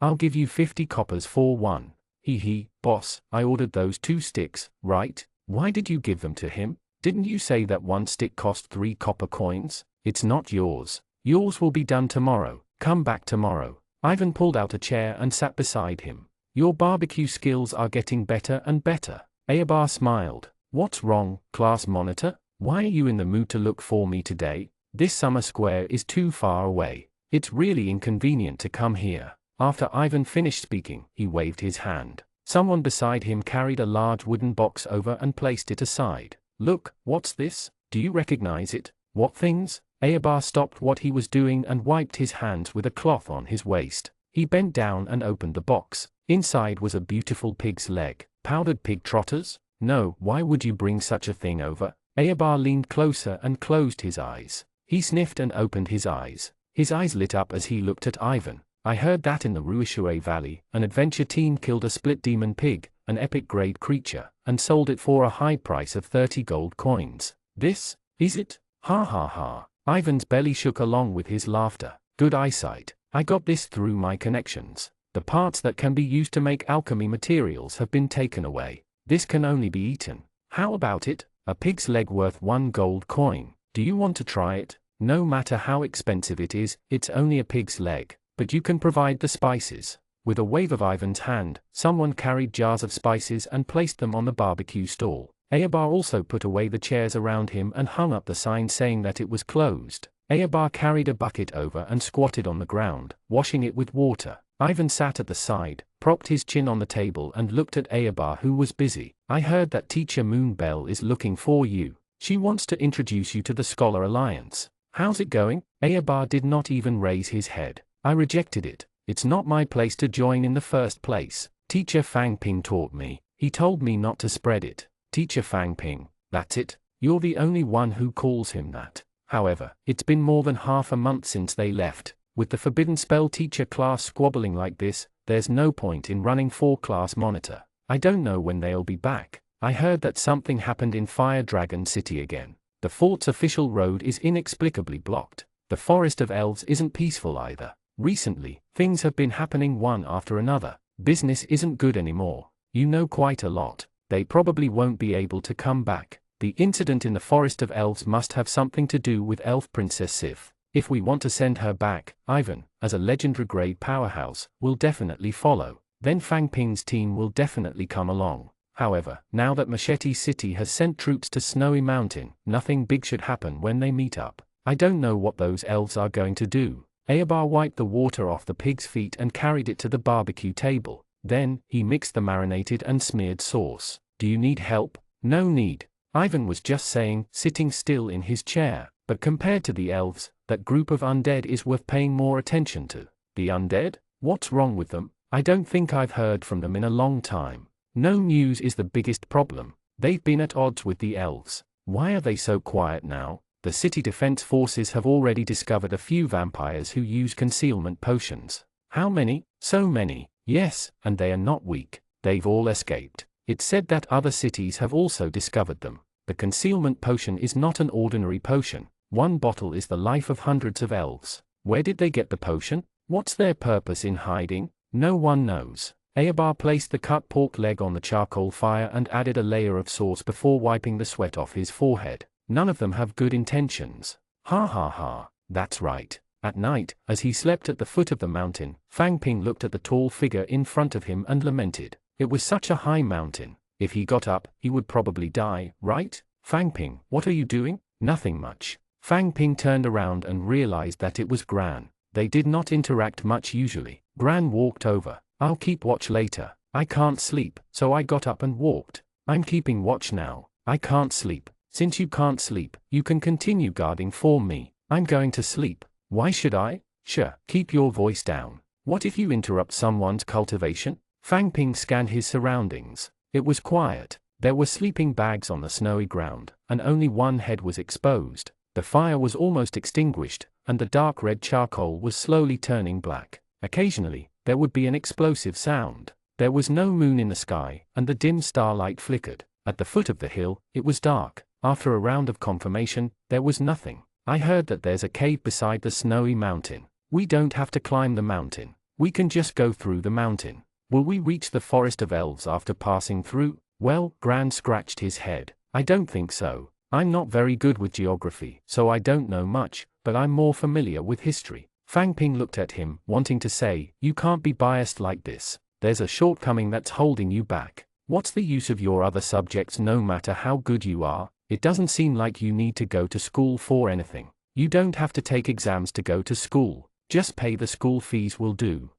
Speaker 1: I'll give you 50 coppers for one. Hee, boss, I ordered those 2 sticks, right? Why did you give them to him? Didn't you say that 1 stick cost 3 copper coins? It's not yours. Yours will be done tomorrow. Come back tomorrow. Ivan pulled out a chair and sat beside him. Your barbecue skills are getting better and better. Ayabar smiled. What's wrong, class monitor? Why are you in the mood to look for me today? This summer square is too far away. It's really inconvenient to come here. After Ivan finished speaking, he waved his hand. Someone beside him carried a large wooden box over and placed it aside. Look, what's this? Do you recognize it? What things? Eobar stopped what he was doing and wiped his hands with a cloth on his waist. He bent down and opened the box. Inside was a beautiful pig's leg. Powdered pig trotters? No, why would you bring such a thing over? Eobar leaned closer and closed his eyes. He sniffed and opened his eyes. His eyes lit up as he looked at Ivan. I heard that in the Ruishue Valley, an adventure team killed a split demon pig, an epic grade creature, and sold it for a high price of 30 gold coins. This, is it? Ha ha ha. Ivan's belly shook along with his laughter. Good eyesight. I got this through my connections. The parts that can be used to make alchemy materials have been taken away. This can only be eaten. How about it? A pig's leg worth 1 gold coin. Do you want to try it? No matter how expensive it is, it's only a pig's leg. But you can provide the spices. With a wave of Ivan's hand, someone carried jars of spices and placed them on the barbecue stall. Eobar also put away the chairs around him and hung up the sign saying that it was closed. Eobar carried a bucket over and squatted on the ground, washing it with water. Ivan sat at the side, propped his chin on the table and looked at Eobar, who was busy. I heard that teacher Moonbell is looking for you. She wants to introduce you to the Scholar Alliance. How's it going? Eobar did not even raise his head. I rejected it. It's not my place to join in the first place. Teacher Fang Ping taught me. He told me not to spread it. Teacher Fang Ping, that's it? You're the only one who calls him that. However, it's been more than half a month since they left. With the forbidden spell teacher class squabbling like this, there's no point in running for class monitor. I don't know when they'll be back. I heard that something happened in Fire Dragon City again. The fort's official road is inexplicably blocked. The Forest of Elves isn't peaceful either. Recently, things have been happening one after another. Business isn't good anymore. You know quite a lot. They probably won't be able to come back. The incident in the Forest of Elves must have something to do with Elf Princess Sif. If we want to send her back, Ivan, as a legendary grade powerhouse, will definitely follow. Then Fang Ping's team will definitely come along. However, now that Machete City has sent troops to Snowy Mountain, nothing big should happen when they meet up. I don't know what those elves are going to do. Eobar wiped the water off the pig's feet and carried it to the barbecue table. Then, he mixed the marinated and smeared sauce. Do you need help? No need. Ivan was just saying, sitting still in his chair. But compared to the elves, that group of undead is worth paying more attention to. The undead? What's wrong with them? I don't think I've heard from them in a long time. No news is the biggest problem. They've been at odds with the elves. Why are they so quiet now? The city defense forces have already discovered a few vampires who use concealment potions. How many? So many. Yes, and they are not weak. They've all escaped. It's said that other cities have also discovered them. The concealment potion is not an ordinary potion. One bottle is the life of hundreds of elves. Where did they get the potion? What's their purpose in hiding? No one knows. Eobar placed the cut pork leg on the charcoal fire and added a layer of sauce before wiping the sweat off his forehead. None of them have good intentions. Ha ha ha, that's right. At night, as he slept at the foot of the mountain, Fang Ping looked at the tall figure in front of him and lamented. It was such a high mountain. If he got up, he would probably die, right? Fang Ping, what are you doing? Nothing much. Fang Ping turned around and realized that it was Gran. They did not interact much usually. Gran walked over. I'll keep watch later. I can't sleep, so I got up and walked. I'm keeping watch now. I can't sleep. Since you can't sleep, you can continue guarding for me. I'm going to sleep. Why should I? Sure, keep your voice down. What if you interrupt someone's cultivation? Fang Ping scanned his surroundings. It was quiet. There were sleeping bags on the snowy ground, and only one head was exposed. The fire was almost extinguished, and the dark red charcoal was slowly turning black. Occasionally, there would be an explosive sound. There was no moon in the sky, and the dim starlight flickered. At the foot of the hill, it was dark. After a round of confirmation, there was nothing. I heard that there's a cave beside the snowy mountain. We don't have to climb the mountain. We can just go through the mountain. Will we reach the Forest of Elves after passing through? Well, Gran scratched his head. I don't think so. I'm not very good with geography, so I don't know much, but I'm more familiar with history. Fang Ping looked at him, wanting to say, you can't be biased like this. There's a shortcoming that's holding you back. What's the use of your other subjects no matter how good you are? It doesn't seem like you need to go to school for anything. You don't have to take exams to go to school. Just pay the school fees will do.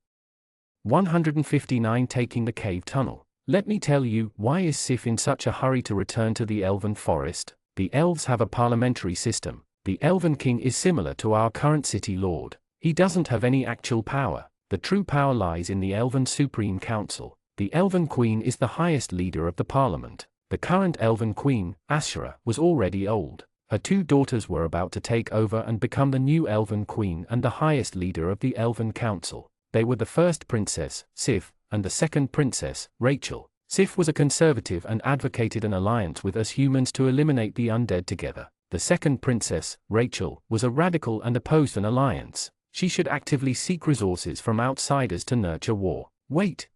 Speaker 1: 159. Taking the cave tunnel. Let me tell you, why is Sif in such a hurry to return to the elven forest? The elves have a parliamentary system. The elven king is similar to our current city lord. He doesn't have any actual power. The true power lies in the elven supreme council. The elven queen is the highest leader of the parliament. The current elven queen, Ashura, was already old. Her two daughters were about to take over and become the new elven queen and the highest leader of the elven council. They were the first princess, Sif, and the second princess, Rachel. Sif was a conservative and advocated an alliance with us humans to eliminate the undead together. The second princess, Rachel, was a radical and opposed an alliance. She should actively seek resources from outsiders to nurture war. Wait,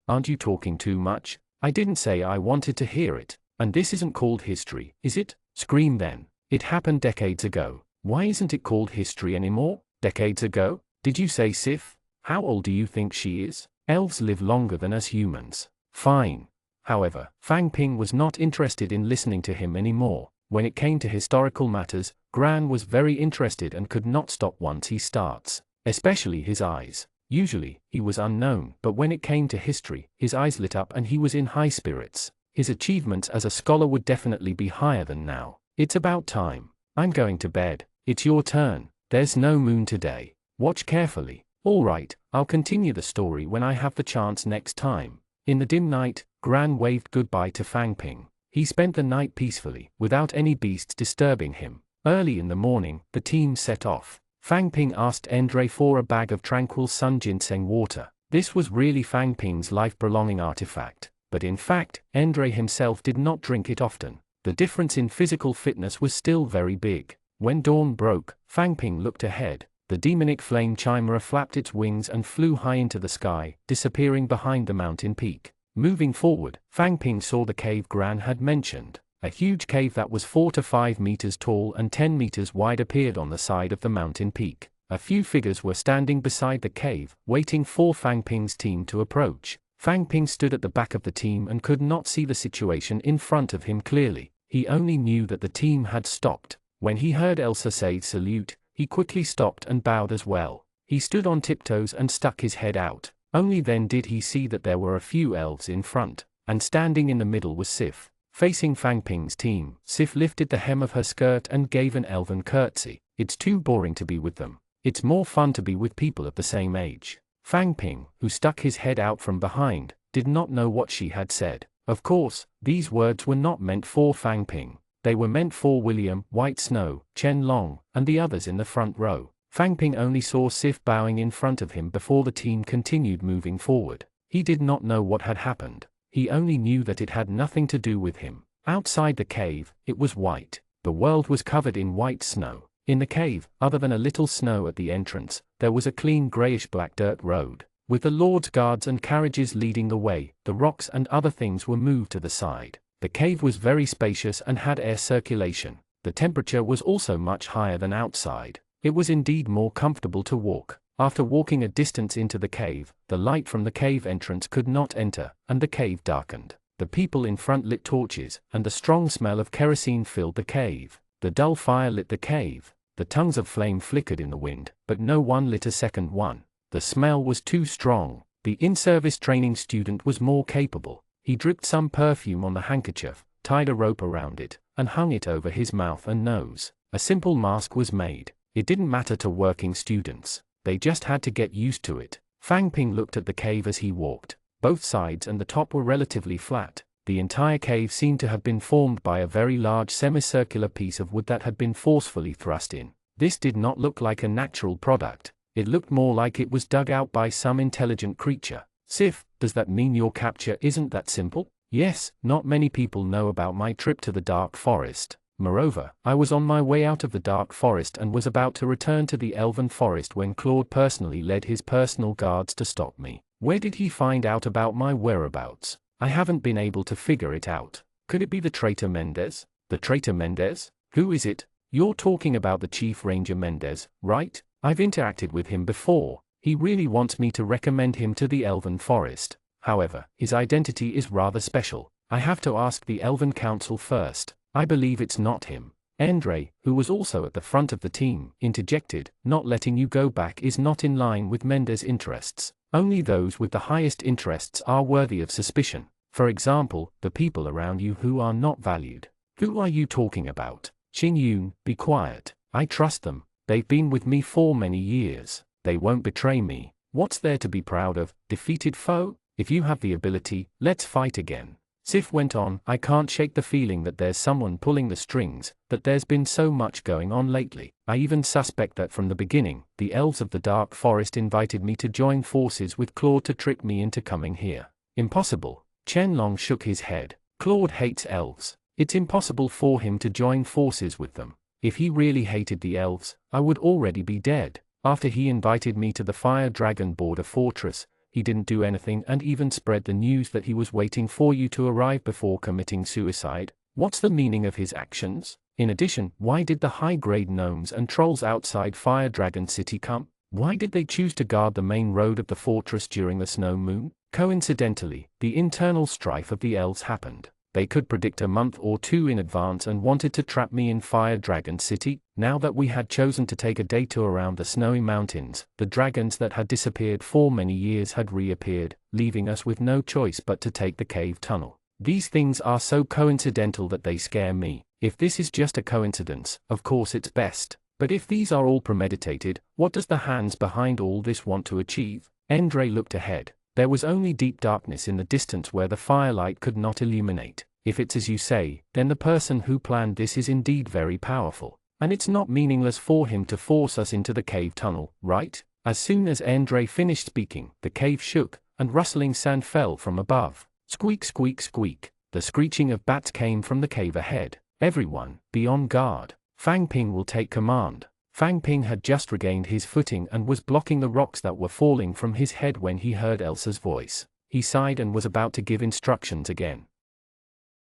Speaker 1: aren't you talking too much? I didn't say I wanted to hear it. And this isn't called history, is it? Scream then. It happened decades ago. Why isn't it called history anymore? Decades ago? Did you say Sif? How old do you think she is? Elves live longer than us humans. Fine. However, Fang Ping was not interested in listening to him anymore. When it came to historical matters, Gran was very interested and could not stop once he starts. Especially his eyes. Usually, he was unknown, but when it came to history, his eyes lit up and he was in high spirits. His achievements as a scholar would definitely be higher than now. It's about time. I'm going to bed. It's your turn. There's no moon today. Watch carefully. All right, I'll continue the story when I have the chance next time. In the dim night, Gran waved goodbye to Fang Ping. He spent the night peacefully, without any beasts disturbing him. Early in the morning, the team set off. Fang Ping asked Endre for a bag of tranquil sun ginseng water. This was really Fang Ping's life-prolonging artifact. But in fact, Endre himself did not drink it often. The difference in physical fitness was still very big. When dawn broke, Fang Ping looked ahead. The demonic flame chimera flapped its wings and flew high into the sky, disappearing behind the mountain peak. Moving forward, Fang Ping saw the cave Gran had mentioned. A huge cave that was 4 to 5 meters tall and 10 meters wide appeared on the side of the mountain peak. A few figures were standing beside the cave, waiting for Fang Ping's team to approach. Fang Ping stood at the back of the team and could not see the situation in front of him clearly. He only knew that the team had stopped. When he heard Elsa say salute, he quickly stopped and bowed as well. He stood on tiptoes and stuck his head out. Only then did he see that there were a few elves in front, and standing in the middle was Sif. Facing Fang Ping's team, Sif lifted the hem of her skirt and gave an elven curtsy. It's too boring to be with them. It's more fun to be with people of the same age. Fang Ping, who stuck his head out from behind, did not know what she had said. Of course, these words were not meant for Fang Ping. They were meant for William, White Snow, Chen Long, and the others in the front row. Fang Ping only saw Sif bowing in front of him before the team continued moving forward. He did not know what had happened. He only knew that it had nothing to do with him. Outside the cave, it was white. The world was covered in white snow. In the cave, other than a little snow at the entrance, there was a clean grayish-black dirt road. With the Lord's guards and carriages leading the way, the rocks and other things were moved to the side. The cave was very spacious and had air circulation. The temperature was also much higher than outside. It was indeed more comfortable to walk. After walking a distance into the cave, the light from the cave entrance could not enter, and the cave darkened. The people in front lit torches, and the strong smell of kerosene filled the cave. The dull fire lit the cave. The tongues of flame flickered in the wind, but no one lit a second one. The smell was too strong. The in-service training student was more capable. He dripped some perfume on the handkerchief, tied a rope around it, and hung it over his mouth and nose. A simple mask was made. It didn't matter to working students. They just had to get used to it. Fang Ping looked at the cave as he walked. Both sides and the top were relatively flat. The entire cave seemed to have been formed by a very large semicircular piece of wood that had been forcefully thrust in. This did not look like a natural product. It looked more like it was dug out by some intelligent creature. Sif, does that mean your capture isn't that simple? Yes, not many people know about my trip to the Dark Forest. Moreover, I was on my way out of the Dark Forest and was about to return to the Elven Forest when Claude personally led his personal guards to stop me. Where did he find out about my whereabouts? I haven't been able to figure it out. Could it be the traitor Mendez? The traitor Mendez? Who is it? You're talking about the Chief Ranger Mendez, right? I've interacted with him before. He really wants me to recommend him to the Elven Forest. However, his identity is rather special. I have to ask the Elven Council first. I believe it's not him. Endre, who was also at the front of the team, interjected, not letting you go back is not in line with Mendez' interests. Only those with the highest interests are worthy of suspicion. For example, the people around you who are not valued. Who are you talking about? Xin Yun, be quiet. I trust them. They've been with me for many years. They won't betray me. What's there to be proud of? Defeated foe? If you have the ability, let's fight again. Sif went on, I can't shake the feeling that there's someone pulling the strings, that there's been so much going on lately. I even suspect that from the beginning, the elves of the Dark Forest invited me to join forces with Claude to trick me into coming here. Impossible. Chen Long shook his head. Claude hates elves. It's impossible for him to join forces with them. If he really hated the elves, I would already be dead. After he invited me to the Fire Dragon border fortress, he didn't do anything and even spread the news that he was waiting for you to arrive before committing suicide. What's the meaning of his actions? In addition, why did the high-grade gnomes and trolls outside Fire Dragon City come? Why did they choose to guard the main road of the fortress during the snow moon? Coincidentally, the internal strife of the elves happened. They could predict a month or two in advance and wanted to trap me in Fire Dragon City. Now that we had chosen to take a detour around the snowy mountains, the dragons that had disappeared for many years had reappeared, leaving us with no choice but to take the cave tunnel. These things are so coincidental that they scare me. If this is just a coincidence, of course it's best. But if these are all premeditated, what does the hands behind all this want to achieve? Endre looked ahead. There was only deep darkness in the distance where the firelight could not illuminate. If it's as you say, then the person who planned this is indeed very powerful. And it's not meaningless for him to force us into the cave tunnel, right? As soon as Endre finished speaking, the cave shook, and rustling sand fell from above. Squeak, squeak, squeak. The screeching of bats came from the cave ahead. Everyone, be on guard. Fang Ping will take command. Fang Ping had just regained his footing and was blocking the rocks that were falling from his head when he heard Elsa's voice. He sighed and was about to give instructions again.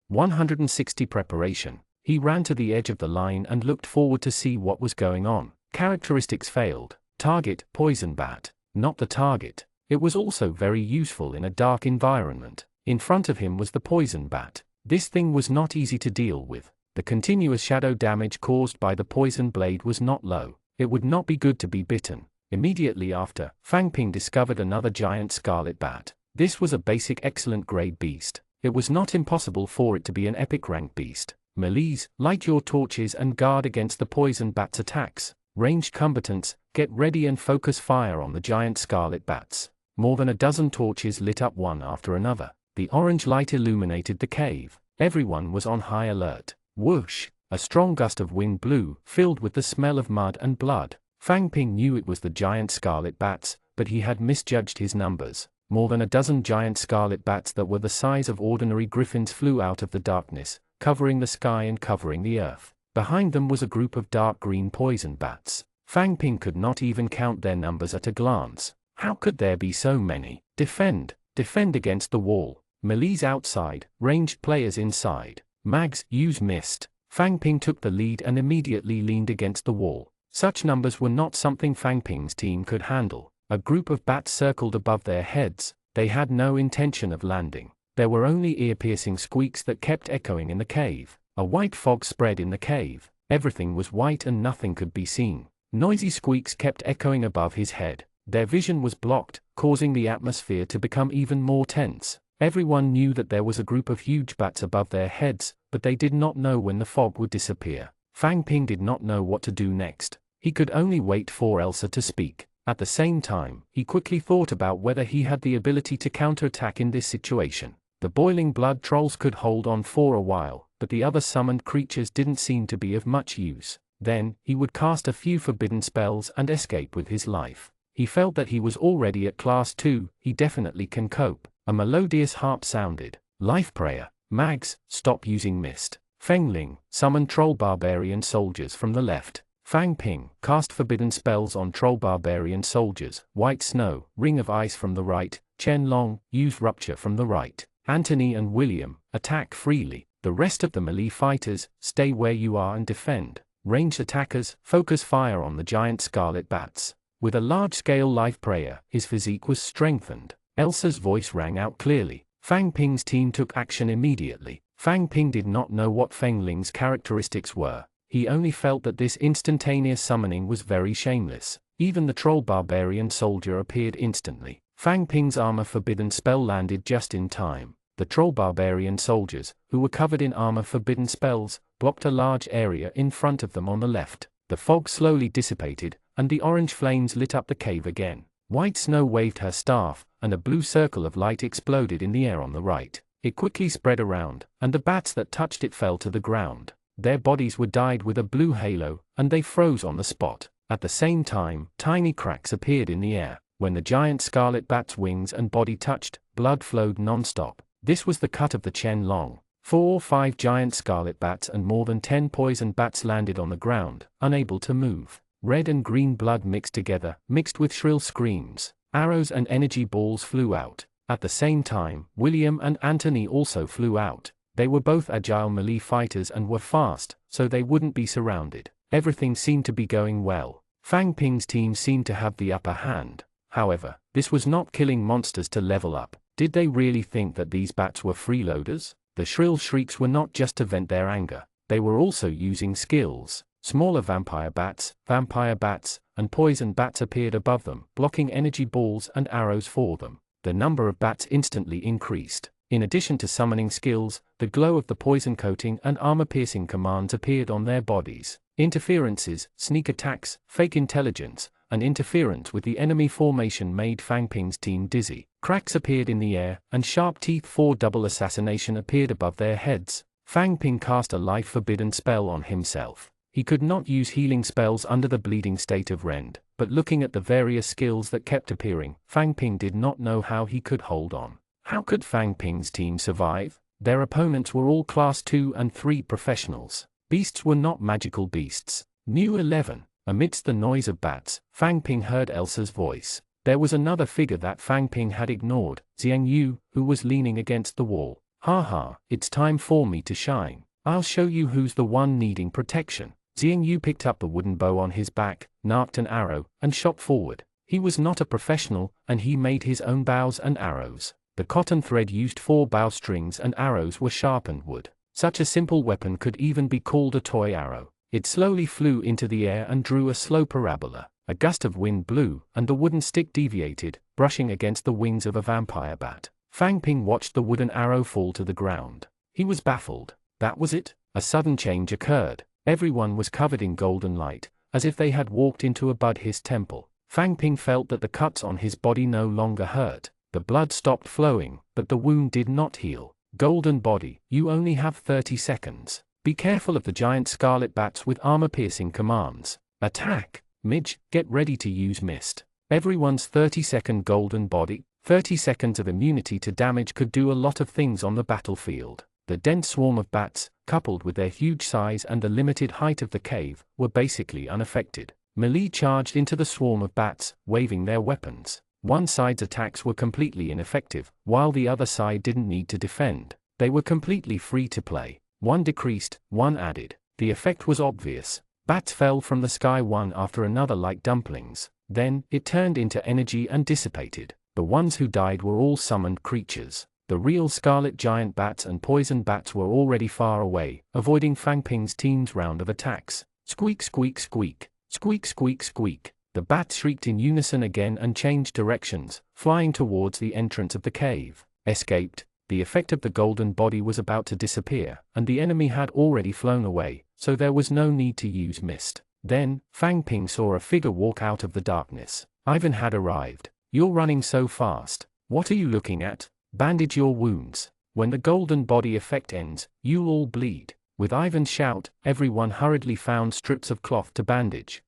Speaker 1: 160 Preparation. He ran to the edge of the line and looked forward to see what was going on. Characteristics failed. Target, poison bat. Not the target. It was also very useful in a dark environment. In front of him was the poison bat. This thing was not easy to deal with. The continuous shadow damage caused by the poison blade was not low. It would not be good to be bitten. Immediately after, Fang Ping discovered another giant scarlet bat. This was a basic excellent grade beast. It was not impossible for it to be an epic rank beast. Melees, light your torches and guard against the poison bat's attacks. Ranged combatants, get ready and focus fire on the giant scarlet bats. More than a dozen torches lit up one after another. The orange light illuminated the cave. Everyone was on high alert. Whoosh! A strong gust of wind blew, filled with the smell of mud and blood. Fang Ping knew it was the giant scarlet bats, but he had misjudged his numbers. More than a dozen giant scarlet bats that were the size of ordinary griffins flew out of the darkness, covering the sky and covering the earth. Behind them was a group of dark green poison bats. Fang Ping could not even count their numbers at a glance. How could there be so many? Defend! Defend against the wall. Melees outside, ranged players inside. Mags, use mist. Fang Ping took the lead and immediately leaned against the wall. Such numbers were not something Fang Ping's team could handle. A group of bats circled above their heads. They had no intention of landing. There were only ear-piercing squeaks that kept echoing in the cave. A white fog spread in the cave. Everything was white and nothing could be seen. Noisy squeaks kept echoing above his head. Their vision was blocked, causing the atmosphere to become even more tense. Everyone knew that there was a group of huge bats above their heads, but they did not know when the fog would disappear. Fang Ping did not know what to do next. He could only wait for Elsa to speak. At the same time, he quickly thought about whether he had the ability to counterattack in this situation. The boiling blood trolls could hold on for a while, but the other summoned creatures didn't seem to be of much use. Then, he would cast a few forbidden spells and escape with his life. He felt that he was already at class 2, he definitely can cope. A melodious harp sounded. Life prayer. Mags, stop using mist. Feng Ling, summon troll barbarian soldiers from the left. Fang Ping, cast forbidden spells on troll barbarian soldiers. White snow, ring of ice from the right. Chen Long, use rupture from the right. Anthony and William, attack freely. The rest of the melee fighters, stay where you are and defend. Ranged attackers, focus fire on the giant scarlet bats. With a large-scale life prayer, his physique was strengthened. Elsa's voice rang out clearly. Fang Ping's team took action immediately. Fang Ping did not know what Feng Ling's characteristics were. He only felt that this instantaneous summoning was very shameless. Even the troll barbarian soldier appeared instantly. Fang Ping's armor forbidden spell landed just in time. The troll barbarian soldiers, who were covered in armor forbidden spells, blocked a large area in front of them on the left. The fog slowly dissipated, and the orange flames lit up the cave again. White Snow waved her staff, and a blue circle of light exploded in the air on the right. It quickly spread around, and the bats that touched it fell to the ground. Their bodies were dyed with a blue halo, and they froze on the spot. At the same time, tiny cracks appeared in the air. When the giant scarlet bat's wings and body touched, blood flowed non-stop. This was the cut of the Chen Long. 4 or 5 giant scarlet bats and more than 10 poison bats landed on the ground, unable to move. Red and green blood mixed together, mixed with shrill screams. Arrows and energy balls flew out. At the same time, William and Anthony also flew out. They were both agile melee fighters and were fast, so they wouldn't be surrounded. Everything seemed to be going well. Fang Ping's team seemed to have the upper hand. However, this was not killing monsters to level up. Did they really think that these bats were freeloaders? The shrill shrieks were not just to vent their anger. They were also using skills. Smaller vampire bats, and poison bats appeared above them, blocking energy balls and arrows for them. The number of bats instantly increased. In addition to summoning skills, the glow of the poison coating and armor-piercing commands appeared on their bodies. Interferences, sneak attacks, fake intelligence, and interference with the enemy formation made Fang Ping's team dizzy. Cracks appeared in the air, and sharp teeth for double assassination appeared above their heads. Fang Ping cast a life-forbidden spell on himself. He could not use healing spells under the bleeding state of Rend, but looking at the various skills that kept appearing, Fang Ping did not know how he could hold on. How could Fang Ping's team survive? Their opponents were all Class 2 and 3 professionals. Beasts were not magical beasts. New 11. Amidst the noise of bats, Fang Ping heard Elsa's voice. There was another figure that Fang Ping had ignored, Xiang Yu, who was leaning against the wall. "Ha, it's time for me to shine. I'll show you who's the one needing protection." Xiang Yu picked up the wooden bow on his back, narked an arrow, and shot forward. He was not a professional, and he made his own bows and arrows. The cotton thread used for bow strings and arrows were sharpened wood. Such a simple weapon could even be called a toy arrow. It slowly flew into the air and drew a slow parabola. A gust of wind blew, and the wooden stick deviated, brushing against the wings of a vampire bat. Fang Ping watched the wooden arrow fall to the ground. He was baffled. That was it? A sudden change occurred. Everyone was covered in golden light, as if they had walked into a Buddhist temple. Fang Ping felt that the cuts on his body no longer hurt. The blood stopped flowing, but the wound did not heal. Golden body, you only have 30 seconds. Be careful of the giant scarlet bats with armor-piercing commands. Attack! Midge, get ready to use mist. Everyone's 30-second golden body, 30 seconds of immunity to damage could do a lot of things on the battlefield. The dense swarm of bats, coupled with their huge size and the limited height of the cave, were basically unaffected. Melee charged into the swarm of bats, waving their weapons. One side's attacks were completely ineffective, while the other side didn't need to defend. They were completely free to play. One decreased, one added. The effect was obvious. Bats fell from the sky one after another like dumplings. Then, it turned into energy and dissipated. The ones who died were all summoned creatures. The real scarlet giant bats and poison bats were already far away, avoiding Fang Ping's team's round of attacks. Squeak, squeak, squeak. Squeak, squeak, squeak. The bats shrieked in unison again and changed directions, flying towards the entrance of the cave. Escaped. The effect of the golden body was about to disappear, and the enemy had already flown away, so there was no need to use mist. Then, Fang Ping saw a figure walk out of the darkness. Ivan had arrived. "You're running so fast. What are you looking at? Bandage your wounds. When the golden body effect ends, you'll all bleed." With Ivan's shout, everyone hurriedly found strips of cloth to bandage.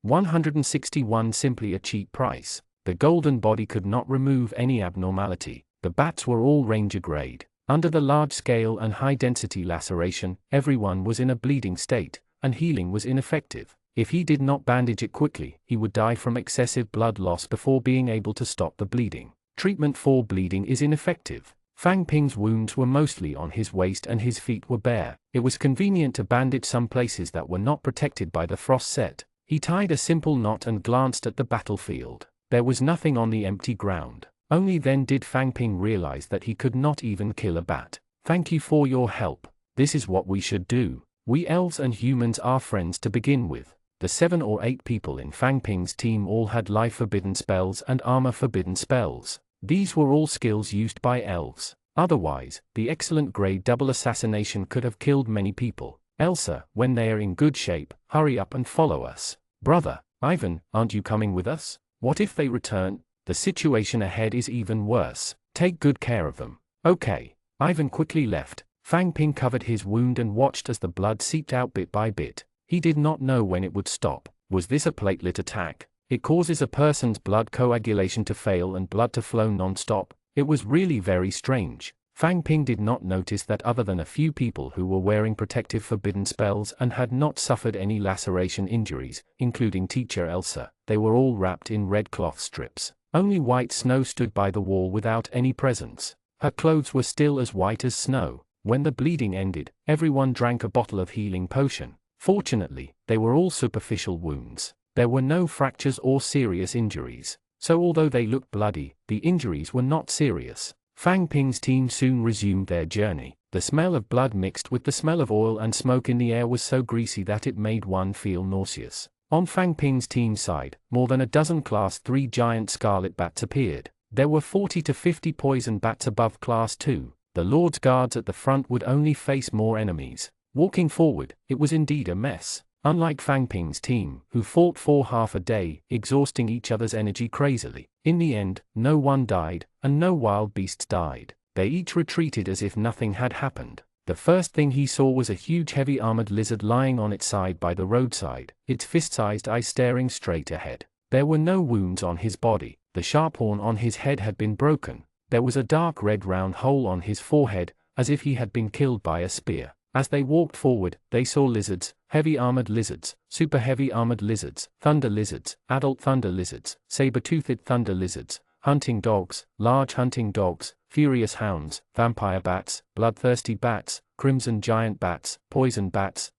Speaker 1: 161 simply a cheap price. The golden body could not remove any abnormality. The bats were all ranger grade. Under the large scale and high density laceration, everyone was in a bleeding state, and healing was ineffective. If he did not bandage it quickly, he would die from excessive blood loss before being able to stop the bleeding. Treatment for bleeding is ineffective. Fang Ping's wounds were mostly on his waist and his feet were bare. It was convenient to bandage some places that were not protected by the frost set. He tied a simple knot and glanced at the battlefield. There was nothing on the empty ground. Only then did Fang Ping realize that he could not even kill a bat. "Thank you for your help. This is what we should do. We elves and humans are friends to begin with. The 7 or 8 people in Fang Ping's team all had life forbidden spells and armor forbidden spells. These were all skills used by elves. Otherwise, the excellent grade double assassination could have killed many people. Elsa, when they are in good shape, hurry up and follow us. Brother, Ivan, aren't you coming with us? What if they return? The situation ahead is even worse. Take good care of them. Okay. Ivan quickly left. Fang Ping covered his wound and watched as the blood seeped out bit by bit. He did not know when it would stop. Was this a platelet attack? It causes a person's blood coagulation to fail and blood to flow non-stop. It was really very strange. Fang Ping did not notice that other than a few people who were wearing protective forbidden spells and had not suffered any laceration injuries, including teacher Elsa, they were all wrapped in red cloth strips. Only white snow stood by the wall without any presents. Her clothes were still as white as snow. When the bleeding ended, everyone drank a bottle of healing potion. Fortunately, they were all superficial wounds. There were no fractures or serious injuries. So although they looked bloody, the injuries were not serious. Fang Ping's team soon resumed their journey. The smell of blood mixed with the smell of oil and smoke in the air was so greasy that it made one feel nauseous. On Fang Ping's team side, more than a dozen Class 3 giant scarlet bats appeared. There were 40 to 50 poison bats above Class 2. The Lord's guards at the front would only face more enemies. Walking forward, it was indeed a mess. Unlike Fang Ping's team, who fought for half a day, exhausting each other's energy crazily. In the end, no one died, and no wild beasts died. They each retreated as if nothing had happened. The first thing he saw was a huge heavy armored lizard lying on its side by the roadside, its fist-sized eyes staring straight ahead. There were no wounds on his body. The sharp horn on his head had been broken. There was a dark red round hole on his forehead, as if he had been killed by a spear. As they walked forward, they saw lizards, heavy armored lizards, super heavy armored lizards, thunder lizards, adult thunder lizards, saber-toothed thunder lizards, hunting dogs, large hunting dogs, furious hounds, vampire bats, bloodthirsty bats, crimson giant bats, poison bats,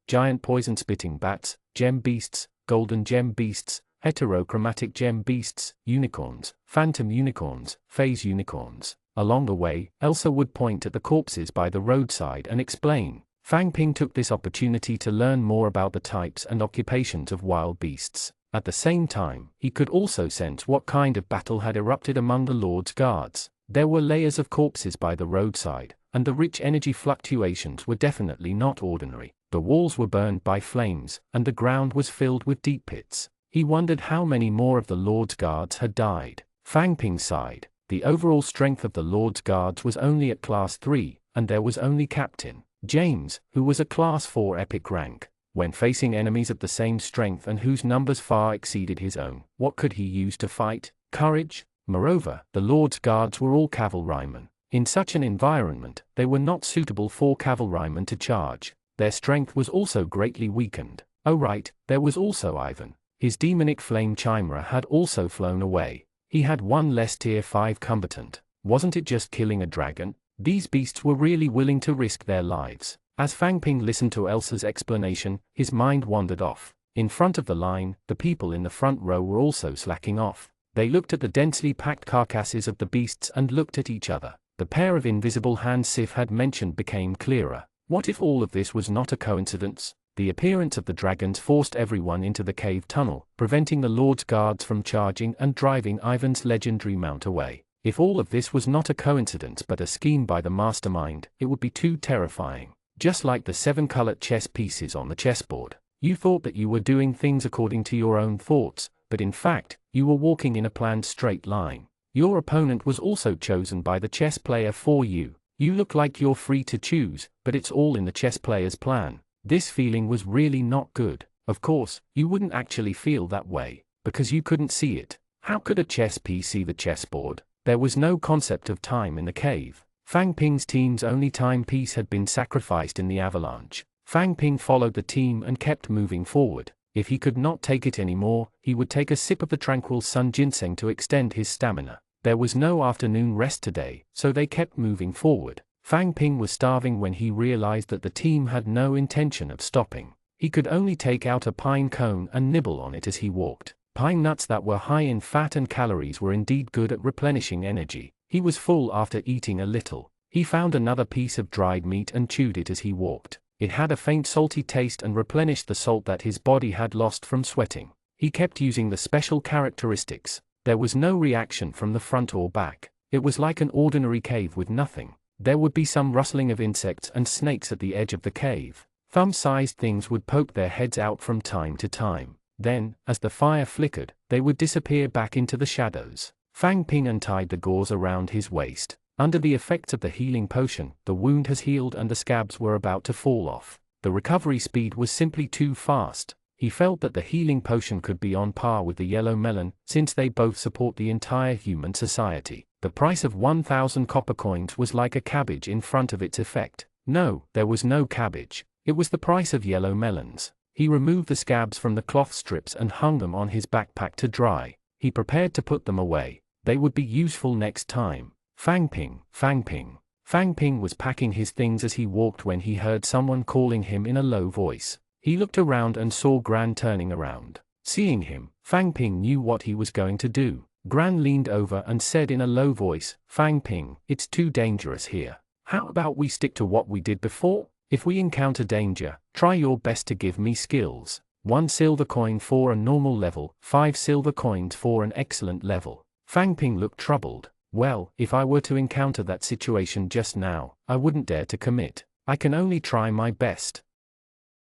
Speaker 1: giant poison-spitting bats, gem beasts, golden gem beasts, heterochromatic gem beasts, unicorns, phantom unicorns, phase unicorns. Along the way, Elsa would point at the corpses by the roadside and explain. Fang Ping took this opportunity to learn more about the types and occupations of wild beasts. At the same time, he could also sense what kind of battle had erupted among the Lord's guards. There were layers of corpses by the roadside, and the rich energy fluctuations were definitely not ordinary. The walls were burned by flames, and the ground was filled with deep pits. He wondered how many more of the Lord's guards had died. Fang Ping sighed. The overall strength of the Lord's guards was only at Class 3, and there was only Captain James, who was a Class 4 epic rank. When facing enemies of the same strength and whose numbers far exceeded his own, what could he use to fight? Courage? Moreover, the Lord's guards were all cavalrymen. In such an environment, they were not suitable for cavalrymen to charge. Their strength was also greatly weakened. Oh right, there was also Ivan. His demonic flame chimera had also flown away. He had one less tier 5 combatant. Wasn't it just killing a dragon? These beasts were really willing to risk their lives. As Fang Ping listened to Elsa's explanation, his mind wandered off. In front of the line, the people in the front row were also slacking off. They looked at the densely packed carcasses of the beasts and looked at each other. The pair of invisible hands Sif had mentioned became clearer. What if all of this was not a coincidence? The appearance of the dragons forced everyone into the cave tunnel, preventing the Lord's guards from charging and driving Ivan's legendary mount away. If all of this was not a coincidence but a scheme by the mastermind, it would be too terrifying. Just like the 7 colored chess pieces on the chessboard. You thought that you were doing things according to your own thoughts, but in fact, you were walking in a planned straight line. Your opponent was also chosen by the chess player for you. You look like you're free to choose, but it's all in the chess player's plan. This feeling was really not good. Of course, you wouldn't actually feel that way, because you couldn't see it. How could a chess piece see the chessboard? There was no concept of time in the cave. Fang Ping's team's only timepiece had been sacrificed in the avalanche. Fang Ping followed the team and kept moving forward. If he could not take it anymore, he would take a sip of the tranquil sun ginseng to extend his stamina. There was no afternoon rest today, so they kept moving forward. Fang Ping was starving when he realized that the team had no intention of stopping. He could only take out a pine cone and nibble on it as he walked. Pine nuts that were high in fat and calories were indeed good at replenishing energy. He was full after eating a little. He found another piece of dried meat and chewed it as he walked. It had a faint salty taste and replenished the salt that his body had lost from sweating. He kept using the special characteristics. There was no reaction from the front or back. It was like an ordinary cave with nothing. There would be some rustling of insects and snakes at the edge of the cave. Thumb-sized things would poke their heads out from time to time. Then, as the fire flickered, they would disappear back into the shadows. Fang Ping untied the gauze around his waist. Under the effects of the healing potion, the wound has healed and the scabs were about to fall off. The recovery speed was simply too fast. He felt that the healing potion could be on par with the yellow melon, since they both support the entire human society. The price of 1,000 copper coins was like a cabbage in front of its effect. No, there was no cabbage. It was the price of yellow melons. He removed the scabs from the cloth strips and hung them on his backpack to dry. He prepared to put them away. They would be useful next time. Fang Ping, Fang Ping. Fang Ping was packing his things as he walked when he heard someone calling him in a low voice. He looked around and saw Gran turning around. Seeing him, Fang Ping knew what he was going to do. Gran leaned over and said in a low voice, "Fang Ping, it's too dangerous here. How about we stick to what we did before? If we encounter danger, try your best to give me skills. 1 silver coin for a normal level, 5 silver coins for an excellent level." Fang Ping looked troubled. "Well, if I were to encounter that situation just now, I wouldn't dare to commit. I can only try my best."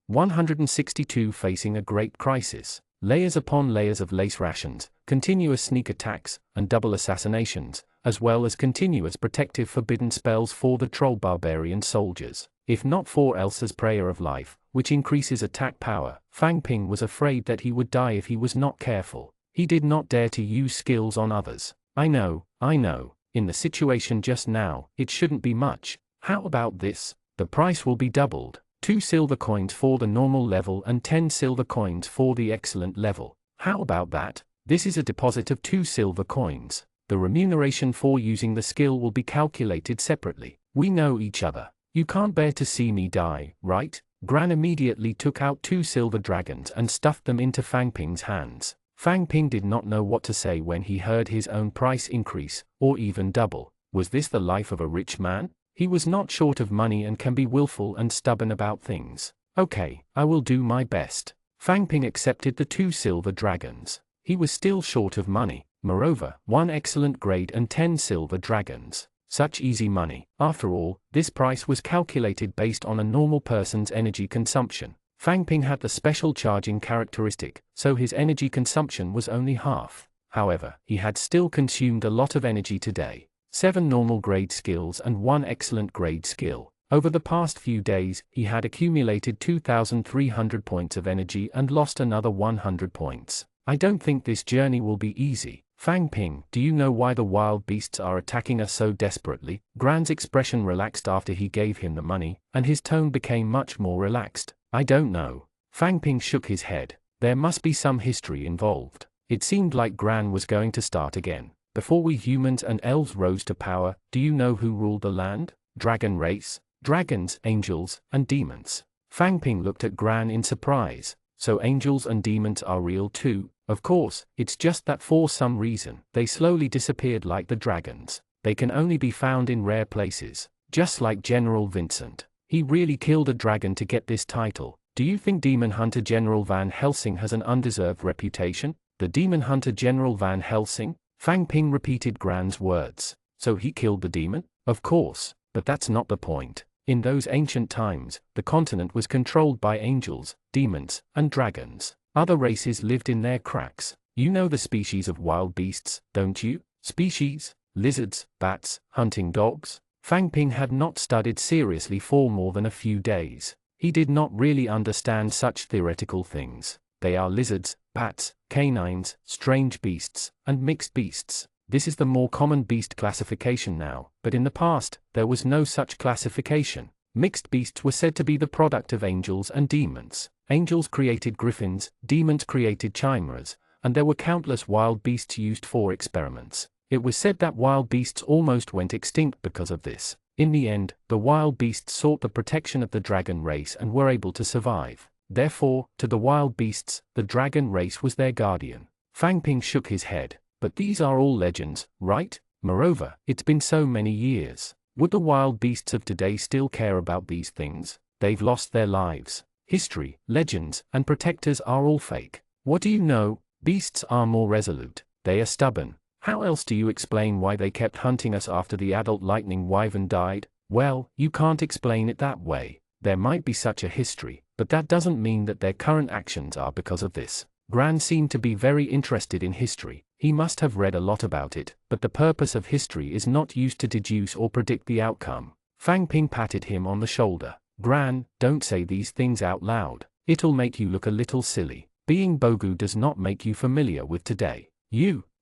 Speaker 1: 162 Facing a great crisis. Layers upon layers of lace rations, continuous sneak attacks, and double assassinations, as well as continuous protective forbidden spells for the troll barbarian soldiers. If not for Elsa's prayer of life, which increases attack power, Fang Ping was afraid that he would die if he was not careful. He did not dare to use skills on others. I know. In the situation just now, it shouldn't be much. How about this? The price will be doubled. 2 silver coins for the normal level and 10 silver coins for the excellent level. How about that? This is a deposit of 2 silver coins. The remuneration for using the skill will be calculated separately. We know each other. You can't bear to see me die, right? Gran immediately took out 2 silver dragons and stuffed them into Fang Ping's hands. Fang Ping did not know what to say when he heard his own price increase, or even double. Was this the life of a rich man? He was not short of money and can be willful and stubborn about things. Okay, I will do my best. Fang Ping accepted the 2 silver dragons. He was still short of money. Moreover, 1 excellent grade and 10 silver dragons. Such easy money. After all, this price was calculated based on a normal person's energy consumption. Fang Ping had the special charging characteristic, so his energy consumption was only half. However, he had still consumed a lot of energy today. 7 normal grade skills and 1 excellent grade skill. Over the past few days, he had accumulated 2,300 points of energy and lost another 100 points. I don't think this journey will be easy. Fang Ping, do you know why the wild beasts are attacking us so desperately? Gran's expression relaxed after he gave him the money, and his tone became much more relaxed. I don't know. Fang Ping shook his head. There must be some history involved. It seemed like Gran was going to start again. Before we humans and elves rose to power, do you know who ruled the land? Dragon race, dragons, angels, and demons. Fang Ping looked at Gran in surprise. So angels and demons are real too? Of course, it's just that for some reason, they slowly disappeared like the dragons. They can only be found in rare places. Just like General Vincent. He really killed a dragon to get this title. Do you think Demon Hunter General Van Helsing has an undeserved reputation? The Demon Hunter General Van Helsing? Fang Ping repeated Gran's words. So he killed the demon? Of course, but that's not the point. In those ancient times, the continent was controlled by angels, demons, and dragons. Other races lived in their cracks. You know the species of wild beasts, don't you? Species? Lizards, bats, hunting dogs? Fang Ping had not studied seriously for more than a few days. He did not really understand such theoretical things. They are lizards, bats, canines, strange beasts, and mixed beasts. This is the more common beast classification now, but in the past, there was no such classification. Mixed beasts were said to be the product of angels and demons. Angels created griffins, demons created chimeras, and there were countless wild beasts used for experiments. It was said that wild beasts almost went extinct because of this. In the end, the wild beasts sought the protection of the dragon race and were able to survive. Therefore, to the wild beasts, the dragon race was their guardian. Fang Ping shook his head. But these are all legends, right? Moreover, it's been so many years. Would the wild beasts of today still care about these things? They've lost their lives. History, legends, and protectors are all fake. What do you know? Beasts are more resolute. They are stubborn. How else do you explain why they kept hunting us after the adult lightning wyvern died? Well, you can't explain it that way. There might be such a history, but that doesn't mean that their current actions are because of this. Gran seemed to be very interested in history. He must have read a lot about it, but the purpose of history is not used to deduce or predict the outcome. Fang Ping patted him on the shoulder. Gran, don't say these things out loud. It'll make you look a little silly. Being Bogu does not make you familiar with today.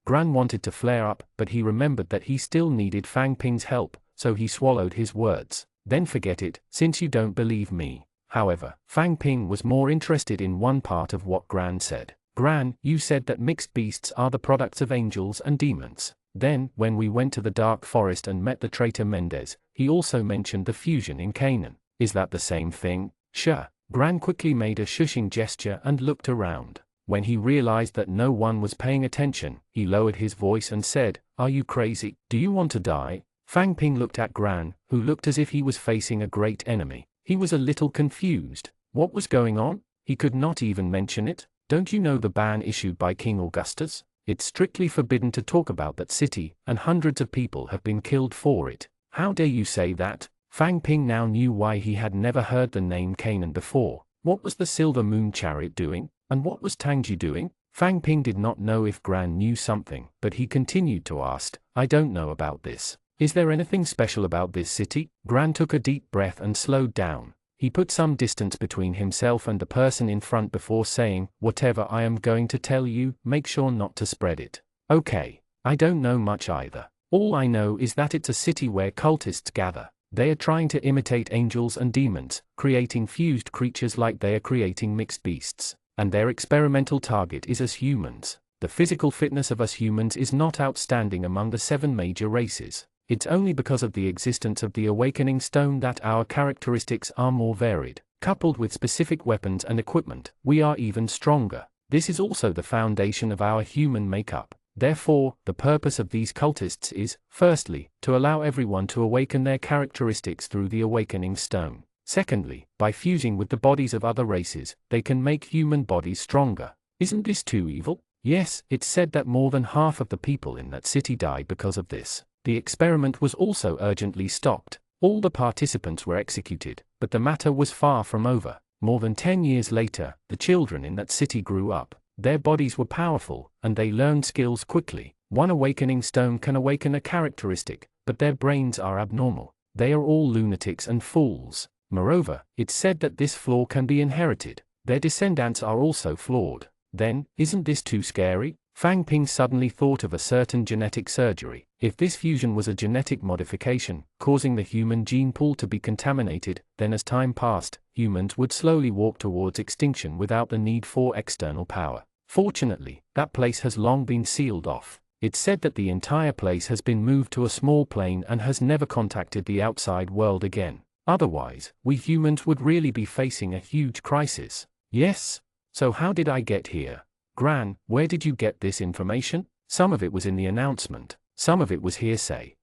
Speaker 1: Gran wanted to flare up, but he remembered that he still needed Fang Ping's help, so he swallowed his words. Then forget it, since you don't believe me. However, Fang Ping was more interested in one part of what Gran said. Gran, you said that mixed beasts are the products of angels and demons. Then, when we went to the dark forest and met the traitor Mendez, he also mentioned the fusion in Canaan. Is that the same thing? Sure. Gran quickly made a shushing gesture and looked around. When he realized that no one was paying attention, he lowered his voice and said, "Are you crazy? Do you want to die?" Fang Ping looked at Gran, who looked as if he was facing a great enemy. He was a little confused. What was going on? He could not even mention it. Don't you know the ban issued by King Augustus? It's strictly forbidden to talk about that city, and hundreds of people have been killed for it. How dare you say that? Fang Ping now knew why he had never heard the name Canaan before. What was the Silver Moon Chariot doing? And what was Tangji doing? Fang Ping did not know if Gran knew something, but he continued to ask, "I don't know about this. Is there anything special about this city?" Gran took a deep breath and slowed down. He put some distance between himself and the person in front before saying, "Whatever I am going to tell you, make sure not to spread it." "Okay. I don't know much either. All I know is that it's a city where cultists gather. They are trying to imitate angels and demons, creating fused creatures like they are creating mixed beasts. And their experimental target is us humans. The physical fitness of us humans is not outstanding among the 7 major races. It's only because of the existence of the awakening stone that our characteristics are more varied. Coupled with specific weapons and equipment, we are even stronger. This is also the foundation of our human makeup. Therefore, the purpose of these cultists is, firstly, to allow everyone to awaken their characteristics through the awakening stone. Secondly, by fusing with the bodies of other races, they can make human bodies stronger. Isn't this too evil? Yes, it's said that more than half of the people in that city died because of this. The experiment was also urgently stopped. All the participants were executed, but the matter was far from over. More than 10 years later, the children in that city grew up. Their bodies were powerful, and they learned skills quickly. One awakening stone can awaken a characteristic, but their brains are abnormal. They are all lunatics and fools. Moreover, it's said that this flaw can be inherited. Their descendants are also flawed. Then, isn't this too scary? Fang Ping suddenly thought of a certain genetic surgery. If this fusion was a genetic modification, causing the human gene pool to be contaminated, then as time passed, humans would slowly walk towards extinction without the need for external power. Fortunately, that place has long been sealed off. It's said that the entire place has been moved to a small plane and has never contacted the outside world again. Otherwise, we humans would really be facing a huge crisis. Yes? So how did I get here? Gran, where did you get this information? Some of it was in the announcement. Some of it was hearsay.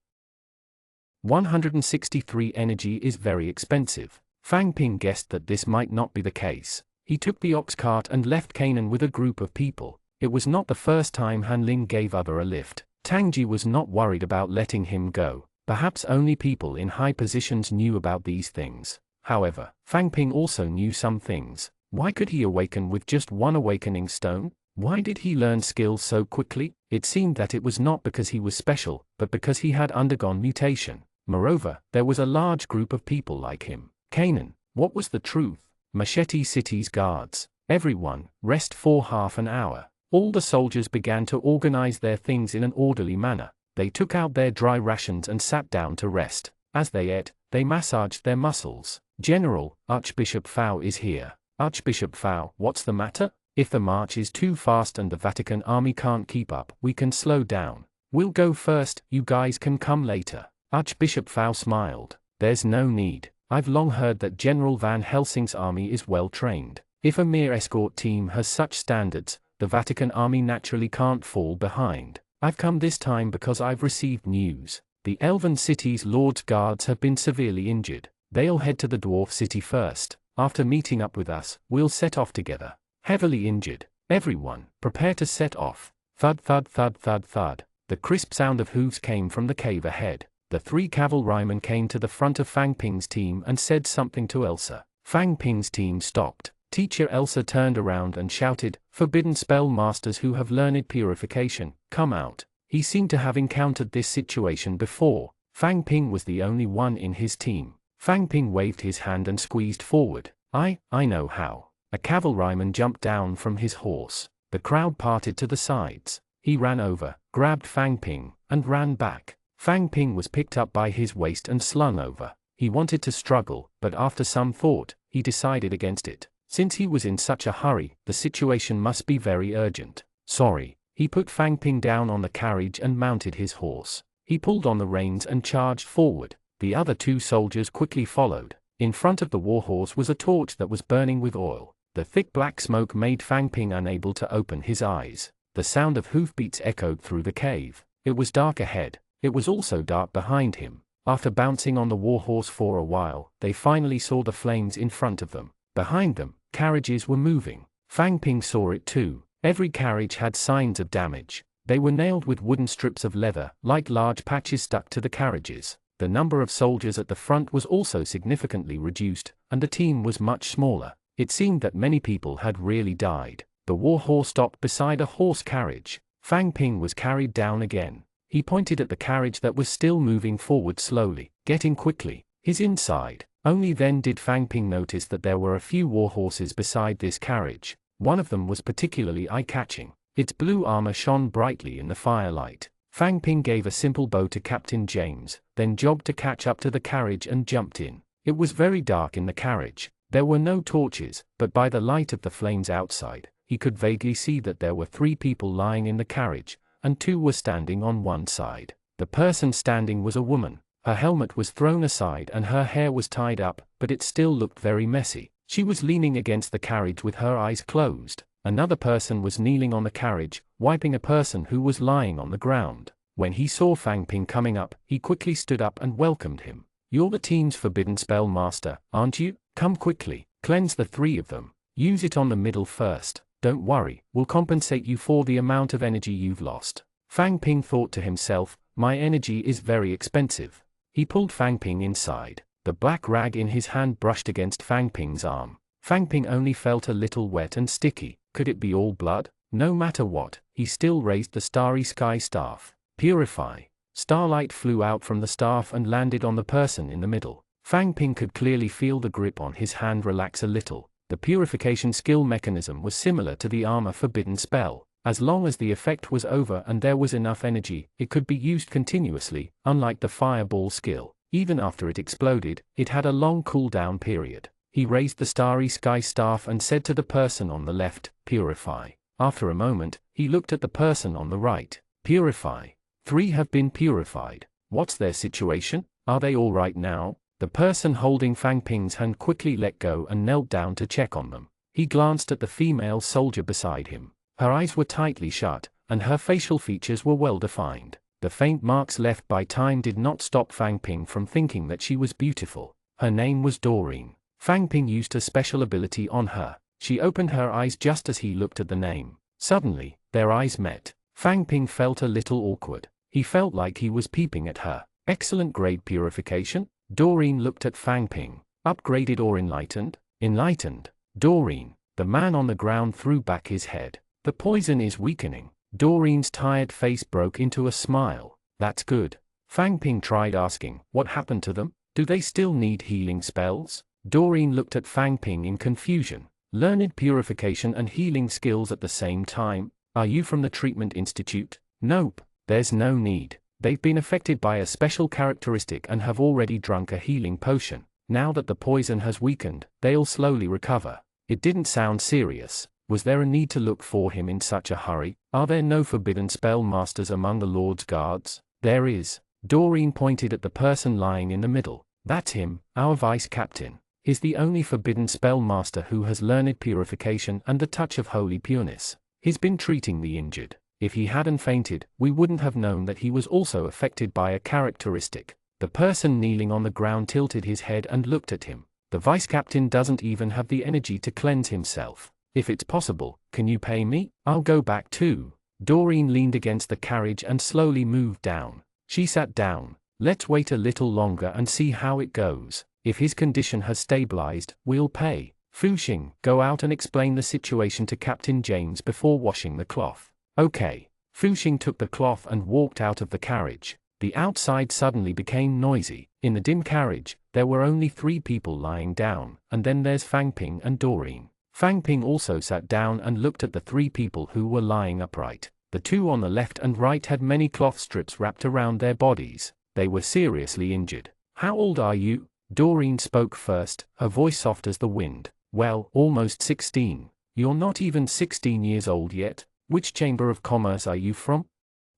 Speaker 1: 163 energy is very expensive. Fang Ping guessed that this might not be the case. He took the ox cart and left Canaan with a group of people. It was not the first time Han Lin gave other a lift. Tangji was not worried about letting him go. Perhaps only people in high positions knew about these things. However, Fang Ping also knew some things. Why could he awaken with just one awakening stone? Why did he learn skills so quickly? It seemed that it was not because he was special, but because he had undergone mutation. Moreover, there was a large group of people like him. Canaan, what was the truth? Machete City's guards. Everyone, rest for half an hour. All the soldiers began to organize their things in an orderly manner. They took out their dry rations and sat down to rest. As they ate, they massaged their muscles. "General, Archbishop Fao is here." "Archbishop Fao, what's the matter?" "If the march is too fast and the Vatican army can't keep up, we can slow down. We'll go first, you guys can come later." Archbishop Fao smiled. "There's no need. I've long heard that General Van Helsing's army is well trained. If a mere escort team has such standards, the Vatican army naturally can't fall behind. I've come this time because I've received news. The Elven City's Lord's guards have been severely injured. They'll head to the dwarf city first. After meeting up with us, we'll set off together. Heavily injured. Everyone, prepare to set off. Thud thud thud thud thud. The crisp sound of hooves came from the cave ahead. The 3 cavalrymen came to the front of Fang Ping's team and said something to Elsa. Fang Ping's team stopped. Teacher Elsa turned around and shouted, "Forbidden spell masters who have learned purification, come out." He seemed to have encountered this situation before. Fang Ping was the only one in his team. Fang Ping waved his hand and squeezed forward. I know how." A cavalryman jumped down from his horse. The crowd parted to the sides. He ran over, grabbed Fang Ping, and ran back. Fang Ping was picked up by his waist and slung over. He wanted to struggle, but after some thought, he decided against it. Since he was in such a hurry, the situation must be very urgent. Sorry. He put Fang Ping down on the carriage and mounted his horse. He pulled on the reins and charged forward. The other 2 soldiers quickly followed. In front of the warhorse was a torch that was burning with oil. The thick black smoke made Fang Ping unable to open his eyes. The sound of hoofbeats echoed through the cave. It was dark ahead. It was also dark behind him. After bouncing on the warhorse for a while, they finally saw the flames in front of them. Behind them, carriages were moving. Fang Ping saw it too. Every carriage had signs of damage. They were nailed with wooden strips of leather, like large patches stuck to the carriages. The number of soldiers at the front was also significantly reduced, and the team was much smaller. It seemed that many people had really died. The warhorse stopped beside a horse carriage. Fang Ping was carried down again. He pointed at the carriage that was still moving forward slowly, getting quickly. His inside. Only then did Fang Ping notice that there were a few warhorses beside this carriage. One of them was particularly eye-catching. Its blue armor shone brightly in the firelight. Fang Ping gave a simple bow to Captain James, then jogged to catch up to the carriage and jumped in. It was very dark in the carriage. There were no torches, but by the light of the flames outside, he could vaguely see that there were 3 people lying in the carriage, and 2 were standing on one side. The person standing was a woman. Her helmet was thrown aside and her hair was tied up, but it still looked very messy. She was leaning against the carriage with her eyes closed. Another person was kneeling on the carriage, wiping a person who was lying on the ground. When he saw Fang Ping coming up, he quickly stood up and welcomed him. "You're the team's forbidden spell master, aren't you? Come quickly, cleanse the 3 of them. Use it on the middle first. Don't worry, we'll compensate you for the amount of energy you've lost." Fang Ping thought to himself, "My energy is very expensive." He pulled Fang Ping inside. The black rag in his hand brushed against Fang Ping's arm. Fang Ping only felt a little wet and sticky. Could it be all blood? No matter what, he still raised the starry sky staff. Purify. Starlight flew out from the staff and landed on the person in the middle. Fang Ping could clearly feel the grip on his hand relax a little. The purification skill mechanism was similar to the armor forbidden spell. As long as the effect was over and there was enough energy, it could be used continuously, unlike the fireball skill. Even after it exploded, it had a long cooldown period. He raised the starry sky staff and said to the person on the left, "Purify." After a moment, he looked at the person on the right. "Purify. 3 have been purified. What's their situation? Are they all right now?" The person holding Fang Ping's hand quickly let go and knelt down to check on them. He glanced at the female soldier beside him. Her eyes were tightly shut, and her facial features were well defined. The faint marks left by time did not stop Fang Ping from thinking that she was beautiful. Her name was Doreen. Fang Ping used a special ability on her. She opened her eyes just as he looked at the name. Suddenly, their eyes met. Fang Ping felt a little awkward. He felt like he was peeping at her. Excellent grade purification? Doreen looked at Fang Ping. Upgraded or enlightened? Enlightened. Doreen. The man on the ground threw back his head. The poison is weakening. Doreen's tired face broke into a smile. That's good. Fang Ping tried asking, what happened to them? Do they still need healing spells? Doreen looked at Fang Ping in confusion. Learned purification and healing skills at the same time? Are you from the treatment institute? Nope. There's no need. They've been affected by a special characteristic and have already drunk a healing potion. Now that the poison has weakened, they'll slowly recover. It didn't sound serious. Was there a need to look for him in such a hurry? Are there no forbidden spell masters among the Lord's guards? There is. Doreen pointed at the person lying in the middle. That's him, our vice captain. He's the only forbidden spell master who has learned purification and the touch of holy pureness. He's been treating the injured. If he hadn't fainted, we wouldn't have known that he was also affected by a characteristic. The person kneeling on the ground tilted his head and looked at him. The vice captain doesn't even have the energy to cleanse himself. If it's possible, can you pay me? I'll go back too. Doreen leaned against the carriage and slowly moved down. She sat down. Let's wait a little longer and see how it goes. If his condition has stabilized, we'll pay. Fuxing, go out and explain the situation to Captain James before washing the cloth. Okay. Fuxing took the cloth and walked out of the carriage. The outside suddenly became noisy. In the dim carriage, there were only 3 people lying down, and then there's Fang Ping and Doreen. Fang Ping also sat down and looked at the 3 people who were lying upright. The 2 on the left and right had many cloth strips wrapped around their bodies. They were seriously injured. How old are you? Doreen spoke first, her voice soft as the wind. Well, almost 16. You're not even 16 years old yet. Which chamber of commerce are you from?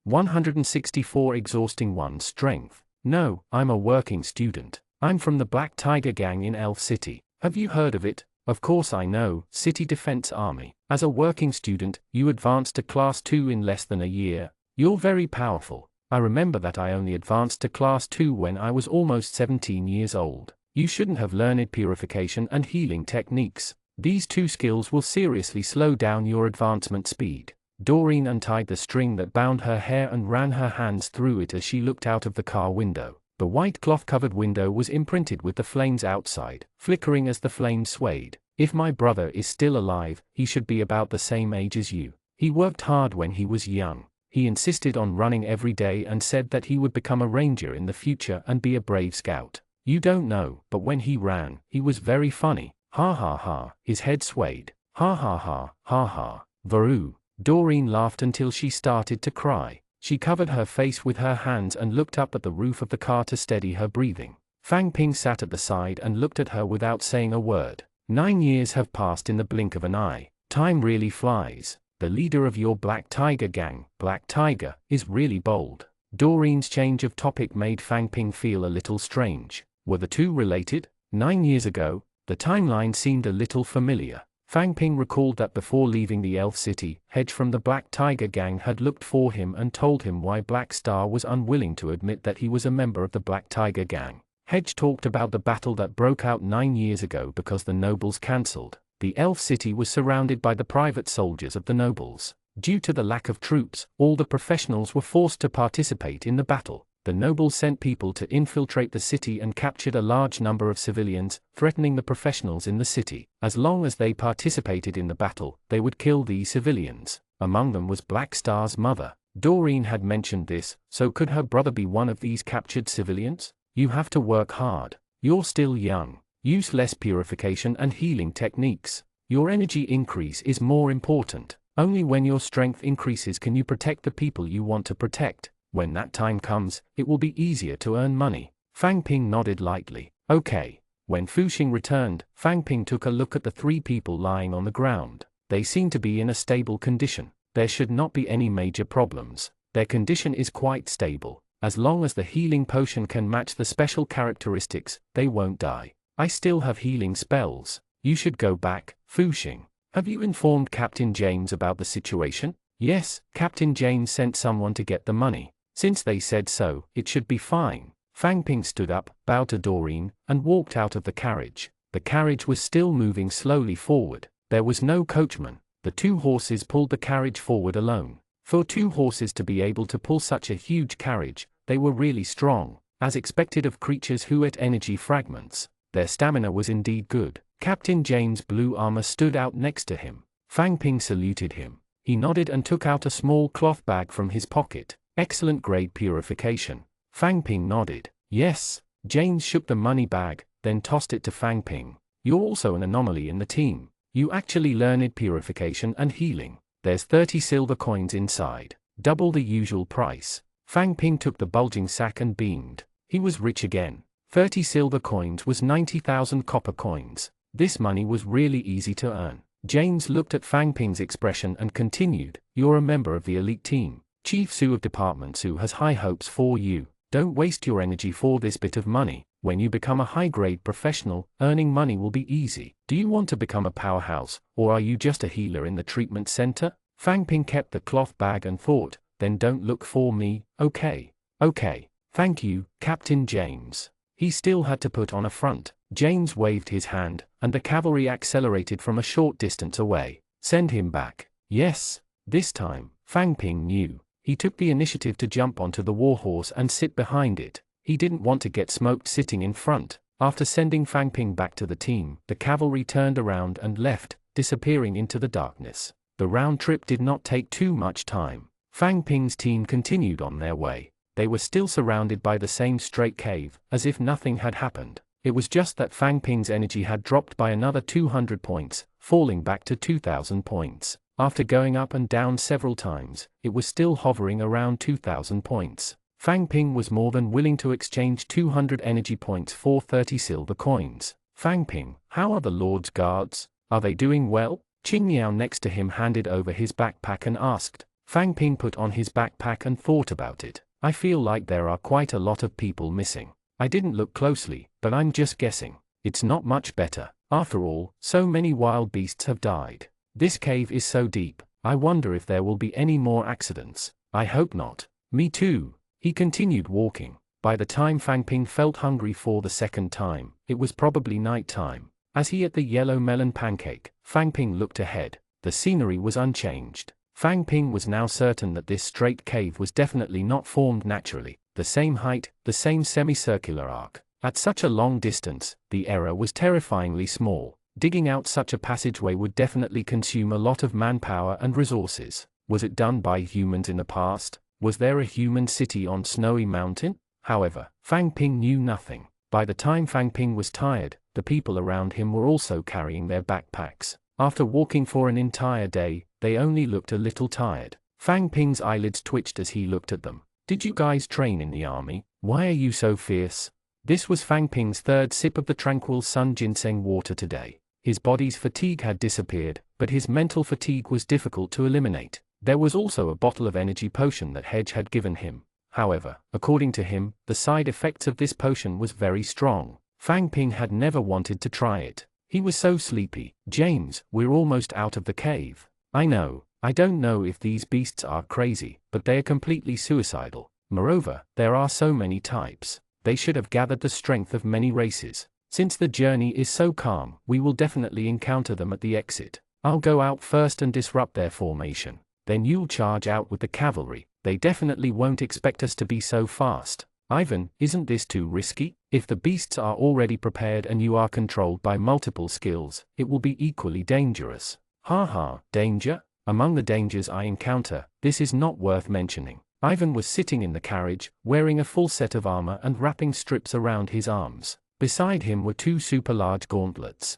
Speaker 1: 164 exhausting 1 strength. No, I'm a working student. I'm from the Black Tiger Gang in Elf City. Have you heard of it? Of course I know, City Defense Army. As a working student, you advanced to Class 2 in less than a year. You're very powerful. I remember that I only advanced to Class 2 when I was almost 17 years old. You shouldn't have learned purification and healing techniques. These 2 skills will seriously slow down your advancement speed. Doreen untied the string that bound her hair and ran her hands through it as she looked out of the car window. The white cloth-covered window was imprinted with the flames outside, flickering as the flames swayed. If my brother is still alive, he should be about the same age as you. He worked hard when he was young. He insisted on running every day and said that he would become a ranger in the future and be a brave scout. You don't know, but when he ran, he was very funny. Ha ha ha, his head swayed. Ha ha ha, ha ha, varoo. Doreen laughed until she started to cry. She covered her face with her hands and looked up at the roof of the car to steady her breathing. Fang Ping sat at the side and looked at her without saying a word. 9 years have passed in the blink of an eye. Time really flies. The leader of your Black Tiger Gang, Black Tiger, is really bold. Doreen's change of topic made Fang Ping feel a little strange. Were the 2 related? 9 years ago, the timeline seemed a little familiar. Fang Ping recalled that before leaving the Elf City, Hedge from the Black Tiger Gang had looked for him and told him why Black Star was unwilling to admit that he was a member of the Black Tiger Gang. Hedge talked about the battle that broke out 9 years ago because the nobles cancelled. The Elf City was surrounded by the private soldiers of the nobles. Due to the lack of troops, all the professionals were forced to participate in the battle. The nobles sent people to infiltrate the city and captured a large number of civilians, threatening the professionals in the city. As long as they participated in the battle, they would kill these civilians. Among them was Black Star's mother. Doreen had mentioned this, so could her brother be one of these captured civilians? You have to work hard. You're still young. Use less purification and healing techniques. Your energy increase is more important. Only when your strength increases can you protect the people you want to protect. When that time comes, it will be easier to earn money. Fang Ping nodded lightly. Okay. When Fuxing returned, Fang Ping took a look at the 3 people lying on the ground. They seem to be in a stable condition. There should not be any major problems. Their condition is quite stable. As long as the healing potion can match the special characteristics, they won't die. I still have healing spells. You should go back, Fuxing. Have you informed Captain James about the situation? Yes, Captain James sent someone to get the money. Since they said so, it should be fine. Fang Ping stood up, bowed to Doreen, and walked out of the carriage. The carriage was still moving slowly forward. There was no coachman. The 2 horses pulled the carriage forward alone. For 2 horses to be able to pull such a huge carriage, they were really strong, as expected of creatures who ate energy fragments. Their stamina was indeed good. Captain James' blue armor stood out next to him. Fang Ping saluted him. He nodded and took out a small cloth bag from his pocket. Excellent grade purification. Fang Ping nodded. Yes. James shook the money bag, then tossed it to Fang Ping. You're also an anomaly in the team. You actually learned purification and healing. There's 30 silver coins inside. Double the usual price. Fang Ping took the bulging sack and beamed. He was rich again. 30 silver coins was 90,000 copper coins. This money was really easy to earn. James looked at Fang Ping's expression and continued. You're a member of the elite team. Chief Su of Department Su has high hopes for you. Don't waste your energy for this bit of money. When you become a high-grade professional, earning money will be easy. Do you want to become a powerhouse, or are you just a healer in the treatment center? Fang Ping kept the cloth bag and thought, then don't look for me, okay? Okay. Thank you, Captain James. He still had to put on a front. James waved his hand, and the cavalry accelerated from a short distance away. Send him back. Yes. This time, Fang Ping knew. He took the initiative to jump onto the warhorse and sit behind it. He didn't want to get smoked sitting in front. After sending Fang Ping back to the team, the cavalry turned around and left, disappearing into the darkness. The round trip did not take too much time. Fang Ping's team continued on their way. They were still surrounded by the same straight cave, as if nothing had happened. It was just that Fang Ping's energy had dropped by another 200 points, falling back to 2,000 points. After going up and down several times, it was still hovering around 2,000 points. Fang Ping was more than willing to exchange 200 energy points for 30 silver coins. Fang Ping, how are the Lord's guards? Are they doing well? Qing Yao next to him handed over his backpack and asked. Fang Ping put on his backpack and thought about it. I feel like there are quite a lot of people missing. I didn't look closely, but I'm just guessing. It's not much better. After all, so many wild beasts have died. This cave is so deep, I wonder if there will be any more accidents. I hope not. Me too. He continued walking. By the time Fang Ping felt hungry for the second time, it was probably night time. As he ate the yellow melon pancake, Fang Ping looked ahead. The scenery was unchanged. Fang Ping was now certain that this straight cave was definitely not formed naturally. The same height, the same semicircular arc. At such a long distance, the error was terrifyingly small. Digging out such a passageway would definitely consume a lot of manpower and resources. Was it done by humans in the past? Was there a human city on Snowy Mountain? However, Fang Ping knew nothing. By the time Fang Ping was tired, the people around him were also carrying their backpacks. After walking for an entire day, they only looked a little tired. Fang Ping's eyelids twitched as he looked at them. Did you guys train in the army? Why are you so fierce? This was Fang Ping's third sip of the tranquil sun ginseng water today. His body's fatigue had disappeared, but his mental fatigue was difficult to eliminate. There was also a bottle of energy potion that Hedge had given him. However, according to him, the side effects of this potion was very strong. Fang Ping had never wanted to try it. He was so sleepy. James, we're almost out of the cave. I know. I don't know if these beasts are crazy, but they are completely suicidal. Moreover, there are so many types. They should have gathered the strength of many races. Since the journey is so calm, we will definitely encounter them at the exit. I'll go out first and disrupt their formation. Then you'll charge out with the cavalry. They definitely won't expect us to be so fast. Ivan, isn't this too risky? If the beasts are already prepared and you are controlled by multiple skills, it will be equally dangerous. Haha, danger? Among the dangers I encounter, this is not worth mentioning. Ivan was sitting in the carriage, wearing a full set of armor and wrapping strips around his arms. Beside him were two super large gauntlets.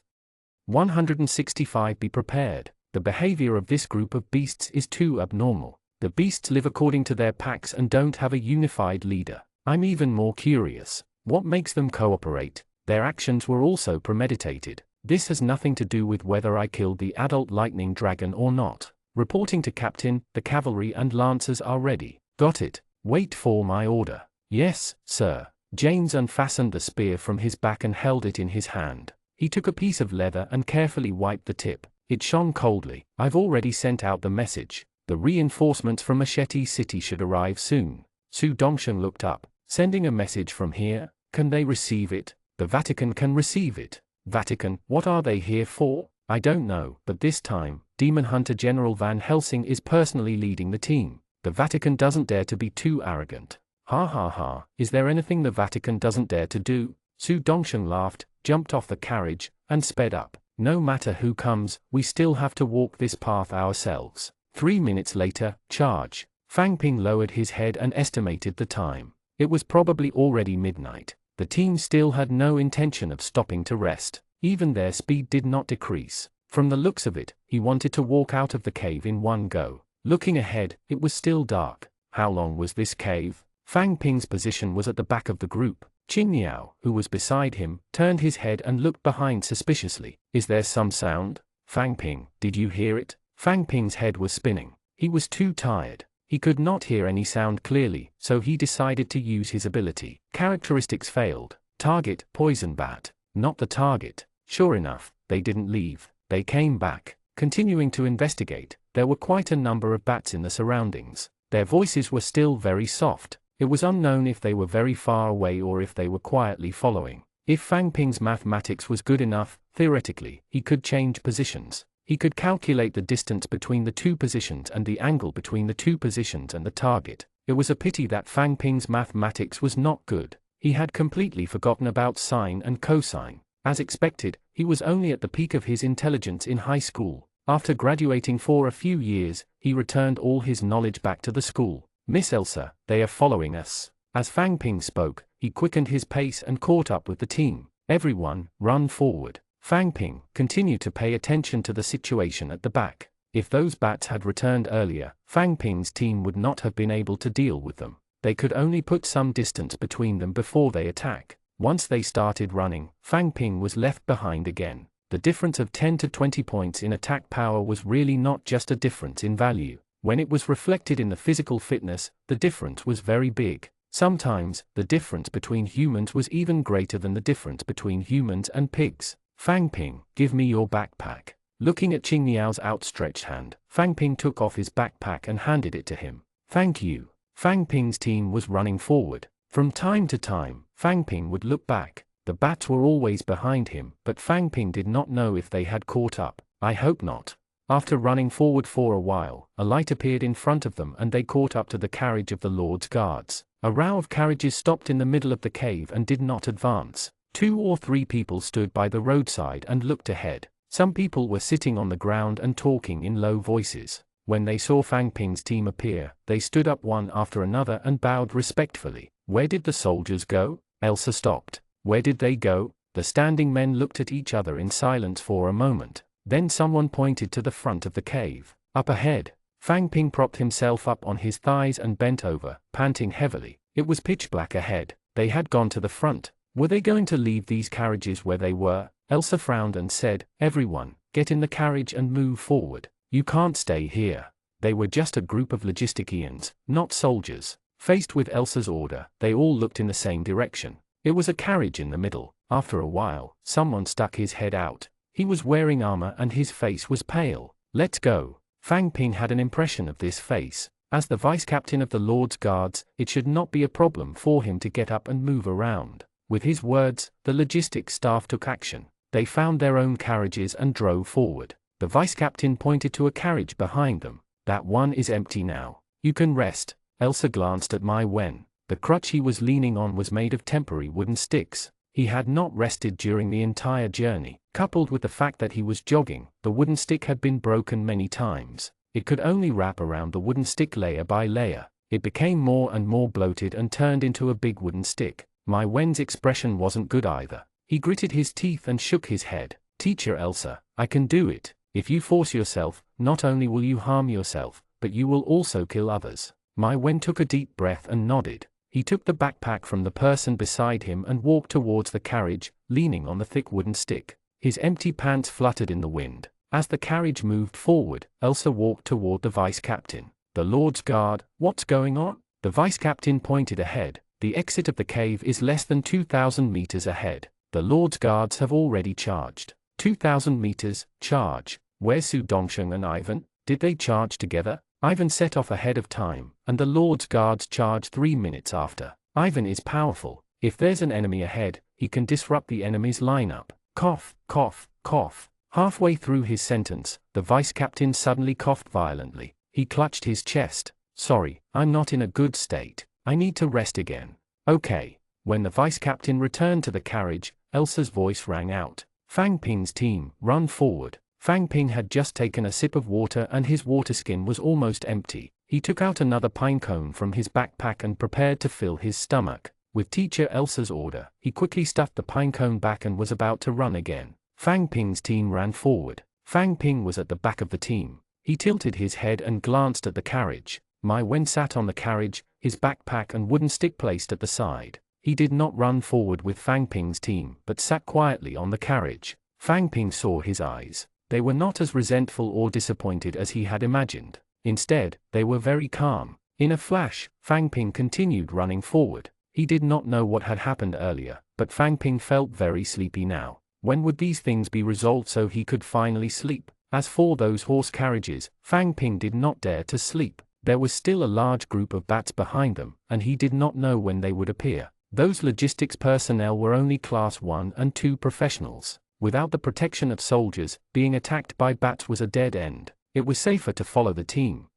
Speaker 1: 165. Be prepared. The behavior of this group of beasts is too abnormal. The beasts live according to their packs and don't have a unified leader. I'm even more curious. What makes them cooperate? Their actions were also premeditated. This has nothing to do with whether I killed the adult lightning dragon or not. Reporting to Captain, the cavalry and lancers are ready. Got it. Wait for my order. Yes, sir. James unfastened the spear from his back and held it in his hand. He took a piece of leather and carefully wiped the tip. It shone coldly. I've already sent out the message. The reinforcements from Machete City should arrive soon. Su Dongsheng looked up. Sending a message from here? Can they receive it? The Vatican can receive it. Vatican, what are they here for? I don't know, but this time, Demon Hunter General Van Helsing is personally leading the team. The Vatican doesn't dare to be too arrogant. Ha ha ha, is there anything the Vatican doesn't dare to do? Su Dongsheng laughed, jumped off the carriage, and sped up. No matter who comes, we still have to walk this path ourselves. 3 minutes later, charge. Fang Ping lowered his head and estimated the time. It was probably already midnight. The team still had no intention of stopping to rest. Even their speed did not decrease. From the looks of it, he wanted to walk out of the cave in one go. Looking ahead, it was still dark. How long was this cave? Fang Ping's position was at the back of the group. Qing Yao, who was beside him, turned his head and looked behind suspiciously. Is there some sound? Fang Ping, did you hear it? Fang Ping's head was spinning. He was too tired. He could not hear any sound clearly, so he decided to use his ability. Characteristics failed. Target, poison bat. Not the target. Sure enough, they didn't leave. They came back. Continuing to investigate, there were quite a number of bats in the surroundings. Their voices were still very soft. It was unknown if they were very far away or if they were quietly following. If Fang Ping's mathematics was good enough, theoretically, he could change positions. He could calculate the distance between the two positions and the angle between the two positions and the target. It was a pity that Fang Ping's mathematics was not good. He had completely forgotten about sine and cosine. As expected, he was only at the peak of his intelligence in high school. After graduating for a few years, he returned all his knowledge back to the school. "Miss Elsa, they are following us." As Fang Ping spoke, he quickened his pace and caught up with the team. "Everyone, run forward." Fang Ping continued to pay attention to the situation at the back. If those bats had returned earlier, Fang Ping's team would not have been able to deal with them. They could only put some distance between them before they attack. Once they started running, Fang Ping was left behind again. The difference of 10 to 20 points in attack power was really not just a difference in value. When it was reflected in the physical fitness, the difference was very big. Sometimes, the difference between humans was even greater than the difference between humans and pigs. "Fang Ping, give me your backpack." Looking at Qing Niao's outstretched hand, Fang Ping took off his backpack and handed it to him. "Thank you." Fang Ping's team was running forward. From time to time, Fang Ping would look back. The bats were always behind him, but Fang Ping did not know if they had caught up. "I hope not." After running forward for a while, a light appeared in front of them and they caught up to the carriage of the Lord's guards. A row of carriages stopped in the middle of the cave and did not advance. 2 or 3 people stood by the roadside and looked ahead. Some people were sitting on the ground and talking in low voices. When they saw Fang Ping's team appear, they stood up one after another and bowed respectfully. "Where did the soldiers go?" Elsa stopped. "Where did they go?" The standing men looked at each other in silence for a moment. Then someone pointed to the front of the cave. "Up ahead." Fang Ping propped himself up on his thighs and bent over, panting heavily. It was pitch black ahead. They had gone to the front. Were they going to leave these carriages where they were? Elsa frowned and said, "Everyone, get in the carriage and move forward. You can't stay here." They were just a group of logisticians, not soldiers. Faced with Elsa's order, they all looked in the same direction. It was a carriage in the middle. After a while, someone stuck his head out. He was wearing armor and his face was pale. "Let's go." Fang Ping had an impression of this face. As the vice-captain of the Lord's Guards, it should not be a problem for him to get up and move around. With his words, the logistics staff took action. They found their own carriages and drove forward. The vice-captain pointed to a carriage behind them. "That one is empty now. You can rest." Elsa glanced at Mai Wen. The crutch he was leaning on was made of temporary wooden sticks. He had not rested during the entire journey. Coupled with the fact that he was jogging, the wooden stick had been broken many times. It could only wrap around the wooden stick layer by layer. It became more and more bloated and turned into a big wooden stick. Mai Wen's expression wasn't good either. He gritted his teeth and shook his head. "Teacher Elsa, I can do it. If you force yourself, not only will you harm yourself, but you will also kill others." Mai Wen took a deep breath and nodded. He took the backpack from the person beside him and walked towards the carriage, leaning on the thick wooden stick. His empty pants fluttered in the wind. As the carriage moved forward, Elsa walked toward the vice-captain. "The Lord's Guard, what's going on?" The vice-captain pointed ahead. "The exit of the cave is less than 2,000 meters ahead. The Lord's Guards have already charged." 2,000 meters, charge. Where's Su Dongsheng and Ivan? Did they charge together? Ivan set off ahead of time, and the Lord's Guards charged 3 minutes after. Ivan is powerful. If there's an enemy ahead, he can disrupt the enemy's lineup. Cough, cough, cough. Halfway through his sentence, the vice-captain suddenly coughed violently. He clutched his chest. "Sorry, I'm not in a good state. I need to rest again." "Okay." When the vice-captain returned to the carriage, Elsa's voice rang out. "Fang Ping's team, run forward." Fang Ping had just taken a sip of water and his water skin was almost empty. He took out another pine cone from his backpack and prepared to fill his stomach. With Teacher Elsa's order, he quickly stuffed the pine cone back and was about to run again. Fang Ping's team ran forward. Fang Ping was at the back of the team. He tilted his head and glanced at the carriage. Mai Wen sat on the carriage, his backpack and wooden stick placed at the side. He did not run forward with Fang Ping's team, but sat quietly on the carriage. Fang Ping saw his eyes. They were not as resentful or disappointed as he had imagined. Instead, they were very calm. In a flash, Fang Ping continued running forward. He did not know what had happened earlier, but Fang Ping felt very sleepy now. When would these things be resolved so he could finally sleep? As for those horse carriages, Fang Ping did not dare to sleep. There was still a large group of bats behind them, and he did not know when they would appear. Those logistics personnel were only Class 1 and 2 professionals. Without the protection of soldiers, being attacked by bats was a dead end. It was safer to follow the team.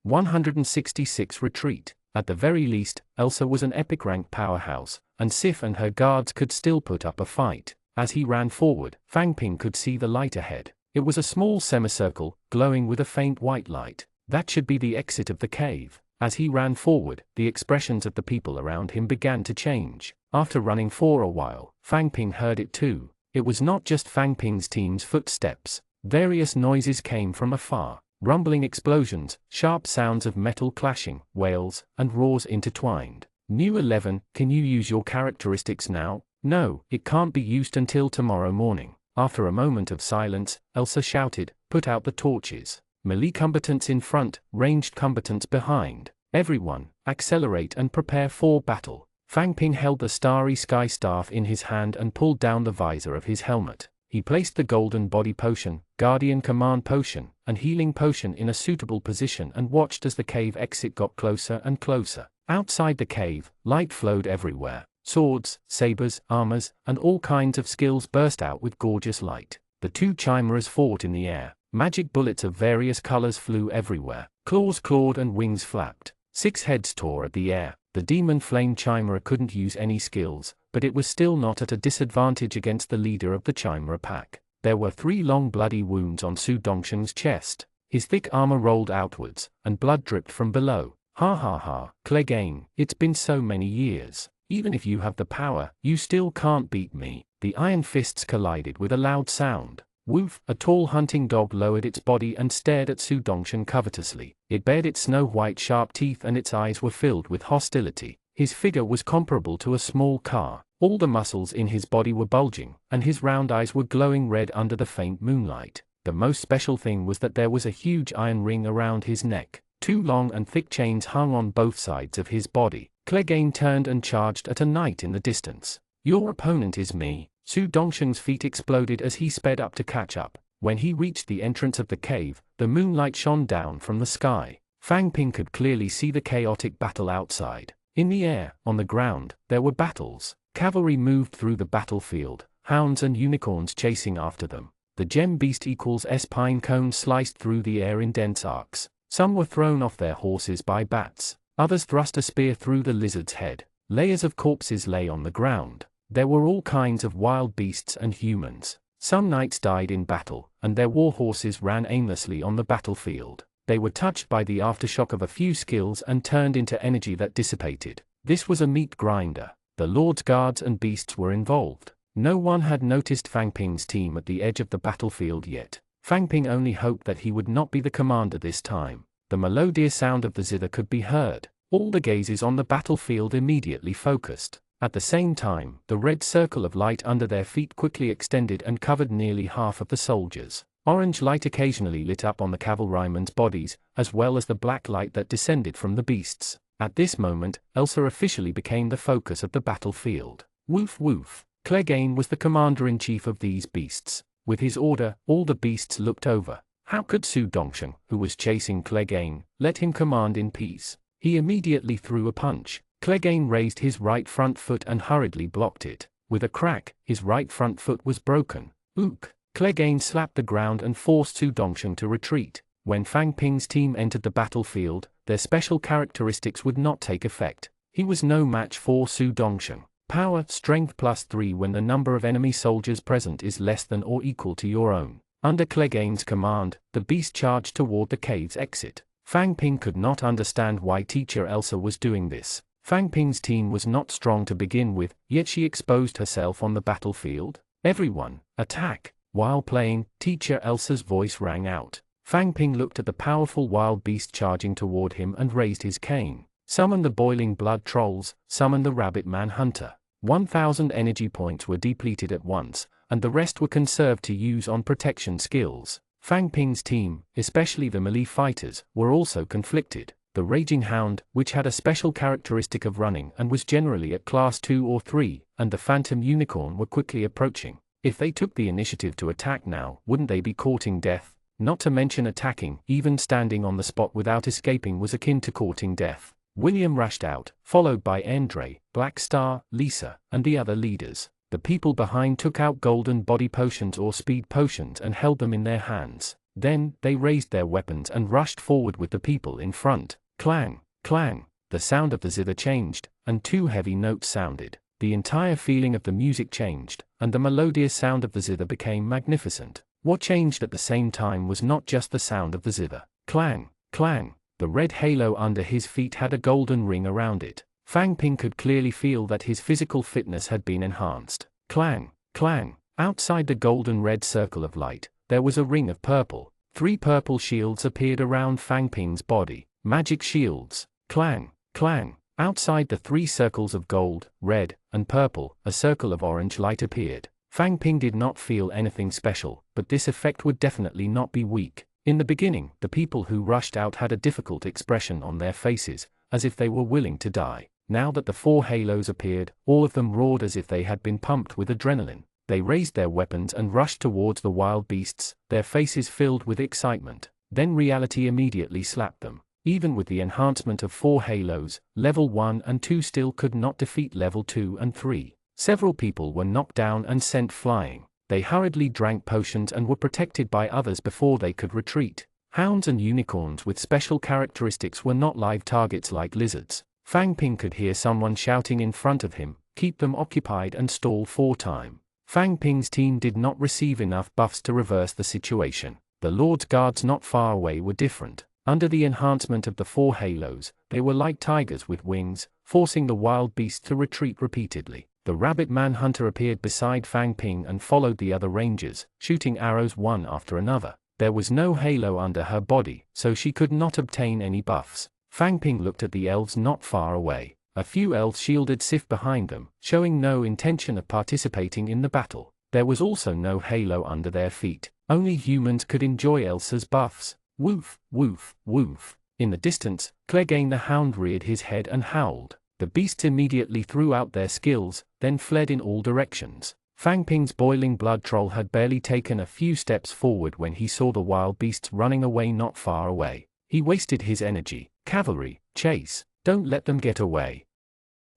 Speaker 1: 166 Retreat. At the very least, Elsa was an epic rank powerhouse, and Sif and her guards could still put up a fight. As he ran forward, Fang Ping could see the light ahead. It was a small semicircle, glowing with a faint white light. That should be the exit of the cave. As he ran forward, the expressions of the people around him began to change. After running for a while, Fang Ping heard it too. It was not just Fang Ping's team's footsteps. Various noises came from afar. Rumbling explosions, sharp sounds of metal clashing, wails, and roars intertwined. New 11, can you use your characteristics now? No, it can't be used until tomorrow morning. After a moment of silence, Elsa shouted, put out the torches. Melee combatants in front, ranged combatants behind. Everyone, accelerate and prepare for battle. Fang Ping held the starry sky staff in his hand and pulled down the visor of his helmet. He placed the golden body potion, guardian command potion, and healing potion in a suitable position and watched as the cave exit got closer and closer. Outside the cave, light flowed everywhere. Swords, sabers, armors, and all kinds of skills burst out with gorgeous light. The two chimeras fought in the air. Magic bullets of various colors flew everywhere. Claws clawed and wings flapped. 6 heads tore at the air. The demon flame chimera couldn't use any skills, but it was still not at a disadvantage against the leader of the chimera pack. There were 3 long bloody wounds on Su Dongsheng's chest. His thick armor rolled outwards, and blood dripped from below. Ha ha ha, Clegane, it's been so many years. Even if you have the power, you still can't beat me. The iron fists collided with a loud sound. Woof, a tall hunting dog lowered its body and stared at Su Dongsheng covetously. It bared its snow-white sharp teeth and its eyes were filled with hostility. His figure was comparable to a small car. All the muscles in his body were bulging, and his round eyes were glowing red under the faint moonlight. The most special thing was that there was a huge iron ring around his neck. 2 long and thick chains hung on both sides of his body. Clegane turned and charged at a knight in the distance. Your opponent is me. Su Dongsheng's feet exploded as he sped up to catch up. When he reached the entrance of the cave, the moonlight shone down from the sky. Fang Ping could clearly see the chaotic battle outside. In the air, on the ground, there were battles. Cavalry moved through the battlefield, hounds and unicorns chasing after them. The gem beast equals S pine cones sliced through the air in dense arcs. Some were thrown off their horses by bats. Others thrust a spear through the lizard's head. Layers of corpses lay on the ground. There were all kinds of wild beasts and humans. Some knights died in battle, and their war horses ran aimlessly on the battlefield. They were touched by the aftershock of a few skills and turned into energy that dissipated. This was a meat grinder. The Lord's guards and beasts were involved. No one had noticed Fang Ping's team at the edge of the battlefield yet. Fang Ping only hoped that he would not be the commander this time. The melodious sound of the zither could be heard. All the gazes on the battlefield immediately focused. At the same time, the red circle of light under their feet quickly extended and covered nearly half of the soldiers. Orange light occasionally lit up on the cavalrymen's bodies, as well as the black light that descended from the beasts. At this moment, Elsa officially became the focus of the battlefield. Woof woof. Clegane was the commander-in-chief of these beasts. With his order, all the beasts looked over. How could Su Dongsheng, who was chasing Clegane, let him command in peace? He immediately threw a punch. Clegane raised his right front foot and hurriedly blocked it. With a crack, his right front foot was broken. Ook! Clegane slapped the ground and forced Su Dongsheng to retreat. When Fang Ping's team entered the battlefield, their special characteristics would not take effect. He was no match for Su Dongsheng. Power, strength +3 when the number of enemy soldiers present is less than or equal to your own. Under Clegane's command, the beast charged toward the cave's exit. Fang Ping could not understand why teacher Elsa was doing this. Fang Ping's team was not strong to begin with, yet she exposed herself on the battlefield. Everyone, attack! While playing, teacher Elsa's voice rang out. Fang Ping looked at the powerful wild beast charging toward him and raised his cane. Summon the boiling blood trolls, summon the rabbit man hunter. 1,000 energy points were depleted at once, and the rest were conserved to use on protection skills. Fang Ping's team, especially the melee fighters, were also conflicted. The Raging Hound, which had a special characteristic of running and was generally at class 2 or 3, and the Phantom Unicorn were quickly approaching. If they took the initiative to attack now, wouldn't they be courting death? not to mention attacking. Even standing on the spot without escaping was akin to courting death. William rushed out, followed by Andre, Black Star, Lisa, and the other leaders. The people behind took out golden body potions or speed potions and held them in their hands. Then, they raised their weapons and rushed forward with the people in front. Clang, clang, the sound of the zither changed, and two heavy notes sounded. The entire feeling of the music changed, and the melodious sound of the zither became magnificent. What changed at the same time was not just the sound of the zither. Clang, clang, the red halo under his feet had a golden ring around it. Fang Ping could clearly feel that his physical fitness had been enhanced. Clang, clang, outside the golden red circle of light, there was a ring of purple. 3 purple shields appeared around Fang Ping's body. Magic shields. Clang, clang. Outside the 3 circles of gold, red, and purple, a circle of orange light appeared. Fang Ping did not feel anything special, but this effect would definitely not be weak. In the beginning, the people who rushed out had a difficult expression on their faces, as if they were willing to die. Now that the 4 halos appeared, all of them roared as if they had been pumped with adrenaline. They raised their weapons and rushed towards the wild beasts, their faces filled with excitement. Then reality immediately slapped them. Even with the enhancement of 4 halos, level 1 and 2 still could not defeat level 2 and 3. Several people were knocked down and sent flying. They hurriedly drank potions and were protected by others before they could retreat. Hounds and unicorns with special characteristics were not live targets like lizards. Fang Ping could hear someone shouting in front of him, "Keep them occupied and stall for time." Fang Ping's team did not receive enough buffs to reverse the situation. The Lord's guards not far away were different. Under the enhancement of the 4 halos, they were like tigers with wings, forcing the wild beast to retreat repeatedly. The rabbit manhunter appeared beside Fang Ping and followed the other rangers, shooting arrows one after another. There was no halo under her body, so she could not obtain any buffs. Fang Ping looked at the elves not far away. A few elves shielded Sif behind them, showing no intention of participating in the battle. There was also no halo under their feet. Only humans could enjoy Elsa's buffs. Woof, woof, woof. In the distance, Clegane the hound reared his head and howled. The beasts immediately threw out their skills, then fled in all directions. Fang Ping's boiling blood troll had barely taken a few steps forward when he saw the wild beasts running away not far away. He wasted his energy. Cavalry, chase, don't let them get away.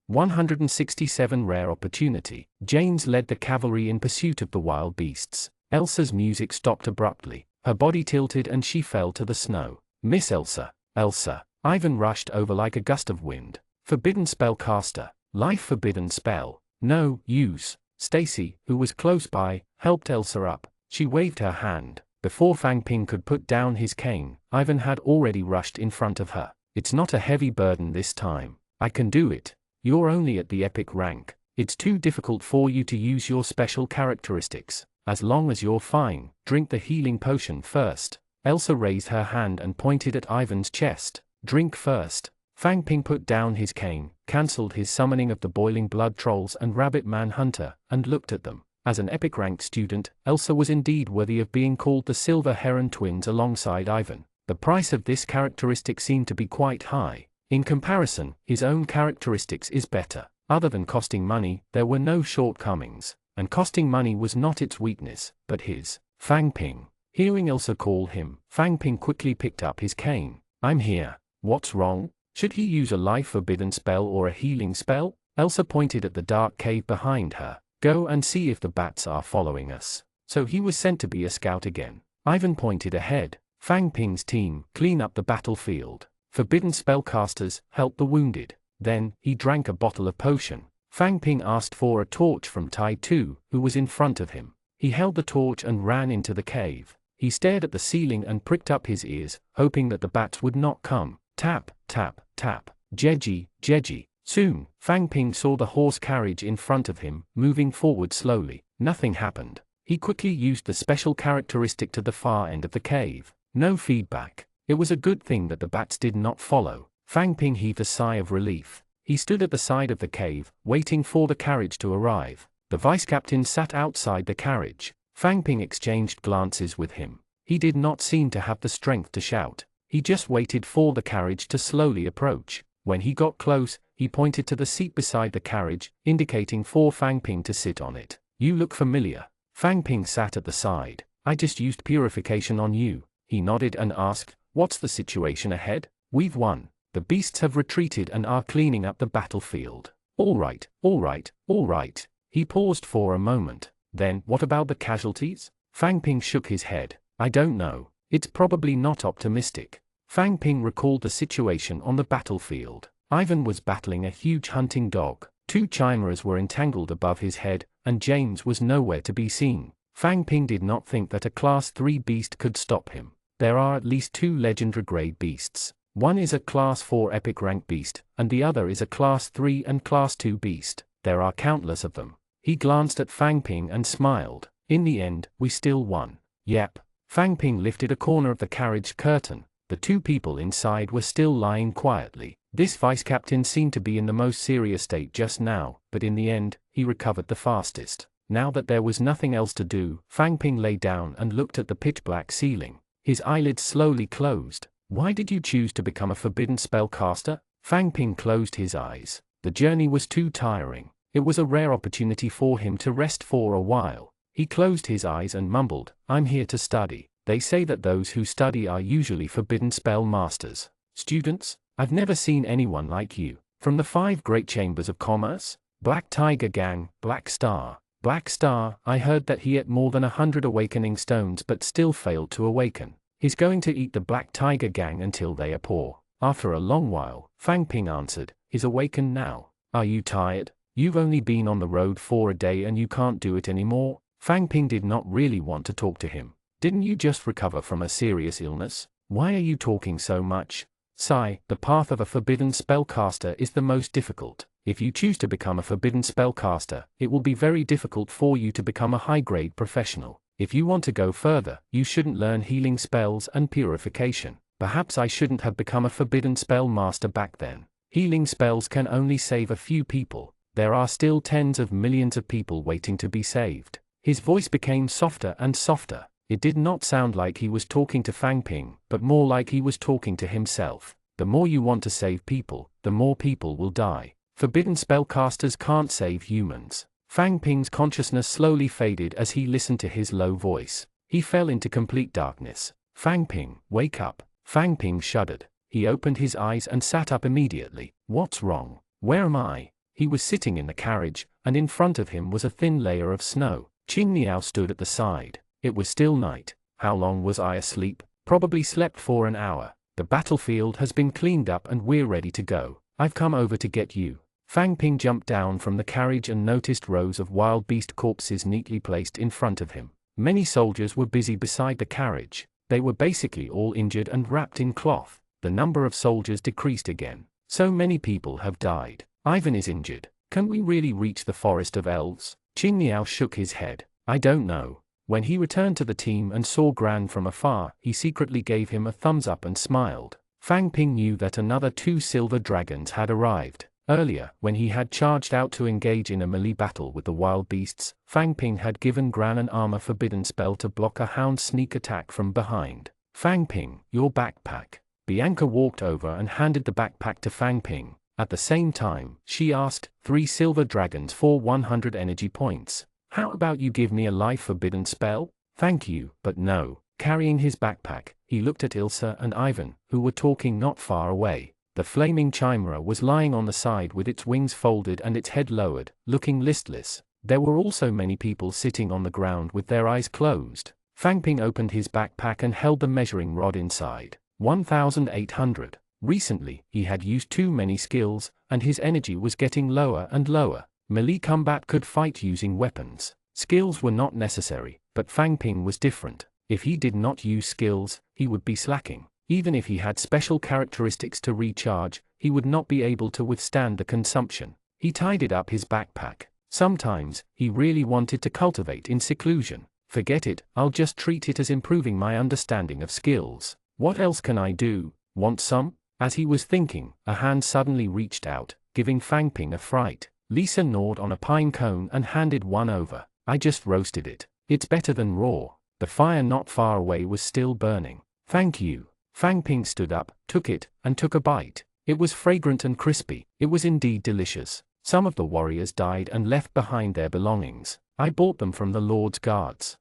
Speaker 1: 167 Rare opportunity. James led the cavalry in pursuit of the wild beasts. Elsa's music stopped abruptly. Her body tilted and she fell to the snow. Miss Elsa. Elsa. Ivan rushed over like a gust of wind. Forbidden spellcaster. Life forbidden spell. No use. Stacy, who was close by, helped Elsa up. She waved her hand. Before Fang Ping could put down his cane, Ivan had already rushed in front of her. It's not a heavy burden this time. I can do it. You're only at the epic rank. It's too difficult for you to use your special characteristics. As long as you're fine, drink the healing potion first. Elsa raised her hand and pointed at Ivan's chest. Drink first. Fang Ping put down his cane, cancelled his summoning of the boiling blood trolls and rabbit manhunter, and looked at them. As an epic ranked student, Elsa was indeed worthy of being called the Silver Heron Twins alongside Ivan. The price of this characteristic seemed to be quite high. In comparison, his own characteristics is better. Other than costing money, there were no shortcomings. And costing money was not its weakness, but his. Fang Ping. Hearing Elsa call him, Fang Ping quickly picked up his cane. I'm here. What's wrong? Should he use a life forbidden spell or a healing spell? Elsa pointed at the dark cave behind her. Go and see if the bats are following us. So he was sent to be a scout again. Ivan pointed ahead. Fang Ping's team, clean up the battlefield. Forbidden spellcasters, help the wounded. Then, he drank a bottle of potion. Fang Ping asked for a torch from Tai Tu, who was in front of him. He held the torch and ran into the cave. He stared at the ceiling and pricked up his ears, hoping that the bats would not come. Tap, tap, tap. Jeji, Jeji. Soon, Fang Ping saw the horse carriage in front of him, moving forward slowly. Nothing happened. He quickly used the special characteristic to the far end of the cave. No feedback. It was a good thing that the bats did not follow. Fang Ping heaved a sigh of relief. He stood at the side of the cave, waiting for the carriage to arrive. The vice-captain sat outside the carriage. Fang Ping exchanged glances with him. He did not seem to have the strength to shout. He just waited for the carriage to slowly approach. When he got close, he pointed to the seat beside the carriage, indicating for Fang Ping to sit on it. You look familiar. Fang Ping sat at the side. I just used purification on you. He nodded and asked, "What's the situation ahead?" "We've won. The beasts have retreated and are cleaning up the battlefield." "All right, all right, all right." He paused for a moment. "Then, what about the casualties?" Fang Ping shook his head. "I don't know. It's probably not optimistic." Fang Ping recalled the situation on the battlefield. Ivan was battling a huge hunting dog. 2 chimeras were entangled above his head, and James was nowhere to be seen. Fang Ping did not think that a Class 3 beast could stop him. There are at least 2 legendary grade beasts. One is a Class 4 epic rank beast, and the other is a Class 3 and Class 2 beast. There are countless of them. He glanced at Fang Ping and smiled. "In the end, we still won." "Yep." Fang Ping lifted a corner of the carriage curtain. The 2 people inside were still lying quietly. This vice captain seemed to be in the most serious state just now, but in the end, he recovered the fastest. Now that there was nothing else to do, Fang Ping lay down and looked at the pitch-black ceiling. His eyelids slowly closed. "Why did you choose to become a forbidden spellcaster?" Fang Ping closed his eyes. The journey was too tiring. It was a rare opportunity for him to rest for a while. He closed his eyes and mumbled, "I'm here to study. They say that those who study are usually forbidden spell masters. Students, I've never seen anyone like you. From the 5 great chambers of commerce? Black Tiger Gang, Black Star. Black Star, I heard that he ate more than 100 awakening stones but still failed to awaken. He's going to eat the Black Tiger Gang until they are poor." After a long while, Fang Ping answered, "He's awakened now. Are you tired? You've only been on the road for a day and you can't do it anymore." Fang Ping did not really want to talk to him. "Didn't you just recover from a serious illness? Why are you talking so much?" "Sigh, the path of a forbidden spellcaster is the most difficult. If you choose to become a forbidden spellcaster, it will be very difficult for you to become a high-grade professional. If you want to go further, you shouldn't learn healing spells and purification. Perhaps I shouldn't have become a forbidden spell master back then. Healing spells can only save a few people. There are still tens of millions of people waiting to be saved." His voice became softer and softer. It did not sound like he was talking to Fang Ping, but more like he was talking to himself. "The more you want to save people, the more people will die. Forbidden spellcasters can't save humans." Fang Ping's consciousness slowly faded as he listened to his low voice. He fell into complete darkness. "Fang Ping, wake up." Fang Ping shuddered. He opened his eyes and sat up immediately. "What's wrong? Where am I?" He was sitting in the carriage, and in front of him was a thin layer of snow. Qing Niao stood at the side. It was still night. "How long was I asleep?" "Probably slept for an hour. The battlefield has been cleaned up and we're ready to go. I've come over to get you." Fang Ping jumped down from the carriage and noticed rows of wild beast corpses neatly placed in front of him. Many soldiers were busy beside the carriage. They were basically all injured and wrapped in cloth. The number of soldiers decreased again. "So many people have died. Ivan is injured. Can we really reach the Forest of Elves?" Qing Niao shook his head. "I don't know." When he returned to the team and saw Gran from afar, he secretly gave him a thumbs up and smiled. Fang Ping knew that another 2 silver dragons had arrived. Earlier, when he had charged out to engage in a melee battle with the wild beasts, Fang Ping had given Gran an armor forbidden spell to block a hound sneak attack from behind. "Fang Ping, your backpack." Bianca walked over and handed the backpack to Fang Ping. At the same time, she asked, 3 silver dragons for 100 energy points. "How about you give me a life forbidden spell?" "Thank you, but no." Carrying his backpack, he looked at Ilsa and Ivan, who were talking not far away. The flaming chimera was lying on the side with its wings folded and its head lowered, looking listless. There were also many people sitting on the ground with their eyes closed. Fang Ping opened his backpack and held the measuring rod inside. 1,800. Recently, he had used too many skills, and his energy was getting lower and lower. Melee combat could fight using weapons. Skills were not necessary, but Fang Ping was different. If he did not use skills, he would be slacking. Even if he had special characteristics to recharge, he would not be able to withstand the consumption. He tidied up his backpack. Sometimes, he really wanted to cultivate in seclusion. "Forget it, I'll just treat it as improving my understanding of skills. What else can I do? Want some?" As he was thinking, a hand suddenly reached out, giving Fang Ping a fright. Lisa gnawed on a pine cone and handed one over. "I just roasted it. It's better than raw." The fire not far away was still burning. "Thank you." Fang Ping stood up, took it, and took a bite. It was fragrant and crispy. It was indeed delicious. Some of the warriors died and left behind their belongings. I bought them from the Lord's guards.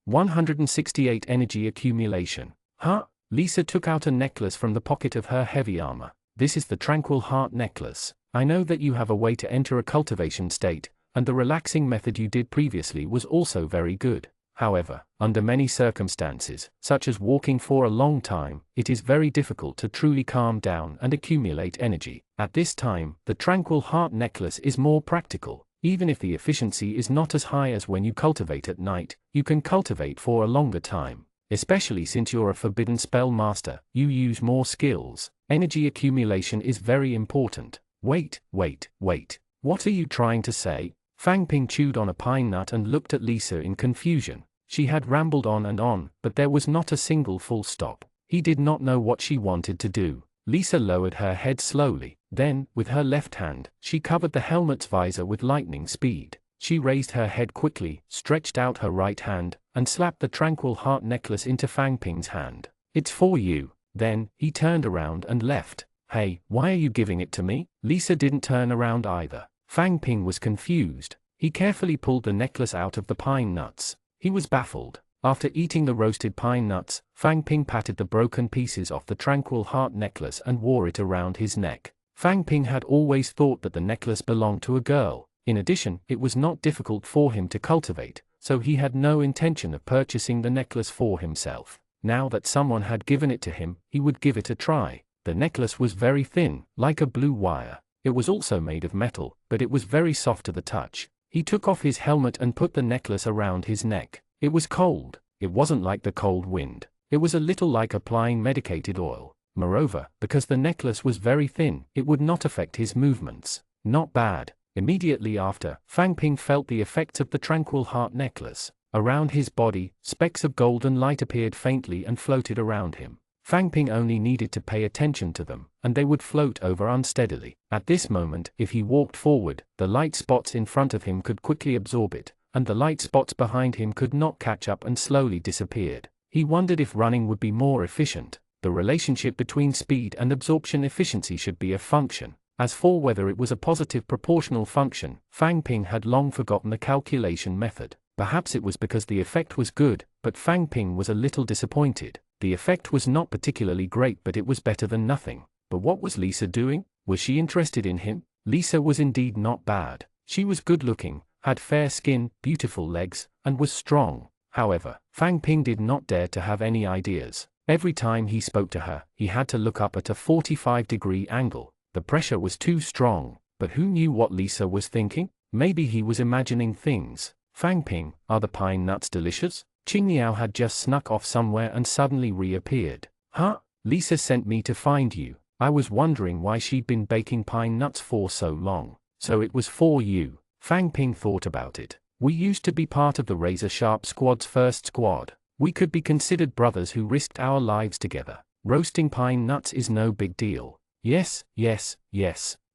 Speaker 1: 168 energy accumulation. Huh? Lisa took out a necklace from the pocket of her heavy armor. This is the Tranquil Heart necklace. I know that you have a way to enter a cultivation state, and the relaxing method you did previously was also very good. However, under many circumstances, such as walking for a long time, it is very difficult to truly calm down and accumulate energy. At this time, the Tranquil Heart necklace is more practical. Even if the efficiency is not as high as when you cultivate at night, you can cultivate for a longer time. Especially since you're a forbidden spell master, you use more skills. Energy accumulation is very important. Wait. What are you trying to say? Fang Ping chewed on a pine nut and looked at Lisa in confusion. She had rambled on and on, but there was not a single full stop. He did not know what she wanted to do. Lisa lowered her head slowly. Then, with her left hand, she covered the helmet's visor with lightning speed. She raised her head quickly, stretched out her right hand, and slapped the Tranquil Heart necklace into Fang Ping's hand. It's for you. Then, he turned around and left. Hey, why are you giving it to me? Lisa didn't turn around either. Fang Ping was confused. He carefully pulled the necklace out of the pine nuts. He was baffled. After eating the roasted pine nuts, Fang Ping patted the broken pieces off the Tranquil Heart necklace and wore it around his neck. Fang Ping had always thought that the necklace belonged to a girl. In addition, it was not difficult for him to cultivate, so he had no intention of purchasing the necklace for himself. Now that someone had given it to him, he would give it a try. The necklace was very thin, like a blue wire. It was also made of metal, but it was very soft to the touch. He took off his helmet and put the necklace around his neck. It was cold. It wasn't like the cold wind. It was a little like applying medicated oil. Moreover, because the necklace was very thin, it would not affect his movements. Not bad. Immediately after, Fang Ping felt the effects of the Tranquil Heart necklace. Around his body, specks of golden light appeared faintly and floated around him. Fang Ping only needed to pay attention to them, and they would float over unsteadily. At this moment, if he walked forward, the light spots in front of him could quickly absorb it, and the light spots behind him could not catch up and slowly disappeared. He wondered if running would be more efficient. The relationship between speed and absorption efficiency should be a function. As for whether it was a positive proportional function, Fang Ping had long forgotten the calculation method. Perhaps it was because the effect was good, but Fang Ping was a little disappointed. The effect was not particularly great, but it was better than nothing. But what was Lisa doing? Was she interested in him? Lisa was indeed not bad. She was good-looking, had fair skin, beautiful legs, and was strong. However, Fang Ping did not dare to have any ideas. Every time he spoke to her, he had to look up at a 45-degree angle. The pressure was too strong. But who knew what Lisa was thinking? Maybe he was imagining things. Fang Ping, are the pine nuts delicious? Qingniao had just snuck off somewhere and suddenly reappeared. Huh? Lisa sent me to find you. I was wondering why she'd been baking pine nuts for so long. So it was for you. Fang Ping thought about it. We used to be part of the Razor Sharp Squad's first squad. We could be considered brothers who risked our lives together. Roasting pine nuts is no big deal. Yes.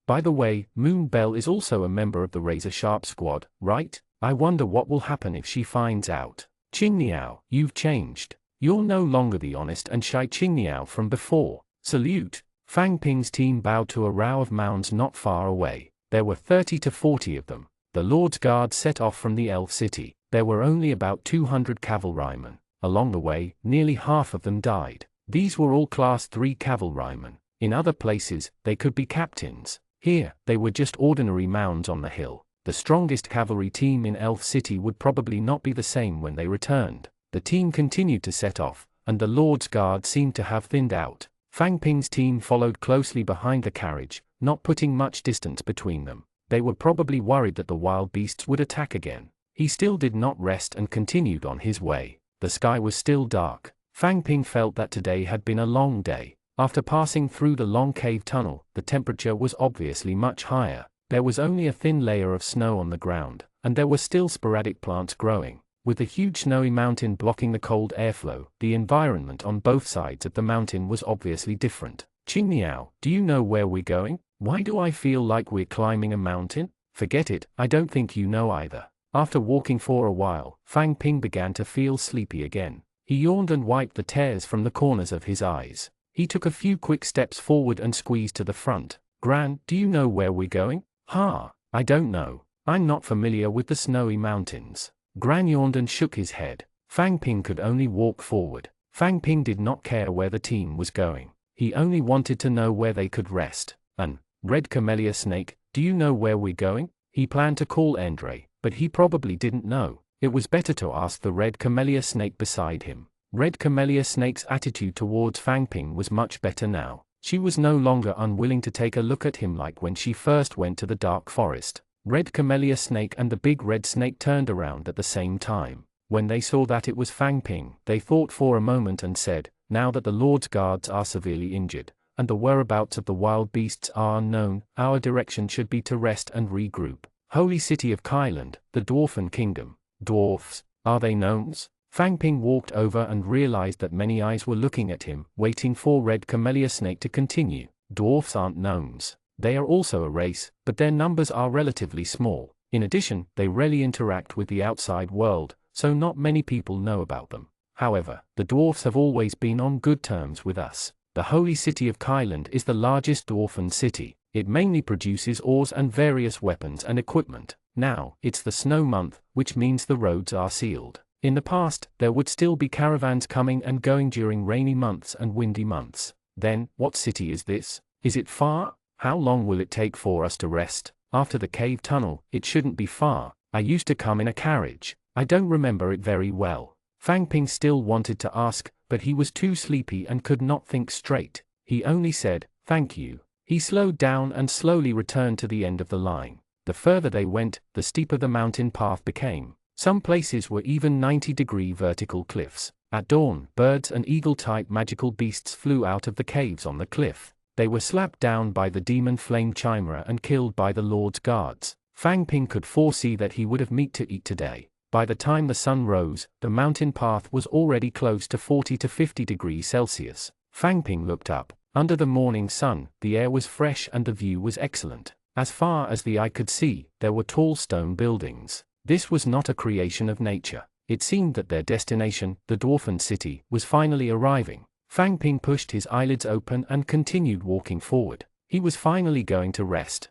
Speaker 1: By the way, Moon Bell is also a member of the Razor Sharp Squad, right? I wonder what will happen if she finds out. Qingniao, you've changed. You're no longer the honest and shy Qingniao from before. Salute. Fang Ping's team bowed to a row of mounds not far away. There were 30 to 40 of them. The Lord's Guard set off from the Elf City. There were only about 200 cavalrymen. Along the way, nearly half of them died. These were all Class 3 cavalrymen. In other places, they could be captains. Here, they were just ordinary mounds on the hill. The strongest cavalry team in Elf City would probably not be the same when they returned. The team continued to set off, and the Lord's Guard seemed to have thinned out. Fang Ping's team followed closely behind the carriage, not putting much distance between them. They were probably worried that the wild beasts would attack again. He still did not rest and continued on his way. The sky was still dark. Fang Ping felt that today had been a long day. After passing through the long cave tunnel, the temperature was obviously much higher. There was only a thin layer of snow on the ground, and there were still sporadic plants growing. With the huge snowy mountain blocking the cold airflow, the environment on both sides of the mountain was obviously different. Qingniao, do you know where we're going? Why do I feel like we're climbing a mountain? Forget it, I don't think you know either. After walking for a while, Fang Ping began to feel sleepy again. He yawned and wiped the tears from the corners of his eyes. He took a few quick steps forward and squeezed to the front. Gran, do you know where we're going? I don't know. I'm not familiar with the snowy mountains. Gran yawned and shook his head. Fang Ping could only walk forward. Fang Ping did not care where the team was going. He only wanted to know where they could rest. Red Camellia Snake, do you know where we're going? He planned to call Andre, but he probably didn't know. It was better to ask the Red Camellia Snake beside him. Red Camellia Snake's attitude towards Fang Ping was much better now. She was no longer unwilling to take a look at him like when she first went to the dark forest. Red Camellia Snake and the big red snake turned around at the same time. When they saw that it was Fang Ping, they thought for a moment and said, now that the Lord's guards are severely injured, and the whereabouts of the wild beasts are unknown, our direction should be to rest and regroup. Holy City of Kyland, the Dwarfen Kingdom. Dwarfs, are they gnomes? Fang Ping walked over and realized that many eyes were looking at him, waiting for Red Camellia Snake to continue. Dwarfs aren't gnomes. They are also a race, but their numbers are relatively small. In addition, they rarely interact with the outside world, so not many people know about them. However, the dwarfs have always been on good terms with us. The Holy City of Kyland is the largest dwarfen city. It mainly produces ores and various weapons and equipment. Now, it's the snow month, which means the roads are sealed. In the past, there would still be caravans coming and going during rainy months and windy months. Then, what city is this? Is it far? How long will it take for us to rest? After the cave tunnel, it shouldn't be far. I used to come in a carriage. I don't remember it very well. Fang Ping still wanted to ask, but he was too sleepy and could not think straight. He only said, thank you. He slowed down and slowly returned to the end of the line. The further they went, the steeper the mountain path became. Some places were even 90-degree vertical cliffs. At dawn, birds and eagle-type magical beasts flew out of the caves on the cliff. They were slapped down by the demon flame chimera and killed by the Lord's guards. Fang Ping could foresee that he would have meat to eat today. By the time the sun rose, the mountain path was already close to 40 to 50 degrees Celsius. Fang Ping looked up. Under the morning sun, the air was fresh and the view was excellent. As far as the eye could see, there were tall stone buildings. This was not a creation of nature. It seemed that their destination, the Dwarfen City, was finally arriving. Fang Ping pushed his eyelids open and continued walking forward. He was finally going to rest.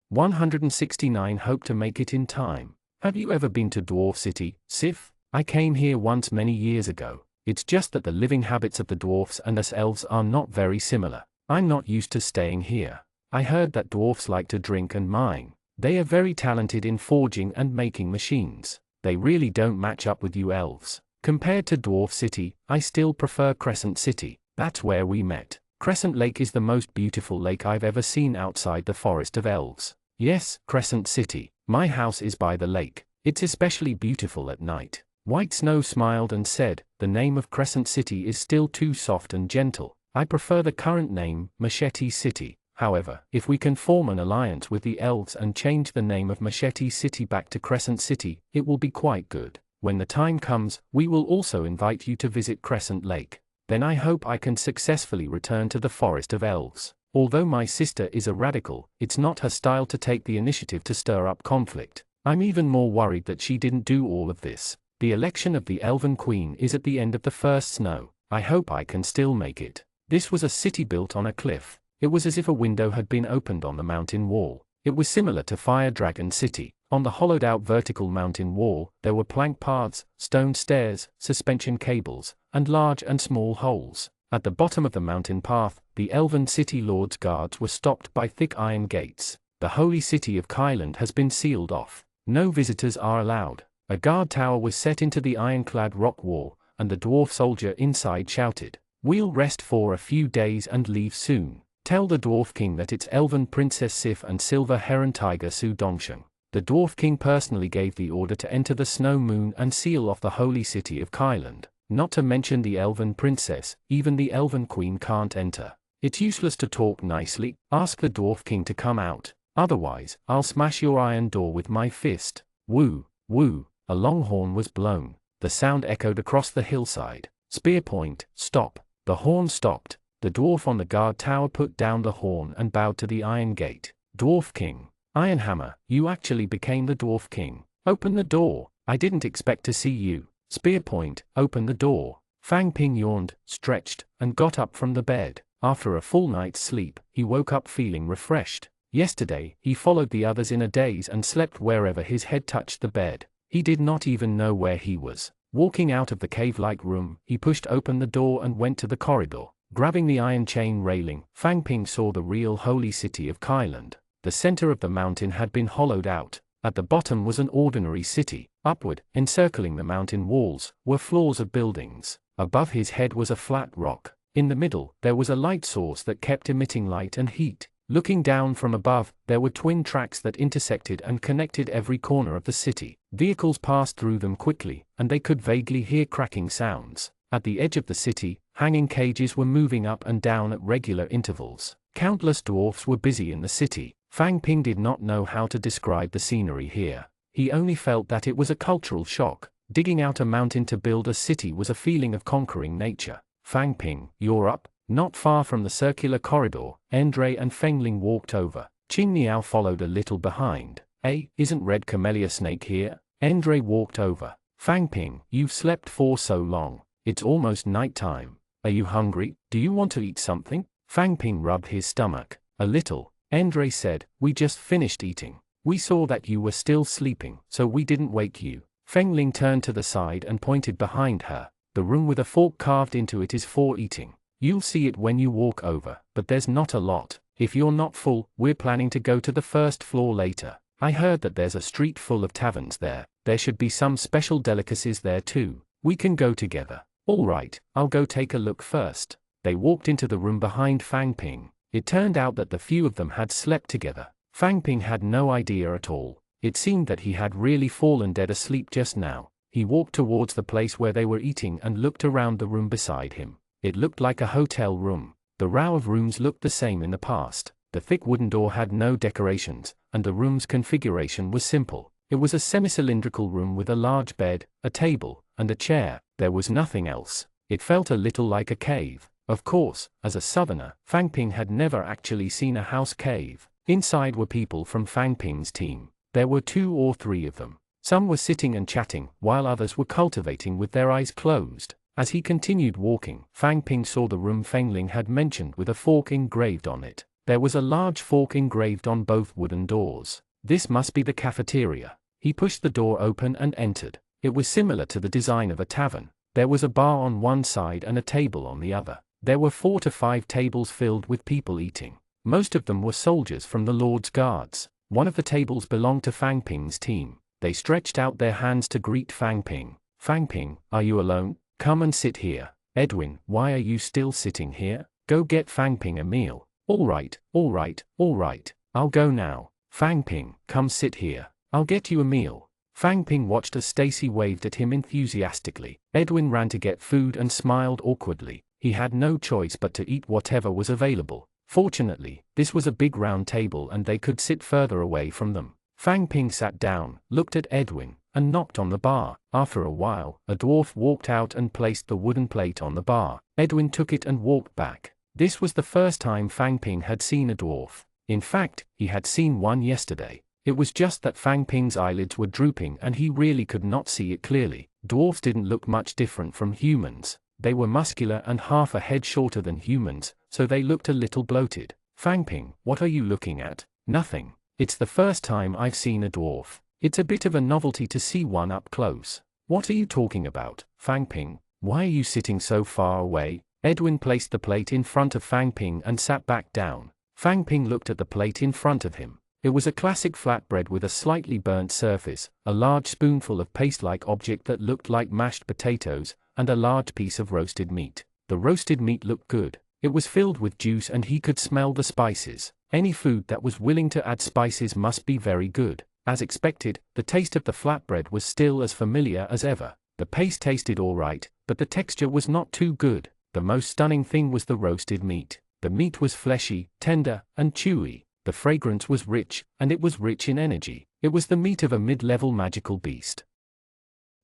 Speaker 1: 169 Hope to make it in time. Have you ever been to Dwarf City, Sif? I came here once many years ago. It's just that the living habits of the dwarfs and us elves are not very similar. I'm not used to staying here. I heard that dwarfs like to drink and mine. They are very talented in forging and making machines. They really don't match up with you elves. Compared to Dwarf City, I still prefer Crescent City. That's where we met. Crescent Lake is the most beautiful lake I've ever seen outside the Forest of Elves. Yes, Crescent City. My house is by the lake. It's especially beautiful at night. White Snow smiled and said, the name of Crescent City is still too soft and gentle. I prefer the current name, Machete City. However, if we can form an alliance with the elves and change the name of Machete City back to Crescent City, it will be quite good. When the time comes, we will also invite you to visit Crescent Lake. Then I hope I can successfully return to the Forest of Elves. Although my sister is a radical, it's not her style to take the initiative to stir up conflict. I'm even more worried that she didn't do all of this. The election of the Elven Queen is at the end of the first snow. I hope I can still make it. This was a city built on a cliff. It was as if a window had been opened on the mountain wall. It was similar to Fire Dragon City. On the hollowed-out vertical mountain wall, there were plank paths, stone stairs, suspension cables, and large and small holes. At the bottom of the mountain path, the Elven City Lord's guards were stopped by thick iron gates. The Holy City of Kyland has been sealed off. No visitors are allowed. A guard tower was set into the ironclad rock wall, and the dwarf soldier inside shouted, "We'll rest for a few days and leave soon. Tell the Dwarf King that it's Elven Princess Sif and Silver Heron Tiger Su Dongsheng." The Dwarf King personally gave the order to enter the Snow Moon and seal off the Holy City of Kyland. Not to mention the Elven Princess, even the Elven Queen can't enter. It's useless to talk nicely. Ask the Dwarf King to come out. Otherwise, I'll smash your iron door with my fist. Woo, woo. A long horn was blown. The sound echoed across the hillside. Spear point, stop. The horn stopped. The dwarf on the guard tower put down the horn and bowed to the iron gate. Dwarf King. Iron Hammer, you actually became the Dwarf King. Open the door. I didn't expect to see you. Spear point, open the door. Fang Ping yawned, stretched, and got up from the bed. After a full night's sleep, he woke up feeling refreshed. Yesterday, he followed the others in a daze and slept wherever his head touched the bed. He did not even know where he was. Walking out of the cave-like room, he pushed open the door and went to the corridor. Grabbing the iron chain railing, Fang Ping saw the real holy city of Kailand. The center of the mountain had been hollowed out. At the bottom was an ordinary city. Upward, encircling the mountain walls, were floors of buildings. Above his head was a flat rock. In the middle, there was a light source that kept emitting light and heat. Looking down from above, there were twin tracks that intersected and connected every corner of the city. Vehicles passed through them quickly, and they could vaguely hear cracking sounds. At the edge of the city, hanging cages were moving up and down at regular intervals. Countless dwarfs were busy in the city. Fang Ping did not know how to describe the scenery here. He only felt that it was a cultural shock. Digging out a mountain to build a city was a feeling of conquering nature. Fang Ping, you're up? Not far from the circular corridor, Endre and Fengling walked over. Qing Niao followed a little behind. Isn't Red Camellia Snake here? Endre walked over. Fang Ping, you've slept for so long. It's almost night time. Are you hungry? Do you want to eat something? Fang Ping rubbed his stomach. A little. Endre said, we just finished eating. We saw that you were still sleeping, so we didn't wake you. Fengling turned to the side and pointed behind her. The room with a fork carved into it is for eating. You'll see it when you walk over, but there's not a lot. If you're not full, we're planning to go to the first floor later. I heard that there's a street full of taverns there. There should be some special delicacies there too. We can go together. All right, I'll go take a look first. They walked into the room behind Fang Ping. It turned out that the few of them had slept together. Fang Ping had no idea at all. It seemed that he had really fallen dead asleep just now. He walked towards the place where they were eating and looked around the room beside him. It looked like a hotel room. The row of rooms looked the same in the past. The thick wooden door had no decorations, and the room's configuration was simple. It was a semi-cylindrical room with a large bed, a table, and a chair. There was nothing else. It felt a little like a cave. Of course, as a southerner, Fang Ping had never actually seen a house cave. Inside were people from Fang Ping's team. There were 2 or 3 of them. Some were sitting and chatting, while others were cultivating with their eyes closed. As he continued walking, Fang Ping saw the room Fengling had mentioned with a fork engraved on it. There was a large fork engraved on both wooden doors. This must be the cafeteria. He pushed the door open and entered. It was similar to the design of a tavern. There was a bar on one side and a table on the other. There were 4 to 5 tables filled with people eating. Most of them were soldiers from the Lord's Guards. One of the tables belonged to Fang Ping's team. They stretched out their hands to greet Fang Ping. Fang Ping, are you alone? Come and sit here. Edwin, why are you still sitting here? Go get Fang Ping a meal. All right, all right, all right. I'll go now. Fang Ping, come sit here. I'll get you a meal. Fang Ping watched as Stacy waved at him enthusiastically. Edwin ran to get food and smiled awkwardly. He had no choice but to eat whatever was available. Fortunately, this was a big round table and they could sit further away from them. Fang Ping sat down, looked at Edwin, and knocked on the bar. After a while, a dwarf walked out and placed the wooden plate on the bar. Edwin took it and walked back. This was the first time Fang Ping had seen a dwarf. In fact, he had seen one yesterday. It was just that Fang Ping's eyelids were drooping and he really could not see it clearly. Dwarfs didn't look much different from humans. They were muscular and half a head shorter than humans, so they looked a little bloated. Fang Ping, what are you looking at? Nothing. It's the first time I've seen a dwarf. It's a bit of a novelty to see one up close. What are you talking about, Fang Ping? Why are you sitting so far away? Edwin placed the plate in front of Fang Ping and sat back down. Fang Ping looked at the plate in front of him. It was a classic flatbread with a slightly burnt surface, a large spoonful of paste-like object that looked like mashed potatoes, and a large piece of roasted meat. The roasted meat looked good. It was filled with juice and he could smell the spices. Any food that was willing to add spices must be very good. As expected, the taste of the flatbread was still as familiar as ever. The paste tasted alright, but the texture was not too good. The most stunning thing was the roasted meat. The meat was fleshy, tender, and chewy. The fragrance was rich, and it was rich in energy. It was the meat of a mid-level magical beast.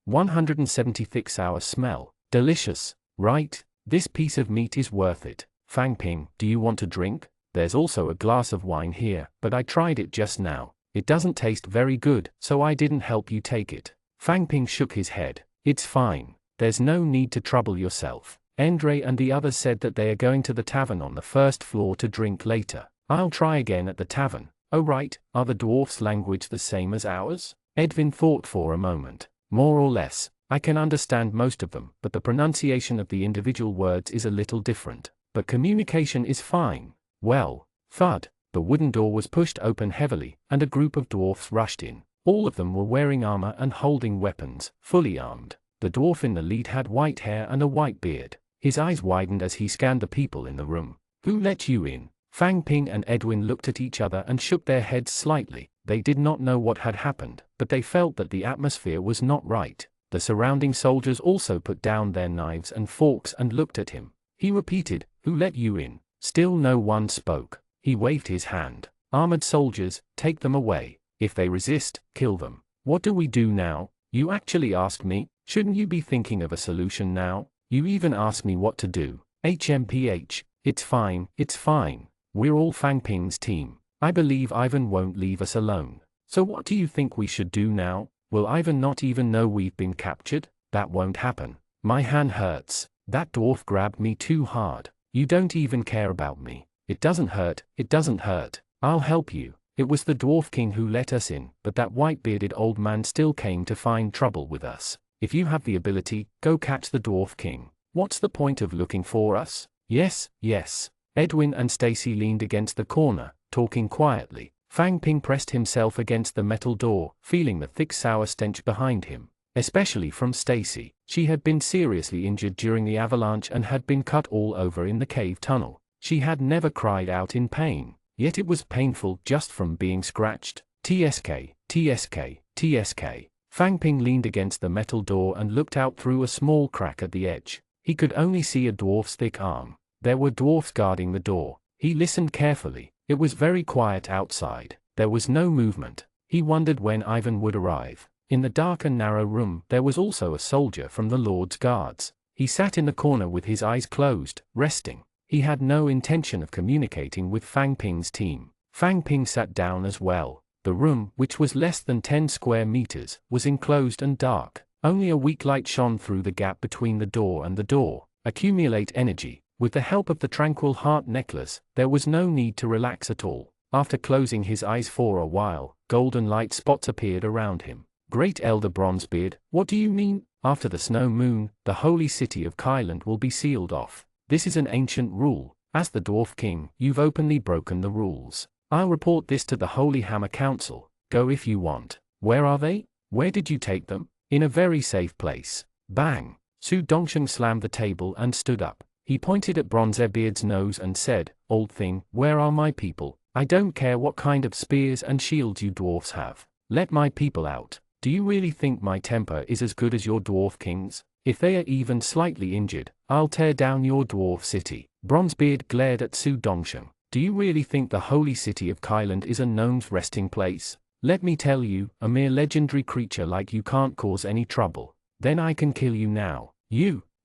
Speaker 1: 176-hour smell. Delicious, right? This piece of meat is worth it. Fang Ping, do you want a drink? There's also a glass of wine here, but I tried it just now. It doesn't taste very good, so I didn't help you take it. Fang Ping shook his head. It's fine. There's no need to trouble yourself. Endre and the others said that they are going to the tavern on the first floor to drink later. I'll try again at the tavern. Oh right, are the dwarfs' language the same as ours? Edwin thought for a moment. More or less. I can understand most of them, but the pronunciation of the individual words is a little different. But communication is fine. Well, thud. The wooden door was pushed open heavily, and a group of dwarfs rushed in. All of them were wearing armor and holding weapons, fully armed. The dwarf in the lead had white hair and a white beard. His eyes widened as he scanned the people in the room. Who let you in? Fang Ping and Edwin looked at each other and shook their heads slightly. They did not know what had happened, but they felt that the atmosphere was not right. The surrounding soldiers also put down their knives and forks and looked at him. He repeated, "Who let you in?" Still no one spoke. He waved his hand. "Armored soldiers, take them away. If they resist, kill them." "What do we do now?" "You actually asked me? Shouldn't you be thinking of a solution now? You even asked me what to do." HMPH. It's fine, it's fine. We're all Fang Ping's team. I believe Ivan won't leave us alone. So what do you think we should do now? Will Ivan not even know we've been captured? That won't happen. My hand hurts. That dwarf grabbed me too hard. You don't even care about me. It doesn't hurt, it doesn't hurt. I'll help you. It was the Dwarf King who let us in, but that white-bearded old man still came to find trouble with us. If you have the ability, go catch the Dwarf King. What's the point of looking for us? Yes, yes. Edwin and Stacy leaned against the corner, talking quietly. Fang Ping pressed himself against the metal door, feeling the thick sour stench behind him. Especially from Stacy. She had been seriously injured during the avalanche and had been cut all over in the cave tunnel. She had never cried out in pain, yet it was painful just from being scratched. TSK, TSK, TSK. Fang Ping leaned against the metal door and looked out through a small crack at the edge. He could only see a dwarf's thick arm. There were dwarfs guarding the door. He listened carefully. It was very quiet outside. There was no movement. He wondered when Ivan would arrive. In the dark and narrow room, there was also a soldier from the Lord's Guards. He sat in the corner with his eyes closed, resting. He had no intention of communicating with Fang Ping's team. Fang Ping sat down as well. The room, which was less than 10 square meters, was enclosed and dark. Only a weak light shone through the gap between the door and the door. Accumulate energy. With the help of the tranquil heart necklace, there was no need to relax at all. After closing his eyes for a while, golden light spots appeared around him. Great Elder Bronzebeard, what do you mean? After the snow moon, the holy city of Kyland will be sealed off. This is an ancient rule. As the Dwarf King, you've openly broken the rules. I'll report this to the Holy Hammer Council. Go if you want. Where are they? Where did you take them? In a very safe place. Bang! Su Dongsheng slammed the table and stood up. He pointed at Bronzebeard's nose and said, "Old thing, where are my people? I don't care what kind of spears and shields you dwarfs have. Let my people out. Do you really think my temper is as good as your Dwarf King's? If they are even slightly injured, I'll tear down your dwarf city." Bronzebeard glared at Su Dongsheng. "Do you really think the holy city of Kyland is a gnome's resting place? Let me tell you, a mere legendary creature like you can't cause any trouble. Then I can kill you now.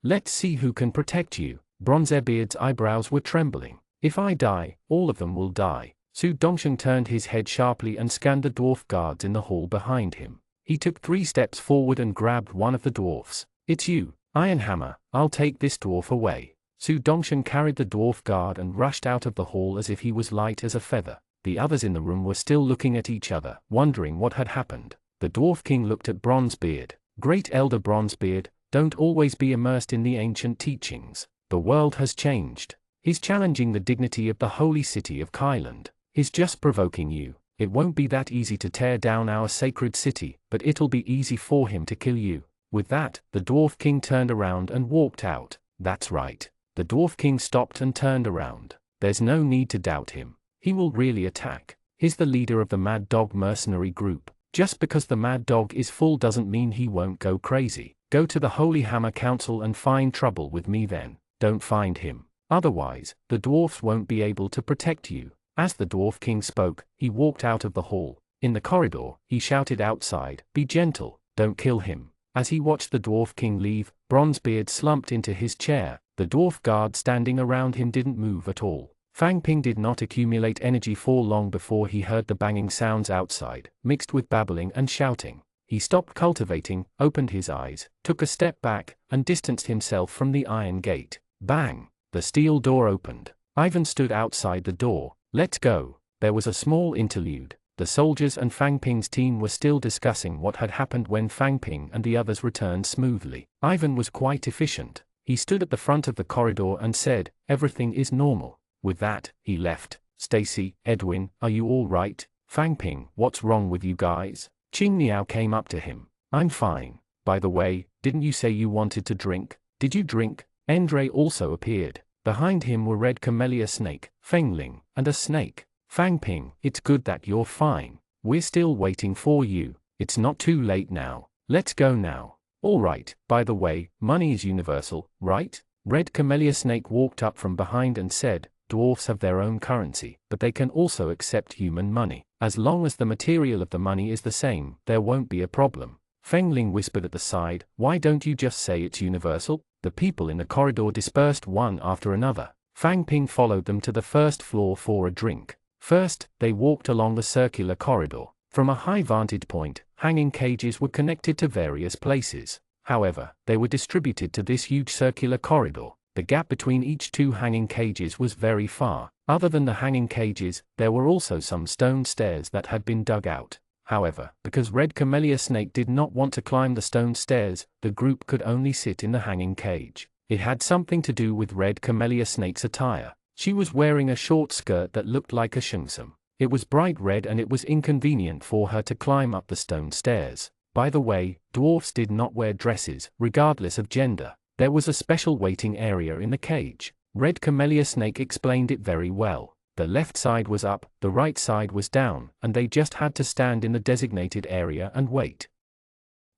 Speaker 1: Let's see who can protect you." Bronzebeard's eyebrows were trembling. "If I die, all of them will die." Su Dongsheng turned his head sharply and scanned the dwarf guards in the hall behind him. He took 3 steps forward and grabbed one of the dwarfs. "It's you, Iron Hammer. I'll take this dwarf away." Su Dongsheng carried the dwarf guard and rushed out of the hall as if he was light as a feather. The others in the room were still looking at each other, wondering what had happened. The Dwarf King looked at Bronzebeard. "Great Elder Bronzebeard, don't always be immersed in the ancient teachings. The world has changed. He's challenging the dignity of the holy city of Kyland. He's just provoking you. It won't be that easy to tear down our sacred city, but it'll be easy for him to kill you." With that, the Dwarf King turned around and walked out. That's right. The Dwarf King stopped and turned around. There's no need to doubt him. He will really attack. He's the leader of the Mad Dog mercenary group. Just because the Mad Dog is full doesn't mean he won't go crazy. Go to the Holy Hammer Council and find trouble with me then. Don't find him. Otherwise, the dwarfs won't be able to protect you. As the Dwarf King spoke, he walked out of the hall. In the corridor, he shouted outside, "Be gentle, don't kill him." As he watched the Dwarf King leave, Bronzebeard slumped into his chair. The dwarf guard standing around him didn't move at all. Fang Ping did not accumulate energy for long before he heard the banging sounds outside, mixed with babbling and shouting. He stopped cultivating, opened his eyes, took a step back, and distanced himself from the iron gate. Bang! The steel door opened. Ivan stood outside the door. "Let's go." There was a small interlude. The soldiers and Fang Ping's team were still discussing what had happened when Fang Ping and the others returned smoothly. Ivan was quite efficient. He stood at the front of the corridor and said, "Everything is normal." With that, he left. "Stacy, Edwin, are you all right?" "Fang Ping, what's wrong with you guys?" Qing Niao came up to him. "I'm fine. By the way, didn't you say you wanted to drink? Did you drink?" Andre also appeared. Behind him were Red Camellia Snake, Fengling, and a snake. "Fang Ping, it's good that you're fine. We're still waiting for you. It's not too late now. Let's go now." "All right, by the way, money is universal, right?" Red Camellia Snake walked up from behind and said, "Dwarfs have their own currency, but they can also accept human money. As long as the material of the money is the same, there won't be a problem." Fengling whispered at the side, "Why don't you just say it's universal?" The people in the corridor dispersed one after another. Fang Ping followed them to the first floor for a drink. First, they walked along the circular corridor. From a high vantage point, hanging cages were connected to various places. However, they were distributed to this huge circular corridor. The gap between each two hanging cages was very far. Other than the hanging cages, there were also some stone stairs that had been dug out. However, because Red Camellia Snake did not want to climb the stone stairs, the group could only sit in the hanging cage. It had something to do with Red Camellia Snake's attire. She was wearing a short skirt that looked like a shungsum. It was bright red and it was inconvenient for her to climb up the stone stairs. By the way, dwarfs did not wear dresses, regardless of gender. There was a special waiting area in the cage. Red Camellia Snake explained it very well. The left side was up, the right side was down, and they just had to stand in the designated area and wait.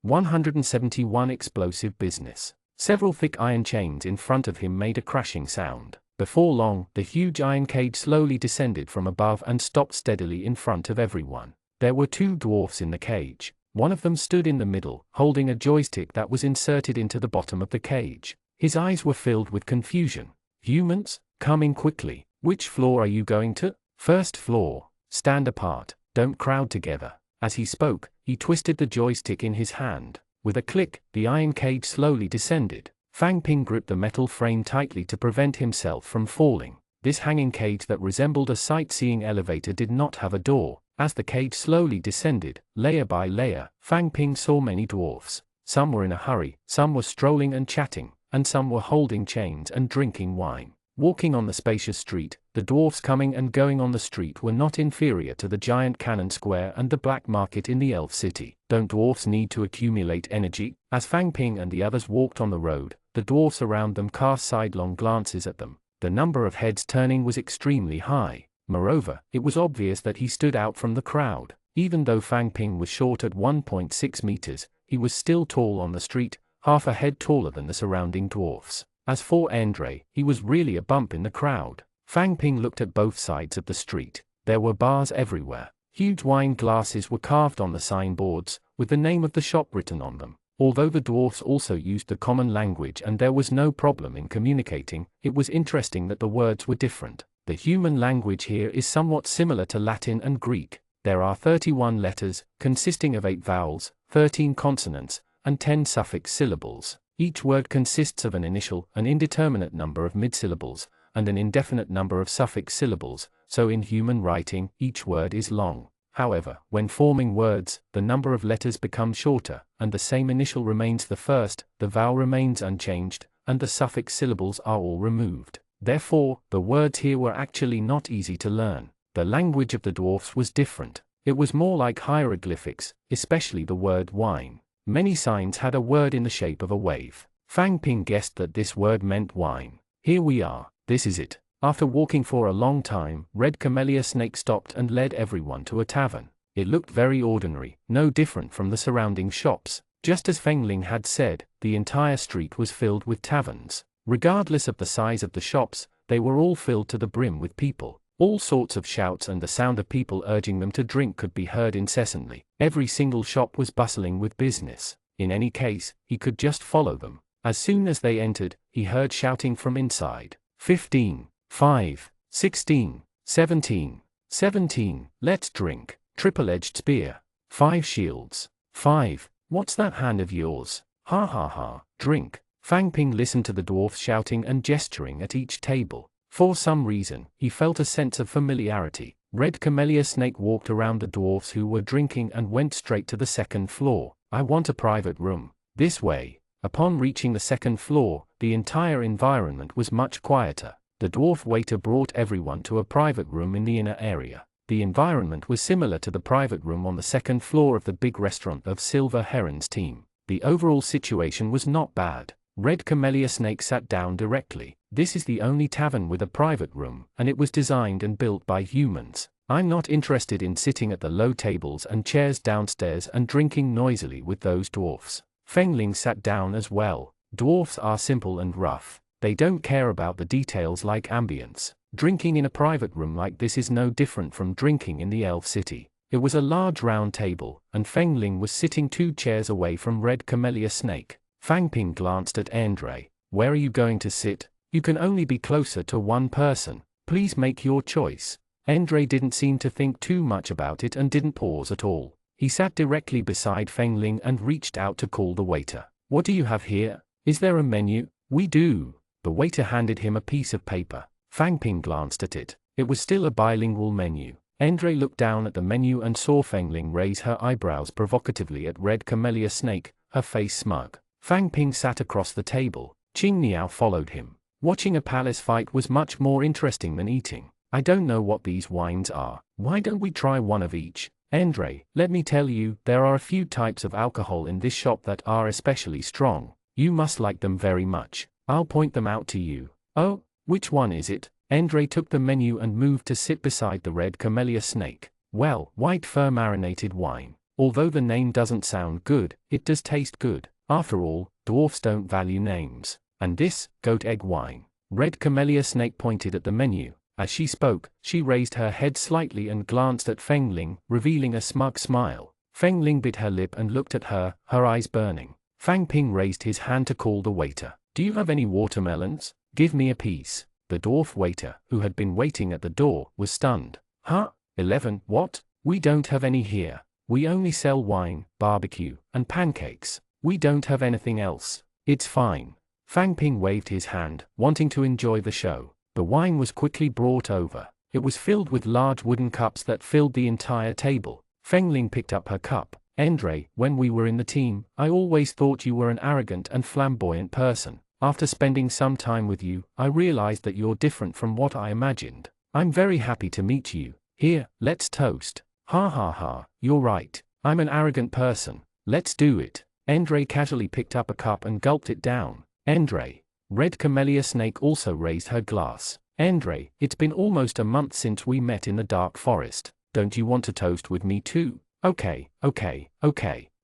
Speaker 1: 171 Explosive Business. Several thick iron chains in front of him made a crashing sound. Before long, the huge iron cage slowly descended from above and stopped steadily in front of everyone. There were two dwarfs in the cage. One of them stood in the middle, holding a joystick that was inserted into the bottom of the cage. His eyes were filled with confusion. "Humans, come in quickly. Which floor are you going to?" "First floor. Stand apart. Don't crowd together." As he spoke, he twisted the joystick in his hand. With a click, the iron cage slowly descended. Fang Ping gripped the metal frame tightly to prevent himself from falling. This hanging cage that resembled a sightseeing elevator did not have a door. As the cage slowly descended, layer by layer, Fang Ping saw many dwarfs. Some were in a hurry, some were strolling and chatting, and some were holding chains and drinking wine. Walking on the spacious street, the dwarfs coming and going on the street were not inferior to the giant cannon square and the black market in the elf city. Don't dwarfs need to accumulate energy? As Fang Ping and the others walked on the road, the dwarfs around them cast sidelong glances at them. The number of heads turning was extremely high. Moreover, it was obvious that he stood out from the crowd. Even though Fang Ping was short at 1.6 meters, he was still tall on the street, half a head taller than the surrounding dwarfs. As for Andre, he was really a bump in the crowd. Fang Ping looked at both sides of the street. There were bars everywhere. Huge wine glasses were carved on the signboards, with the name of the shop written on them. Although the dwarfs also used the common language and there was no problem in communicating, it was interesting that the words were different. The human language here is somewhat similar to Latin and Greek. There are 31 letters, consisting of 8 vowels, 13 consonants, and 10 suffix syllables. Each word consists of an initial, an indeterminate number of mid-syllables, and an indefinite number of suffix syllables, so in human writing, each word is long. However, when forming words, the number of letters becomes shorter, and the same initial remains the first, the vowel remains unchanged, and the suffix syllables are all removed. Therefore, the words here were actually not easy to learn. The language of the dwarfs was different. It was more like hieroglyphics, especially the word wine. Many signs had a word in the shape of a wave. Fang Ping guessed that this word meant wine. "Here we are, this is it." After walking for a long time, Red Camellia Snake stopped and led everyone to a tavern. It looked very ordinary, no different from the surrounding shops. Just as Fengling had said, the entire street was filled with taverns. Regardless of the size of the shops, they were all filled to the brim with people. All sorts of shouts and the sound of people urging them to drink could be heard incessantly. Every single shop was bustling with business. In any case, he could just follow them. As soon as they entered, he heard shouting from inside. 15, 5, 16, 17, 17, let's drink. Triple-edged spear. 5 shields. 5, what's that hand of yours? Ha ha ha, drink. Fang Ping listened to the dwarfs shouting and gesturing at each table. For some reason, he felt a sense of familiarity. Red Camellia Snake walked around the dwarfs who were drinking and went straight to the second floor. I want a private room. This way. Upon reaching the second floor, the entire environment was much quieter. The dwarf waiter brought everyone to a private room in the inner area. The environment was similar to the private room on the second floor of the big restaurant of Silver Heron's team. The overall situation was not bad. Red Camellia Snake sat down directly. This is the only tavern with a private room, and it was designed and built by humans. I'm not interested in sitting at the low tables and chairs downstairs and drinking noisily with those dwarfs. Fengling sat down as well. Dwarfs are simple and rough. They don't care about the details like ambience. Drinking in a private room like this is no different from drinking in the Elf City. It was a large round table, and Fengling was sitting 2 chairs away from Red Camellia Snake. Fang Ping glanced at Andre. Where are you going to sit? You can only be closer to one person. Please make your choice. Andre didn't seem to think too much about it and didn't pause at all. He sat directly beside Fengling and reached out to call the waiter. What do you have here? Is there a menu? We do. The waiter handed him a piece of paper. Fang Ping glanced at it. It was still a bilingual menu. Andre looked down at the menu and saw Fengling raise her eyebrows provocatively at Red Camellia Snake, her face smug. Fang Ping sat across the table. Qing Niao followed him. Watching a palace fight was much more interesting than eating. I don't know what these wines are. Why don't we try one of each? Andre, let me tell you, there are a few types of alcohol in this shop that are especially strong. You must like them very much. I'll point them out to you. Oh, which one is it? Andre took the menu and moved to sit beside the Red Camellia Snake. Well, white fur marinated wine. Although the name doesn't sound good, it does taste good. After all, dwarfs don't value names. And this, goat egg wine. Red Camellia Snake pointed at the menu. As she spoke, she raised her head slightly and glanced at Fengling, revealing a smug smile. Fengling bit her lip and looked at her, her eyes burning. Fang Ping raised his hand to call the waiter. Do you have any watermelons? Give me a piece. The dwarf waiter, who had been waiting at the door, was stunned. Huh? 11, what? We don't have any here. We only sell wine, barbecue, and pancakes. We don't have anything else. It's fine. Fang Ping waved his hand, wanting to enjoy the show. The wine was quickly brought over. It was filled with large wooden cups that filled the entire table. Fengling picked up her cup. Andre, when we were in the team, I always thought you were an arrogant and flamboyant person. After spending some time with you, I realized that you're different from what I imagined. I'm very happy to meet you. Here, let's toast. Ha ha ha, you're right. I'm an arrogant person. Let's do it. Andre casually picked up a cup and gulped it down. Andre. Red Camellia Snake also raised her glass. Andre, it's been almost a month since we met in the dark forest. Don't you want to toast with me too? Okay.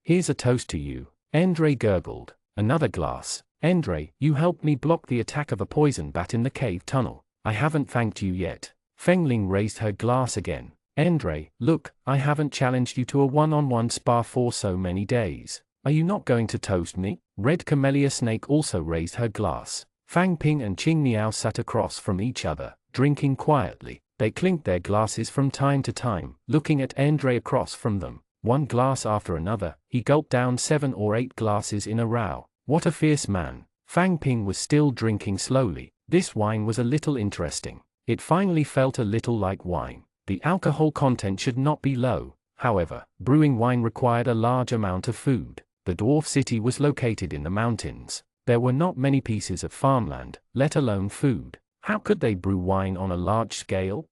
Speaker 1: Here's a toast to you. Andre gurgled. Another glass. Andre, you helped me block the attack of a poison bat in the cave tunnel. I haven't thanked you yet. Fengling raised her glass again. Andre, look, I haven't challenged you to a one-on-one spar for so many days. Are you not going to toast me? Red Camellia Snake also raised her glass. Fang Ping and Qing Niao sat across from each other, drinking quietly. They clinked their glasses from time to time, looking at Andre across from them. One glass after another, he gulped down 7 or 8 glasses in a row. What a fierce man. Fang Ping was still drinking slowly. This wine was a little interesting. It finally felt a little like wine. The alcohol content should not be low. However, brewing wine required a large amount of food. The dwarf city was located in the mountains. There were not many pieces of farmland, let alone food. How could they brew wine on a large scale?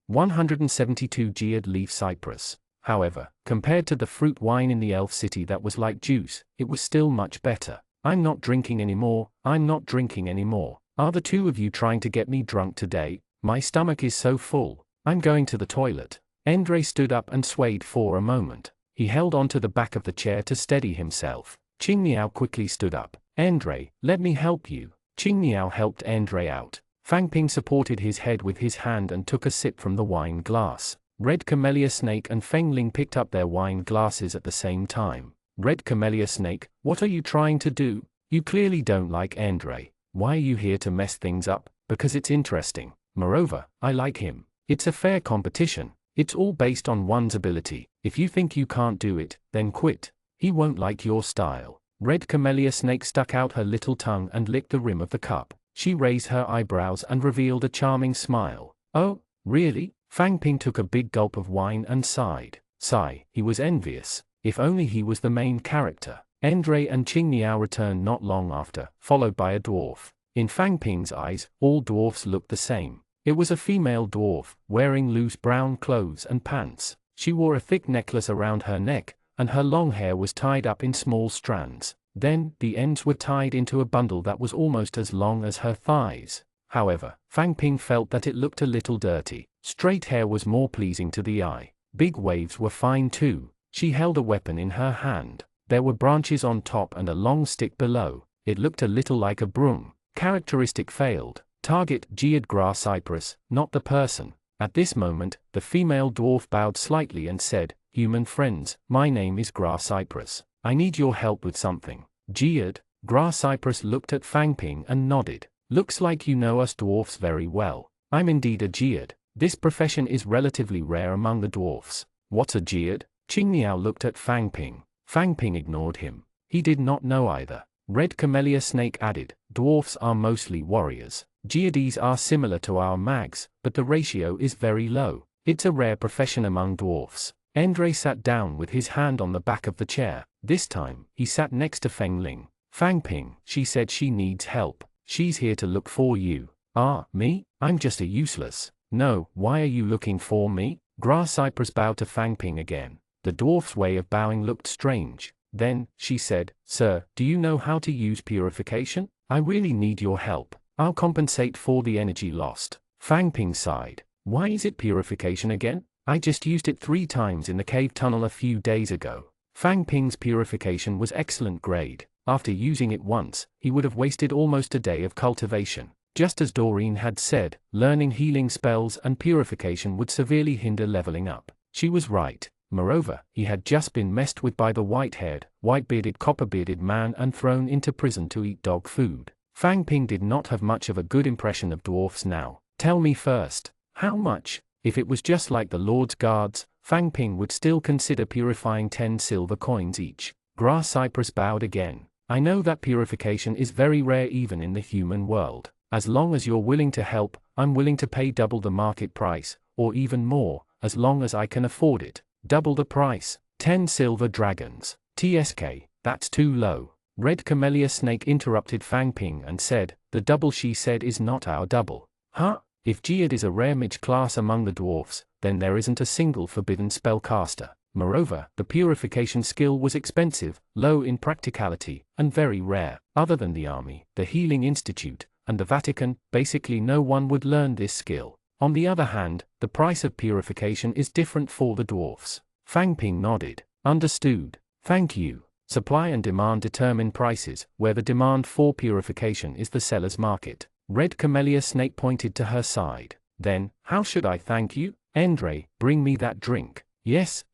Speaker 1: 172 Geared leaf cypress. However, compared to the fruit wine in the elf city that was like juice, it was still much better. I'm not drinking anymore. Are the two of you trying to get me drunk today? My stomach is so full. I'm going to the toilet. Andre stood up and swayed for a moment. He held onto the back of the chair to steady himself. Qing Niao quickly stood up. Andre, let me help you. Qing Niao helped Andre out. Fang Ping supported his head with his hand and took a sip from the wine glass. Red Camellia Snake and Fengling picked up their wine glasses at the same time. Red Camellia Snake, what are you trying to do? You clearly don't like Andre. Why are you here to mess things up? Because it's interesting. Moreover, I like him. It's a fair competition. It's all based on one's ability. If you think you can't do it, then quit. He won't like your style. Red Camellia Snake stuck out her little tongue and licked the rim of the cup. She raised her eyebrows and revealed a charming smile. Oh, really? Fang Ping took a big gulp of wine and sighed. Sigh, he was envious. If only he was the main character. Endre and Qing Niao returned not long after, followed by a dwarf. In Fang Ping's eyes, all dwarfs looked the same. It was a female dwarf, wearing loose brown clothes and pants. She wore a thick necklace around her neck, and her long hair was tied up in small strands. Then, the ends were tied into a bundle that was almost as long as her thighs. However, Fang Ping felt that it looked a little dirty. Straight hair was more pleasing to the eye. Big waves were fine too. She held a weapon in her hand. There were branches on top and a long stick below. It looked a little like a broom. Characteristic failed. Target Geode grass cypress, not the person. At this moment, the female dwarf bowed slightly and said, "Human friends, my name is Grass Cypress. I need your help with something." Geode, Grass Cypress looked at Fang Ping and nodded. "Looks like you know us dwarfs very well. I'm indeed a geode. This profession is relatively rare among the dwarfs." "What's a geode?" Qing Niao looked at Fang Ping. Fang Ping ignored him. He did not know either. Red Camellia Snake added, "Dwarfs are mostly warriors. Geodes are similar to our mags, but the ratio is very low. It's a rare profession among dwarfs." Endre sat down with his hand on the back of the chair. This time, he sat next to Feng Ling. "Fang Ping, she said she needs help. She's here to look for you." "Ah, me? I'm just a useless." "No, why are you looking for me?" Grass Cypress bowed to Fang Ping again. The dwarf's way of bowing looked strange. Then, she said, "Sir, do you know how to use purification? I really need your help. I'll compensate for the energy lost." Fang Ping sighed. "Why is it purification again? I just used it 3 times in the cave tunnel a few days ago." Fang Ping's purification was excellent grade. After using it once, he would have wasted almost a day of cultivation. Just as Doreen had said, learning healing spells and purification would severely hinder leveling up. She was right. Moreover, he had just been messed with by the white-haired, white-bearded, copper-bearded man and thrown into prison to eat dog food. Fang Ping did not have much of a good impression of dwarfs now. "Tell me first, how much?" If it was just like the Lord's guards, Fang Ping would still consider purifying 10 silver coins each. Grass Cypress bowed again. "I know that purification is very rare even in the human world. As long as you're willing to help, I'm willing to pay double the market price, or even more, as long as I can afford it." "Double the price? 10 silver dragons. TSK, that's too low." Red Camellia Snake interrupted Fang Ping and said, "The double she said is not our double." "Huh? If Geode is a rare mage class among the dwarfs, then there isn't a single forbidden spellcaster. Moreover, the purification skill was expensive, low in practicality, and very rare. Other than the army, the Healing Institute, and the Vatican, basically no one would learn this skill. On the other hand, the price of purification is different for the dwarfs." Fang Ping nodded. "Understood. Thank you. Supply and demand determine prices, where the demand for purification is the seller's market." Red Camellia Snake pointed to her side. "Then, how should I thank you?" "Endre, bring me that drink." Yes,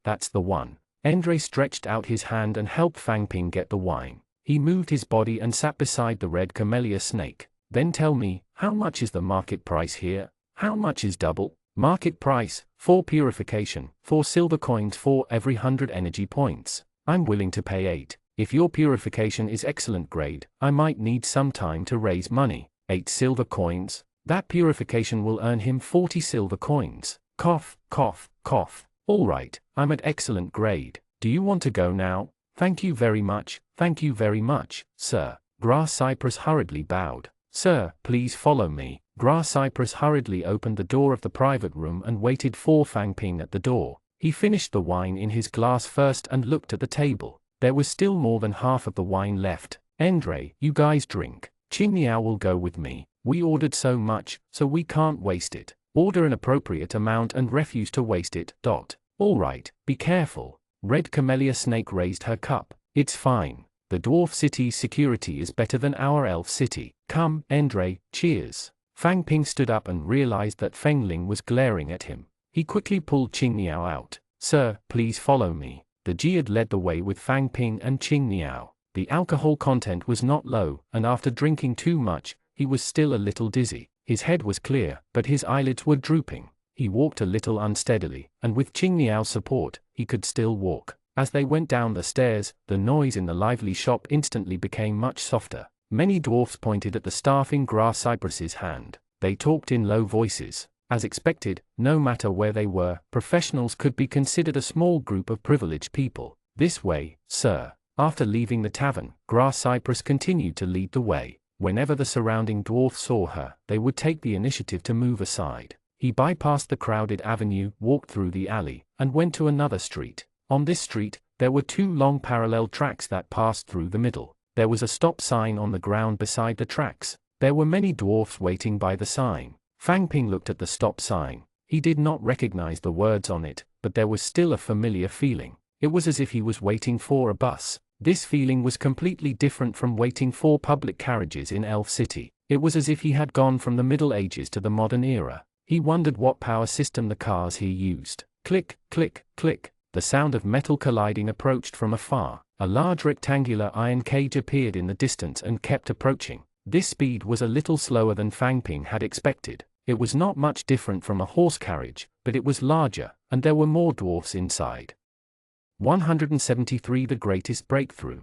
Speaker 1: that's the one." Endre stretched out his hand and helped Fang Ping get the wine. He moved his body and sat beside the Red Camellia Snake. "Then tell me, how much is the market price here?" "How much is double?" "Market price, for purification, 4 silver coins for every 100 energy points. I'm willing to pay 8. If your purification is excellent grade, I might need some time to raise money." 8 silver coins? That purification will earn him 40 silver coins. Cough, cough, cough. "All right, I'm at excellent grade. Do you want to go now?" Thank you very much, sir." Grass Cypress hurriedly bowed. "Sir, please follow me." Grass Cypress hurriedly opened the door of the private room and waited for Fang Ping at the door. He finished the wine in his glass first and looked at the table. There was still more than half of the wine left. "Endre, you guys drink. Qing Niao will go with me. We ordered so much, so we can't waste it. Order an appropriate amount and refuse to waste it. All right, be careful." Red Camellia Snake raised her cup. "It's fine. The dwarf city's security is better than our elf city. Come, Endre, cheers." Fang Ping stood up and realized that Feng Ling was glaring at him. He quickly pulled Qing Niao out. "Sir, please follow me." The Geode led the way with Fang Ping and Qing Niao. The alcohol content was not low, and after drinking too much, he was still a little dizzy. His head was clear, but his eyelids were drooping. He walked a little unsteadily, and with Qing Niao's support, he could still walk. As they went down the stairs, the noise in the lively shop instantly became much softer. Many dwarfs pointed at the staff in Grass Cypress's hand. They talked in low voices. As expected, no matter where they were, professionals could be considered a small group of privileged people. This way, sir. After leaving the tavern, Grass Cypress continued to lead the way. Whenever the surrounding dwarfs saw her, they would take the initiative to move aside. He bypassed the crowded avenue, walked through the alley, and went to another street. On this street, there were two long parallel tracks that passed through the middle. There was a stop sign on the ground beside the tracks. There were many dwarfs waiting by the sign. Fang Ping looked at the stop sign. He did not recognize the words on it, but there was still a familiar feeling. It was as if he was waiting for a bus. This feeling was completely different from waiting for public carriages in Elf City. It was as if he had gone from the Middle Ages to the modern era. He wondered what power system the cars he used. Click, click, click. The sound of metal colliding approached from afar. A large rectangular iron cage appeared in the distance and kept approaching. This speed was a little slower than Fang Ping had expected. It was not much different from a horse carriage, but it was larger, and there were more dwarfs inside. 173 The Greatest Breakthrough.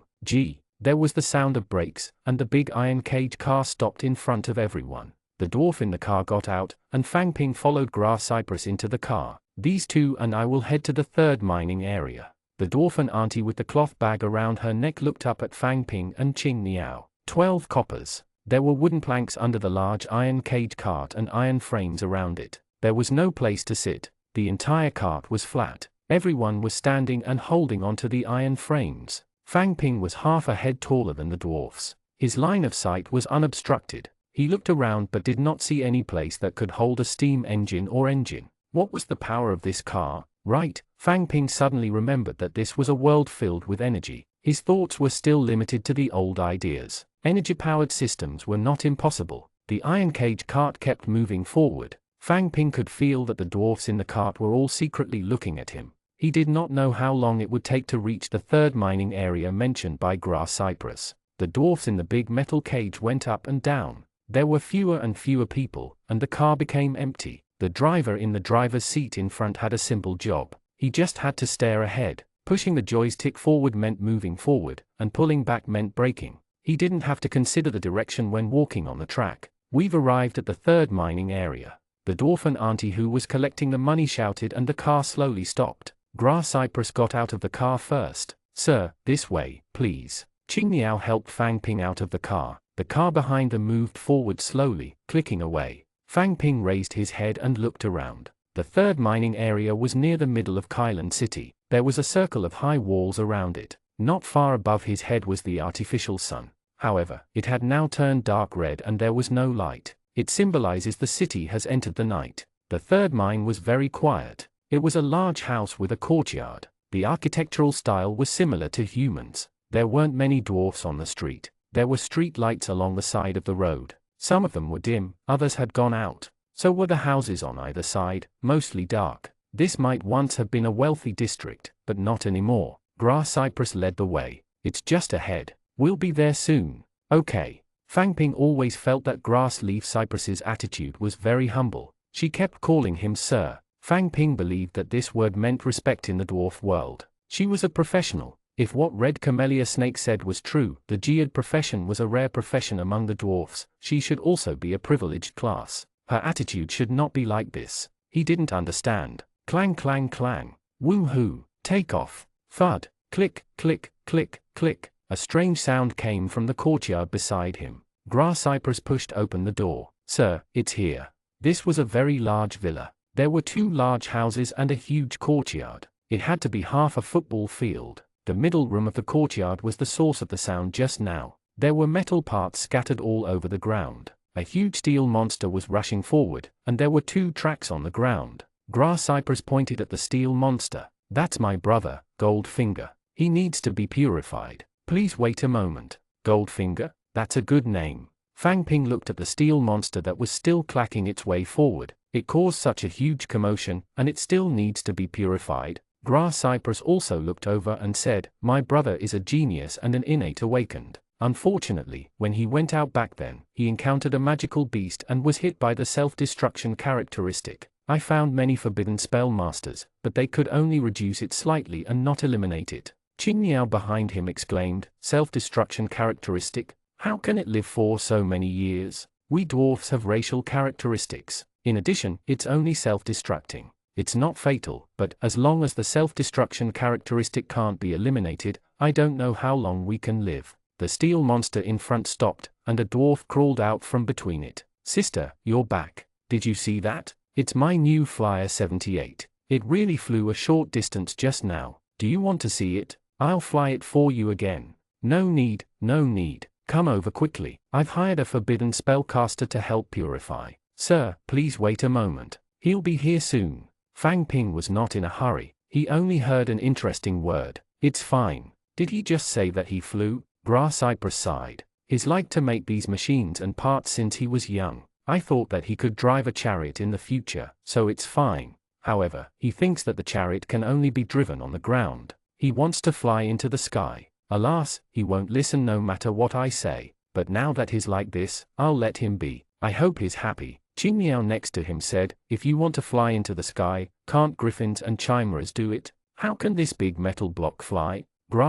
Speaker 1: There was the sound of brakes, and the big iron cage car stopped in front of everyone. The dwarf in the car got out, and Fang Ping followed Grass Cypress into the car. These two and I will head to the third mining area. The dwarfen auntie with the cloth bag around her neck looked up at Fang Ping and Qing Niao. 12 coppers. There were wooden planks under the large iron cage cart and iron frames around it. There was no place to sit. The entire cart was flat. Everyone was standing and holding onto the iron frames. Fang Ping was half a head taller than the dwarfs. His line of sight was unobstructed. He looked around but did not see any place that could hold a steam engine or engine. What was the power of this car? Right, Fang Ping suddenly remembered that this was a world filled with energy. His thoughts were still limited to the old ideas. Energy-powered systems were not impossible. The iron cage cart kept moving forward. Fang Ping could feel that the dwarfs in the cart were all secretly looking at him. He did not know how long it would take to reach the third mining area mentioned by Grass Cypress. The dwarfs in the big metal cage went up and down. There were fewer and fewer people, and the car became empty. The driver in the driver's seat in front had a simple job. He just had to stare ahead. Pushing the joystick forward meant moving forward, and pulling back meant braking. He didn't have to consider the direction when walking on the track. We've arrived at the third mining area. The dwarfen auntie who was collecting the money shouted and the car slowly stopped. Grass Cypress got out of the car first. Sir, this way, please. Qing Niao helped Fang Ping out of the car. The car behind them moved forward slowly, clicking away. Fang Ping raised his head and looked around. The third mining area was near the middle of Kailan City. There was a circle of high walls around it. Not far above his head was the artificial sun. However, it had now turned dark red and there was no light. It symbolizes the city has entered the night. The third mine was very quiet. It was a large house with a courtyard. The architectural style was similar to humans. There weren't many dwarfs on the street. There were street lights along the side of the road. Some of them were dim, others had gone out. So were the houses on either side, mostly dark. This might once have been a wealthy district, but not anymore. Grass Cypress led the way. It's just ahead. We'll be there soon. Okay. Fang Ping always felt that Grass Leaf Cypress's attitude was very humble. She kept calling him sir. Fang Ping believed that this word meant respect in the dwarf world. She was a professional. If what Red Camellia Snake said was true, the Geode profession was a rare profession among the dwarfs. She should also be a privileged class. Her attitude should not be like this. He didn't understand. Clang clang clang. Woo-hoo. Take off. Thud. Click, click, click, click. A strange sound came from the courtyard beside him. Grass Cypress pushed open the door. Sir, it's here. This was a very large villa. There were two large houses and a huge courtyard. It had to be half a football field. The middle room of the courtyard was the source of the sound just now. There were metal parts scattered all over the ground. A huge steel monster was rushing forward, and there were two tracks on the ground. Grass Cypress pointed at the steel monster. That's my brother, Goldfinger. He needs to be purified. Please wait a moment. Goldfinger? That's a good name. Fang Ping looked at the steel monster that was still clacking its way forward. It caused such a huge commotion, and it still needs to be purified. Grass Cypress also looked over and said, my brother is a genius and an innate awakened. Unfortunately, when he went out back then, he encountered a magical beast and was hit by the self-destruction characteristic. I found many forbidden spell masters, but they could only reduce it slightly and not eliminate it. Qing Niao behind him exclaimed, self-destruction characteristic? How can it live for so many years? We dwarfs have racial characteristics. In addition, it's only self-destructing. It's not fatal, but as long as the self-destruction characteristic can't be eliminated, I don't know how long we can live. The steel monster in front stopped, and a dwarf crawled out from between it. Sister, you're back. Did you see that? It's my new Flyer 78. It really flew a short distance just now. Do you want to see it? I'll fly it for you again. No need, no need. Come over quickly. I've hired a forbidden spellcaster to help purify. Sir, please wait a moment. He'll be here soon. Fang Ping was not in a hurry. He only heard an interesting word. It's fine. Did he just say that he flew? Cypress sighed. He's liked to make these machines and parts since he was young. I thought that he could drive a chariot in the future, so it's fine. However, he thinks that the chariot can only be driven on the ground. He wants to fly into the sky. Alas, he won't listen no matter what I say. But now that he's like this, I'll let him be. I hope he's happy. Qing Miao next to him said, if you want to fly into the sky, can't griffins and chimeras do it? How can this big metal block fly?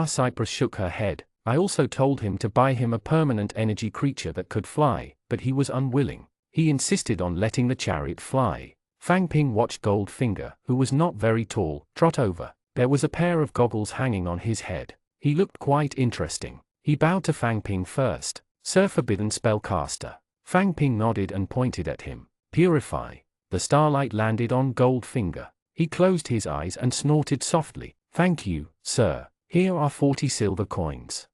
Speaker 1: Cypress shook her head. I also told him to buy him a permanent energy creature that could fly, but he was unwilling. He insisted on letting the chariot fly. Fang Ping watched Goldfinger, who was not very tall, trot over. There was a pair of goggles hanging on his head. He looked quite interesting. He bowed to Fang Ping first. Sir Forbidden Spellcaster. Fang Ping nodded and pointed at him. Purify. The starlight landed on Goldfinger. He closed his eyes and snorted softly. Thank you, sir. Here are 40 silver coins.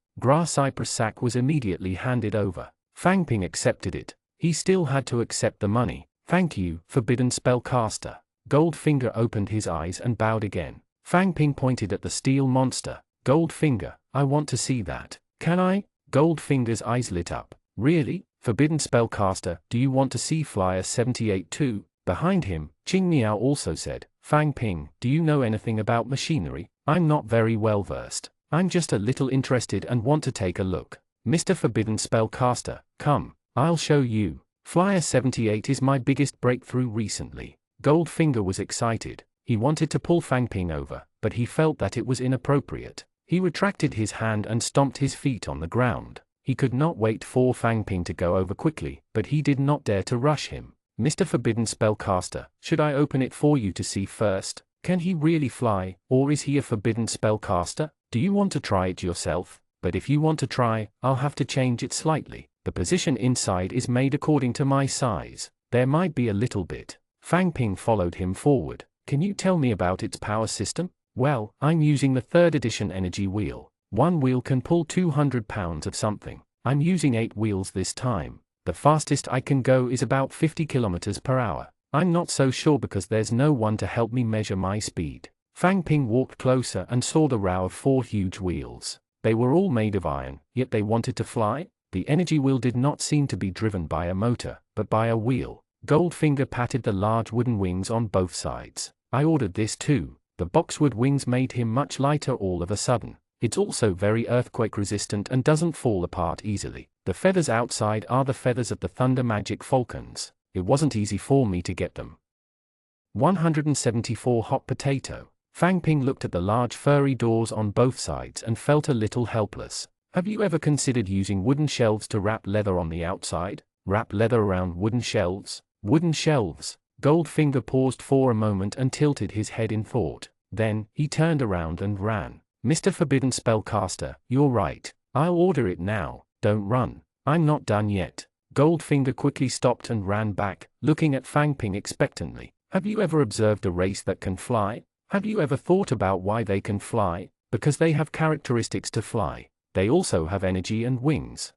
Speaker 1: Cypress sack was immediately handed over. Fang Ping accepted it. He still had to accept the money. Thank you, Forbidden Spellcaster. Goldfinger opened his eyes and bowed again. Fang Ping pointed at the steel monster. Goldfinger, I want to see that. Can I? Goldfinger's eyes lit up. Really? Forbidden Spellcaster, do you want to see Flyer 78 too? Behind him, Qing Miao also said, Fang Ping, do you know anything about machinery? I'm not very well versed. I'm just a little interested and want to take a look. Mr. Forbidden Spellcaster, come, I'll show you. Flyer 78 is my biggest breakthrough recently. Goldfinger was excited. He wanted to pull Fang Ping over, but he felt that it was inappropriate. He retracted his hand and stomped his feet on the ground. He could not wait for Fang Ping to go over quickly, but he did not dare to rush him. Mr. Forbidden Spellcaster, should I open it for you to see first? Can he really fly, or is he a forbidden spellcaster? Do you want to try it yourself? But if you want to try, I'll have to change it slightly. The position inside is made according to my size. There might be a little bit. Fang Ping followed him forward. Can you tell me about its power system? Well, I'm using the 3rd edition energy wheel. One wheel can pull 200 pounds of something. I'm using 8 wheels this time. The fastest I can go is about 50 kilometers per hour. I'm not so sure because there's no one to help me measure my speed. Fang Ping walked closer and saw the row of 4 huge wheels. They were all made of iron, yet they wanted to fly? The energy wheel did not seem to be driven by a motor, but by a wheel. Goldfinger patted the large wooden wings on both sides. I ordered this too. The boxwood wings made him much lighter all of a sudden. It's also very earthquake resistant and doesn't fall apart easily. The feathers outside are the feathers of the Thunder Magic Falcons. It wasn't easy for me to get them. 174 hot potato. Fang Ping looked at the large furry doors on both sides and felt a little helpless. Have you ever considered using wooden shelves to wrap leather on the outside? Wrap leather around wooden shelves? Wooden shelves. Goldfinger paused for a moment and tilted his head in thought. Then, he turned around and ran. Mr. Forbidden Spellcaster, you're right. I'll order it now. Don't run. I'm not done yet. Goldfinger quickly stopped and ran back, looking at Fang Ping expectantly. Have you ever observed a race that can fly? Have you ever thought about why they can fly? Because they have characteristics to fly. They also have energy and wings.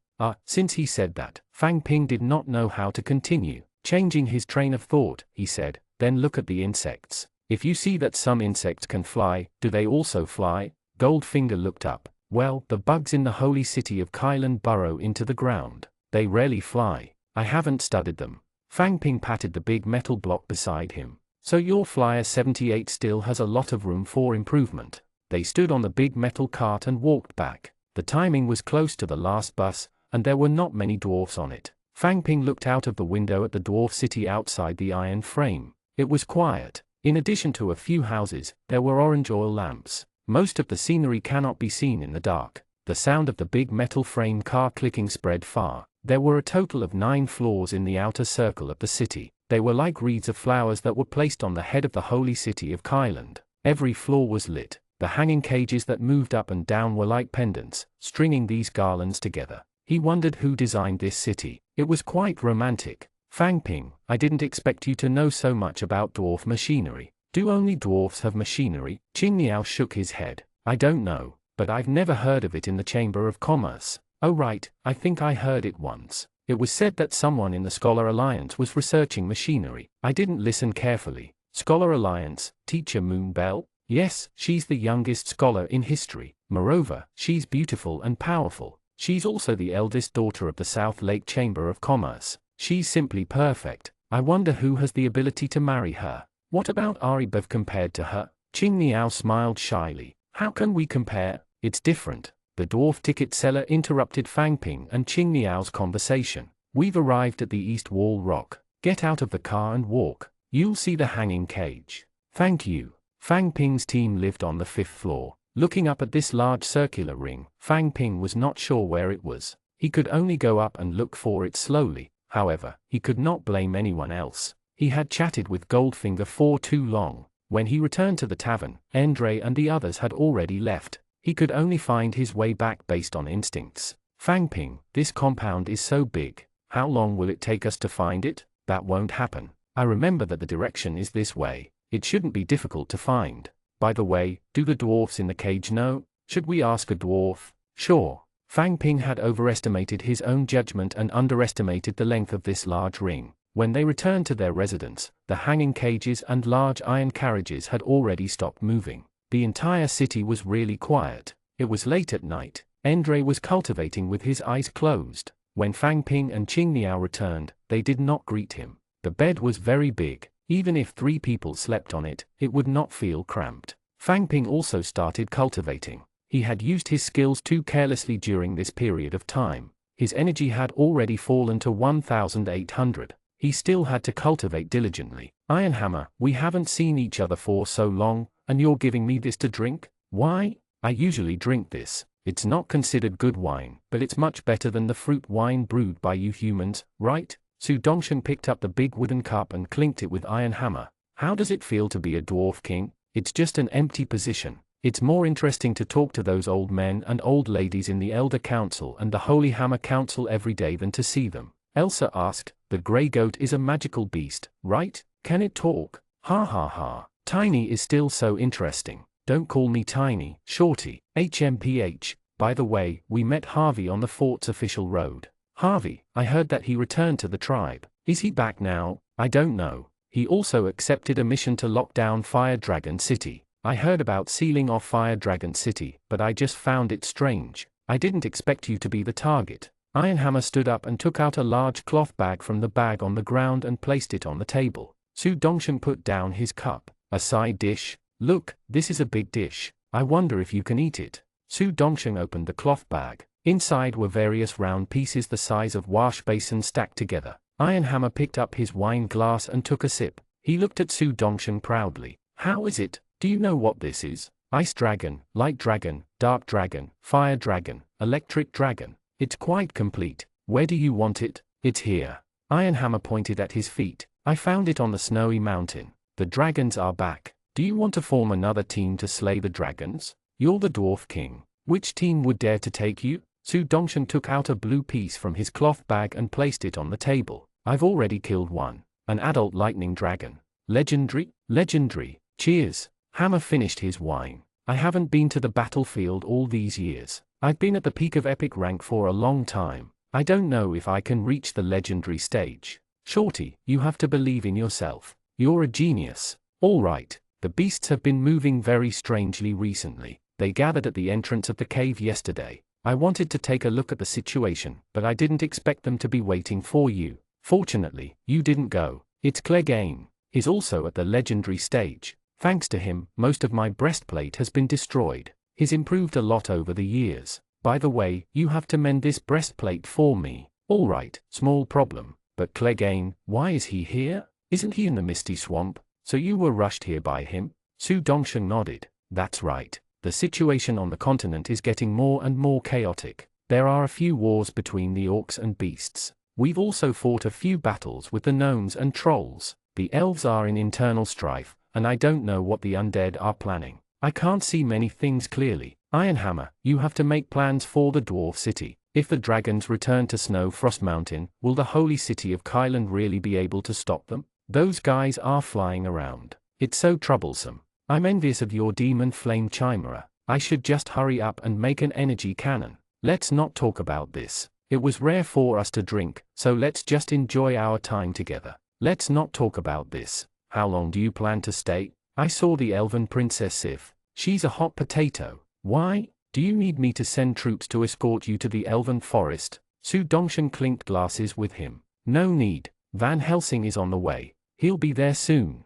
Speaker 1: Since he said that, Fang Ping did not know how to continue. Changing his train of thought, he said, then look at the insects. If you see that some insects can fly, do they also fly? Goldfinger looked up. Well, the bugs in the holy city of Kailan burrow into the ground. They rarely fly. I haven't studied them. Fang Ping patted the big metal block beside him. So your Flyer 78 still has a lot of room for improvement. They stood on the big metal cart and walked back. The timing was close to the last bus, and there were not many dwarfs on it. Fang Ping looked out of the window at the dwarf city outside the iron frame. It was quiet. In addition to a few houses, there were orange oil lamps. Most of the scenery cannot be seen in the dark. The sound of the big metal frame car clicking spread far. There were a total of 9 floors in the outer circle of the city. They were like wreaths of flowers that were placed on the head of the holy city of Kyland. Every floor was lit. The hanging cages that moved up and down were like pendants, stringing these garlands together. He wondered who designed this city. It was quite romantic. Fang Ping, I didn't expect you to know so much about dwarf machinery. Do only dwarfs have machinery? Qing Niao shook his head. I don't know, but I've never heard of it in the Chamber of Commerce. Oh right, I think I heard it once. It was said that someone in the Scholar Alliance was researching machinery. I didn't listen carefully. Scholar Alliance, Teacher Moonbell? Yes, she's the youngest scholar in history. Moreover, she's beautiful and powerful. She's also the eldest daughter of the South Lake Chamber of Commerce. She's simply perfect. I wonder who has the ability to marry her. What about Aribev compared to her? Qing Niao smiled shyly. How can we compare? It's different. The dwarf ticket seller interrupted Fang Ping and Qing Niao's conversation. We've arrived at the East Wall Rock. Get out of the car and walk. You'll see the hanging cage. Thank you. Fang Ping's team lived on the 5th floor. Looking up at this large circular ring, Fang Ping was not sure where it was. He could only go up and look for it slowly. However, he could not blame anyone else. He had chatted with Goldfinger for too long. When he returned to the tavern, Andre and the others had already left. He could only find his way back based on instincts. Fang Ping, this compound is so big. How long will it take us to find it? That won't happen. I remember that the direction is this way. It shouldn't be difficult to find. By the way, do the dwarfs in the cage know? Should we ask a dwarf? Sure. Fang Ping had overestimated his own judgment and underestimated the length of this large ring. When they returned to their residence, the hanging cages and large iron carriages had already stopped moving. The entire city was really quiet. It was late at night. Andre was cultivating with his eyes closed. When Fang Ping and Qing Niao returned, they did not greet him. The bed was very big. Even if 3 people slept on it, it would not feel cramped. Fang Ping also started cultivating. He had used his skills too carelessly during this period of time. His energy had already fallen to 1,800. He still had to cultivate diligently. Iron Hammer, we haven't seen each other for so long, and you're giving me this to drink? Why? I usually drink this. It's not considered good wine, but it's much better than the fruit wine brewed by you humans, right? Su Dongsheng picked up the big wooden cup and clinked it with Iron Hammer. How does it feel to be a dwarf king? It's just an empty position. It's more interesting to talk to those old men and old ladies in the Elder Council and the Holy Hammer Council every day than to see them. Elsa asked, the grey goat is a magical beast, right? Can it talk? Ha ha ha. Tiny is still so interesting. Don't call me Tiny, Shorty. HMPH. By the way, we met Harvey on the fort's official road. Harvey, I heard that he returned to the tribe. Is he back now? I don't know. He also accepted a mission to lock down Fire Dragon City. I heard about sealing off Fire Dragon City, but I just found it strange. I didn't expect you to be the target. Iron Hammer stood up and took out a large cloth bag from the bag on the ground and placed it on the table. Su Dongsheng put down his cup. A side dish? Look, this is a big dish. I wonder if you can eat it. Su Dongsheng opened the cloth bag. Inside were various round pieces the size of wash basins stacked together. Iron Hammer picked up his wine glass and took a sip. He looked at Su Dongsheng proudly. How is it? Do you know what this is? Ice dragon, light dragon, dark dragon, fire dragon, electric dragon. It's quite complete. Where do you want it? It's here. Iron Hammer pointed at his feet. I found it on the snowy mountain. The dragons are back. Do you want to form another team to slay the dragons? You're the dwarf king. Which team would dare to take you? Su Dongsheng took out a blue piece from his cloth bag and placed it on the table. I've already killed one. An adult lightning dragon. Legendary? Legendary. Cheers. Hammer finished his wine. I haven't been to the battlefield all these years. I've been at the peak of epic rank for a long time. I don't know if I can reach the legendary stage. Shorty, you have to believe in yourself. You're a genius. All right. The beasts have been moving very strangely recently. They gathered at the entrance of the cave yesterday. I wanted to take a look at the situation, but I didn't expect them to be waiting for you. Fortunately, you didn't go. It's Clegane. He's also at the legendary stage. Thanks to him, most of my breastplate has been destroyed. He's improved a lot over the years. By the way, you have to mend this breastplate for me. All right, small problem. But Clegane, why is he here? Isn't he in the Misty Swamp? So you were rushed here by him? Su Dongsheng nodded. That's right. The situation on the continent is getting more and more chaotic. There are a few wars between the orcs and beasts. We've also fought a few battles with the gnomes and trolls. The elves are in internal strife, and I don't know what the undead are planning. I can't see many things clearly. Ironhammer, you have to make plans for the dwarf city. If the dragons return to Snow Frost Mountain, will the holy city of Kyland really be able to stop them? Those guys are flying around. It's so troublesome. I'm envious of your demon flame chimera. I should just hurry up and make an energy cannon. Let's not talk about this. It was rare for us to drink, so let's just enjoy our time together. Let's not talk about this. How long do you plan to stay? I saw the elven princess Sif. She's a hot potato. Why? Do you need me to send troops to escort you to the elven forest? Su Dongshan clinked glasses with him. No need. Van Helsing is on the way. He'll be there soon.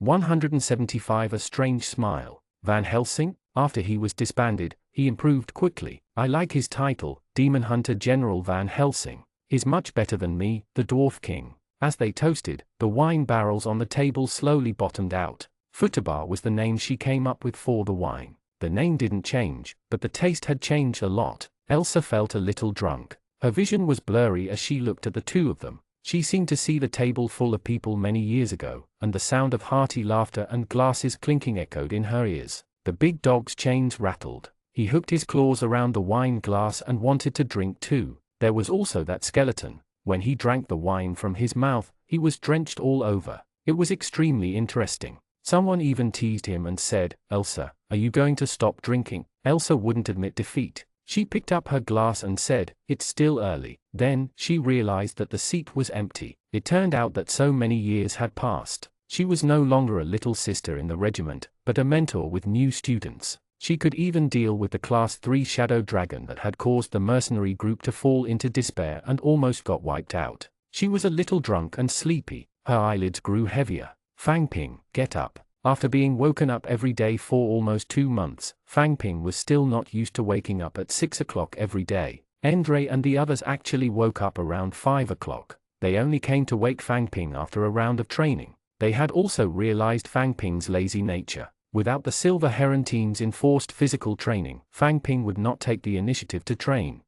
Speaker 1: 175. A strange smile. Van Helsing? After he was disbanded, he improved quickly. I like his title, Demon Hunter General Van Helsing. He's much better than me, the Dwarf King. As they toasted, the wine barrels on the table slowly bottomed out. Futaba was the name she came up with for the wine. The name didn't change, but the taste had changed a lot. Elsa felt a little drunk. Her vision was blurry as she looked at the two of them. She seemed to see the table full of people many years ago, and the sound of hearty laughter and glasses clinking echoed in her ears. The big dog's chains rattled. He hooked his claws around the wine glass and wanted to drink too. There was also that skeleton. When he drank the wine from his mouth, he was drenched all over. It was extremely interesting. Someone even teased him and said, "Elsa, are you going to stop drinking?" Elsa wouldn't admit defeat. She picked up her glass and said, "It's still early." Then, she realized that the seat was empty. It turned out that so many years had passed. She was no longer a little sister in the regiment, but a mentor with new students. She could even deal with the Class 3 shadow dragon that had caused the mercenary group to fall into despair and almost got wiped out. She was a little drunk and sleepy. Her eyelids grew heavier. Fang Ping, get up. After being woken up every day for almost 2 months, Fang Ping was still not used to waking up at 6 o'clock every day. Endre and the others actually woke up around 5 o'clock. They only came to wake Fang Ping after a round of training. They had also realized Fang Ping's lazy nature. Without the Silver Heron team's enforced physical training, Fang Ping would not take the initiative to train.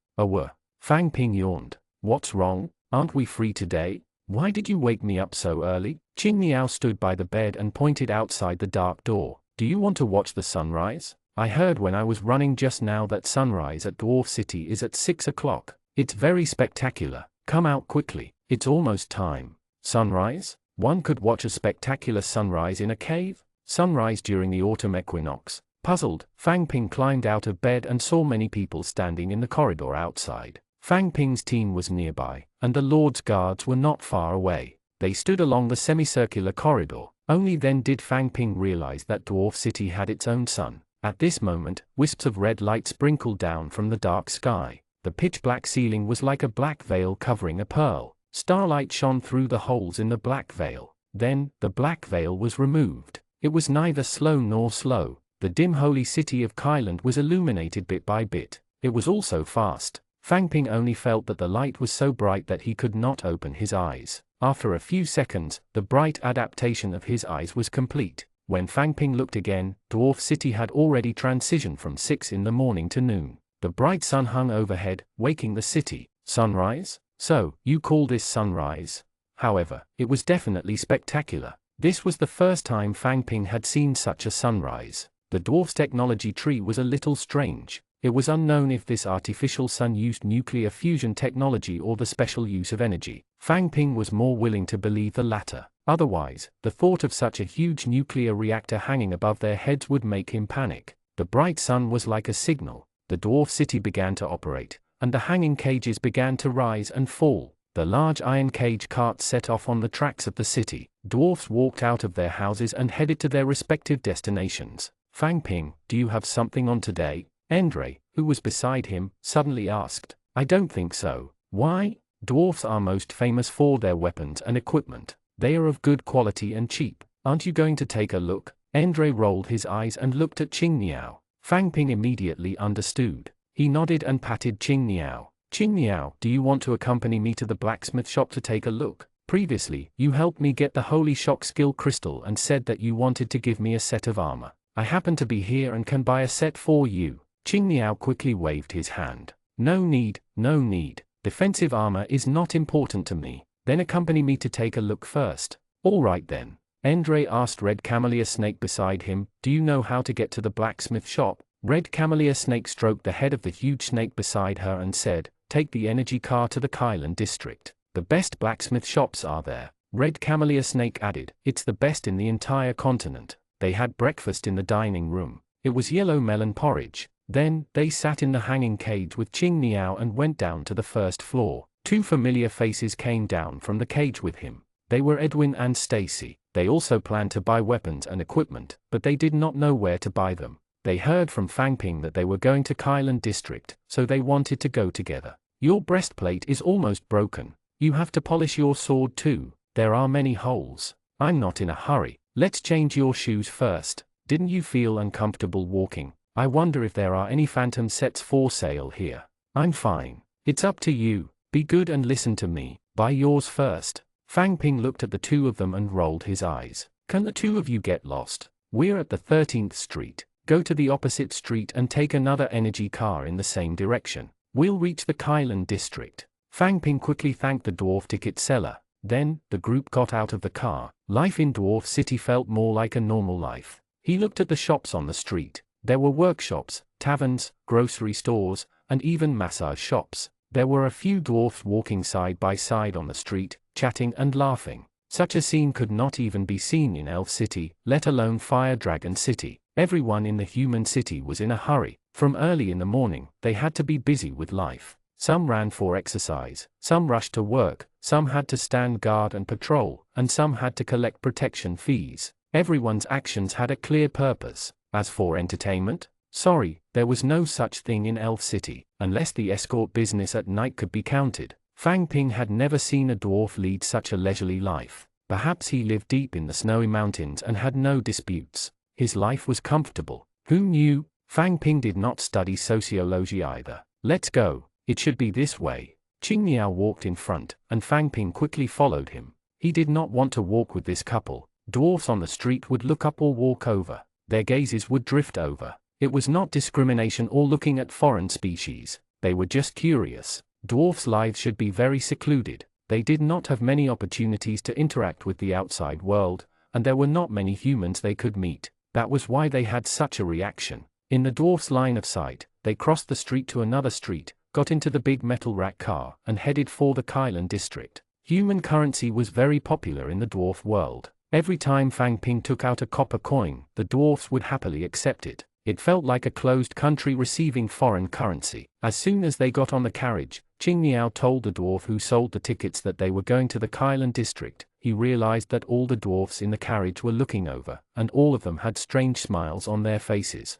Speaker 1: Fang Ping yawned. What's wrong? Aren't we free today? Why did you wake me up so early? Qing Niao stood by the bed and pointed outside the dark door. Do you want to watch the sunrise? I heard when I was running just now that sunrise at Dwarf City is at 6 o'clock. It's very spectacular. Come out quickly. It's almost time. Sunrise? One could watch a spectacular sunrise in a cave? Sunrise during the autumn equinox. Puzzled, Fang Ping climbed out of bed and saw many people standing in the corridor outside. Fang Ping's team was nearby, and the Lord's guards were not far away. They stood along the semicircular corridor. Only then did Fang Ping realize that Dwarf City had its own sun. At this moment, wisps of red light sprinkled down from the dark sky. The pitch-black ceiling was like a black veil covering a pearl. Starlight shone through the holes in the black veil. Then, the black veil was removed. It was neither slow nor slow. The dim holy city of Kyland was illuminated bit by bit. It was also fast. Fang Ping only felt that the light was so bright that he could not open his eyes. After a few seconds, the bright adaptation of his eyes was complete. When Fang Ping looked again, Dwarf City had already transitioned from 6 in the morning to noon. The bright sun hung overhead, waking the city. Sunrise? So, you call this sunrise? However, it was definitely spectacular. This was the first time Fang Ping had seen such a sunrise. The dwarf's technology tree was a little strange. It was unknown if this artificial sun used nuclear fusion technology or the special use of energy. Fang Ping was more willing to believe the latter. Otherwise, the thought of such a huge nuclear reactor hanging above their heads would make him panic. The bright sun was like a signal. The dwarf city began to operate, and the hanging cages began to rise and fall. The large iron cage carts set off on the tracks of the city. Dwarfs walked out of their houses and headed to their respective destinations. Fang Ping, do you have something on today? Endre, who was beside him, suddenly asked. I don't think so. Why? Dwarfs are most famous for their weapons and equipment. They are of good quality and cheap. Aren't you going to take a look? Endre rolled his eyes and looked at Qing Niao. Fang Ping immediately understood. He nodded and patted Qing Niao. Qing Niao, do you want to accompany me to the blacksmith shop to take a look? Previously, you helped me get the Holy Shock Skill Crystal and said that you wanted to give me a set of armor. I happen to be here and can buy a set for you. Qing Niao quickly waved his hand. No need, no need. Defensive armor is not important to me. Then accompany me to take a look first. All right then. Endre asked Red Camellia Snake beside him, do you know how to get to the blacksmith shop? Red Camellia Snake stroked the head of the huge snake beside her and said, take the energy car to the Kylan district. The best blacksmith shops are there. Red Camellia Snake added, it's the best in the entire continent. They had breakfast in the dining room. It was yellow melon porridge. Then, they sat in the hanging cage with Ching Niao and went down to the first floor. Two familiar faces came down from the cage with him. They were Edwin and Stacy. They also planned to buy weapons and equipment, but they did not know where to buy them. They heard from Fang Ping that they were going to Kylan district, so they wanted to go together. Your breastplate is almost broken. You have to polish your sword too. There are many holes. I'm not in a hurry. Let's change your shoes first. Didn't you feel uncomfortable walking? I wonder if there are any phantom sets for sale here. I'm fine. It's up to you. Be good and listen to me. Buy yours first. Fang Ping looked at the two of them and rolled his eyes. Can the two of you get lost? We're at the 13th Street. Go to the opposite street and take another energy car in the same direction. We'll reach the Kylan district. Fang Ping quickly thanked the dwarf ticket seller. Then, the group got out of the car. Life in Dwarf City felt more like a normal life. He looked at the shops on the street. There were workshops, taverns, grocery stores, and even massage shops. There were a few dwarfs walking side by side on the street, chatting and laughing. Such a scene could not even be seen in Elf City, let alone Fire Dragon City. Everyone in the human city was in a hurry. From early in the morning, they had to be busy with life. Some ran for exercise, some rushed to work, some had to stand guard and patrol, and some had to collect protection fees. Everyone's actions had a clear purpose. As for entertainment, sorry, there was no such thing in Elf City, unless the escort business at night could be counted. Fang Ping had never seen a dwarf lead such a leisurely life. Perhaps he lived deep in the snowy mountains and had no disputes. His life was comfortable. Who knew? Fang Ping did not study sociology either. Let's go. It should be this way. Ching Miao walked in front, and Fang Ping quickly followed him. He did not want to walk with this couple. Dwarfs on the street would look up or walk over. Their gazes would drift over. It was not discrimination or looking at foreign species. They were just curious. Dwarfs' lives should be very secluded. They did not have many opportunities to interact with the outside world, and there were not many humans they could meet. That was why they had such a reaction. In the dwarf's line of sight, they crossed the street to another street, got into the big metal rack car, and headed for the Kylan district. Human currency was very popular in the dwarf world. Every time Fang Ping took out a copper coin, the dwarfs would happily accept it. It felt like a closed country receiving foreign currency. As soon as they got on the carriage, Ching Niao told the dwarf who sold the tickets that they were going to the Kylan district. He realized that all the dwarfs in the carriage were looking over, and all of them had strange smiles on their faces.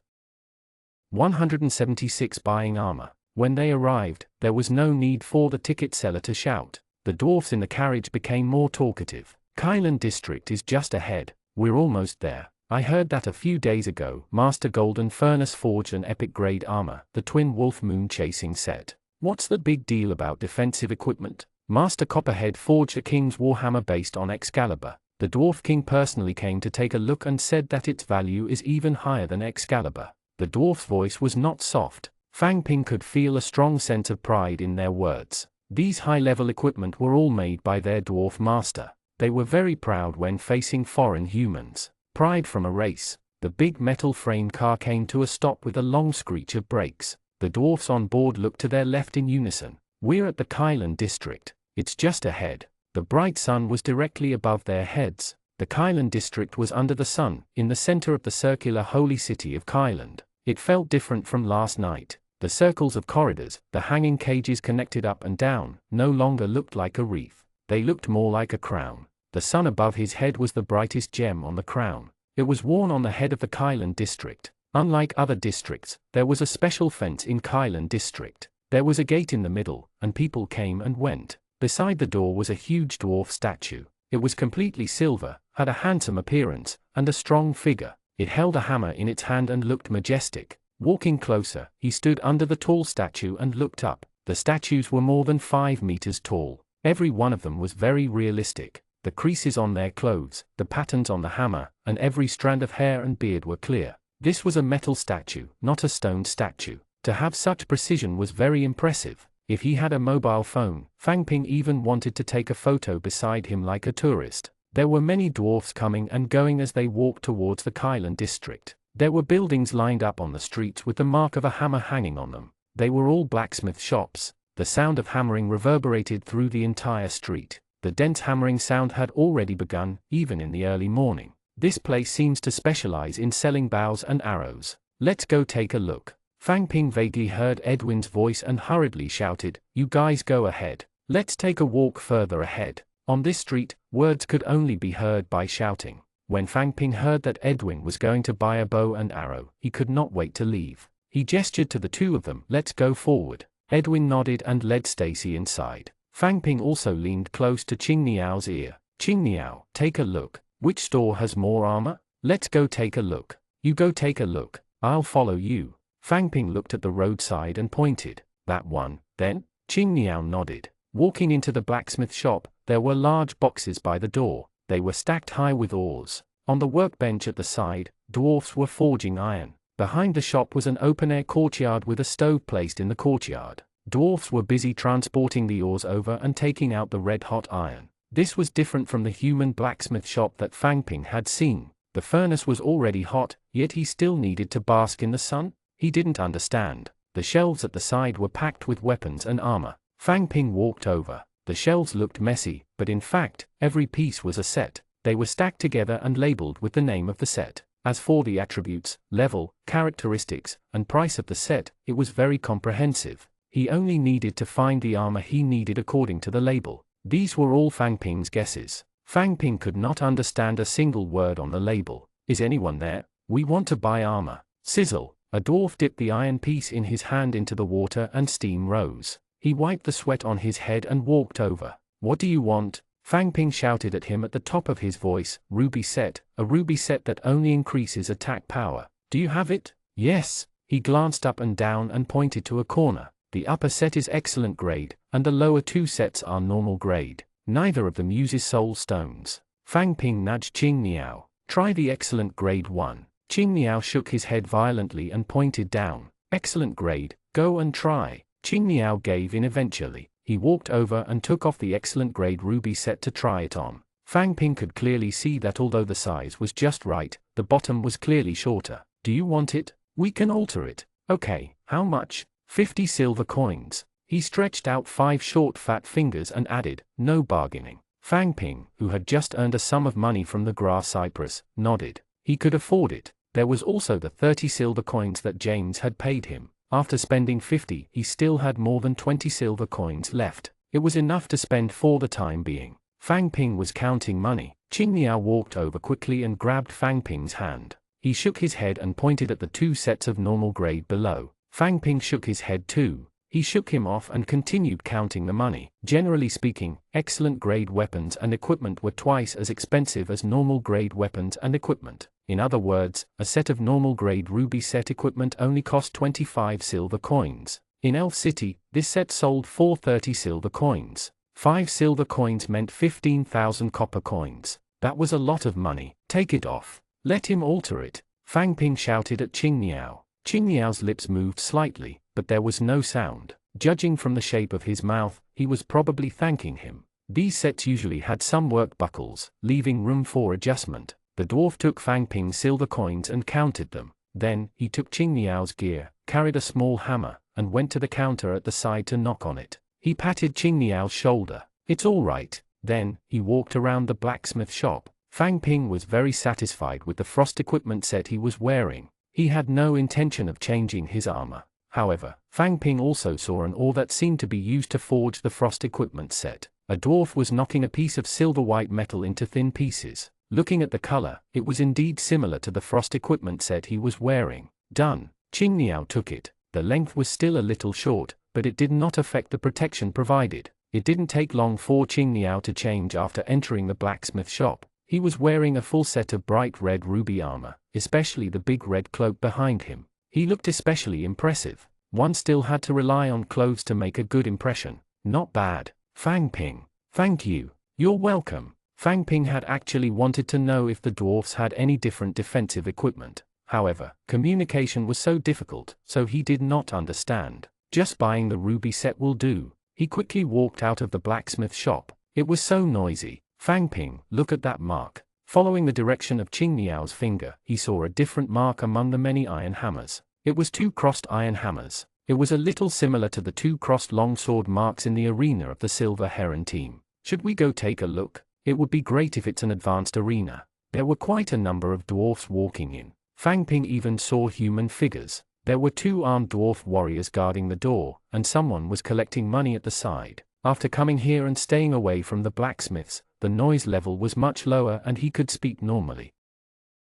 Speaker 1: 176 Buying armor. When they arrived, there was no need for the ticket seller to shout. The dwarfs in the carriage became more talkative. Kylan district is just ahead. We're almost there. I heard that a few days ago, Master Golden Furnace forged an epic grade armor, the Twin Wolf Moon Chasing set. What's the big deal about defensive equipment? Master Copperhead forged a King's Warhammer based on Excalibur. The Dwarf King personally came to take a look and said that its value is even higher than Excalibur. The dwarf's voice was not soft. Fang Ping could feel a strong sense of pride in their words. These high-level equipment were all made by their dwarf master. They were very proud when facing foreign humans. Pride from a race. The big metal-framed car came to a stop with a long screech of brakes. The dwarfs on board looked to their left in unison. We're at the Kylan district. It's just ahead. The bright sun was directly above their heads. The Kylan district was under the sun, in the center of the circular holy city of Kylan. It felt different from last night. The circles of corridors, the hanging cages connected up and down, no longer looked like a wreath. They looked more like a crown. The sun above his head was the brightest gem on the crown. It was worn on the head of the Kylan district. Unlike other districts, there was a special fence in Kylan district. There was a gate in the middle, and people came and went. Beside the door was a huge dwarf statue. It was completely silver, had a handsome appearance, and a strong figure. It held a hammer in its hand and looked majestic. Walking closer, he stood under the tall statue and looked up. The statues were more than 5 meters tall. Every one of them was very realistic. The creases on their clothes, the patterns on the hammer, and every strand of hair and beard were clear. This was a metal statue, not a stone statue. To have such precision was very impressive. If he had a mobile phone, Fang Ping even wanted to take a photo beside him like a tourist. There were many dwarfs coming and going as they walked towards the Kailan district. There were buildings lined up on the streets with the mark of a hammer hanging on them. They were all blacksmith shops. The sound of hammering reverberated through the entire street. The dense hammering sound had already begun, even in the early morning. This place seems to specialize in selling bows and arrows. Let's go take a look. Fang Ping vaguely heard Edwin's voice and hurriedly shouted, "You guys go ahead. Let's take a walk further ahead." On this street, words could only be heard by shouting. When Fang Ping heard that Edwin was going to buy a bow and arrow, he could not wait to leave. He gestured to the two of them, "Let's go forward." Edwin nodded and led Stacy inside. Fang Ping also leaned close to Qing Niao's ear. "Qing Niao, take a look. Which store has more armor? Let's go take a look." "You go take a look. I'll follow you." Fang Ping looked at the roadside and pointed. "That one, then?" Qing Niao nodded. Walking into the blacksmith shop, there were large boxes by the door. They were stacked high with ores. On the workbench at the side, dwarfs were forging iron. Behind the shop was an open-air courtyard with a stove placed in the courtyard. Dwarfs were busy transporting the ores over and taking out the red-hot iron. This was different from the human blacksmith shop that Fang Ping had seen. The furnace was already hot, yet he still needed to bask in the sun? He didn't understand. The shelves at the side were packed with weapons and armor. Fang Ping walked over. The shelves looked messy, but in fact, every piece was a set. They were stacked together and labeled with the name of the set. As for the attributes, level, characteristics, and price of the set, it was very comprehensive. He only needed to find the armor he needed according to the label. These were all Fang Ping's guesses. Fang Ping could not understand a single word on the label. "Is anyone there? We want to buy armor." Sizzle! A dwarf dipped the iron piece in his hand into the water and steam rose. He wiped the sweat on his head and walked over. "What do you want?" Fang Ping shouted at him at the top of his voice. "Ruby set, a ruby set that only increases attack power. Do you have it?" "Yes." He glanced up and down and pointed to a corner. "The upper set is excellent grade, and the lower two sets are normal grade. Neither of them uses soul stones." Fang Ping nudged Qing Niao. "Try the excellent grade one." Qing Niao shook his head violently and pointed down. "Excellent grade, go and try." Qing Niao gave in eventually. He walked over and took off the excellent grade ruby set to try it on. Fang Ping could clearly see that although the size was just right, the bottom was clearly shorter. "Do you want it? We can alter it." "Okay, how much?" 50 silver coins. He stretched out 5 short fat fingers and added, "No bargaining." Fang Ping, who had just earned a sum of money from the grass cypress, nodded. He could afford it. There was also the 30 silver coins that James had paid him. After spending 50, he still had more than 20 silver coins left. It was enough to spend for the time being. Fang Ping was counting money. Qing Niao walked over quickly and grabbed Fang Ping's hand. He shook his head and pointed at the 2 sets of normal grade below. Fang Ping shook his head too. He shook him off and continued counting the money. Generally speaking, excellent grade weapons and equipment were twice as expensive as normal grade weapons and equipment. In other words, a set of normal grade ruby set equipment only cost 25 silver coins. In Elf City, this set sold for 30 silver coins. 5 silver coins meant 15,000 copper coins. That was a lot of money. "Take it off. Let him alter it." Fang Ping shouted at Qing Niao. Qing Niao's lips moved slightly, but there was no sound. Judging from the shape of his mouth, he was probably thanking him. These sets usually had some work buckles, leaving room for adjustment. The dwarf took Fang Ping's silver coins and counted them. Then, he took Qing Niao's gear, carried a small hammer, and went to the counter at the side to knock on it. He patted Qing Niao's shoulder. "It's all right." Then, he walked around the blacksmith shop. Fang Ping was very satisfied with the frost equipment set he was wearing. He had no intention of changing his armor. However, Fang Ping also saw an ore that seemed to be used to forge the frost equipment set. A dwarf was knocking a piece of silver-white metal into thin pieces. Looking at the color, it was indeed similar to the frost equipment set he was wearing. "Done." Qing Niao took it. The length was still a little short, but it did not affect the protection provided. It didn't take long for Qing Niao to change after entering the blacksmith shop. He was wearing a full set of bright red ruby armor, especially the big red cloak behind him. He looked especially impressive. One still had to rely on clothes to make a good impression. "Not bad, Fang Ping." "Thank you." "You're welcome." Fang Ping had actually wanted to know if the dwarfs had any different defensive equipment. However, communication was so difficult, so he did not understand. Just buying the ruby set will do. He quickly walked out of the blacksmith shop. It was so noisy. Fang Ping, look at that mark. Following the direction of Qing Niao's finger, he saw a different mark among the many iron hammers. It was 2 crossed iron hammers. It was a little similar to the 2 crossed longsword marks in the arena of the Silver Heron team. Should we go take a look? It would be great if it's an advanced arena. There were quite a number of dwarfs walking in. Fang Ping even saw human figures. There were 2 armed dwarf warriors guarding the door, and someone was collecting money at the side. After coming here and staying away from the blacksmiths, the noise level was much lower and he could speak normally.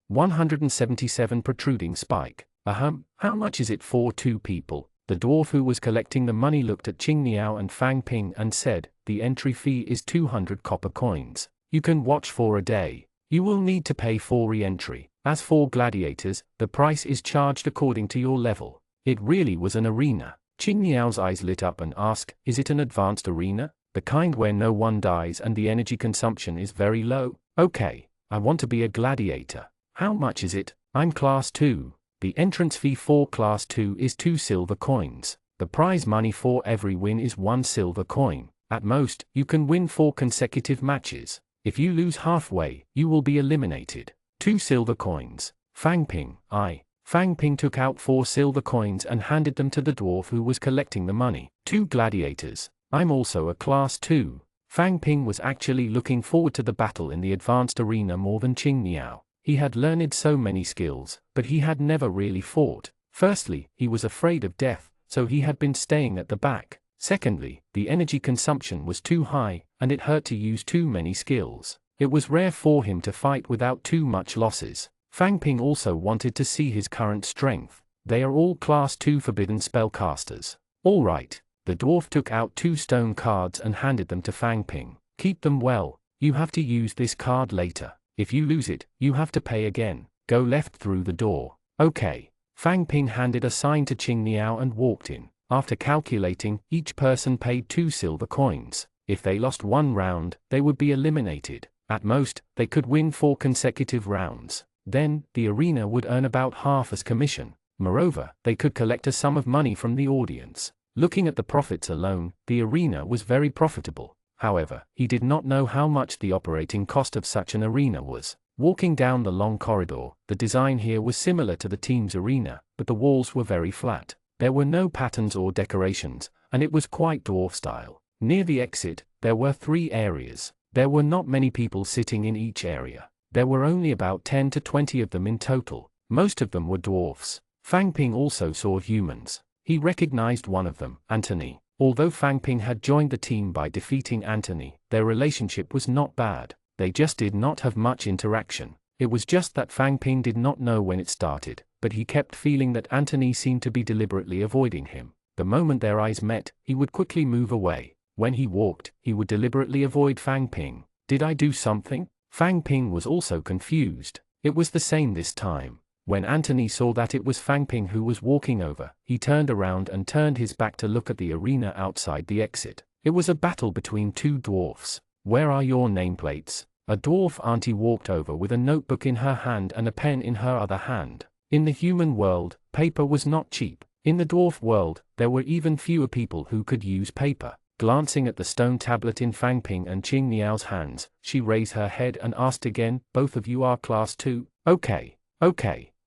Speaker 1: 177 protruding spike. How much is it for 2 people? The dwarf who was collecting the money looked at Qing Niao and Fang Ping and said, the entry fee is 200 copper coins. You can watch for a day. You will need to pay for re-entry. As for gladiators, the price is charged according to your level. It really was an arena. Qing Niao's eyes lit up and asked, is it an advanced arena? The kind where no one dies and the energy consumption is very low? Okay, I want to be a gladiator. How much is it? I'm class 2. The entrance fee for class 2 is 2 silver coins. The prize money for every win is 1 silver coin. At most, you can win 4 consecutive matches. If you lose halfway, you will be eliminated. 2 silver coins. Fang Ping took out 4 silver coins and handed them to the dwarf who was collecting the money. 2 gladiators. I'm also a class 2. Fang Ping was actually looking forward to the battle in the advanced arena more than Qing Niao. He had learned so many skills, but he had never really fought. Firstly, he was afraid of death, so he had been staying at the back. Secondly, the energy consumption was too high, and it hurt to use too many skills. It was rare for him to fight without too much losses. Fang Ping also wanted to see his current strength. They are all class 2 forbidden spellcasters. Alright. The dwarf took out 2 stone cards and handed them to Fang Ping. Keep them well. You have to use this card later. If you lose it, you have to pay again. Go left through the door. Okay. Fang Ping handed a sign to Qing Niao and walked in. After calculating, each person paid 2 silver coins. If they lost 1 round, they would be eliminated. At most, they could win 4 consecutive rounds. Then, the arena would earn about half as commission. Moreover, they could collect a sum of money from the audience. Looking at the profits alone, the arena was very profitable. However, he did not know how much the operating cost of such an arena was. Walking down the long corridor, the design here was similar to the team's arena, but the walls were very flat. There were no patterns or decorations, and it was quite dwarf style. Near the exit, there were 3 areas. There were not many people sitting in each area. There were only about 10 to 20 of them in total. Most of them were dwarfs. Fang Ping also saw humans. He recognized one of them, Anthony. Although Fang Ping had joined the team by defeating Anthony, their relationship was not bad. They just did not have much interaction. It was just that Fang Ping did not know when it started, but he kept feeling that Anthony seemed to be deliberately avoiding him. The moment their eyes met, he would quickly move away. When he walked, he would deliberately avoid Fang Ping. Did I do something? Fang Ping was also confused. It was the same this time. When Anthony saw that it was Fang Ping who was walking over, he turned around and turned his back to look at the arena outside the exit. It was a battle between 2 dwarfs. Where are your nameplates? A dwarf auntie walked over with a notebook in her hand and a pen in her other hand. In the human world, paper was not cheap. In the dwarf world, there were even fewer people who could use paper. Glancing at the stone tablet in Fang Ping and Qing Niao's hands, she raised her head and asked again, both of you are class 2? Okay.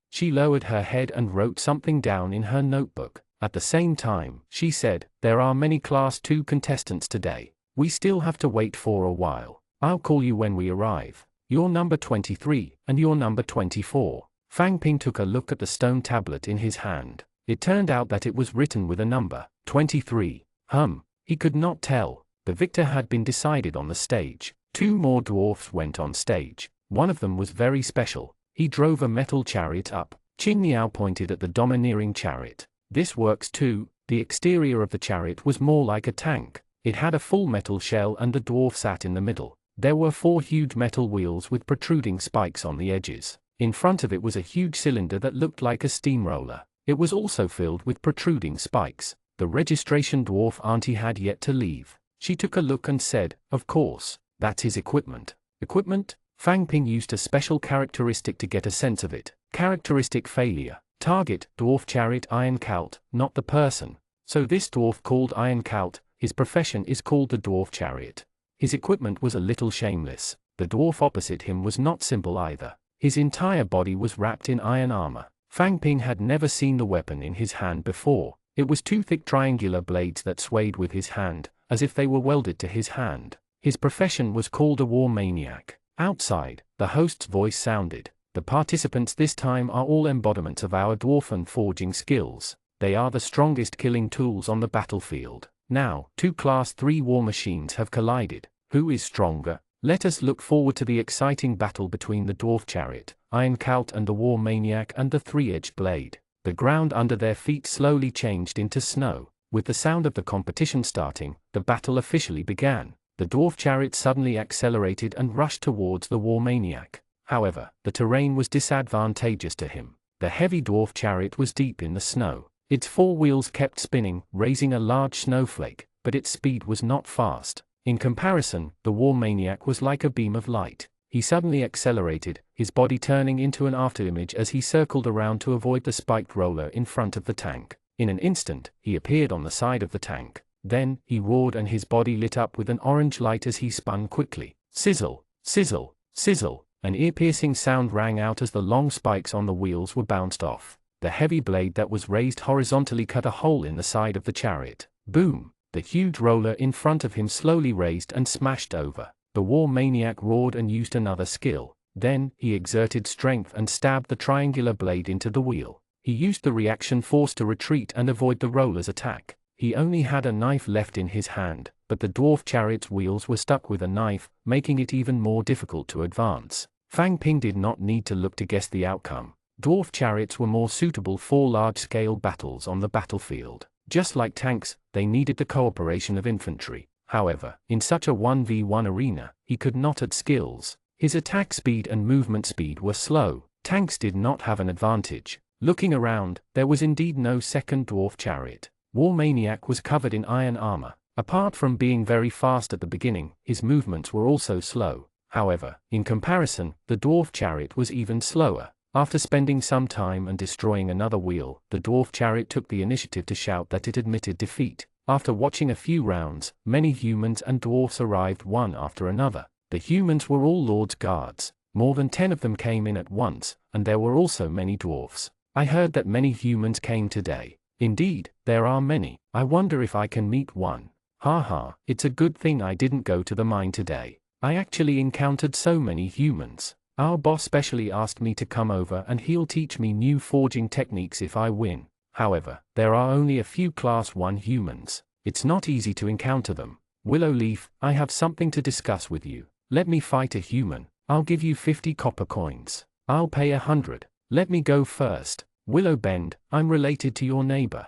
Speaker 1: She lowered her head and wrote something down in her notebook. At the same time, she said, there are many class 2 contestants today. We still have to wait for a while. I'll call you when we arrive. You're number 23, and you're number 24. Fang Ping took a look at the stone tablet in his hand. It turned out that it was written with a number, 23. He could not tell. The victor had been decided on the stage. 2 more dwarfs went on stage. One of them was very special. He drove a metal chariot up. Qing Niao pointed at the domineering chariot. This works too. The exterior of the chariot was more like a tank. It had a full metal shell and the dwarf sat in the middle. There were 4 huge metal wheels with protruding spikes on the edges. In front of it was a huge cylinder that looked like a steamroller. It was also filled with protruding spikes. The registration dwarf auntie had yet to leave. She took a look and said, of course, that's his equipment. Equipment? Fang Ping used a special characteristic to get a sense of it. Characteristic failure. Target, dwarf chariot iron cult, not the person. So this dwarf called Ironcout, his profession is called the dwarf chariot. His equipment was a little shameless. The dwarf opposite him was not simple either. His entire body was wrapped in iron armor. Fang Ping had never seen the weapon in his hand before. It was two thick triangular blades that swayed with his hand, as if they were welded to his hand. His profession was called a war maniac. Outside, the host's voice sounded. The participants this time are all embodiments of our dwarfen forging skills. They are the strongest killing tools on the battlefield. Now, two Class 3 war machines have collided. Who is stronger? Let us look forward to the exciting battle between the dwarf chariot, Ironcout, and the war maniac and the three-edged blade. The ground under their feet slowly changed into snow. With the sound of the competition starting, the battle officially began. The dwarf chariot suddenly accelerated and rushed towards the war maniac. However, the terrain was disadvantageous to him. The heavy dwarf chariot was deep in the snow. Its four wheels kept spinning, raising a large snowflake, but its speed was not fast. In comparison, the war maniac was like a beam of light. He suddenly accelerated, his body turning into an afterimage as he circled around to avoid the spiked roller in front of the tank. In an instant, he appeared on the side of the tank. Then, he roared and his body lit up with an orange light as he spun quickly. Sizzle, sizzle, sizzle. An ear-piercing sound rang out as the long spikes on the wheels were bounced off. The heavy blade that was raised horizontally cut a hole in the side of the chariot. Boom! The huge roller in front of him slowly raised and smashed over. The war maniac roared and used another skill. Then, he exerted strength and stabbed the triangular blade into the wheel. He used the reaction force to retreat and avoid the roller's attack. He only had a knife left in his hand, but the dwarf chariot's wheels were stuck with a knife, making it even more difficult to advance. Fang Ping did not need to look to guess the outcome. Dwarf chariots were more suitable for large-scale battles on the battlefield. Just like tanks, they needed the cooperation of infantry. However, in such a 1v1 arena, he could not add skills. His attack speed and movement speed were slow. Tanks did not have an advantage. Looking around, there was indeed no second dwarf chariot. War Maniac was covered in iron armor. Apart from being very fast at the beginning, his movements were also slow. However, in comparison, the dwarf chariot was even slower. After spending some time and destroying another wheel, the dwarf chariot took the initiative to shout that it admitted defeat. After watching a few rounds, many humans and dwarfs arrived one after another. The humans were all Lord's guards. More than 10 of them came in at once, and there were also many dwarfs. I heard that many humans came today. Indeed, there are many. I wonder if I can meet one. Haha, it's a good thing I didn't go to the mine today. I actually encountered so many humans. Our boss specially asked me to come over and he'll teach me new forging techniques if I win. However, there are only a few Class 1 humans. It's not easy to encounter them. Willow Leaf, I have something to discuss with you. Let me fight a human. I'll give you 50 copper coins. I'll pay 100. Let me go first. Willow Bend, I'm related to your neighbor.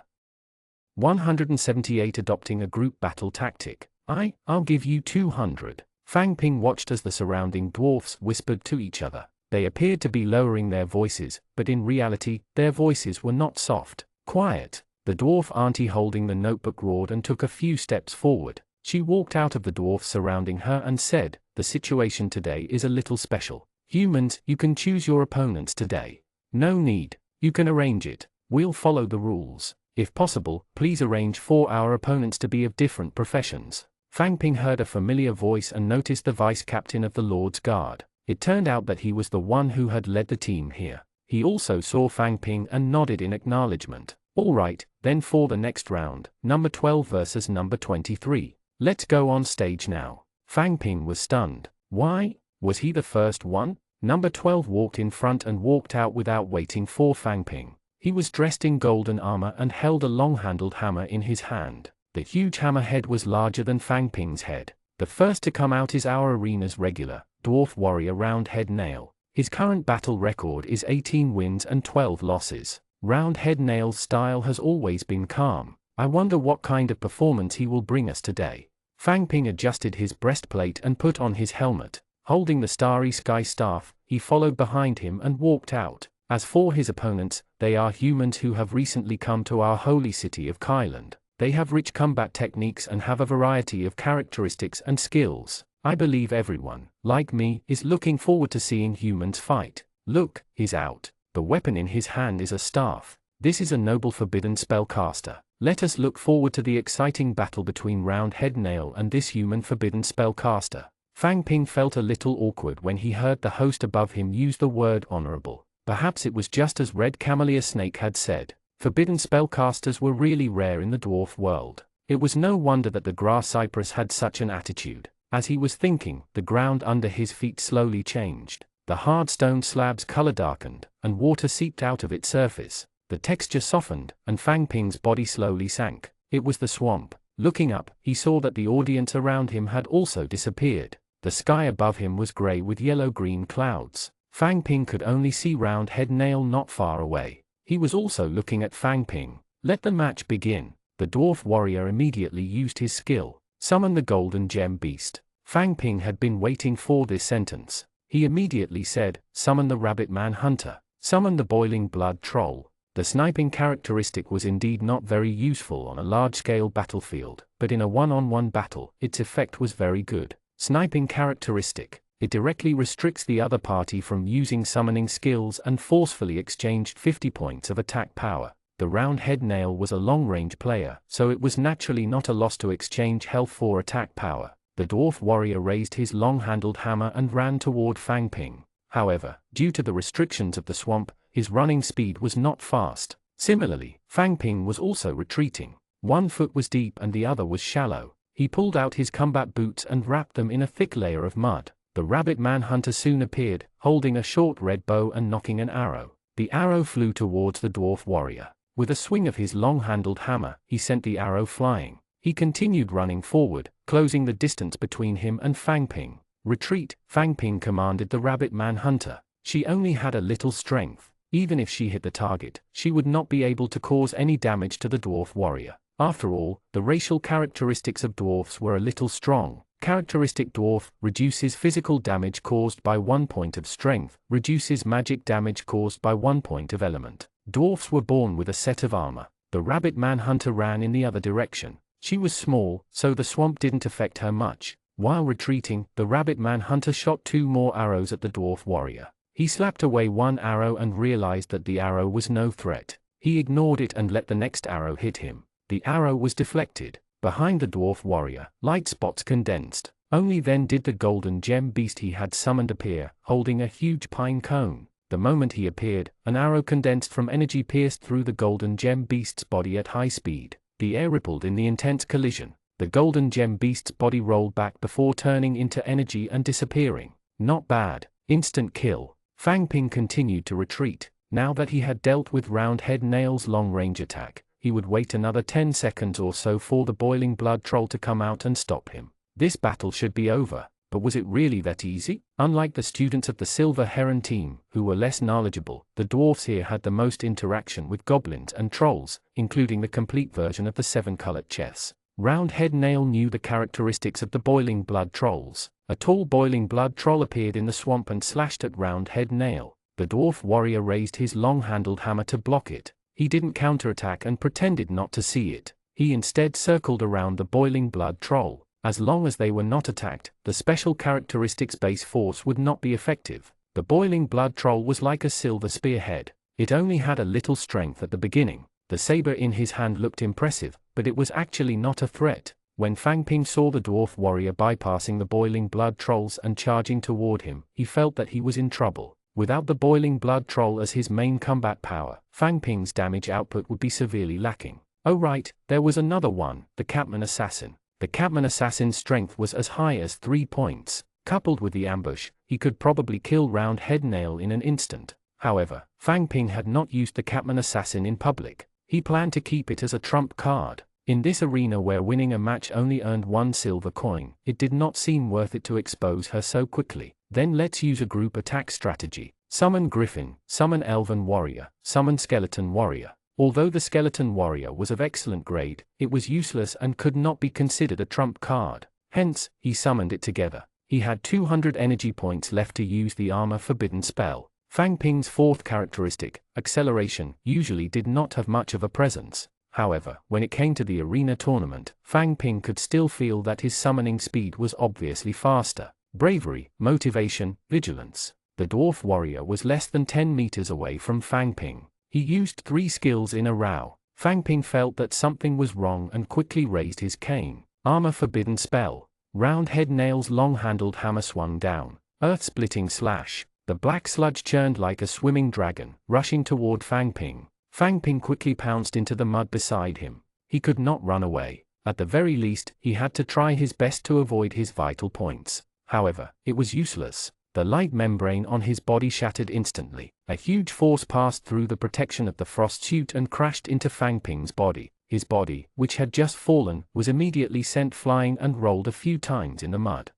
Speaker 1: 178 Adopting a group battle tactic. I'll give you 200. Fang Ping watched as the surrounding dwarfs whispered to each other. They appeared to be lowering their voices, but in reality, their voices were not soft. Quiet. The dwarf auntie holding the notebook roared and took a few steps forward. She walked out of the dwarfs surrounding her and said, "The situation today is a little special. Humans, you can choose your opponents today. No need. You can arrange it. We'll follow the rules. If possible, please arrange for our opponents to be of different professions." Fang Ping heard a familiar voice and noticed the vice captain of the Lord's Guard. It turned out that he was the one who had led the team here. He also saw Fang Ping and nodded in acknowledgement. All right, then for the next round, number 12 versus number 23. Let's go on stage now. Fang Ping was stunned. Why? Was he the first one? Number 12 walked in front and walked out without waiting for Fang Ping. He was dressed in golden armor and held a long-handled hammer in his hand. The huge hammer head was larger than Fang Ping's head. The first to come out is our arena's regular, dwarf warrior Roundhead Nail. His current battle record is 18 wins and 12 losses. Roundhead Nail's style has always been calm. I wonder what kind of performance he will bring us today. Fang Ping adjusted his breastplate and put on his helmet. Holding the starry sky staff, he followed behind him and walked out. As for his opponents, they are humans who have recently come to our holy city of Kyland. They have rich combat techniques and have a variety of characteristics and skills. I believe everyone, like me, is looking forward to seeing humans fight. Look, he's out. The weapon in his hand is a staff. This is a noble forbidden spellcaster. Let us look forward to the exciting battle between Roundhead Nail and this human forbidden spellcaster. Fang Ping felt a little awkward when he heard the host above him use the word honorable. Perhaps it was just as Red Camellia Snake had said. Forbidden spellcasters were really rare in the dwarf world. It was no wonder that the grass cypress had such an attitude. As he was thinking, the ground under his feet slowly changed. The hard stone slab's color darkened, and water seeped out of its surface. The texture softened, and Fang Ping's body slowly sank. It was the swamp. Looking up, he saw that the audience around him had also disappeared. The sky above him was gray with yellow-green clouds. Fang Ping could only see Roundhead Nail not far away. He was also looking at Fang Ping. Let the match begin. The dwarf warrior immediately used his skill. Summon the golden gem beast. Fang Ping had been waiting for this sentence. He immediately said, summon the rabbit man hunter. Summon the boiling blood troll. The sniping characteristic was indeed not very useful on a large-scale battlefield, but in a one-on-one battle, its effect was very good. Sniping characteristic. It directly restricts the other party from using summoning skills and forcefully exchanged 50 points of attack power. The Roundhead Nail was a long-range player, so it was naturally not a loss to exchange health for attack power. The dwarf warrior raised his long-handled hammer and ran toward Fang Ping. However, due to the restrictions of the swamp, his running speed was not fast. Similarly, Fang Ping was also retreating. One foot was deep and the other was shallow. He pulled out his combat boots and wrapped them in a thick layer of mud. The rabbit man hunter soon appeared, holding a short red bow and knocking an arrow. The arrow flew towards the dwarf warrior. With a swing of his long-handled hammer, he sent the arrow flying. He continued running forward, closing the distance between him and Fang Ping. Retreat, Fang Ping commanded the rabbit man hunter. She only had a little strength. Even if she hit the target, she would not be able to cause any damage to the dwarf warrior. After all, the racial characteristics of dwarfs were a little strong. Characteristic dwarf reduces physical damage caused by 1 point of strength, reduces magic damage caused by 1 point of element. Dwarfs were born with a set of armor. The rabbit man hunter ran in the other direction. She was small, so the swamp didn't affect her much. While retreating, the rabbit man hunter shot 2 more arrows at the dwarf warrior. He slapped away one arrow and realized that the arrow was no threat. He ignored it and let the next arrow hit him. The arrow was deflected. Behind the dwarf warrior, light spots condensed. Only then did the golden gem beast he had summoned appear, holding a huge pine cone. The moment he appeared, an arrow condensed from energy pierced through the golden gem beast's body at high speed. The air rippled in the intense collision. The golden gem beast's body rolled back before turning into energy and disappearing. Not bad. Instant kill. Fang Ping continued to retreat. Now that he had dealt with Roundhead Nail's long-range attack, he would wait another 10 seconds or so for the boiling blood troll to come out and stop him. This battle should be over, but was it really that easy? Unlike the students of the Silver Heron team, who were less knowledgeable, the dwarfs here had the most interaction with goblins and trolls, including the complete version of the 7-colored chess. Roundhead Nail knew the characteristics of the boiling blood trolls. A tall boiling blood troll appeared in the swamp and slashed at Roundhead Nail. The dwarf warrior raised his long-handled hammer to block it. He didn't counterattack and pretended not to see it. He instead circled around the boiling blood troll. As long as they were not attacked, the special characteristics base force would not be effective. The boiling blood troll was like a silver spearhead. It only had a little strength at the beginning. The saber in his hand looked impressive, but it was actually not a threat. When Fang Ping saw the dwarf warrior bypassing the boiling blood trolls and charging toward him, he felt that he was in trouble. Without the boiling blood troll as his main combat power, Fang Ping's damage output would be severely lacking. Oh right, there was another one, the Catman Assassin. The Catman Assassin's strength was as high as 3 points. Coupled with the ambush, he could probably kill Roundhead Nail in an instant. However, Fang Ping had not used the Catman Assassin in public. He planned to keep it as a trump card. In this arena where winning a match only earned 1 silver coin, it did not seem worth it to expose her so quickly. Then let's use a group attack strategy. Summon Griffin, summon Elven Warrior, summon Skeleton Warrior. Although the Skeleton Warrior was of excellent grade, it was useless and could not be considered a trump card. Hence, he summoned it together. He had 200 energy points left to use the Armor Forbidden spell. Fang Ping's 4th characteristic, Acceleration, usually did not have much of a presence. However, when it came to the arena tournament, Fang Ping could still feel that his summoning speed was obviously faster. Bravery, Motivation, Vigilance. The dwarf warrior was less than 10 meters away from Fang Ping. He used 3 skills in a row. Fang Ping felt that something was wrong and quickly raised his cane. Armor forbidden spell. Round head nail's long-handled hammer swung down. Earth-splitting slash. The black sludge churned like a swimming dragon, rushing toward Fang Ping. Fang Ping quickly pounced into the mud beside him. He could not run away. At the very least, he had to try his best to avoid his vital points. However, it was useless. The light membrane on his body shattered instantly. A huge force passed through the protection of the frost suit and crashed into Fang Ping's body. His body, which had just fallen, was immediately sent flying and rolled a few times in the mud.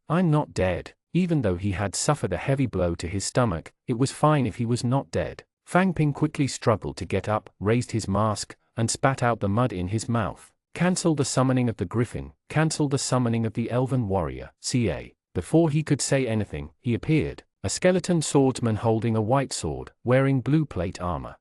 Speaker 1: I'm not dead. Even though he had suffered a heavy blow to his stomach, it was fine if he was not dead. Fang Ping quickly struggled to get up, raised his mask, and spat out the mud in his mouth. Cancel the summoning of the griffin, cancel the summoning of the elven warrior, CA. Before he could say anything, he appeared, a skeleton swordsman holding a white sword, wearing blue plate armor.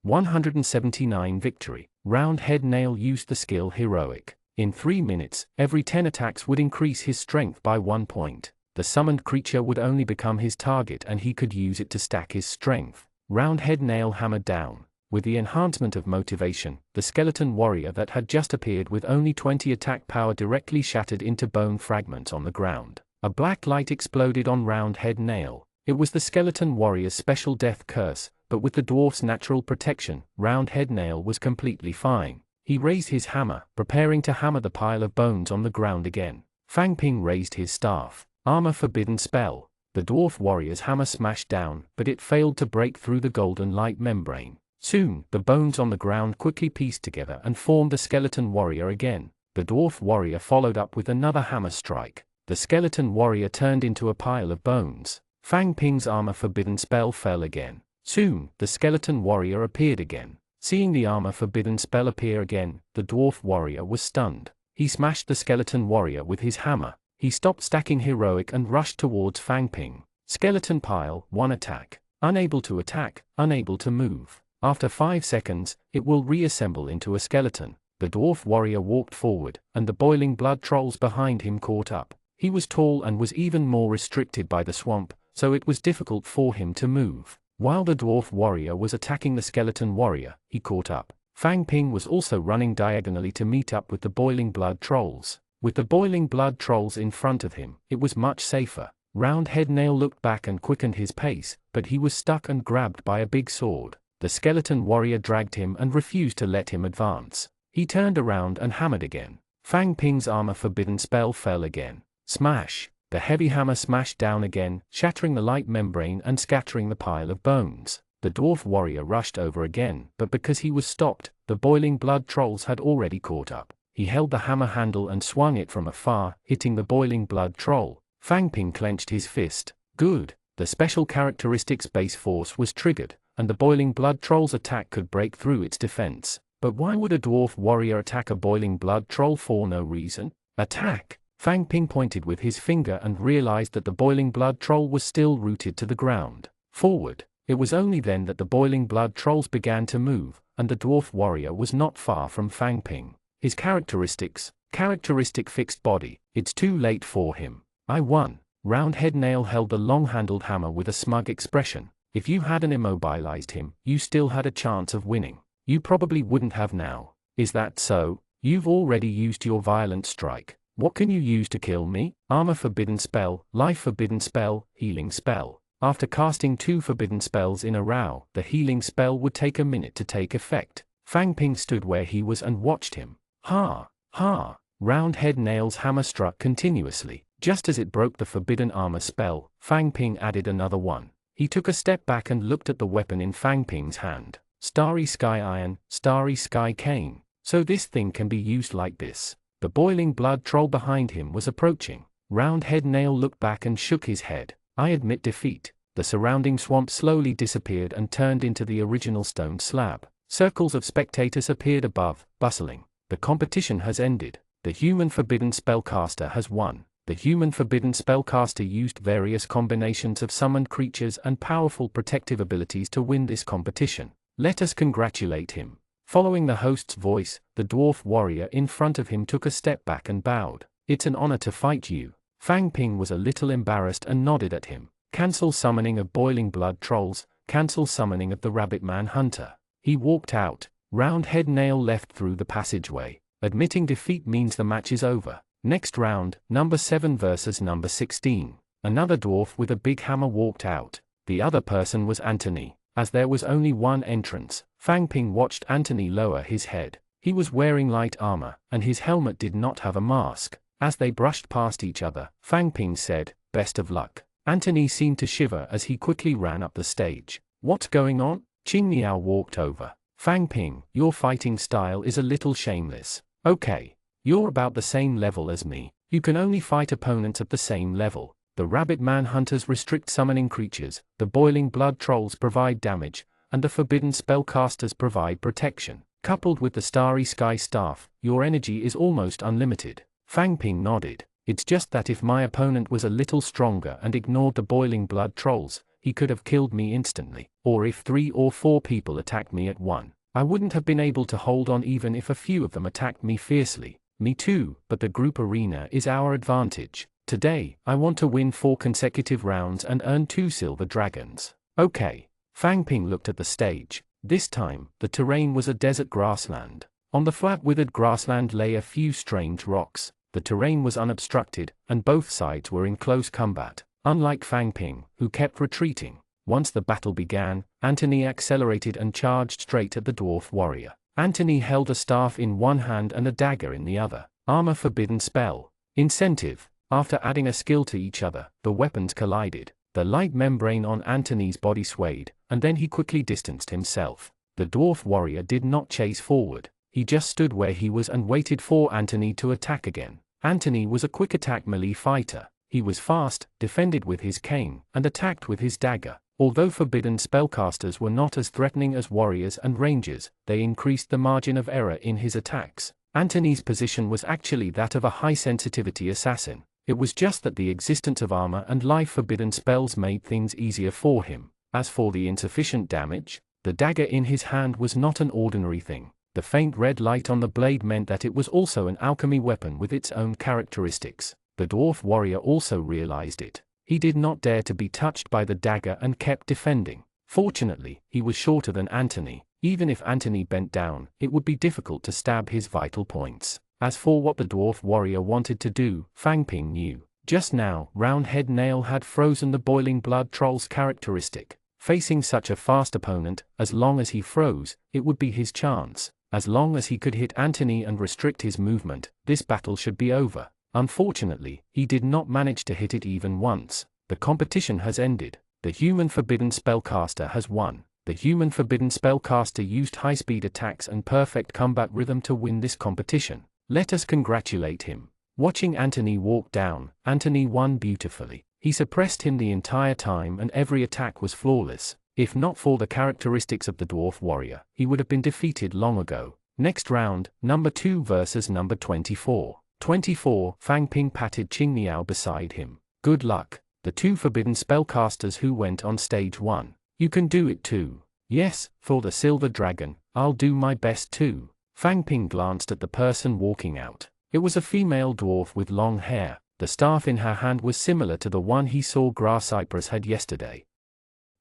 Speaker 1: 179 Victory. Round head nail used the skill heroic. In 3 minutes, every 10 attacks would increase his strength by 1 point. The summoned creature would only become his target and he could use it to stack his strength. Round head nail hammered down. With the enhancement of motivation, the skeleton warrior that had just appeared with only 20 attack power directly shattered into bone fragments on the ground. A black light exploded on round head nail. It was the skeleton warrior's special death curse, but with the dwarf's natural protection, round head nail was completely fine. He raised his hammer, preparing to hammer the pile of bones on the ground again. Fang Ping raised his staff. Armor forbidden spell. The dwarf warrior's hammer smashed down, but it failed to break through the golden light membrane. Soon, the bones on the ground quickly pieced together and formed the skeleton warrior again. The dwarf warrior followed up with another hammer strike. The skeleton warrior turned into a pile of bones. Fang Ping's armor forbidden spell fell again. Soon, the skeleton warrior appeared again. Seeing the armor forbidden spell appear again, the dwarf warrior was stunned. He smashed the skeleton warrior with his hammer. He stopped stacking heroic and rushed towards Fang Ping. Skeleton pile, 1 attack. Unable to attack, unable to move. After 5 seconds, it will reassemble into a skeleton. The dwarf warrior walked forward, and the boiling blood trolls behind him caught up. He was tall and was even more restricted by the swamp, so it was difficult for him to move. While the dwarf warrior was attacking the skeleton warrior, he caught up. Fang Ping was also running diagonally to meet up with the boiling blood trolls. With the boiling blood trolls in front of him, it was much safer. Round head nail looked back and quickened his pace, but he was stuck and grabbed by a big sword. The skeleton warrior dragged him and refused to let him advance. He turned around and hammered again. Fang Ping's armor forbidden spell fell again. Smash! The heavy hammer smashed down again, shattering the light membrane and scattering the pile of bones. The dwarf warrior rushed over again, but because he was stopped, the boiling blood trolls had already caught up. He held the hammer handle and swung it from afar, hitting the boiling blood troll. Fang Ping clenched his fist. Good! The special characteristics base force was triggered, and the boiling blood troll's attack could break through its defense. But why would a dwarf warrior attack a boiling blood troll for no reason? Attack! Fang Ping pointed with his finger and realized that the boiling blood troll was still rooted to the ground. Forward! It was only then that the boiling blood trolls began to move, and the dwarf warrior was not far from Fang Ping. His characteristics: characteristic fixed body. It's too late for him. I won. Round head nail held the long-handled hammer with a smug expression. If you hadn't immobilized him, you still had a chance of winning. You probably wouldn't have now. Is that so? You've already used your violent strike. What can you use to kill me? Armor forbidden spell, life forbidden spell, healing spell. After casting 2 forbidden spells in a row, the healing spell would take a minute to take effect. Fang Ping stood where he was and watched him. Ha! Ha! Round head nail's hammer struck continuously. Just as it broke the forbidden armor spell, Fang Ping added another one. He took a step back and looked at the weapon in Fang Ping's hand. Starry Sky Iron, Starry Sky Cane. So this thing can be used like this. The boiling blood troll behind him was approaching. Round head nail looked back and shook his head. I admit defeat. The surrounding swamp slowly disappeared and turned into the original stone slab. Circles of spectators appeared above, bustling. The competition has ended. The human forbidden spellcaster has won. The human forbidden spellcaster used various combinations of summoned creatures and powerful protective abilities to win this competition. Let us congratulate him. Following the host's voice, the dwarf warrior in front of him took a step back and bowed. It's an honor to fight you. Fang Ping was a little embarrassed and nodded at him. Cancel summoning of boiling blood trolls, cancel summoning of the rabbit man hunter. He walked out. Roundhead Nail left through the passageway. Admitting defeat means the match is over. Next round, number 7 versus number 16. Another dwarf with a big hammer walked out. The other person was Anthony. As there was only one entrance, Fang Ping watched Anthony lower his head. He was wearing light armor, and his helmet did not have a mask. As they brushed past each other, Fang Ping said, "Best of luck." Anthony seemed to shiver as he quickly ran up the stage. "What's going on?" Qing Niao walked over. "Fang Ping, your fighting style is a little shameless. Okay. You're about the same level as me. You can only fight opponents at the same level. The rabbit man hunters restrict summoning creatures, the boiling blood trolls provide damage, and the forbidden spellcasters provide protection. Coupled with the starry sky staff, your energy is almost unlimited." Fang Ping nodded. "It's just that if my opponent was a little stronger and ignored the boiling blood trolls, he could have killed me instantly. Or if 3 or 4 people attacked me at once, I wouldn't have been able to hold on even if a few of them attacked me fiercely." "Me too, but the group arena is our advantage. Today, I want to win 4 consecutive rounds and earn 2 silver dragons." "Okay." Fang Ping looked at the stage. This time, the terrain was a desert grassland. On the flat withered grassland lay a few strange rocks. The terrain was unobstructed, and both sides were in close combat. Unlike Fang Ping, who kept retreating. Once the battle began, Anthony accelerated and charged straight at the dwarf warrior. Anthony held a staff in one hand and a dagger in the other. Armor forbidden spell. Incentive. After adding a skill to each other, the weapons collided. The light membrane on Anthony's body swayed, and then he quickly distanced himself. The dwarf warrior did not chase forward. He just stood where he was and waited for Anthony to attack again. Anthony was a quick attack melee fighter. He was fast, defended with his cane, and attacked with his dagger. Although forbidden spellcasters were not as threatening as warriors and rangers, they increased the margin of error in his attacks. Anthony's position was actually that of a high-sensitivity assassin. It was just that the existence of armor and life-forbidden spells made things easier for him. As for the insufficient damage, the dagger in his hand was not an ordinary thing. The faint red light on the blade meant that it was also an alchemy weapon with its own characteristics. The dwarf warrior also realized it. He did not dare to be touched by the dagger and kept defending. Fortunately, he was shorter than Anthony. Even if Anthony bent down, it would be difficult to stab his vital points. As for what the dwarf warrior wanted to do, Fang Ping knew. Just now, Roundhead Nail had frozen the boiling blood troll's characteristic. Facing such a fast opponent, as long as he froze, it would be his chance. As long as he could hit Anthony and restrict his movement, this battle should be over. Unfortunately, he did not manage to hit it even once. The competition has ended. The human forbidden spellcaster has won. The human forbidden spellcaster used high-speed attacks and perfect combat rhythm to win this competition. Let us congratulate him. Watching Anthony walk down, Anthony won beautifully. He suppressed him the entire time and every attack was flawless. If not for the characteristics of the dwarf warrior, he would have been defeated long ago. Next round, number 2 versus number 24. 24. Fang Ping patted Qing Niao beside him. "Good luck." The 2 forbidden spellcasters who went on stage 1. "You can do it too." "Yes, for the silver dragon, I'll do my best too." Fang Ping glanced at the person walking out. It was a female dwarf with long hair. The staff in her hand was similar to the one he saw Grass Cypress had yesterday.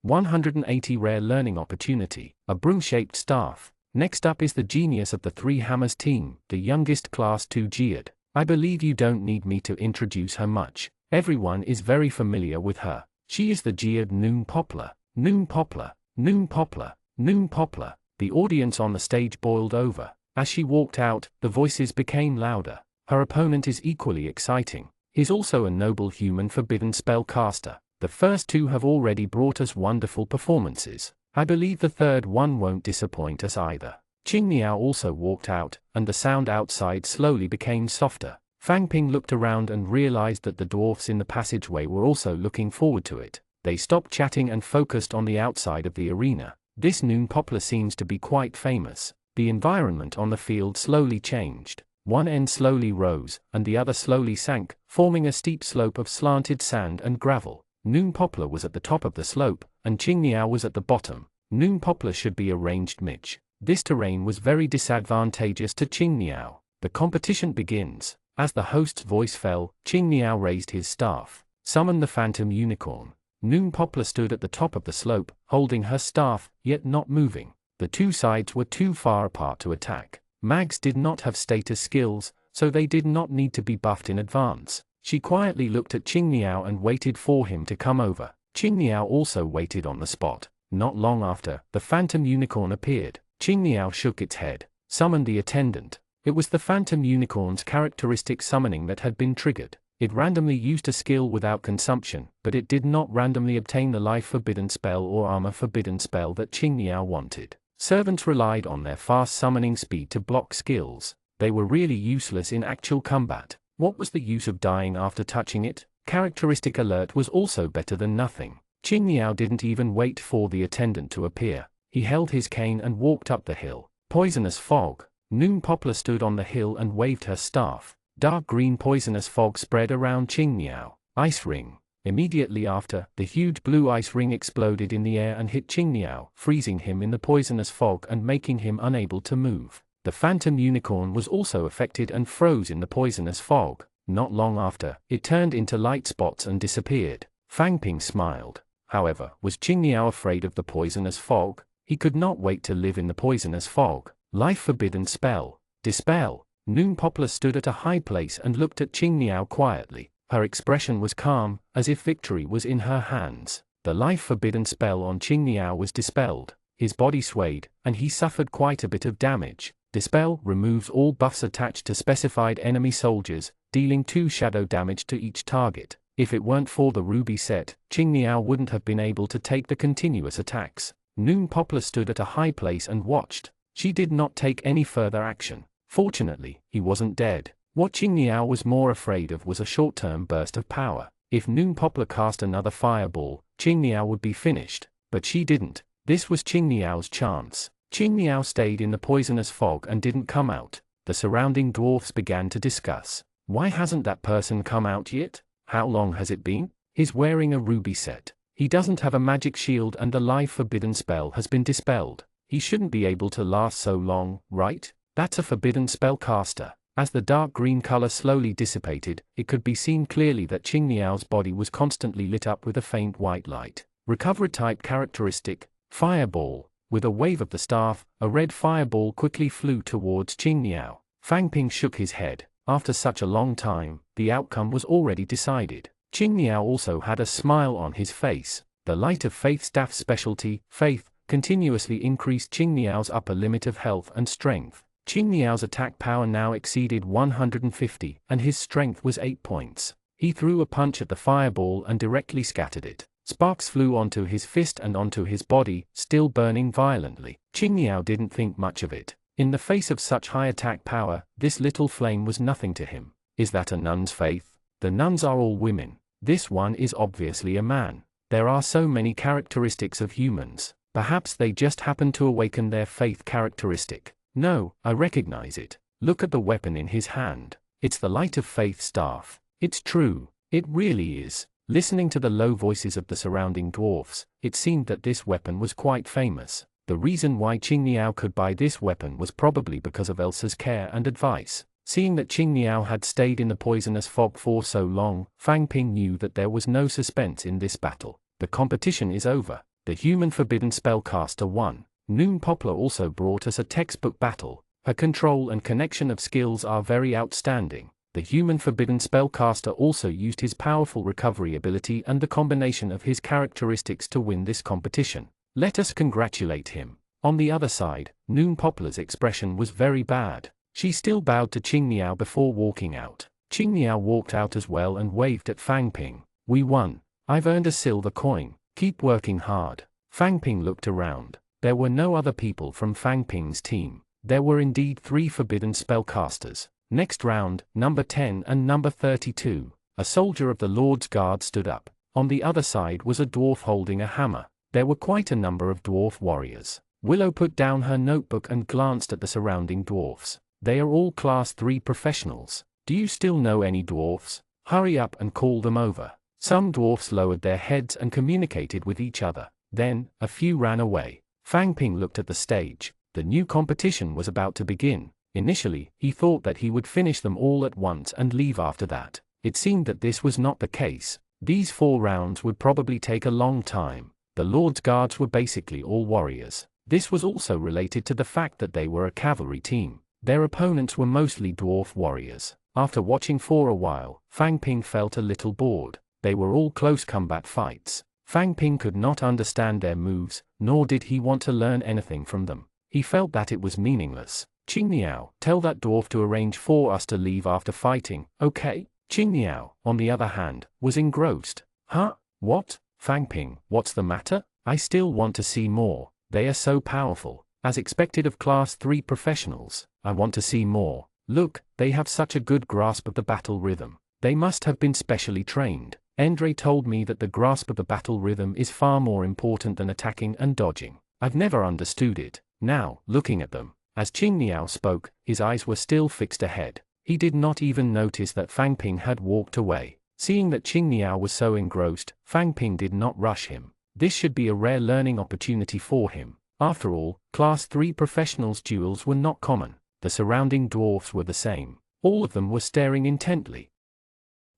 Speaker 1: 180 rare learning opportunity, a broom-shaped staff. Next up is the genius of the 3 Hammers team, the youngest Class 2 Geode. I believe you don't need me to introduce her much. Everyone is very familiar with her. She is the Geode Noon Poplar. Noon Poplar, Noon Poplar, Noon Poplar. The audience on the stage boiled over. As she walked out, the voices became louder. Her opponent is equally exciting. He's also a noble human forbidden spellcaster. The first 2 have already brought us wonderful performances. I believe the third one won't disappoint us either. Qing Niao also walked out, and the sound outside slowly became softer. Fang Ping looked around and realized that the dwarfs in the passageway were also looking forward to it. They stopped chatting and focused on the outside of the arena. This Noon Poplar seems to be quite famous. The environment on the field slowly changed. One end slowly rose, and the other slowly sank, forming a steep slope of slanted sand and gravel. Noon Poplar was at the top of the slope, and Qing Niao was at the bottom. Noon Poplar should be a ranged midge. This terrain was very disadvantageous to Qing Niao. The competition begins. As the host's voice fell, Qing Niao raised his staff. Summon the Phantom Unicorn. Noon Poplar stood at the top of the slope, holding her staff, yet not moving. The two sides were too far apart to attack. Mags did not have status skills, so they did not need to be buffed in advance. She quietly looked at Qingniao and waited for him to come over. Qingniao also waited on the spot. Not long after, the phantom unicorn appeared. Qingniao shook its head, summoned the attendant. It was the phantom unicorn's characteristic summoning that had been triggered. It randomly used a skill without consumption, but it did not randomly obtain the life forbidden spell or armor forbidden spell that Qingniao wanted. Servants relied on their fast summoning speed to block skills. They were really useless in actual combat. What was the use of dying after touching it? Characteristic alert was also better than nothing. Qingniao didn't even wait for the attendant to appear. He held his cane and walked up the hill. Poisonous fog. Noon Poplar stood on the hill and waved her staff. Dark green poisonous fog spread around Qingniao. Ice ring. Immediately after, the huge blue ice ring exploded in the air and hit Qingniao, freezing him in the poisonous fog and making him unable to move. The phantom unicorn was also affected and froze in the poisonous fog. Not long after, it turned into light spots and disappeared. Fang Ping smiled. However, was Qingniao afraid of the poisonous fog? He could not wait to live in the poisonous fog. Life forbidden spell. Dispel. Noon Poplar stood at a high place and looked at Qingniao quietly. Her expression was calm, as if victory was in her hands. The life forbidden spell on Qingniao was dispelled. His body swayed, and he suffered quite a bit of damage. Dispel removes all buffs attached to specified enemy soldiers, dealing 2 shadow damage to each target. If it weren't for the ruby set, Qingniao wouldn't have been able to take the continuous attacks. Noon Poplar stood at a high place and watched. She did not take any further action. Fortunately, he wasn't dead. What Qingniao was more afraid of was a short-term burst of power. If Noon Poplar cast another fireball, Qingniao would be finished. But she didn't. This was Qingniao's chance. Qingniao stayed in the poisonous fog and didn't come out. The surrounding dwarfs began to discuss. Why hasn't that person come out yet? How long has it been? He's wearing a ruby set. He doesn't have a magic shield and the life forbidden spell has been dispelled. He shouldn't be able to last so long, right? That's a forbidden spell caster. As the dark green color slowly dissipated, it could be seen clearly that Qingniao's body was constantly lit up with a faint white light. Recovery type characteristic, Fireball. With a wave of the staff, a red fireball quickly flew towards Qingniao. Fang Ping shook his head. After such a long time, the outcome was already decided. Qingniao also had a smile on his face. The Light of Faith staff specialty, Faith, continuously increased Qingniao's upper limit of health and strength. Qingniao's attack power now exceeded 150, and his strength was 8 points. He threw a punch at the fireball and directly scattered it. Sparks flew onto his fist and onto his body, still burning violently. Qingniao didn't think much of it. In the face of such high attack power, this little flame was nothing to him. Is that a nun's faith? The nuns are all women. This one is obviously a man. There are so many characteristics of humans. Perhaps they just happen to awaken their faith characteristic. No, I recognize it. Look at the weapon in his hand. It's the Light of Faith staff. It's true. It really is. Listening to the low voices of the surrounding dwarfs, it seemed that this weapon was quite famous. The reason why Qingniao could buy this weapon was probably because of Elsa's care and advice. Seeing that Qingniao had stayed in the poisonous fog for so long, Fang Ping knew that there was no suspense in this battle. The competition is over. The human forbidden spellcaster won. Noon Poplar also brought us a textbook battle. Her control and connection of skills are very outstanding. The human forbidden spellcaster also used his powerful recovery ability and the combination of his characteristics to win this competition. Let us congratulate him. On the other side, Noon Poplar's expression was very bad. She still bowed to Qingniao before walking out. Qingniao walked out as well and waved at Fang Ping. We won. I've earned a silver coin. Keep working hard. Fang Ping looked around. There were no other people from Fang Ping's team. There were indeed 3 forbidden spellcasters. Next round, number 10 and number 32. A soldier of the Lord's Guard stood up. On the other side was a dwarf holding a hammer. There were quite a number of dwarf warriors. Willow put down her notebook and glanced at the surrounding dwarfs. They are all class 3 professionals. Do you still know any dwarfs? Hurry up and call them over. Some dwarfs lowered their heads and communicated with each other. Then, a few ran away. Fang Ping looked at the stage. The new competition was about to begin. Initially, he thought that he would finish them all at once and leave after that. It seemed that this was not the case. These 4 rounds would probably take a long time. The Lord's Guards were basically all warriors. This was also related to the fact that they were a cavalry team. Their opponents were mostly dwarf warriors. After watching for a while, Fang Ping felt a little bored. They were all close combat fights. Fang Ping could not understand their moves, nor did he want to learn anything from them. He felt that it was meaningless. Qingniao, tell that dwarf to arrange for us to leave after fighting, okay? Qingniao, on the other hand, was engrossed. Huh? What? Fang Ping, what's the matter? I still want to see more. They are so powerful. As expected of Class 3 professionals, I want to see more. Look, they have such a good grasp of the battle rhythm. They must have been specially trained. Endre told me that the grasp of the battle rhythm is far more important than attacking and dodging. I've never understood it. Now, looking at them, as Qingniao spoke, his eyes were still fixed ahead. He did not even notice that Fang Ping had walked away. Seeing that Qingniao was so engrossed, Fang Ping did not rush him. This should be a rare learning opportunity for him. After all, Class 3 professionals' duels were not common. The surrounding dwarfs were the same. All of them were staring intently.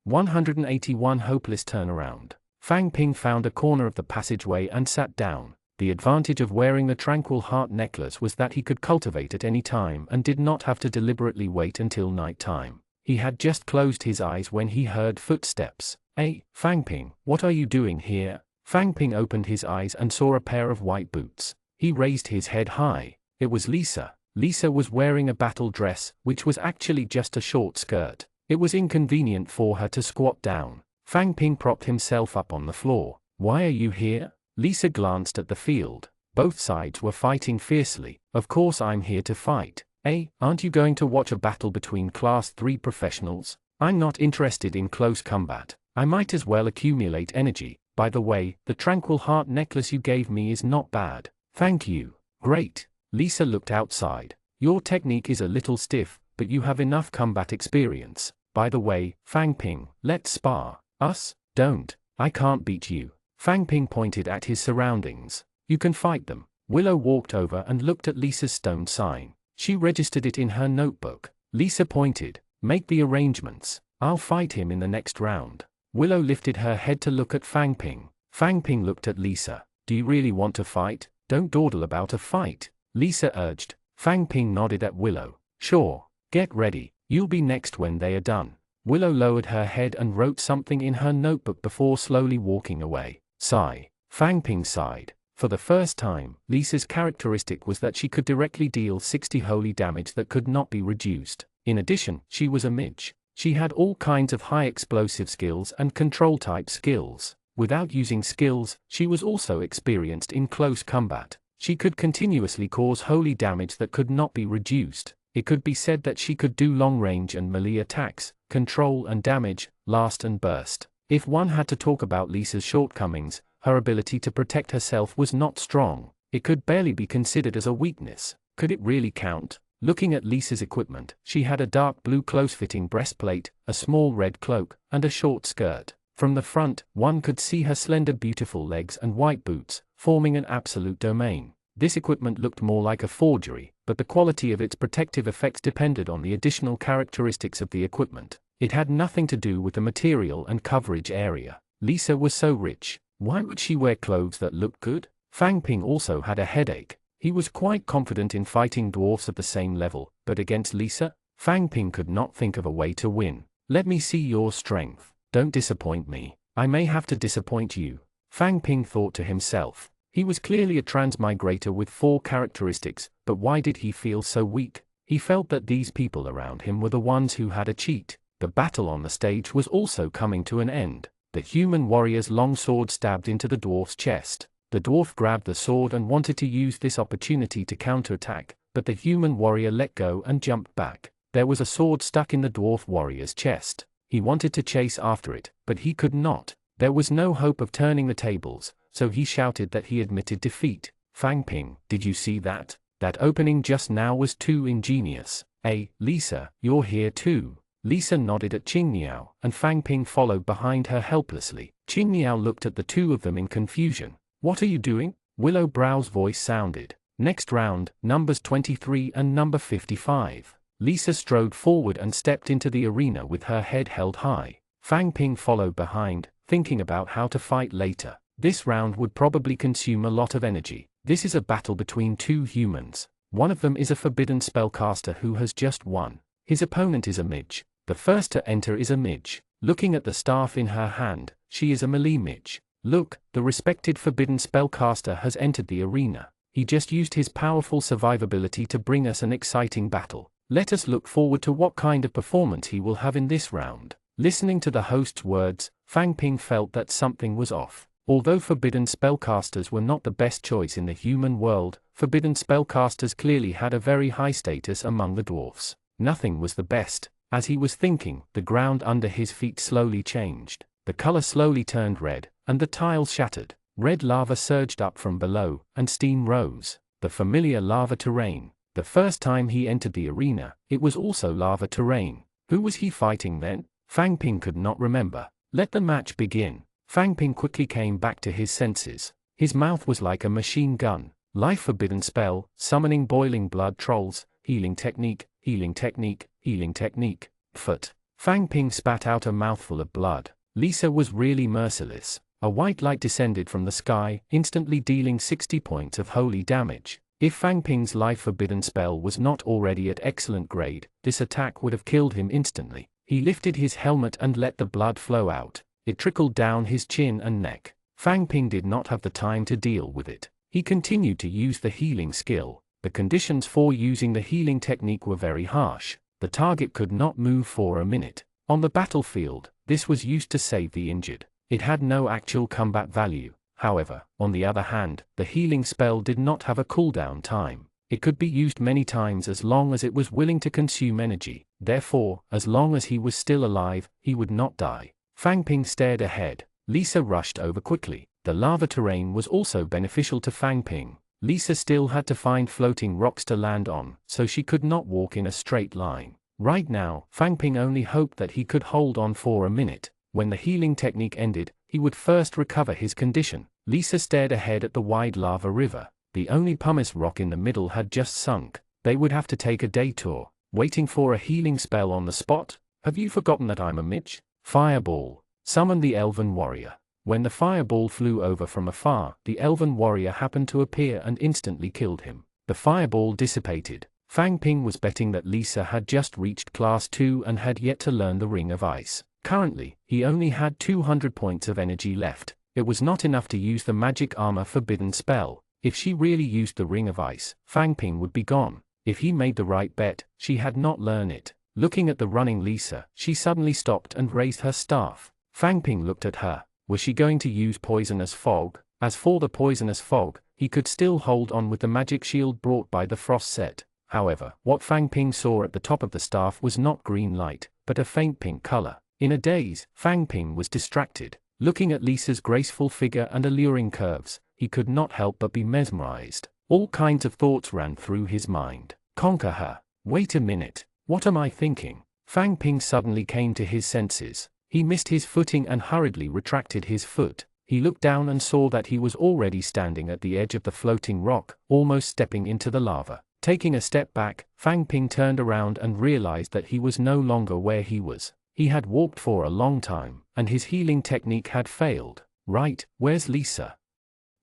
Speaker 1: 181 Hopeless Turnaround. Fang Ping found a corner of the passageway and sat down. The advantage of wearing the Tranquil Heart necklace was that he could cultivate at any time and did not have to deliberately wait until night time. He had just closed his eyes when he heard footsteps. Hey, Fang Ping, what are you doing here? Fang Ping opened his eyes and saw a pair of white boots. He raised his head high. It was Lisa. Lisa was wearing a battle dress, which was actually just a short skirt. It was inconvenient for her to squat down. Fang Ping propped himself up on the floor. Why are you here? Lisa glanced at the field. Both sides were fighting fiercely. Of course I'm here to fight. Hey, aren't you going to watch a battle between Class 3 professionals? I'm not interested in close combat. I might as well accumulate energy. By the way, the Tranquil Heart necklace you gave me is not bad. Thank you. Great. Lisa looked outside. Your technique is a little stiff, but you have enough combat experience. By the way, Fang Ping, let's spar. Us? Don't. I can't beat you. Fang Ping pointed at his surroundings. You can fight them. Willow walked over and looked at Lisa's stone sign. She registered it in her notebook. Lisa pointed. Make the arrangements. I'll fight him in the next round. Willow lifted her head to look at Fang Ping. Fang Ping looked at Lisa. Do you really want to fight? Don't dawdle about a fight. Lisa urged. Fang Ping nodded at Willow. Sure. Get ready. You'll be next when they are done. Willow lowered her head and wrote something in her notebook before slowly walking away. Sigh. Fang Ping sighed. For the first time, Lisa's characteristic was that she could directly deal 60 holy damage that could not be reduced. In addition, she was a mage. She had all kinds of high explosive skills and control type skills. Without using skills, she was also experienced in close combat. She could continuously cause holy damage that could not be reduced. It could be said that she could do long range and melee attacks, control and damage, last and burst. If one had to talk about Lisa's shortcomings, her ability to protect herself was not strong. It could barely be considered as a weakness. Could it really count? Looking at Lisa's equipment, she had a dark blue close-fitting breastplate, a small red cloak, and a short skirt. From the front, one could see her slender beautiful legs and white boots, forming an absolute domain. This equipment looked more like a forgery, but the quality of its protective effects depended on the additional characteristics of the equipment. It had nothing to do with the material and coverage area. Lisa was so rich. Why would she wear clothes that looked good? Fang Ping also had a headache. He was quite confident in fighting dwarfs of the same level, but against Lisa, Fang Ping could not think of a way to win. Let me see your strength. Don't disappoint me. I may have to disappoint you. Fang Ping thought to himself. He was clearly a transmigrator with 4 characteristics, but why did he feel so weak? He felt that these people around him were the ones who had a cheat. The battle on the stage was also coming to an end. The human warrior's long sword stabbed into the dwarf's chest. The dwarf grabbed the sword and wanted to use this opportunity to counterattack, but the human warrior let go and jumped back. There was a sword stuck in the dwarf warrior's chest. He wanted to chase after it, but he could not. There was no hope of turning the tables, so he shouted that he admitted defeat. Fang Ping, did you see that? That opening just now was too ingenious. Hey, Lisa, you're here too. Lisa nodded at Qingniao, and Fang Ping followed behind her helplessly. Qingniao looked at the two of them in confusion. What are you doing? Willow Brow's voice sounded. Next round, numbers 23 and number 55. Lisa strode forward and stepped into the arena with her head held high. Fang Ping followed behind, thinking about how to fight later. This round would probably consume a lot of energy. This is a battle between two humans. One of them is a forbidden spellcaster who has just won. His opponent is a mage. The first to enter is a mage. Looking at the staff in her hand, she is a melee mage. Look, the respected forbidden spellcaster has entered the arena. He just used his powerful survivability to bring us an exciting battle. Let us look forward to what kind of performance he will have in this round. Listening to the host's words, Fang Ping felt that something was off. Although forbidden spellcasters were not the best choice in the human world, forbidden spellcasters clearly had a very high status among the dwarfs. Nothing was the best. As he was thinking, the ground under his feet slowly changed. The color slowly turned red, and the tiles shattered. Red lava surged up from below, and steam rose. The familiar lava terrain. The first time he entered the arena, it was also lava terrain. Who was he fighting then? Fang Ping could not remember. Let the match begin. Fang Ping quickly came back to his senses. His mouth was like a machine gun. Life forbidden spell, summoning boiling blood trolls, healing technique, healing technique, healing technique. Foot. Fang Ping spat out a mouthful of blood. Lisa was really merciless. A white light descended from the sky, instantly dealing 60 points of holy damage. If Fang Ping's life forbidden spell was not already at excellent grade, this attack would have killed him instantly. He lifted his helmet and let the blood flow out. It trickled down his chin and neck. Fang Ping did not have the time to deal with it. He continued to use the healing skill. The conditions for using the healing technique were very harsh. The target could not move for a minute. On the battlefield, this was used to save the injured. It had no actual combat value. However, on the other hand, the healing spell did not have a cooldown time. It could be used many times as long as it was willing to consume energy. Therefore, as long as he was still alive, he would not die. Fang Ping stared ahead. Lisa rushed over quickly. The lava terrain was also beneficial to Fang Ping. Lisa still had to find floating rocks to land on, so she could not walk in a straight line. Right now, Fang Ping only hoped that he could hold on for a minute. When the healing technique ended, he would first recover his condition. Lisa stared ahead at the wide lava river. The only pumice rock in the middle had just sunk. They would have to take a detour. Waiting for a healing spell on the spot? Have you forgotten that I'm a mage? Fireball. Summon the elven warrior. When the fireball flew over from afar, the elven warrior happened to appear and instantly killed him. The fireball dissipated. Fang Ping was betting that Lisa had just reached class 2 and had yet to learn the Ring of Ice. Currently, he only had 200 points of energy left. It was not enough to use the magic armor forbidden spell. If she really used the Ring of Ice, Fang Ping would be gone. If he made the right bet, she had not learned it. Looking at the running Lisa, she suddenly stopped and raised her staff. Fang Ping looked at her. Was she going to use poisonous fog? As for the poisonous fog, he could still hold on with the magic shield brought by the frost set. However, what Fang Ping saw at the top of the staff was not green light, but a faint pink color. In a daze, Fang Ping was distracted. Looking at Lisa's graceful figure and alluring curves, he could not help but be mesmerized. All kinds of thoughts ran through his mind. Conquer her. Wait a minute. What am I thinking? Fang Ping suddenly came to his senses. He missed his footing and hurriedly retracted his foot. He looked down and saw that he was already standing at the edge of the floating rock, almost stepping into the lava. Taking a step back, Fang Ping turned around and realized that he was no longer where he was. He had walked for a long time, and his healing technique had failed. Right, where's Lisa?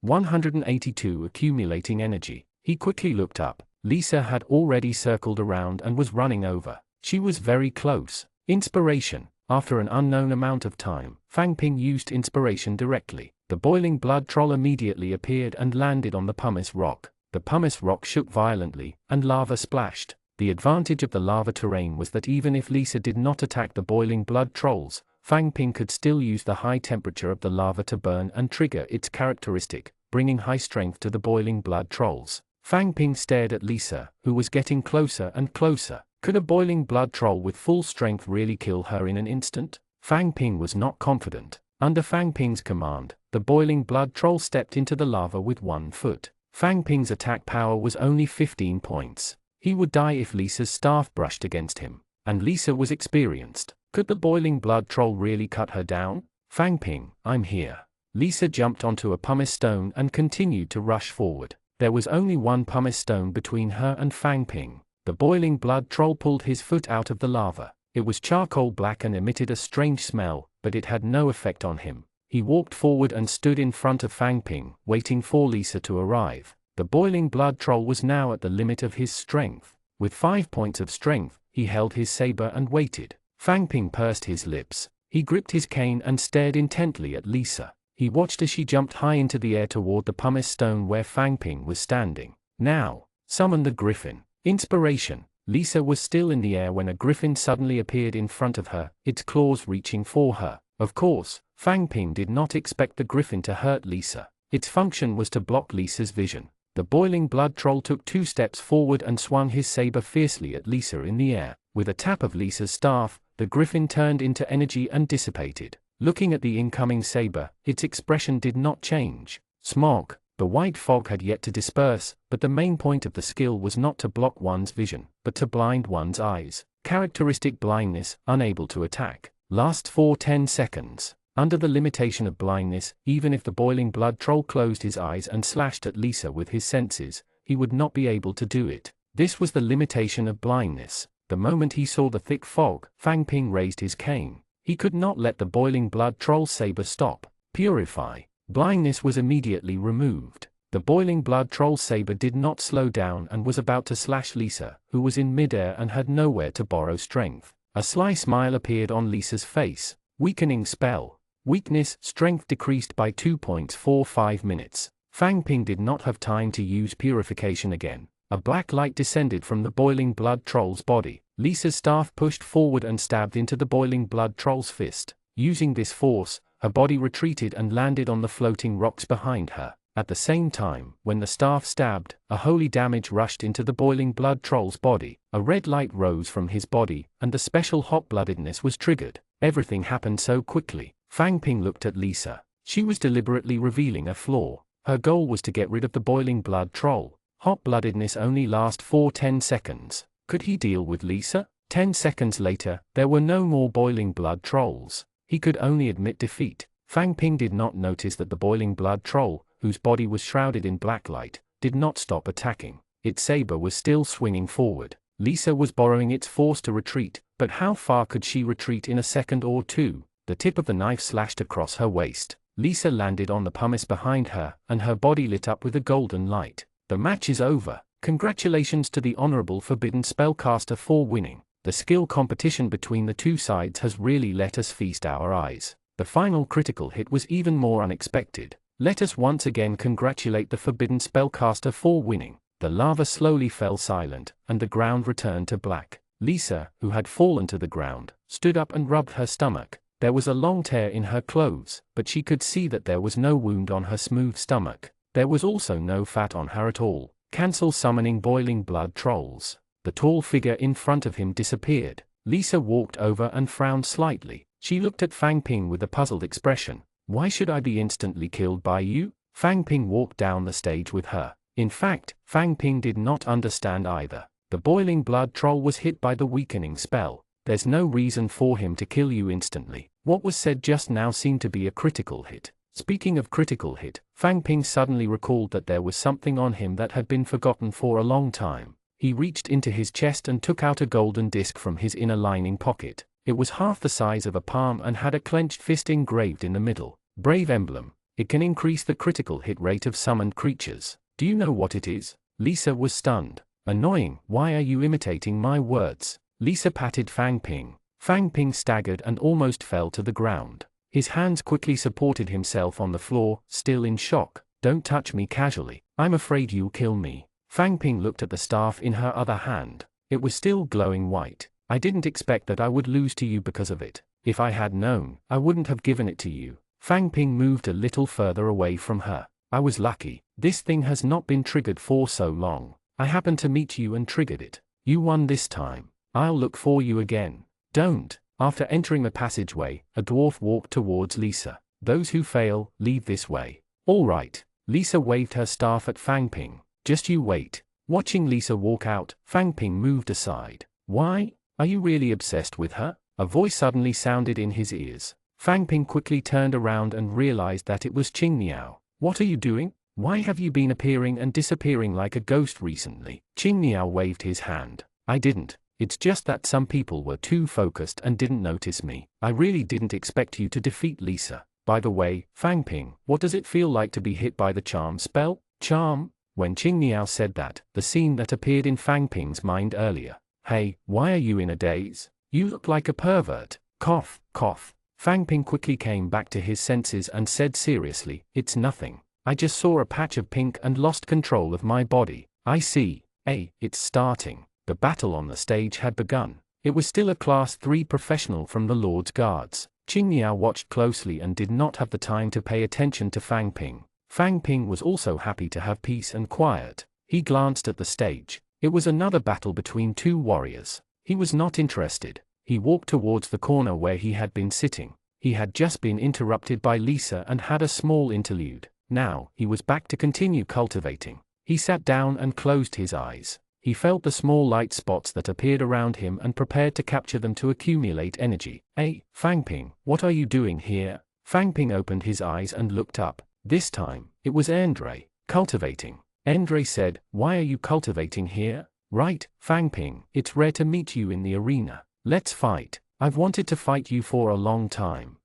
Speaker 1: 182 accumulating energy. He quickly looked up. Lisa had already circled around and was running over. She was very close. Inspiration. After an unknown amount of time, Fang Ping used inspiration directly. The boiling blood troll immediately appeared and landed on the pumice rock. The pumice rock shook violently, and lava splashed. The advantage of the lava terrain was that even if Lisa did not attack the boiling blood trolls, Fang Ping could still use the high temperature of the lava to burn and trigger its characteristic, bringing high strength to the boiling blood trolls. Fang Ping stared at Lisa, who was getting closer and closer. Could a boiling blood troll with full strength really kill her in an instant? Fang Ping was not confident. Under Fang Ping's command, the boiling blood troll stepped into the lava with 1 foot. Fang Ping's attack power was only 15 points. He would die if Lisa's staff brushed against him. And Lisa was experienced. Could the boiling blood troll really cut her down? Fang Ping, I'm here. Lisa jumped onto a pumice stone and continued to rush forward. There was only 1 pumice stone between her and Fang Ping. The boiling blood troll pulled his foot out of the lava. It was charcoal black and emitted a strange smell, but it had no effect on him. He walked forward and stood in front of Fang Ping, waiting for Lisa to arrive. The boiling blood troll was now at the limit of his strength. With 5 points of strength, he held his saber and waited. Fang Ping pursed his lips. He gripped his cane and stared intently at Lisa. He watched as she jumped high into the air toward the pumice stone where Fang Ping was standing. Now, summon the griffin. Inspiration. Lisa was still in the air when a griffin suddenly appeared in front of her, its claws reaching for her. Of course, Fang Ping did not expect the griffin to hurt Lisa. Its function was to block Lisa's vision. The boiling blood troll took 2 steps forward and swung his saber fiercely at Lisa in the air. With a tap of Lisa's staff, the griffin turned into energy and dissipated. Looking at the incoming saber, its expression did not change. Smog. The white fog had yet to disperse, but the main point of the skill was not to block one's vision, but to blind one's eyes. Characteristic blindness, unable to attack. Lasts for 10 seconds. Under the limitation of blindness, even if the boiling blood troll closed his eyes and slashed at Lisa with his senses, he would not be able to do it. This was the limitation of blindness. The moment he saw the thick fog, Fang Ping raised his cane. He could not let the boiling blood troll saber stop. Purify. Blindness was immediately removed. The boiling blood troll saber did not slow down and was about to slash Lisa, who was in midair and had nowhere to borrow strength. A sly smile appeared on Lisa's face. Weakening spell. Weakness, strength decreased by 2 points for 5 minutes. Fang Ping did not have time to use purification again. A black light descended from the boiling blood troll's body. Lisa's staff pushed forward and stabbed into the boiling blood troll's fist. Using this force, her body retreated and landed on the floating rocks behind her. At the same time, when the staff stabbed, a holy damage rushed into the boiling blood troll's body. A red light rose from his body, and the special hot-bloodedness was triggered. Everything happened so quickly. Fang Ping looked at Lisa. She was deliberately revealing a flaw. Her goal was to get rid of the boiling blood troll. Hot-bloodedness only lasts for 10 seconds. Could he deal with Lisa? 10 seconds later, there were no more boiling blood trolls. He could only admit defeat. Fang Ping did not notice that the boiling blood troll, whose body was shrouded in black light, did not stop attacking. Its saber was still swinging forward. Lisa was borrowing its force to retreat, but how far could she retreat in a second or two? The tip of the knife slashed across her waist. Lisa landed on the pumice behind her, and her body lit up with a golden light. The match is over. Congratulations to the Honorable Forbidden Spellcaster for winning. The skill competition between the two sides has really let us feast our eyes. The final critical hit was even more unexpected. Let us once again congratulate the Forbidden Spellcaster for winning. The lava slowly fell silent, and the ground returned to black. Lisa, who had fallen to the ground, stood up and rubbed her stomach. There was a long tear in her clothes, but she could see that there was no wound on her smooth stomach. There was also no fat on her at all. Cancel summoning boiling blood trolls. The tall figure in front of him disappeared. Lisa walked over and frowned slightly. She looked at Fang Ping with a puzzled expression. Why should I be instantly killed by you? Fang Ping walked down the stage with her. In fact, Fang Ping did not understand either. The boiling blood troll was hit by the weakening spell. There's no reason for him to kill you instantly. What was said just now seemed to be a critical hit. Speaking of critical hit, Fang Ping suddenly recalled that there was something on him that had been forgotten for a long time. He reached into his chest and took out a golden disc from his inner lining pocket. It was half the size of a palm and had a clenched fist engraved in the middle. Brave emblem. It can increase the critical hit rate of summoned creatures. Do you know what it is? Lisa was stunned. Annoying, why are you imitating my words? Lisa patted Fang Ping. Fang Ping staggered and almost fell to the ground. His hands quickly supported himself on the floor, still in shock. Don't touch me casually. I'm afraid you'll kill me. Fang Ping looked at the staff in her other hand. It was still glowing white. I didn't expect that I would lose to you because of it. If I had known, I wouldn't have given it to you. Fang Ping moved a little further away from her. I was lucky. This thing has not been triggered for so long. I happened to meet you and triggered it. You won this time. I'll look for you again. Don't. After entering the passageway, a dwarf walked towards Lisa. Those who fail, leave this way. All right. Lisa waved her staff at Fang Ping. Just you wait. Watching Lisa walk out, Fang Ping moved aside. Why? Are you really obsessed with her? A voice suddenly sounded in his ears. Fang Ping quickly turned around and realized that it was Qing Niao. What are you doing? Why have you been appearing and disappearing like a ghost recently? Qing Niao waved his hand. I didn't. It's just that some people were too focused and didn't notice me. I really didn't expect you to defeat Lisa. By the way, Fang Ping, what does it feel like to be hit by the charm spell? Charm? When Qingniao said that, the scene that appeared in Fang Ping's mind earlier. Hey, why are you in a daze? You look like a pervert. Cough, cough. Fang Ping quickly came back to his senses and said seriously, it's nothing. I just saw a patch of pink and lost control of my body. I see. It's starting. The battle on the stage had begun. It was still a Class 3 professional from the Lord's Guards. Qingniao watched closely and did not have the time to pay attention to Fang Ping. Fang Ping was also happy to have peace and quiet. He glanced at the stage. It was another battle between two warriors. He was not interested. He walked towards the corner where he had been sitting. He had just been interrupted by Lisa and had a small interlude. Now, he was back to continue cultivating. He sat down and closed his eyes. He felt the small light spots that appeared around him and prepared to capture them to accumulate energy. Hey, Fang Ping, what are you doing here? Fang Ping opened his eyes and looked up. This time, it was Andre. Cultivating. Andre said, why are you cultivating here? Right, Fang Ping, it's rare to meet you in the arena. Let's fight. I've wanted to fight you for a long time.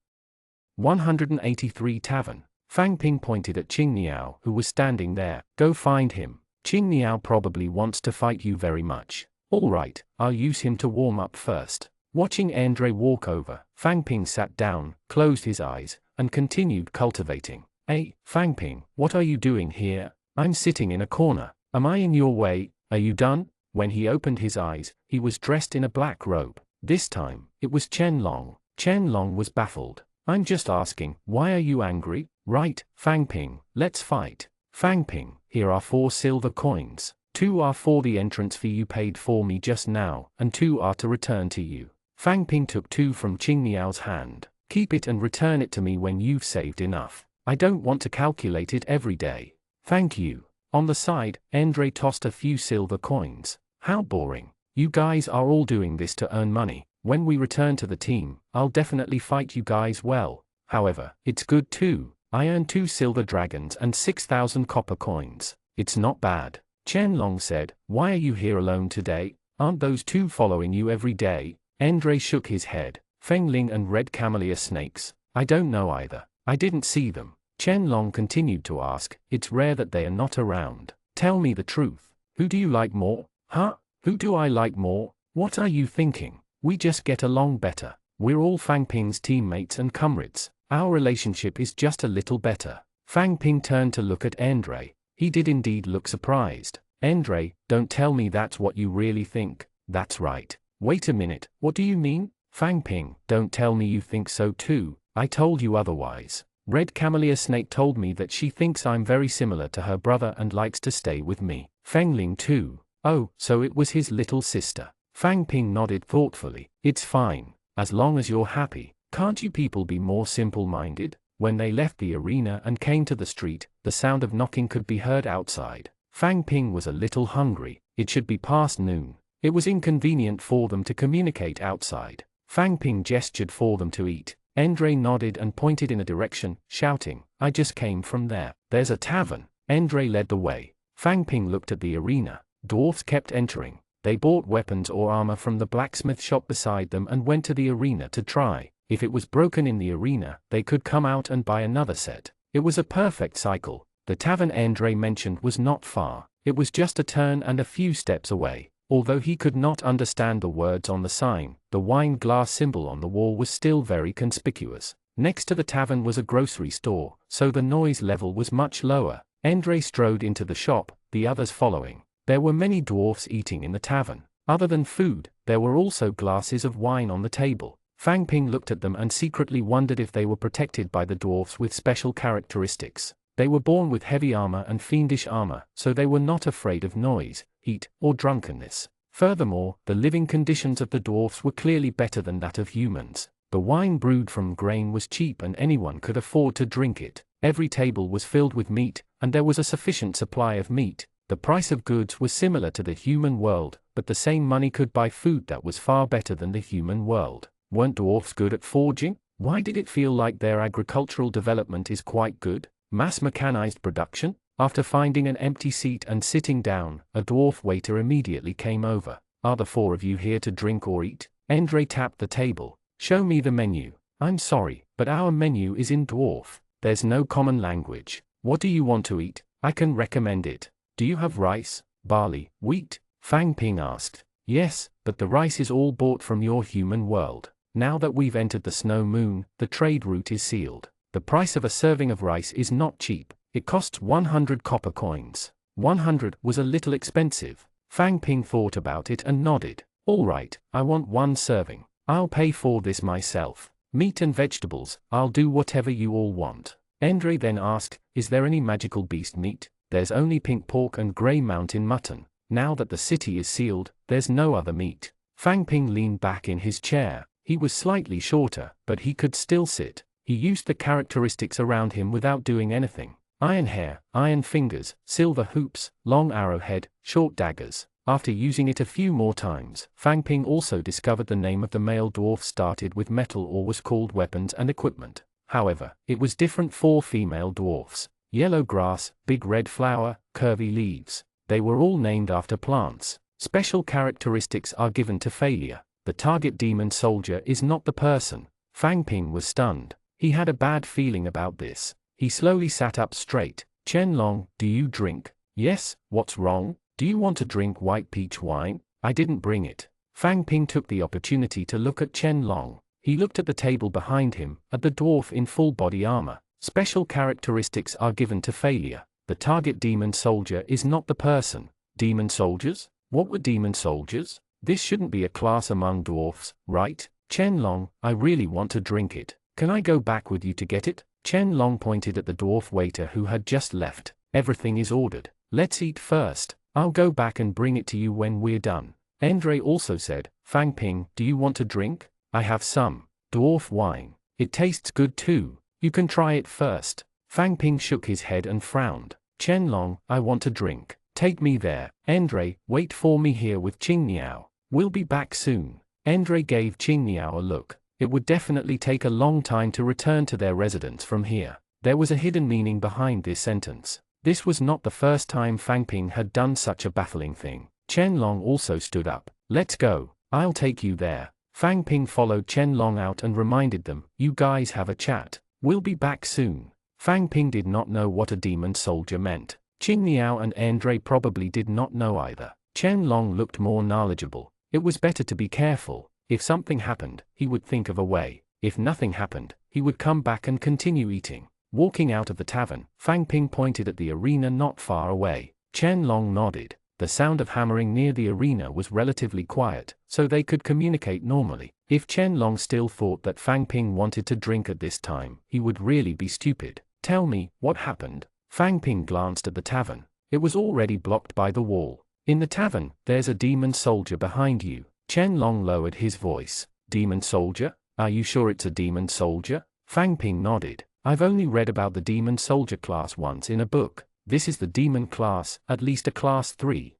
Speaker 1: 183 Tavern. Fang Ping pointed at Qingniao, who was standing there. Go find him. Qingniao probably wants to fight you very much. All right, I'll use him to warm up first. Watching Andre walk over, Fang Ping sat down, closed his eyes, and continued cultivating. Hey, Fang Ping, what are you doing here? I'm sitting in a corner. Am I in your way? Are you done? When he opened his eyes, he was dressed in a black robe. This time, it was Chen Long. Chen Long was baffled. I'm just asking, why are you angry? Right, Fang Ping, let's fight. Fang Ping, here are 4 silver coins. 2 are for the entrance fee you paid for me just now, and 2 are to return to you. Fang Ping took 2 from Qingniao's hand. Keep it and return it to me when you've saved enough. I don't want to calculate it every day. Thank you. On the side, Andre tossed a few silver coins. How boring. You guys are all doing this to earn money. When we return to the team, I'll definitely fight you guys well. However, it's good too. I earned 2 silver dragons and 6,000 copper coins. It's not bad. Chen Long said, why are you here alone today? Aren't those 2 following you every day? Andre shook his head. Feng Ling and red camellia snakes. I don't know either. I didn't see them. Chen Long continued to ask, it's rare that they are not around. Tell me the truth. Who do you like more? Huh? Who do I like more? What are you thinking? We just get along better. We're all Fang Ping's teammates and comrades. Our relationship is just a little better. Fang Ping turned to look at Andre. He did indeed look surprised. Andre, don't tell me that's what you really think. That's right. Wait a minute, what do you mean? Fang Ping, don't tell me you think so too. I told you otherwise. Red Camellia Snake told me that she thinks I'm very similar to her brother and likes to stay with me. Feng Ling too. Oh, so it was his little sister. Fang Ping nodded thoughtfully. It's fine. As long as you're happy. Can't you people be more simple-minded? When they left the arena and came to the street, the sound of knocking could be heard outside. Fang Ping was a little hungry. It should be past noon. It was inconvenient for them to communicate outside. Fang Ping gestured for them to eat. Andre nodded and pointed in a direction, shouting, I just came from there. There's a tavern. Andre led the way. Fang Ping looked at the arena. Dwarfs kept entering. They bought weapons or armor from the blacksmith shop beside them and went to the arena to try. If it was broken in the arena, they could come out and buy another set. It was a perfect cycle. The tavern Andre mentioned was not far. It was just a turn and a few steps away. Although he could not understand the words on the sign, the wine glass symbol on the wall was still very conspicuous. Next to the tavern was a grocery store, so the noise level was much lower. Andre strode into the shop, the others following. There were many dwarfs eating in the tavern. Other than food, there were also glasses of wine on the table. Fang Ping looked at them and secretly wondered if they were protected by the dwarfs with special characteristics. They were born with heavy armor and fiendish armor, so they were not afraid of noise, heat, or drunkenness. Furthermore, the living conditions of the dwarfs were clearly better than that of humans. The wine brewed from grain was cheap and anyone could afford to drink it. Every table was filled with meat, and there was a sufficient supply of meat. The price of goods was similar to the human world, but the same money could buy food that was far better than the human world. Weren't dwarfs good at forging? Why did it feel like their agricultural development is quite good? Mass mechanized production? After finding an empty seat and sitting down, a dwarf waiter immediately came over. Are the 4 of you here to drink or eat? Andre tapped the table. Show me the menu. I'm sorry, but our menu is in dwarf. There's no common language. What do you want to eat? I can recommend it. Do you have rice, barley, wheat? Fang Ping asked. Yes, but the rice is all bought from your human world. Now that we've entered the snow moon, the trade route is sealed. The price of a serving of rice is not cheap. It costs 100 copper coins. 100 was a little expensive. Fang Ping thought about it and nodded. All right, I want 1 serving. I'll pay for this myself. Meat and vegetables, I'll do whatever you all want. Andre then asked, is there any magical beast meat? There's only pink pork and grey mountain mutton. Now that the city is sealed, there's no other meat. Fang Ping leaned back in his chair. He was slightly shorter, but he could still sit. He used the characteristics around him without doing anything. Iron hair, iron fingers, silver hoops, long arrowhead, short daggers. After using it a few more times, Fang Ping also discovered the name of the male dwarf started with metal or was called weapons and equipment. However, it was different for female dwarfs. Yellow grass, big red flower, curvy leaves. They were all named after plants. Special characteristics are given to failure. The target demon soldier is not the person. Fang Ping was stunned. He had a bad feeling about this. He slowly sat up straight. Chen Long, do you drink? Yes, what's wrong? Do you want to drink white peach wine? I didn't bring it. Fang Ping took the opportunity to look at Chen Long. He looked at the table behind him, at the dwarf in full body armor. Special characteristics are given to failure. The target demon soldier is not the person. Demon soldiers? What were demon soldiers? This shouldn't be a class among dwarfs, right? Chen Long, I really want to drink it. Can I go back with you to get it? Chen Long pointed at the dwarf waiter who had just left. Everything is ordered. Let's eat first. I'll go back and bring it to you when we're done. Andre also said, Fang Ping, do you want to drink? I have some dwarf wine. It tastes good too. You can try it first. Fang Ping shook his head and frowned. Chen Long, I want to drink. Take me there. Andre, wait for me here with Qing Niao. We'll be back soon. Andre gave Qing Niao a look. It would definitely take a long time to return to their residence from here. There was a hidden meaning behind this sentence. This was not the first time Fang Ping had done such a baffling thing. Chen Long also stood up. Let's go. I'll take you there. Fang Ping followed Chen Long out and reminded them, you guys have a chat. We'll be back soon. Fang Ping did not know what a demon soldier meant. Qing Niao and Andre probably did not know either. Chen Long looked more knowledgeable. It was better to be careful. If something happened, he would think of a way. If nothing happened, he would come back and continue eating. Walking out of the tavern, Fang Ping pointed at the arena not far away. Chen Long nodded. The sound of hammering near the arena was relatively quiet, so they could communicate normally. If Chen Long still thought that Fang Ping wanted to drink at this time, he would really be stupid. Tell me, what happened? Fang Ping glanced at the tavern. It was already blocked by the wall. In the tavern, there's a demon soldier behind you. Chen Long lowered his voice. Demon soldier? Are you sure it's a demon soldier? Fang Ping nodded. I've only read about the demon soldier class once in a book. This is the demon class, at least a class 3.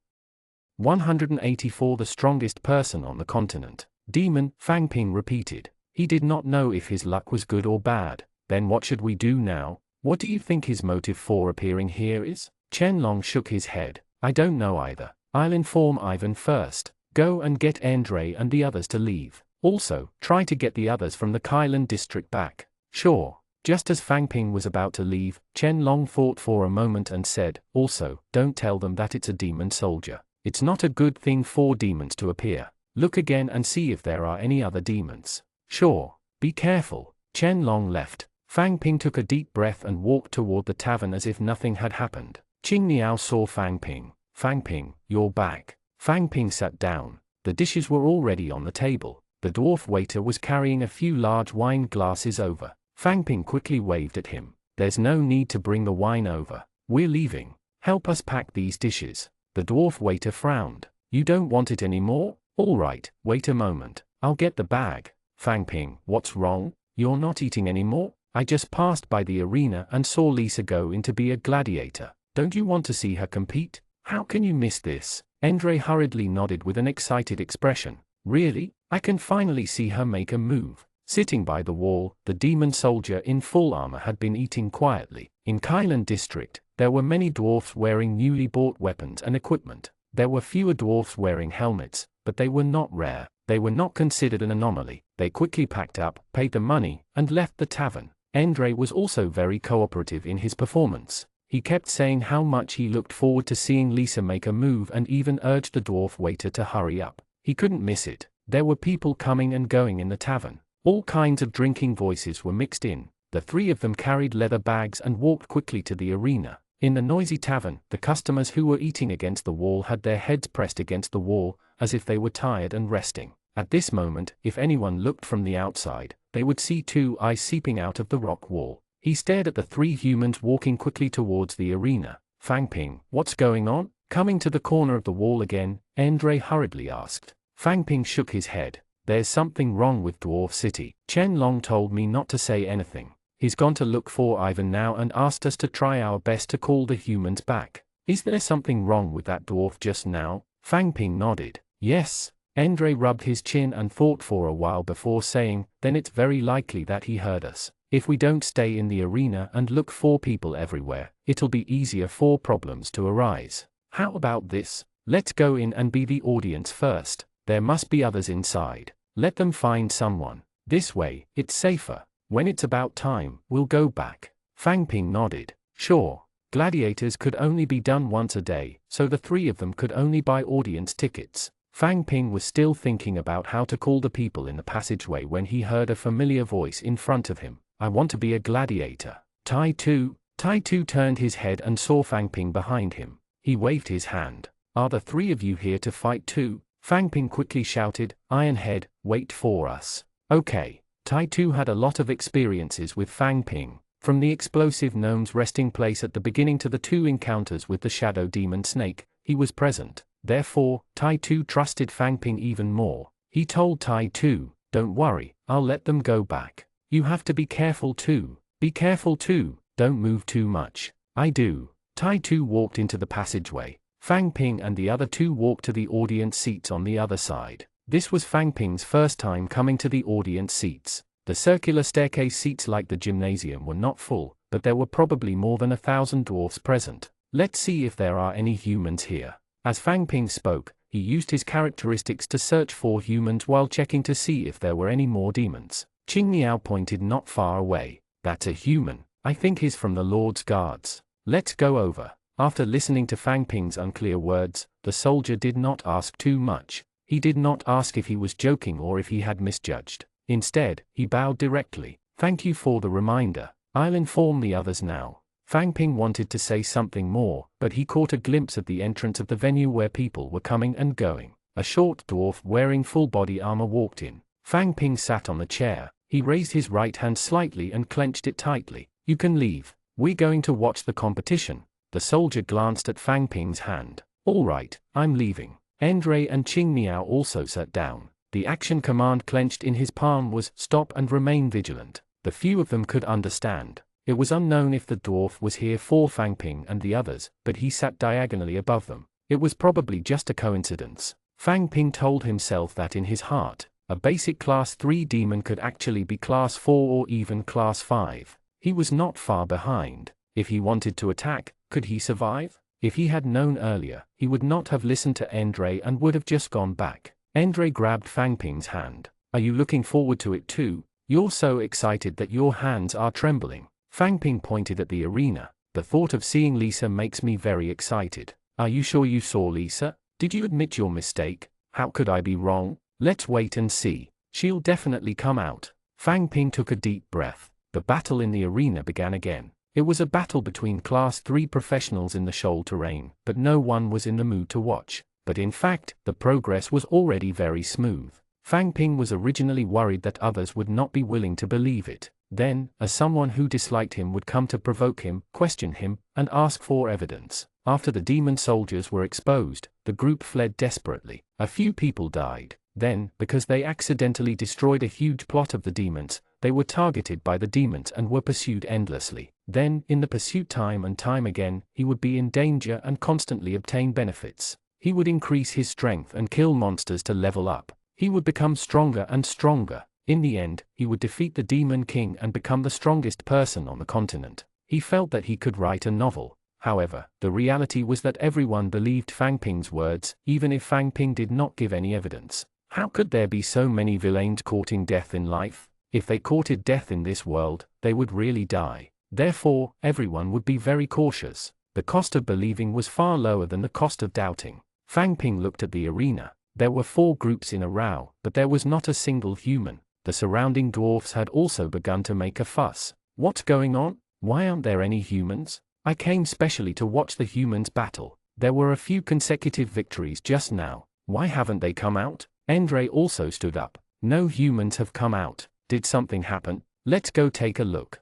Speaker 1: 184 the strongest person on the continent. Demon, Fang Ping repeated. He did not know if his luck was good or bad. Then what should we do now? What do you think his motive for appearing here is? Chen Long shook his head. I don't know either. I'll inform Ivan first. Go and get Andre and the others to leave. Also, try to get the others from the Kailan district back. Sure. Just as Fang Ping was about to leave, Chen Long thought for a moment and said, also, don't tell them that it's a demon soldier. It's not a good thing for demons to appear. Look again and see if there are any other demons. Sure. Be careful. Chen Long left. Fang Ping took a deep breath and walked toward the tavern as if nothing had happened. Qing Niao saw Fang Ping. Fang Ping, you're back. Fang Ping sat down. The dishes were already on the table. The dwarf waiter was carrying a few large wine glasses over. Fang Ping quickly waved at him. There's no need to bring the wine over. We're leaving. Help us pack these dishes. The dwarf waiter frowned. You don't want it anymore? All right, wait a moment. I'll get the bag. Fang Ping, what's wrong? You're not eating anymore? I just passed by the arena and saw Lisa go in to be a gladiator. Don't you want to see her compete? How can you miss this? Andre hurriedly nodded with an excited expression. Really? I can finally see her make a move. Sitting by the wall, the demon soldier in full armor had been eating quietly. In Kailan district, there were many dwarfs wearing newly bought weapons and equipment. There were fewer dwarfs wearing helmets, but they were not rare. They were not considered an anomaly. They quickly packed up, paid the money, and left the tavern. Andre was also very cooperative in his performance. He kept saying how much he looked forward to seeing Lisa make a move and even urged the dwarf waiter to hurry up. He couldn't miss it. There were people coming and going in the tavern. All kinds of drinking voices were mixed in. The three of them carried leather bags and walked quickly to the arena. In the noisy tavern, the customers who were eating against the wall had their heads pressed against the wall, as if they were tired and resting. At this moment, if anyone looked from the outside, they would see two eyes seeping out of the rock wall. He stared at the three humans walking quickly towards the arena. Fang Ping, what's going on? Coming to the corner of the wall again, Andre hurriedly asked. Fang Ping shook his head. There's something wrong with Dwarf City. Chen Long told me not to say anything. He's gone to look for Ivan now and asked us to try our best to call the humans back. Is there something wrong with that dwarf just now? Fang Ping nodded. Yes. Andre rubbed his chin and thought for a while before saying, then it's very likely that he heard us. If we don't stay in the arena and look for people everywhere, it'll be easier for problems to arise. How about this? Let's go in and be the audience first. There must be others inside. Let them find someone. This way, it's safer. When it's about time, we'll go back. Fang Ping nodded. Sure. Gladiators could only be done once a day, so the three of them could only buy audience tickets. Fang Ping was still thinking about how to call the people in the passageway when he heard a familiar voice in front of him. I want to be a gladiator. Tai Tu. Tai Tu turned his head and saw Fang Ping behind him. He waved his hand. Are the three of you here to fight too? Fang Ping quickly shouted, Ironhead, wait for us. Okay. Tai Tu had a lot of experiences with Fang Ping, from the explosive gnome's resting place at the beginning to the two encounters with the shadow demon snake. He was present. Therefore, Tai Tu trusted Fang Ping even more. He told Tai Tu, don't worry, I'll let them go back. You have to be careful too. Be careful too, don't move too much. I do. Tai Tu walked into the passageway. Fang Ping and the other two walked to the audience seats on the other side. This was Fang Ping's first time coming to the audience seats. The circular staircase seats like the gymnasium were not full, but there were probably more than 1,000 dwarfs present. Let's see if there are any humans here. As Fang Ping spoke, he used his characteristics to search for humans while checking to see if there were any more demons. Qing Miao pointed not far away. That's a human. I think he's from the Lord's Guards. Let's go over. After listening to Fang Ping's unclear words, the soldier did not ask too much. He did not ask if he was joking or if he had misjudged. Instead, he bowed directly. Thank you for the reminder. I'll inform the others now. Fang Ping wanted to say something more, but he caught a glimpse at the entrance of the venue where people were coming and going. A short dwarf wearing full body armor walked in. Fang Ping sat on the chair. He raised his right hand slightly and clenched it tightly. You can leave. We're going to watch the competition. The soldier glanced at Fang Ping's hand. All right, I'm leaving. Andre and Qing Miao also sat down. The action command clenched in his palm was, stop and remain vigilant. The few of them could understand. It was unknown if the dwarf was here for Fang Ping and the others, but he sat diagonally above them. It was probably just a coincidence. Fang Ping told himself that in his heart. A basic class 3 demon could actually be class 4 or even class 5. He was not far behind. If he wanted to attack, could he survive? If he had known earlier, he would not have listened to Andre and would have just gone back. Andre grabbed Fang Ping's hand. Are you looking forward to it too? You're so excited that your hands are trembling. Fang Ping pointed at the arena. The thought of seeing Lisa makes me very excited. Are you sure you saw Lisa? Did you admit your mistake? How could I be wrong? Let's wait and see. She'll definitely come out. Fang Ping took a deep breath. The battle in the arena began again. It was a battle between class 3 professionals in the shoal terrain, but no one was in the mood to watch. But in fact, the progress was already very smooth. Fang Ping was originally worried that others would not be willing to believe it. Then, as someone who disliked him would come to provoke him, question him, and ask for evidence. After the demon soldiers were exposed, the group fled desperately. A few people died. Then, because they accidentally destroyed a huge plot of the demons, they were targeted by the demons and were pursued endlessly. Then, in the pursuit time and time again, he would be in danger and constantly obtain benefits. He would increase his strength and kill monsters to level up. He would become stronger and stronger. In the end, he would defeat the Demon King and become the strongest person on the continent. He felt that he could write a novel. However, the reality was that everyone believed Fang Ping's words, even if Fang Ping did not give any evidence. How could there be so many villains courting death in life? If they courted death in this world, they would really die. Therefore, everyone would be very cautious. The cost of believing was far lower than the cost of doubting. Fang Ping looked at the arena. There were 4 groups in a row, but there was not a single human. The surrounding dwarfs had also begun to make a fuss. What's going on? Why aren't there any humans? I came specially to watch the humans battle. There were a few consecutive victories just now. Why haven't they come out? Endre also stood up. No humans have come out. Did something happen? Let's go take a look.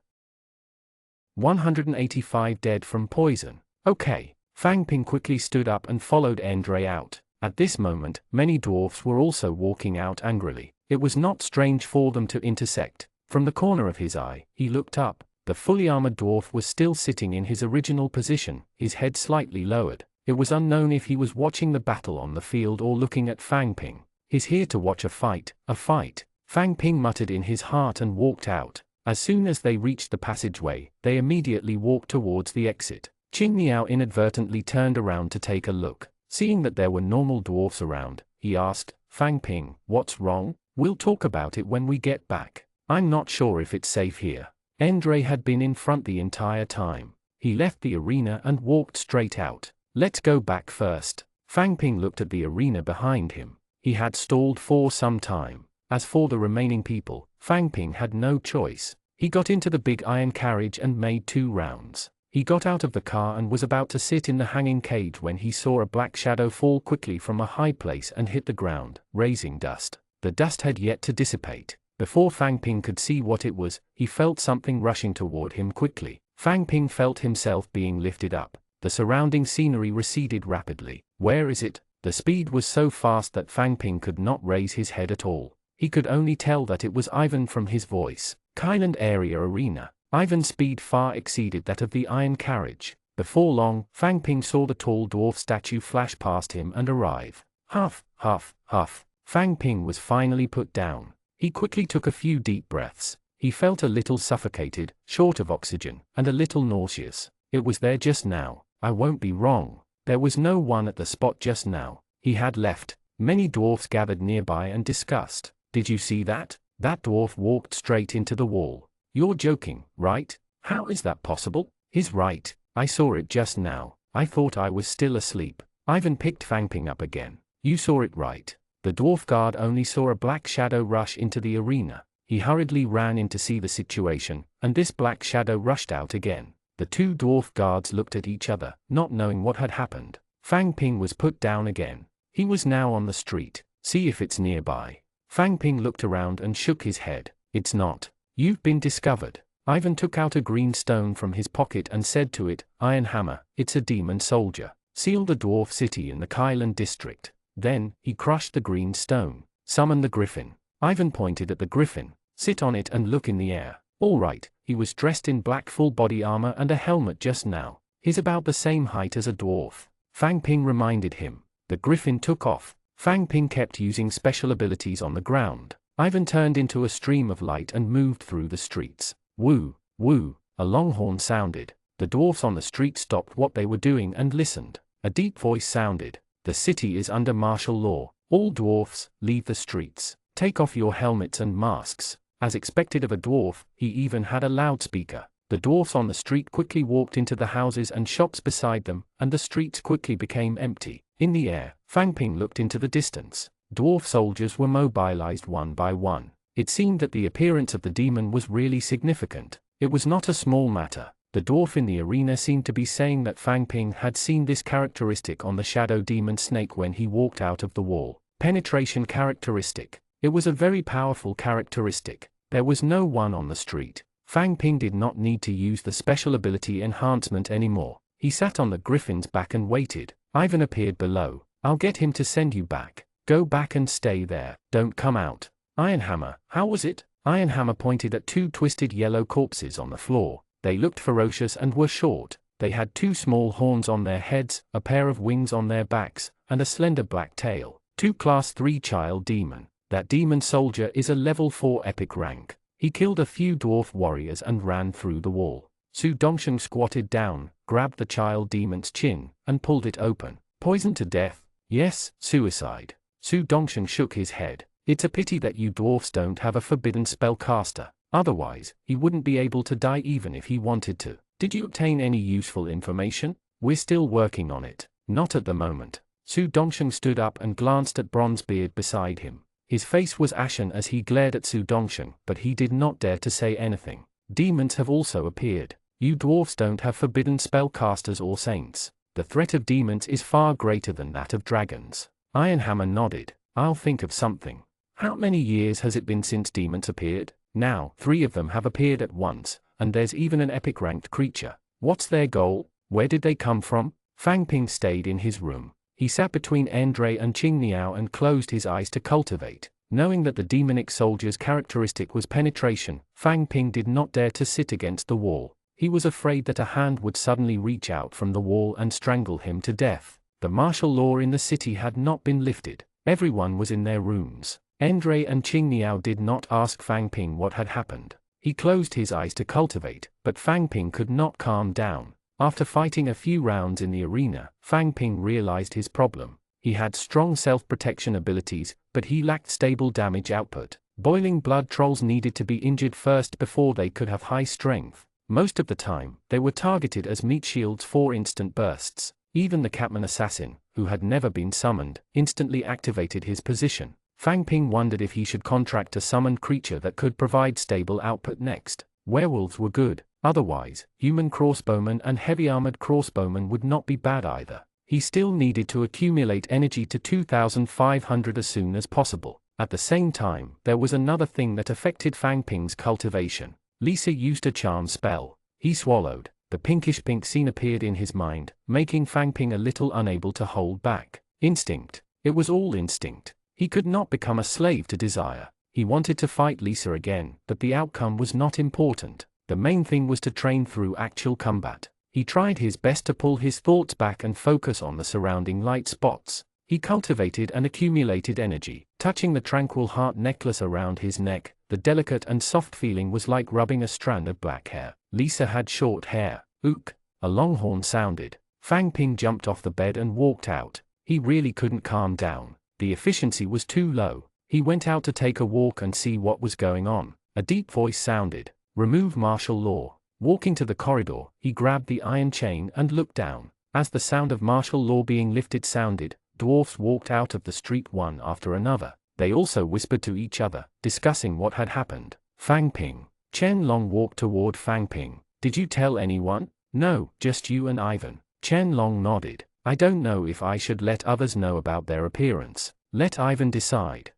Speaker 1: 185 dead from poison. Okay. Fang Ping quickly stood up and followed Endre out. At this moment, many dwarfs were also walking out angrily. It was not strange for them to intersect. From the corner of his eye, he looked up. The fully armored dwarf was still sitting in his original position, his head slightly lowered. It was unknown if he was watching the battle on the field or looking at Fang Ping. He's here to watch a fight. A fight. Fang Ping muttered in his heart and walked out. As soon as they reached the passageway, they immediately walked towards the exit. Qing Niao inadvertently turned around to take a look. Seeing that there were normal dwarfs around, he asked, Fang Ping, what's wrong? We'll talk about it when we get back. I'm not sure if it's safe here. Endre had been in front the entire time. He left the arena and walked straight out. Let's go back first. Fang Ping looked at the arena behind him. He had stalled for some time. As for the remaining people, Fang Ping had no choice. He got into the big iron carriage and made 2 rounds. He got out of the car and was about to sit in the hanging cage when he saw a black shadow fall quickly from a high place and hit the ground, raising dust. The dust had yet to dissipate. Before Fang Ping could see what it was, he felt something rushing toward him quickly. Fang Ping felt himself being lifted up. The surrounding scenery receded rapidly. Where is it? The speed was so fast that Fang Ping could not raise his head at all. He could only tell that it was Ivan from his voice. Kyland Area Arena. Ivan's speed far exceeded that of the iron carriage. Before long, Fang Ping saw the tall dwarf statue flash past him and arrive. Huff, huff, huff. Fang Ping was finally put down. He quickly took a few deep breaths. He felt a little suffocated, short of oxygen, and a little nauseous. It was there just now. I won't be wrong. There was no one at the spot just now. He had left. Many dwarfs gathered nearby and discussed. Did you see that? That dwarf walked straight into the wall. You're joking, right? How is that possible? He's right. I saw it just now. I thought I was still asleep. Ivan picked Fang Ping up again. You saw it right. The dwarf guard only saw a black shadow rush into the arena. He hurriedly ran in to see the situation, and this black shadow rushed out again. The 2 dwarf guards looked at each other, not knowing what had happened. Fang Ping was put down again. He was now on the street. See if it's nearby. Fang Ping looked around and shook his head. It's not. You've been discovered. Ivan took out a green stone from his pocket and said to it, Iron Hammer, it's a demon soldier. Seal the dwarf city in the Kyland district. Then, he crushed the green stone. Summon the griffin. Ivan pointed at the griffin. Sit on it and look in the air. All right, he was dressed in black full body armor and a helmet just now. He's about the same height as a dwarf. Fang Ping reminded him. The griffin took off. Fang Ping kept using special abilities on the ground. Ivan turned into a stream of light and moved through the streets. Woo, woo, a long horn sounded. The dwarfs on the street stopped what they were doing and listened. A deep voice sounded. The city is under martial law. All dwarfs, leave the streets. Take off your helmets and masks. As expected of a dwarf, he even had a loudspeaker. The dwarfs on the street quickly walked into the houses and shops beside them, and the streets quickly became empty. In the air, Fang Ping looked into the distance. Dwarf soldiers were mobilized one by one. It seemed that the appearance of the demon was really significant. It was not a small matter. The dwarf in the arena seemed to be saying that Fang Ping had seen this characteristic on the shadow demon snake when he walked out of the wall. Penetration characteristic. It was a very powerful characteristic. There was no one on the street. Fang Ping did not need to use the special ability enhancement anymore. He sat on the griffin's back and waited. Ivan appeared below. I'll get him to send you back. Go back and stay there. Don't come out. Iron Hammer, how was it? Iron Hammer pointed at 2 twisted yellow corpses on the floor. They looked ferocious and were short. They had 2 small horns on their heads, a pair of wings on their backs, and a slender black tail. 2 Class 3 child demon. That demon soldier is a level 4 epic rank. He killed a few dwarf warriors and ran through the wall. Su Dongsheng squatted down, grabbed the child demon's chin, and pulled it open. Poisoned to death? Yes, suicide. Su Dongsheng shook his head. It's a pity that you dwarfs don't have a forbidden spellcaster. Otherwise, he wouldn't be able to die even if he wanted to. Did you obtain any useful information? We're still working on it. Not at the moment. Su Dongsheng stood up and glanced at Bronzebeard beside him. His face was ashen as he glared at Su Dongsheng, but he did not dare to say anything. Demons have also appeared. You dwarfs don't have forbidden spellcasters or saints. The threat of demons is far greater than that of dragons. Ironhammer nodded. I'll think of something. How many years has it been since demons appeared? Now, 3 of them have appeared at once, and there's even an epic ranked creature. What's their goal? Where did they come from? Fang Ping stayed in his room. He sat between Andre and Qing Niao and closed his eyes to cultivate. Knowing that the demonic soldier's characteristic was penetration, Fang Ping did not dare to sit against the wall. He was afraid that a hand would suddenly reach out from the wall and strangle him to death. The martial law in the city had not been lifted. Everyone was in their rooms. Andre and Qing Niao did not ask Fang Ping what had happened. He closed his eyes to cultivate, but Fang Ping could not calm down. After fighting a few rounds in the arena, Fang Ping realized his problem. He had strong self-protection abilities, but he lacked stable damage output. Boiling blood trolls needed to be injured first before they could have high strength. Most of the time, they were targeted as meat shields for instant bursts. Even the Catman assassin, who had never been summoned, instantly activated his position. Fang Ping wondered if he should contract a summoned creature that could provide stable output next. Werewolves were good. Otherwise, human crossbowmen and heavy-armored crossbowmen would not be bad either. He still needed to accumulate energy to 2,500 as soon as possible. At the same time, there was another thing that affected Fang Ping's cultivation. Lisa used a charm spell. He swallowed. The pinkish pink scene appeared in his mind, making Fang Ping a little unable to hold back. Instinct. It was all instinct. He could not become a slave to desire. He wanted to fight Lisa again, but the outcome was not important. The main thing was to train through actual combat. He tried his best to pull his thoughts back and focus on the surrounding light spots. He cultivated and accumulated energy, touching the tranquil heart necklace around his neck. The delicate and soft feeling was like rubbing a strand of black hair. Lisa had short hair. Ook! A longhorn sounded. Fang Ping jumped off the bed and walked out. He really couldn't calm down. The efficiency was too low. He went out to take a walk and see what was going on. A deep voice sounded. Remove martial law. Walking to the corridor, he grabbed the iron chain and looked down. As the sound of martial law being lifted sounded, dwarfs walked out of the street one after another. They also whispered to each other, discussing what had happened. Fang Ping. Chen Long walked toward Fang Ping. Did you tell anyone? No, just you and Ivan. Chen Long nodded. I don't know if I should let others know about their appearance. Let Ivan decide.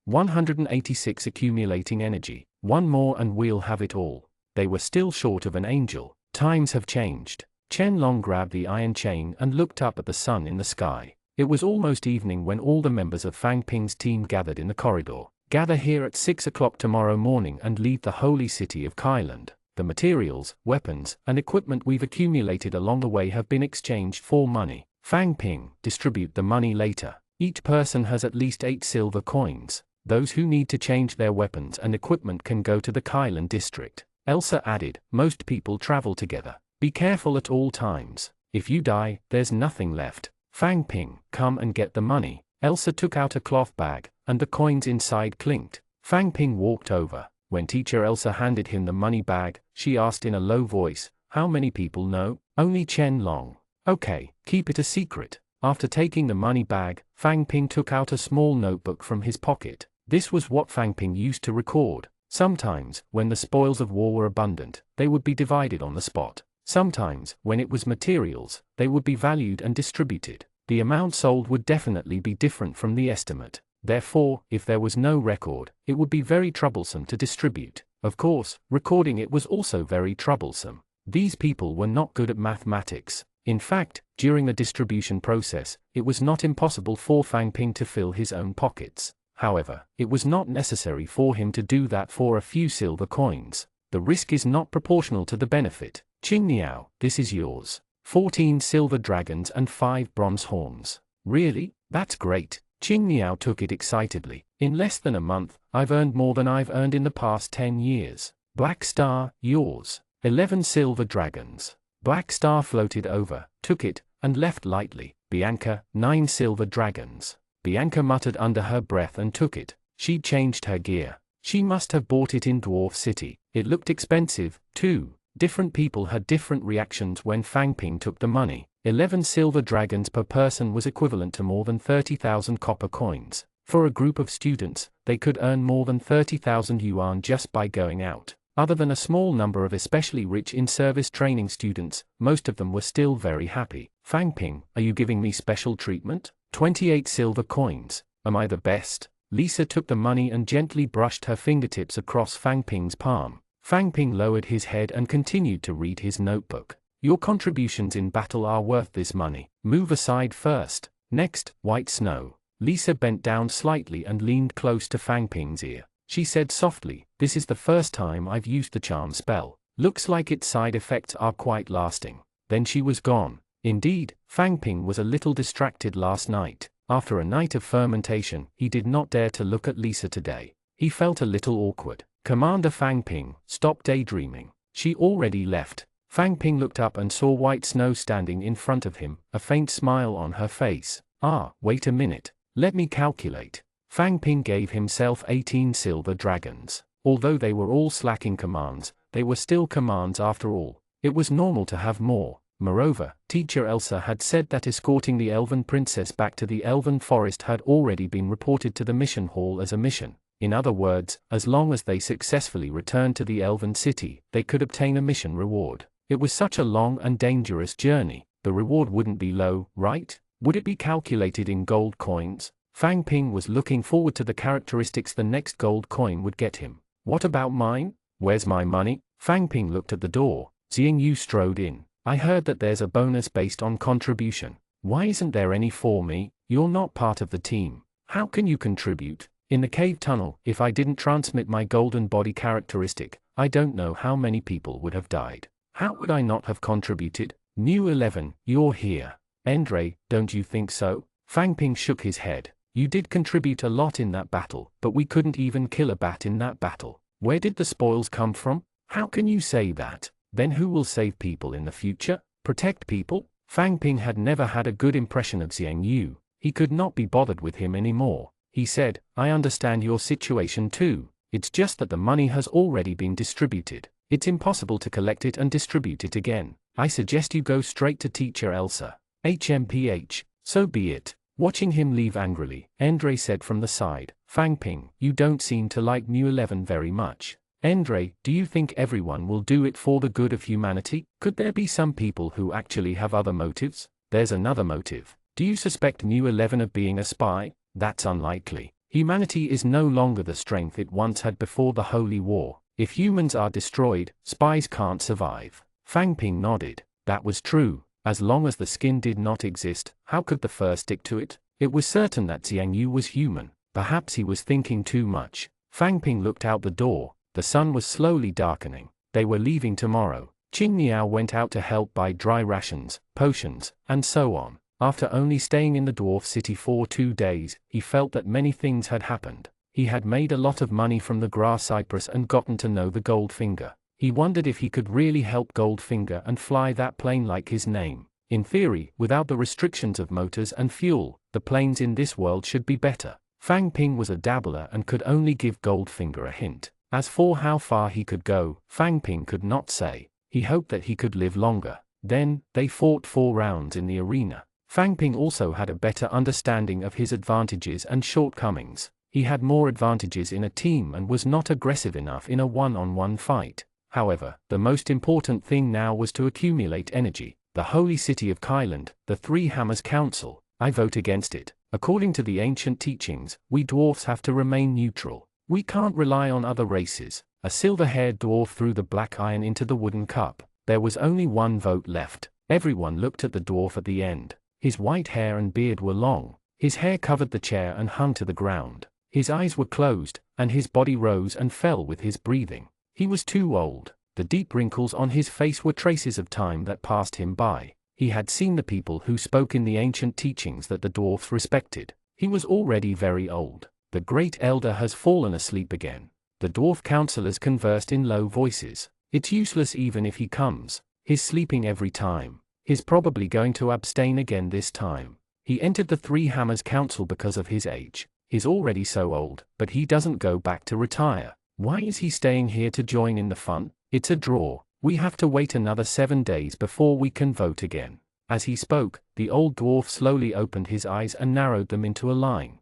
Speaker 1: 186 accumulating energy. One more and we'll have it all. They were still short of an angel. Times have changed. Chen Long grabbed the iron chain and looked up at the sun in the sky. It was almost evening when all the members of Fang Ping's team gathered in the corridor. Gather here at 6 o'clock tomorrow morning and leave the holy city of Kailand. The materials, weapons, and equipment we've accumulated along the way have been exchanged for money. Fang Ping, distribute the money later. Each person has at least 8 silver coins. Those who need to change their weapons and equipment can go to the Kailand district. Elsa added, most people travel together. Be careful at all times. If you die, there's nothing left. Fang Ping, come and get the money. Elsa took out a cloth bag, and the coins inside clinked. Fang Ping walked over. When teacher Elsa handed him the money bag, she asked in a low voice, how many people know? Only Chen Long. Okay, keep it a secret. After taking the money bag, Fang Ping took out a small notebook from his pocket. This was what Fang Ping used to record. Sometimes, when the spoils of war were abundant, they would be divided on the spot. Sometimes, when it was materials, they would be valued and distributed. The amount sold would definitely be different from the estimate. Therefore, if there was no record, it would be very troublesome to distribute. Of course, recording it was also very troublesome. These people were not good at mathematics. In fact, during the distribution process, it was not impossible for Fang Ping to fill his own pockets. However, it was not necessary for him to do that for a few silver coins. The risk is not proportional to the benefit. Qing Niao, this is yours. 14 silver dragons and 5 bronze horns. Really? That's great. Qing Niao took it excitedly. In less than a month, I've earned more than I've earned in the past 10 years. Black Star, yours. 11 silver dragons. Black Star floated over, took it, and left lightly. Bianca, 9 silver dragons. Bianca muttered under her breath and took it. She'd changed her gear. She must have bought it in Dwarf City. It looked expensive, too. Different people had different reactions when Fang Ping took the money. 11 silver dragons per person was equivalent to more than 30,000 copper coins. For a group of students, they could earn more than 30,000 yuan just by going out. Other than a small number of especially rich in-service training students, most of them were still very happy. Fang Ping, are you giving me special treatment? 28 silver coins. Am I the best? Lisa took the money and gently brushed her fingertips across Fang Ping's palm. Fang Ping lowered his head and continued to read his notebook. Your contributions in battle are worth this money. Move aside first. Next, white snow. Lisa bent down slightly and leaned close to Fang Ping's ear. She said softly, this is the first time I've used the charm spell. Looks like its side effects are quite lasting. Then she was gone. Indeed, Fang Ping was a little distracted last night. After a night of fermentation, he did not dare to look at Lisa today. He felt a little awkward. Commander Fang Ping, stop daydreaming. She already left. Fang Ping looked up and saw white snow standing in front of him, a faint smile on her face. Ah, wait a minute. Let me calculate. Fang Ping gave himself 18 silver dragons. Although they were all slacking commands, they were still commands after all. It was normal to have more. Moreover, Teacher Elsa had said that escorting the elven princess back to the elven forest had already been reported to the mission hall as a mission. In other words, as long as they successfully returned to the elven city, they could obtain a mission reward. It was such a long and dangerous journey, the reward wouldn't be low, right? Would it be calculated in gold coins? Fang Ping was looking forward to the characteristics the next gold coin would get him. What about mine? Where's my money? Fang Ping looked at the door. Xiang Yu strode in. I heard that there's a bonus based on contribution. Why isn't there any for me? You're not part of the team. How can you contribute? In the cave tunnel, if I didn't transmit my golden body characteristic, I don't know how many people would have died. How would I not have contributed? New 11, you're here. Endre, don't you think so? Fang Ping shook his head. You did contribute a lot in that battle, but we couldn't even kill a bat in that battle. Where did the spoils come from? How can you say that? Then who will save people in the future? Protect people? Fang Ping had never had a good impression of Xiang Yu. He could not be bothered with him anymore. He said, I understand your situation too. It's just that the money has already been distributed. It's impossible to collect it and distribute it again. I suggest you go straight to Teacher Elsa. HMPH, so be it. Watching him leave angrily, Endre said from the side, Fang Ping, you don't seem to like New 11 very much. Endre, do you think everyone will do it for the good of humanity? Could there be some people who actually have other motives? There's another motive. Do you suspect New 11 of being a spy? That's unlikely. Humanity is no longer the strength it once had before the Holy War. If humans are destroyed, spies can't survive. Fang Ping nodded. That was true. As long as the skin did not exist, how could the fur stick to it? It was certain that Xiang Yu was human. Perhaps he was thinking too much. Fang Ping looked out the door. The sun was slowly darkening. They were leaving tomorrow. Qing Niao went out to help buy dry rations, potions, and so on. After only staying in the dwarf city for 2 days, he felt that many things had happened. He had made a lot of money from the grass cypress and gotten to know the Goldfinger. He wondered if he could really help Goldfinger and fly that plane like his name. In theory, without the restrictions of motors and fuel, the planes in this world should be better. Fang Ping was a dabbler and could only give Goldfinger a hint. As for how far he could go, Fang Ping could not say. He hoped that he could live longer. Then, they fought 4 rounds in the arena. Fang Ping also had a better understanding of his advantages and shortcomings. He had more advantages in a team and was not aggressive enough in a one-on-one fight. However, the most important thing now was to accumulate energy. The holy city of Kyland, the Three Hammers Council. I vote against it. According to the ancient teachings, we dwarfs have to remain neutral. We can't rely on other races. A silver-haired dwarf threw the black iron into the wooden cup. There was only 1 vote left. Everyone looked at the dwarf at the end. His white hair and beard were long. His hair covered the chair and hung to the ground. His eyes were closed, and his body rose and fell with his breathing. He was too old. The deep wrinkles on his face were traces of time that passed him by. He had seen the people who spoke in the ancient teachings that the dwarfs respected. He was already very old. The great elder has fallen asleep again. The dwarf councillors conversed in low voices. It's useless even if he comes. He's sleeping every time. He's probably going to abstain again this time. He entered the Three Hammers Council because of his age. He's already so old, but he doesn't go back to retire. Why is he staying here to join in the fun? It's a draw. We have to wait another 7 days before we can vote again." As he spoke, the old dwarf slowly opened his eyes and narrowed them into a line.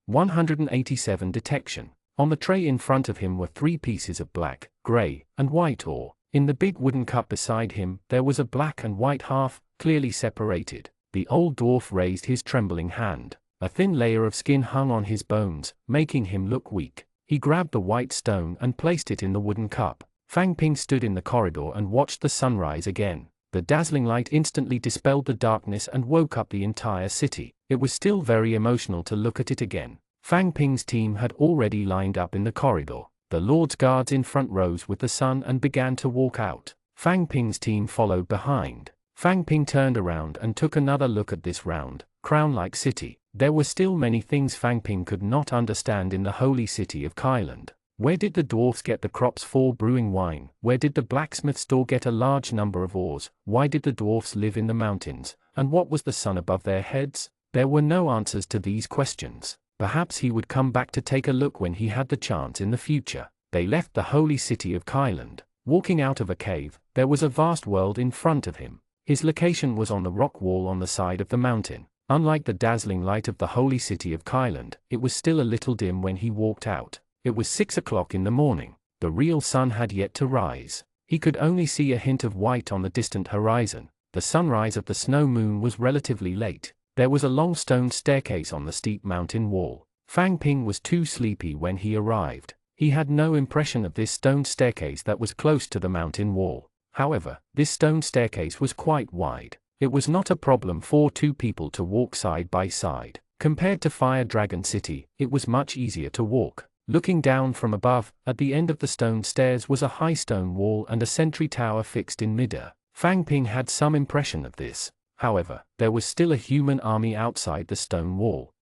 Speaker 1: 187 Detection. On the tray in front of him were 3 pieces of black, gray, and white ore. In the big wooden cup beside him, there was a black and white half, clearly separated. The old dwarf raised his trembling hand. A thin layer of skin hung on his bones, making him look weak. He grabbed the white stone and placed it in the wooden cup. Fang Ping stood in the corridor and watched the sunrise again. The dazzling light instantly dispelled the darkness and woke up the entire city. It was still very emotional to look at it again. Fang Ping's team had already lined up in the corridor. The Lord's guards in front rose with the sun and began to walk out. Fang Ping's team followed behind. Fang Ping turned around and took another look at this round, crown-like city. There were still many things Fang Ping could not understand in the holy city of Kailand. Where did the dwarfs get the crops for brewing wine? Where did the blacksmith store get a large number of ores? Why did the dwarfs live in the mountains? And what was the sun above their heads? There were no answers to these questions. Perhaps he would come back to take a look when he had the chance in the future. They left the holy city of Kailand. Walking out of a cave, there was a vast world in front of him. His location was on the rock wall on the side of the mountain. Unlike the dazzling light of the holy city of Kailand, it was still a little dim when he walked out. It was 6 o'clock in the morning. The real sun had yet to rise. He could only see a hint of white on the distant horizon. The sunrise of the snow moon was relatively late. There was a long stone staircase on the steep mountain wall. Fang Ping was too sleepy when he arrived. He had no impression of this stone staircase that was close to the mountain wall. However, this stone staircase was quite wide. It was not a problem for 2 people to walk side by side. Compared to Fire Dragon City, it was much easier to walk. Looking down from above, at the end of the stone stairs was a high stone wall and a sentry tower fixed in midair. Fang Ping had some impression of this. However, there was still a human army outside the stone wall.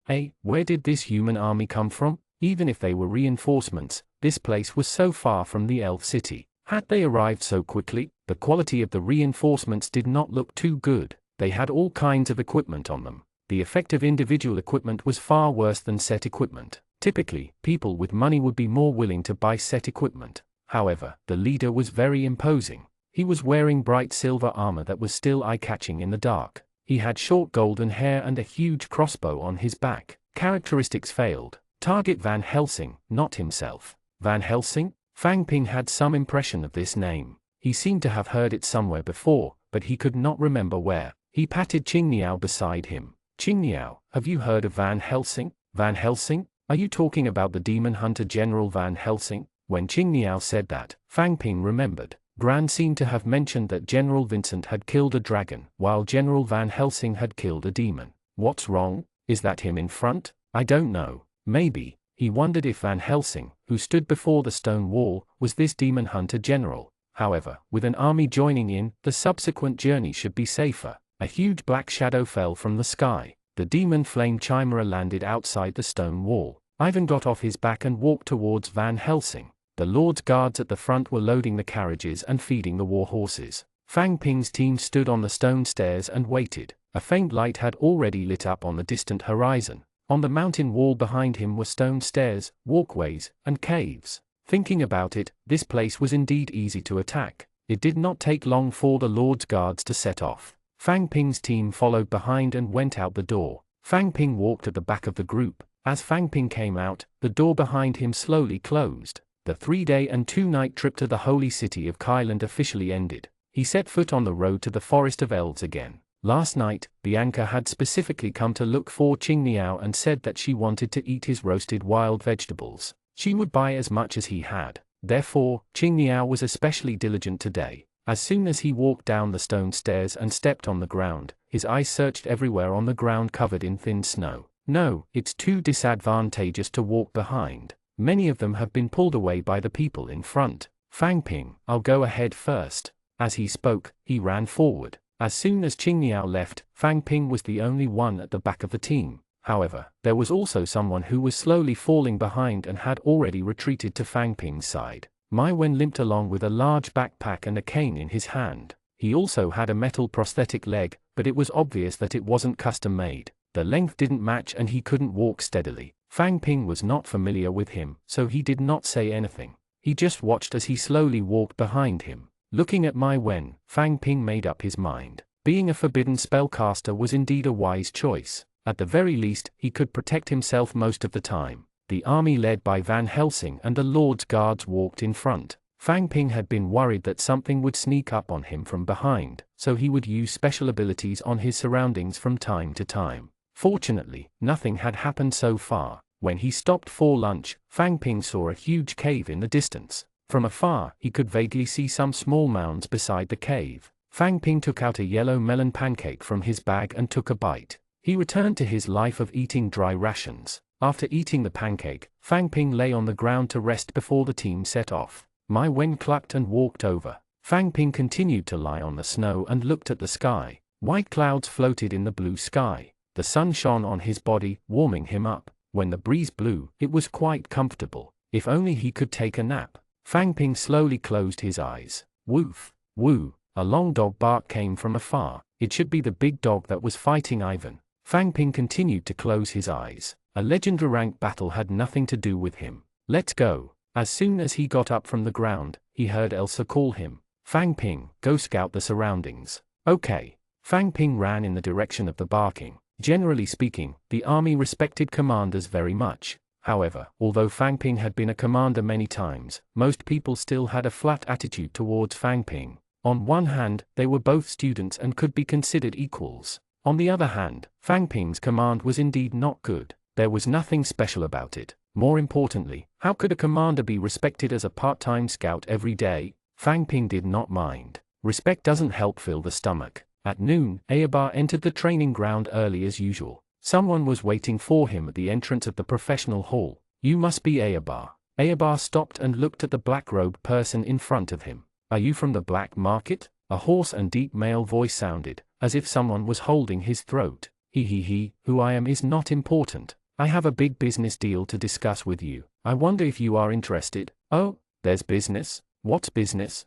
Speaker 1: Where did this human army come from? Even if they were reinforcements, this place was so far from the elf city. Had they arrived so quickly? The quality of the reinforcements did not look too good. They had all kinds of equipment on them. The effect of individual equipment was far worse than set equipment. Typically, people with money would be more willing to buy set equipment. However, the leader was very imposing. He was wearing bright silver armor that was still eye-catching in the dark. He had short golden hair and a huge crossbow on his back. Characteristics failed. Target Van Helsing, not himself. Van Helsing? Fang Ping had some impression of this name. He seemed to have heard it somewhere before, but he could not remember where. He patted Qingniao beside him. "Qingniao, have you heard of Van Helsing?" "Van Helsing? Are you talking about the demon hunter General Van Helsing?" When Qingniao said that, Fang Ping remembered. Gran seemed to have mentioned that General Vincent had killed a dragon, while General Van Helsing had killed a demon. What's wrong? Is that him in front? I don't know. Maybe. He wondered if Van Helsing, who stood before the stone wall, was this demon hunter general. However, with an army joining in, the subsequent journey should be safer. A huge black shadow fell from the sky. The demon flame chimera landed outside the stone wall. Ivan got off his back and walked towards Van Helsing. The Lord's guards at the front were loading the carriages and feeding the war horses. Fang Ping's team stood on the stone stairs and waited. A faint light had already lit up on the distant horizon. On the mountain wall behind him were stone stairs, walkways, and caves. Thinking about it, this place was indeed easy to attack. It did not take long for the Lord's guards to set off. Fang Ping's team followed behind and went out the door. Fang Ping walked at the back of the group. As Fang Ping came out, the door behind him slowly closed. The 3-day and 2-night trip to the holy city of Kailand officially ended. He set foot on the road to the Forest of Elves again. Last night, Bianca had specifically come to look for Qingniao and said that she wanted to eat his roasted wild vegetables. She would buy as much as he had. Therefore, Qingniao was especially diligent today. As soon as he walked down the stone stairs and stepped on the ground, his eyes searched everywhere on the ground covered in thin snow. No, it's too disadvantageous to walk behind. Many of them have been pulled away by the people in front. Fang Ping, I'll go ahead first. As he spoke, he ran forward. As soon as Qingniao left, Fang Ping was the only one at the back of the team. However, there was also someone who was slowly falling behind and had already retreated to Fang Ping's side. Mai Wen limped along with a large backpack and a cane in his hand. He also had a metal prosthetic leg, but it was obvious that it wasn't custom made. The length didn't match and he couldn't walk steadily. Fang Ping was not familiar with him, so he did not say anything. He just watched as he slowly walked behind him. Looking at Mai Wen, Fang Ping made up his mind. Being a forbidden spellcaster was indeed a wise choice. At the very least, he could protect himself most of the time. The army led by Van Helsing and the Lord's guards walked in front. Fang Ping had been worried that something would sneak up on him from behind, so he would use special abilities on his surroundings from time to time. Fortunately, nothing had happened so far. When he stopped for lunch, Fang Ping saw a huge cave in the distance. From afar, he could vaguely see some small mounds beside the cave. Fang Ping took out a yellow melon pancake from his bag and took a bite. He returned to his life of eating dry rations. After eating the pancake, Fang Ping lay on the ground to rest before the team set off. Mai Wen clucked and walked over. Fang Ping continued to lie on the snow and looked at the sky. White clouds floated in the blue sky. The sun shone on his body, warming him up. When the breeze blew, it was quite comfortable. If only he could take a nap. Fang Ping slowly closed his eyes. Woof, woo, a long dog bark came from afar. It should be the big dog that was fighting Ivan. Fang Ping continued to close his eyes. A legendary rank battle had nothing to do with him. Let's go. As soon as he got up from the ground, he heard Elsa call him. Fang Ping, go scout the surroundings. Okay. Fang Ping ran in the direction of the barking. Generally speaking, the army respected commanders very much. However, although Fang Ping had been a commander many times, most people still had a flat attitude towards Fang Ping. On one hand, they were both students and could be considered equals. On the other hand, Fang Ping's command was indeed not good. There was nothing special about it. More importantly, how could a commander be respected as a part-time scout every day? Fang Ping did not mind. Respect doesn't help fill the stomach. At noon, Ayabar entered the training ground early as usual. Someone was waiting for him at the entrance of the professional hall. You must be Ayabar. Ayabar stopped and looked at the black-robed person in front of him. Are you from the black market? A hoarse and deep male voice sounded, as if someone was holding his throat. He, who I am is not important. I have a big business deal to discuss with you. I wonder if you are interested. Oh, there's business? What's business?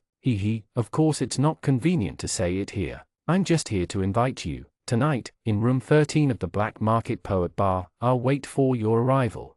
Speaker 1: Of course it's not convenient to say it here. I'm just here to invite you. Tonight, in room 13 of the Black Market Poet Bar, I'll wait for your arrival.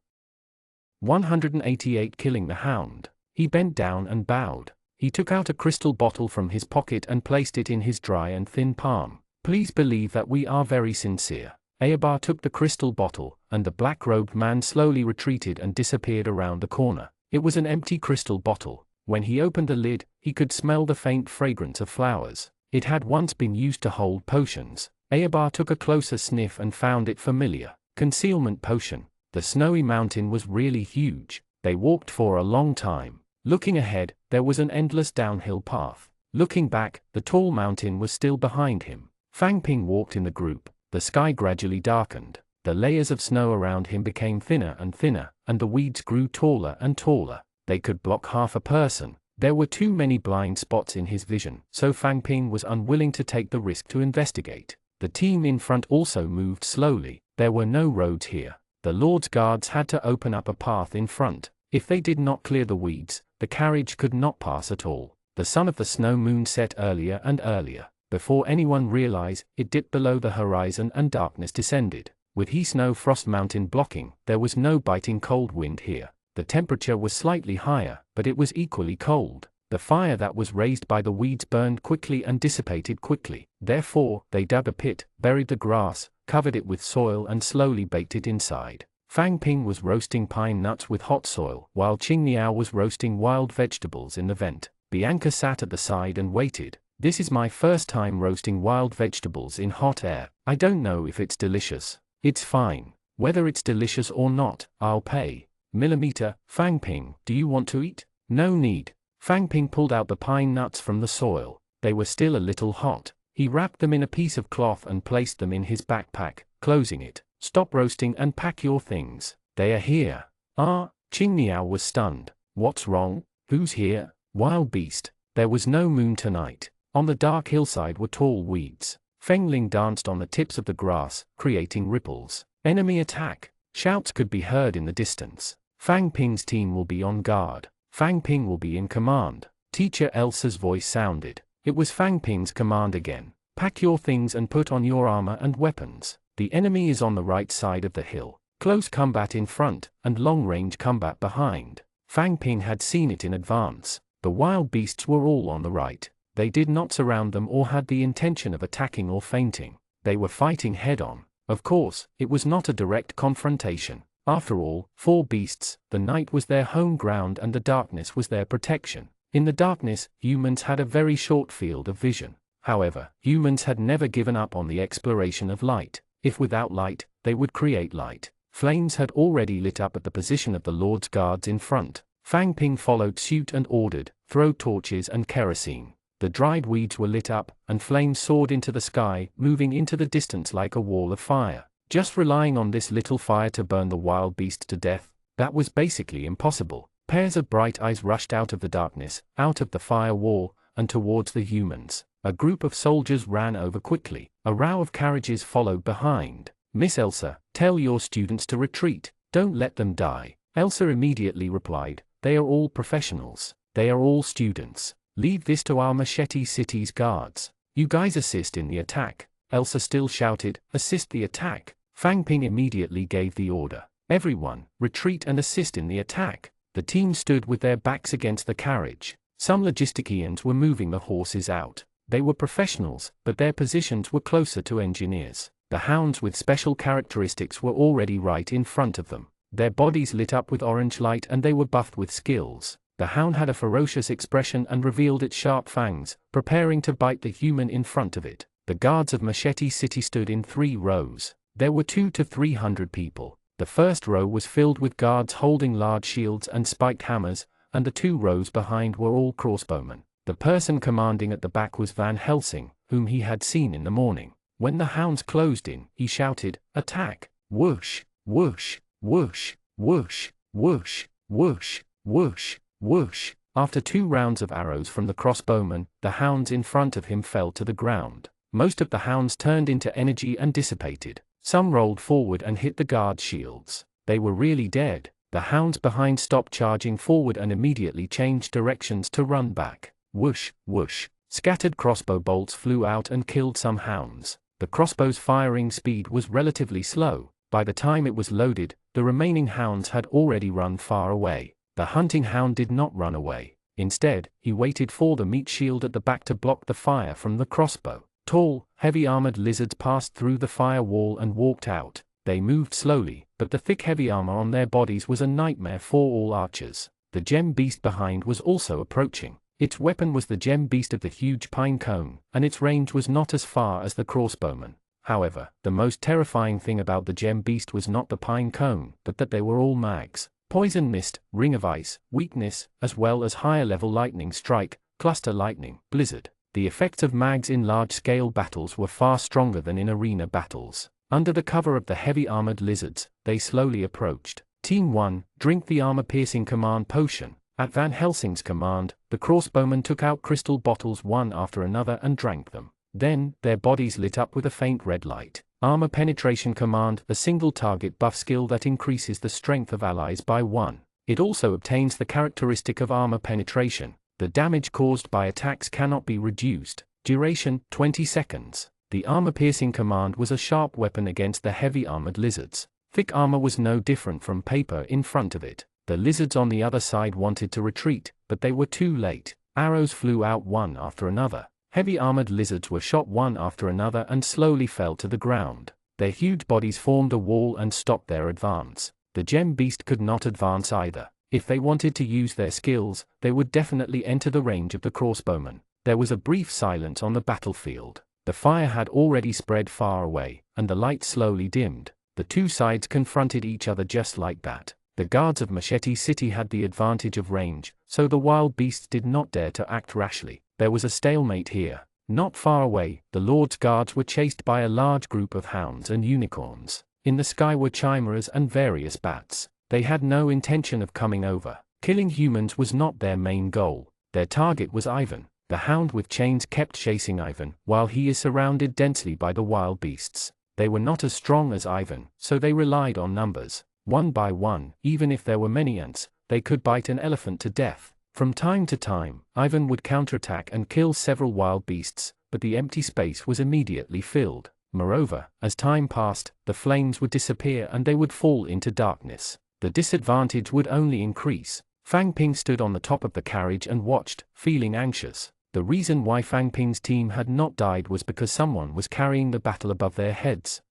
Speaker 1: 188 Killing the Hound. He bent down and bowed. He took out a crystal bottle from his pocket and placed it in his dry and thin palm. Please believe that we are very sincere. Ayabar took the crystal bottle, and the black-robed man slowly retreated and disappeared around the corner. It was an empty crystal bottle. When he opened the lid, he could smell the faint fragrance of flowers. It had once been used to hold potions. Ayabar took a closer sniff and found it familiar. Concealment potion. The snowy mountain was really huge. They walked for a long time. Looking ahead, there was an endless downhill path. Looking back, the tall mountain was still behind him. Fang Ping walked in the group. The sky gradually darkened. The layers of snow around him became thinner and thinner, and the weeds grew taller and taller. They could block half a person. There were too many blind spots in his vision, so Fang Ping was unwilling to take the risk to investigate. The team in front also moved slowly. There were no roads here. The Lord's guards had to open up a path in front. If they did not clear the weeds, the carriage could not pass at all. The sun of the snow moon set earlier and earlier. Before anyone realized, it dipped below the horizon and darkness descended. With he snow frost mountain blocking, there was no biting cold wind here. The temperature was slightly higher, but it was equally cold. The fire that was raised by the weeds burned quickly and dissipated quickly. Therefore, they dug a pit, buried the grass, covered it with soil and slowly baked it inside. Fang Ping was roasting pine nuts with hot soil, while Qing Niao was roasting wild vegetables in the vent. Bianca sat at the side and waited. This is my first time roasting wild vegetables in hot air. I don't know if it's delicious. It's fine. Whether it's delicious or not, I'll pay. Millimeter, Fang Ping, do you want to eat? No need. Fang Ping pulled out the pine nuts from the soil. They were still a little hot. He wrapped them in a piece of cloth and placed them in his backpack, closing it. Stop roasting and pack your things. They are here. Ah, Qing Niao was stunned. What's wrong? Who's here? Wild beast. There was no moon tonight. On the dark hillside were tall weeds. Feng Ling danced on the tips of the grass, creating ripples. Enemy attack. Shouts could be heard in the distance. Fang Ping's team will be on guard. Fang Ping will be in command. Teacher Elsa's voice sounded. It was Fang Ping's command again. Pack your things and put on your armor and weapons. The enemy is on the right side of the hill. Close combat in front, and long-range combat behind. Fang Ping had seen it in advance. The wild beasts were all on the right. They did not surround them or had the intention of attacking or feinting. They were fighting head-on. Of course, it was not a direct confrontation. After all, 4 beasts, the night was their home ground and the darkness was their protection. In the darkness, humans had a very short field of vision. However, humans had never given up on the exploration of light. If without light, they would create light. Flames had already lit up at the position of the Lord's guards in front. Fang Ping followed suit and ordered, "Throw torches and kerosene." The dried weeds were lit up, and flames soared into the sky, moving into the distance like a wall of fire. Just relying on this little fire to burn the wild beast to death, that was basically impossible. Pairs of bright eyes rushed out of the darkness, out of the fire wall, and towards the humans. A group of soldiers ran over quickly. A row of carriages followed behind. "Miss Elsa, tell your students to retreat. Don't let them die." Elsa immediately replied, "They are all professionals. They are all students. Leave this to our Machete City's guards. You guys assist in the attack." Elsa still shouted, "Assist the attack." Fang Ping immediately gave the order. "Everyone, retreat and assist in the attack." The team stood with their backs against the carriage. Some logisticians were moving the horses out. They were professionals, but their positions were closer to engineers. The hounds with special characteristics were already right in front of them. Their bodies lit up with orange light and they were buffed with skills. The hound had a ferocious expression and revealed its sharp fangs, preparing to bite the human in front of it. The guards of Machete City stood in 3 rows. There were 200 to 300 people. The first row was filled with guards holding large shields and spiked hammers, and the 2 rows behind were all crossbowmen. The person commanding at the back was Van Helsing, whom he had seen in the morning. When the hounds closed in, he shouted, "Attack!" Whoosh, whoosh, whoosh, whoosh, whoosh, whoosh, whoosh, whoosh. After 2 rounds of arrows from the crossbowmen, the hounds in front of him fell to the ground. Most of the hounds turned into energy and dissipated. Some rolled forward and hit the guard shields. They were really dead. The hounds behind stopped charging forward and immediately changed directions to run back. Whoosh, whoosh. Scattered crossbow bolts flew out and killed some hounds. The crossbow's firing speed was relatively slow. By the time it was loaded, the remaining hounds had already run far away. The hunting hound did not run away. Instead, he waited for the meat shield at the back to block the fire from the crossbow. Tall, heavy-armored lizards passed through the fire wall and walked out. They moved slowly, but the thick heavy armor on their bodies was a nightmare for all archers. The gem beast behind was also approaching. Its weapon was the gem beast of the huge pine cone, and its range was not as far as the crossbowmen. However, the most terrifying thing about the gem beast was not the pine cone, but that they were all mags. Poison mist, ring of ice, weakness, as well as higher-level lightning strike, cluster lightning, blizzard. The effects of mags in large-scale battles were far stronger than in arena battles. Under the cover of the heavy-armored lizards, they slowly approached. Team 1, drink the armor-piercing command potion. At Van Helsing's command, the crossbowmen took out crystal bottles one after another and drank them. Then, their bodies lit up with a faint red light. Armor penetration command, a single target buff skill that increases the strength of allies by 1. It also obtains the characteristic of armor penetration. The damage caused by attacks cannot be reduced. Duration, 20 seconds. The armor-piercing command was a sharp weapon against the heavy-armored lizards. Thick armor was no different from paper in front of it. The lizards on the other side wanted to retreat, but they were too late. Arrows flew out one after another. Heavy-armored lizards were shot one after another and slowly fell to the ground. Their huge bodies formed a wall and stopped their advance. The gem beast could not advance either. If they wanted to use their skills, they would definitely enter the range of the crossbowmen. There was a brief silence on the battlefield. The fire had already spread far away, and the light slowly dimmed. The 2 sides confronted each other just like that. The guards of Machete City had the advantage of range, so the wild beasts did not dare to act rashly. There was a stalemate here. Not far away, the Lord's guards were chased by a large group of hounds and unicorns. In the sky were chimeras and various bats. They had no intention of coming over. Killing humans was not their main goal. Their target was Ivan. The hound with chains kept chasing Ivan, while he is surrounded densely by the wild beasts. They were not as strong as Ivan, so they relied on numbers. One by one, even if there were many ants, they could bite an elephant to death. From time to time, Ivan would counterattack and kill several wild beasts, but the empty space was immediately filled. Moreover, as time passed, the flames would disappear and they would fall into darkness. The disadvantage would only increase. Fang Ping stood on the top of the carriage and watched, feeling anxious. The reason why Fang Ping's team had not died was because someone was carrying the battle above their heads.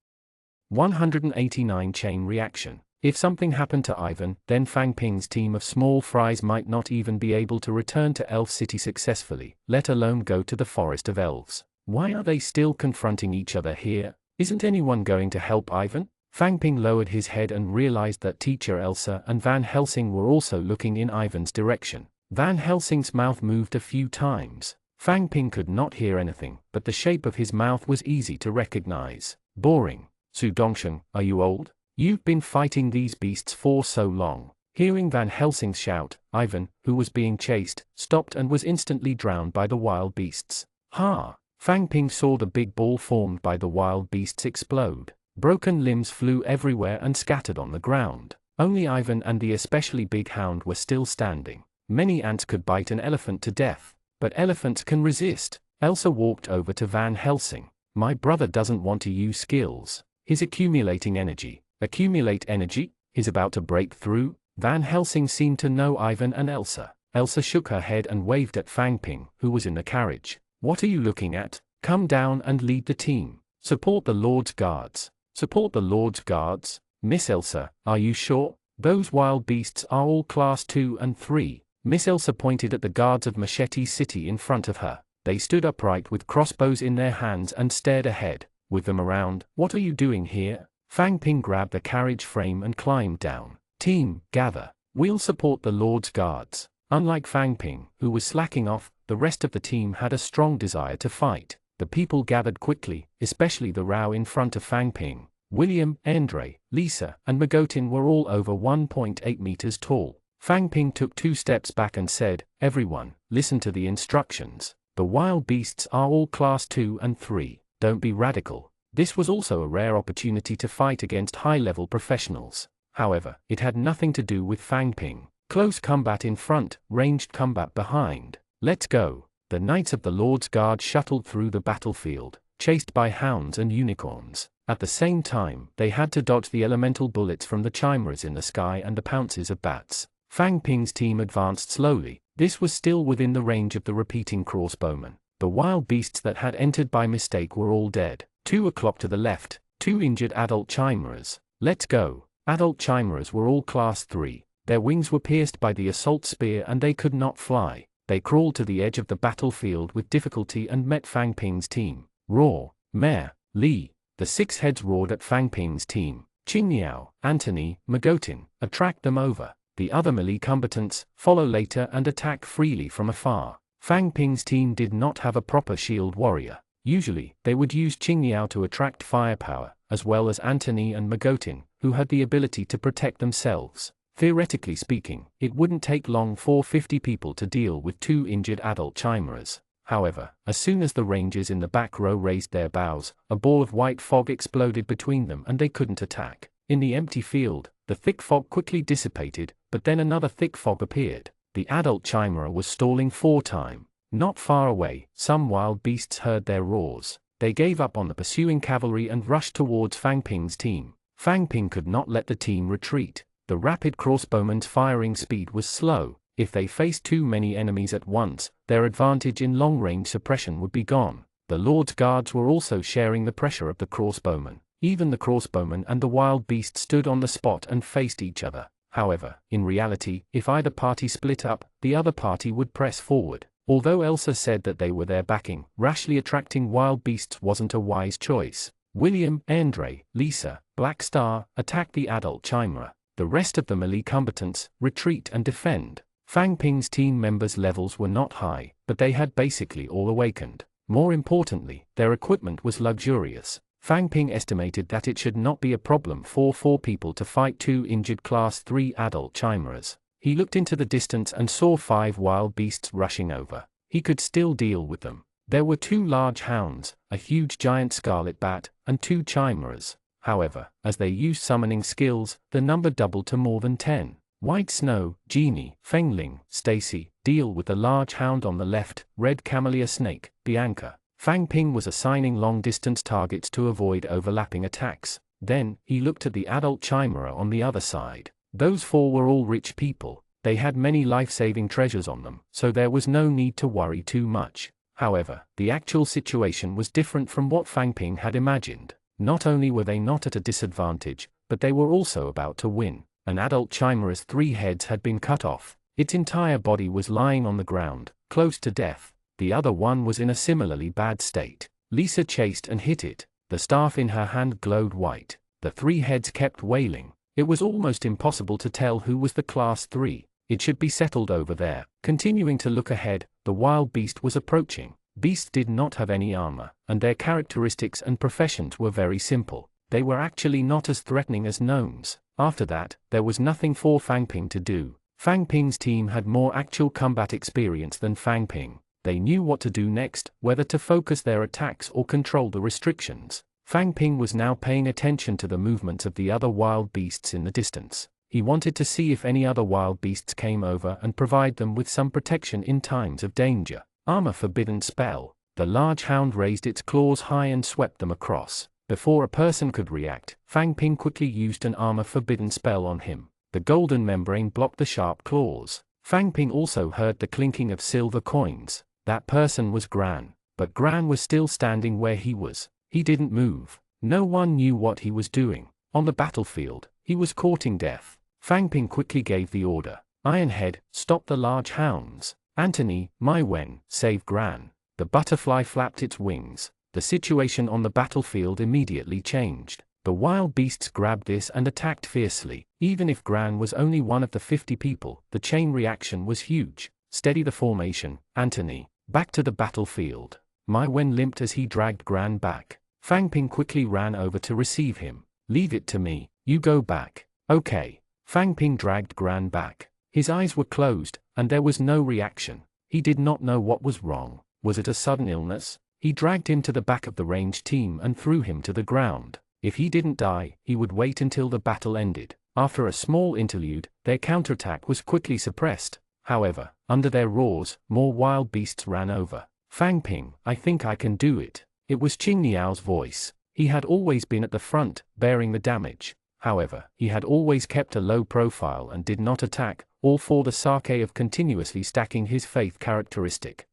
Speaker 1: 189 Chain Reaction. If something happened to Ivan, then Fang Ping's team of small fries might not even be able to return to Elf City successfully, let alone go to the Forest of Elves. Why are they still confronting each other here? Isn't anyone going to help Ivan? Fang Ping lowered his head and realized that Teacher Elsa and Van Helsing were also looking in Ivan's direction. Van Helsing's mouth moved a few times. Fang Ping could not hear anything, but the shape of his mouth was easy to recognize. Boring. Su Dongsheng, are you old? You've been fighting these beasts for so long. Hearing Van Helsing's shout, Ivan, who was being chased, stopped and was instantly drowned by the wild beasts. Ha! Fang Ping saw the big ball formed by the wild beasts explode. Broken limbs flew everywhere and scattered on the ground. Only Ivan and the especially big hound were still standing. Many ants could bite an elephant to death, but elephants can resist. Elsa walked over to Van Helsing. My brother doesn't want to use skills. He's accumulating energy. Accumulate energy? He's about to break through? Van Helsing seemed to know Ivan and Elsa. Elsa shook her head and waved at Fang Ping, who was in the carriage. What are you looking at? Come down and lead the team. Support the Lord's Guards. Support the Lord's Guards? Miss Elsa, are you sure? Those wild beasts are all Class 2 and 3. Miss Elsa pointed at the guards of Machete City in front of her. They stood upright with crossbows in their hands and stared ahead. With them around, what are you doing here? Fang Ping grabbed the carriage frame and climbed down. Team, gather. We'll support the Lord's Guards. Unlike Fang Ping, who was slacking off, the rest of the team had a strong desire to fight. The people gathered quickly, especially the Rao in front of Fang Ping. William, Andre, Lisa, and Magotin were all over 1.8 meters tall. Fang Ping took 2 steps back and said, everyone, listen to the instructions. The wild beasts are all Class 2 and 3. Don't be radical. This was also a rare opportunity to fight against high-level professionals. However, it had nothing to do with Fang Ping. Close combat in front, ranged combat behind. Let's go. The Knights of the Lord's Guard shuttled through the battlefield, chased by hounds and unicorns. At the same time, they had to dodge the elemental bullets from the chimeras in the sky and the pounces of bats. Fang Ping's team advanced slowly. This was still within the range of the repeating crossbowmen. The wild beasts that had entered by mistake were all dead. 2 o'clock to the left, 2 injured adult chimeras. Let's go. Adult chimeras were all Class 3. Their wings were pierced by the assault spear and they could not fly. They crawled to the edge of the battlefield with difficulty and met Fang Ping's team. Roar, Mare, Li. The 6 heads roared at Fang Ping's team. Qingniao, Antony, Magotin, attract them over. The other melee combatants follow later and attack freely from afar. Fang Ping's team did not have a proper shield warrior. Usually, they would use Qingniao to attract firepower, as well as Antony and Magotin, who had the ability to protect themselves. Theoretically speaking, it wouldn't take long for 50 people to deal with 2 injured adult chimeras. However, as soon as the rangers in the back row raised their bows, a ball of white fog exploded between them and they couldn't attack. In the empty field, the thick fog quickly dissipated, but then another thick fog appeared. The adult chimera was stalling for time. Not far away, some wild beasts heard their roars. They gave up on the pursuing cavalry and rushed towards Fang Ping's team. Fang Ping could not let the team retreat. The rapid crossbowmen's firing speed was slow. If they faced too many enemies at once, their advantage in long-range suppression would be gone. The Lord's Guards were also sharing the pressure of the crossbowmen. Even the crossbowmen and the wild beast stood on the spot and faced each other. However, in reality, if either party split up, the other party would press forward. Although Elsa said that they were there backing, rashly attracting wild beasts wasn't a wise choice. William, Andre, Lisa, Black Star, attacked the adult chimera. The rest of the melee combatants retreat and defend. Fang Ping's team members' levels were not high, but they had basically all awakened. More importantly, their equipment was luxurious. Fang Ping estimated that it should not be a problem for 4 people to fight 2 injured Class 3 adult chimeras. He looked into the distance and saw 5 wild beasts rushing over. He could still deal with them. There were 2 large hounds, a huge giant scarlet bat, and 2 chimeras. However, as they used summoning skills, the number doubled to more than 10. White Snow, Genie, Fengling, Stacy, deal with the large hound on the left, Red Camellia Snake, Bianca, Fang Ping was assigning long-distance targets to avoid overlapping attacks. Then, he looked at the adult chimera on the other side. Those 4 were all rich people. They had many life-saving treasures on them, so there was no need to worry too much. However, the actual situation was different from what Fang Ping had imagined. Not only were they not at a disadvantage, but they were also about to win. An adult chimera's 3 heads had been cut off. Its entire body was lying on the ground, close to death. The other one was in a similarly bad state. Lisa chased and hit it. The staff in her hand glowed white. The 3 heads kept wailing. It was almost impossible to tell who was the class 3. It should be settled over there. Continuing to look ahead, the wild beast was approaching. Beasts did not have any armor, and their characteristics and professions were very simple. They were actually not as threatening as gnomes. After that, there was nothing for Fang Ping to do. Fang Ping's team had more actual combat experience than Fang Ping. They knew what to do next, whether to focus their attacks or control the restrictions. Fang Ping was now paying attention to the movements of the other wild beasts in the distance. He wanted to see if any other wild beasts came over and provide them with some protection in times of danger. Armor forbidden spell. The large hound raised its claws high and swept them across. Before a person could react, Fang Ping quickly used an armor forbidden spell on him. The golden membrane blocked the sharp claws. Fang Ping also heard the clinking of silver coins. That person was Gran. But Gran was still standing where he was. He didn't move. No one knew what he was doing. On the battlefield, he was courting death. Fang Ping quickly gave the order. Ironhead, stop the large hounds. Anthony, Mai Wen, save Gran. The butterfly flapped its wings. The situation on the battlefield immediately changed. The wild beasts grabbed this and attacked fiercely. Even if Gran was only one of the 50 people, the chain reaction was huge. Steady the formation, Anthony. Back to the battlefield. Mai Wen limped as he dragged Gran back. Fang Ping quickly ran over to receive him. Leave it to me. You go back. Okay. Fang Ping dragged Gran back. His eyes were closed, and there was no reaction. He did not know what was wrong. Was it a sudden illness? He dragged him to the back of the ranged team and threw him to the ground. If he didn't die, he would wait until the battle ended. After a small interlude, their counterattack was quickly suppressed. However, under their roars, more wild beasts ran over. Fang Ping, I think I can do it. It was Qing Niao's voice. He had always been at the front, bearing the damage. However, he had always kept a low profile and did not attack, all for the sake of continuously stacking his faith characteristic.